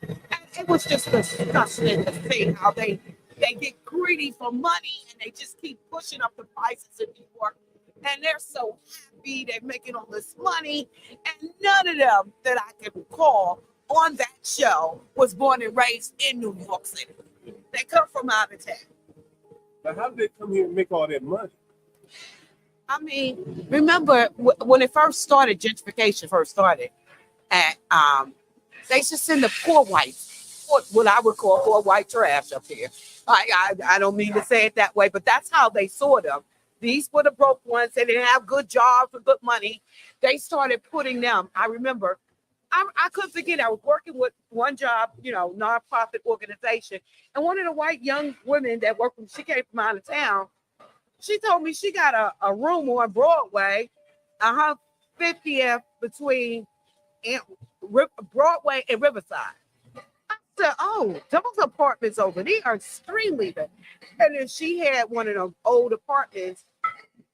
And it was just disgusting to see how they get greedy for money, and they just keep pushing up the prices in New York. And they're so happy they're making all this money, and none of them that I can recall on that show was born and raised in New York City. They come from out of town. But how did they come here and make all that money? I mean, remember when it first started, gentrification first started, and they just send the poor whites what I would call poor white trash up here. I don't mean to say it that way, but that's how they saw them. These were the broke ones. They didn't have good jobs or good money. They started putting them. I remember, I couldn't forget, I was working with one job, nonprofit organization. And one of the white young women that worked from, she came from out of town. She told me she got a room on Broadway, 50th between Broadway and Riverside. I said, oh, those apartments over there are extremely big. And then she had one of those old apartments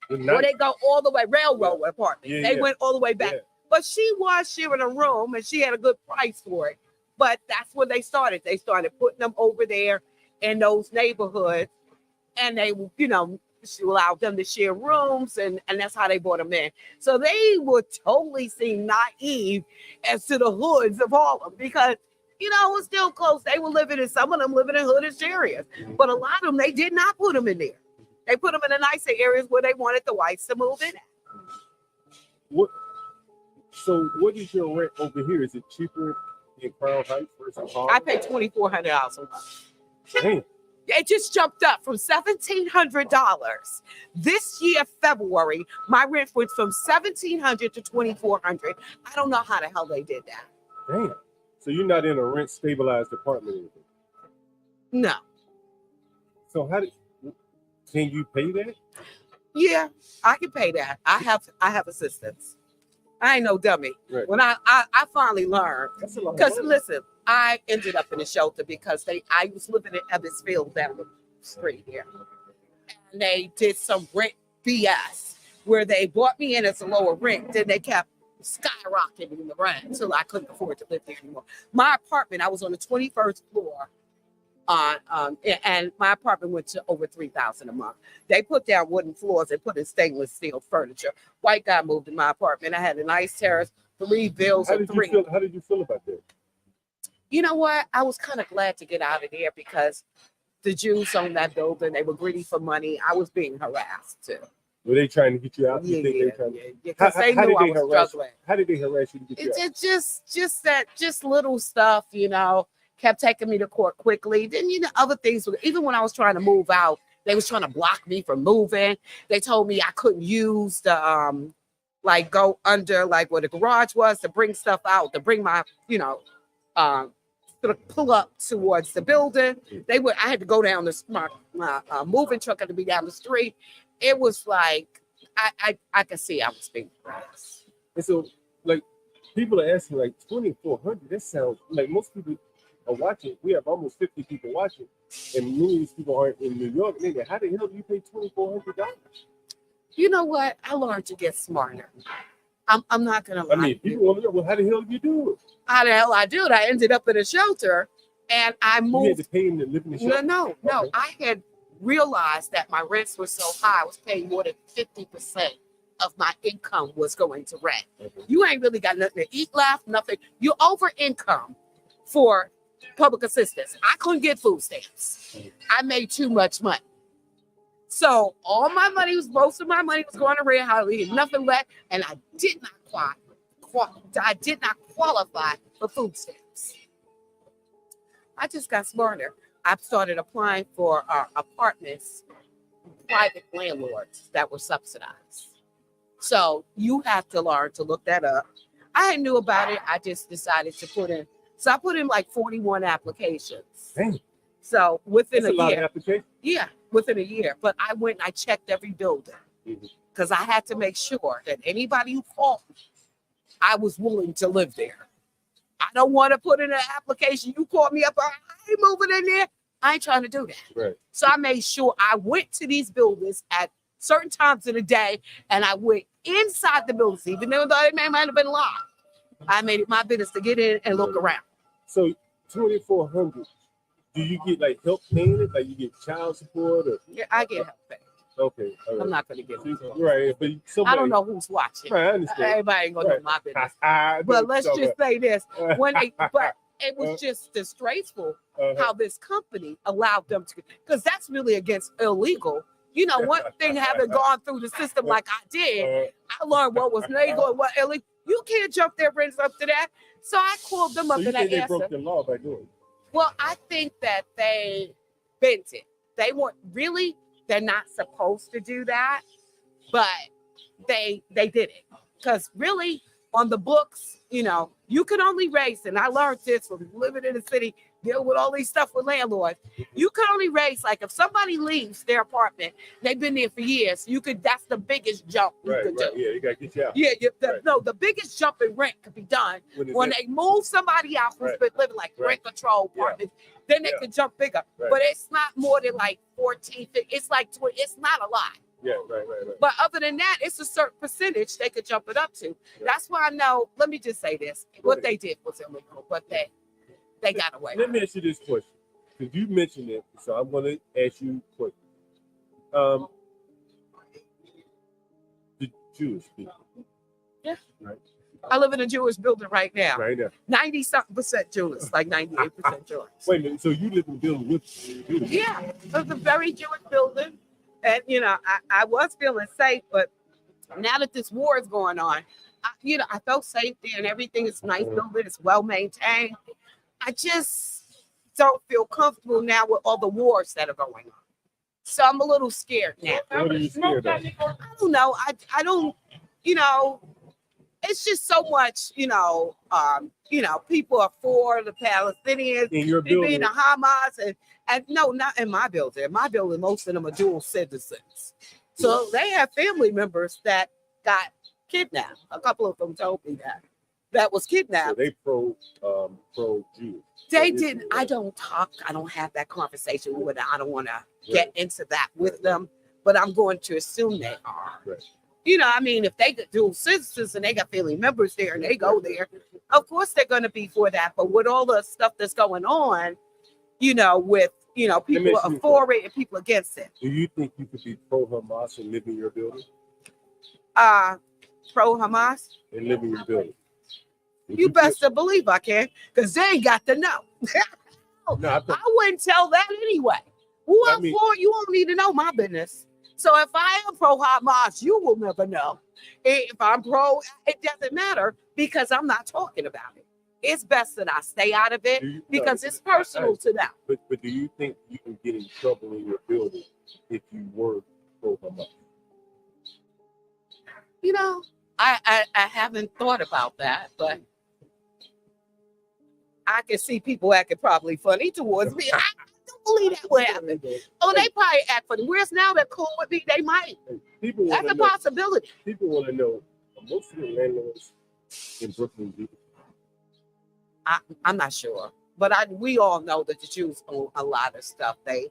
where they go all the way, railroad apartments. They went all the way back. But she was sharing a room and she had a good price for it. But that's when they started. They started putting them over there in those neighborhoods. And they, she allowed them to share rooms, and that's how they brought them in. So they would totally seem naive as to the hoods of Harlem because, it was still close. They were living in, some of them living in hoodish areas. But a lot of them, they did not put them in there. They put them in the nicer areas where they wanted the whites to move in at. So what is your rent over here? Is it cheaper in Crown Heights versus Harlem? I pay $2,400 a month. Damn. It just jumped up from $1,700. This year, February, my rent went from $1,700 to $2,400. I don't know how the hell they did that. Damn. So you're not in a rent stabilized apartment or anything? No. So can you pay that? Yeah, I can pay that. I have assistance. I ain't no dummy. Right. When I finally learned, because listen, I ended up in a shelter because I was living in Evansville down the street here. And they did some rent BS where they brought me in as a lower rent. Then they kept skyrocketing the rent until I couldn't afford to live there anymore. My apartment, I was on the 21st floor. And my apartment went to over $3,000 a month. They put down wooden floors. They put in stainless steel furniture. White guy moved in my apartment. I had a nice terrace, 3 bills, and 3. How did you feel about that? You know what? I was kind of glad to get out of there because the Jews owned that building. They were greedy for money. I was being harassed too. Were they trying to get you out? Yeah. Because they knew I was struggling. How did they harass you to get you out? It's just little stuff, kept taking me to court quickly. Then, other things, even when I was trying to move out, they was trying to block me from moving. They told me I couldn't use the, go under, where the garage was to bring stuff out, to bring my, sort of pull up towards the building. I had to go down my moving truck had to be down the street. It was like, I could see I was being harassed. And so, people are asking, 2,400, that sounds like most people are watching. We have almost 50 people watching, and many of these people aren't in New York. Nigga, how the hell do you pay $2,400? You know what? I learned to get smarter. I'm not gonna lie. I mean, people want to know, well, how the hell do you do it? How the hell I do it? I ended up in a shelter, and I moved. You had to pay him to live in the shelter? No. Okay. I had realized that my rents were so high. I was paying more than 50% of my income was going to rent. Okay. You ain't really got nothing to eat left, nothing. You're over income for public assistance. I couldn't get food stamps. I made too much money. So most of my money was going to rent. I had nothing left, and I did not qualify for food stamps. I just got smarter. I started applying for apartments, private landlords that were subsidized. So you have to learn to look that up. I knew about it. I just decided to put in. So I put in 41 applications. Dang. So within a year. Lot of applications? Yeah, within a year. But I went and I checked every building because I had to make sure that anybody who called me, I was willing to live there. I don't want to put in an application. You call me up, I ain't moving in there. I ain't trying to do that. Right. So I made sure I went to these buildings at certain times of the day, and I went inside the buildings, even though they might have been locked. I made it my business to get in and look around. So $2,400. Do you get help paying it? You get child support? Or? Yeah, I get help paying. Okay. Right. I'm not going to get it. Right. But I don't know who's watching. Right, I understand. Everybody ain't going to know my business. But let's just say this. But it was just disgraceful how this company allowed them to, because that's really against illegal. One thing having gone through the system like I did, I learned what was legal and what illegal. You can't jump their rents up to that. So I called them up and I asked them. They broke the law by doing it. Well, I think that they bent it. They weren't really, they're not supposed to do that, but they did it. Because really, on the books, you know, you can only raise, and I learned this from living in the city, dealing with all these stuff with landlords. You can only raise, like if somebody leaves their apartment, they've been there for years, that's the biggest jump you could do. Yeah, you got to get you out. Yeah, no, the biggest jump in rent could be done when they move somebody out who's been living like rent control apartments, then they can jump bigger. But it's not more than like 14, 15, it's like 20, it's not a lot. Yeah, right. But other than that, it's a certain percentage they could jump it up to. That's why I know, let me just say this, what they did was illegal, but they got away. Let me ask you this question, because you mentioned it, so I'm going to ask you a question. The Jewish people. Yeah. Right. I live in a Jewish building right now. Right now. 90-something% Jewish, like 98% Jewish. Wait a minute, so you live in a building with Jewish? Yeah, it was a very Jewish building. And, you know, I was feeling safe, but now that this war is going on, I felt safe there and everything is nice building. It's well maintained. I just don't feel comfortable now with all the wars that are going on. So I'm a little scared now. What are you scared of? I don't know. I don't, you know, it's just so much, people are for the Palestinians, in your building, being the Hamas, and no, not in my building. In my building, most of them are dual citizens. So they have family members that got kidnapped. A couple of them told me that was kidnapped. So they pro-Jew. They didn't. I don't have that conversation with them. I don't want to get into that with them, but I'm going to assume they are. Right. You know, I mean, if they got dual citizens and they got family members there and they go there, of course they're going to be for that. But with all the stuff that's going on, with, people are for it and people against it. Do you think you could be pro-Hamas and live in your building? Pro-Hamas? And live in your building. You best to believe I can, because they ain't got to know. I wouldn't tell that anyway. Who I'm for, you don't need to know my business. So if I am pro-Hamas, you will never know. If I'm pro, it doesn't matter because I'm not talking about it. It's best that I stay out of it because it's personal to them. But do you think you can get in trouble in your building if you were pro-Hamas? I haven't thought about that, but I can see people acting probably funny towards me. I don't believe that would happen. Oh, they probably act funny. Whereas now they're cool with me, they might. That's a possibility. People want to know, most of the landlords in Brooklyn do. I'm not sure, but we all know that the Jews own a lot of stuff. They're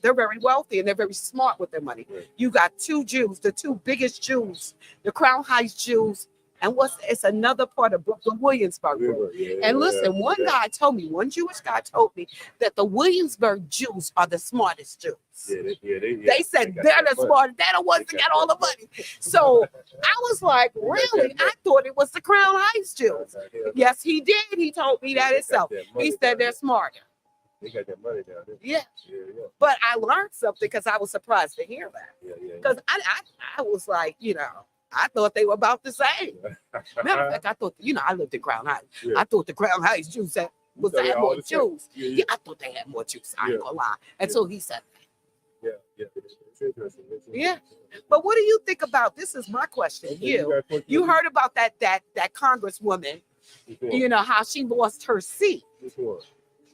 very wealthy and they're very smart with their money. Right. You got two Jews, the two biggest Jews, the Crown Heights Jews, and it's another part of Brooklyn, Williamsburg. And listen, one Jewish guy told me that the Williamsburg Jews are the smartest Jews. They said they're the smartest. They're the ones that got all the money. So I was like, really? I thought it was the Crown Heights Jews. Yes, he did. He told me that himself. He said they're smarter. They got that money down there. Yeah. But I learned something because I was surprised to hear that. Because I was like, I thought they were about the same. Matter of fact, I thought, I lived in Crown Heights. I thought the Crown Heights Jews had more Jews. Yeah, I thought they had more Jews. I ain't gonna lie. Until he said that. It's interesting. Yeah. But what do you think about, this is my question. You heard about that congresswoman, how she lost her seat.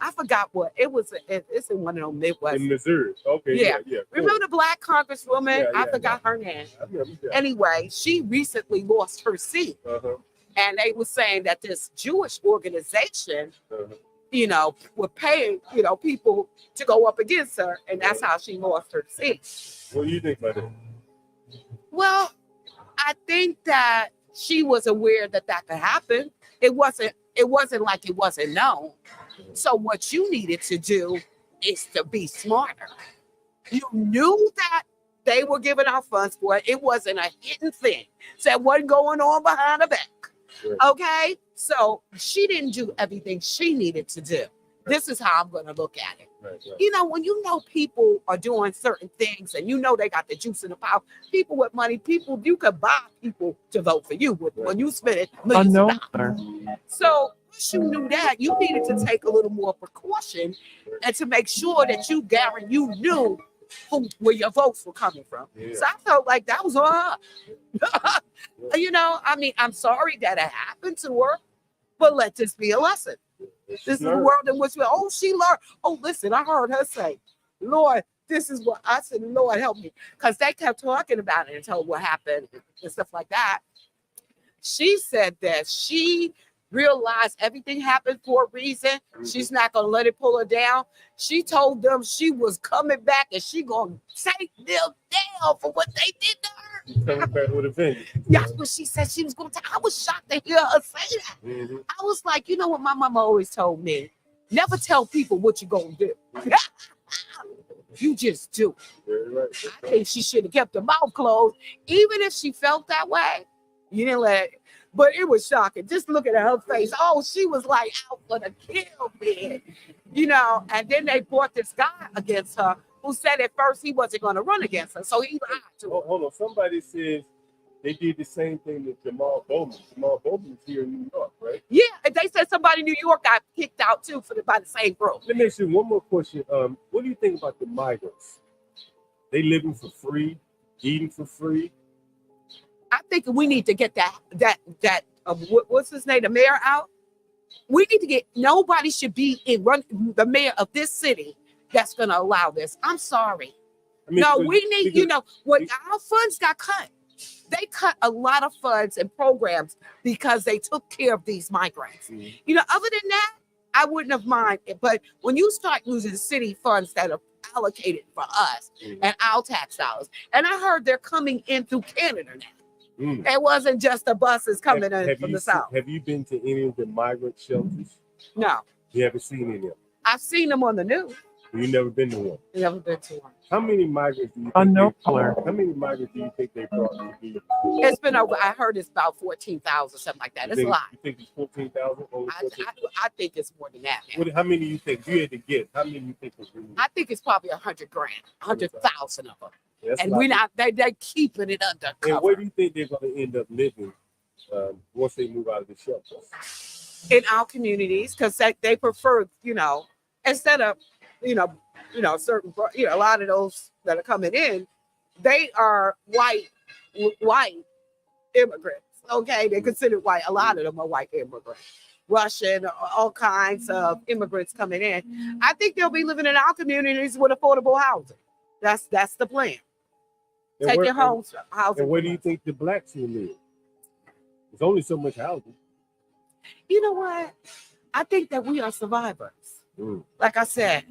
I forgot what it was. It's in one of those Midwest. In Missouri. Okay. Yeah. Remember the black congresswoman? I forgot her name. Anyway, she recently lost her seat. And they were saying that this Jewish organization, would pay, people to go up against her. And that's how she lost her seat. What do you think about that? Well, I think that she was aware that could happen. It wasn't like it wasn't known. So what you needed to do is to be smarter. You knew that they were giving out funds for it. It wasn't a hidden thing. So it wasn't going on behind the back. Okay? So she didn't do everything she needed to do. This is how I'm going to look at it. When people are doing certain things and they got the juice in the power, people with money, you could buy people to vote for you when you spend it millions of dollars. So once you knew that, you needed to take a little more precaution and to make sure that you knew where your votes were coming from. Yeah. So I felt like that was on her. You know, I mean, I'm sorry that it happened to her, but let this be a lesson. This is the world in which she learned. Oh, listen, I heard her say, Lord, this is what I said, Lord, help me. Because they kept talking about it and told what happened and stuff like that. She said that she realized everything happened for a reason. She's not going to let it pull her down. She told them she was coming back and she going to take them down for what they did to her. Coming back with a vengeance. That's what she said she was going to. I was shocked to hear her say that. Mm-hmm. I was like, you know what my mama always told me? Never tell people what you're going to do. You just do. Right. I think she should have kept her mouth closed. Even if she felt that way, you didn't let it. But it was shocking. Just looking at her face. Oh, she was like out for the kill, man. You know, and then they brought this guy against her who said at first he wasn't going to run against her. So he lied to her. Hold on. Somebody says they did the same thing with Jamal Bowman. Jamal Bowman is here in New York, right? Yeah, and they said somebody in New York got kicked out too by the same group. Let me ask you one more question. What do you think about the migrants? They living for free, eating for free. I think we need to get that what's his name, the mayor out. We need to get. Nobody should be the mayor of this city that's going to allow this. I'm sorry. I mean, no, we need. You know, when our funds got cut. They cut a lot of funds and programs because they took care of these migrants. Mm-hmm. You know, other than that, I wouldn't have minded. But when you start using city funds that are allocated for us and our tax dollars, and I heard they're coming in through Canada now. Mm. It wasn't just the buses coming in from the south. Have you been to any of the migrant shelters? No. You haven't seen any of them? I've seen them on the news. You never been to one? Never been to one. How many migrants do you think How many migrants do you think they brought to the It's been over. I heard it's about 14,000, something like that. It's a lot. You think it's 14,000? I think it's more than that. How many do you think? You had to get. How many do you think was really? I think it's probably 100 grand, 100,000 of them. Yeah, and we're not. They're keeping it under cover. And where do you think they're going to end up living once they move out of the shelters? In our communities, because they prefer, you know, instead of, you know, a lot of those that are coming in, they are white immigrants. Okay, they're considered white. A lot of them are white immigrants, Russian, all kinds of immigrants coming in. I think they'll be living in our communities with affordable housing. That's the plan. Take your homes, housing. And where do you think the blacks will live? There's only so much housing. You know what? I think that we are survivors. Like I said,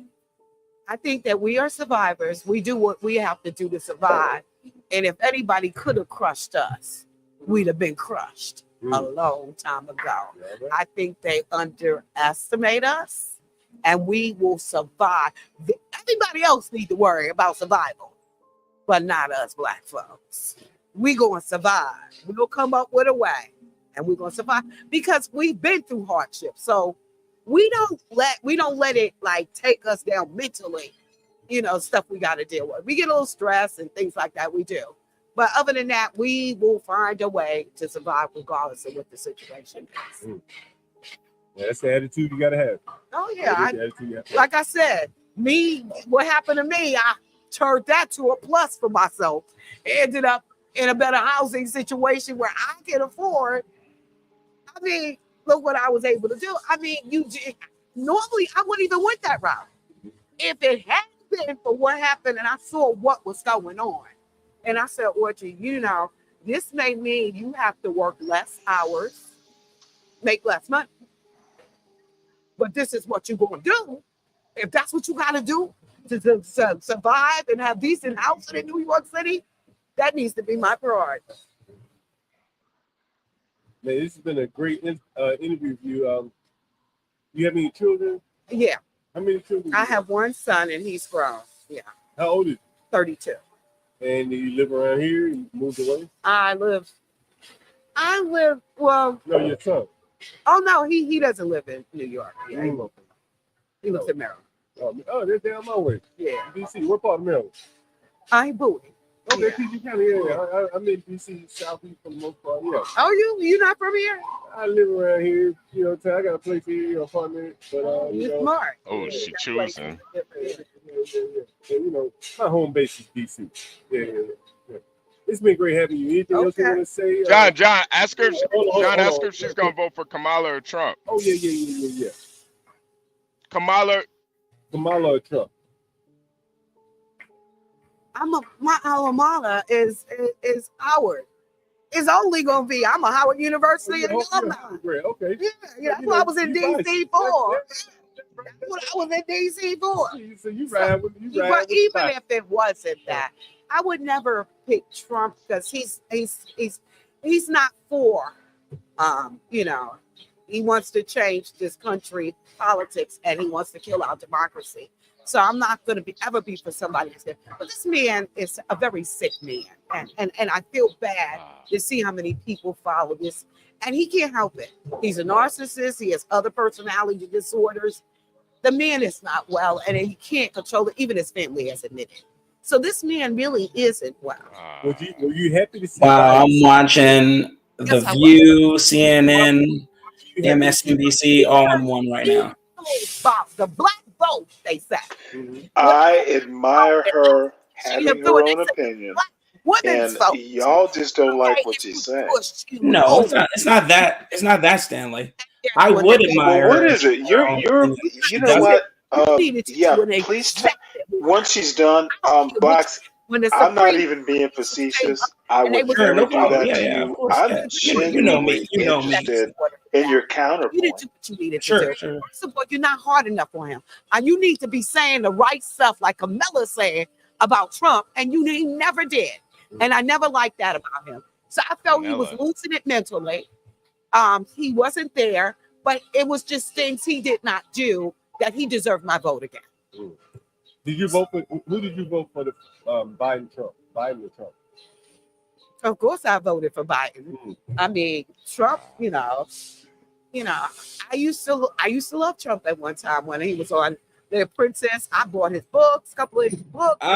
I think that we are survivors. We do what we have to do to survive. And if anybody could have crushed us, we'd have been crushed a long time ago. I think they underestimate us and we will survive. Everybody else needs to worry about survival, but not us black folks. We're going to survive. We'll come up with a way and we're going to survive because we've been through hardship. So we don't let it like take us down mentally, you know, stuff we got to deal with. We get a little stressed and things like that. We do. But other than that, we will find a way to survive regardless of what the situation is. Yeah, that's the attitude you got to have. Oh, yeah. Like I said, what happened to me, I turned that to a plus for myself. Ended up in a better housing situation where I can afford. I mean, look what I was able to do. I mean, normally I wouldn't even went that route. If it hadn't been for what happened and I saw what was going on, and I said, Audrey, you know, this may mean you have to work less hours, make less money. But this is what you're going to do. If that's what you got to do to survive and have decent housing in New York City, that needs to be my priority. Man, this has been a great interview with you. You have any children? Yeah. How many children? I have one son and he's grown. Yeah. How old is he? 32. And you live around here? You moved away? I live, well. No, your son. Oh, no, he doesn't live in New York. Yeah, he lives in Maryland. Oh, they're down my way. Yeah. DC, what part of Maryland? I'm Bowie. Okay, PG County, yeah. I'm in DC, Southeast for the most part, yeah. Oh, you not from here? I live around here, you know. I got a place here, apartment, but you know. Smart. Oh, she choosing. Yeah. You know, my home base is DC. Yeah. It's been great having you. Anything else you want to say? John, ask her. Ask her if she's gonna vote for Kamala or Trump. Oh yeah. Kamala or Trump? My alma mater is Howard. It's only gonna be. I'm a Howard University alumni. Okay. Yeah, that's what I was in DC for. That's what I was in DC for. So you ride with But even if it wasn't that, I would never pick Trump because he's not for you know, he wants to change this country politics and he wants to kill our democracy. So I'm not going to ever be for somebody that's there. But this man is a very sick man, and I feel bad to see how many people follow this, and he can't help it. He's a narcissist. He has other personality disorders. The man is not well, and he can't control it. Even his family has admitted. So this man really isn't well. Were you happy to see? Wow, I'm watching The View, CNN, MSNBC, all in one right now. The black vote, they say. I admire her having her own opinion, and y'all just don't like what she's saying. No, it's not that. It's not that, Stanley. I would admire. What is it? You know what? Yeah, please. Once she's done, blacks. I'm not even being facetious. I would never do that to you. I'm genuinely interested in your counterpoint. You did do what you needed to do. First of all, you're not hard enough for him. And you need to be saying the right stuff like Kamala said about Trump, and he never did. And I never liked that about him. So I felt he was losing it mentally. He wasn't there, but it was just things he did not do that he deserved my vote again. Did you vote for who? Did you vote for the Biden or Trump? Of course, I voted for Biden. I mean, Trump. You know, I used to love Trump at one time when he was on The Princess. I bought his books, a couple of his books.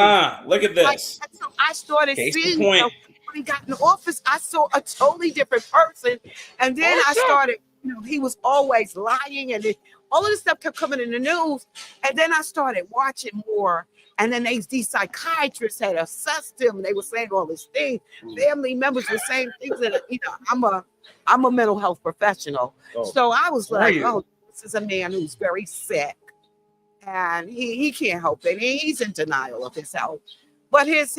Look at this. So I started Case seeing. point. When he got in office, I saw a totally different person, and then I started. He was always lying, and all of this stuff kept coming in the news. And then I started watching more. And then these psychiatrists had assessed him. They were saying all these things. Family members were saying things that, I'm a mental health professional. So I was like, this is a man who's very sick. And he can't help it. He's in denial of his health. But his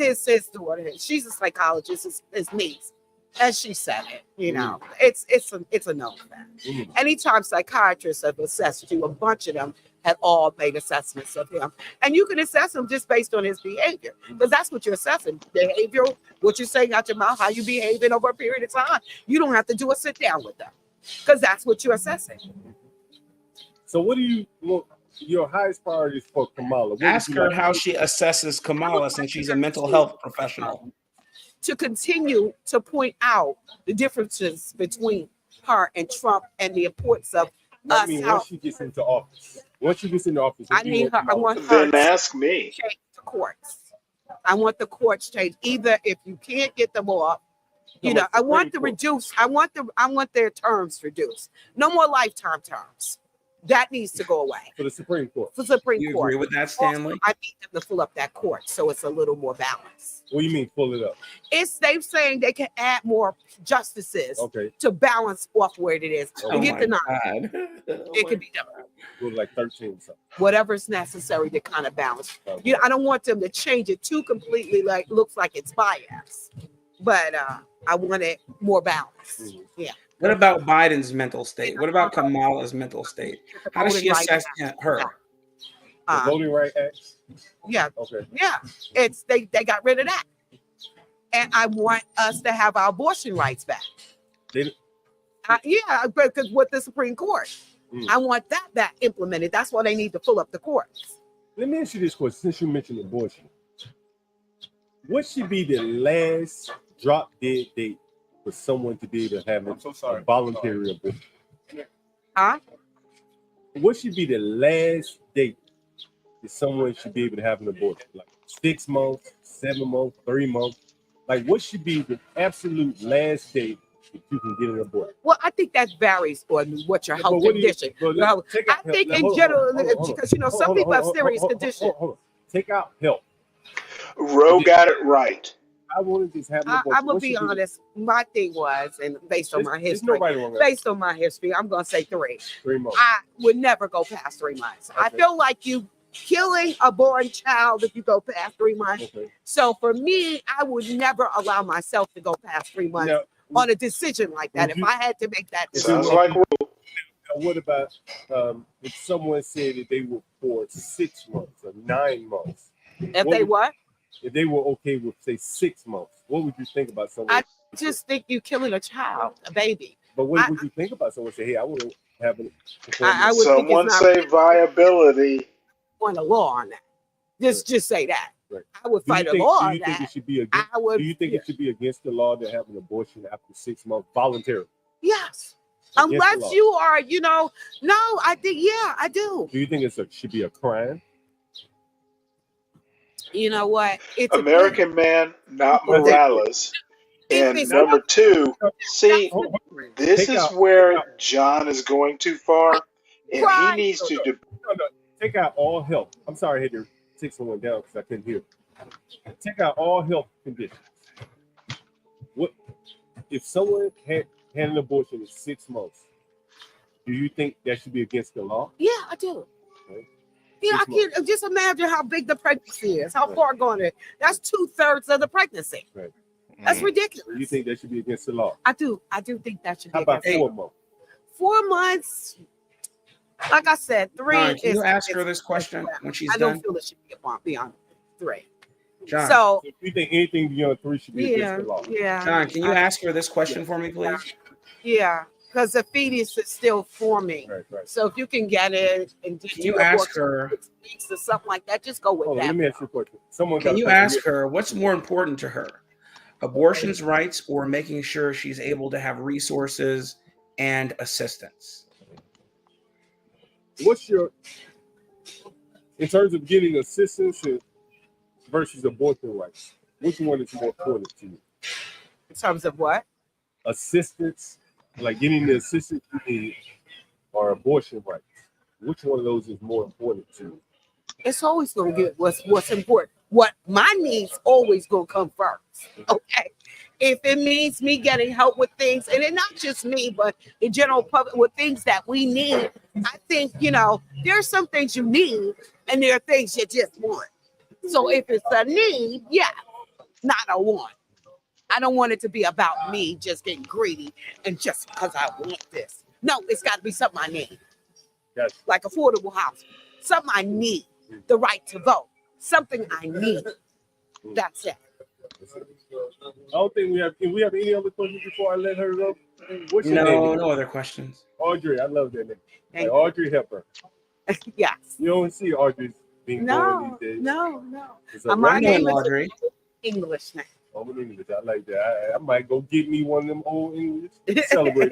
daughter, she's a psychologist, his niece. As she said it, it's a no fact. Anytime psychiatrists have assessed you, a bunch of them had all made assessments of him. And you can assess him just based on his behavior, because that's what you're assessing. Behavior, what you're saying out your mouth, how you behaving over a period of time. You don't have to do a sit down with them, because that's what you're assessing. So what do you look? Your highest priority is for Kamala. Ask her how she assesses Kamala since she's a mental health professional. To continue to point out the differences between her and Trump and the importance of us. Once she gets into office. I want her then ask me. Change the courts. I want the courts changed. Either if you can't get them off, I want their terms reduced. No more lifetime terms. That needs to go away. For the Supreme Court. For the Supreme You Court. agree with that, Stanley? Also, I need them to fill up that court so it's a little more balanced. What do you mean pull it up? They're saying they can add more justices to balance off where it is. Forget the 9. It could be done. Go like 13 or something. Whatever's necessary to kind of balance. I don't want them to change it too completely, like looks like it's bias. But I want it more balanced. Yeah. What about Biden's mental state? What about Kamala's mental state? How does she assess her? The Voting Rights Act? Yeah. Okay. Yeah. They got rid of that. And I want us to have our abortion rights back. Because with the Supreme Court. I want that implemented. That's why they need to fill up the courts. Let me ask you this question, since you mentioned abortion. What should be the last drop dead date for someone to be able to have a voluntary abortion? Huh? What should be the last date that someone should be able to have an abortion? Like 6 months, 7 months, 3 months? Like, what should be the absolute last date that you can get an abortion? Well, I think that varies on what your health condition. I think in general, because you know, some people have serious conditions. Take out health. Roe got it right. I want to just have an abortion. I'm gonna be honest. My thing was, and based on my history, I'm gonna say 3. 3 months. I would never go past 3 months. Okay. I feel like you killing a born child if you go past 3 months. Okay. So for me, I would never allow myself to go past 3 months on a decision like that. If I had to make that decision. Sounds like now, what about if someone said that they were for 6 months or 9 months? If they were okay with, say, 6 months, what would you think about someone? I just think you're killing a child, a baby. But what would you think about someone say, hey, I want to have it? Someone say viability. Want a law on that. Just say that. Right. I would fight a law on that. Do you think it should be against the law to have an abortion after 6 months voluntarily? Yes. Unless you are, no, I think, I do. Do you think it should be a crime? You know what? It's American Man, not Morales. And number 2, see, this is where John is going too far, and he needs to. Take out all health. I'm sorry, I had to take someone down because I couldn't hear. Take out all health conditions. What if someone had an abortion in 6 months? Do you think that should be against the law? Yeah, I do. Okay. I can't just imagine how big the pregnancy is, how far gone it is. That's 2/3 of the pregnancy. Right. That's ridiculous. You think that should be against the law? I do think that should be. How about 4 months? 4 months. Like I said, 3 John, can you ask her this question when she's done? I don't feel it should be beyond 3. John, so if you think anything beyond 3 should be against the law? Yeah. John, can you ask her this question for me, please? Yeah, because the fetus is still forming. Right. So if you can get it and can you ask her 6 weeks or something like that, just go with that. Let me ask you a question. Can you ask her what's more important to her? Abortion's rights or making sure she's able to have resources and assistance? What's your, in terms of getting assistance versus abortion rights, which one is more important to you? In terms of what? Assistance, like getting the assistance you need, or abortion rights. Which one of those is more important to you? It's always going to get what's important. What my needs always going to come first. Okay. If it means me getting help with things, and it's not just me, but the general public with things that we need, I think, there are some things you need and there are things you just want. So if it's a need, not a want. I don't want it to be about me just getting greedy and just because I want this. No, it's got to be something I need. Yes. Like affordable housing, something I need, the right to vote, something I need. That's it. I don't think we have. Can we have any other questions before I let her go? What's your name? No other questions. Audrey, I love that name. Like Audrey Hepburn. Yes. You don't see Audrey being born these days. No. My name is Audrey. English name. Oh, English. I like that. I might go get me one of them old English. Celebrate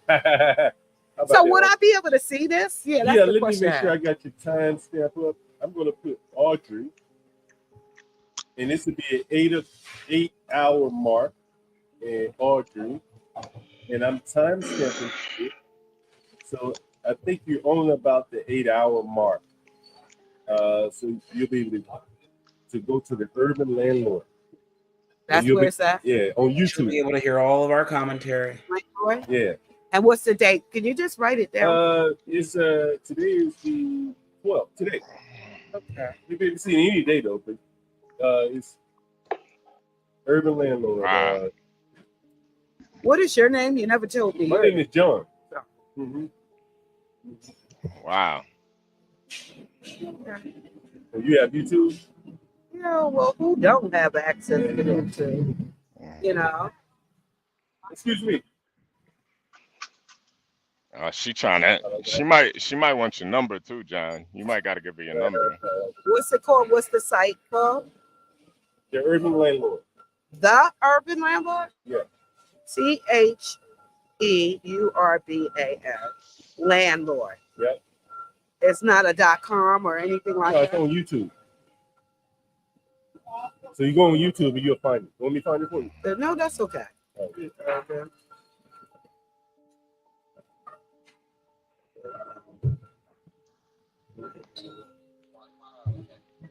that. So would I be able to see this? Yeah, that's the let question. me make sure I got your time stamp up. I'm going to put Audrey. And this would be an 8-hour mark. And Audrey. And I'm time stamping it. So I think you're on about the 8-hour mark. So you'll be able to go to the Urban Landlord. That's where it's at? Yeah, on YouTube. You'll be able to hear all of our commentary. Yeah. And what's the date? Can you just write it down? It's today is the 12th. Today. Okay. You'll be able to see any day though, but it's Urban Landlord. Wow. What is your name? You never told me. My name is John. Mm-hmm. Wow. And you have YouTube? Well, who don't have access to YouTube? Excuse me. She trying to. She might want your number too, John. You might got to give her your number. What's it called? What's the site called? The Urban Landlord. The Urban Landlord? Yeah. CHEURBAN. Landlord. Yeah. It's not a .com or anything like No, that. it's on YouTube. So you go on YouTube and you'll find it. Want me to find it for you? No, that's okay. Okay.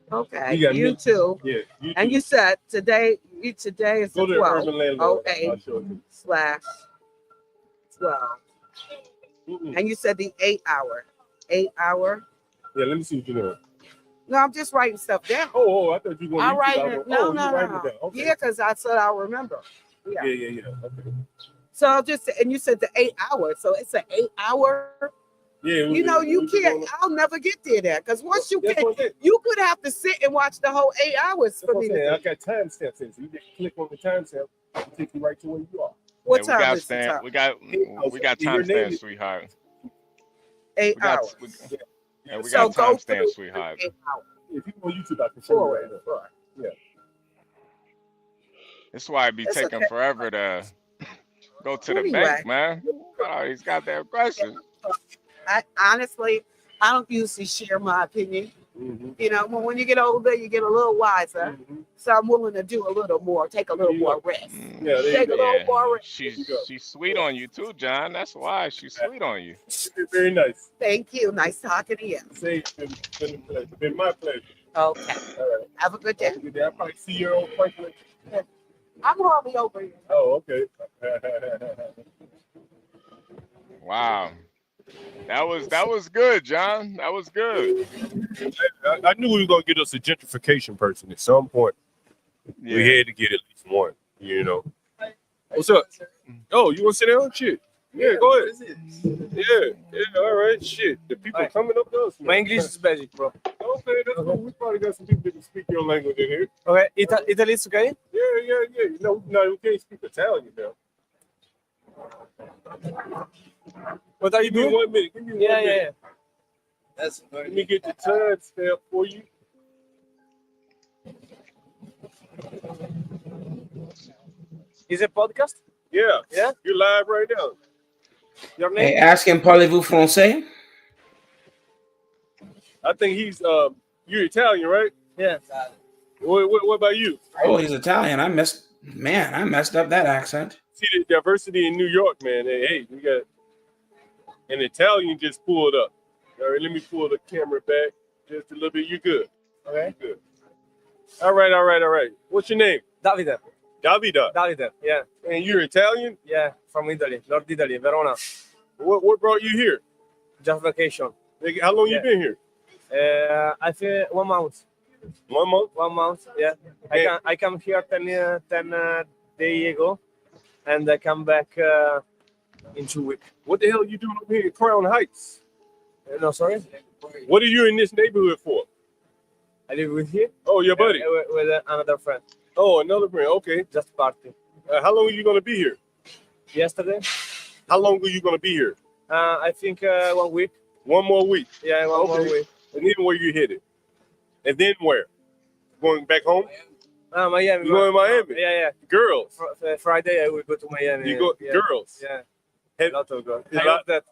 Okay, You got you too. Yeah, you And too. you said today is Go the to 12. Urban Landlord. 08 I'll show you. /12. And you said the 8 hour. 8 hour. Yeah, let me see what you know. No, I'm just writing stuff down. Oh, I thought you were going to I'm writing it. No, you writing no. it down. Okay. Yeah, because I said I'll remember. Yeah. Okay. So I'll just, and you said the 8 hours. So it's an 8 hour. Yeah. You know, you can't, I'll never get there because once you get, you could have to sit and watch the whole 8 hours for me. I got timestamps in, so you just click on the timestamp, it'll take you right to where you are. What time is the time? We got timestamps, sweetheart. 8 hours. We got timestamps, sweetheart. 8 hours. If you go on YouTube, I can show you right now. Yeah. That's why it be taking forever to go to the bank, man. Oh, he's got that question. I honestly don't usually share my opinion. Mm-hmm. You know, when you get older, you get a little wiser. Mm-hmm. So I'm willing to do a little more, take a little more risk. Yeah, take a little more risk. She's sweet on you too, John. That's why she's sweet on you. Very nice. Thank you. Nice talking to you. It's been my pleasure. Okay. Have a good day. Have a good day. I'll probably see you on Franklin. I'm hardly over here. Oh, okay. Wow. That was good, John. That was good. I knew we were gonna get us a gentrification person at some point. Yeah. We had to get at least one, you know. What's up? Oh, you want to sit down? Shit. Yeah, go ahead. Yeah, all right. Shit. The people coming up to us. Man. My English is basic, bro. Okay, that's cool. We probably got some people that can speak your language in here. Okay, Italy is okay? Yeah. No, we can't speak Italian now. What are you Give me doing? 1 minute. Give me 1 minute. Yeah. Let me get the time stamp for you. Is it podcast? Yeah. Yeah. You're live right now. Your Hey, name? ask him, parlez-vous français? I think he's you're Italian, right? Yeah. What about you? Oh, he's Italian. I messed up that accent. See the diversity in New York, man. Hey, we got an Italian just pulled up. All right, let me pull the camera back just a little bit. You're good. Okay. You're good. All right. What's your name? Davide. Davide. Yeah. And you're Italian? Yeah, from Italy, North Italy, Verona. What brought you here? Just vacation. How long you been here? I feel 1 month. 1 month? 1 month. Yeah. I come here 10 days ago, and I come back in 2 weeks. What the hell are you doing over here in Crown Heights? No, sorry. What are you in this neighborhood for? I live with here. Oh, your buddy? With another friend. Oh, another friend. Okay. Just party. How long are you going to be here? Yesterday. How long are you going to be here? I think 1 week. 1 more week? Yeah, one more week. And then where you headed? And then where? Going back home? Miami. You going to Miami? Yeah. Girls? Friday I will go to Miami. You go girls? Yeah. A lot of girls. I love that.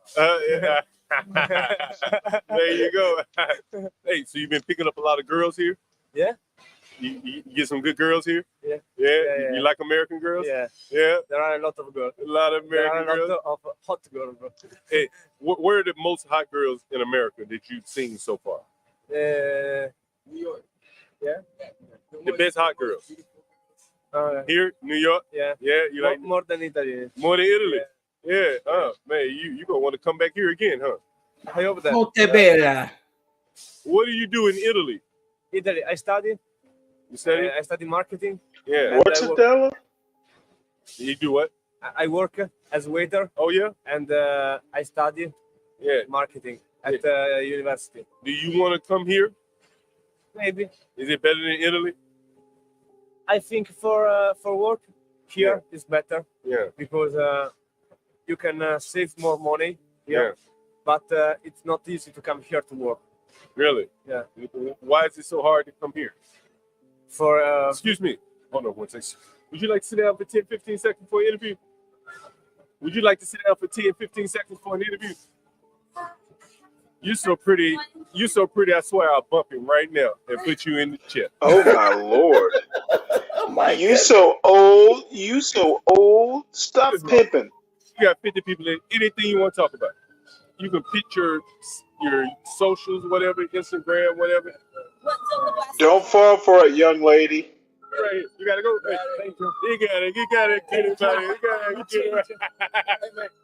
Yeah. There you go. Hey, so you've been picking up a lot of girls here? Yeah. You get some good girls here? Yeah. Yeah? You like American girls? Yeah. Yeah? There are a lot of girls. A lot of American girls? There are a lot of hot girls, bro. Hey, where are the most hot girls in America that you've seen so far? New York. Yeah. The best hot girls? Here, New York? Yeah. Yeah, you like more than Italy. More than Italy? Yeah. Man, you gonna want to come back here again, huh? I hope that. Molto bella. What do you do in Italy? Italy, I study. You study? I study marketing. Yeah. What's it, Della? You do what? I work as waiter. Oh yeah. And I study. Yeah. Marketing at university. Do you want to come here? Maybe. Is it better than Italy? I think for work here is better. Yeah. Because you can save more money here. Yeah. But it's not easy to come here to work. Really? Yeah. Why is it so hard to come here? For excuse me. Hold on 1 second. Would you like to sit down for 10, 15 seconds for an interview? Would you like to sit down for 10, 15 seconds for an interview? You're so pretty. You're so pretty. I swear I'll bump him right now and put you in the chair. Oh my Lord. Oh my You goodness. so old. You so old. Stop pimping. You got 50 people in anything you want to talk about. You can pitch your socials, whatever, Instagram, whatever. Don't fall for it, young lady. Right here. You gotta go. Hey, you gotta get it, buddy. You gotta get it.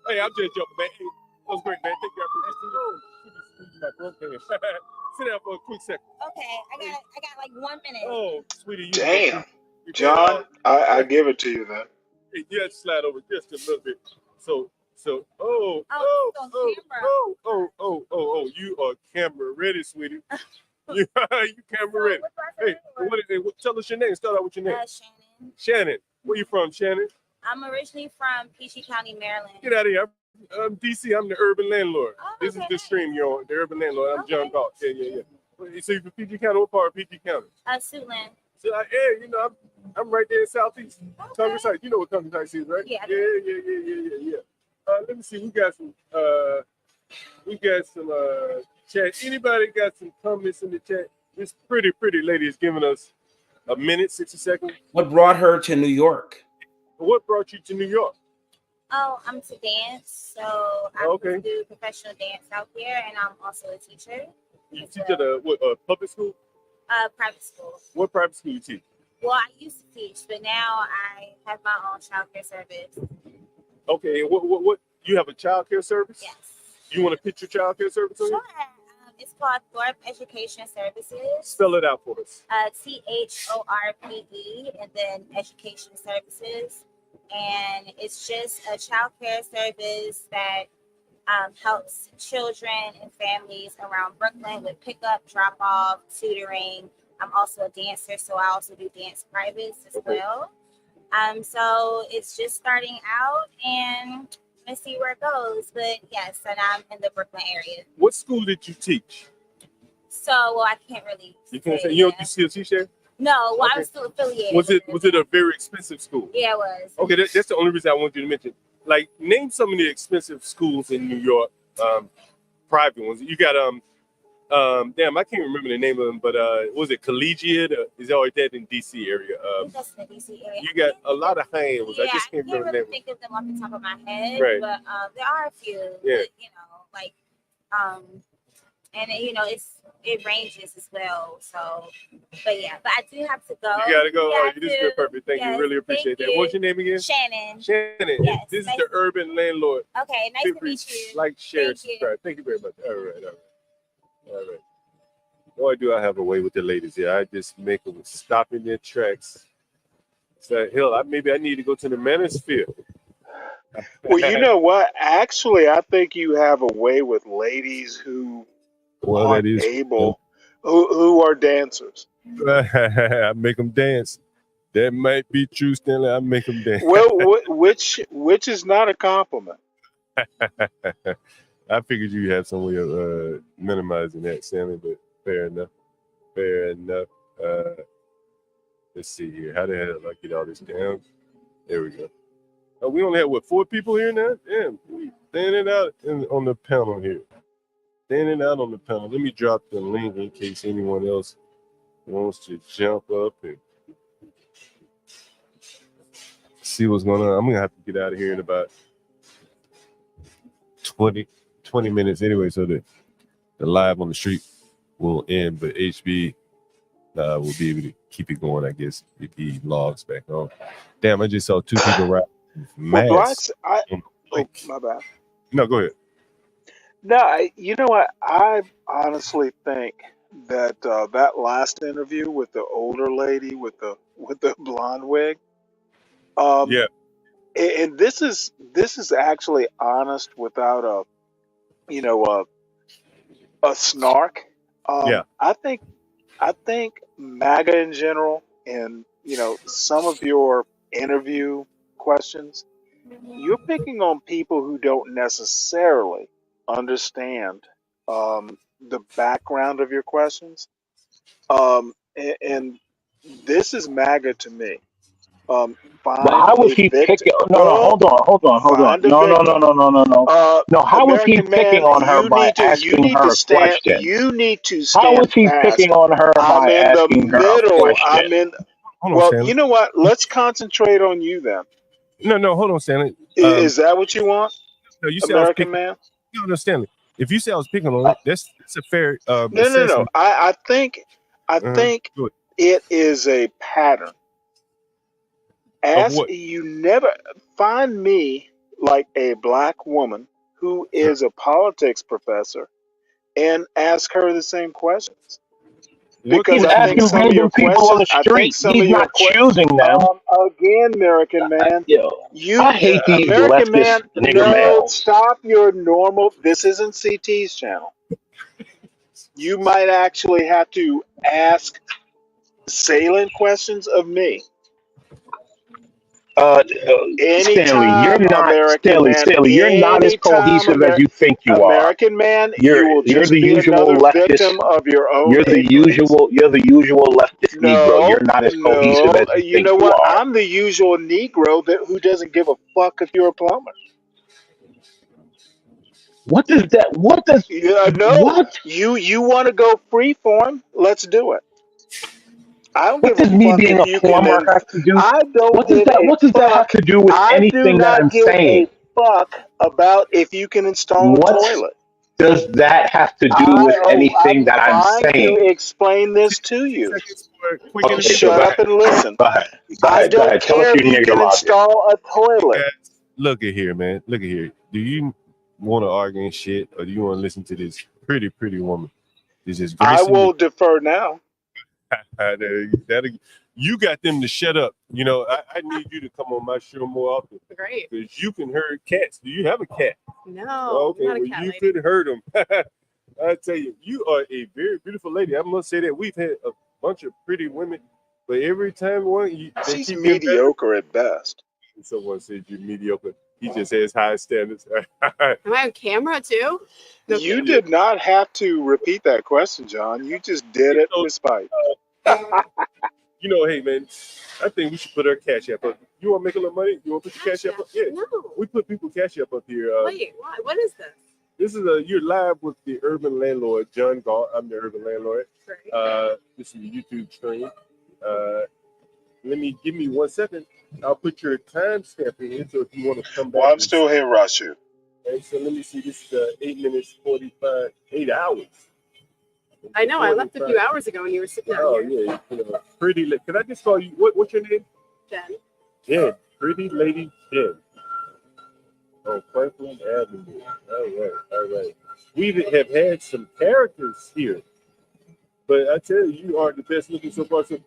Hey, I'm just joking, man. Hey, that was great, man. Thank you. Sit down for a quick second. Okay, I got like 1 minute. Oh, sweetie, you Damn. John, I give it to you then. Hey, you have to slide over just a little bit. So, you are camera ready, sweetie. you camera ready. Hey, tell us your name. Start out with your name. Shannon. Shannon. Where you from, Shannon? I'm originally from PG County, Maryland. Get out of here. I'm DC. I'm the urban landlord. This is the stream you're on, the urban landlord. I'm John Galt. Yeah. So you're from PG County. What part of PG County? Suitland. So, you know, I'm right there in Southeast. Congress Heights. You know what Congress Heights is, right? Yeah. Yeah. Let me see. We got some chat. Anybody got some comments in the chat? This pretty lady is giving us a minute, 60 seconds. What brought her to New York? What brought you to New York? Oh, I'm to dance, so I do professional dance out here, and I'm also a teacher. You teach at a public school? Private school. What private school you teach? Well, I used to teach, but now I have my own childcare service. Okay, and what you have a childcare service? Yes. You want to pitch your childcare service on Sure. It's called Thorpe Education Services. Spell it out for us. THORPE and then Education Services. And it's just a childcare service that helps children and families around Brooklyn with pickup, drop off, tutoring. I'm also a dancer, so I also do dance privates as well. So it's just starting out, and let's see where it goes. But yes, and I'm in the Brooklyn area. What school did you teach? So, well, I can't really. You can't say. You still teach there? No, well, I'm still affiliated. Was it a very expensive school? Yeah, it was. Okay, that's the only reason I want you to mention. Like, name some of the expensive schools in New York, private ones. You got damn, I can't remember the name of them, but was it Collegiate? Is that like that in DC area? That's in the DC area. You got a lot of high end ones. Yeah, I just can't remember the really name. think of them off the top of my head, Right. but there are a few. Yeah. That, you know, like and you know, it ranges as well. So, but yeah, but I do have to go. You gotta go. Yeah, This is good, perfect. Thank you. Really appreciate that. you. What's your name again? Shannon. Shannon. Yes, This nice is the urban landlord. Okay, nice Feel to free meet you. Like, share, Thank you. subscribe. Thank you very much. All right. Boy, do I have a way with the ladies here. I just make them stop in their tracks. So, hell, maybe I need to go to the manosphere. Well, you know what? Actually, I think you have a way with ladies who aren't able, who are dancers. I make them dance. That might be true, Stanley. I make them dance. Well, which is not a compliment. I figured you had some way of minimizing that, Stanley, but fair enough. Let's see here. How the hell did I get all this down? There we go. Oh, we only have, 4 people here now? Damn, we standing out on the panel here. Standing out on the panel. Let me drop the link in case anyone else wants to jump up and see what's going on. I'm going to have to get out of here in about 20 minutes anyway, so the live on the street will end, but HB will be able to keep it going, I guess, if he logs back on. Damn, I just saw 2 people right. Well, blacks, my bad. No, go ahead. No, you know what? I honestly think that that last interview with the older lady with the blonde wig, yeah, and this is actually honest without a snark. Yeah, I think MAGA in general, and some of your interview questions, you're picking on people who don't necessarily understand the background of your questions, and this is MAGA to me. find how was a he victim. picking? No, hold on. Find a No. No, how was he American picking man, on her by asking her a question? You need to How was stand he fast. picking on her I'm by in the asking her a middle. question? Well, you know what? Let's concentrate on you then. No, hold on, Stanley. Is that what you want? No, you say I was American picking. man? No, Stanley. If you say I was picking on it, that's a fair No. assessment. I think it is a pattern. You never find me like a black woman who is a politics professor and ask her the same questions. Because He's I think asking some of your random people on the questions, street. He's not choosing them. again, American man, I hate these American man, leftist nigger no, males. stop your normal. This isn't CT's channel. You might actually have to ask salient questions of me. Stanley, you're not Stanley. You're not as cohesive as you think you are. American man, you will You're just the be usual another leftist. victim of your own. You're the usual leftist Negro. You're not as cohesive as you You think know you what? are. I'm the usual Negro who doesn't give a fuck if you're a plumber. What does that? What does? What? You want to go free form? Let's do it. I don't What give does a me fuck being if a you plumber can. have to do? I don't What does give that? a What does that have fuck. to do with I do anything that not I'm give saying? a fuck about if you can install a What toilet. does that have to do with anything that I'm Trying saying? to explain this to you. Okay, so Shut go up and listen. Go ahead. I Go don't ahead. Tell us care if your you nigger can logic. install a toilet. Look at here, man. Look at here. Do you want to argue and shit, or do you want to listen to this pretty woman? This is I will defer now. You got them to shut up. You know, I need you to come on my show more often. Great. Because you can herd cats. Do you have a cat? No, Okay, not a well, cat you lady. could herd them. I tell you, you are a very beautiful lady. I must say that we've had a bunch of pretty women, but every time She's mediocre at best. Someone said you're mediocre. He just has high standards. Am I on camera too? No You kidding. did not have to repeat that question, John. You just did it for spite. You know, hey man, I think we should put our cash app up. You want to make a little money? You want to put your cash app up? Yeah. No. We put people cash app up here. Wait, why? What is this? This is you're live with the urban landlord, John Galt. I'm the urban landlord. Great. This is a YouTube stream. Give me 1 second. I'll put your timestamp in here, so if you want to come back. Well, I'm still here, Rashu. Okay, so let me see. This is 8 minutes 45, 8 hours. I know. I left a few hours ago when you were sitting out here. Yeah, you know, pretty. Can I just call you? What's your name? Jen. Jen. Pretty lady Jen. On Franklin Avenue. All right. We have had some characters here, but I tell you, you are the best looking so far. So,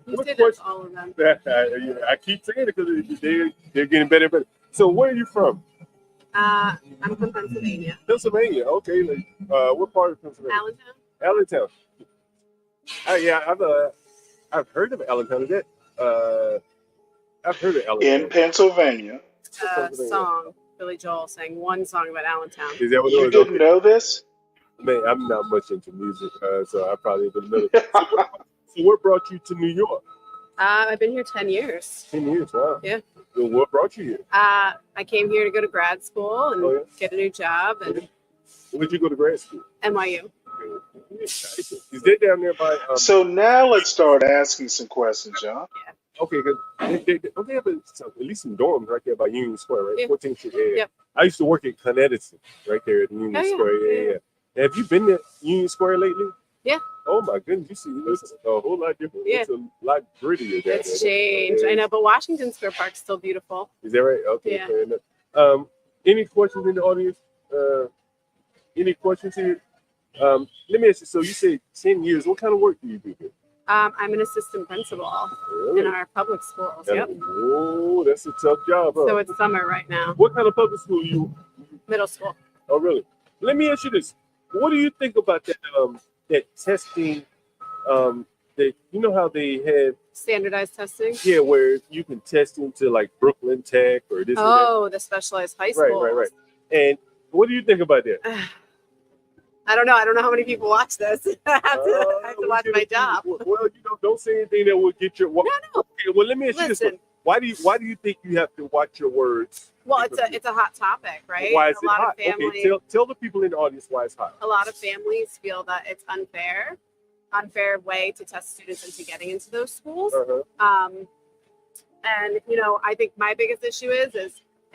You say that's all of them. I keep saying it because they're getting better and better. So, where are you from? I'm from Pennsylvania. Pennsylvania. Okay. What part of Pennsylvania? Allentown. Yeah, I've heard of Allentown. Is that I've heard of Allentown. In Pennsylvania. Song. Billy Joel sang one song about Allentown. Is that what You didn't know this? Man, I'm not much into music, so I probably didn't know it. So what brought you to New York? I've been here 10 years. 10 years, wow. Yeah. Well, what brought you here? I came here to go to grad school and get a new job. And Where'd you go to grad school? NYU. Is that down there by? So now let's start asking some questions, John. Okay, because they have at least some dorms right there by Union Square, right? Yeah. 14th Street. Yeah. Yep. I used to work at Connecticut right there at Union Square. Yeah. Have you been to Union Square lately? Yeah. Oh my goodness, you see, it's a whole lot different. Yeah. It's a lot prettier down It's there. changed. I know, but Washington Square Park's still beautiful. Is that right? Okay. Yeah. Fair enough. Any questions in the audience? Any questions here? Let me ask you. So you say 10 years. What kind of work do you do here? I'm an assistant principal in our public schools. Yep. Oh, that's a tough job. Huh? So it's summer right now. What kind of public school you? Middle school. Oh, really? Let me ask you this. What do you think about that? That testing. That you know how they have standardized testing. Yeah, where you can test into like Brooklyn Tech or this. Oh, the specialized high school. Right. And what do you think about that? I don't know. I don't know how many people watch this. I have to watch my job. Well, you know, don't say anything that will get your. Well, no. Okay, well, let me ask you this one. Why do you think you have to watch your words? Well, it's a hot topic, right? Why is a it lot hot? Of families, Okay, tell the people in the audience why it's hot. A lot of families feel that it's unfair way to test students into getting into those schools. And you know, I think my biggest issue is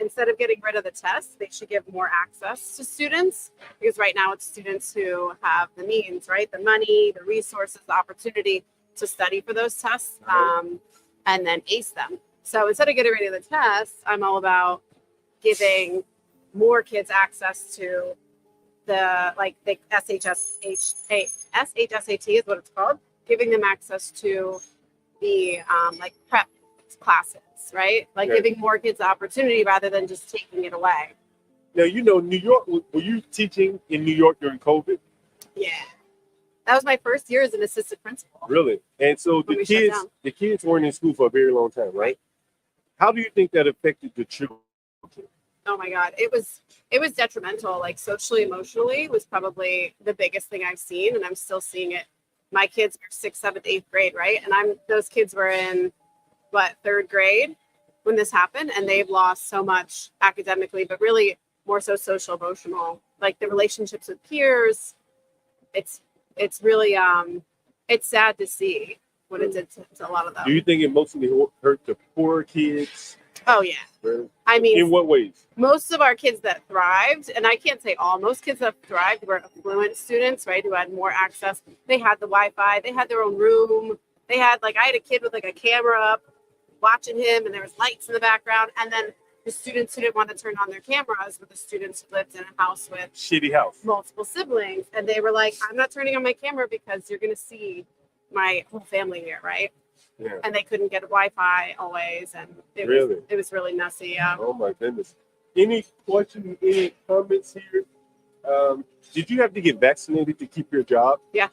instead of getting rid of the tests, they should give more access to students, because right now it's students who have the means, right? The money, the resources, the opportunity to study for those tests, and then ace them. So instead of getting rid of the tests, I'm all about giving more kids access to the SHSAT is what it's called, giving them access to the like prep classes, right? Like giving more kids the opportunity rather than just taking it away. Now, you know, New York, were you teaching in New York during COVID? Yeah. That was my first year as an assistant principal. Really? And so the kids weren't in school for a very long time, right? How do you think that affected the children? Oh my God. It was detrimental, like socially, emotionally was probably the biggest thing I've seen. And I'm still seeing it. My kids were 6th, 7th, 8th grade, right? And those kids were in third grade when this happened, and they've lost so much academically, but really more so social, emotional, like the relationships with peers. It's really it's sad to see what it did to a lot of them. Do you think it mostly hurt the poor kids? Oh yeah. Really? I mean, in what ways? Most of our kids that thrived, and I can't say all, most kids that thrived were affluent students, right? Who had more access. They had the Wi-Fi, they had their own room. They had I had a kid with a camera up watching him, and there was lights in the background. And then the students who didn't want to turn on their cameras were the students who lived in a house with shitty house, multiple siblings. And they were like, I'm not turning on my camera because you're going to see my whole family here, right? Yeah. And they couldn't get Wi-Fi always. And it was really messy. Yeah. Oh my goodness. Any questions, any comments here? Did you have to get vaccinated to keep your job? Yeah.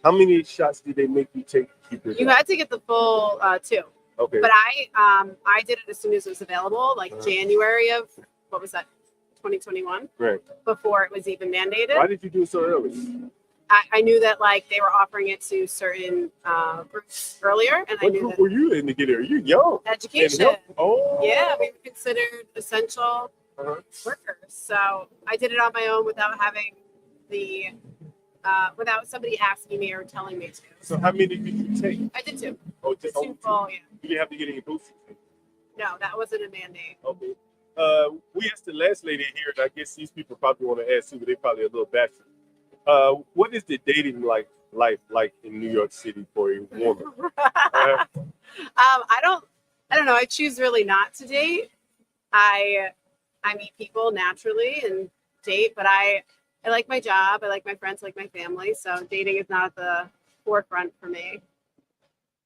How many shots did they make you take to keep your job? You had to get the full 2. Okay. But I did it as soon as it was available, January of, what was that, 2021? Right. Before it was even mandated. Why did you do it so early? I knew that they were offering it to certain groups earlier, and I knew group that. Were you in to get here? You're young. Education. Oh. Yeah, we were considered essential workers. So I did it on my own without having without somebody asking me or telling me to. So how many did you take? I did 2. Oh, just 2 full, yeah. You didn't have to get any boosters? No, that wasn't a mandate. Okay. We asked the last lady here, and I guess these people probably want to ask too, but they probably a little bachelor. What is the dating life like in New York City for a woman? I don't know. I choose really not to date. I meet people naturally and date, but I like my job. I like my friends, I like my family. So dating is not at the forefront for me.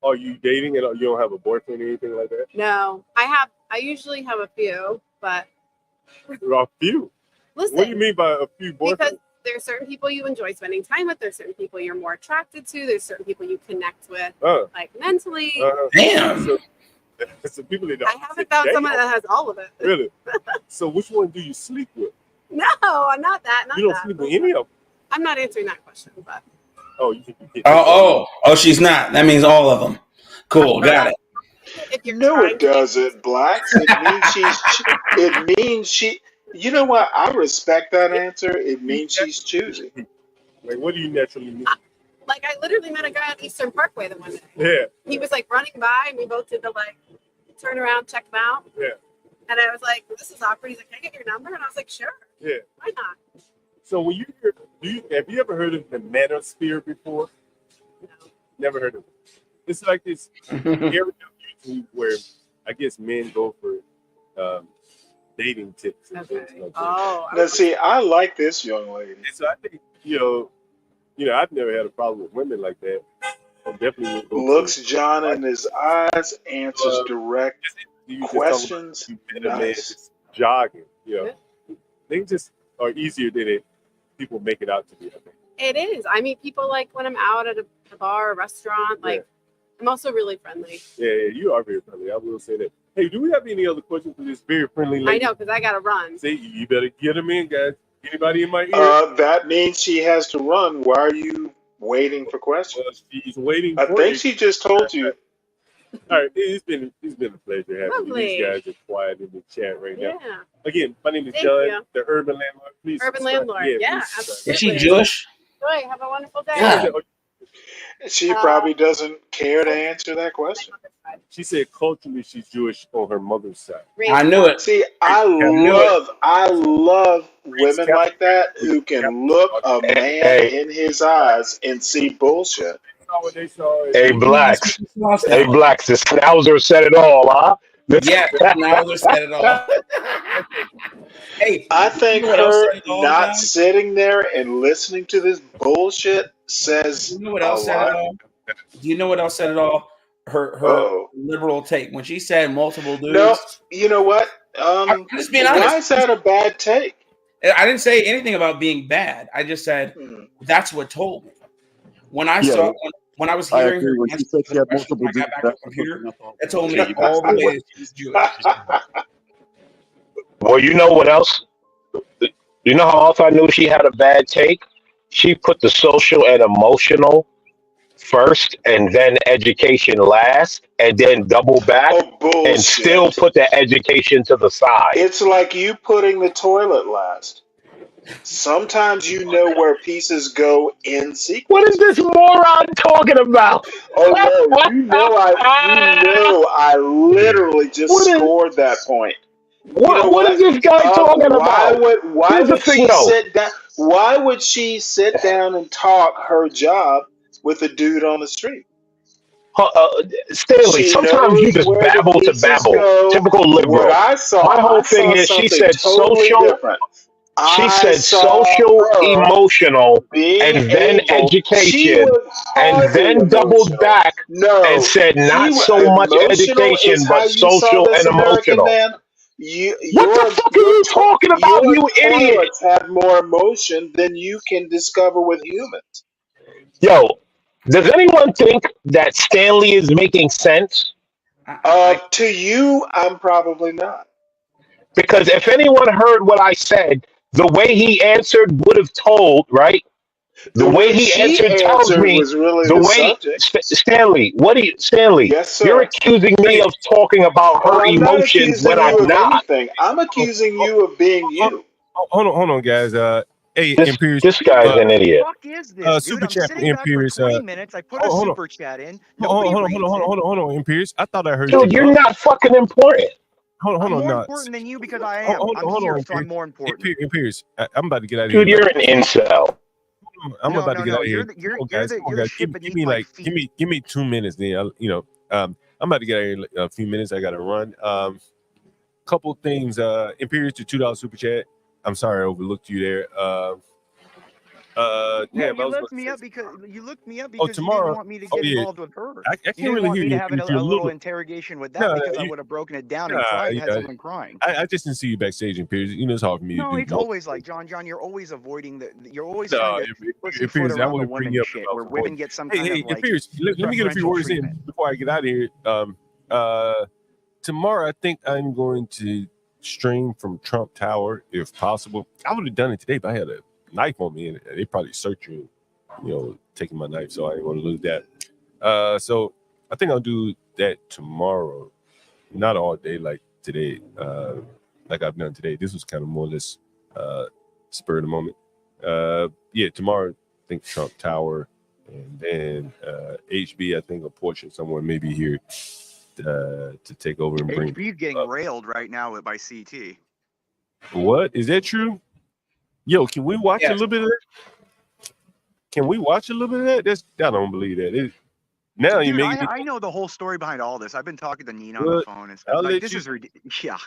Are you dating and you don't have a boyfriend or anything like that? No, I usually have a few, but a few. Listen, what do you mean by a few boyfriends? Because there are certain people you enjoy spending time with. There's certain people you're more attracted to. There's certain people you connect with, like mentally. Damn. So people that I haven't found someone that has all of it. Really? So which one do you sleep with? No, I'm not that. You don't sleep with any of them. I'm not answering that question, but. Oh, you think you get Oh, she's not. That means all of them. Cool, got it. No, it doesn't, Blacks. It means she. You know what? I respect that answer. It means she's choosing. Like, what do you naturally mean? I literally met a guy on Eastern Parkway the one day. Yeah. He was running by, and we both did the turn around, check him out. Yeah. And I was like, "This is awkward." He's like, "Can I get your number?" And I was like, "Sure." Yeah. Why not? So when you hear, have you ever heard of the manosphere before? No. Never heard of it. It's like this area of YouTube where I guess men go for dating tips and things like that. Oh. Now, see, I like this young lady. And so I think I've never had a problem with women like that. I definitely would go looks John in his eyes, answers direct questions. Nice. Jogging, they just are easier than people make it out to be. I think it is. I meet people when I'm out at a bar, a restaurant. I'm also really friendly. Yeah, you are very friendly. I will say that. Hey, do we have any other questions for this very friendly lady? I know, because I gotta run. See, you better get them in, guys. Anybody in my ear? That means she has to run. Why are you waiting for questions? She's waiting. I think she just told you. All right, it's been a pleasure having you. Lovely. These guys are quiet in the chat right now. Yeah. Again, my name is Thank John, you. the urban landlord. Please Urban subscribe. landlord. Yeah, please subscribe. absolutely. Is she Jewish? Joy, have a wonderful day. Yeah. She probably doesn't care to answer that question. She said culturally she's Jewish on her mother's side. I knew it. See, I love women like that who can look a man in his eyes and see bullshit. Hey, blacks. Hey, blacks. The schnauzer said it all, huh? Yeah, Schnauzer said it all. Hey, I think you know what else her said it all, not guys? sitting there and listening to this bullshit says You know what a else said it lot. all? Do you know what else said it all? Her liberal take when she said multiple dudes. No, you know what? I'm just being honest. Why is that a bad take? I didn't say anything about being bad. I just said that's what told me. When I saw when I was I hearing agree. her When she answer said the she had question, multiple I got back to the dudes, computer. that's what That told me Yeah, you all the missed way it. that she was Jewish. Well, you know what else? You know how else I knew she had a bad take? She put the social and emotional first and then education last and then double back Oh, and still bullshit. put the education to the side. It's like you putting the toilet last. Sometimes you know where pieces go in sequence. What is this moron talking about? Oh no, you know I literally just scored that point. What is this guy talking about? Why Here's the would thing, she though. sit down? Why would she sit down and talk her job with a dude on the street? Stanley, She sometimes you knows just where the babble to pieces babble. go. Typical What liberal. I saw, My whole thing is she something said totally social. different. She I said saw social, her emotional, being and then able. She education, was and hardly then doubled emotional. back No, and said she not was so much emotional. education, Is how but you saw social this and American emotional. man. What the fuck are you talking about, Your you idiot? toilets have more emotion than you can discover with humans. Yo, does anyone think that Stanley is making sense? To you, I'm probably not. Because if anyone heard what I said, the way he answered would have told, right? The way he she answered tells answered me was really the the way subject. Stanley, Stanley, Yes, you're sir. accusing me of talking about Oh, her I'm not emotions when accusing I'm you of not. anything. I'm accusing you of being you. Hold on, guys. Hey, Imperious. This guy's an idiot. What the fuck is this, dude? Super I'm chat for sitting back for Imperious. 20 minutes. I put a super chat in. Nobody reads it. Hold on, Imperious. I thought I heard Dude, you. you're not fucking important. Hold I'm on, more no. important than you because I am. I'm Hold here, on, so I'm more important. Imperious. I'm about to get out of Dude, here. you're an incel. I'm about to get out of here. You're Come on, guys. shit Give me my like feet. give me 2 minutes. Then I'm about to get out of here in a few minutes. I gotta run. Couple things. Imperious to $2 super chat. I'm sorry I overlooked you there. You looked me up because you tomorrow. didn't want me to get involved with her. I can't you didn't really want hear me to you. have You're a little interrogation with that because I would have broken it down and had someone crying. I just didn't see you backstage, Imperious. It's hard for me to do. No, it's always like John. You're always avoiding you're always trying to pussyfoot around the women shit, where women get some kind of like Imperious, let me get a few words in before I get out of here. Tomorrow, I think I'm going to stream from Trump Tower if possible. I would have done it today, but I had a knife on me, and they probably search you, taking my knife, so I didn't want to lose that. So I think I'll do that tomorrow, not all day like today, like I've done today. This was kind of more or less spur of the moment. Tomorrow I think Trump Tower, and then HB, I think a portion somewhere maybe here to take over and bring. HB's getting railed right now by CT. What is that true? Yo, can we watch a little bit of that? Can we watch a little bit of that? I don't believe that. Now Dude, you make I know the whole story behind all this. I've been talking to Nina on the phone and stuff. Like, this is ridiculous. Yeah.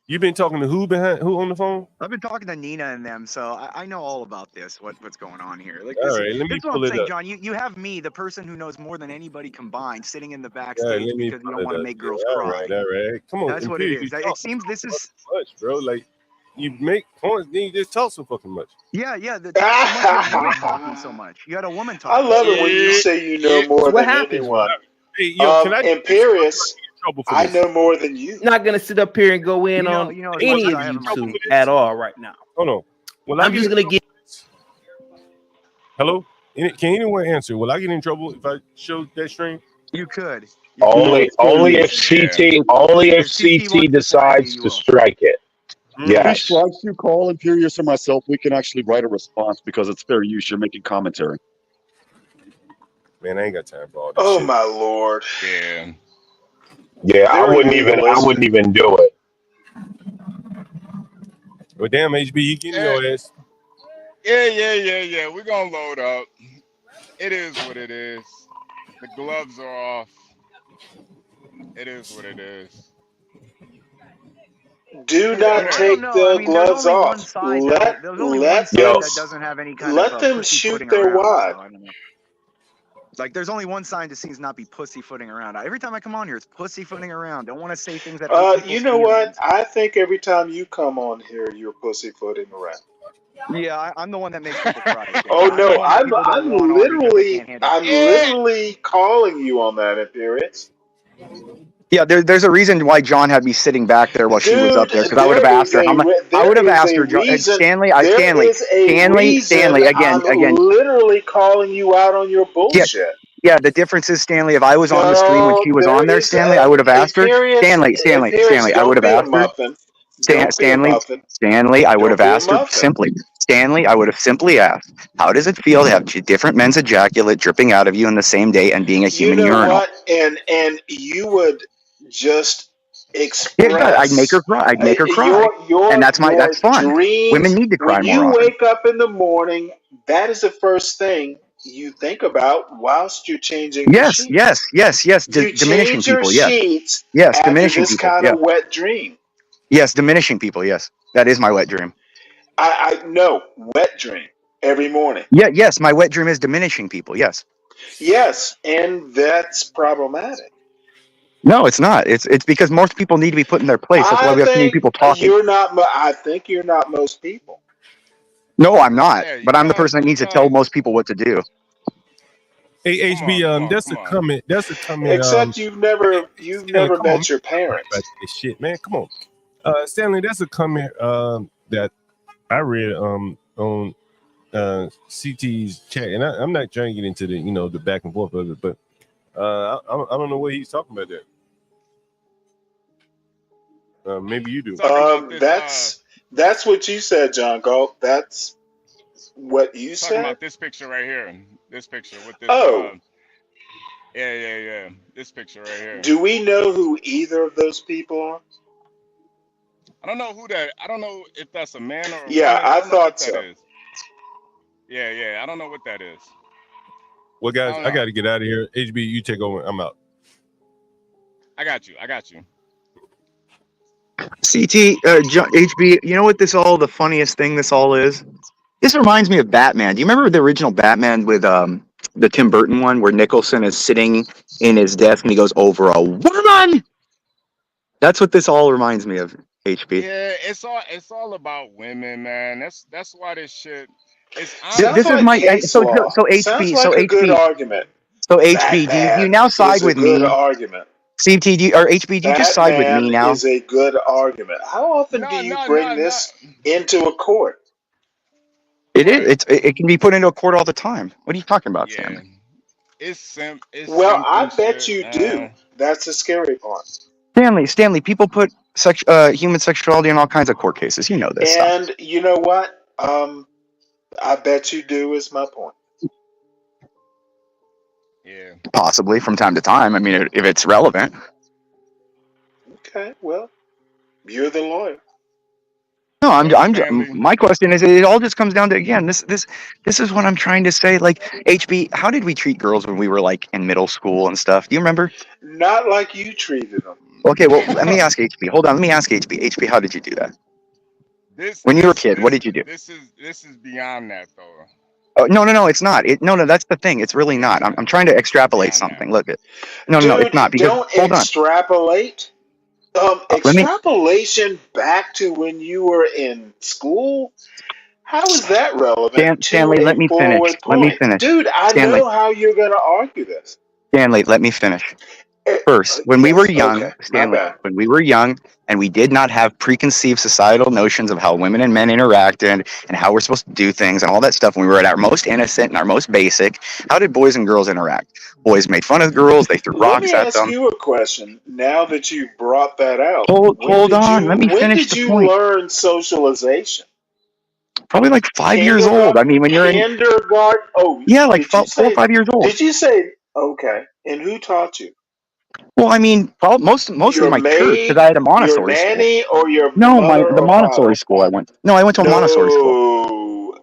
You've been talking to who on the phone? I've been talking to Nina and them, so I know all about this. What's going on here? Like, all right, let me that's what pull I'm it saying, up. John. You have me, the person who knows more than anybody combined, sitting in the All right, backstage let me because you pull don't it want to up. make girls All cry. right. Come on, That's what it is. It seems this is much, bro. Like you make points, then you just talk so fucking much. Yeah. That's so much. You had a woman talking so much. You had a woman talking. I love it when you say you know more than anyone. Hey, yo, can I Imperious, I know more than you. Not gonna sit up here and go in on any of you two at all right now. Hold on. I'm just gonna get. Hello? Can anyone answer? Will I get in trouble if I show that stream? You could. Only if CT decides to strike it. If Yes. he strikes you, call Imperius or myself. We can actually write a response because it's fair use. You're making commentary. Man, I ain't got time for all this Oh shit. my lord. Yeah. Yeah, I wouldn't even do it. Well, damn, HB, you getting your ass. Yeah. We're gonna load up. It is what it is. The gloves are off. It is what it is. Do not take the gloves off. Let that doesn't have any kind let of them pussyfooting shoot their around, wad. so I don't know. Like, there's only one sign to see not be pussyfooting around. Every time I come on here, it's pussyfooting around. Don't want to say things that hurt You people's know what? feelings. I think every time you come on here, you're pussyfooting around. Yeah, I'm the one that makes people cry. Shane. Oh I'm no, the one that I'm people don't want on because they can't handle it. literally calling you on that, Imperius. Yeah, there's a reason why John had me sitting back there while she was up there, because I would have there asked is her. I would have there is asked a her, John, reason. Stanley, There is a reason Stanley, again. I'm literally calling you out on your bullshit. Yeah, the difference is, Stanley, if I was on the stream when she was there on there, is Stanley, I would have asked her. Imperius, Stanley, I would don't have be a asked her. muffin. Don't be a muffin. Stanley, I would have Don't be a asked her muffin. simply. Stanley, I would have simply asked, how does it feel to have different men's ejaculate dripping out of you in the same day and being a human You know urinal? what? And you would just express. Yeah, I'd make her cry. And that's fun. Dreams. Women need to cry When more you often. wake up in the morning, that is the first thing you think about whilst you're changing your sheets. Yes. You Diminishing change your people. Yes. sheets Yes, after diminishing this people. kind Yeah. of wet dream. Yes, diminishing people. Yes, that is my wet dream. I know wet dream every morning. Yeah. Yes, my wet dream is diminishing people. Yes. Yes, and that's problematic. No, it's not. It's because most people need to be put in their place. That's why we have so many people talking. I think you're not most people. No, I'm not. But I'm the person that needs to tell most people what to do. Hey, HB, that's a comment. That's a comment. Except you've never met your parents. About this shit, man. Come on, Stanley. That's a comment that I read on CT's chat, and I'm not trying to get into the back and forth of it, but I don't know what he's talking about there. Maybe you do. That's what you said, John Galt. That's what you said. Talking about this picture right here. This picture with this. Yeah. This picture right here. Do we know who either of those people are? I don't know who that. I don't know if that's a man or a yeah. woman. I thought so. Is. Yeah. I don't know what that is. Well, guys, I got to get out of here. HB, you take over. I'm out. I got you. CT, HB, you know what the funniest thing this all is? This reminds me of Batman. Do you remember the original Batman with the Tim Burton one where Nicholson is sitting in his desk and he goes, over a woman? That's what this all reminds me of, HB. Yeah, it's all about women, man. That's why this shit is this is my so HB Sounds like a good argument. So HB, do you now side with me? Good argument. CT, or HB, do you just side with me now? Is a good argument. How often do you bring this into a court? It is. It can be put into a court all the time. What are you talking about, Stanley? Well, I bet you do. That's the scary part. Stanley, people put human sexuality in all kinds of court cases. You know this. And you know what? I bet you do is my point. Yeah. Possibly from time to time. I mean, if it's relevant. Okay, well, you're the lawyer. No, my question is, it all just comes down to, again, this is what I'm trying to say. Like, HB, how did we treat girls when we were like in middle school and stuff? Do you remember? Not like you treated them. Okay, well, let me ask HB. Hold on, let me ask HB. HB, how did you do that? When you were a kid, what did you do? This is beyond that, though. Oh, no, it's not. No, that's the thing. It's really not. I'm trying to extrapolate something. Look at. No, it's not. Because Don't hold on. extrapolate. Extrapolation back to when you were in school. How is that relevant? Stanley, let me finish. Let me finish. Dude, I Stanley, know how you're going to argue this. Stanley, let me finish. First, when we were young, Okay, my Stanley, bad. when we were young and we did not have preconceived societal notions of how women and men interacted and how we're supposed to do things and all that stuff, when we were at our most innocent and our most basic, how did boys and girls interact? Boys made fun of girls, they threw Let me rocks at ask them. you a question. Now that you brought that out, Hold on, let me when finish did the you point. learn socialization? Probably like 5 years old. I mean, when you're in, Kindergarten. Oh, yeah, like did you 4 or say? 5 years old. Did you say? Okay, and who taught you? Well, I mean, mostly Your my church, because I maid, had a your Montessori school. nanny, or your No, mother the or Montessori father? school I went. No, I went to a Montessori school. No.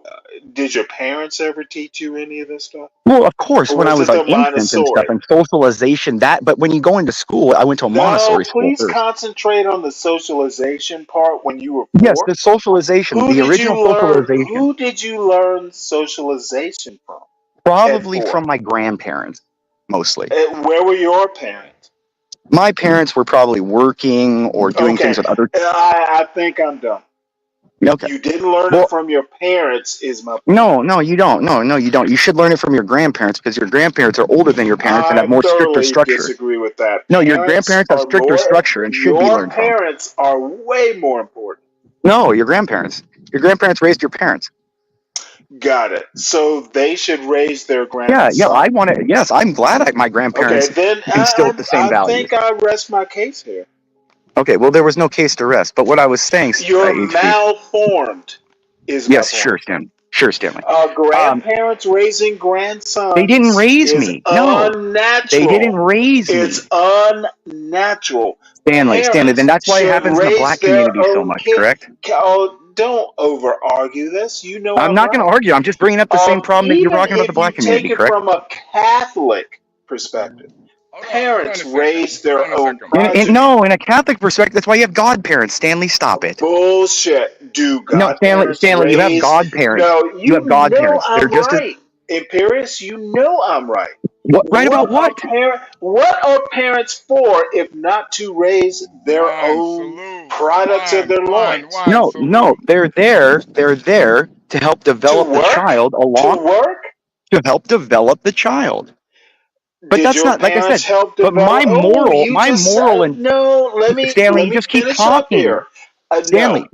Did your parents ever teach you any of this stuff? Well, of course, Or when I was was it like the infant and stuff Montessori? and socialization, but when you go into school, I went to a No, Montessori school please first. concentrate on the socialization part when you were Yes, 4. the socialization, Who the did original you learn? socialization, Who did you learn socialization from at probably 4? from my grandparents, mostly. Where were your parents? My parents were probably working or doing Okay, things with other. I think I'm done. Okay. You didn't learn it Well, from your parents, is my point. no, you don't. No, you don't. You should learn it from your grandparents because your grandparents are older than your parents and have I more stricter thoroughly structure. disagree with that. No, your Parents grandparents have are stricter more. structure and should be Your learned from. parents are way more important. No, your grandparents. Your grandparents raised your parents. Got it. So they should raise their Yeah, grandson. I want to. Yes, I'm glad my grandparents Okay, then instilled the same I values. think I rest my case here. Okay, well, there was no case to rest. But what I was saying, You're HB. malformed, is my Yes, point. sure, Stanley. Sure, Stanley. Grandparents raising They grandsons didn't raise is me. No, they didn't unnatural. raise me. It's unnatural. Stanley, then Parents that's why it should happens in the raise black their community so own much, kid. correct? Oh, don't over argue this. You know I'm I'm not going to right. argue. I'm just bringing up the same problem that you're Even talking about the if you black take community, it correct? from a Catholic perspective, parents raise their own progeny. No, in a Catholic perspective, that's why you have godparents. Stanley, stop it. Bullshit. Do No, godparents Stanley, you have raise? godparents. No, You have you know godparents. They're I'm just as right. Imperius, you know I'm right. right about what? What are parents for if not to raise their own products of their loins? No, they're there. They're there to help develop the child To work? to help develop the child. But Did that's your not, like I parents said, help but develop? and No. Stanley, Let you me just keep finish up talking. here. Stanley, No.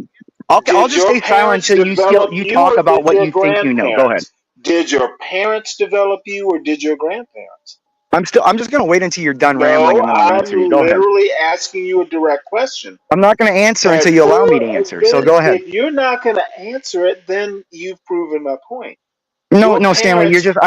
I'll Did just your stay silent parents until develop you you, talk or about did what your you think you know. Go ahead. grandparents? Did your parents develop you, or did your grandparents? I'm just going to wait until you're done rambling No, and then I'll I'm answer you. Go ahead. literally asking you a direct question. I'm not going to answer until At you allow me 4, to answer. So then go ahead. if you're not going to answer it, then you've proven my point. No, Stanley,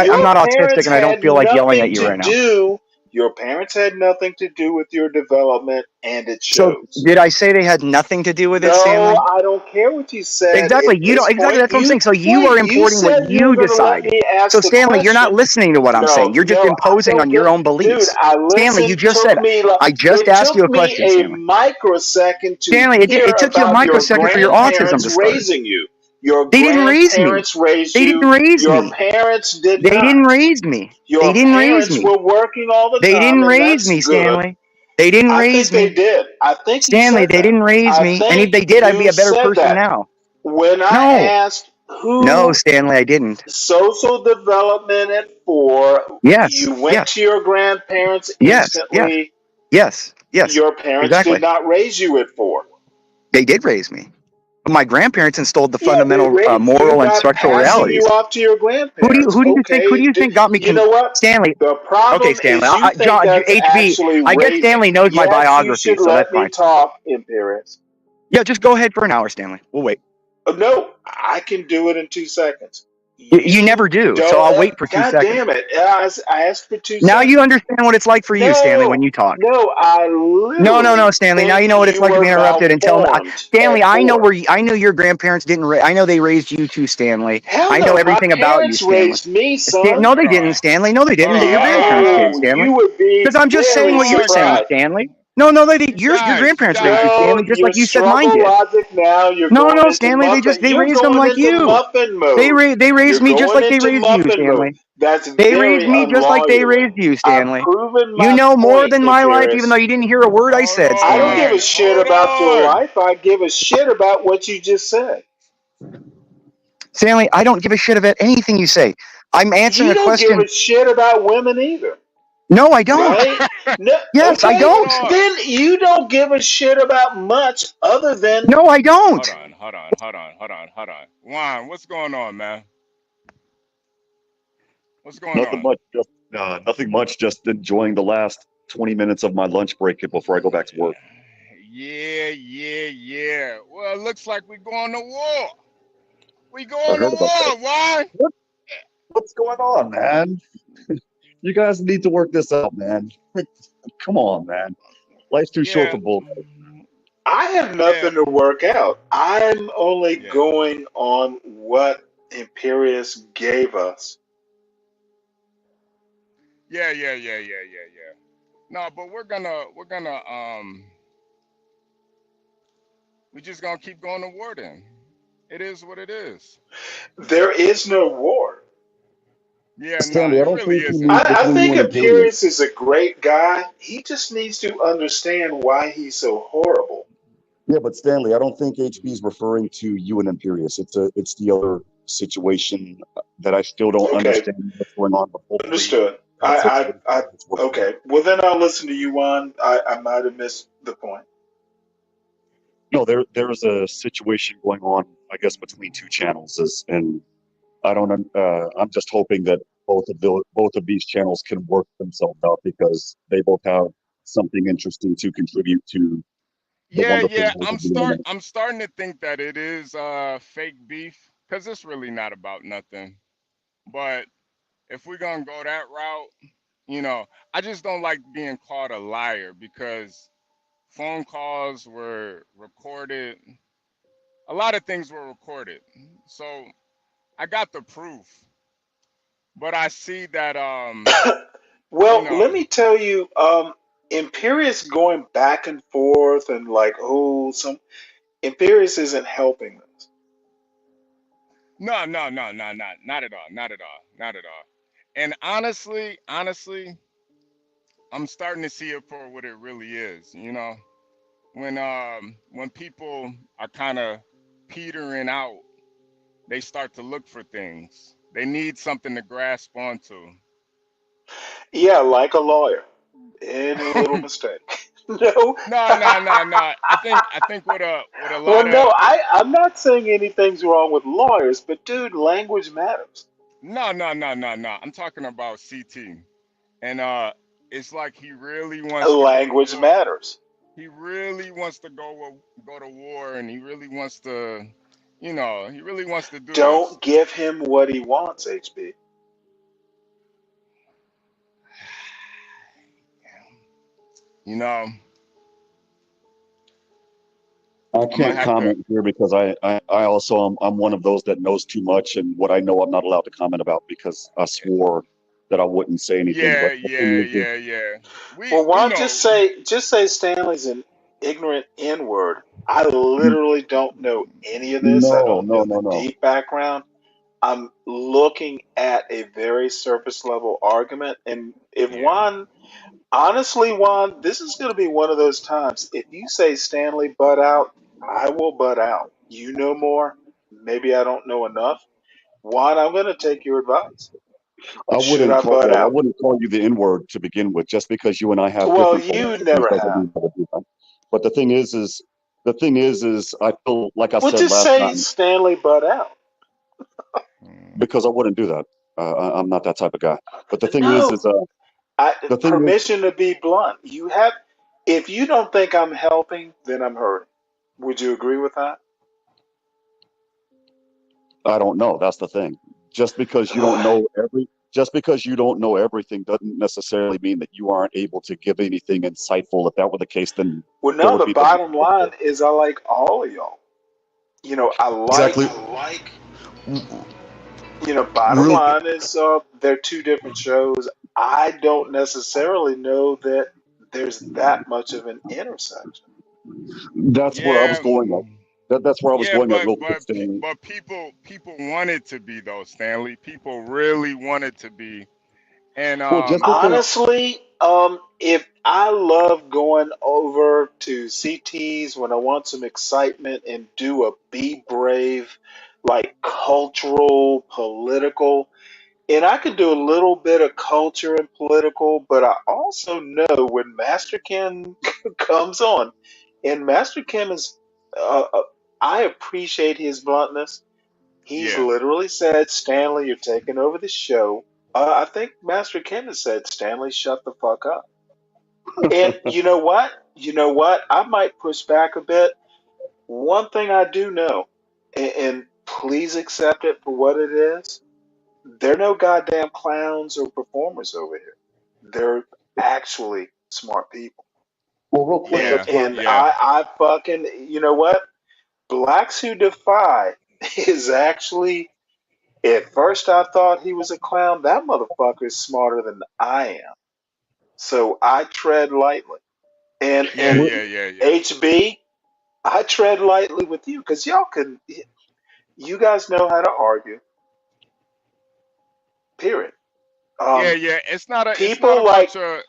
I'm not autistic and I don't Had feel like yelling at nothing you to right now. do. Your parents had nothing to do with your development, and it So shows. did I say they had nothing to do with it, Stanley? No, I don't care what you said. Exactly. At You this don't. Exactly. point, That's what I'm saying. So you are you importing what said you were you going to let decide. me ask So the Stanley, you're not question. listening to what I'm saying. You're just I imposing don't on your get. own beliefs. Dude, I Stanley, you listened. just said I just It asked you took a me question, a Stanley. microsecond to Stanley, hear it took you a about your microsecond for your autism grandparents to start. raising you. Your They didn't raise me. grandparents raised They you. didn't raise Your me. parents did They not. didn't raise me. Your They didn't raise parents me. were working all the They time, didn't and raise that's me, good. Stanley. They didn't I raise think they me. did. I think you Stanley, said they that. didn't raise I me. And if think they did, I'd be you a better said person that. now. When I No. asked No, who Stanley, I didn't. social development at 4, Yes. you went to your grandparents Yes. instantly. Yes. Your parents Exactly. did not raise you at 4. They did raise me. But my grandparents installed the Yeah, fundamental you moral and got structural passing you realities. off to your grandparents. Who do you think got me? You know what? Stanley. The problem Okay, Stanley. is you think John, that's HB. actually I guess raising. Stanley knows my Yes, you biography, should so that's let me fine. talk, Imperius. Yeah, just go ahead for an hour, Stanley. We'll wait. No, I can do it in 2 seconds. You never do, so I'll wait for 2 God seconds. damn it! I asked for 2 seconds. Now you understand what it's like for you, Stanley, when you talk. No, I literally. No, Stanley. Now you know what it's like to be interrupted and tell me. Stanley, I know I know your grandparents didn't. I know they raised you too, Stanley. Hell I no, know everything my about you, parents Stanley. raised me, son. No, they didn't, Stanley. No, they didn't. Your grandparents did, Stanley. You would be Because I'm just saying what you're saying, surprised. Stanley. No, they did. Your grandparents raised you, Stanley, just like you said mine struggle did. logic now. You're going into Stanley. muffin. They You're raised them going like into you. muffin mode. They raised me just like they raised you, Stanley. That's They very raised me just like they raised you, Stanley. I've proven my You know more point, than my life, Imperius. even though you didn't hear a word I said, Stanley. I don't give a shit about your life. I give a shit about what you just said. Stanley, I don't give a shit about anything you say. I'm answering You a don't question. give a shit about women either. No, I don't. Right? No, Yes, I okay. don't. Then you don't give a shit about much other than No, I don't. Hold on. Juan, what's going on, man? What's going Nothing on? much. Just nothing much. Just enjoying the last 20 minutes of my lunch break before I go back to work. Yeah. Well, it looks like we're going to war. We I going to heard about that. war, Juan. What's going on, man? You guys need to work this out, man. Come on, man. Life's too short for bullshit. I have nothing to work out. I'm only going on what Imperius gave us. Yeah. No, but we're just gonna keep going to war then. It is what it is. There is no war. Yeah, Stanley, no, I it don't really think you isn't. need I between think you and Imperius. Imperius is a great guy. He just needs to understand why he's so horrible. Yeah, but Stanley, I don't think HB is referring to you and Imperius. It's the other situation that I still don't understand what's going on. But hopefully Understood. that situation gets worked out. Okay. Well, then I'll listen to you, Juan. I might have missed the point. No, there's a situation going on, I guess, between two channels, and I don't. I'm just hoping that both of these channels can work themselves out because they both have something interesting to contribute to the wonderful Yeah. world of the internet. I'm starting to think that it is fake beef because it's really not about nothing. But if we're gonna go that route, I just don't like being called a liar because phone calls were recorded. A lot of things were recorded. So I got the proof. But I see that Well, let me tell you, Imperius going back and forth and like, Imperius isn't helping us. No, not at all. And honestly, I'm starting to see it for what it really is. When people are kind of petering out, they start to look for things. They need something to grasp onto. Yeah, like a lawyer. Any little mistake. No. No. I think with a Well, lot no, of I'm not saying anything's wrong with lawyers, but dude, language matters. no. I'm talking about CT. And it's like he really wants to go to Language war. matters. He really wants to go to war, and he really wants to, he really wants to do this. Don't give him what he wants, HB. I can't comment here because I also I'm one of those that knows too much, and what I know I'm not allowed to comment about because I swore that I wouldn't say anything. Yeah. Well, why don't just say Stanley's an ignorant N-word. I literally don't know any of this. I don't know the deep background. I'm looking at a very surface level argument, and if honestly, Juan, this is going to be one of those times. If you say Stanley butt out, I will butt out. You know more. Maybe I don't know enough. Juan, I'm going to take your advice. I Should I butt I out? wouldn't call you the N-word to begin with, just because you and I have Well, different you philosophies never doesn't have. mean that I do that. But the thing is I feel like I Well, said just last say time, Stanley butt out. because I wouldn't do that. I'm not that type of guy. But the thing No, the thing is, permission to be blunt. You have. If you don't think I'm helping, then I'm hurting. Would you agree with that? I don't know. That's the thing. Just because you don't know everything doesn't necessarily mean that you aren't able to give anything insightful. If that were the case, then Well, there no. would The be bottom line is I like all of y'all. I like. exactly. Bottom line is they're two different shows. I don't necessarily know that there's that much of an intersection. That's where I was going at. That's where I was going at real quick. But people want it to be though, Stanley. People really want it to be. And honestly, if I love going over to CTs when I want some excitement and do a be brave, like cultural, political, And I could do a little bit of culture and political, but I also know when Master Kim comes on, and Master Kim is, I appreciate his bluntness. He's Yeah. literally said, Stanley, you're taking over the show. I think Master Kim has said, Stanley, shut the fuck up. And you know what? You know what? I might push back a bit. One thing I do know, and please accept it for what it is, they're no goddamn clowns or performers over here. They're actually smart people. Well, real quick, And Yeah. that's where and I fucking, you know what? Blacks Who Defy is actually, at first I thought he was a clown. That motherfucker is smarter than I am. So I tread lightly. And Yeah, and yeah, yeah, yeah. HB, I tread lightly with you because you guys know how to argue. Period. Yeah, Um, yeah. It's not a people like, bunch of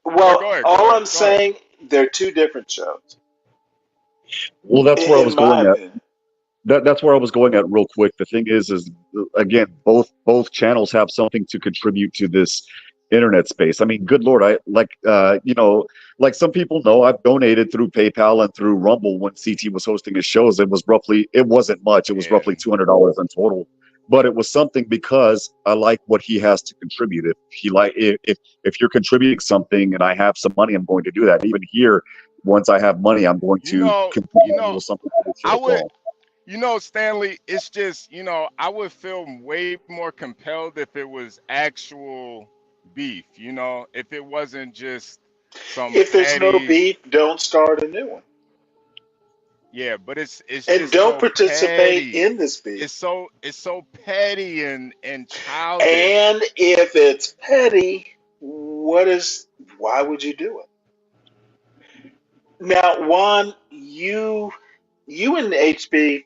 well, go ahead, go all ahead, I'm go ahead. saying, they're two different shows, well, that's where I in was my going at. opinion. That's where I was going at real quick. The thing is again, both channels have something to contribute to this internet space. I mean, good Lord, I like like some people know, I've donated through PayPal and through Rumble when CT was hosting his shows. It wasn't much. It was Yeah. roughly $200 in total, but it was something because I like what he has to contribute. If you're contributing something and I have some money, I'm going to do that. Even here, once I have money, I'm going You to know, contribute you a know, little something to the I show as would, well. Stanley, it's just, I would feel way more compelled if it was actual beef, if it wasn't just some If there's no petty, beef, don't start a new one. yeah, but it's And just don't so participate petty. in this beef. It's so petty and childish. And if it's petty, why would you do it? Now, Juan, you and HB,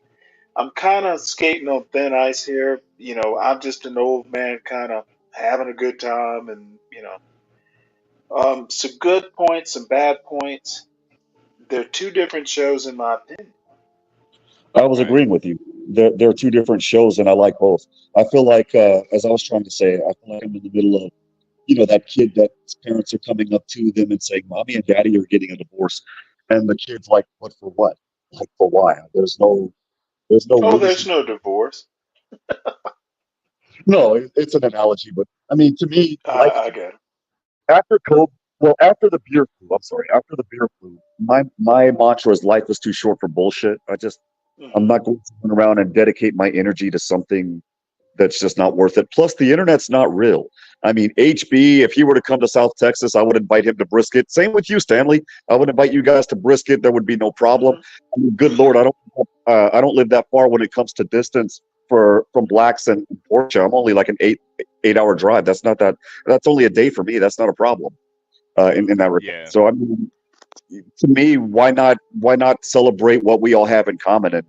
I'm kind of skating on thin ice here. I'm just an old man kind of having a good time, and some good points, some bad points. They're two different shows in my opinion. I was Right. agreeing with you. They're two different shows, and I like both. I feel like, as I was trying to say, I feel like I'm in the middle of, that kid that his parents are coming up to them and saying, "Mommy and Daddy are getting a divorce," and the kid's like, "But for what? Like for why? There's no Oh, there's reason." no divorce. No, it's an analogy, but I mean, to me, life I get it. after COVID. Well, after the beer flu, I'm sorry, after the beer flu, my mantra is life is too short for bullshit. I'm not going to run around and dedicate my energy to something that's just not worth it. Plus, the internet's not real. I mean, HB, if he were to come to South Texas, I would invite him to brisket. Same with you, Stanley. I would invite you guys to brisket. There would be no problem. I mean, good Lord, I don't live that far when it comes to distance from Blacks and Porsche. I'm only like an 8 hour drive. That's not that. That's only a day for me. That's not a problem in that regard. Yeah. So I mean, to me, why not celebrate what we all have in common and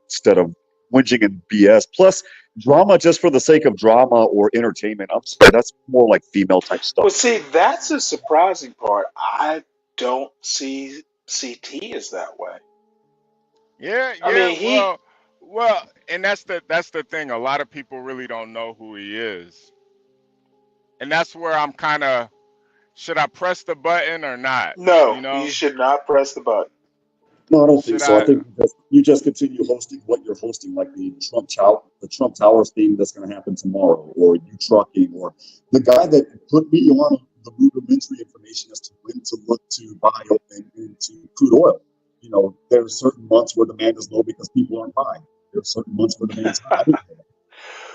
instead of whinging and BS. Plus, drama just for the sake of drama or entertainment. I'm sorry, that's more like female type stuff. Well, see, that's the surprising part. I don't see CT as that way. Yeah, I yeah. mean, Well, and that's the thing. A lot of people really don't know who he is, and that's where I'm kind of. Should I press the button or not? no, you should not press the button. No, I don't think Should so. I I? think you just continue hosting what you're hosting, like the Trump Towers thing that's going to happen tomorrow, or you trucking, or the guy that put me on the rudimentary information as to when to look to buy into crude oil. There's certain months where demand is low because people aren't buying. There's certain months where demand's high. I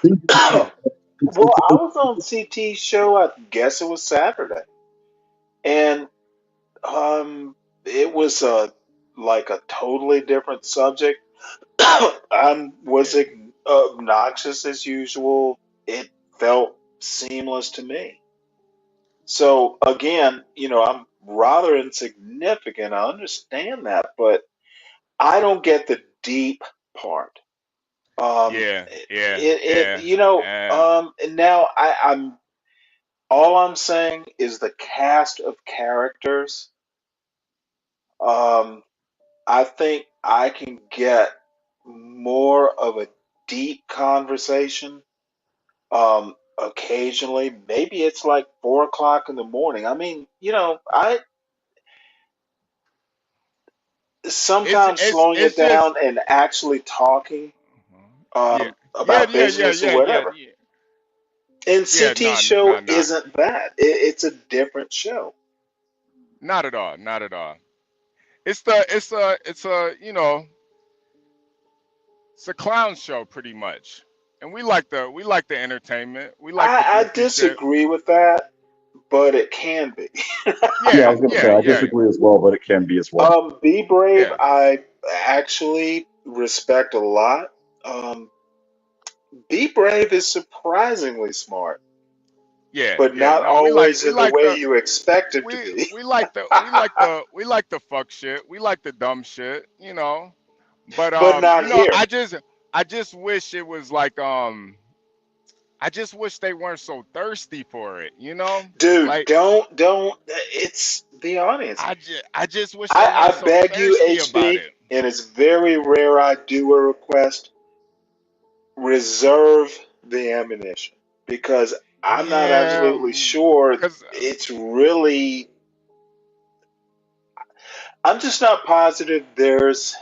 didn't know that. Well, I was on CT's show. I guess it was Saturday, and it was like a totally different subject. I was obnoxious as usual. It felt seamless to me. So again, I'm rather insignificant. I understand that, but I don't get the deep part. Yeah, yeah, It yeah. and now I'm all I'm saying is the cast of characters. Um, I think I can get more of a deep conversation Occasionally, maybe it's like 4 o'clock in the morning. I mean, I sometimes slowing it it's just down and actually talking yeah. about Yeah. business or whatever. And Yeah, CT no, show no, no. isn't that. It's a different show. Not at all. Not at all. It's it's a clown show pretty much. And we like the entertainment. We like the I goofy shit. disagree with that, but it can be. Yeah, I Yeah, was gonna say yeah, I yeah, disagree as well, but it can be as well. Be Brave, yeah. I actually respect a lot. Um, Be Brave is surprisingly smart, Yeah, but yeah. not No, we like always we in the like way the you expect him to we be. we like the we like the we like the fuck shit. We like the dumb shit. But But not here. I just wish it was like I just wish they weren't so thirsty for it. Dude, Like don't. It's the audience. I just wish they weren't I so beg you, thirsty about HB, it. and it's very rare I do a request, reserve the ammunition because I'm not Yeah, absolutely sure cause it's really. I'm just not positive there's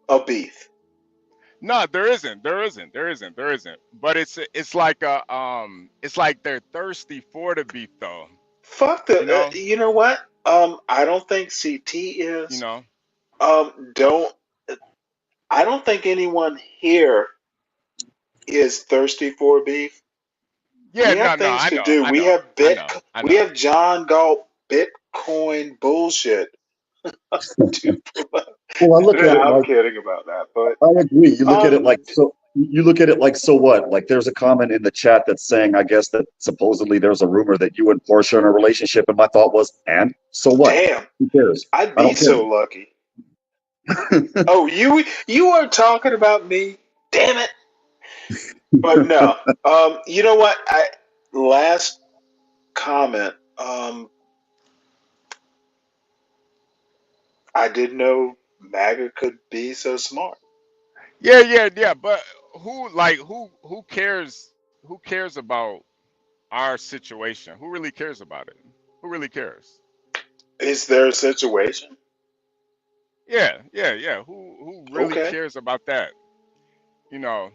a beef. no, there isn't. But it's like they're thirsty for the beef though. Fuck You know, you know what? I don't think CT you is. know. Don't. I don't think anyone here is thirsty for beef. Yeah, We have no, no, things I to know, do. I We know, have I know, I We know. have John Galt Bitcoin bullshit to promote. Well, I look at No, it I'm like kidding about that, but I agree. You look at it um, like so. You look at it like so what? Like there's a comment in the chat that's saying, I guess that supposedly there's a rumor that you and Portia are in a relationship, and my thought was, and so what? damn, Who cares? I'd I be don't care. so lucky. Oh, you are talking about me? Damn it! But no, you know what? Last comment. I didn't know MAGA could be so smart. Yeah. But who cares? Who cares about our situation? Who really cares about it? Who really cares? Is there a situation? Yeah. Who really Okay. cares about that? You know,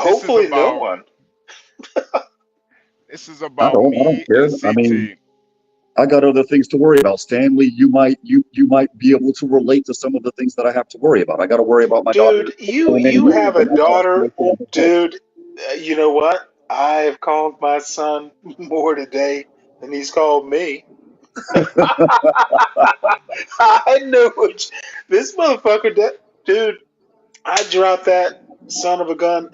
this is Hopefully, no about one. this is I about don't me care. and I mean, CT. I got other things to worry about. Stanley, you might be able to relate to some of the things that I have to worry about. I got to worry about my daughter Dude, for many you years, have a and that's daughter. also on the coast. Dude, you know what? I've called my son more today than he's called me. I know which this motherfucker. Dude, I dropped that son of a gun.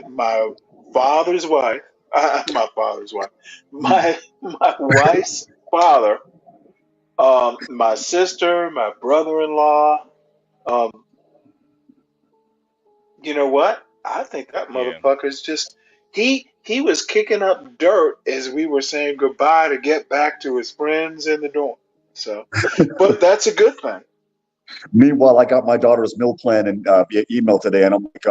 My father's wife. My father's wife. My wife's father. My sister, my brother-in-law. Um, you know what? I think that Yeah. motherfucker's just he was kicking up dirt as we were saying goodbye to get back to his friends in the dorm. So, but that's a good thing. Meanwhile, I got my daughter's meal plan and via email today, and I'm like,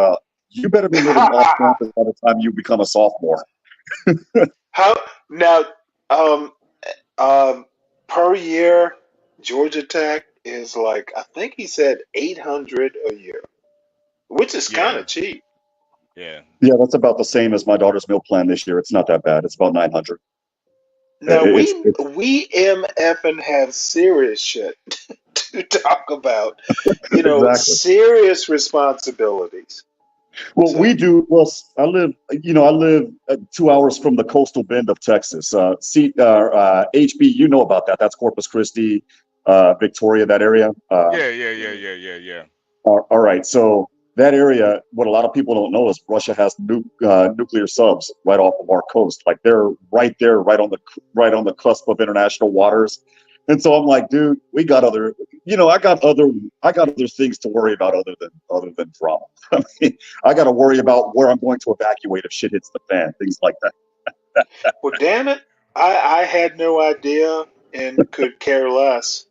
you better be living off campus by the time you become a sophomore. How now? Um, um, per year, Georgia Tech is like I think he said 800 a year, which is kind Yeah. of cheap. Yeah. Yeah, that's about the same as my daughter's meal plan this year. It's not that bad. It's about 900. Now It's we MF and have serious shit to talk about, exactly. serious responsibilities. Well, So we do. Well, I live 2 hours from the coastal bend of Texas. HB, you know about that. That's Corpus Christi, Victoria, that area. Yeah. All right. So that area, what a lot of people don't know is Russia has nuclear subs right off of our coast. Like they're right there, right on the cusp of international waters. And so I'm like, dude, we got I got other things to worry about other than drama. I mean, I got to worry about where I'm going to evacuate if shit hits the fan, things like that. well, damn it, I had no idea and could care less.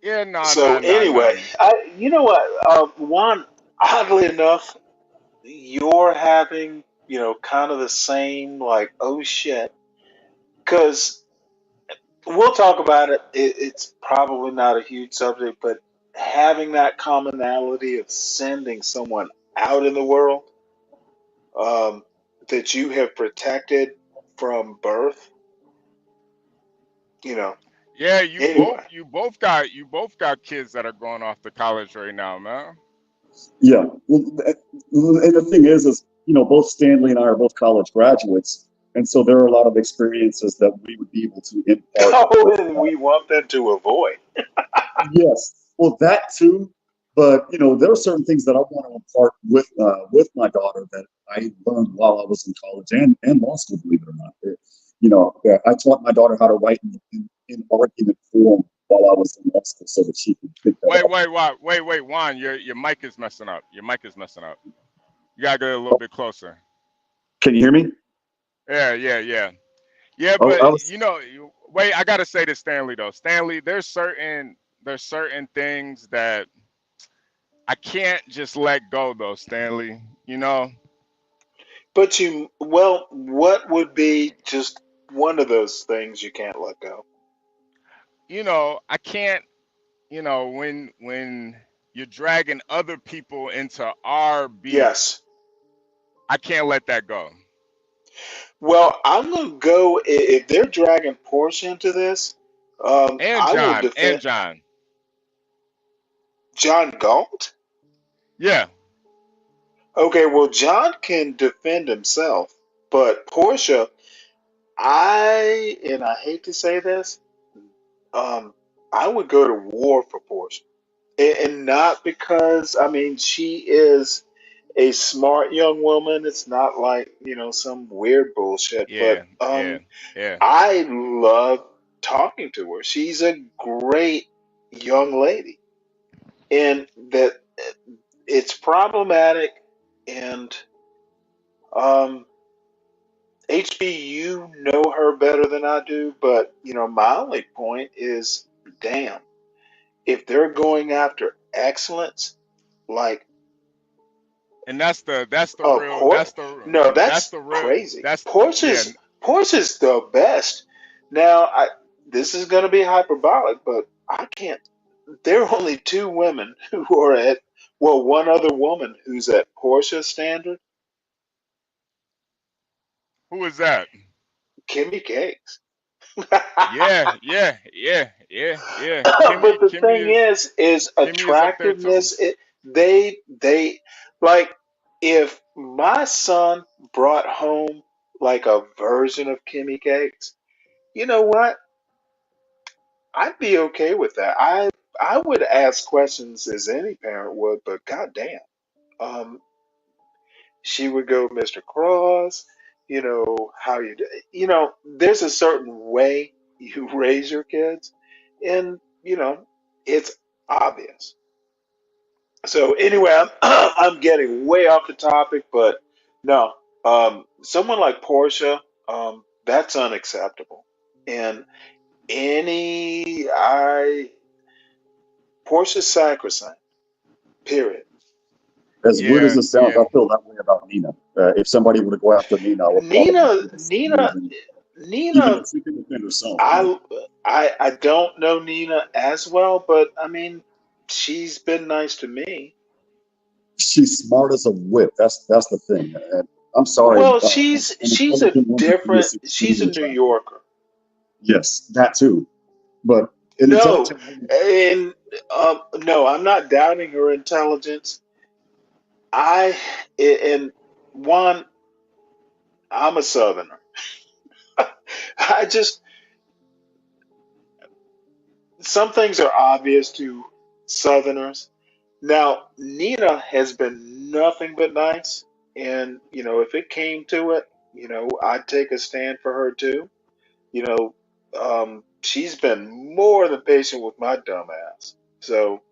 Yeah, no, So no. anyway, you know what, Juan? Oddly enough, you're having, kind of the same, like, oh shit. Because we'll talk about it. It's probably not a huge subject, but having that commonality of sending someone out in the world that you have protected from birth, Yeah, anyway. you both got kids that are going off to college right now, man. Yeah. Well, and the thing is, both Stanley and I are both college graduates. And so there are a lot of experiences that we would be able to impart. Oh, and we want them to avoid. Yes. Well, that too. But, there are certain things that I want to impart with my daughter that I learned while I was in college and law school, believe it or not. I taught my daughter how to write in argument form while I was in law school so that she could pick that up. Wait, Juan, your mic is messing up. Your mic is messing up. You gotta get a little bit closer. Can you hear me? Yeah. Yeah, Oh, but wait, I gotta say to Stanley though. Stanley, there's certain things that I can't just let go though, Stanley. But what would be just one of those things you can't let go? I can't, when you're dragging other people into our beef, Yes. I can't let that go. Well, I'm gonna go if they're dragging Porsche into this. And I will John, defend John. John Galt. Yeah. Okay, well, John can defend himself, but Portia, I hate to say this, I would go to war for Portia, and not because she is a smart young woman. It's not like some weird bullshit, but Yeah. I love talking to her. She's a great young lady, and that it's problematic. And HB, you know her better than I do, but my only point is, damn, if they're going after excellence, like, And that's the real no, that's that's the real crazy. that's yeah. Porsche's the best. Now, this is going to be hyperbolic, but I can't. There are only two women who are at, well, one other woman who's at Porsche standard. Who is that? Kimmy Cakes. Yeah. But the Kimmy thing is is up there too. attractiveness. They like, if my son brought home like a version of Kimmy Cakes, you know what? I'd be okay with that. I would ask questions as any parent would, but goddamn, um, she would go, Mr. Cross. How you do? There's a certain way you raise your kids, and it's obvious. So anyway, I'm I'm getting way off the topic, but no, someone like Portia, that's unacceptable. And any I Portia's sacrosanct. Period. As weird as it sounds, I feel that way about Nina. If somebody were to go after Nina, I would probably Nina, even if she can defend herself. I don't know Nina as well, but she's been nice to me. She's smart as a whip. That's the thing. And I'm sorry. Well, she's a different. She's a New Yorker. Yes, that too. But no, and no, I'm not doubting her intelligence. And one, I'm a Southerner. I just, some things are obvious to Southerners. Now, Nina has been nothing but nice, and if it came to it, I'd take a stand for her too. She's been more than patient with my dumb ass. So,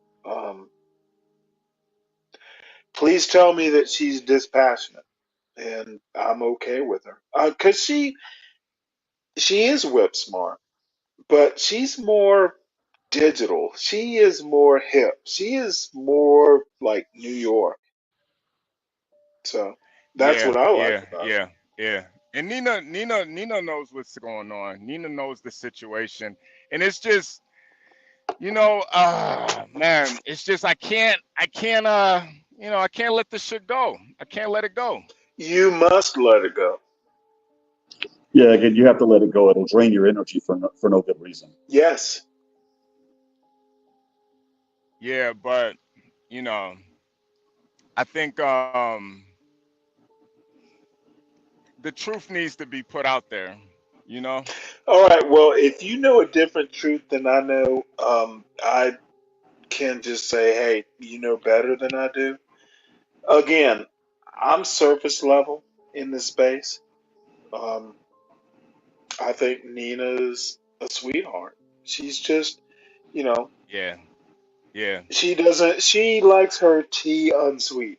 please tell me that she's dispassionate, and I'm okay with her. Cause she is whip smart, but she's more digital. She is more hip. She is more like New York. So that's what I like about it. Yeah. And Nina knows what's going on. Nina knows the situation, and it's just, man, it's just I can't, I can't let this shit go. I can't let it go. You must let it go. Yeah, again, you have to let it go. It'll drain your energy for no good reason. Yes. Yeah, but I think the truth needs to be put out there. All right. Well, if you know a different truth than I know, I can just say, hey, you know better than I do. Again, I'm surface level in this space. Um, I think Nina's a sweetheart. She's just, you know, Yeah. she likes her tea unsweetened.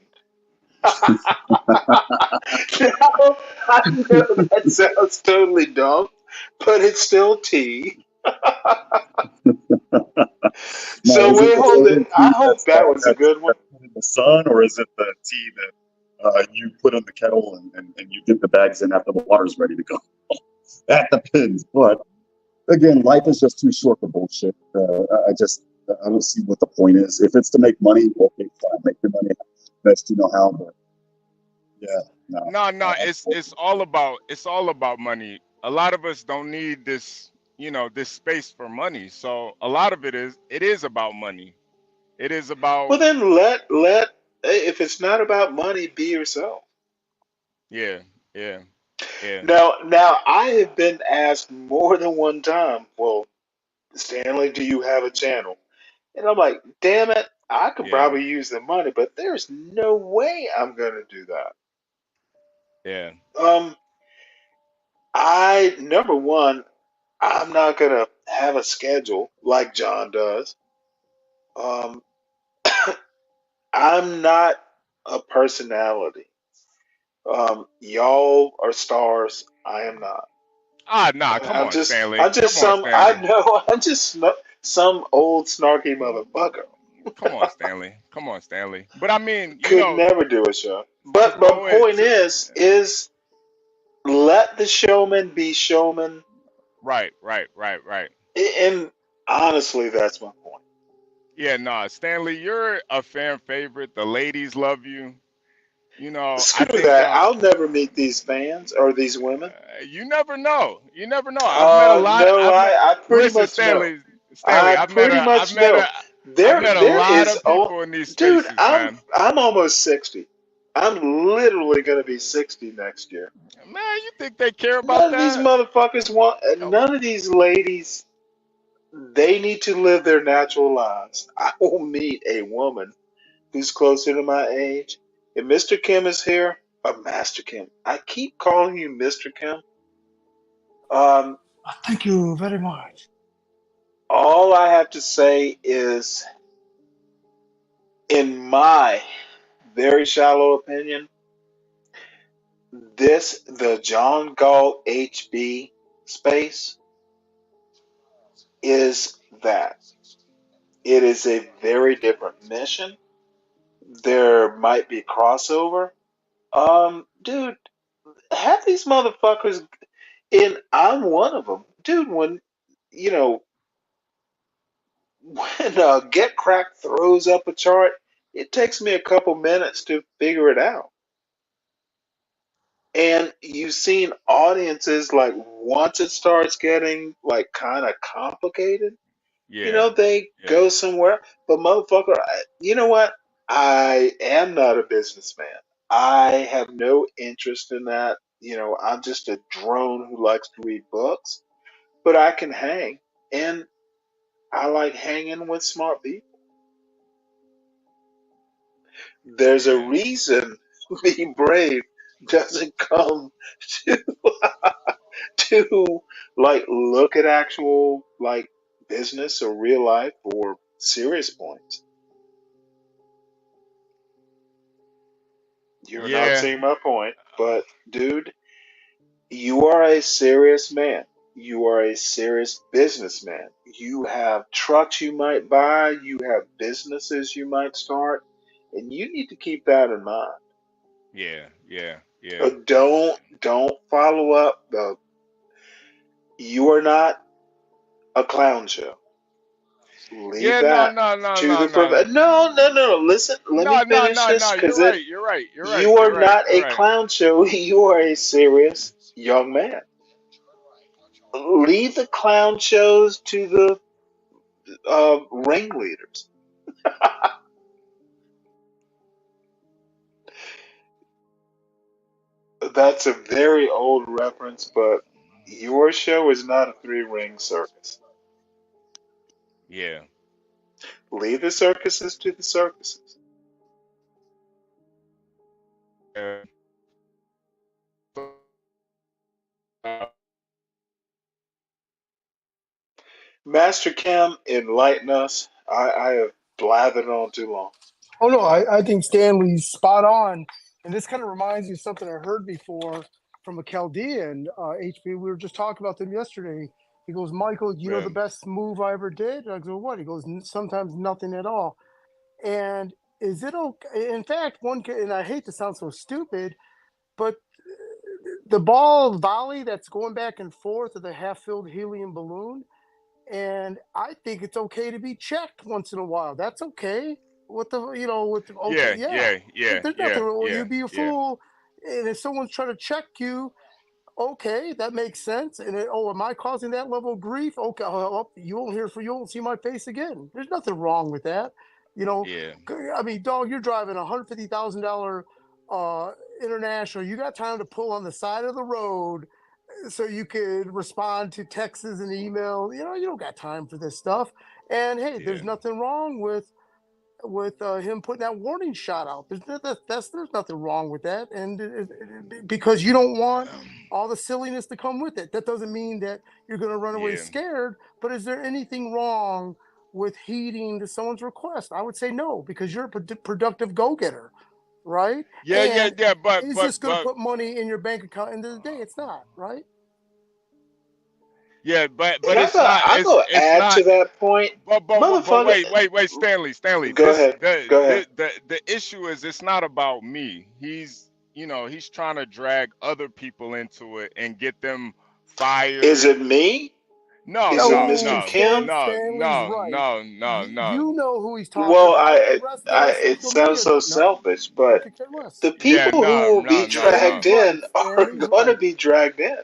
No, I know that sounds totally dumb, but it's still tea. So Now, is it wait, the hold it. certain I tea hope that was a good one. that's put in the sun, or is it the tea that you put in the kettle and you dip the bags in after the water's ready to go? That depends. But again, life is just too short for bullshit. I don't see what the point is. If it's to make money, okay, fine, make your money best you know how. But yeah, No, it's all about money. A lot of us don't need this, this space for money. So a lot of it is about money. It is about Well, then if it's not about money, be yourself. yeah. Now I have been asked more than one time, well, Stanley, do you have a channel? And I'm like, damn it, I could Yeah. probably use the money, but there's no way I'm gonna do that. Yeah. Number one, I'm not gonna have a schedule like John does. Um, I'm not a personality. Y'all are stars. I am not. Nah, come on, Stanley. I'm just Come on, some. I Stanley. know. I'm just some old snarky motherfucker. Come on, Stanley. Come on, Stanley. But I mean, Could never do a show. to But my go point into is let the showman be showman. right. And honestly, that's my point. Yeah, nah, Stanley, you're a fan favorite. The ladies love you. I Screw think that. I'll never meet these fans or these women. you never know. You never know. I've met a lot. No, I pretty Listen, much know. Stanley, I pretty much know. I've There met a there lot is of people in these dude, spaces, I'm man. I'm almost 60. I'm literally gonna be 60 next year. Man, you think they care about None of these that? motherfuckers want none of these ladies, they need to live their natural lives. I will meet a woman who's closer to my age. If Mr. Kim is here, or Master Kim. I keep calling you Mr. Kim. Um, Thank you very much. all I have to say is, in my very shallow opinion, the John Galt HB space is that. It is a very different mission. There might be crossover. Dude, half these motherfuckers, and I'm one of them. Dude, you know, when Get Crack throws up a chart, it takes me a couple minutes to figure it out. And you've seen audiences like once it starts getting like kind of complicated, they go somewhere. But motherfucker, you know what? I am not a businessman. I have no interest in that. I'm just a drone who likes to read books, but I can hang, and I like hanging with smart people. There's a reason being brave doesn't come to to like look at actual like business or real life or serious points. You're not Yeah. seeing my point, but dude, you are a serious man. You are a serious businessman. You have trucks you might buy, you have businesses you might start, and you need to keep that in mind. Yeah, Don't follow up. You are not a clown show. Leave Yeah, that to the no. Listen, let me finish this You're because right. you are not a clown show. You are a serious young man. Leave the clown shows to the ringleaders. That's a very old reference, but your show is not a three-ring circus. Yeah. Leave the circuses to the circuses. Master Kim, enlighten us. I have blathered on too long. Oh no, I think Stanley's spot on, and this kind of reminds me of something I heard before from a Chaldean HB. We were just talking about them yesterday. He goes, Michael, you know the best move I ever did? I go, what? He goes, sometimes nothing at all. And is it okay? In fact, and I hate to sound so stupid, but the ball volley that's going back and forth of the half-filled helium balloon, and I think it's okay to be checked once in a while. That's okay. With the okay, there's nothing wrong. You'd be a fool, and if someone's trying to check you, okay, that makes sense. And am I causing that level of grief? Okay, you won't see my face again. There's nothing wrong with that. I mean, dog, you're driving $150,000 international. You got time to pull on the side of the road so you could respond to texts and email. You don't got time for this stuff. And hey, there's nothing wrong with him putting that warning shot out. There's nothing wrong with that, and because you don't want all the silliness to come with it. That doesn't mean that you're going to run away scared. But is there anything wrong with heeding to someone's request? I would say no, because you're a productive go-getter, right? But is this going to put money in your bank account? End of the day, it's not, right? Yeah, but it's not. I'm gonna add to that point. But wait, Stanley. Go ahead. The issue is it's not about me. He's trying to drag other people into it and get them fired. Is it me? No, is it Mr. Kim? No. You know who he's talking well, about. it sounds so selfish, but the people who will be dragged in are going to be dragged in.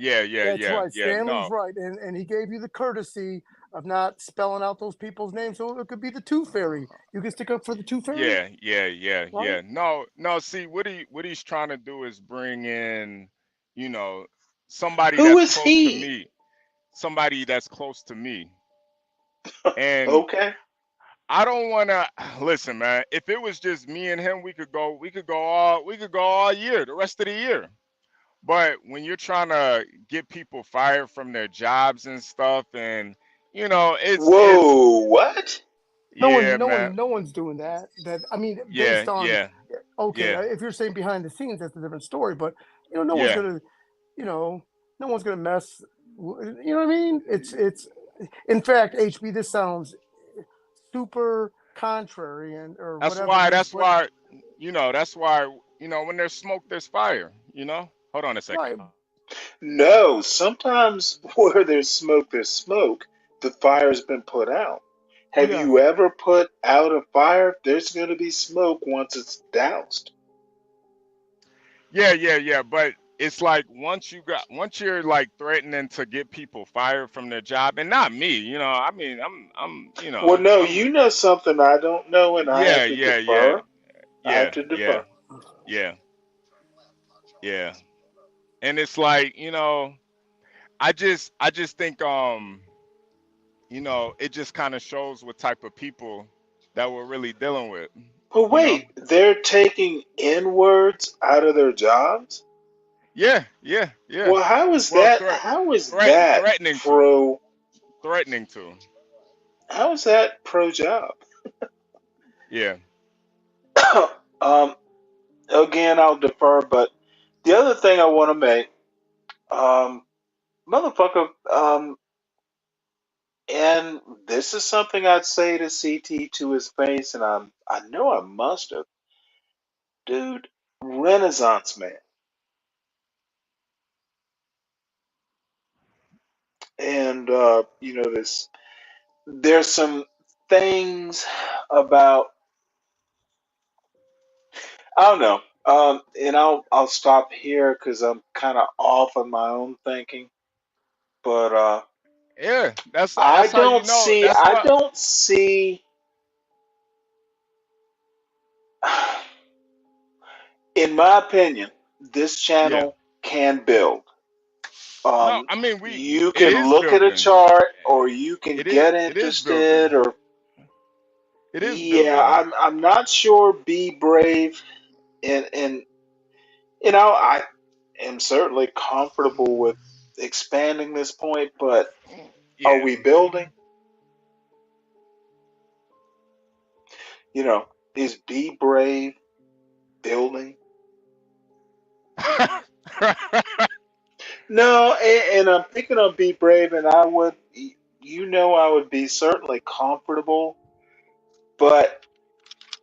That's right. Stanley's right, and he gave you the courtesy of not spelling out those people's names, so it could be the Tooth Fairy. You can stick up for the Tooth Fairy. Yeah. No. See, what he's trying to do is bring in, somebody who that's is close he? to me. Somebody that's close to me. And okay. I don't want to listen, man. If it was just me and him, we could go all year, the rest of the year. But when you're trying to get people fired from their jobs and stuff, and it's what? No one's doing that. That I mean, based on okay, if you're saying behind the scenes, that's a different story. But no one's gonna, no one's gonna mess. You know what I mean? It's. In fact, HB, this sounds super contrary, or that's whatever. That's why when there's smoke, there's fire. Hold on a second. Right. No, sometimes where there's smoke. The fire's been put out. Have you ever put out a fire? There's going to be smoke once it's doused. Yeah. But it's like once you're like threatening to get people fired from their job, and not me. I mean, I'm. Well, no, you know something I don't know, and I have to defer. I have to defer. Yeah. And it's like, I just think it just kind of shows what type of people that we're really dealing with. But wait, they're taking N-words out of their jobs? Yeah. Well, how is that? How is that pro? Threatening to. How is that pro job? Yeah. Again, I'll defer, but the other thing I want to make, motherfucker, and this is something I'd say to CT to his face, and I know I must have. Dude, Renaissance man. And there's some things about, I don't know. And I'll stop here because I'm kind of off on my own thinking. But Yeah, that's I how you don't know. see. That's I what. don't see. In my opinion, this Yeah. channel can build. No, I mean You it can is look at a building. chart, or you can It is. get It is building. interested, or It is yeah, building. I'm not sure. Be brave, and I am certainly comfortable with expanding this point, but are Yeah. we building? Is Be Brave building? No, and I'm picking up Be Brave, and I would be certainly comfortable, but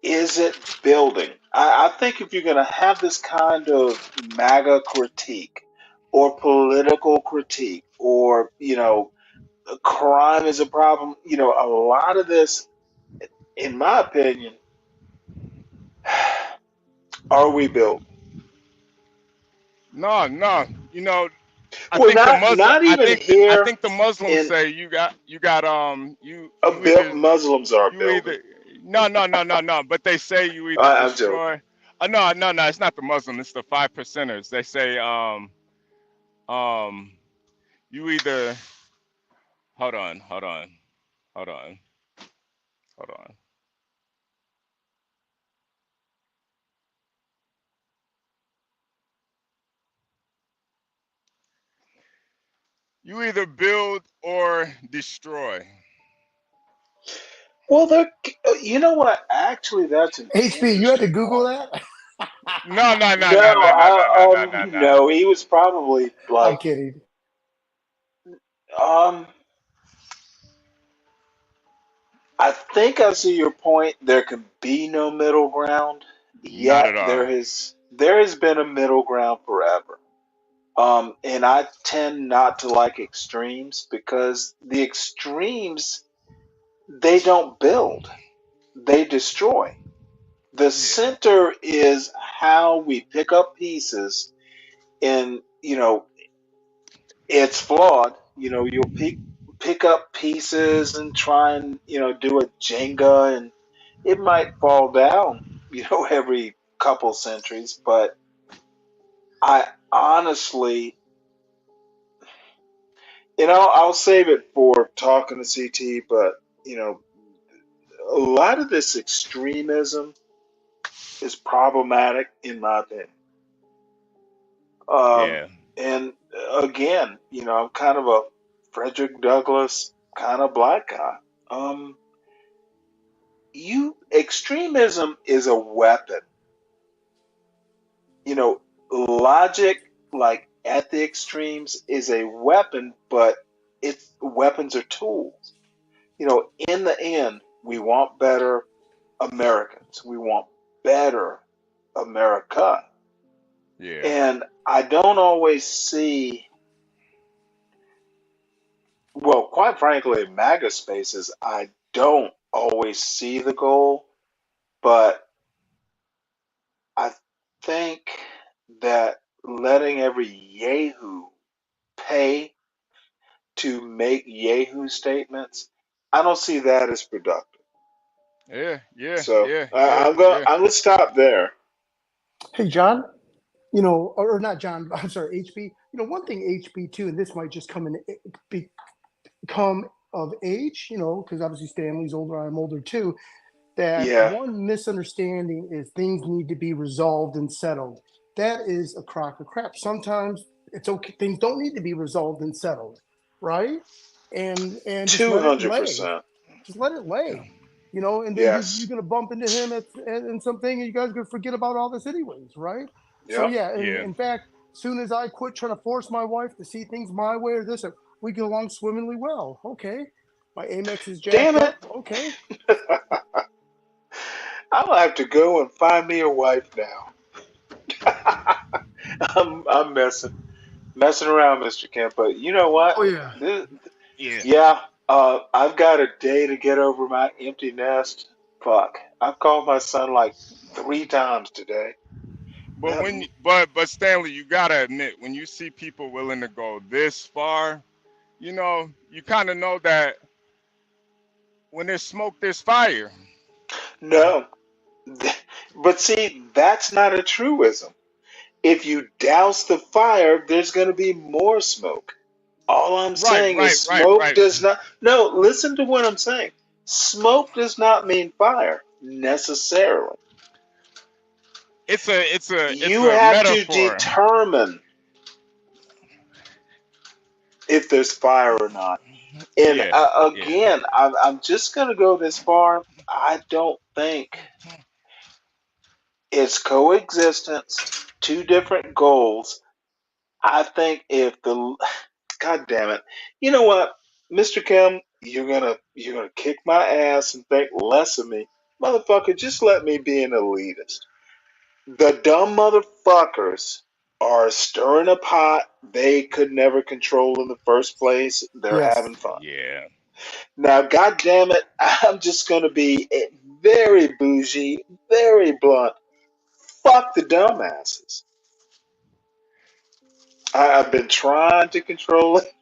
is it building? I think if you're going to have this kind of MAGA critique or political critique or, crime is a problem, a lot of this, in my opinion, are we building? No, no. I Well, think the not Muslim. not I even think. I here think the Muslims in say you got. You either. Muslims are You building. either. No. But they say you either I'm joking. destroy. No. It's not the Muslim. It's the 5%ers. They say um you either. Hold on. Hold on. Hold on. Hold on. You either build or destroy. Well, you know what? Actually, that's an HB, you had to interesting Google point. that? No. No, he was probably I'm like, kidding. um, I think I see your point. There can be no middle ground, Not yet at all. there has been a middle ground forever. And I tend not to like extremes because the extremes, they don't build, they destroy. The Yeah. center is how we pick up pieces, and it's flawed. You'll pick up pieces and try and do a Jenga, and it might fall down every couple centuries. But I honestly, I'll save it for talking to CT. But a lot of this extremism is problematic in my opinion. Yeah. And again, I'm kind of a Frederick Douglass kind of black guy. Extremism is a weapon. Logic, like at the extremes, is a weapon, but weapons are tools. In the end, we want better Americans. We want better America. Yeah. And I don't always see, well, quite frankly, in MAGA spaces, I don't always see the goal, but I think that letting every yahoo pay to make yahoo statements, I don't see that as productive. So I'm gonna stop there. Hey, John, or not John, I'm sorry, HB. One thing HB2, and this might just become of age, because obviously Stanley's older, I'm older too, that Yeah. one misunderstanding is things need to be resolved and settled. That is a crock of crap. Sometimes it's okay. Things don't need to be resolved and settled, right? And just let it lay. 200%. Just let it lay. And then Yes. you're going to bump into him in something, and you guys are going to forget about all this anyways, right? So Yep. yeah, and in fact, as soon as I quit trying to force my wife to see things my way or this, we get along swimmingly well. Okay, my Amex is jacked Damn it. up. Okay. I'll have to go and find me a wife now. I'm messing around, Mr. Kemp. But you know what? Oh yeah. Yeah. I've got a day to get over my empty nest. Fuck. I've called my son like 3 times today. But but Stanley, you gotta admit, when you see people willing to go this far, you know, you kind of know that when there's smoke, there's fire. No. But see, that's not a truism. If you douse the fire, there's going to be more smoke. All I'm saying is smoke does not. No, listen to what I'm saying. Smoke does not mean fire necessarily. It's a You have to metaphor. determine if there's fire or not. And again, I'm just going to go this far. I don't think it's coexistence, two different goals. I think if the God damn it, you know what, Mr. Kim, you're gonna kick my ass and think less of me, motherfucker. Just let me be an elitist. The dumb motherfuckers are stirring a pot they could never control in the first place. They're Yes. having fun. Yeah. Now, God damn it, I'm just gonna be very bougie, very blunt. Fuck the dumbasses. I've been trying to control it.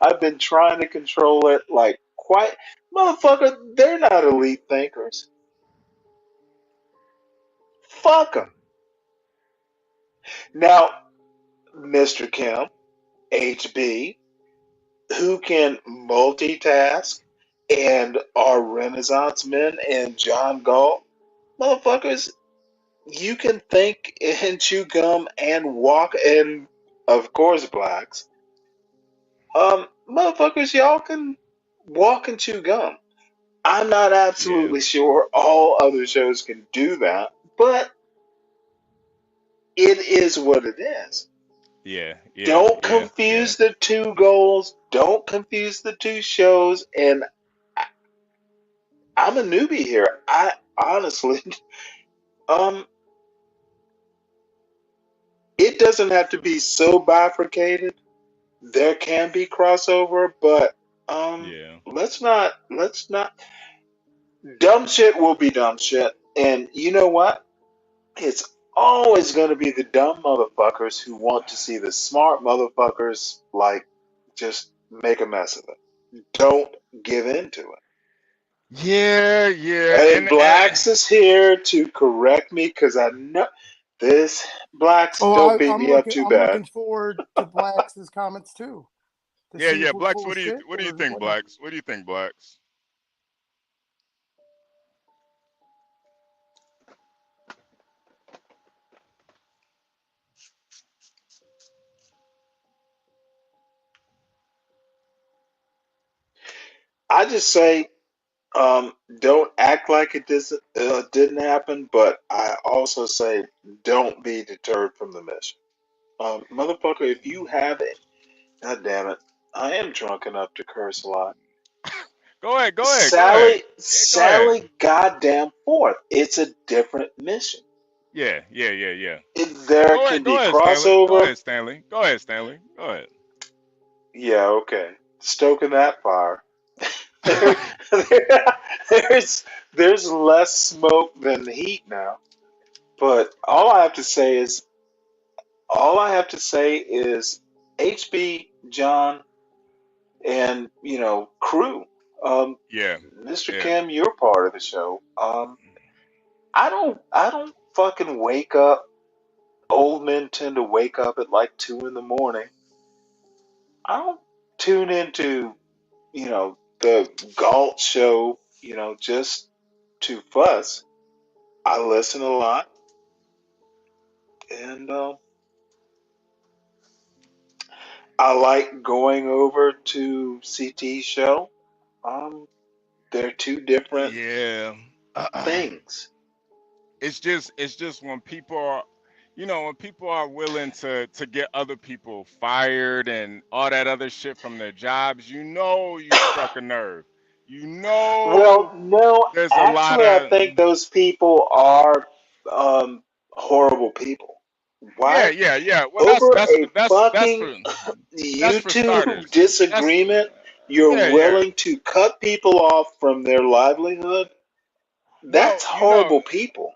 I've been trying to control it like quite. Motherfucker, they're not elite thinkers. Fuck them. Now, Mr. Kim, HB, who can multitask, and our Renaissance men and John Galt, motherfuckers, you can think and chew gum and walk, and of course, blacks. Motherfuckers, y'all can walk and chew gum. I'm not absolutely sure all other shows can do that, but it is what it is. Yeah. Don't confuse the two goals. Don't confuse the two shows. And I'm a newbie here. I honestly, it doesn't have to be so bifurcated. There can be crossover, but let's not. Dumb shit will be dumb shit, and you know what? It's always going to be the dumb motherfuckers who want to see the smart motherfuckers like just make a mess of it. Don't give in to it. Yeah. And Blacks is here to correct me because I know this. Blacks, don't beat me up too I'm bad. looking forward to Blacks' comments too. Yeah. Blacks, what do you think, Blacks? What do you think, Blacks? I just say, don't act like it didn't happen, but I also say, don't be deterred from the mission. Motherfucker, if you have it, God damn it, I am drunk enough to curse a lot. Go ahead. Sally, goddamn forth. It's a different mission. Yeah. There can be crossover. Stanley. Go ahead, Stanley. Go ahead. Yeah, okay. Stoking that fire. There's less smoke than heat now. But all I have to say is HB, John, and crew. Mr. Kim, you're part of the show. I don't fucking wake up. Old men tend to wake up at like 2 in the morning. I don't tune into, the Galt show, just to fuss. I listen a lot. And I like going over to CT's show. They're two different things. It's just when people are, when people are willing to get other people fired and all that other shit from their jobs, you struck a nerve. Well, no, there's actually, a lot of. I think those people are horrible people. Why? Yeah. Well, Over that's a that's fucking for YouTube starters. disagreement, you're Yeah. willing to cut people off from their livelihood? Well, That's horrible people.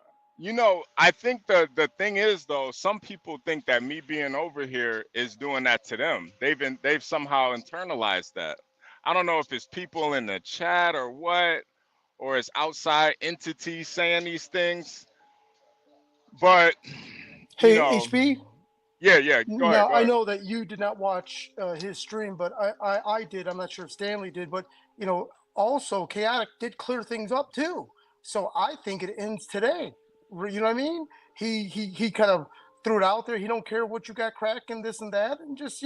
I think the thing is though, some people think that me being over here is doing that to them. They've somehow internalized that. I don't know if it's people in the chat or what, or it's outside entities saying these things. But Hey, HB. yeah. Go Now I ahead. know that you did not watch his stream, but I did. I'm not sure if Stanley did, but also Chaotic did clear things up too. So I think it ends today. You know what I mean? He kind of threw it out there. He don't care what you got cracking, this and that, and just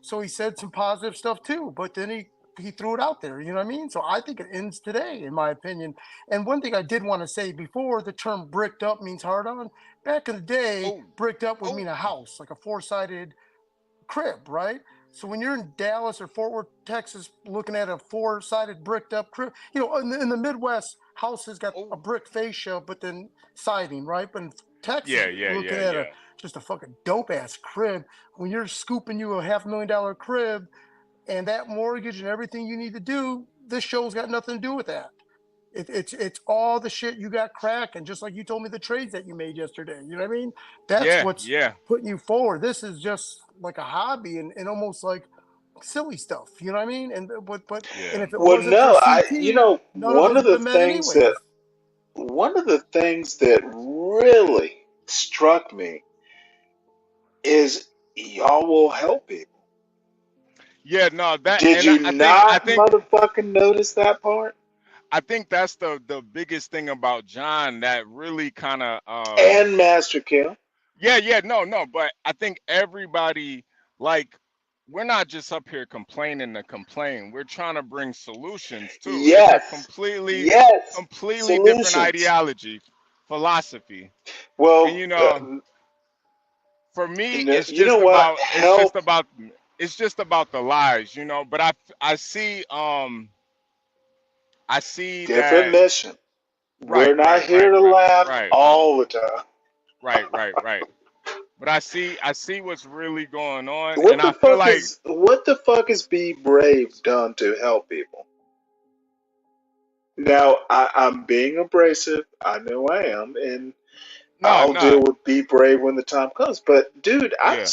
So he said some positive stuff too, but then he threw it out there. You know what I mean? So I think it ends today, in my opinion. And one thing I did want to say before, the term "bricked up" means hard on. Back in the day, bricked up would mean a house, like a four-sided crib, right? So when you're in Dallas or Fort Worth, Texas, looking at a four-sided bricked up crib, in the Midwest, houses got a brick fascia, but then siding, right? But in Texas, looking at just a fucking dope ass crib. When you're scooping you a $500,000 crib and that mortgage and everything you need to do, this show's got nothing to do with that. It's all the shit you got cracking, just like you told me the trades that you made yesterday. You know what I mean? That's what's putting you forward. This is just like a hobby and almost like silly stuff. You know what I mean? And and if it wasn't for CT, none of us would have met anyways. One of the things that really struck me is y'all will help people. Yeah, no, that Did and you I think motherfucking notice that part? I think that's the biggest thing about John that really kind of And Master Kim. Yeah, no, but I think everybody, like, we're not just up here complaining to complain. We're trying to bring solutions too. It's a completely different solutions. ideology, philosophy. Well, And for me, it's you just know what? about it's just about the lies, But I see Different that mission. right, We're not here to laugh right. all the time. Right. But I see what's really going on, What and the I feel fuck like is Be Brave done to help people? Now I'm being abrasive. I know I am, and I'll deal with Be Brave when the time comes. But dude, I have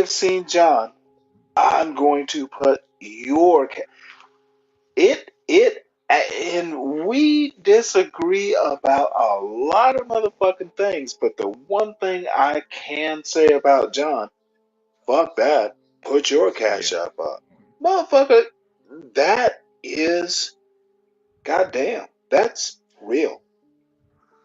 seen John. I'm going to put and we disagree about a lot of motherfucking things, but the one thing I can say about John, fuck that. Put your cash app up. Motherfucker, that is goddamn. That's real.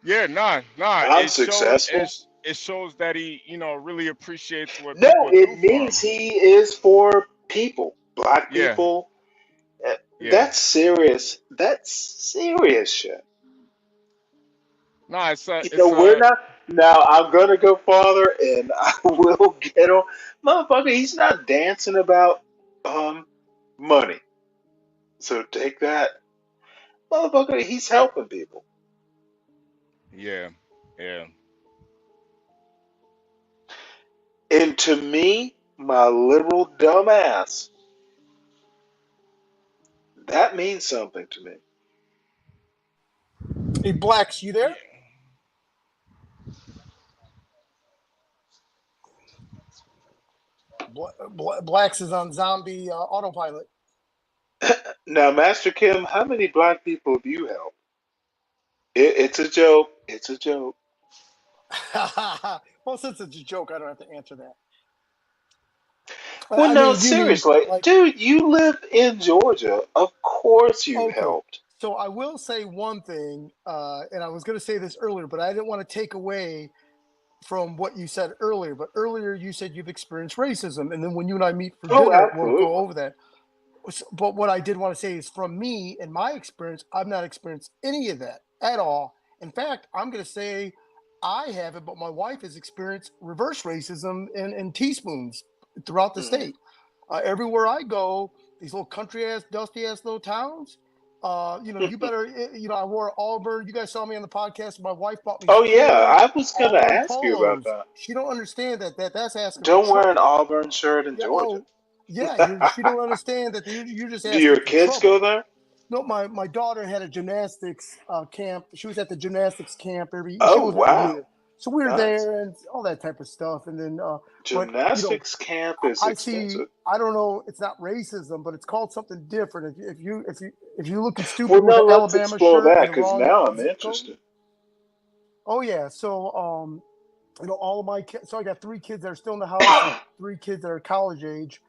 Nah. I'm successful. It shows that he, really appreciates what No, people do it for him. means he is for people. Black people. That's serious. That's serious shit. Nah, We're not. Now, I'm going to go farther and I will get on. Motherfucker, he's not dancing about money. So take that. Motherfucker, he's helping people. Yeah. And to me, my liberal dumbass, that means something to me. Hey, Blacks, you there? Blacks is on zombie autopilot. Now, Master Kim, how many black people have you helped? It's a joke. It's a joke. Well, since it's a joke, I don't have to answer that. Well, no, seriously. Dude, you live in Georgia. Of course you helped. So I will say one thing, and I was going to say this earlier, but I didn't want to take away from what you said earlier. But earlier you said you've experienced racism, and then when you and I meet for dinner, we'll go over that. But what I did want to say is, from me and my experience, I've not experienced any of that at all. In fact, I'm going to say I haven't, but my wife has experienced reverse racism in teaspoons throughout the state. Everywhere I go, these little country ass, dusty ass little towns, You better. I wore Auburn. You guys saw me on the podcast. My wife bought me. Oh yeah, I was gonna Auburn ask you about polos. that. She don't understand that's asking Don't for wear trouble. an Auburn shirt in Yeah. Georgia. She don't understand that you're just Do asking your for kids trouble. go there? No, my daughter had a gymnastics camp. She was at the gymnastics camp she Oh goes every wow, year. So we were nice. there and all that type of stuff. And then, Gymnastics camp is I see. expensive. I don't know. It's not racism, but it's called something different. If you looking stupid Well, with no, an let's Alabama explore shirt that and the because wrong now I'm zip code. interested. Oh yeah. So all of my kids. So I got 3 kids that are still in the house, and 3 kids that are college age.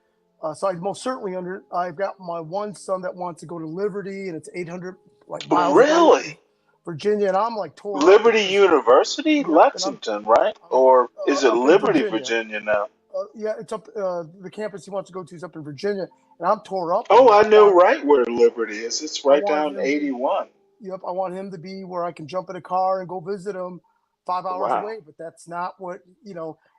So I most certainly I've got my one son that wants to go to Liberty, and it's 800 miles away Really? from Virginia, and I'm like tore Liberty up. University, Yep, Lexington, right? Or is it up in Liberty, Virginia. Virginia now? Yeah, it's up. The campus he wants to go to is up in Virginia, and I'm tore up. Oh, I know right where Liberty is. It's I right want down him 81. Yep, I want him to be where I can jump in a car and go visit him 5 hours Wow. away. But that's not what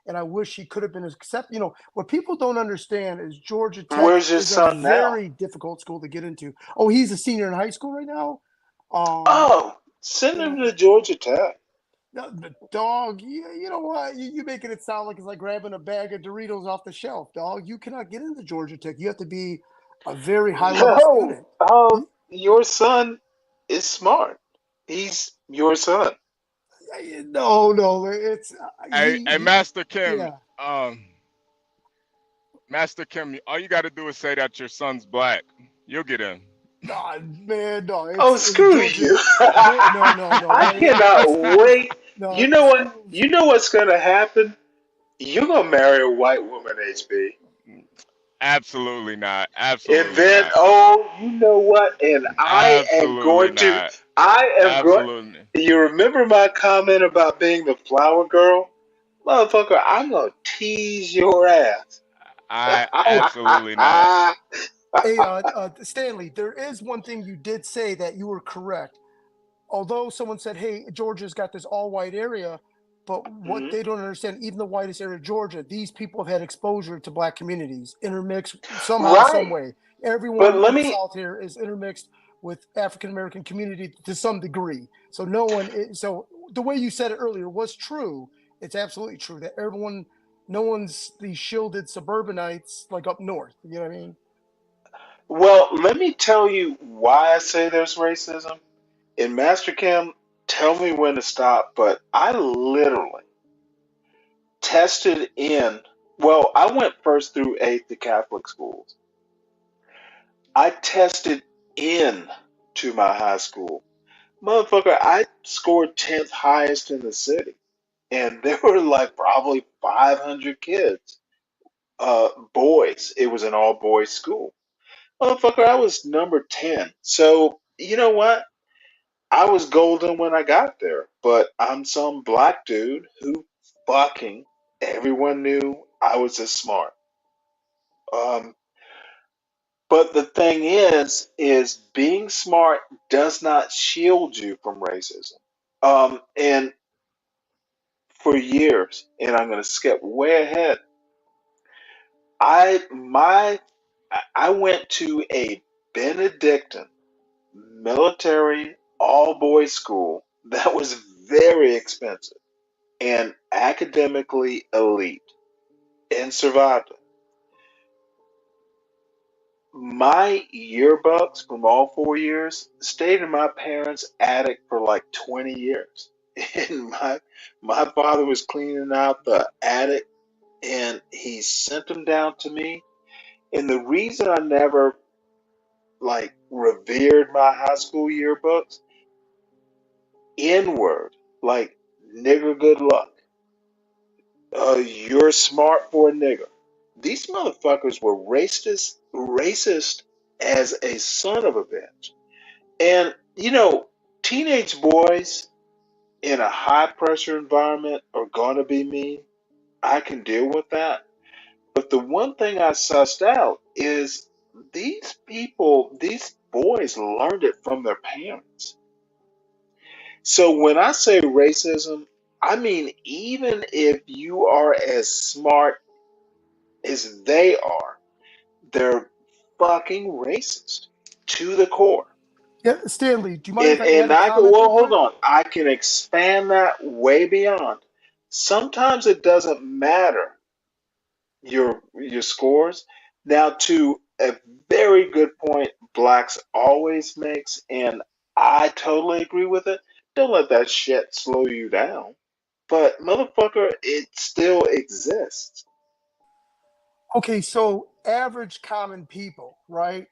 And I wish he could have been. Except what people don't understand is Georgia Tech Where's your is son a now? very difficult school to get into. Oh, he's a senior in high school right now. Send him to Georgia Tech. The dog, you know what? You're making it sound like it's like grabbing a bag of Doritos off the shelf, dog. You cannot get into Georgia Tech. You have to be a very high level student. Your son is smart. He's your son. No, it's Hey, Master Kim. yeah. Master Kim, all you got to do is say that your son's black. You'll get in. Nah, man, no. Oh, screw you! No. I cannot wait. No, you know what? You know what's gonna happen? You're gonna marry a white woman, HB. Absolutely not. Absolutely And then, not. you know what? And I am going to. I am going. You remember my comment about being the flower girl, motherfucker? I'm gonna tease your ass. Absolutely not. Hey, Stanley, there is one thing you did say that you were correct. Although someone said, "Hey, Georgia's got this all-white area," but what they don't understand, even the whitest area of Georgia, these people have had exposure to black communities, intermixed somehow, some way. Everyone in the South here is intermixed with African American community to some degree. So so the way you said it earlier was true. It's absolutely true that no one's these shielded suburbanites like up north. You know what I mean? Well, let me tell you why I say there's racism. In Master Cam, tell me when to stop, but I literally tested in. Well, I went first through 8th to Catholic schools. I tested in to my high school. Motherfucker, I scored 10th highest in the city. And there were like probably 500 kids. Boys. It was an all boys school. Motherfucker, I was number 10. So, you know what? I was golden when I got there, but I'm some black dude who fucking everyone knew I was as smart. But the thing is being smart does not shield you from racism. And for years, and I'm going to skip way ahead. I went to a Benedictine military all boys school that was very expensive and academically elite and survived it. My yearbooks from all 4 years stayed in my parents' attic for like 20 years. And my father was cleaning out the attic and he sent them down to me. And the reason I never like revered my high school yearbooks, N-word, like nigger good luck. You're smart for a nigger. These motherfuckers were racist as a son of a bitch. And teenage boys in a high pressure environment are gonna be mean. I can deal with that. But the one thing I sussed out is these boys learned it from their parents. So when I say racism, I mean even if you are as smart as they are, they're fucking racist to the core. Yeah, Stanley, do you mind if I add And a I can, comment well, real hold quick? on. I can expand that way beyond. Sometimes it doesn't matter your scores. Now, to a very good point, Blacks always makes, and I totally agree with it. Don't let that shit slow you down. But motherfucker, it still exists. Okay, so average common people, right?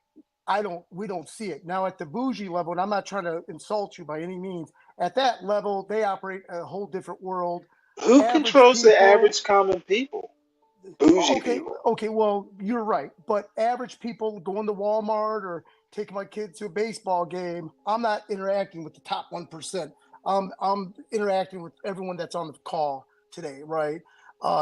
We don't see it. Now at the bougie level, and I'm not trying to insult you by any means, at that level, they operate a whole different world. Who Average controls the people, average common people? Bougie okay, people. okay, well, you're right. But average people going to Walmart or taking my kid to a baseball game, I'm not interacting with the top 1%. I'm interacting with everyone that's on the call today, right?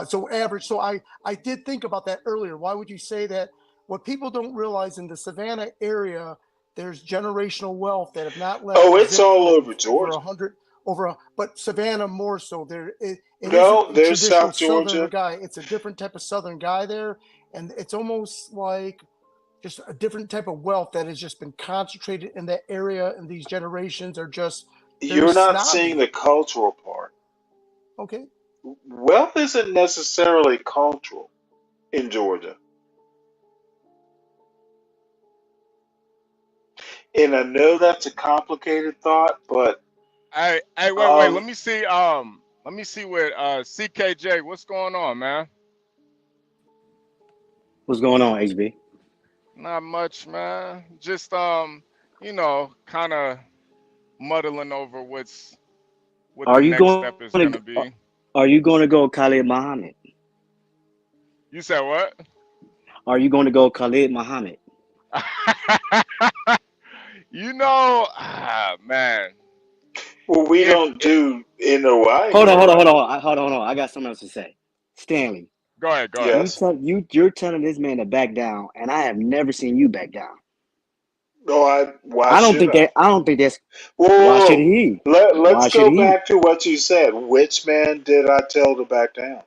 So average. So I did think about that earlier. Why would you say that? What people don't realize in the Savannah area, there's generational wealth that have not left Oh, the it's zip all code over over Georgia. but Savannah more so. It isn't No, a there's traditional South Southerner Georgia. guy. It's a different type of Southern guy there, and it's almost like just a different type of wealth that has just been concentrated in that area. And these generations are just very You're not seeing snobby. the cultural part. Okay. Wealth isn't necessarily cultural in Georgia. And I know that's a complicated thought, but Hey, wait. um, Let me see what CKJ. What's going on, man? What's going on, HB? Not much, man. Just kind of muddling over what Are the you next going step is to gonna be. Are you going to go Khalid Muhammad? You said what? Are you going to go Khalid Muhammad? Man. well, we don't do NOI Hold on, here, hold on, right? hold on. I got something else to say. Stanley, Go ahead. Yes. you're telling this man to back down, and I have never seen you back down. No, why I don't should think I? that. I don't think that's. Whoa, Why should whoa, he? whoa. Why Let's should go he? back to what you said. Which man did I tell to back down?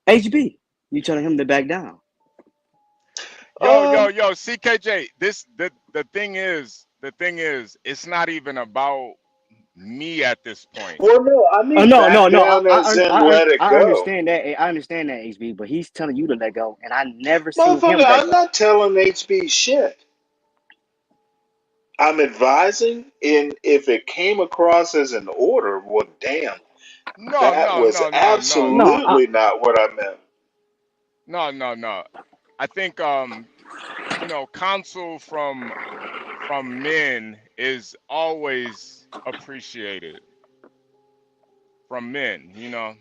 HB, you telling him to back down? Yo, CKJ. The thing is, it's not even about me at this point. Well, no, I Oh mean no, back no, no. down as in let it I go. understand that. I understand that, HB. But he's telling you to let go, and I never seen him Motherfucker, let I'm go. not telling HB shit. I'm advising, and if it came across as an order, well, damn, No, that no, was no, no, no, No, absolutely not what I meant. no. I think counsel from men is always appreciated from men.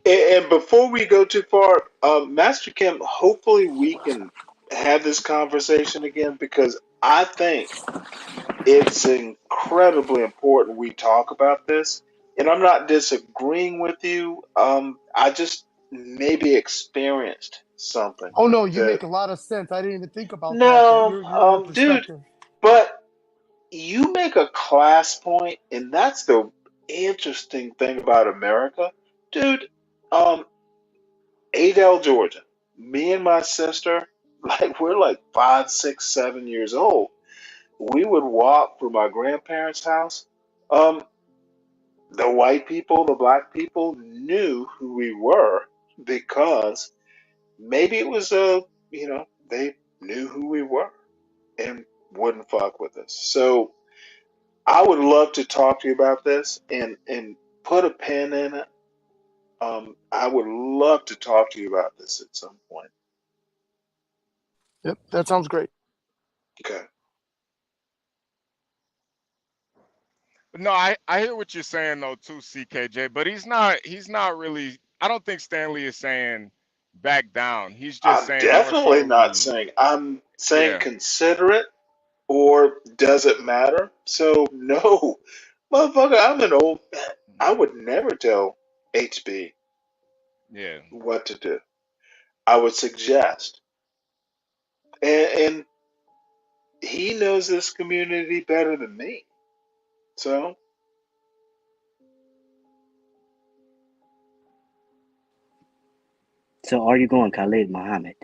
And before we go too far, Master Kim, hopefully we can have this conversation again because I think it's incredibly important we talk about this. And I'm not disagreeing with you. I just maybe experienced something Oh no, you that make a lot of sense. I didn't even think about that. no, Your dude, perspective. but you make a class point, and that's the interesting thing about America, dude. Um, Adel, Georgia. Me and my sister, like we're like 5, 6, 7 years old. We would walk from my grandparents' house. Um, the white people, the black people knew who we were because maybe it was they knew who we were and wouldn't fuck with us. So I would love to talk to you about this and put a pin in it. I would love to talk to you about this at some point. Yep, that sounds great. Okay. No, I hear what you're saying though too, CKJ. But he's not really. I don't think Stanley is saying back down. He's just I'm saying more definitely not so. saying. I'm saying Yeah. consider it or does it matter? So no, motherfucker, I'm an old man. I would never tell HB Yeah. what to do. I would suggest, and he knows this community better than me. So So are you going Khalid Muhammad?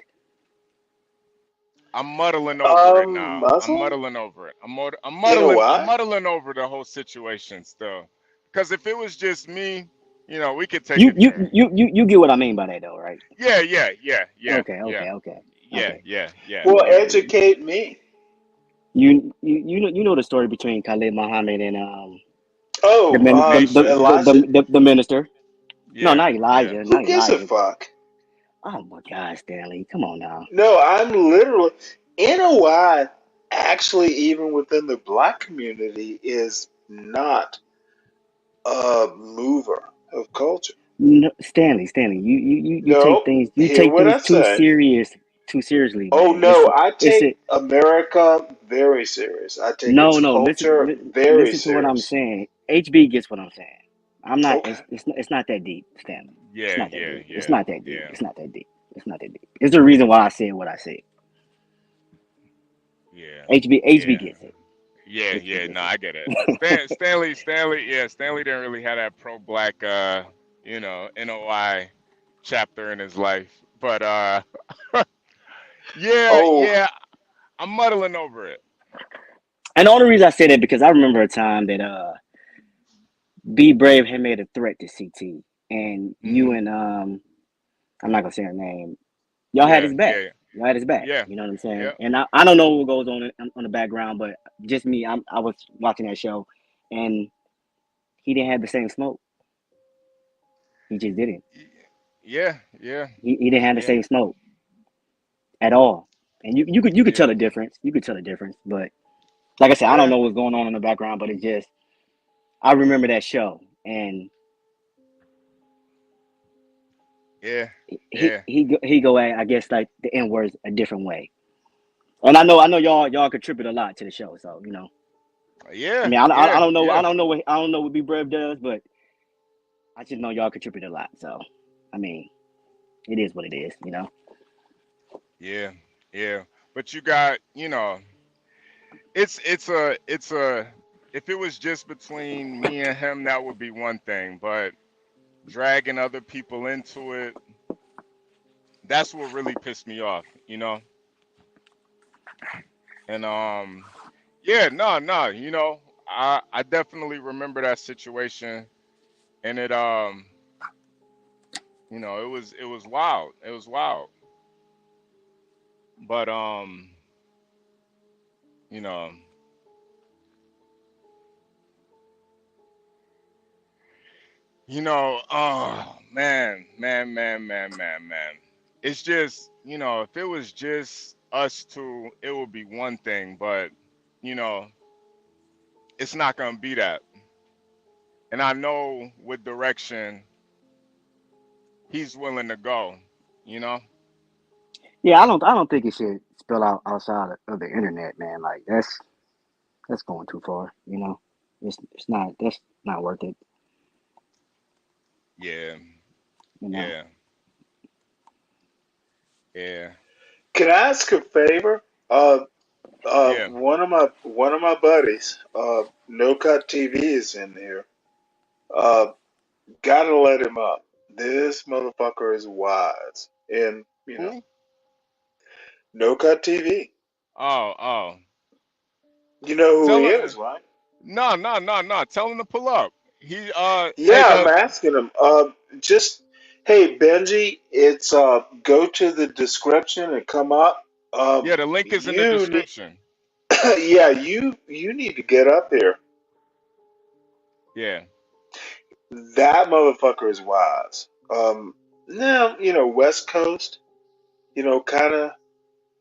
I'm muddling over it now. I'm Muslim? muddling over it. I'm You know I'm why? muddling over the whole situation still. Because if it was just me, we could take You it you there. you get what I mean by that though, right? Yeah. Okay, okay, okay, okay. Well, Yeah. educate me. You know the story between Khalid Muhammad and the Oh, min, Elijah? the minister. No, Yeah. not Elijah, Who not gives a Elijah. fuck? Oh my God, Stanley, come on now. No, I'm literally NOI. Actually, even within the black community, is not a mover of culture. No, Stanley, you take No, things hear what I say. too seriously, Oh man. no, I It's take America very serious. I take its no. culture very Listen to what I'm serious. saying. HB gets what I'm saying. I'm not. Okay. It's not that deep, Stanley. It's Yeah. not that deep. It's Yeah. not that deep. Yeah. It's not that deep. It's not that deep. It's the reason why I said what I said. Yeah. HB gets it. Yeah. HB Yeah. gets No, I get it. Stanley. Yeah, Stanley didn't really have that pro-black, NOI chapter in his life. But Oh, yeah. I'm muddling over it. And the only reason I say that because I remember a time that Be Brave had made a threat to CT, and you and I'm not gonna say her name. Y'all had his back. Yeah. Y'all had his back. Yeah. You know what I'm saying? Yeah. And I don't know what goes on the background, but just me, I was watching that show, and he didn't have the same smoke. He just didn't. Yeah. He didn't have the same smoke at all. And you could tell the difference. You could tell the difference. But like I said, I don't Yeah. know what's going on in the background, but it just I remember that show, and Yeah. he go at I guess like the N words a different way. And I know y'all contribute a lot to the show, so you know. I Yeah. mean, I don't know Yeah. what Be Brave does, but I just know y'all contribute a lot. So, I mean, it is what it is, you know. Yeah. Yeah. But you got, it's a if it was just between me and him, that would be one thing. But dragging other people into it, that's what really pissed me off, And yeah, no, I definitely remember that situation, and it it was wild. It was wild. But you know, oh man. It's just, if it was just us two, it would be one thing, but you know, it's not gonna be that. And I know what direction he's willing to go, you know? Yeah, I don't think it should spill out outside of the internet, man. Like that's going too far, you know. It's not that's not worth it, Yeah, you know. yeah, yeah, can I ask a favor? yeah. One of my buddies, No Cut TV is in here. Uh, gotta let him up. This motherfucker is wise, and Who? No Cut TV. Oh. You know who Tell he him. is, right? No. Tell him to pull up. He hey Yeah, I'm asking him. Just hey Benji, it's go to the description and come up. yeah, the link is in the You need, description. yeah, you need to get up here. Yeah. That motherfucker is wise. Now West Coast, kind of,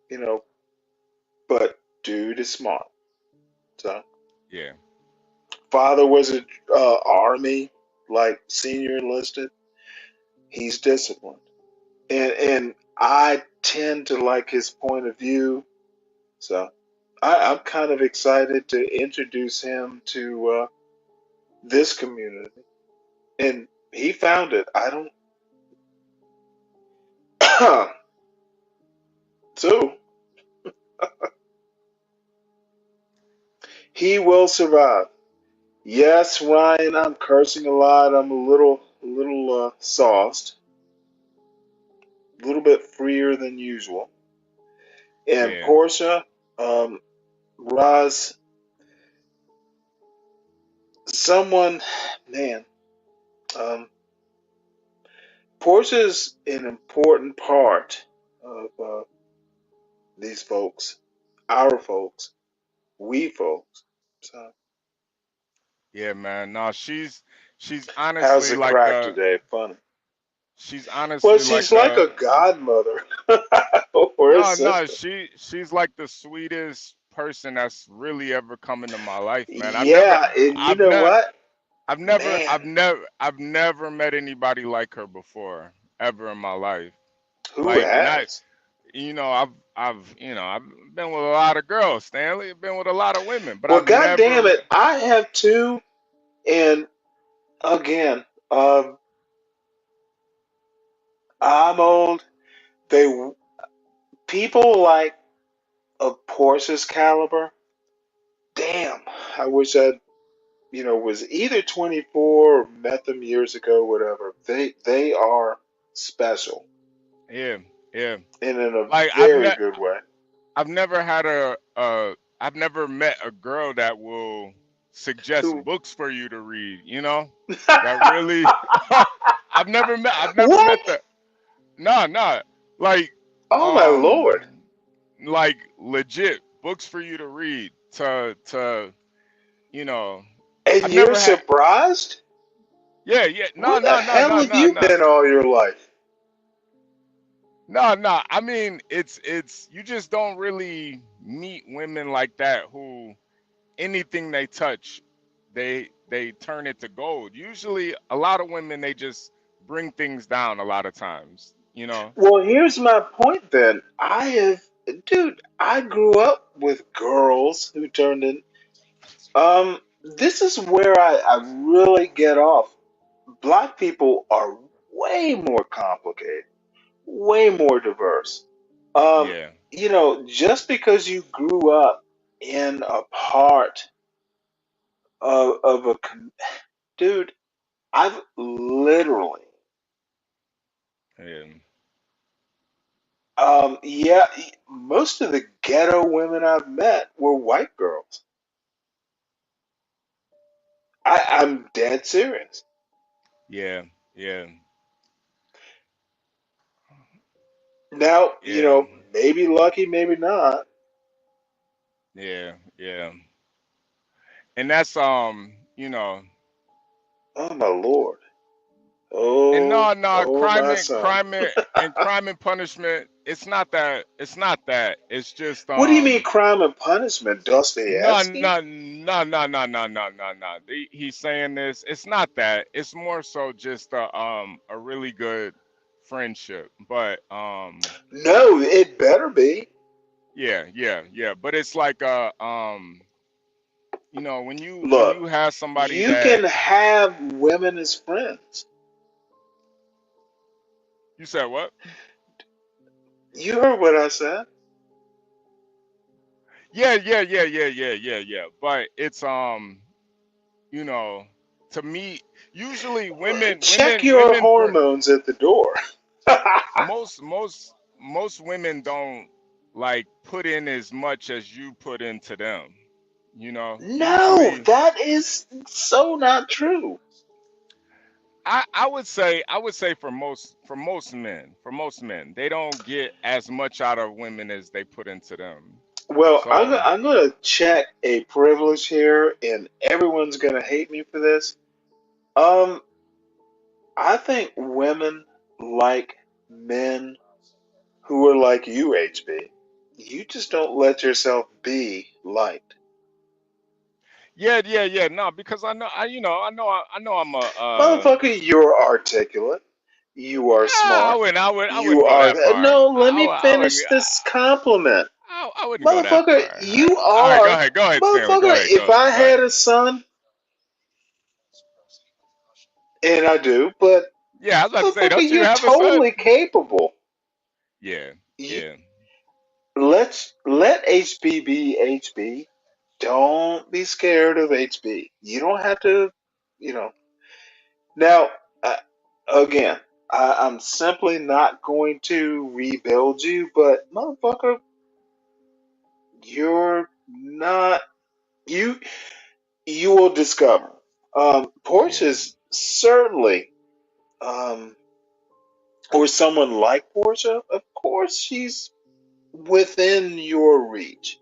you know, but dude is smart. So Yeah. father was a army like senior enlisted. He's disciplined. And I tend to like his point of view, so I'm kind of excited to introduce him to this community. And he found it. I don't. So he will survive. Yes, Ryan, I'm cursing a lot. I'm a little sauced, a little bit freer than usual. And Yeah. Portia, Roz, someone, man, Portia's an important part of these folks, our folks, we folks. So, Yeah, man. No, she's how's honestly the like crack today? Funny. she's Well, honestly she's like like a godmother or a no, sister. she's like the sweetest person that's really ever come into my life, man. Yeah, and you I've know never what? I've Man, never met anybody like her before, ever in my life. who Like not, has? I've been with a lot of girls, Stanley. I've been with a lot of women, but Well, I've God damn never. it, I have too. And again, I'm old. They people like of Porsche's caliber. Damn, I wish I, was either 24 or met them years ago. Whatever. They are special Yeah, yeah. and in a Like very good way. I've never had I've never met a girl that will suggest Who? books for you to read. That really. I've never met What? the. No, no. Like Oh my um lord! like legit books for you to read to you know And I've you're never had. surprised? Yeah, yeah. No, Where the no, no, hell no, have no, you no. been all your life? No, no. I mean, it's you just don't really meet women like that who anything they touch, they turn it to gold. Usually, a lot of women they just bring things down a lot of times. Well, here's my point then. Dude, I grew up with girls who turned in. This is where I really get off. Black people are way more complicated, way more diverse. Yeah. Just because you grew up in a part of dude, I've literally, Yeah. yeah, most of the ghetto women I've met were white girls. I'm dead serious. Yeah. Yeah. Now, Yeah. maybe lucky, maybe not. Yeah. Yeah. And that's Oh my lord. and Oh, no, no, oh my son. crime and punishment. It's not that. It's just What do you mean crime and punishment, no, Dostoevsky? no, no, no, no, no, no, no, no. He's saying this. It's not that. It's more so just a really good friendship. But No, it better be. yeah, yeah, yeah. But it's like when Look, you have somebody you that can have women as friends. you said what? You heard what I said. Yeah, yeah, yeah, yeah, yeah, yeah, yeah. But it's you know, to me, usually Check your women for hormones at the door. most women don't like put in as much as you put into them. No, Usually that is so not true. I would say for most men, they don't get as much out of women as they put into them. Well, So I'm gonna check a privilege here, and everyone's gonna hate me for this. Um, I think women like men who are like you, HB. You just don't let yourself be liked. yeah, yeah, yeah, no, because I know I'm a Motherfucker, you're articulate. You are I smart. wouldn't I would I You wouldn't go are. that far. No, let I, me would- I wouldn't finish this compliment. I wouldn't go that Motherfucker, far. you All right, are. go ahead, Stanley, Motherfucker, if I go ahead. had a son, and I do, but Yeah, I was about to say, motherfucker, don't you you're have a son? totally capable. Yeah, You, yeah, let HB be HB. Don't be scared of HB. You don't have to, you know. Now, again, I'm simply not going to rebuild you, but motherfucker, you're not. You will discover. Portia's certainly, or someone like Portia. Of course, she's within your reach.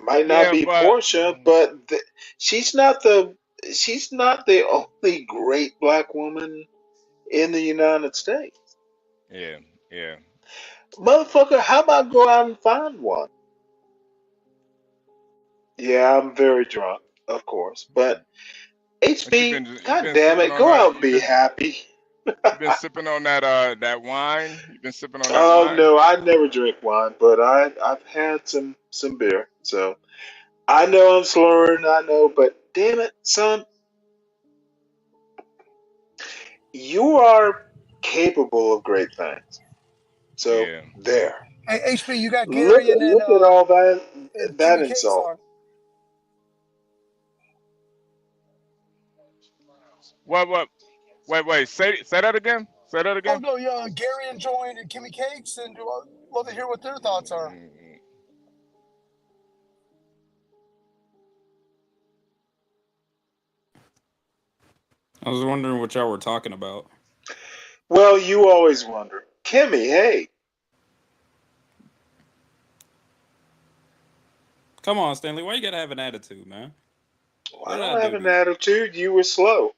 Might not Yeah, be but Portia, but she's not the only great black woman in the United States. yeah, yeah. Motherfucker, how about go out and find one? Yeah, I'm very drunk, of course, but But HB, you've god been damn sipping it, on go that. out and be happy. You've been sipping on that that wine. You've been sipping on that Oh wine. no, I never drink wine, but I've had some beer, so I know I'm slurring, I know, but damn it, son, you are capable of great things. So Yeah. there. Hey, HB, you got Look Gary and then look at all that Kimmy Cakes insult. on. What? Wait. Say that again. Say that Oh again. no, yeah, Gary and Joy and Kimmy Cakes, and love to hear what their thoughts are. I was wondering what y'all were talking about. Well, you always wonder. Kimmy, hey. Come on, Stanley. Why you gotta have an attitude, man? I don't have an attitude. You were slow.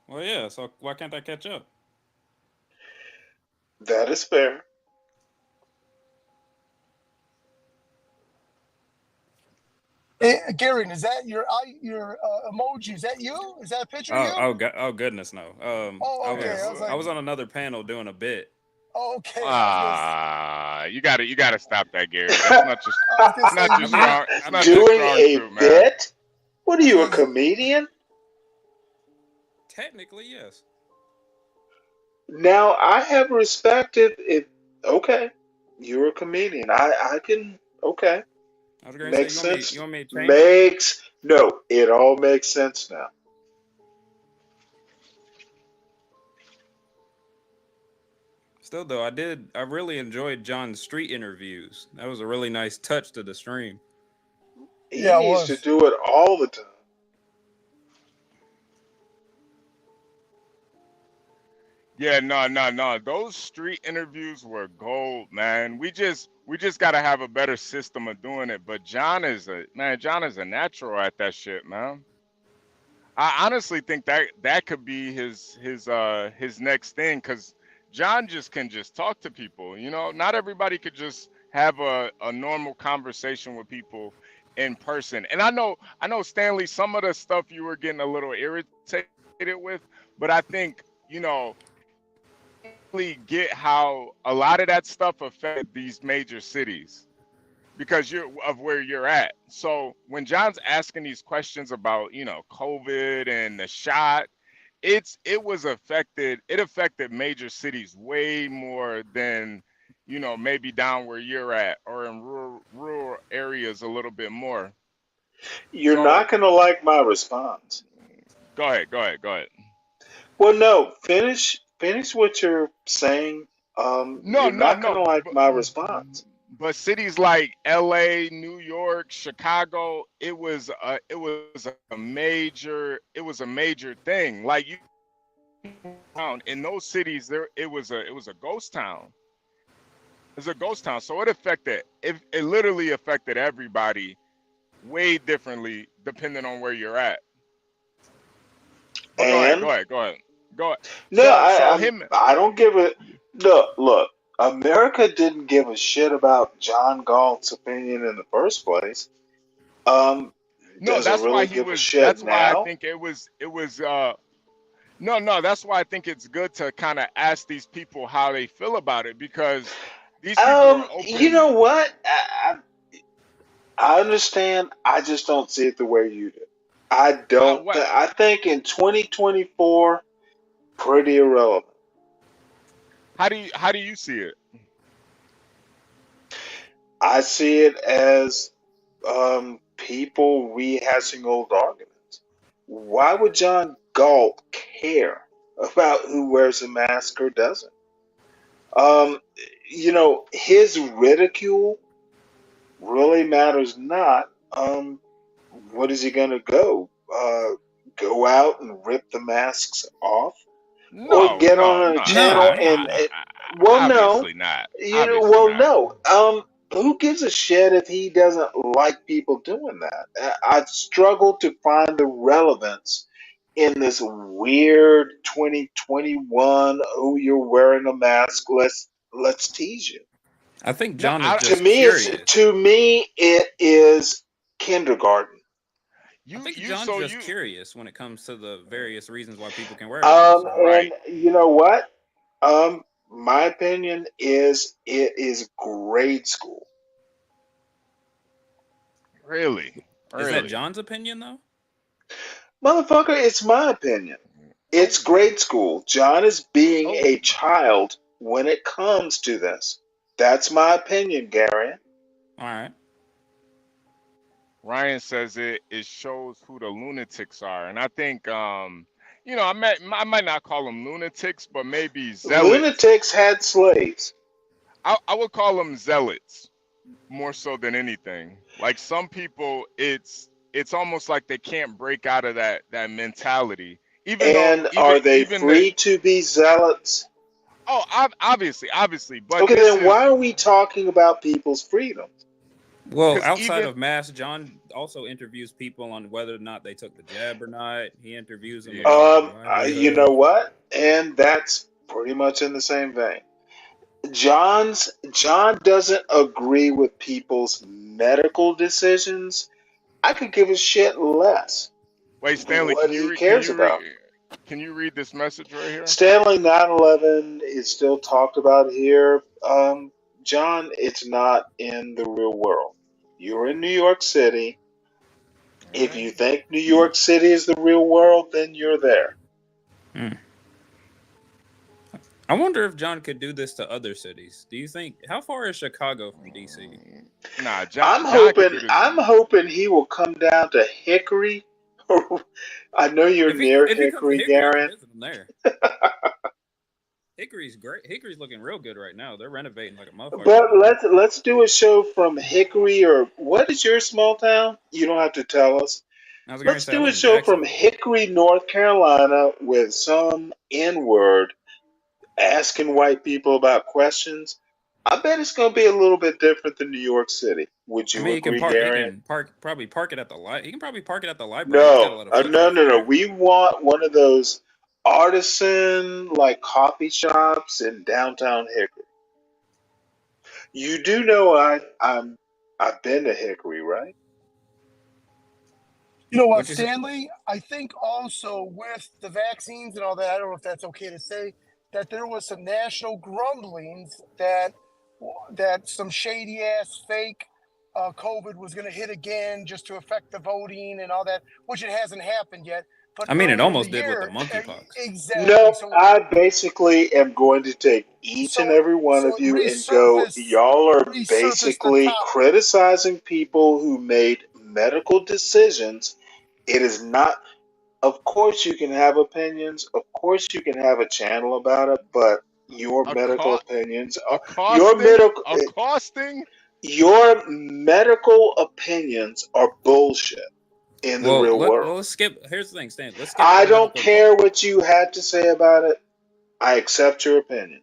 Well, yeah. So why can't I catch up? That is fair. Hey, Gary, is that your emoji? Is that you? Is that a picture of you? Oh goodness, no. Oh, okay. I was on another panel doing a bit. Oh, okay. You gotta stop that, Gary. That's not just not your strong. It's not your Doing strong a suit, man. bit? What are you, a comedian? Technically, yes. Now I have respected it. Okay, you're a comedian. I can. Okay, I was gonna makes say, sense. you want me to change it? No. It all makes sense now. Still though, I really enjoyed John's street interviews. That was a really nice touch to the stream. He needs to do it all the time. Yeah, no. Those street interviews were gold, man. We just gotta have a better system of doing it. But John is a natural at that shit, man. I honestly think that could be his next thing, because John can talk to people. You know, not everybody could just have a normal conversation with people in person. And I know Stanley, some of the stuff you were getting a little irritated with, but I think, you know, really get how a lot of that stuff affected these major cities because of where you're at. So when John's asking these questions about, you know, COVID and the shot, it affected major cities way more than, you know, maybe down where you're at or in rural areas a little bit more. You're not gonna like my response. Go ahead. Well, no. Finish what you're saying. You're not gonna like my response. But cities like LA, New York, Chicago, it was a major thing. Like you in those cities, it was a ghost town. It's a ghost town. So it literally affected everybody way differently depending on where you're at. But go ahead. No, I don't give a look. America didn't give a shit about John Galt's opinion in the first place. No, does it really give a shit that's now? why I think it was no, that's why I think it's good to kind of ask these people how they feel about it, because these people are open. You know what? I understand. I just don't see it the way you do. I don't. I think in 2024, pretty irrelevant. How do you see it? I see it as people rehashing old arguments. Why would John Galt care about who wears a mask or doesn't? his ridicule really matters not. What is he gonna go out and rip the masks off, or get on a channel and obviously not. Obviously not. who gives a shit if he doesn't like people doing that? I struggle to find the relevance in this weird 2021. Oh, you're wearing a mask. Let's tease you. I think John is just To me, curious. it is kindergarten. I think John's just curious when it comes to the various reasons why people can wear masks. And you know what? My opinion is it is grade school. Really? Is that John's opinion though? Motherfucker, it's my opinion. It's grade school. John is being a child when it comes to this. That's my opinion, Gary. All right. Ryan says it shows who the lunatics are, and I think I might not call them lunatics, but maybe zealots. Lunatics had slaves. I would call them zealots more so than anything. Like some people, it's almost like they can't break out of that mentality. Are they free to be zealots? Oh, obviously. But okay, then why are we talking about people's freedom? Well, outside of masks, John also interviews people on whether or not they took the jab or not. He interviews them. You know what? And that's pretty much in the same vein. John doesn't agree with people's medical decisions. I could give a shit less. Wait, Stanley, what he cares about. Can you read this message right here? Stanley 9/11 is still talked about here. John, it's not in the real world. You're in New York City. If you think New York City is the real world, then you're there. I wonder if John could do this to other cities. Do you think? How far is Chicago from DC? Nah, John. I'm hoping he will come down to Hickory. I know you're near Hickory, Garen. Hickory's great. Hickory's looking real good right now. They're renovating like a motherfucker. But let's do a show from Hickory, or what is your small town? You don't have to tell us. Let's do a show from Hickory, North Carolina, with some N-word asking white people about questions. I bet it's going to be a little bit different than New York City. Would you agree, Gary? He can probably park it at the library. He can probably park it at the library. No. We want one of those artisan coffee shops in downtown Hickory. You do know I've been to Hickory, right? You know what, Stanley? I think also with the vaccines and all that, I don't know if that's okay to say, that there was some national grumblings that some shady ass fake COVID was going to hit again just to affect the voting and all that, which it hasn't happened yet. But I mean, it almost did with the monkeypox. Exactly. No, I basically am going to take each and every one of you and go, y'all are basically criticizing people who made medical decisions. It is not, of course you can have opinions. Of course you can have a channel about it, but your medical opinions are your medical opinions are bullshit. In the real world. Let's skip. Here's the thing, Stan. Let's skip. I don't care what you had to say about it. I accept your opinion.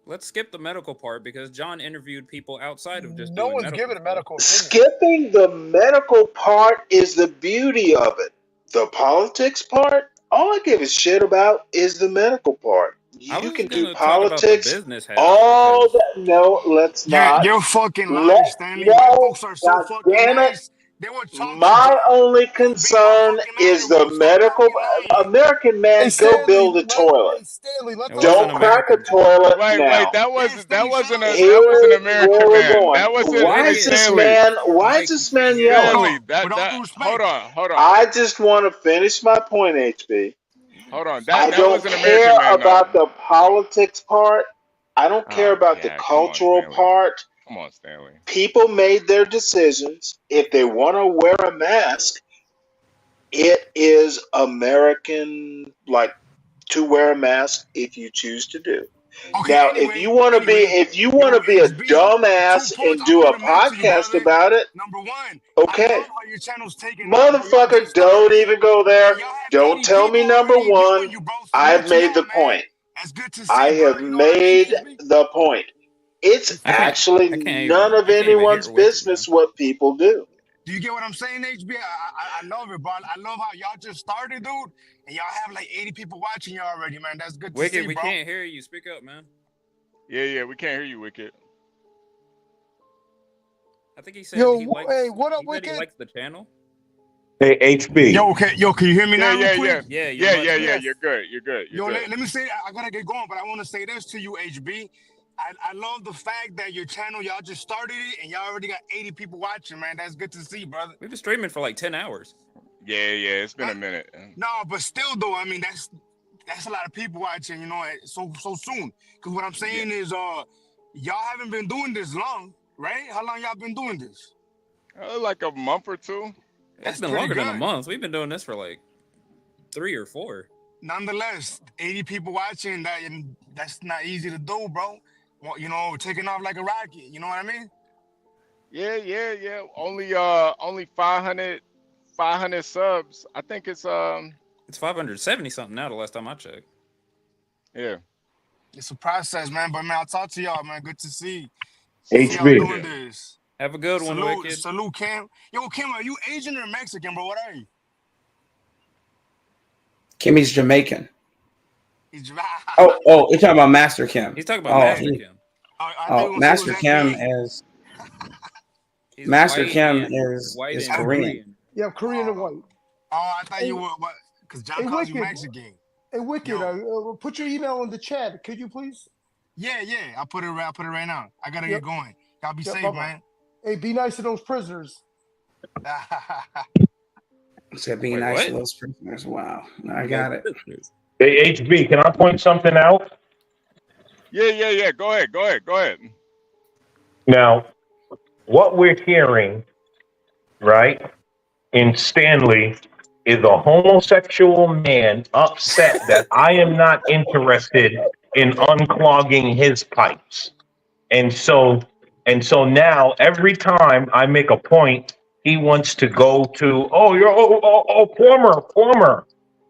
Let's skip the medical part because John interviewed people outside of just. No one's giving a medical opinion. Skipping the medical part is the beauty of it. The politics part, all I give a shit about is the medical part. You can do politics. All that. No, let's not. You're fucking lying, Stanley. White folks are so fucking nice. My only concern is the medical. American Man, go build a toilet. Don't crack a toilet now. Wait, that wasn't American Man. That wasn't. Why is this man yelling? Hold on. I just want to finish my point, HB. Hold on. I don't care about the politics part. I don't care about the cultural part. Come on, Stanley. People made their decisions. If they want to wear a mask, it is American, to wear a mask if you choose to do. Now, if you want to be a dumbass and do a podcast about it, okay. Motherfucker, don't even go there. Don't tell me number one. I've made the point. I have made the point. It's actually none of anyone's business what people do. Do you get what I'm saying, HB? I love it, bro. I love how y'all just started, dude, and y'all have like 80 people watching you already, man. That's good to see, bro. We can't hear you. Speak up, man. Yeah, we can't hear you, Wicked. I think he said Yo, he likes, hey, what up, he Wicked? likes the channel. Hey, HB. Yo, can you hear me now? Real quick? Yeah. You're good. You're good. Let me say, I gotta get going, but I want to say this to you, HB. I love the fact that your channel, y'all just started it, and y'all already got 80 people watching, man. That's good to see, brother. We've been streaming for like 10 hours. Yeah, it's been a minute. No, but still, though, I mean, that's a lot of people watching, you know, so soon. Because what I'm saying is, y'all haven't been doing this long, right? How long y'all been doing this? Like a month or two. It's been longer than a month. We've been doing this for like 3 or 4. Nonetheless, 80 people watching, that's not easy to do, bro. Well, you know, taking off like a rocket. You know what I mean? Yeah. Only 500 subs. I think it's 570 something now. The last time I checked. Yeah. It's a process, man. But man, I'll talk to y'all, man. Good to see. HB. Y'all doing this. Have a good one, Wicked. Salute, Cam. Yo, Kim, are you Asian or Mexican, bro? What are you? Kimmy's Jamaican. Oh, you're talking about Master Kim. He's talking about Master Kim. Master Kim is Korean. Yeah, Korean and white. Oh, I thought you were what? Because John calls you Mexican. Hey, Wicked, put your email in the chat, could you please? Yeah. I'll put it right now. I gotta get going. Y'all be safe, man. Hey, be nice to those prisoners. Said be nice to those prisoners. Wow, I got it. Hey, HB, can I point something out? Yeah. Go ahead. Now, what we're hearing, right, in Stanley is a homosexual man upset that I am not interested in unclogging his pipes. And so now every time I make a point, he wants to go to, plumber,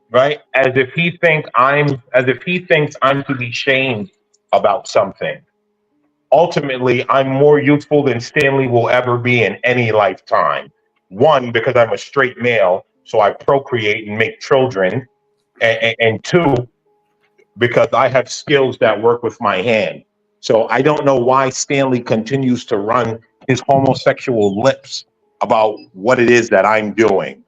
right? As if he thinks I'm to be shamed about something. Ultimately, I'm more youthful than Stanley will ever be in any lifetime. One, because I'm a straight male, so I procreate and make children. And two, because I have skills that work with my hand. So I don't know why Stanley continues to run his homosexual lips about what it is that I'm doing.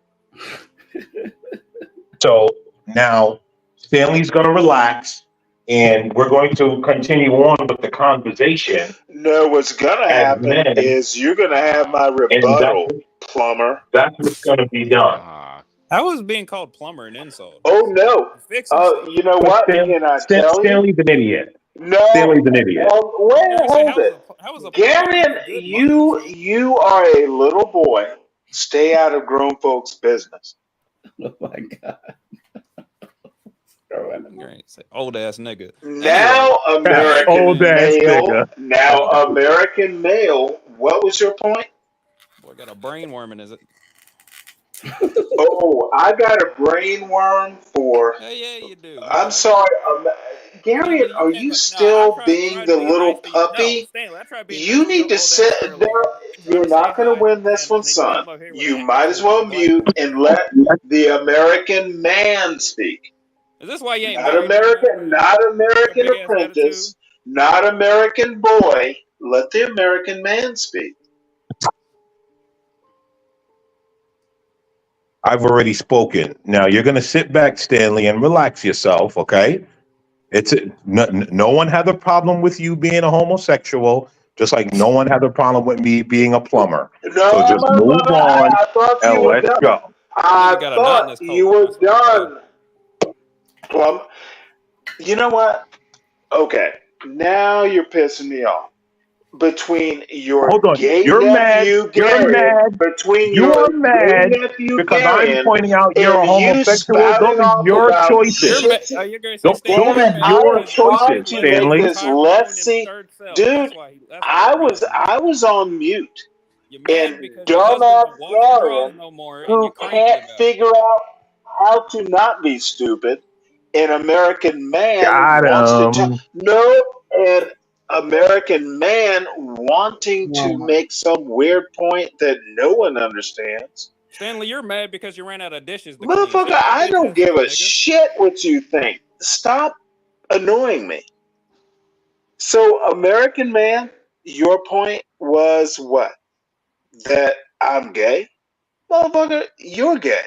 So now Stanley's going to relax and we're going to continue on with the conversation. No, what's going to happen is you're going to have my rebuttal, plumber. That's what's going to be done. How is being called plumber an insult? Oh, no. You know what? Stanley's an idiot. No. Stanley's an idiot. Wait, hold it. Garion, you are a little boy. Stay out of grown folks' business. Oh, my God. Old ass nigga. Now, American male. What was your point? Boy, got a brain worm in his. Oh, I got a brain worm for. Yeah, you do. I'm sorry, Gary. Are you still being the little puppy? You need to sit there. You're not going to win this one, son. You might as well mute and let the American man speak. Is this why you ain't not American apprentice, not American boy? Let the American man speak. I've already spoken. Now you're going to sit back, Stanley, and relax yourself, okay? No one had a problem with you being a homosexual, just like no one had a problem with me being a plumber. So just move on and let's go. I thought you were done. You know what? Okay, now you're pissing me off. between your Hold on. gay You're mad. nephew You're Garion, mad. between You your are gay mad nephew because I'm Garion, pointing out you're a and you homosexual. Those spouting are off your about choices. shit. You're gonna say, Stanley, Damn you're it! mad I am because trying choices, to Lefty make Stanley. is this Tyrone in his lessy, third self. dude. That's why you're mad, man. I was on mute, You're mad and because your husband dumbass don't wash your drawers Garion, no more, and who you're cranky can't about it. figure out how to not be stupid, an American man Got wants to tell him. no, an American man wanting to make some weird point that no one understands. Stanley, you're mad because you ran out of dishes to clean. Motherfucker, Shut your I bitch don't ass give up, a nigga. shit what you think. Stop annoying me. So, American man, your point was what? That I'm gay? Motherfucker, you're gay.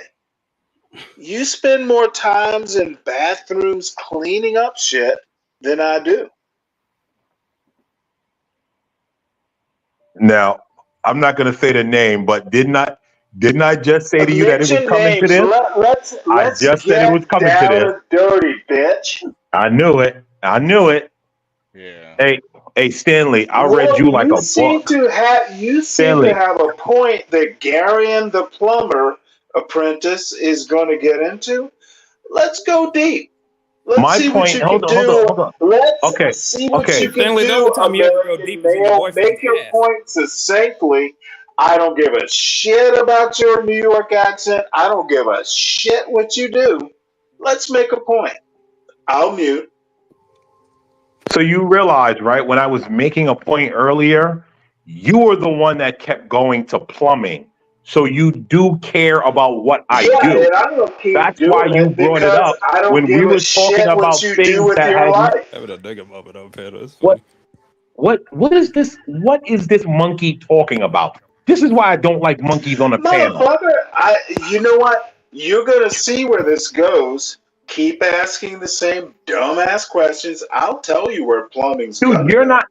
You spend more times in bathrooms cleaning up shit than I do. Now, I'm not going to say the name, but didn't I just say to you that it was Mention coming to names. this? I Let's just said it was get coming to down this. and dirty, bitch. I knew it. I knew it. Yeah. Hey, Stanley, I read Well, you like a book. you seem Stanley, to have a point that Garion the plumber apprentice is going to get into. Let's go deep. Let's my see what point. you can Hold do. on. Let's Okay, see what you okay. can Stanley, the do, only time you ever go American deep is in your male. boyfriend's Make your ass. point succinctly. I don't give a shit about your New York accent. I don't give a shit what you do. Let's make a point. I'll mute. So you realize, right, when I was making a point earlier, you were the one that kept going to plumbing. So you do care about what I do. And I'm gonna keep That's why doing you it brought it because up I don't when we give a were talking shit what about you do things with that your had life. Having a nigga moment up here. That's what funny. what is this monkey talking about? This is why I don't like monkeys on a panel. Motherfucker, you know what? You're gonna see where this goes. Keep asking the same dumbass questions. I'll tell you where plumbing's Dude, gonna you're go. not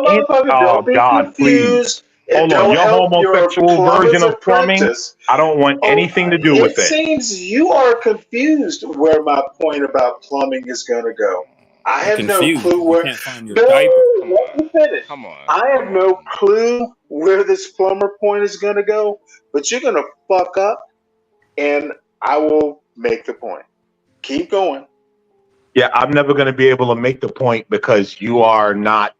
in. Motherfucker, Oh don't be God, please. confused and Hold on, don't your help your homosexual version plumber's of plumbing. apprentice. I don't want anything to do It with it. seems you are confused where my point about plumbing is gonna go. I You're have no confused clue because you where. can't find your No, diaper. let me finish. Come on. I have no clue where this plumber point is gonna go, but you're gonna fuck up, and I will make the point. Keep going. Yeah, I'm never going to be able to make the point because you are not.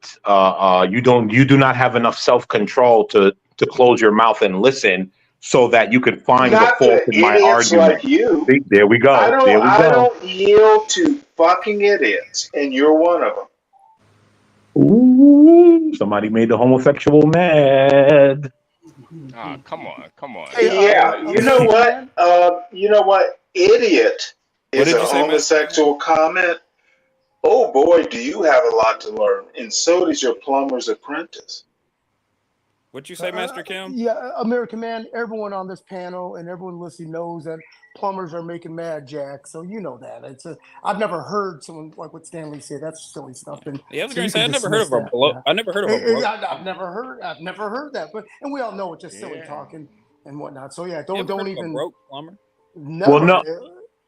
You do not have enough self-control to close your mouth and listen, so that you can find the Not fault to in my idiots argument. like you. See, there we go. There we I go. don't yield to fucking idiots, and you're one of them. Ooh, somebody made the homosexual mad. Ah, come on. Yeah, you know what? Idiot What is did a you say, Master? homosexual comment. Oh boy, do you have a lot to learn, and so does your plumber's apprentice. What'd you say, Master Kim? Yeah, American Man, everyone on this panel and everyone listening knows that plumbers are making mad, Jack. So you know that. I've never heard someone like what Stanley said. That's silly stuff. And Yeah, I was so gonna you say can I never heard dismiss of a that. blow. Yeah. I never heard of a blow. I've never heard that. But we all know it's just silly talking and whatnot. So yeah, don't even a broke plumber. Never, Well, no.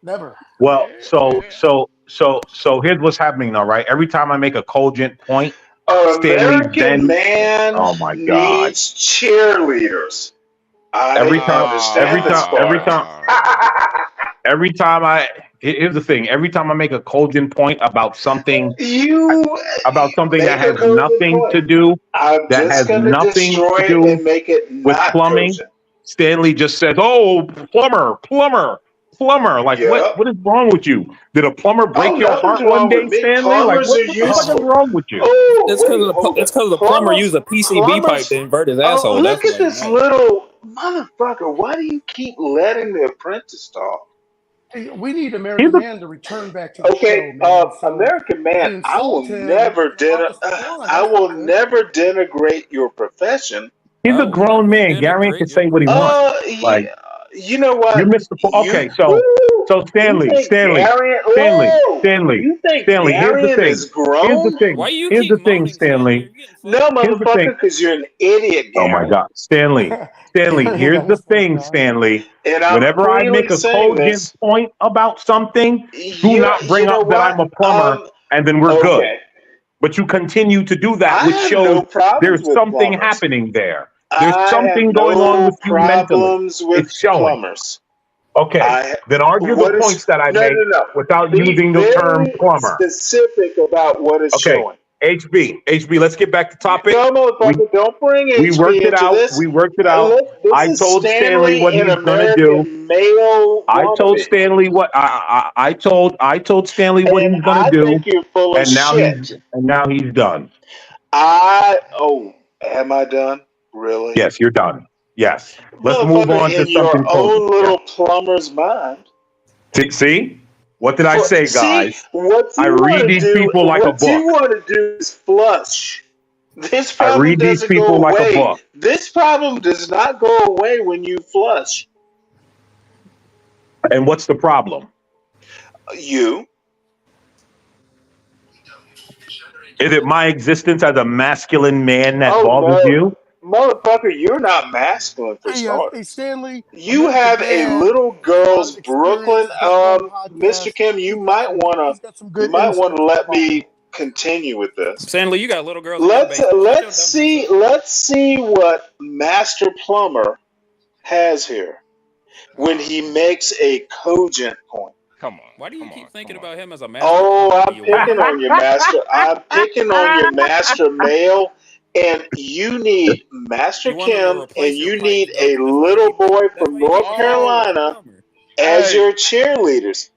Never. Well, so here's what's happening now, right? Every time I make a cogent point, Stanley American man oh my God. needs cheerleaders. Every time here's the thing. Every time I make a cogent point about something that has nothing to do with plumbing, Stanley just says, "Oh, plumber." Like what is wrong with you? Did a plumber break your heart one day, Stanley? Like what the fuck is wrong with you? It's because the plumber used a PCB pipe to invert his asshole. Look That's at this little motherfucker. Why do you keep letting the apprentice talk? Hey, we need American Man to return back to the show, man. So American Man, I will never denigrate your profession. He's a grown man. Gary can say what he wants. Like, you know what? You missed the point. Okay, so Stanley. Here's the thing. Here's the thing, Stanley. No, motherfucker, because you're an idiot, Gary. Oh my God, Stanley. Here's the thing, Stanley. Whenever I make a cogent point about something, do not bring up that I'm a plumber, and then we're good. but you continue to do that, I which have shows no problems there's with something plumbers. happening there. There's I have something going on no with you mentally. problems with It's showing. plumbers. Okay, then argue the What is points that I no make no no? without Be using the term very plumber. specific about what is Okay, showing. HB, let's get back to topic. No, motherfucker, don't bring We worked HB it into out. this. We worked it out. This I is told Stanley what an he's gonna do. American male I told wannabe. Stanley what I told Stanley what And he's gonna I do, think you're full of and now shit. he's done. Am I done? Really? Yes, you're done. Yes. Let's move on to In your something own positive. little plumber's mind. See? What did I say, guys? See, what you I read these people like a what you book. want to do is flush. This I problem read these doesn't people go like a away. book. This problem does not go away when you flush. And what's the problem? You. Is it my existence as a masculine man that bothers you? Motherfucker, you're not masculine for starters. Hey, Stanley. You have a little girl's Brooklyn, Mr. Kim. You might wanna let me continue with this. Stanley, you got little girls. Let's see what Master Plumber has here when he makes a cogent point. Come on. Why do you keep thinking about him as a master? I'm picking on you, Master. I'm picking on you, Master Male. And you need Master Kim, and you need a little boy from North Carolina as your cheerleaders.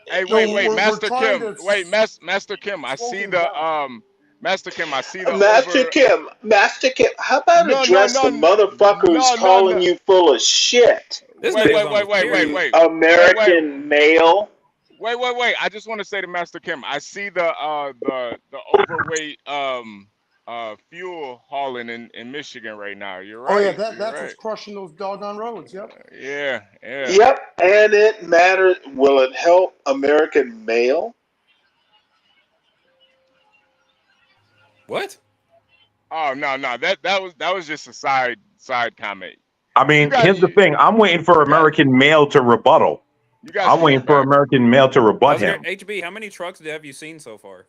Hey, wait, Master Kim. Wait, Master Kim. I see the Master Kim. I see the Master Kim. How about address the motherfucker who's calling you full of shit? Wait. American male. Wait. I just want to say to Master Kim, I see the overweight fuel hauling in Michigan right now. You're right. Oh yeah, that's right. what's crushing those doggone roads. Yep. Yeah. Yep, and it matters. Will it help American male? What? Oh no. That was just a side comment. I mean, here's the thing. I'm waiting for American male to rebuttal. I'm waiting for American male to rebut him. HB, how many trucks have you seen so far?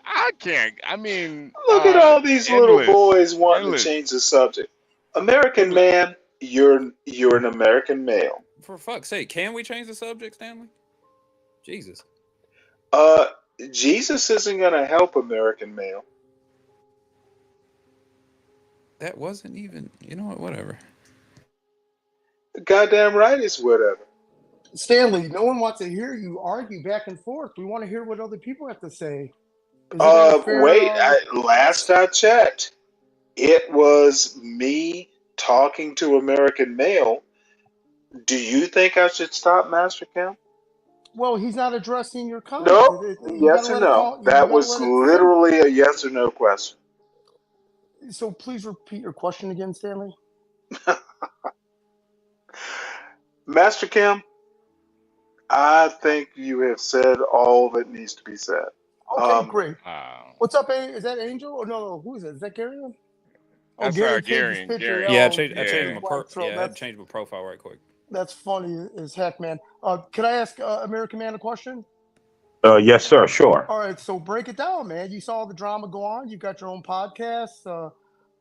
I can't. I mean, look at all these little boys wanting to change the subject. American man, you're an American male. For fuck's sake, can we change the subject, Stanley? Jesus. Jesus isn't gonna help American male. That wasn't even. You know what? Whatever. Goddamn right, it's whatever. Stanley, no one wants to hear you argue back and forth. We want to hear what other people have to say. Last I checked, it was me talking to American male. Do you think I should stop Master Kim? Well, he's not addressing your comments. No. Yes or no? That was literally a yes or no question. So please repeat your question again, Stanley. Master Kim, I think you have said all that needs to be said. Okay, great. What's up, is that Angel? Or no, who is it? Is that Gary? Oh, Gary changed his picture. Yeah, I changed my changed my profile right quick. That's funny as heck, man. Can I ask American Man a question? Yes, sir. Sure. All right, so break it down, man. You saw the drama go on. You've got your own podcast. Well,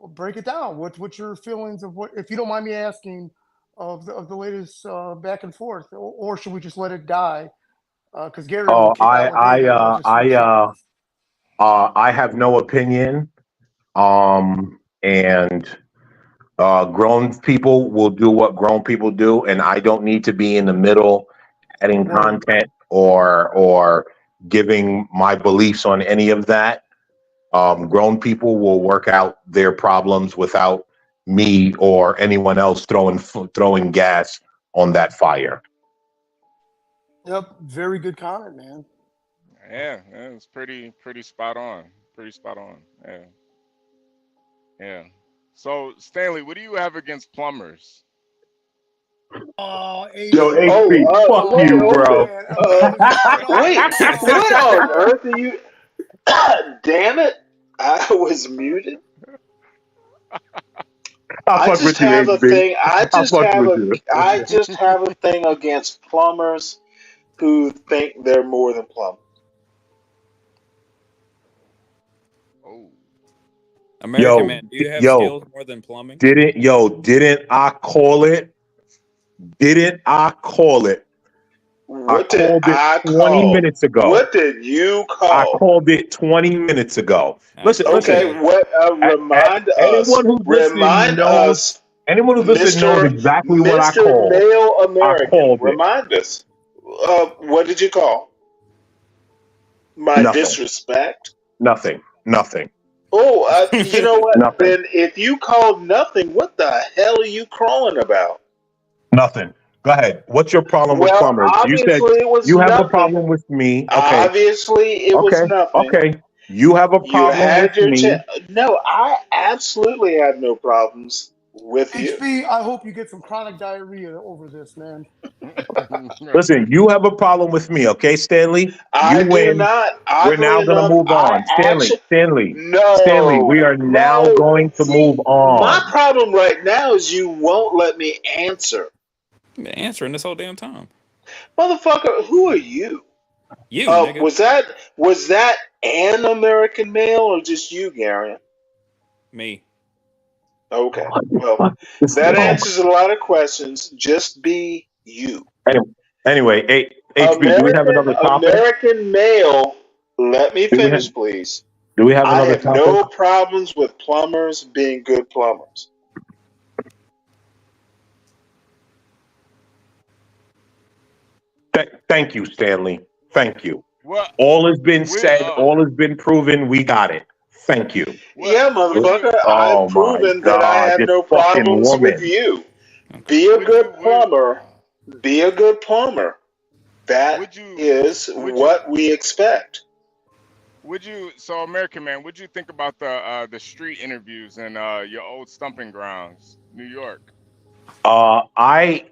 break it down. What's your feelings of what, if you don't mind me asking, of the latest back and forth, or should we just let it die? Because Gary. I have no opinion. And grown people will do what grown people do, and I don't need to be in the middle, adding content or giving my beliefs on any of that. Grown people will work out their problems without me or anyone else throwing gas on that fire. Yep, very good comment, man. Yeah, it's pretty spot on. Yeah. So Stanley, what do you have against plumbers? Yo, HP, fuck you, bro. Wait, what on earth are you? Damn it! I was muted. I just have a thing against plumbers who think they're more than plumbers. American Man, do you have skills more than plumbing? Didn't I call it? What did I call? 20 minutes ago. What did you call? I called it 20 minutes ago. Listen. What? Remind us. Anyone who's listening knows exactly what I Mr. called. Male American. I called it. Remind us. What did you call? My Nothing. Disrespect. Nothing. Oh, you know what? Nothing. Then if you called nothing, what the hell are you crawling about? Nothing. Go ahead. What's your problem with plumbers? You said it was you have nothing. a problem with me. Okay. Obviously, it was nothing. Okay. You have a problem with me. No, I absolutely have no problems with you. HB, I hope you get some chronic diarrhea over this, man. Listen, you have a problem with me, okay, Stanley? I do not. We're now going to move on. Stanley. No. Stanley, we are now going to move on. My problem right now is you won't let me answer. You've been answering this whole damn time. Motherfucker, who are you? You, nigga. Was that an American male or just you, Gary? Me. Okay. Well, that answers a lot of questions. Just be you. Anyway, HB, do we have another topic? American male. Let me finish, please. Do we have another topic? I have no problems with plumbers being good plumbers. Thank you, Stanley. Thank you. Well, all has been said. All has been proven. We got it. Thank you. Yeah, motherfucker. I've proven that I have no problems with you. Be a good plumber. Be a good plumber. That is what we expect. So American Man, what'd you think about the street interviews in your old stomping grounds, New York? I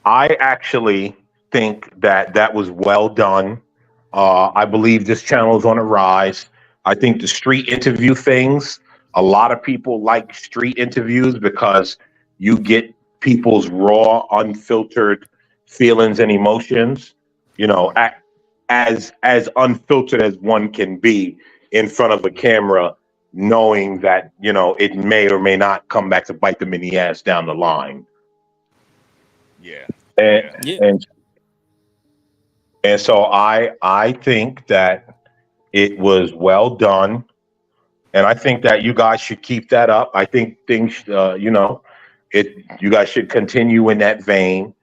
actually think that was well done. I believe this channel is on a rise. I think the street interview things, a lot of people like street interviews because you get people's raw, unfiltered feelings and emotions, as unfiltered as one can be in front of a camera, knowing that, it may or may not come back to bite them in the ass down the line. Yeah. And so I think that it was well done, and I think that you guys should keep that up. I think things, you guys should continue in that vein,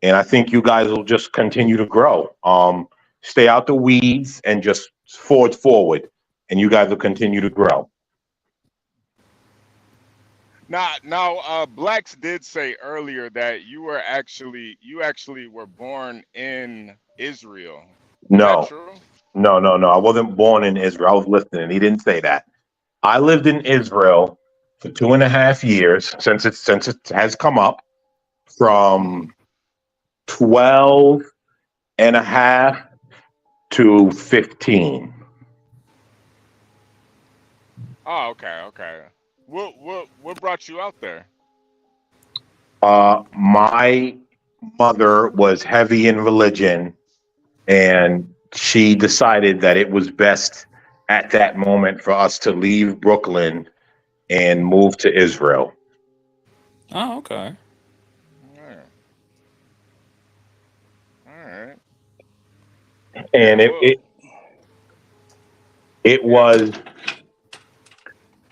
and I think you guys will just continue to grow. Stay out the weeds and just forge forward, and you guys will continue to grow. Now, Blacks did say earlier that you actually were born in Israel. No. I wasn't born in Israel. I was listening. He didn't say that. I lived in Israel for 2.5 years since it has come up, from 12 and a half to 15. Oh, okay. What brought you out there? My mother was heavy in religion, and she decided that it was best at that moment for us to leave Brooklyn and move to Israel. Oh, okay. All right. And it was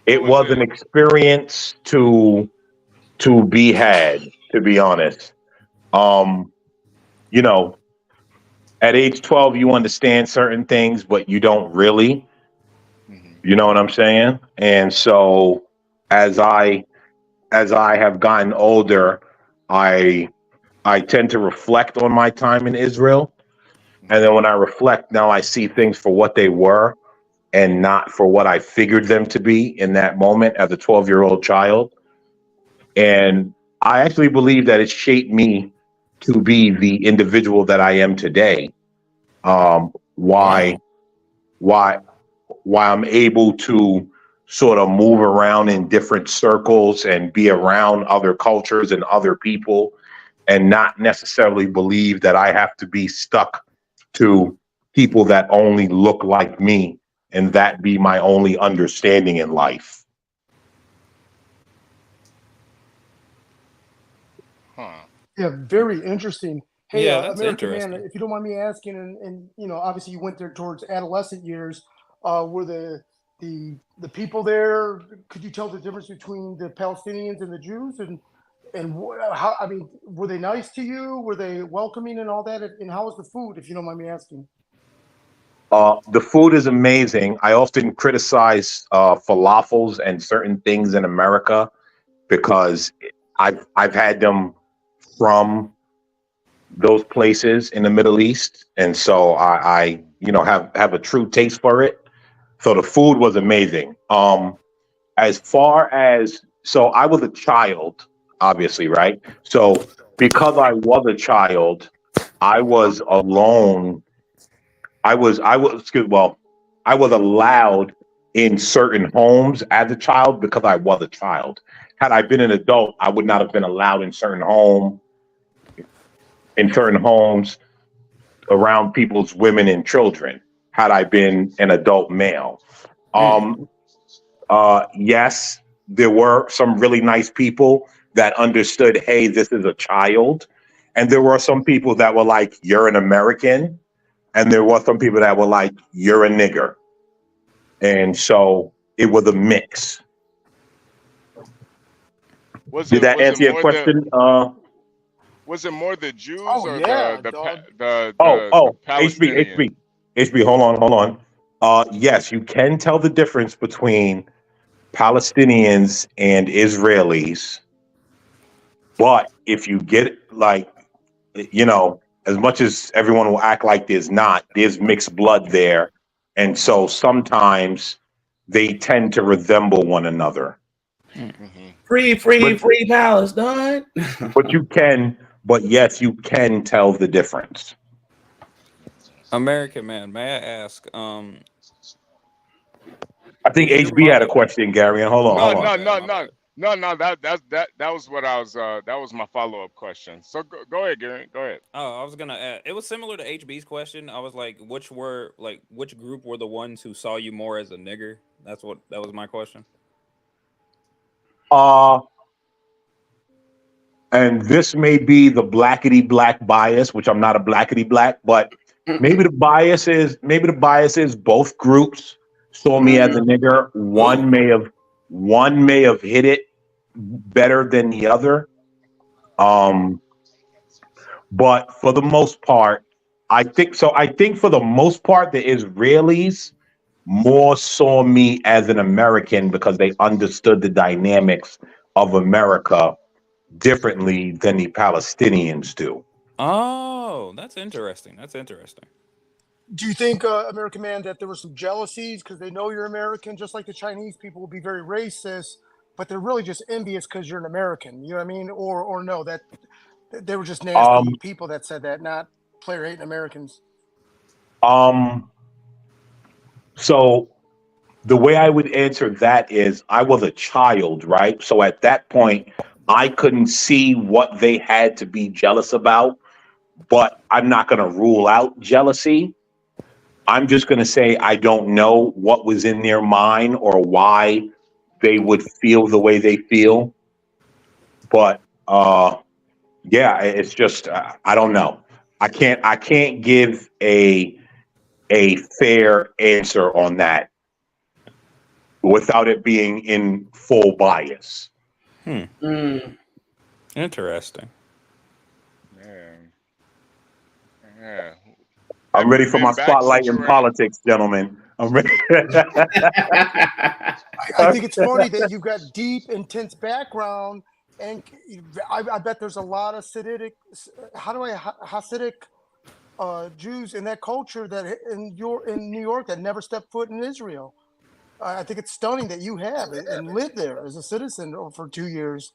an experience to be had, to be honest. At age 12, you understand certain things, but you don't really. You know what I'm saying? And so as I have gotten older, I tend to reflect on my time in Israel. And then when I reflect, now I see things for what they were and not for what I figured them to be in that moment as a 12-year-old child. And I actually believe that it shaped me to be the individual that I am today. Why I'm able to sort of move around in different circles and be around other cultures and other people, and not necessarily believe that I have to be stuck to people that only look like me and that be my only understanding in life. Yeah, very interesting. Hey, Yeah, that's American Man, interesting. if you don't mind me asking, and you know, obviously you went there towards adolescent years. Were the people there? Could you tell the difference between the Palestinians and the Jews? And how? I mean, were they nice to you? Were they welcoming and all that? And how was the food? If you don't mind me asking. The food is amazing. I often criticize falafels and certain things in America because I've had them from those places in the Middle East, and so I you know have a true taste for it. So the food was amazing. As far as I was a child, obviously, right? So because I was a child, I was alone. I was allowed in certain homes as a child because I was a child. Had I been an adult, I would not have been allowed in certain homes around people's women and children had I been an adult male. Yes, there were some really nice people that understood, hey, this is a child. And there were some people that were like, you're an American. And there were some people that were like, you're a nigger. And so it was a mix. Did that answer your question? Was it more the Jews or HB, the Palestinians? HB, hold on. Yes, you can tell the difference between Palestinians and Israelis. But if you get as much as everyone will act like there's mixed blood there. And so sometimes they tend to resemble one another. Free Palestine. But yes, you can tell the difference. American Man, may I ask? I think HB had a question, Gary. And hold on. No. That was what I was. That was my follow-up question. So go ahead, Gary. Go ahead. Oh, I was gonna add. It was similar to HB's question. I was like, which group were the ones who saw you more as a nigger? That was my question. And this may be the blackety black bias, which I'm not a blackety black, but maybe the bias is both groups saw me as a nigger. One may have hit it better than the other. But for the most part, I think for the most part, the Israelis more saw me as an American because they understood the dynamics of America differently than the Palestinians do. Oh, that's interesting. Do you think, American Man, that there were some jealousies because they know you're American, just like the Chinese people will be very racist, but they're really just envious because you're an American? You know what I mean? Or no, that they were just nasty people that said that, not player hating Americans. So the way I would answer that is I was a child, right? So at that point, I couldn't see what they had to be jealous about, but I'm not going to rule out jealousy. I'm just going to say I don't know what was in their mind or why they would feel the way they feel. But yeah, it's just I don't know. I can't give a fair answer on that without it being in full bias. Interesting. Yeah. I'm ready for my spotlight in politics, gentlemen. I'm ready. I think it's funny that you've got deep, intense background, and I bet there's a lot of Hasidic Jews in that culture that in New York that never stepped foot in Israel. I think it's stunning that you have and lived there as a citizen for 2 years.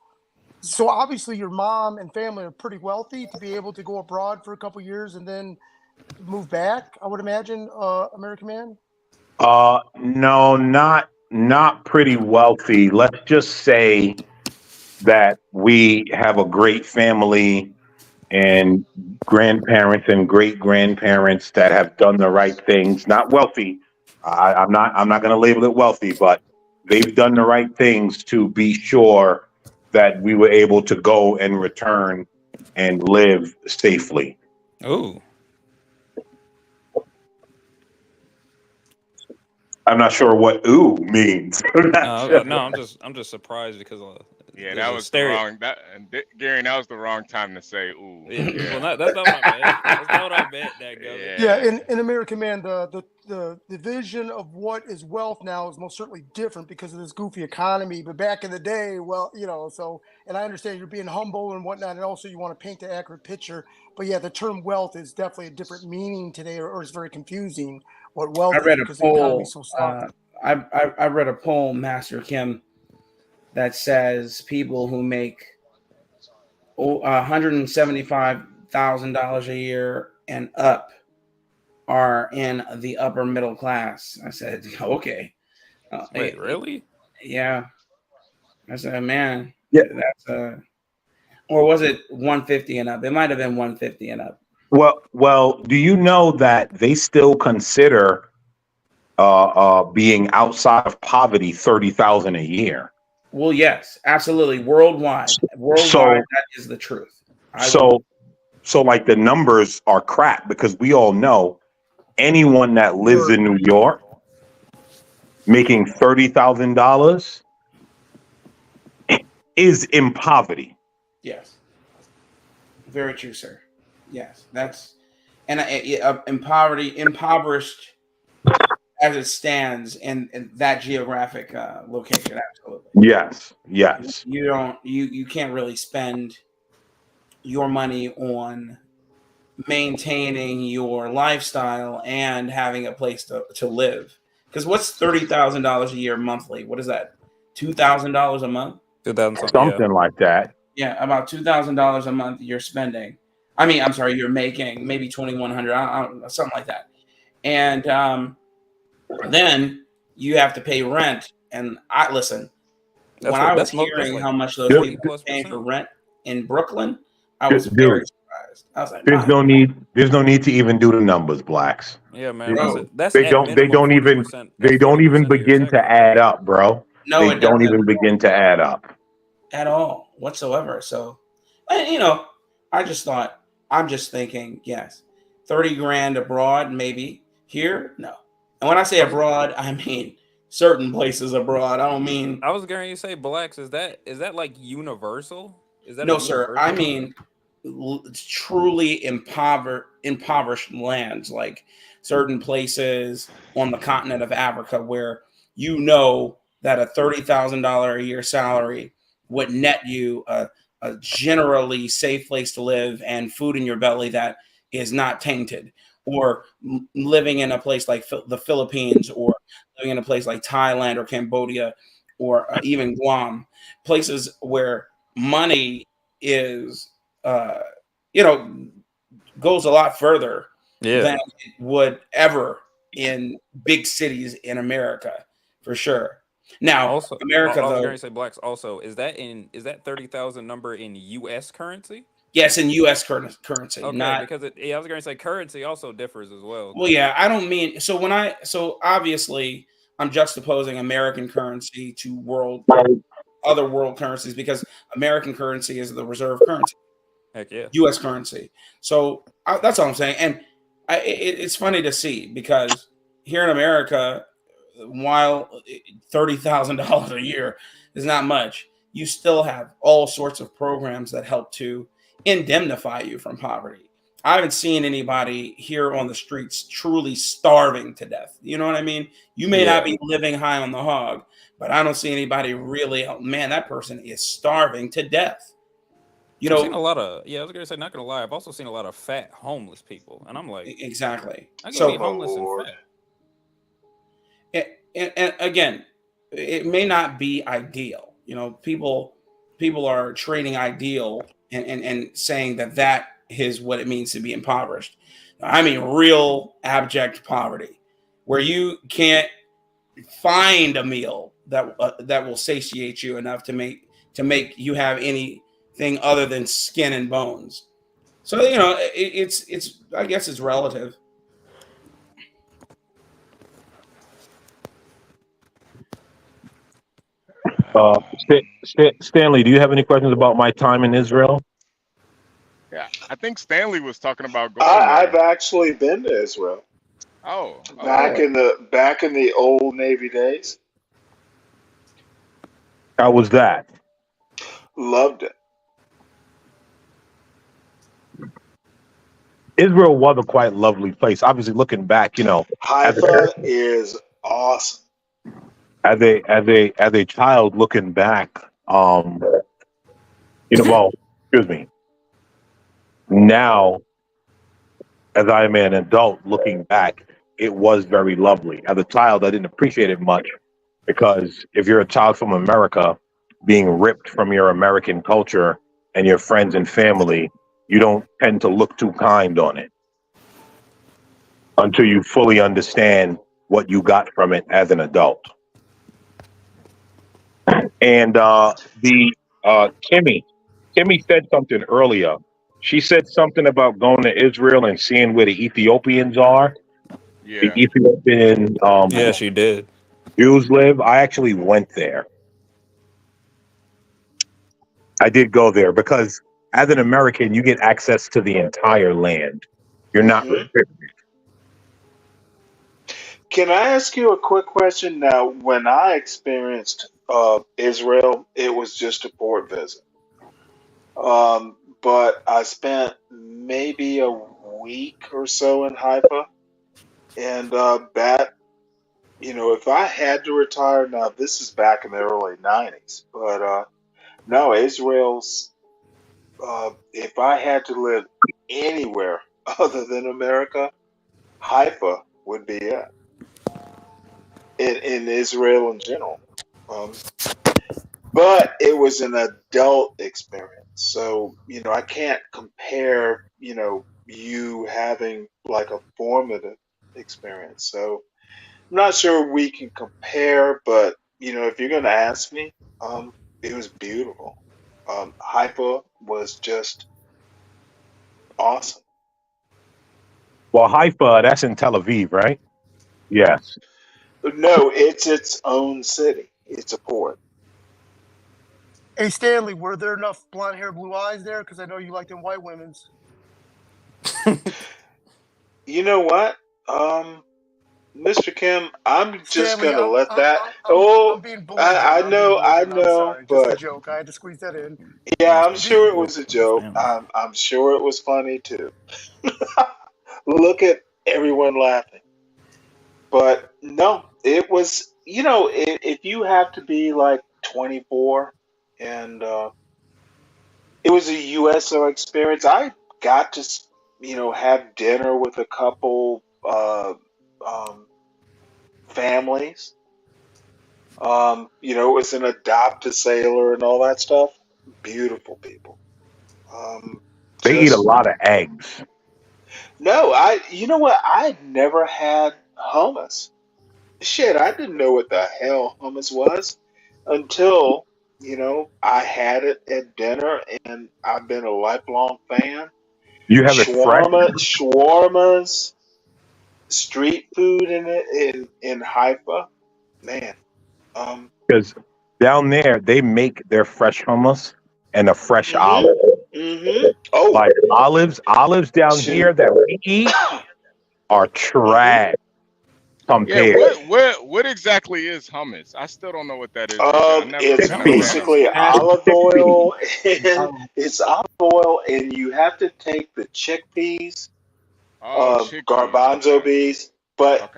So obviously your mom and family are pretty wealthy to be able to go abroad for a couple of years and then move back, I would imagine, American Man? No, not pretty wealthy. Let's just say that we have a great family and grandparents and great grandparents that have done the right things. Not wealthy, I'm not going to label it wealthy, but they've done the right things to be sure that we were able to go and return and live safely. Oh. I'm not sure what "ooh" means. No, I'm just surprised because Yeah, there's that a was the wrong. Gary, that was the wrong time to say "ooh." Yeah. Well, that's not what I meant. That's not what I meant. Yeah, in American Man, the vision of what is wealth now is most certainly different because of this goofy economy. But back in the day, well, so, and I understand you're being humble and whatnot, and also you want to paint the accurate picture. But yeah, the term wealth is definitely a different meaning today, or it's very confusing what wealth I read is a because the economy poll. is so soft. I read a poll, Master Kim, that says people who make $175,000 a year and up are in the upper middle class. I said, okay. Wait, really? Yeah. I said, man, yeah. That's or was it 150 and up? It might have been 150 and up. Well, do you know that they still consider being outside of poverty 30,000 a year? Well, yes, absolutely. Worldwide, that is the truth. So like the numbers are crap because we all know anyone that lives in New York making $30,000 is in poverty. Yes. Very true, sir. Yes, that's impoverished as it stands in that geographic location. Absolutely. Yes. You can't really spend your money on maintaining your lifestyle and having a place to live. Because what's $30,000 a year monthly? What is that? $2,000 a month? Something like that. Yeah, about $2,000 a month you're spending. I mean, I'm sorry, you're making maybe $2,100, something like that. And then you have to pay rent. And I listen. When I was hearing how much those people were paying for rent in Brooklyn, I was very surprised. I was like, there's no need to even do the numbers, blacks. Yeah, man. They don't even begin to add up, bro. No, they don't even begin to add up at all whatsoever. So, and, I'm just thinking, yes, 30 grand abroad, maybe. Here, no. And when I say abroad, I mean certain places abroad. I don't mean. I was going to say blacks. Is that like universal? Is that no, sir? I mean truly impoverished lands, like certain places on the continent of Africa, where that a $30,000 a year salary would net you a generally safe place to live and food in your belly that is not tainted, or living in a place like the Philippines, or living in a place like Thailand or Cambodia, or even Guam, places where money is, goes a lot further than it would ever in big cities in America, for sure. Now, also, America, I was though, going to say blacks. Also, is that 30,000 number in U.S. currency? Yes, in U.S. currency. Okay, not because I was going to say currency also differs as well. Well, yeah, I don't mean so obviously I'm juxtaposing American currency to other world currencies, because American currency is the reserve currency. Heck yeah. U.S. currency. So that's all I'm saying. And it's funny to see, because here in America, while $30,000 a year is not much, you still have all sorts of programs that help to indemnify you from poverty. I haven't seen anybody here on the streets truly starving to death. You know what I mean? You may not be living high on the hog, but I don't see anybody really, oh, man, that person is starving to death. I've seen a lot of, I was gonna say, not gonna lie, I've also seen a lot of fat homeless people, and I'm like, exactly. I can be homeless and fat. And again, it may not be ideal. People are trading ideal and saying that is what it means to be impoverished. I mean real abject poverty, where you can't find a meal that will satiate you enough to make you have anything other than skin and bones. So it's I guess it's relative. Stanley, do you have any questions about my time in Israel? Yeah, I think Stanley was talking about going I've there. actually been to Israel Oh, back okay. in the old Navy days. How was that? Loved it. Israel was a quite lovely place. Obviously, looking back, Haifa is awesome. as a child looking back, well, excuse me. Now, as I am an adult looking back, it was very lovely. As a child, I didn't appreciate it much because if you're a child from America, being ripped from your American culture and your friends and family, you don't tend to look too kind on it until you fully understand what you got from it as an adult. And Kimmy said something earlier. She said something about going to Israel and seeing where the Ethiopians are. Yeah. The Ethiopian Yeah, she did. Jews live. I actually went there. I did go there because as an American, you get access to the entire land. You're not restricted. Can I ask you a quick question? Now, when I experienced Israel, it was just a port visit. But I spent maybe a week or so in Haifa, and if I had to retire now, this is back in the early '90s, but no, Israel's. If I had to live anywhere other than America, Haifa would be it. In Israel in general. But it was an adult experience. So, I can't compare, you having like a formative experience. So I'm not sure we can compare, but if you're gonna ask me, it was beautiful. Haifa was just awesome. Well, Haifa, that's in Tel Aviv, right? Yes. No, it's its own city. It's a port. Hey, Stanley, were there enough blonde hair, blue eyes there? Because I know you like them white women's. You know what? Mr. Kim, I'm just Stanley, gonna let that. I'm being belligerent. I know, I'm sorry. Just a but joke. I had to squeeze that in. yeah, I'm sure it was a joke. I'm sure it was funny too. Look at everyone laughing. But no, it was. If you have to be like 24, and it was a USO experience. I got to, have dinner with a couple families. It was an adopt a sailor and all that stuff. Beautiful people. They eat a lot of eggs. No, you know what? I never had hummus. Shit, I didn't know what the hell hummus was until, I had it at dinner, and I've been a lifelong fan. You have it fresh? Shawarmas, street food in Haifa, man. Because down there, they make their fresh hummus and a fresh olive. Oh, like olives down here that we eat are trash compared. Yeah, what exactly is hummus? I still don't know what that is. It's basically olive oil, and it's olive oil, and you have to take the chickpeas, garbanzo beans, but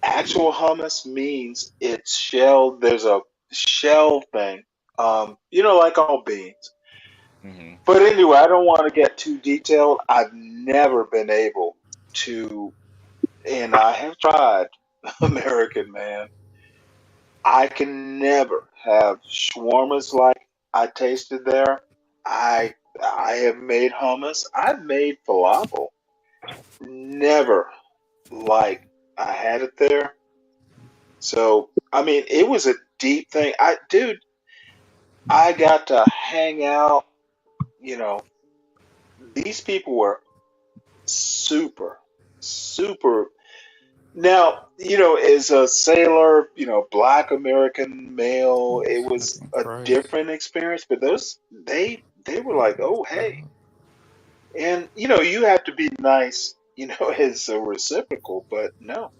actual hummus means it's shelled. There's a shell thing, like all beans. But anyway, I don't want to get too detailed. I've never been able to, and I have tried, American Man. I can never have shawarmas like I tasted there. I have made hummus. I've made falafel. Never like I had it there. So it was a deep thing. I got to hang out. These people were super, super. Now, as a sailor, Black American male, it was a different experience. But they were like, oh, hey, and you have to be nice, as a reciprocal. But no,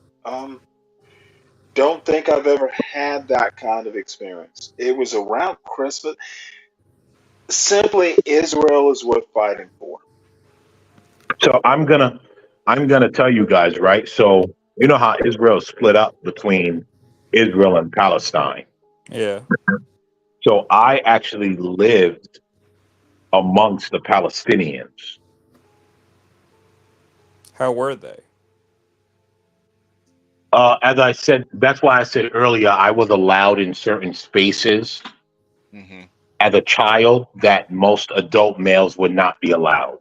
don't think I've ever had that kind of experience. It was around Christmas. Simply, Israel is worth fighting for. So I'm gonna tell you guys, right? So you know how Israel split up between Israel and Palestine. Yeah. So I actually lived amongst the Palestinians. How were they? As I said, that's why I said earlier I was allowed in certain spaces as a child that most adult males would not be allowed.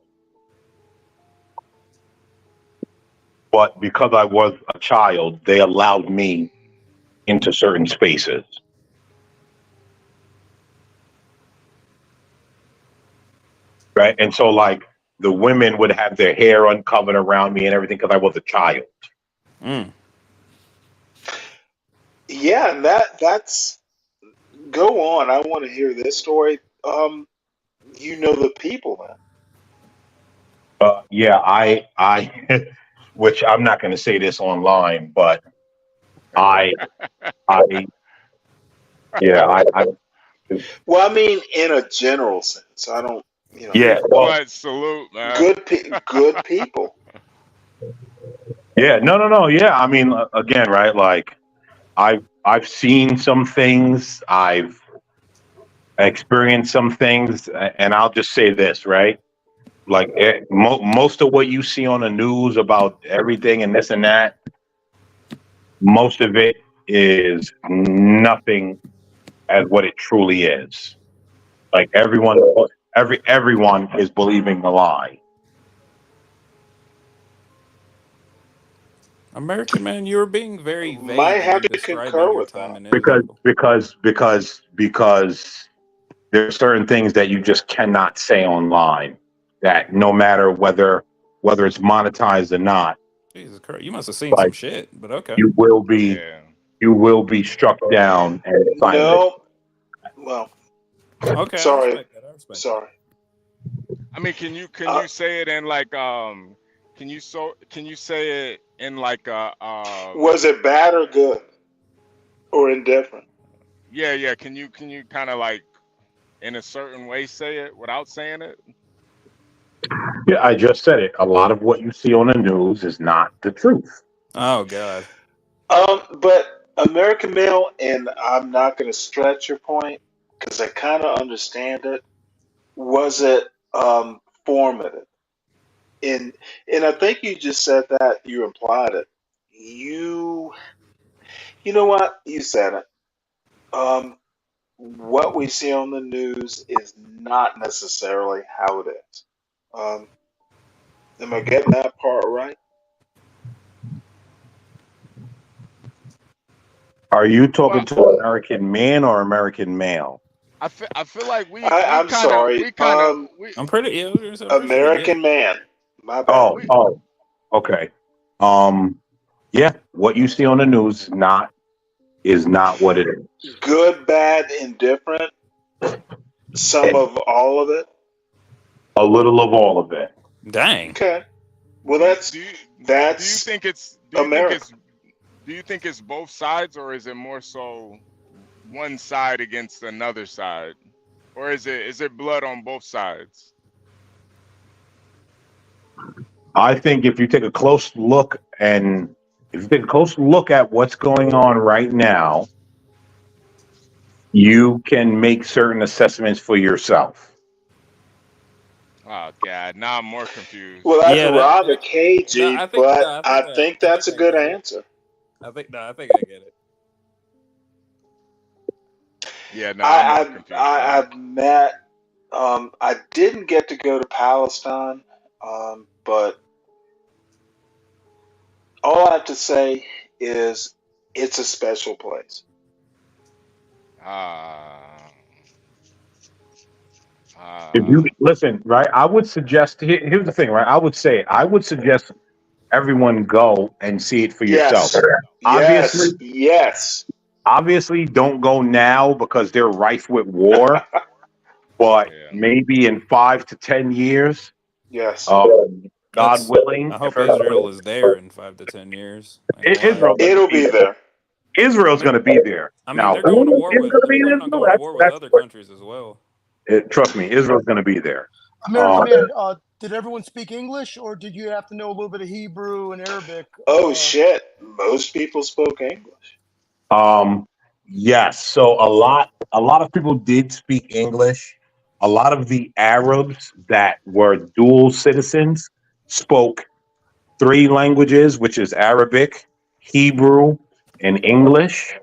But because I was a child, they allowed me into certain spaces. Right. And so, like, the women would have their hair uncovered around me and everything because I was a child. Yeah, and that's go on. I want to hear this story. The people, man. Yeah, I which I'm not going to say this online, but I Well, I mean, in a general sense, I don't. Yeah, well, salute, man. Good people. Yeah, no. Yeah, I mean, again, right? Like, I've seen some things, I've experienced some things, and I'll just say this, right? Like, most of what you see on the news about everything and this and that, most of it is nothing as what it truly is. Like, everyone is believing the lie. American Man, you were being very vague. Might have to describing concur your with time that. in Israel. Because there are certain things that you just cannot say online, that no matter whether it's monetized or not, Jesus Christ, you must have seen some shit, but okay. you will be struck down and silenced. No. Well. Okay. Sorry. I respect that. Sorry. I mean, can you say it in like can you say it in like Was it bad or good or indifferent? Yeah. Can you kind of like in a certain way say it without saying it? Yeah, I just said it. A lot of what you see on the news is not the truth. Oh God. But American Male, and I'm not going to stretch your point because I kind of understand it. Was it formative? And I think you just said that, you implied it. You know what? You said it. What we see on the news is not necessarily how it is. Am I getting that part right? Are you talking to American Man or American Male? I feel like I'm sorry. I'm pretty American Man. My bad. Oh, okay. Yeah, what you see on the news is not what it is. Good, bad, indifferent. Some of all of it. A little of all of it. Dang. Okay. Well, that's do you think it's both sides, or is it more so one side against another side, or is it blood on both sides? I think if you take a close look at what's going on right now, you can make certain assessments for yourself. Oh God, now I'm more confused. Well, that's rather cagey, but I think that's a good answer. I think I get it. Yeah, no, I'm more confused. I've met. I didn't get to go to Palestine, but all I have to say is it's a special place. If you listen, right, I would suggest. Here's the thing, right? I would suggest everyone go and see it for Yes. yourself. Yes. Obviously, don't go now because they're rife with war. But maybe in 5 to 10 years, yes, God willing, I hope Israel is there in 5 to 10 years. It'll be there. Israel's going to be there. I mean, Now, they're going to war who is with going to be in they're not Israel? going to war with other countries as well. Trust me, Israel's going to be there. American Man, did everyone speak English, or did you have to know a little bit of Hebrew and Arabic? Oh shit! Most people spoke English. Yes. So a lot of people did speak English. A lot of the Arabs that were dual citizens spoke 3 languages, which is Arabic, Hebrew, and English.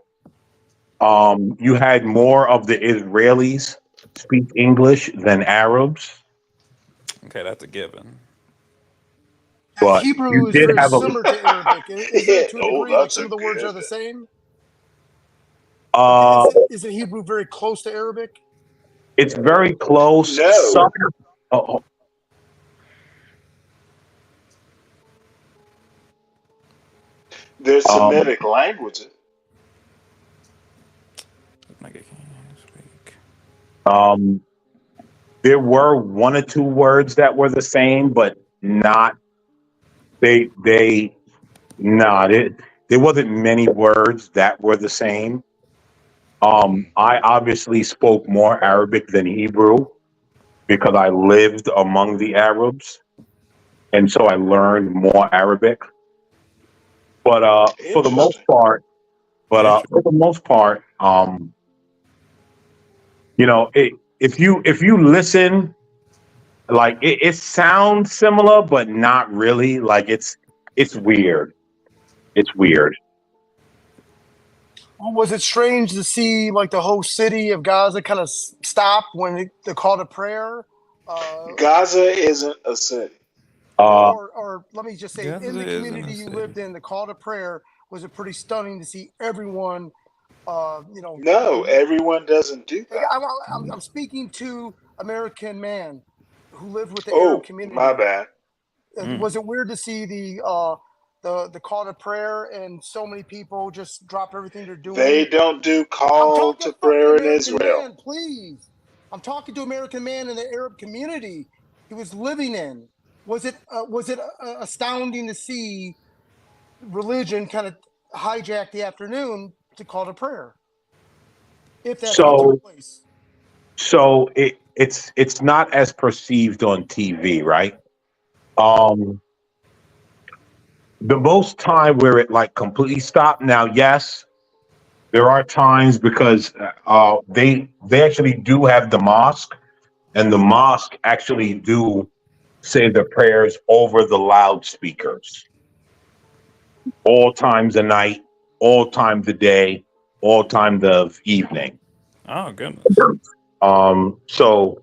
You had more of the Israelis speak English than Arabs. Okay, that's a given. But Hebrew you is did very have similar to Arabic. Is it to a degree? Like some of the words are the same. Isn't Hebrew very close to Arabic? It's very close. No. They're Semitic languages. There were 1 or 2 words that were the same, but not. There wasn't many words that were the same. I obviously spoke more Arabic than Hebrew because I lived among the Arabs, and so I learned more Arabic. But for the most part, if you listen, like it sounds similar, but not really. Like it's weird. It's weird. Was it strange to see like the whole city of Gaza kind of stop when the call to prayer? Gaza isn't a city. Or let me just say, Gaza in the isn't community a you city. lived in, the call to prayer was it pretty stunning to see everyone. No, everyone doesn't do that. I'm speaking to American Man who lived with the Arab community. My bad. Was it weird to see the call to prayer and so many people just drop everything they're doing? They don't do call to prayer in Israel. Man, please. I'm talking to American Man in the Arab community he was living in. Was it astounding to see religion kind of hijack the afternoon to call to prayer? If that's what took place. So it's not as perceived on TV, right? The most time where it like completely stopped. Now, yes, there are times because they actually do have the mosque, and the mosque actually do say the prayers over the loudspeakers. All times of night, all times of day, all times of evening. Oh goodness. So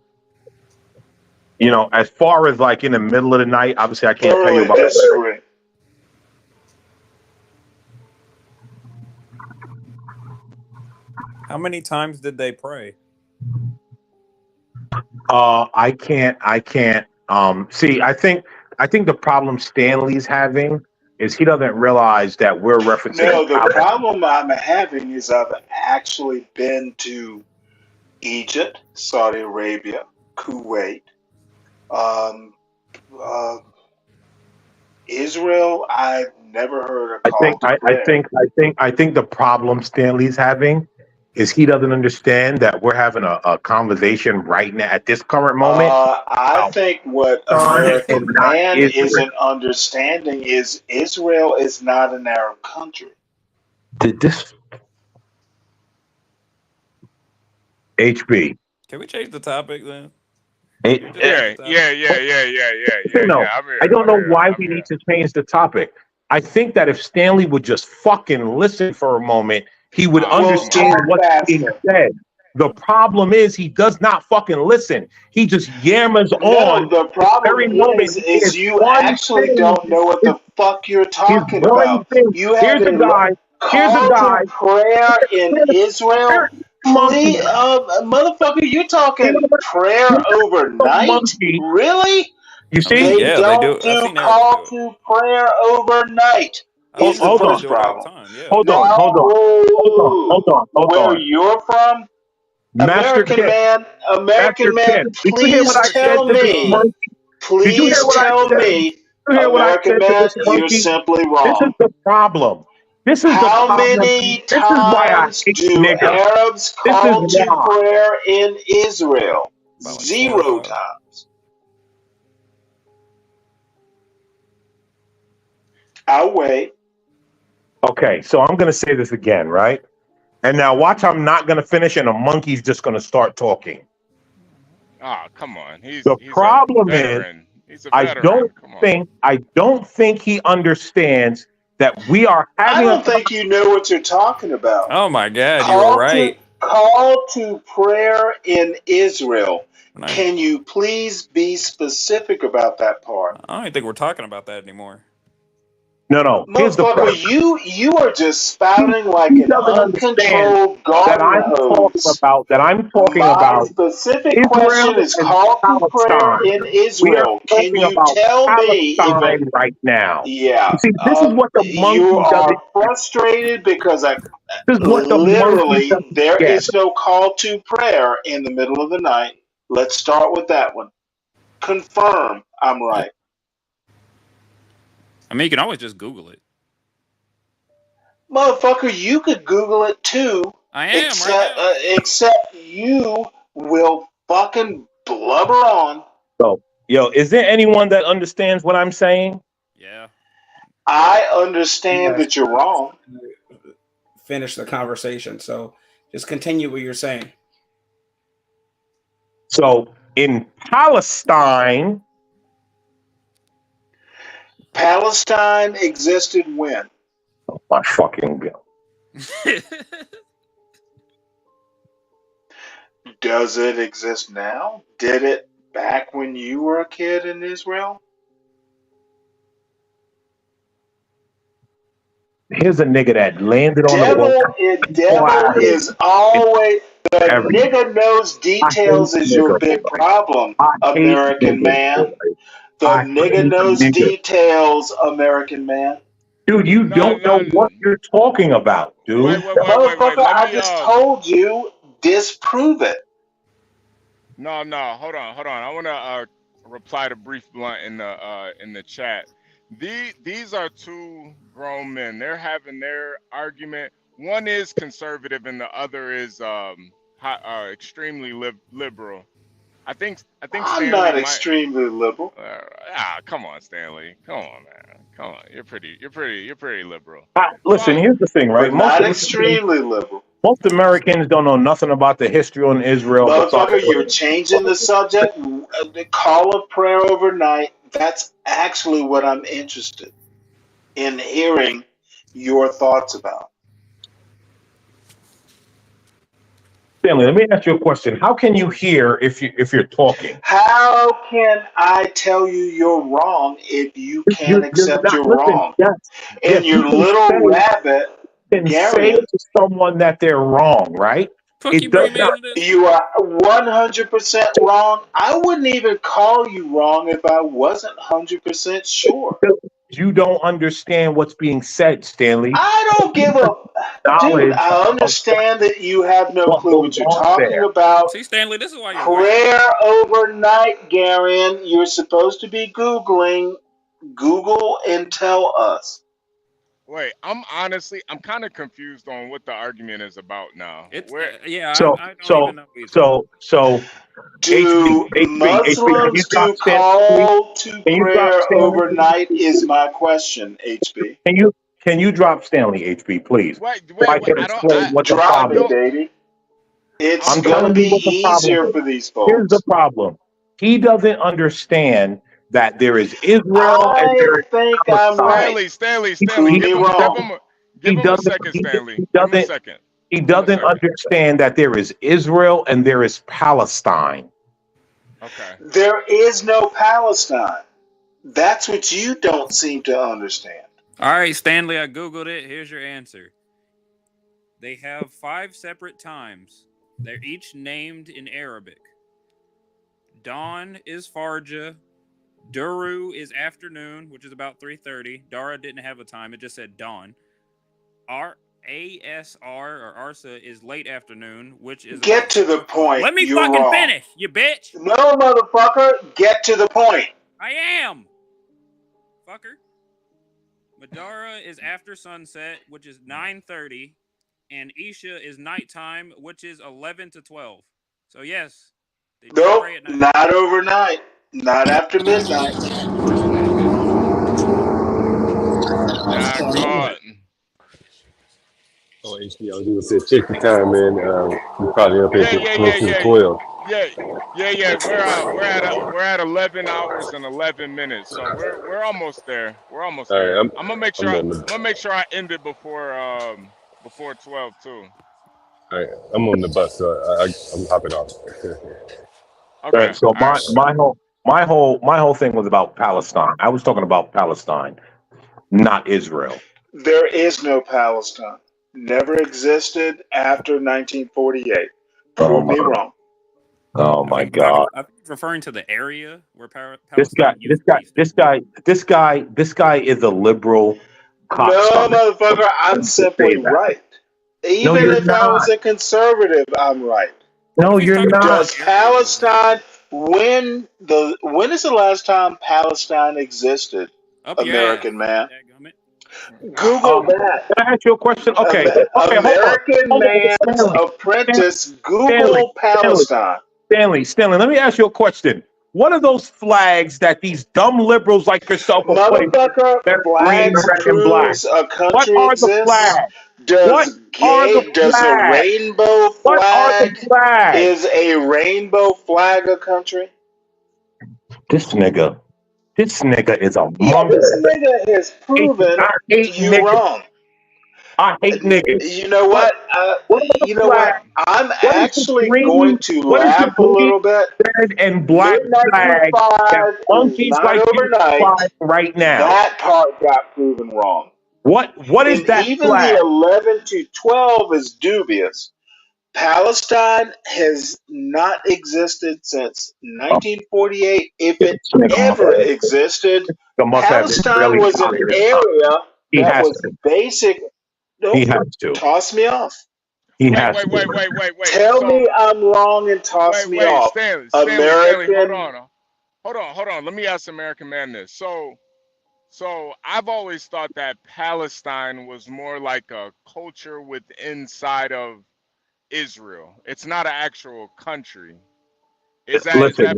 as far as like in the middle of the night, obviously I can't tell you about disagree. How many times did they pray? I can't. See, I think the problem Stanley's having is he doesn't realize that we're referencing. No, the problem I'm having is I've actually been to Egypt, Saudi Arabia, Kuwait, Israel. I've never heard a call to prayer. I think the problem Stanley's having is he doesn't understand that we're having a conversation right now at this current moment. I think what American Man isn't understanding is Israel is not an Arab country. Did this HB? Can we change the topic then? Yeah. No, I don't know why we need to change the topic. I think that if Stanley would just fucking listen for a moment, he would understand what's being said. The problem is he does not fucking listen. He just yammers on. The problem is you actually don't know what the fuck you're talking about. You have a call to prayer in Israel. Please, motherfucker, you talking prayer overnight? Really? You see? They don't do call to prayer overnight. Is the first problem. Hold on. Where you're from, Master American Ken. Man, American Man, Did you hear please what I said tell to this me, monkey? Did you hear what I said? Did you hear what I American said to Man, this you're monkey? simply This is wrong. the problem. This is the How problem. many This is why I times hate do niggas. Arabs This is call to why. prayer in Israel? 0 times. I'll wait. Okay, so I'm going to say this again, right? And now watch, I'm not going to finish, and a monkey's just going to start talking. Ah, come on. He's The a problem is, veteran. He's a veteran. Come on. I don't think he understands that we are I having don't think you know what you're talking about. Oh my God, you were right. Call to prayer in Israel. Can you please be specific about that part? I don't even think we're talking about that anymore. No. Here's the problem. Motherfucker, you are just spouting like He an doesn't understand uncontrolled that garden I'm talking hose. about. My specific Israel question is and call to prayer Palestine. in We are Israel. Can talking you about tell me if it? Palestine right now. Yeah. You see, this is what the You monkey doesn't. are frustrated because This is what the monkey literally doesn't there get. is no call to prayer in the middle of the night. Let's start with that one. Confirm I'm right. I mean, you can always just Google it. Motherfucker, you could Google it too. I am except you will fucking blubber on. So, is there anyone that understands what I'm saying? Yeah. I understand that you're wrong. Finish the conversation. So just continue what you're saying. So in Palestine existed when? Oh my fucking God. Does it exist now? Did it back when you were a kid in Israel? Here's a nigga that landed on the Devil wall. is always the nigga knows details is your big problem, American Man. The nigga knows details, American Man. Dude, you don't know what you're talking about, dude. Wait. Motherfucker, Let I me, just told you, disprove it. No. Hold on. I want to reply to Brief Blunt in the chat. These are two grown men. They're having their argument. One is conservative, and the other is extremely liberal. I think I'm Stanley not might. extremely liberal. Come on, Stanley. Come on, man. Come on. You're pretty liberal. Listen, here's the thing, right? But not extremely liberal. Most Americans don't know nothing about the history on Israel. Motherfucker, you're changing the subject. The call of prayer overnight. That's actually what I'm interested in hearing your thoughts about. Stanley, let me ask you a question. How can you hear if you're talking? How can I tell you you're wrong if you can't accept you're wrong? And your little rabbit can say to someone that they're wrong, right? It does not. You are 100% wrong. I wouldn't even call you wrong if I wasn't 100% sure. You don't understand what's being said, Stanley. I don't give a dude. I understand that you have no clue what you're talking about. See, Stanley, this is why you're prayer overnight, Garen. You're supposed to be Googling. Google and tell us. Wait, I'm kind of confused on what the argument is about now. I don't even know So do Muslims do call to prayer overnight is my question, HB. Can you drop Stanley, HB, please? I can explain what the problem is. Baby. It's going to be easier for these folks. Here's the problem. He doesn't understand that there is Israel and there is Palestine. Stanley, give him a second, Stanley. Give him a second. He doesn't understand that there is Israel and there is Palestine. Okay. There is no Palestine. That's what you don't seem to understand. All right, Stanley, I Googled it. Here's your answer. They have 5 separate times. They're each named in Arabic. Dawn is Farja. Duru is afternoon, which is about 3:30. Dara didn't have a time; it just said dawn. ASR or ARSA is late afternoon, which is Get about to 2 the o'clock. point. Let me You're fucking wrong. finish, you bitch. No, motherfucker. Get to the point. I am. Fucker. Madara is after sunset, which is 9:30, and Isha is nighttime, which is 11 to 12. So yes, they do Nope, pray at night. not overnight. Not after midnight. Oh, HB, I was going to say, check the time, man. We're probably up at close to 12. We're at 11 hours and 11 minutes, so we're almost there. We're almost All there. right, I'm gonna make sure I end it before 12 too. All right, I'm on the bus, so I'm hopping off. All right, so my whole thing was about Palestine. I was talking about Palestine, not Israel. There is no Palestine. Never existed after 1948. Prove me wrong. Oh my God! I think he's referring to the area where This guy is a liberal cocksucker. No, motherfucker, I'm simply right. Even if I was a conservative, I'm right. No, you're not. Does Palestine when is the last time Palestine existed? American man. Google that. Can I ask you a question? Okay. American Man's Apprentice. Google Palestine. Stanley, let me ask you a question. What are those flags that these dumb liberals like yourself are putting? Flags proves a country exists. Does a rainbow flag is a rainbow flag a country? This nigga is a Yeah, monkey. this nigga has proven you wrong. I hate niggas. You know what? I'm actually going to laugh a little bit. Red and black flag that monkeys like you fly right now. That part got proven wrong. What is and that even flag? The 11 to 12 is dubious. Palestine has not existed since 1948. If it ever existed, Palestine was an area that was basic. He has to. Toss me off. Wait. Tell me I'm wrong and toss me off. Stanley, American. hold on. Let me ask American Man this. So I've always thought that Palestine was more like a culture inside of Israel. It's not an actual country. Listen,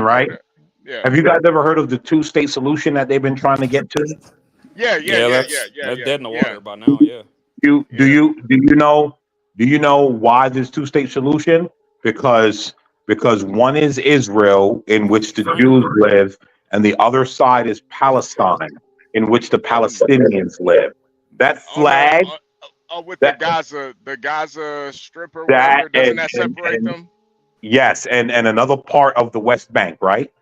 right? Yeah. Have you guys ever heard of the two-state solution that they've been trying to get to? Yeah. That's dead in the water by now. Yeah. Do you know why this two-state solution? Because one is Israel, in which the Jews live, and the other side is Palestine, in which the Palestinians live. That flag. With the Gaza Strip or whatever, doesn't that separate them? Yes, and another part of the West Bank, right?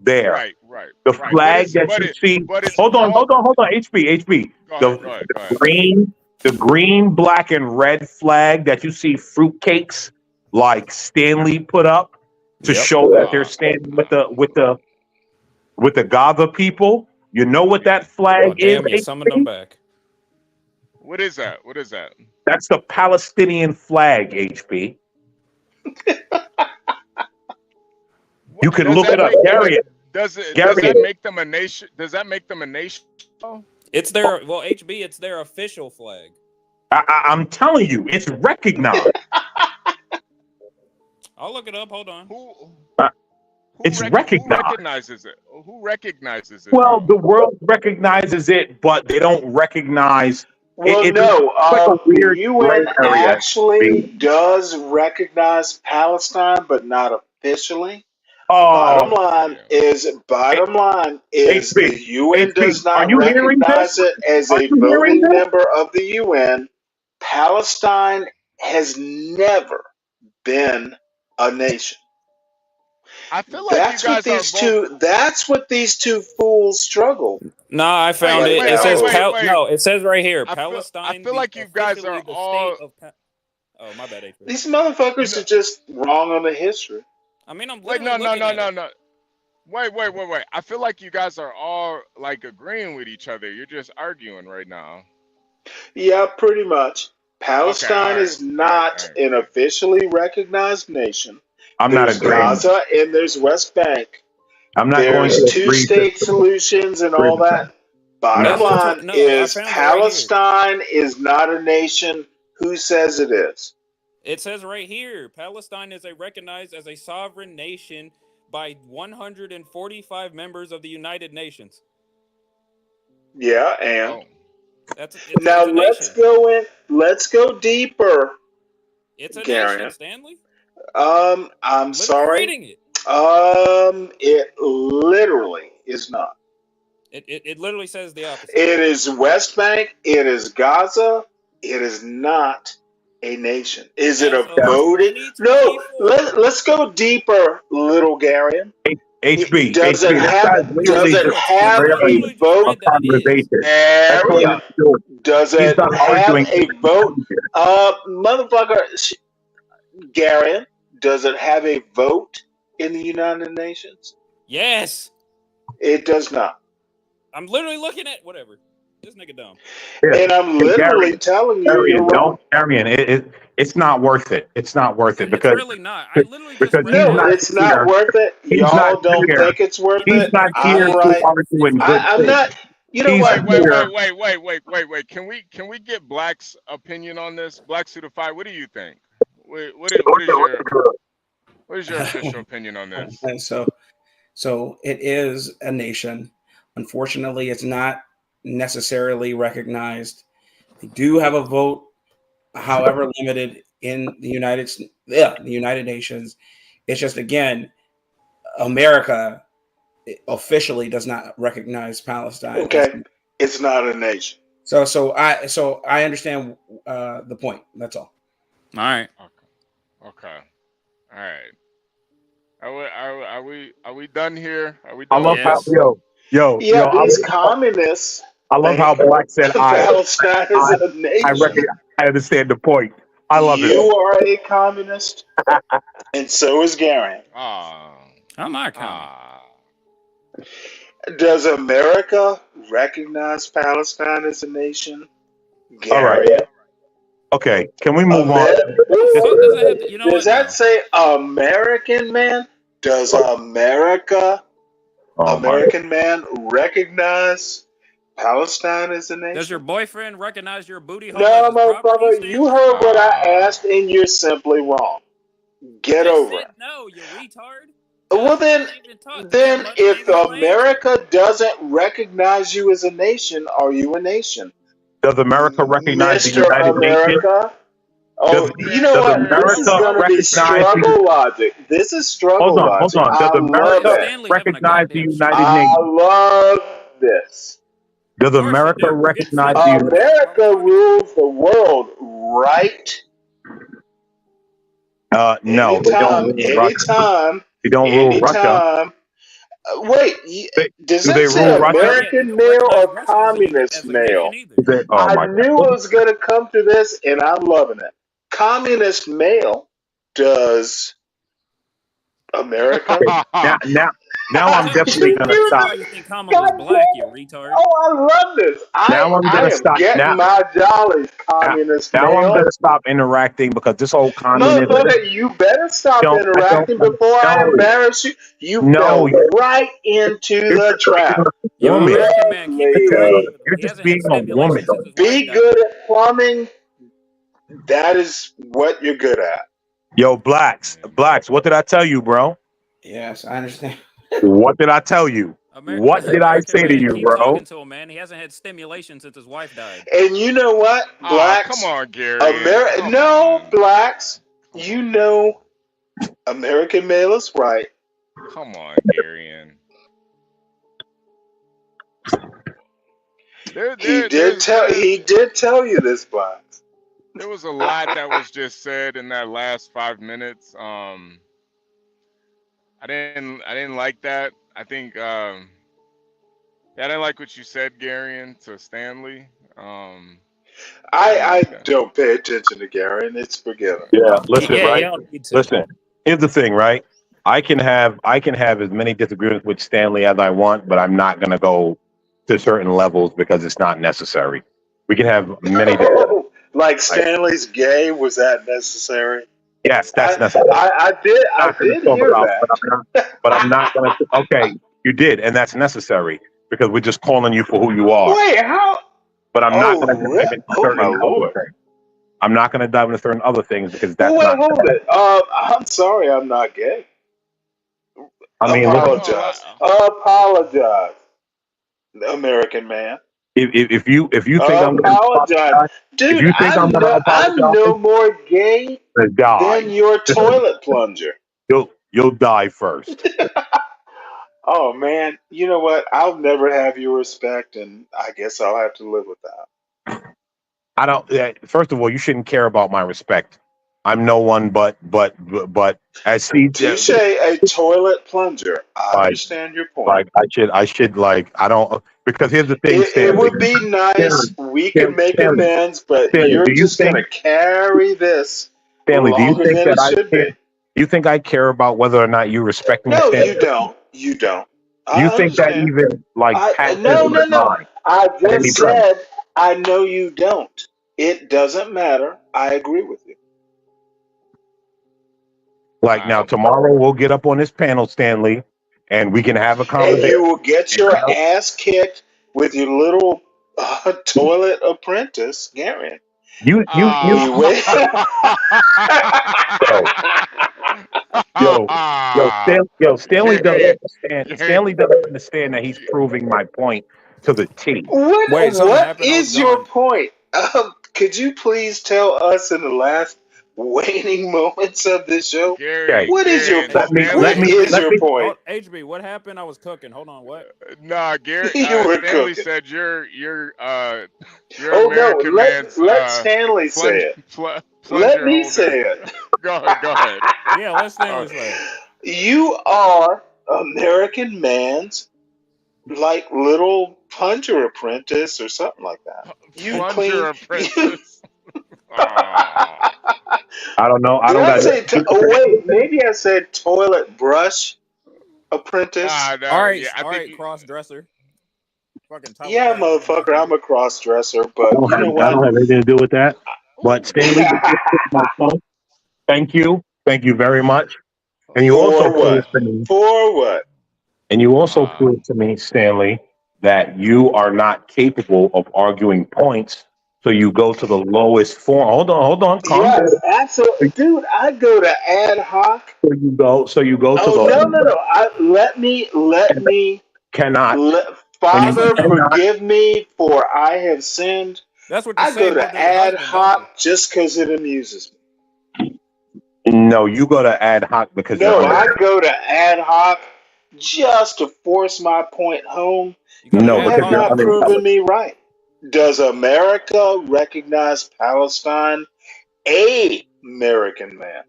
There. Right. The flag that you see. Hold on, HB. The green, black, and red flag that you see fruitcakes like Stanley put up to show that they're standing with the Gaza people. You know what that flag is? You summoned them back. What is that? That's the Palestinian flag, HB. You can look it up, Gary. Does that make them a nation? Does that make them a nation? It's their HB. It's their official flag. I'm telling you, it's recognized. I'll look it up. Hold on. It's recognized. Who recognizes it? Well, the world recognizes it, but they don't recognize. Well, the UN actually does recognize Palestine, but not officially. Bottom line is the UN does not recognize it as a voting member of the UN. Palestine has never been a nation. I feel like that's what these two fools struggle. No, I found it. It says it says right here, Palestine. I feel like you guys are all. Oh, my bad, Adrian. These motherfuckers are just wrong on the history. I mean, I'm no. Wait. I feel like you guys are all like agreeing with each other. You're just arguing right now. Yeah, pretty much. Okay, all Palestine right, is not an officially recognized nation. I'm not There's agreeing. Gaza and there's West Bank. I'm not going There's to two agree state to solutions and agree all with that. Bottom No. line No, I is found it right here. Palestine is not a nation. Who says it is? It says right here, Palestine is recognized as a sovereign nation by 145 members of the United Nations. Yeah, and Oh. It's now a let's nation. go in. Let's go deeper. It's a Garion. nation, Stanley. I'm sorry. Reading it. It literally is not. It literally says the opposite. It is West Bank. It is Gaza. It is not a nation. Is it a voted? No. Let's go deeper, little Garion. HB. Does it HB, have? Does it have a vote? conversation. There we go. Does He's it not have arguing. a vote? Motherfucker, Garion, does it have a vote in the United Nations? Yes. It does not. I'm literally looking at whatever. This nigga dumb. And I'm literally telling you, you're wrong. Darian, it's not worth it. It's not worth it because really not. I literally just No, it's not worth it. Y'all don't think it's worth it. He's not here I'm to right. argue in good I'm faith. not. You know He's what? Wait. Can we get Black's opinion on this? Black Suitified, what do you think? What is your official opinion on this? And so it is a nation. Unfortunately, it's not necessarily recognized. They do have a vote, however limited, in the United Nations. It's just, again, America officially does not recognize Palestine. Okay, it's not a nation. So I understand the point. That's all. All right. Okay. All right. Are we done here? Are we I done? love how Yeah, these communists. I love how Black said Palestine is a nation. I understand the point. I love it. You are a communist, and so is Garen. I'm not Does America recognize Palestine as a nation? All right. Okay, can we move on? Does that say American man? Does American man recognize Palestine as a nation? Does your boyfriend recognize your booty hole? No, motherfucker, you heard what I asked, and you're simply wrong. Get over it. No, you retard. Well, then if America doesn't recognize you as a nation, are you a nation? Does America recognize the Mr. United America? Nations? Oh, you know what? This is going to be struggle logic. This is struggle logic. Hold on. Does America recognize the United Nations? I love this. Does America recognize the United Nations? America rules the world, right? No, they don't rule Russia. They don't rule Russia. Wait, does do that they say rule Russia? American male or communist male? I knew I was going to come to this, and I'm loving it. Communist male, does America? Now I'm definitely going to stop. You think Kamala's black, you retard? Oh, I love this. Now I'm going to stop. Getting my jollies, communist now male. I'm going to stop interacting because this whole communism. Motherfucker, you better stop interacting before I embarrass you. You fell right into the trap. You're just being a woman. Be good at plumbing. That is what you're good at. Yo, blacks, what did I tell you, bro? Yes, I understand. What did I tell you? What did I say to you, bro? Talking to him, man. He hasn't had stimulation since his wife died. And you know what, blacks? Come on, Gary. Blacks. You know, American male is right. Come on, Gary. He did tell you this, blacks. There was a lot that was just said in that last 5 minutes. I didn't like that. I think I didn't like what you said, Gary, to Stanley. I don't pay attention to Gary. It's forgiven. Yeah, listen, right? Listen, here's the thing, right? I can have as many disagreements with Stanley as I want, but I'm not gonna go to certain levels because it's not necessary. We can have many. Like Stanley's gay, was that necessary? Yes, that's necessary. I did hear that. But I'm not gonna. Okay, you did, and that's necessary because we're just calling you for who you are. Wait, how? But I'm not gonna dive into Oh certain my other lord! things. I'm not gonna dive into certain other things because that's Wait, not. hold it. I'm sorry, I'm not gay. I mean, Apologize. Apologize, American man. if you think I'm gonna Apologize, apologize, if dude. you think I'm gonna I'm apologize, no more gay then die. than your toilet plunger. You'll die first. Oh man, you know what? I'll never have your respect, and I guess I'll have to live with that. I don't. First of all, you shouldn't care about my respect. I'm no one but as he Touche, a toilet plunger. I understand your point. like I should like I don't because here's the thing, It Stanley. would be nice. We could make Stanley, amends, but Stanley, you're do you just think gonna carry this Stanley? Do you longer think than that it I should care? be. You think I care about whether or not you respect me, No, Stanley? you don't. You don't. You I think that understand. even like passes No, my no, no. mind I at any just point? said I know you don't. It doesn't matter. I agree with you. Like now, tomorrow we'll get up on this panel, Stanley, and we can have a And conversation. you will get your ass kicked with your little toilet apprentice, Gary. You wait. Stanley doesn't understand. Stanley doesn't understand that he's proving my point to the T. What is your point? Could you please tell us in the last waning moments of this show? What is your point? What is your point? HB, what happened? I was cooking. Hold on, what? Nah, Gary. You were Stanley cooking. said you're Oh no! American Let man's Stanley say it. plunger Let me holder. say it. Go ahead. Yeah, let Stanley say it. You are American man's like little plunger apprentice or something like that. You Plunger apprentice. I don't know. I Did don't I got. say? Wait, maybe I said toilet brush apprentice. All right, cross dresser. Fucking Tyler Yeah, Perry. motherfucker, I'm a cross dresser, but you know I don't what? have anything to do with that. But Stanley, thank you very much. And you also For what? proved to me, For what? and you also proved to me, Stanley, that you are not capable of arguing points. So you go to the lowest form. Hold on, calm down. Yes, absolutely, dude. I go to ad hoc. So you go to Oh the. no! Let me. Cannot. Father, forgive me, for I have sinned. That's what you I say go to about your ad husband, hoc just because it amuses me. No, you go to ad hoc because No, you're. I go to ad hoc just to force my point home. No, You because have you're not proven unintelligent. me right. Does America recognize Palestine? American man.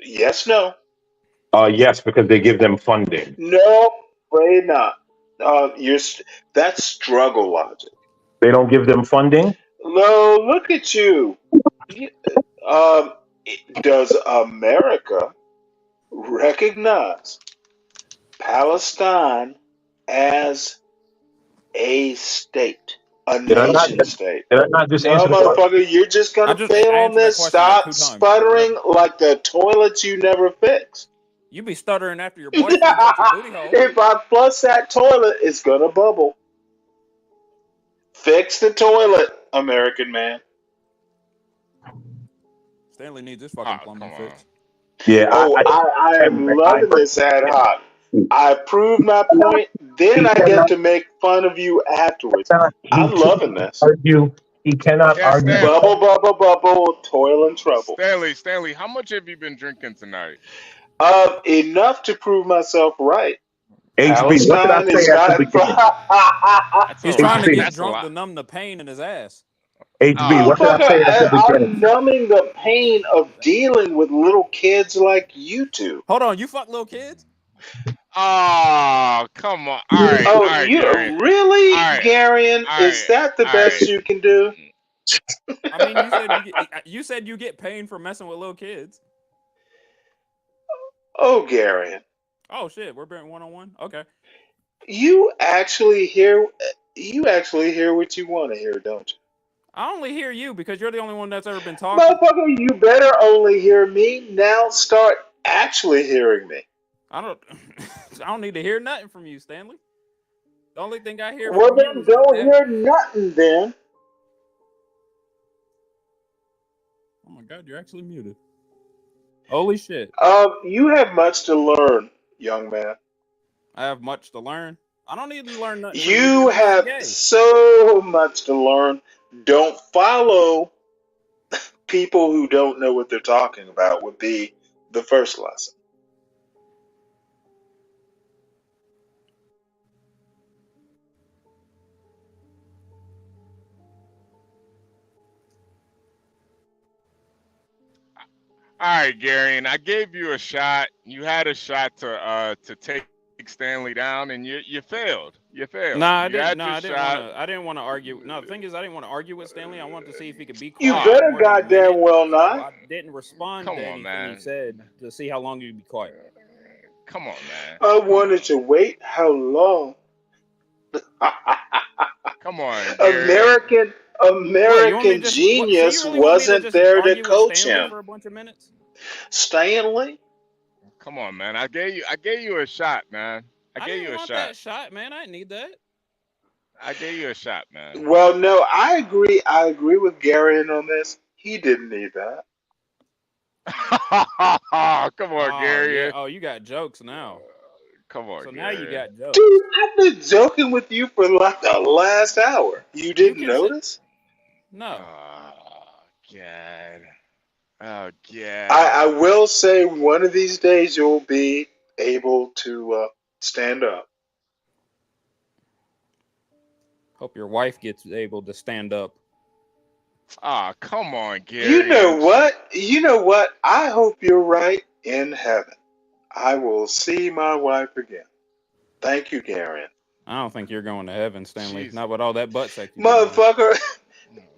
Yes, no. Yes, because they give them funding. No, afraid not. That's struggle logic. They don't give them funding. No, look at you. Um, does America recognize Palestine as a state, a Did I not? nation state? Did I not just No, answer the question? motherfucker, you're just gonna fail on this. Stop sputtering like the toilets you never fixed. You be stuttering after your boyfriend touch your booty hole. If I flush that toilet, it's gonna bubble. Fix the toilet, American man. Stanley needs his fucking plumbing fixed. Yeah. I am loving this ad hoc. I prove my point, then I get to make fun of you afterwards. I'm loving this. He cannot argue. Bubble, bubble, bubble, toil and trouble. Stanley, how much have you been drinking tonight? Enough to prove myself right. HB, what did I say at the beginning? He's trying to get drunk to numb the pain in his ass. HB, what did I say at the beginning? I'm numbing the pain of dealing with little kids like you two. Hold on, you fuck little kids? Oh, come on. All right. Oh, all right, you Gary. really, All right, Garion? all Is that the all best right. you can do? I mean, you said you get pain for messing with little kids. Oh, Gary, Oh shit, we're being 1-on-1. Okay. you actually hear what you want to hear, don't you? I only hear you because you're the only one that's ever been talking. Motherfucker, you better only hear me. Now start actually hearing me. I don't need to hear nothing from you, Stanley. The only thing I hear Well, from you then is don't hear nothing then. Oh my god, you're actually muted. Holy shit. You have much to learn, young man. I have much to learn. I don't need to learn nothing from you. You I'm not have gay. so much to learn. Don't follow people who don't know what they're talking about would be the first lesson. All right, Gary, and I gave you a shot. You had a shot to take Stanley down, and you failed. You failed. Nah, I You didn't. had No, your I didn't shot. want to. I didn't want to argue. No, the thing is, I didn't want to argue with Stanley. I wanted to see if he could be You quiet better more than a goddamn minute. well So not. I didn't respond Come to on, anything man. you said to see how long you'd be quiet. Come on, man. I wanted to wait how long? Come on, Gary. American What, you want me to just? So genius you really want me to wasn't just there to argue with coach Stanley him. for a bunch of minutes? Stanley? Come on, man. I gave you a shot, man. I gave didn't you a want shot. that shot, man. I didn't need that. I gave you a shot, man. Well, no, I agree. I agree with Gary on this. He didn't need that. Come on, Gary. Yeah. Oh, you got jokes now. Come on, So Gary. now you got jokes. Dude, I've been joking with you for like the last hour. You didn't notice? No. Oh, God. Oh, God. I will say one of these days you'll be able to stand up. Hope your wife gets able to stand up. Ah, come on, Gary. You know what? You know what? I hope you're right in heaven. I will see my wife again. Thank you, Gary. I don't think you're going to heaven, Stanley. Not with all that butt sex. Motherfucker,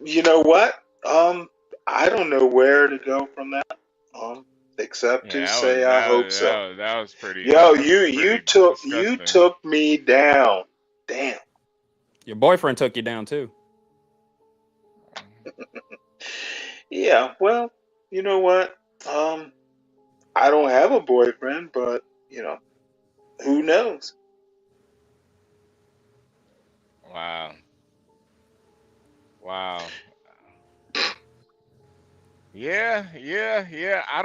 you know what? I don't know where to go from that. Except to say I hope so. That was pretty. Yo, you took me down. Damn. Your boyfriend took you down too. Yeah, well, you know what? I don't have a boyfriend, but who knows? Wow. Yeah. I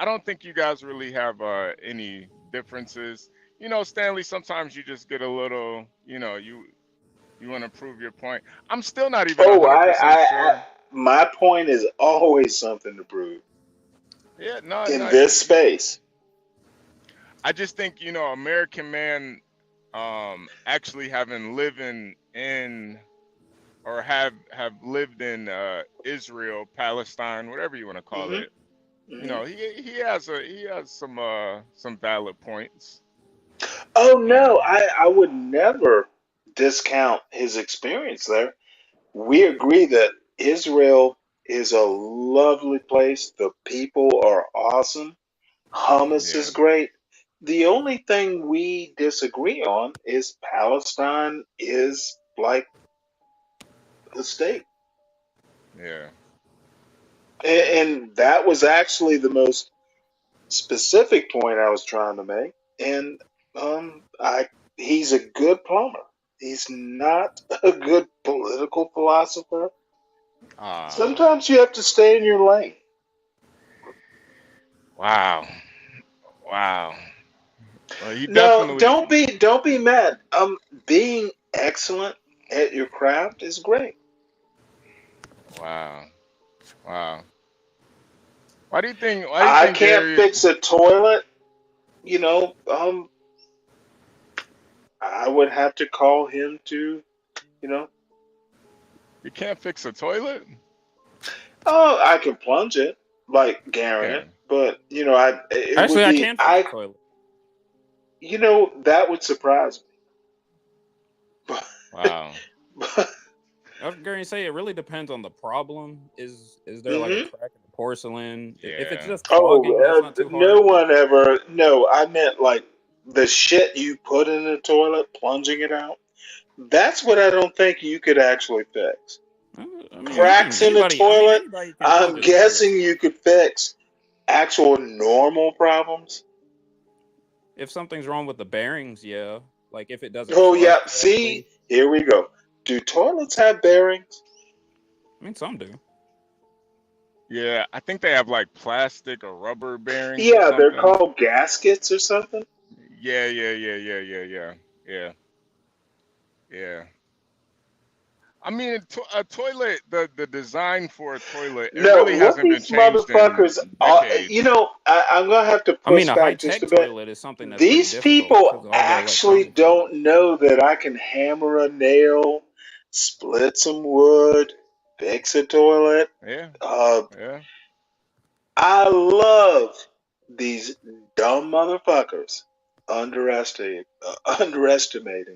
don't think you guys really have any differences. You know, Stanley, sometimes you just get a little, you want to prove your point. I'm still not even 100% sure. My point is always something to prove. Yeah, in this space. I just think, AmericanMan, actually having living in or have lived in Israel, Palestine, whatever you want to call it. He has some valid points. Oh no, I would never discount his experience there. We agree that Israel is a lovely place. The people are awesome. Hummus is great. The only thing we disagree on is Palestine is like a state. Yeah. And that was actually the most specific point I was trying to make. And he's a good plumber. He's not a good political philosopher. Sometimes you have to stay in your lane. Wow. Well, No, don't be mad. Being excellent at your craft is great. Wow. Why do you think? I can't fix a toilet. I would have to call him to. You can't fix a toilet? Oh, I can plunge it like Garen, but I can fix a toilet. That would surprise me. Wow. I was going to say it really depends on the problem. Is there like a crack in the porcelain. If it's Yeah. just clogging, that's not too hard. No one ever. No, I meant like the shit you put in the toilet, plunging it out. That's what I don't think you could actually fix. I mean, Cracks in the toilet. anybody can I'm plunge a guessing you could fix. Actual normal problems. If something's wrong with the bearings, yeah. Like if it doesn't. Oh flush yeah. correctly. See, here we go. Do toilets have bearings? I mean, some do. Yeah, I think they have like plastic or rubber bearings. Yeah, or they're something. called gaskets or something. Yeah. I mean, a toilet, the design for a toilet, it No, really what hasn't been these changed in motherfuckers are, decades. I'm gonna have to I mean, push a back just high-tech a bit. toilet is something that's pretty These difficult people because of all the actually electronics. don't know that I can hammer a nail, split some wood, fix a toilet. Yeah. I love these dumb motherfuckers underestimating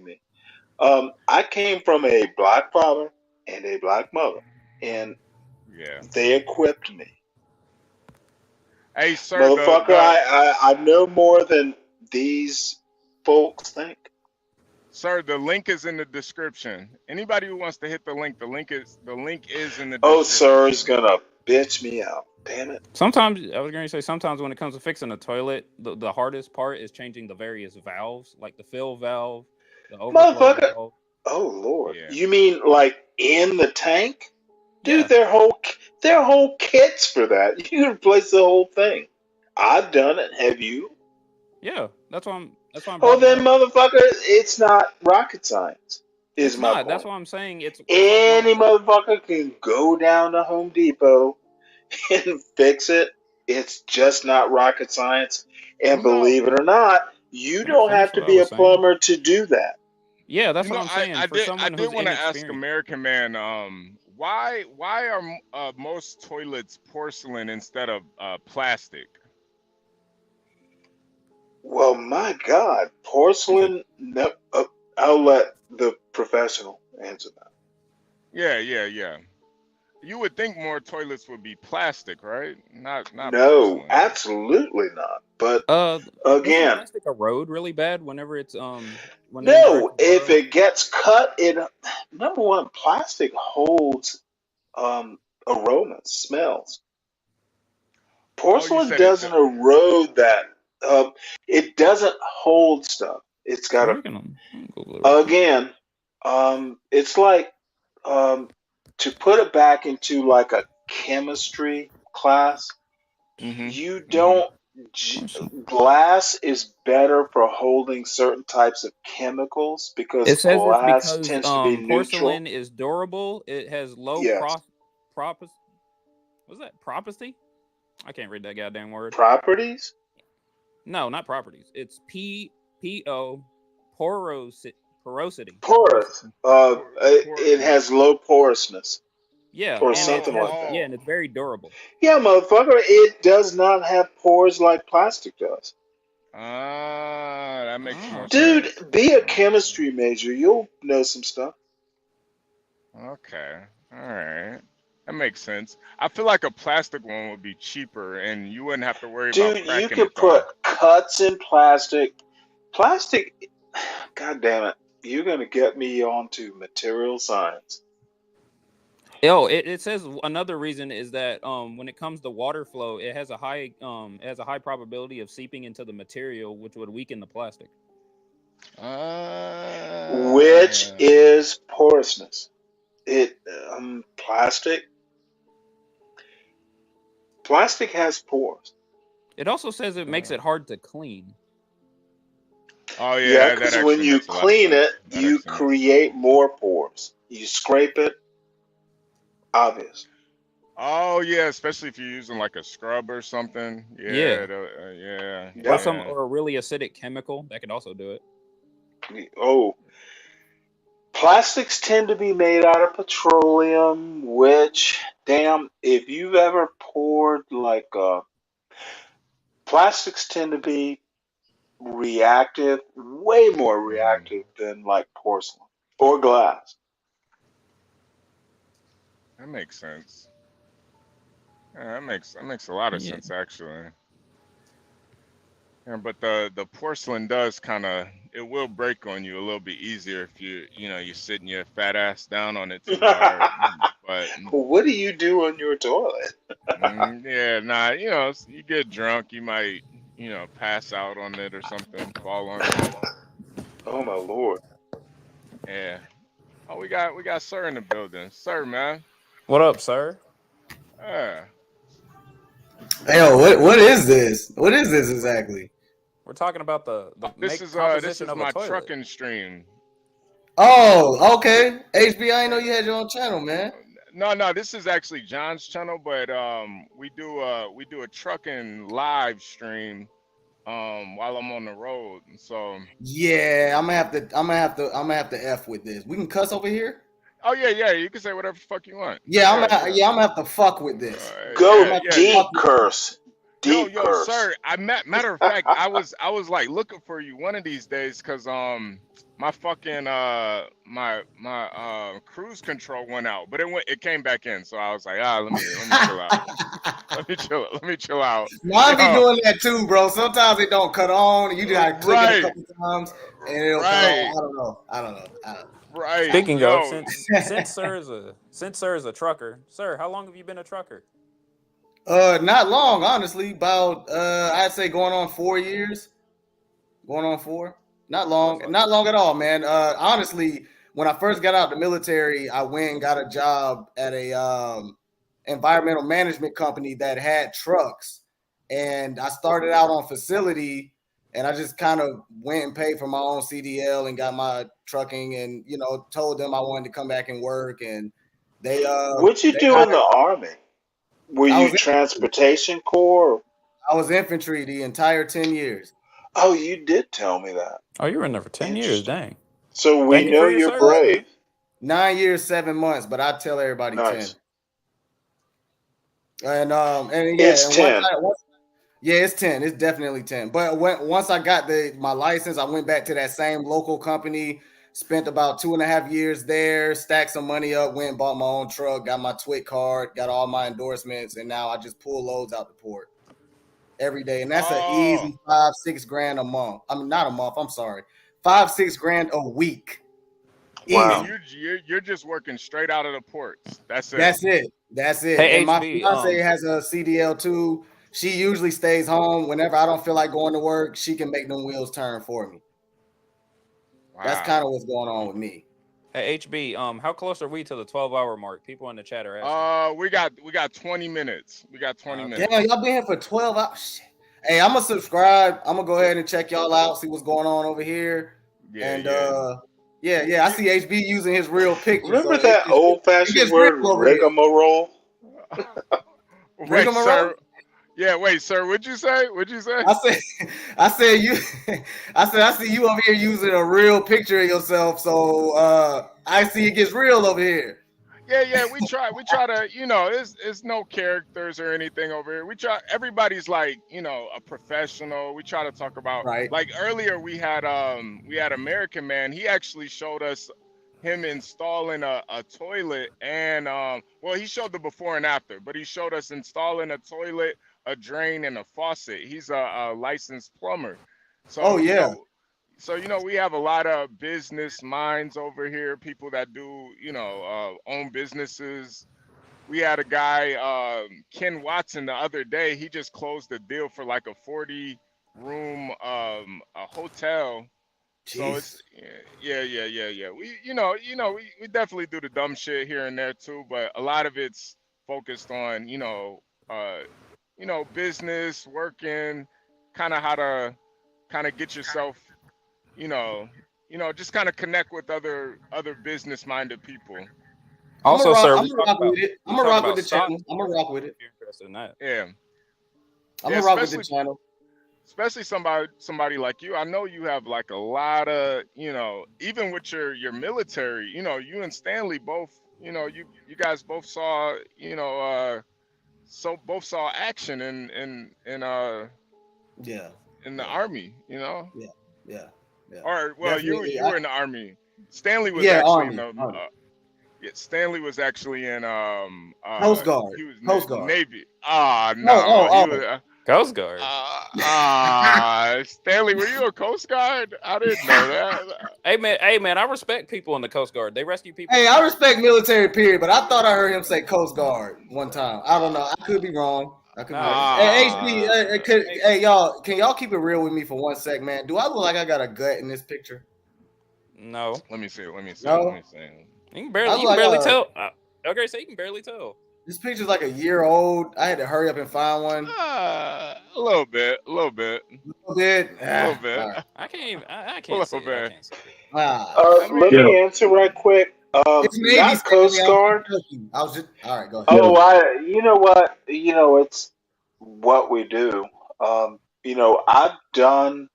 me. I came from a black father and a black mother, and Yeah. they equipped me. Hey, sir, Motherfucker, I know more than these folks think. Sir, the link is in the description. Anybody who wants to hit the link in the Oh, description. sir is gonna bitch me out. Damn it. Sometimes I was going to say sometimes when it comes to fixing a toilet, the hardest part is changing the various valves, like the fill valve, the overflow Motherfucker. valve. Oh Lord. You mean like in the tank? Dude, their whole kits for that. You can replace the whole thing. I've done it. Have you? Yeah, that's why I'm. Oh, then motherfucker, it's not rocket science. Is It's my not. point. That's why I'm saying it's Any motherfucker can go down to Home Depot and fix it. It's just not rocket science. And believe it or not, you don't have to be a plumber to do that. Yeah, that's what I'm saying. For someone I did who's want to ask inexperienced. American Man, why are most toilets porcelain instead of plastic? Well, my God, porcelain. No, I'll let the professional answer that. Yeah. You would think more toilets would be plastic, right? Not No, porcelain. absolutely not. But Doesn't again, plastic erode really bad whenever it's when it no. interacts with If water? it gets cut, number one, plastic holds aromas, smells. Porcelain doesn't erode that. It doesn't hold stuff. It's got again. It's like to put it back into like a chemistry class. You don't. Glass is better for holding certain types of chemicals because It says it's glass because tends to be neutral. porcelain is durable. It has low what's that? Property? I can't read that goddamn word. Properties? No, not properties. It's PO porosity. Porous. It has low porousness. Yeah, or and something like that. Yeah, and it's very durable. Yeah, motherfucker, it does not have pores like plastic does. That makes more sense. Dude, be a chemistry major. You'll know some stuff. Okay. All right. That makes sense. I feel like a plastic one would be cheaper and you wouldn't have to worry about cracking Dude, you could it, put cuts in plastic. Plastic, god damn it. You're going to get me onto material science. It says another reason is that when it comes to water flow, it has a high probability of seeping into the material, which would weaken the plastic. Which is porousness. Plastic has pores. It also says it makes it hard to clean. Oh Yeah, because when you clean it, you create more pores. You scrape it. Obvious. Oh yeah, especially if you're using like a scrub or something. Yeah. Or a really acidic chemical that could also do it. Plastics tend to be made out of petroleum, which, damn, if you've ever poured like plastics tend to be reactive, way more reactive than like porcelain or glass. That makes sense. Yeah, that makes a lot of sense actually. Yeah, but the porcelain does it will break on you a little bit easier if you're sitting your fat ass down on it too hard. But What do you do on your toilet? yeah, nah, you get drunk, you might, pass out on it or something, fall on it. Oh my lord. Yeah. Oh, we got Sir in the building. Sir, man. What up, sir? Yeah. Hey, yo, what is this? What is this exactly? We're talking about the This is composition of a my toilet. trucking stream. Oh, okay. HB, I didn't know you had your own channel, man. No, this is actually John's channel, but we do a trucking live stream while I'm on the road. So Yeah, I'm gonna have to F with this. We can cuss over here. oh yeah, you can say whatever the fuck you want. Yeah, I'm gonna have to fuck with this. Go deep curse. Yo, Deep curse. sir. Matter of fact, I was like looking for you one of these days because my fucking my cruise control went out, but it came back in, so I was like, let me chill out. let me chill out. Mine be doing that too, bro. Sometimes it don't cut on, and you just gotta click it a couple times, and it'll cut on. I don't know. Right. Speaking of, since sir is a trucker, sir, how long have you been a trucker? Not long, honestly. About I'd say going on 4 years. Going on 4. Not long at all, man. Honestly, when I first got out of the military, I went and got a job at a environmental management company that had trucks, and I started out on facility, and I just kind of went and paid for my own CDL and got my trucking, and told them I wanted to come back and work, and they What'd you do in the Army? Were you transportation corps? I was infantry the entire 10 years. Oh, you did tell me that. Oh, you were in there for 10 years, dang. So we know you're brave. 9 years, 7 months, but I tell everybody 10. And yeah, it's 10. Yeah, it's 10. It's definitely 10. But once I got my license, I went back to that same local company, spent about 2.5 years there, stacked some money up, went and bought my own truck, got my TWIC card, got all my endorsements, and now I just pull loads out the port every day. And that's an easy $5-6 grand a month. I mean, not a month, I'm sorry. $5-6 grand a week. Wow. You're just working straight out of the ports. That's it. That's it. Hey, and my HB, fiance has a CDL too. She usually stays home. Whenever I don't feel like going to work, she can make them wheels turn for me. Wow. That's kind of what's going on with me. Hey, HB, how close are we to the 12-hour mark? People in the chat are asking. We got 20 minutes. We got 20 minutes. Damn, y'all been here for 12 hours. Shit. Hey, I'm gonna subscribe. I'm gonna go ahead and check y'all out, see what's going on over here. Yeah, I see HB using his real picture. Remember that old-fashioned word, rigmarole? Rigmarole? Sir. Yeah, wait, sir. What'd you say? I said you. I see you over here using a real picture of yourself. So I see it gets real over here. Yeah. We try to, it's no characters or anything over here. We try. Everybody's like, a professional. We try to talk about like earlier we had AmericanMan. He actually showed us him installing a toilet, and he showed the before and after, but he showed us installing a toilet, a drain, and a faucet. He's a licensed plumber. So we have a lot of business minds over here, people that do own businesses. We had a guy, Ken Watson, the other day. He just closed a deal for like a 40-room a hotel. Jeez. So it's yeah. We definitely do the dumb shit here and there too, but a lot of it's focused on business, working, kind of how to kind of get yourself, just kind of connect with other business-minded people. Also, sir, I'm gonna rock with the channel. I'm gonna rock with it. You're interested in that? Yeah. I'm gonna rock with the channel. Especially somebody like you. I know you have like a lot of, even with your military, you and Stanley both, you guys both saw, both saw action in the Army, Yeah. Or you were in the Army. Stanley was actually in the Stanley was actually in Coast Guard. he was Coast Guard. Navy. Ah, no. Oh. He was, Coast Guard. Stanley, were you a Coast Guard? I didn't know that. Hey man, I respect people in the Coast Guard. They rescue people. Hey, I respect military, period, but I thought I heard him say Coast Guard one time. I don't know. I could be wrong. Hey, HB, hey, y'all, can y'all keep it real with me for 1 sec, man? Do I look like I got a gut in this picture? No. Let me see. No? You can barely tell. Okay, so you can barely tell. This picture's like a year old. I had to hurry up and find one. A little bit. A little bit. Right. I can't see it. I can't see it. Let me answer right quick. Not Coast Guard. I was just all right. Go ahead. Oh, you know what? It's what we do. I've done.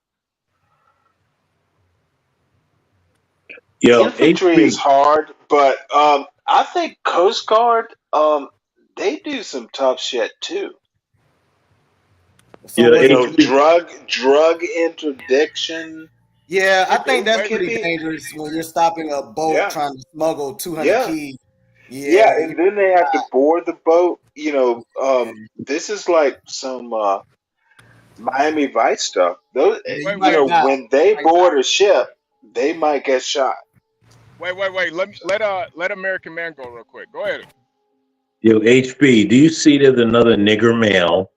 Infantry is hard, but I think Coast Guard. They do some tough shit too. Drug interdiction. Yeah, I think that's pretty dangerous when you're stopping a boat trying to smuggle 200 keys. Yeah, and then they have to board the boat. This is like some Miami Vice stuff. Those, when they board a ship, they might get shot. Wait. Let American Man go real quick. Go ahead. Yo, HB, do you see there's another nigger male,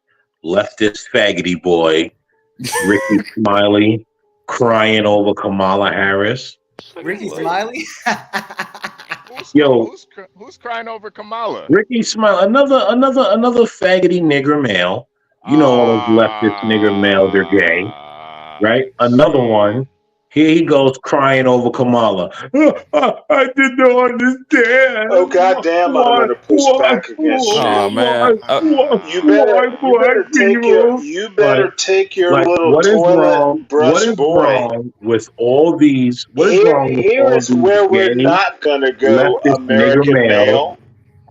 leftist faggoty boy, Ricky Smiley, crying over Kamala Harris? Ricky Smiley? Who's crying over Kamala? Ricky Smiley, another faggoty nigger male. You know all those leftist nigger males are gay, right? Another one. Here he goes crying over Kamala. I did not understand. Oh goddamn! I'm gonna push back against you. Oh man! You better take your little toilet brush boy. Wrong with all these? What is wrong with all Here's these where we're gay not gonna go, leftist American nigger male.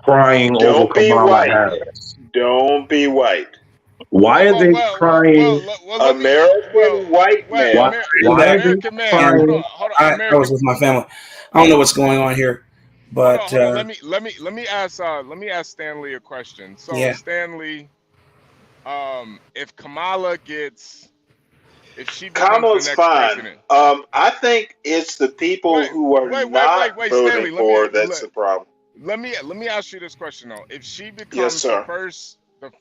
Crying over Don't be Kamala white. Harris? Don't be white. Why are they crying? American white man. Why are they crying? I was with my family. I don't know what's going on here, but Hold on. Let me ask Stanley a question. So Stanley, if Kamala gets, if she becomes Kamala's the next fine. president, I think it's the people who are not voting Stanley, for that's the problem. Let me ask you this question though: if she becomes the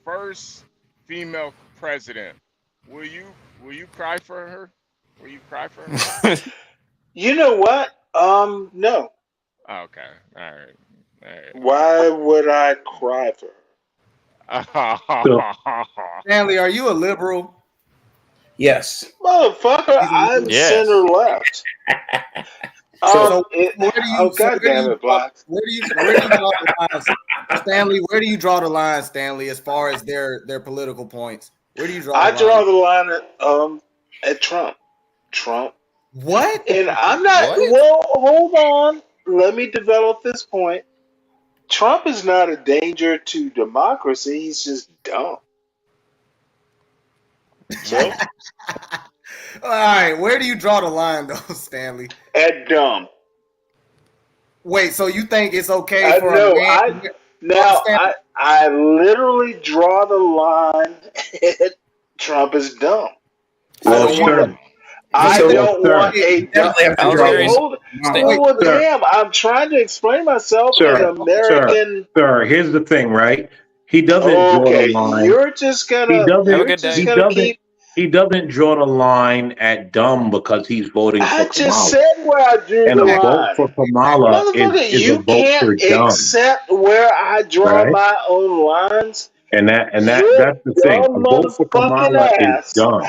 first female president, will you cry for her? Will you cry for her? You know what? No. Okay. All right. Why would I cry for her? Stanley, are you a liberal? Yes. Motherfucker, I'm center left. God damn it, Blocks. Where do you draw the line, Stanley? Where do you draw the line, Stanley, as far as their political points? Where do you draw? I draw the line at Trump. Trump. What? And I'm not. Well, hold on. Let me develop this point. Trump is not a danger to democracy. He's just dumb. So, all right, where do you draw the line, though, Stanley? At dumb. Wait, so you think it's okay for a man? I literally draw the line at Trump is dumb. I don't want a dumb. Well, damn, I'm trying to explain myself as an American. Sir, here's the thing, right? He doesn't draw the line. You're just gonna. He doesn't draw the line at dumb because he's voting for Kamala. I just said where I drew the line. And a vote for Kamala is a vote for dumb. You can't accept where I draw my own lines. And that's the thing. A vote for Kamala is dumb.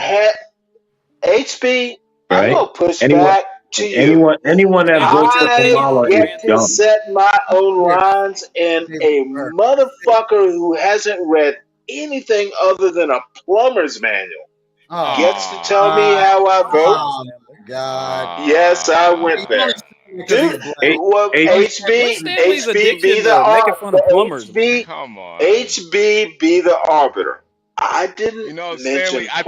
HB, right? I'm gonna push back to you. Anyone that votes for Kamala is dumb. I get to set my own lines, and a motherfucker who hasn't read anything other than a plumber's manual gets to tell me how I vote. Oh my God! Yes, I went there. Dude, HB be the arbiter. Come on. HB be the arbiter. I didn't mention Stanley, I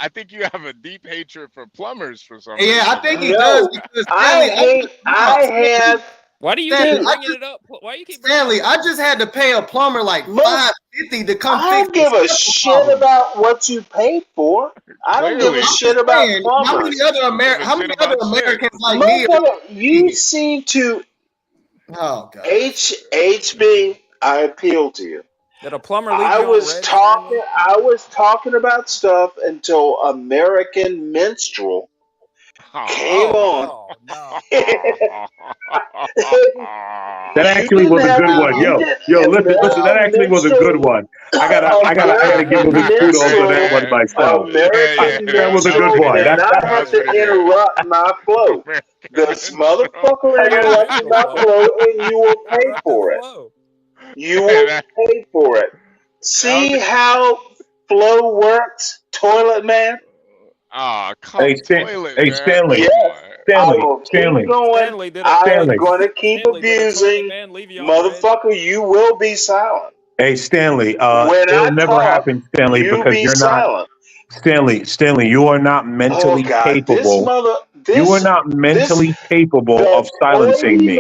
think you have a deep hatred for plumbers for some reason. Yeah, I think he does. Because I Why do you Stanley, keep bringing it up? Why you keep Stanley, bringing it up? I just had to pay a plumber like $550 to come I fix don't give a this shit problem. about what you paid for. I don't give a I'm shit just about saying, plumbers. how many other Americans like me? Motherfucker, you seem to Oh god. HB, I appeal to you. Did a plumber leave you on red, Stanley? I was talking about stuff until American Minstrel came on. Oh, no. That actually was a good one. Yo, listen. That actually was a good one. I gotta give him his kudos on that one myself. That was a good one. Did not have to interrupt my flow. This motherfucker interrupted my flow, and you will pay for it. You will pay for it. See how flow works, toilet man? Hey, Stanley. Yes, I will keep going. I'm going to keep abusing. Motherfucker, you will be silent. Hey, Stanley. When It'll I never talk, happen, Stanley, you because be you're silent. not. Stanley, you are not mentally capable. You are not mentally capable of silencing me.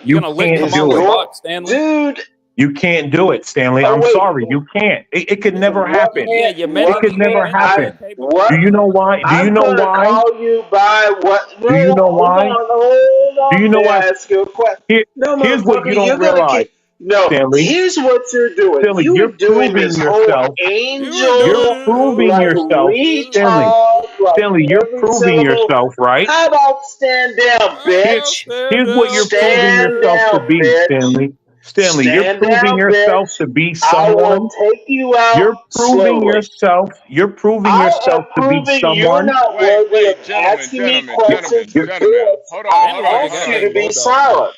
You can't do it. Dude. You can't do it, Stanley. I'm sorry. You can't. It could never happen. It could never happen. Do you know why? Do you know why? Call you by what? Do you know why? Hold on. Do you know why? Ask you a question. Here's what you don't realize. No, Stanley. Here's what you're doing. Stanley, you're doing proving this yourself. whole angel. You're proving yourself, Stanley. You're proving yourself, right? How about stand down, bitch? Here's what you're proving yourself to be, Stanley. Stanley, you're proving yourself to be someone. I will take you out. You're proving yourself. You're proving yourself to be someone. You're not worthy of asking me questions. Hold on. I ask you to be silent.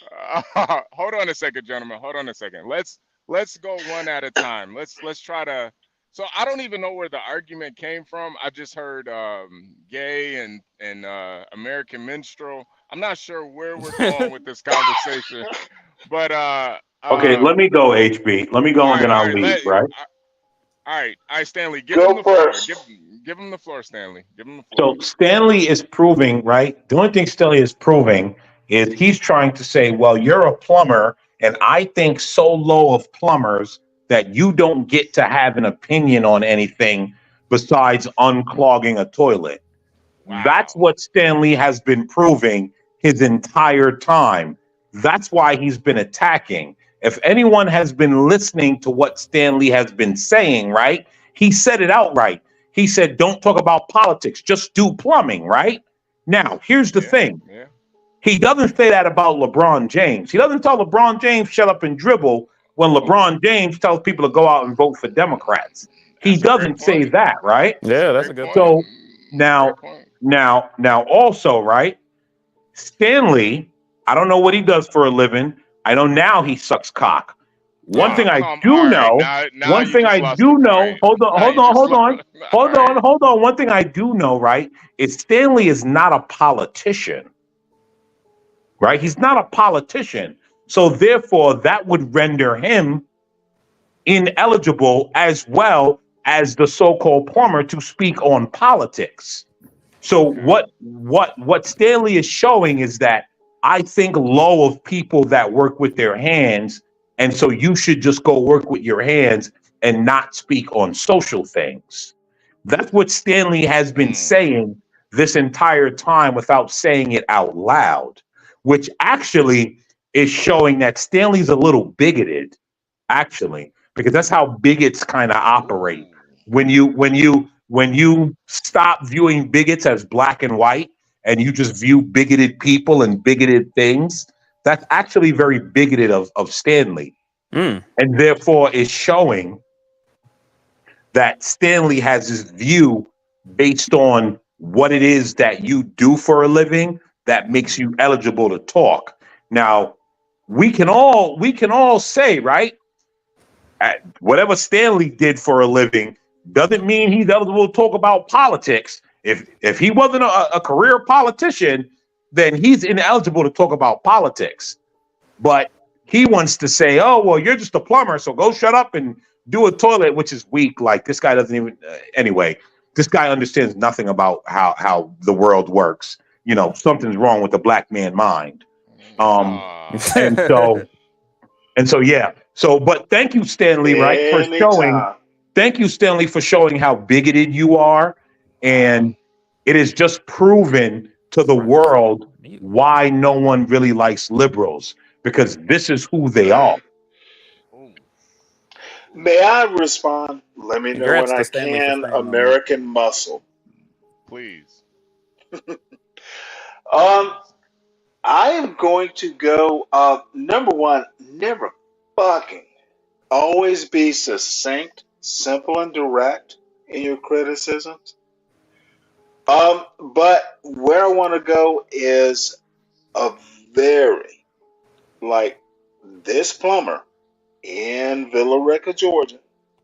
Hold on a second, gentlemen. Hold on a second. Let's go one at a time. Let's try to. So I don't even know where the argument came from. I just heard gay and American minstrel. I'm not sure where we're going with this conversation, but okay, let me go, HB. Let me go, and then I'll leave. Right. All right, Stanley. Give him the floor. Give him the floor, Stanley. Give him the floor. So Stanley is proving, right? The only thing Stanley is proving is he's trying to say, well, you're a plumber, and I think so low of plumbers that you don't get to have an opinion on anything besides unclogging a toilet. Wow. That's what Stanley has been proving his entire time. That's why he's been attacking. If anyone has been listening to what Stanley has been saying, right? He said it outright. He said, don't talk about politics, just do plumbing, right? Now, here's the thing. Yeah. He doesn't say that about LeBron James. He doesn't tell LeBron James, shut up and dribble, when LeBron James tells people to go out and vote for Democrats. He doesn't say that, right? Yeah, that's a good point. So now also, right? Stanley, I don't know what he does for a living. I know now he sucks cock. One thing I do know, hold on. One thing I do know, right, is Stanley is not a politician, right? He's not a politician. So therefore, that would render him ineligible as well as the so-called plumber to speak on politics. So what Stanley is showing is that I think low of people that work with their hands, and so you should just go work with your hands and not speak on social things. That's what Stanley has been saying this entire time without saying it out loud, which actually is showing that Stanley's a little bigoted, actually, because that's how bigots kind of operate. When you stop viewing bigots as black and white and you just view bigoted people and bigoted things, that's actually very bigoted of Stanley. And therefore is showing that Stanley has this view based on what it is that you do for a living that makes you eligible to talk. Now, we can all say, right, whatever Stanley did for a living doesn't mean he's eligible to talk about politics. If he wasn't a career politician, then he's ineligible to talk about politics. But he wants to say, oh, well, you're just a plumber, so go shut up and do a toilet, which is weak. Like, this guy doesn't even, anyway, this guy understands nothing about how the world works. You know, something's wrong with the black man mind. And so yeah. So but thank you, Stanley, right, for showing. Anytime. Thank you, Stanley, for showing how bigoted you are. And it is just proven to the world why no one really likes liberals, because this is who they are. May I respond? Let me know Congrats when I to Stanley for can. staying on mute. American Muscle. Please. I am going to go. Number one, never fucking always be succinct, simple, and direct in your criticisms. But where I want to go is a very, like, this plumber in Villa Rica, Georgia.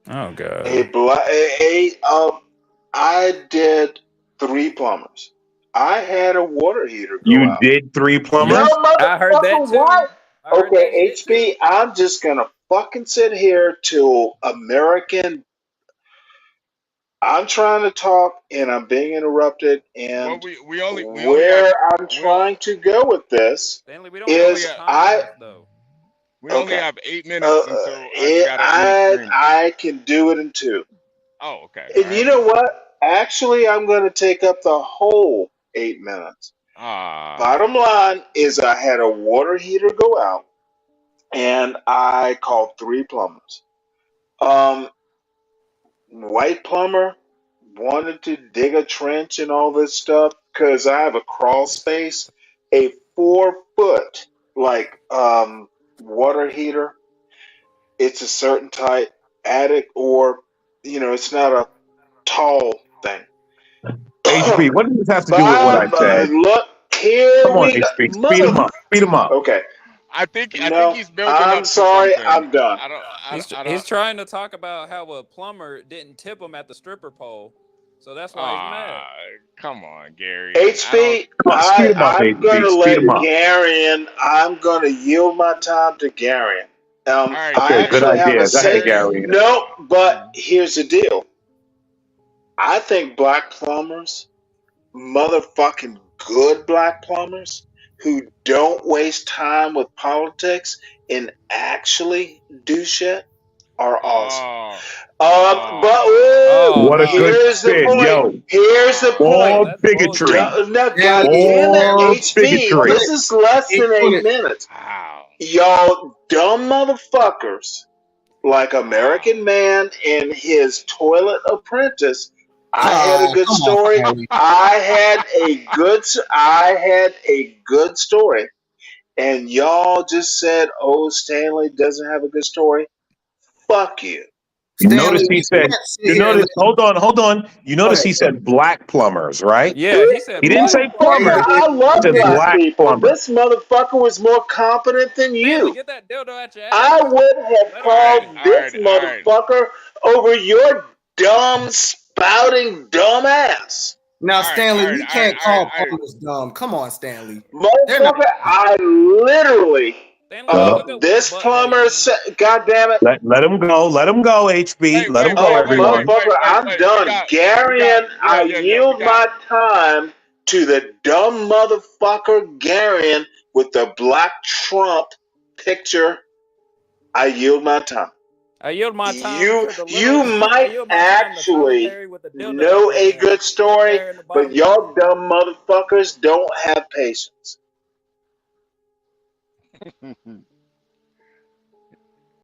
Oh god. I did 3 plumbers. I had a water heater go You out. did 3 plumbers? No, I heard that motherfucker, too. what? I heard Okay, that shit HB, I'm just gonna fucking sit here till American. I'm trying to talk and I'm being interrupted, and we only where have, I'm trying to go with this Stanley, we don't is have time for this, though. We only have 8 minutes until I gotta end stream. I can do it in 2. Oh, okay. And you know what? Actually, I'm going to take up the whole 8 minutes. Bottom line is I had a water heater go out, and I called 3 plumbers. White plumber wanted to dig a trench and all this stuff because I have a crawl space, a 4-foot water heater. It's a certain type attic, or it's not a tall thing. HB, what does this have to do with what I said? Look, here Come on, we go. HB, speed him up. Speed him up. Okay. I think he's building I'm up to sorry, something. I'm done. He's trying to talk about how a plumber didn't tip him at the stripper pole, so that's why he's mad. Come on, Gary. HB, I'm going to let Garion. I'm going to yield my time to Garion. I good actually have idea. a Go ahead, say. Gary. No, but here's the deal. I think black plumbers, motherfucking good black plumbers, who don't waste time with politics and actually do shit, are awesome. What a good here's the spin, point. yo. Here's the More point. bigotry. No, goddamn it, More HB. bigotry. This is less than 8 minutes. Y'all dumb motherfuckers, like American Man and his toilet apprentice. I had a good story. I had a good story. And y'all just said, "Oh, Stanley doesn't have a good story." Fuck you. You notice he said, hold on. You notice he said black plumbers, right? Yeah, he said he didn't say plumbers. I love He said black black people. plumbers. This motherfucker was more competent than you. Get that dildo at your ass. I would have called this motherfucker over your dumb, spouting dumb ass. Now, Stanley, we can't call plumbers dumb. Come on, Stanley. Motherfucker, I literally... this plumber said, God damn it. Let him go. Let him go, HB. Let him go, everyone. Motherfucker, I'm done. Garion, I yield my time to the dumb motherfucker Garion with the black Trump picture. I yield my time. I yield my time. You might actually know a good story, but y'all dumb motherfuckers don't have patience.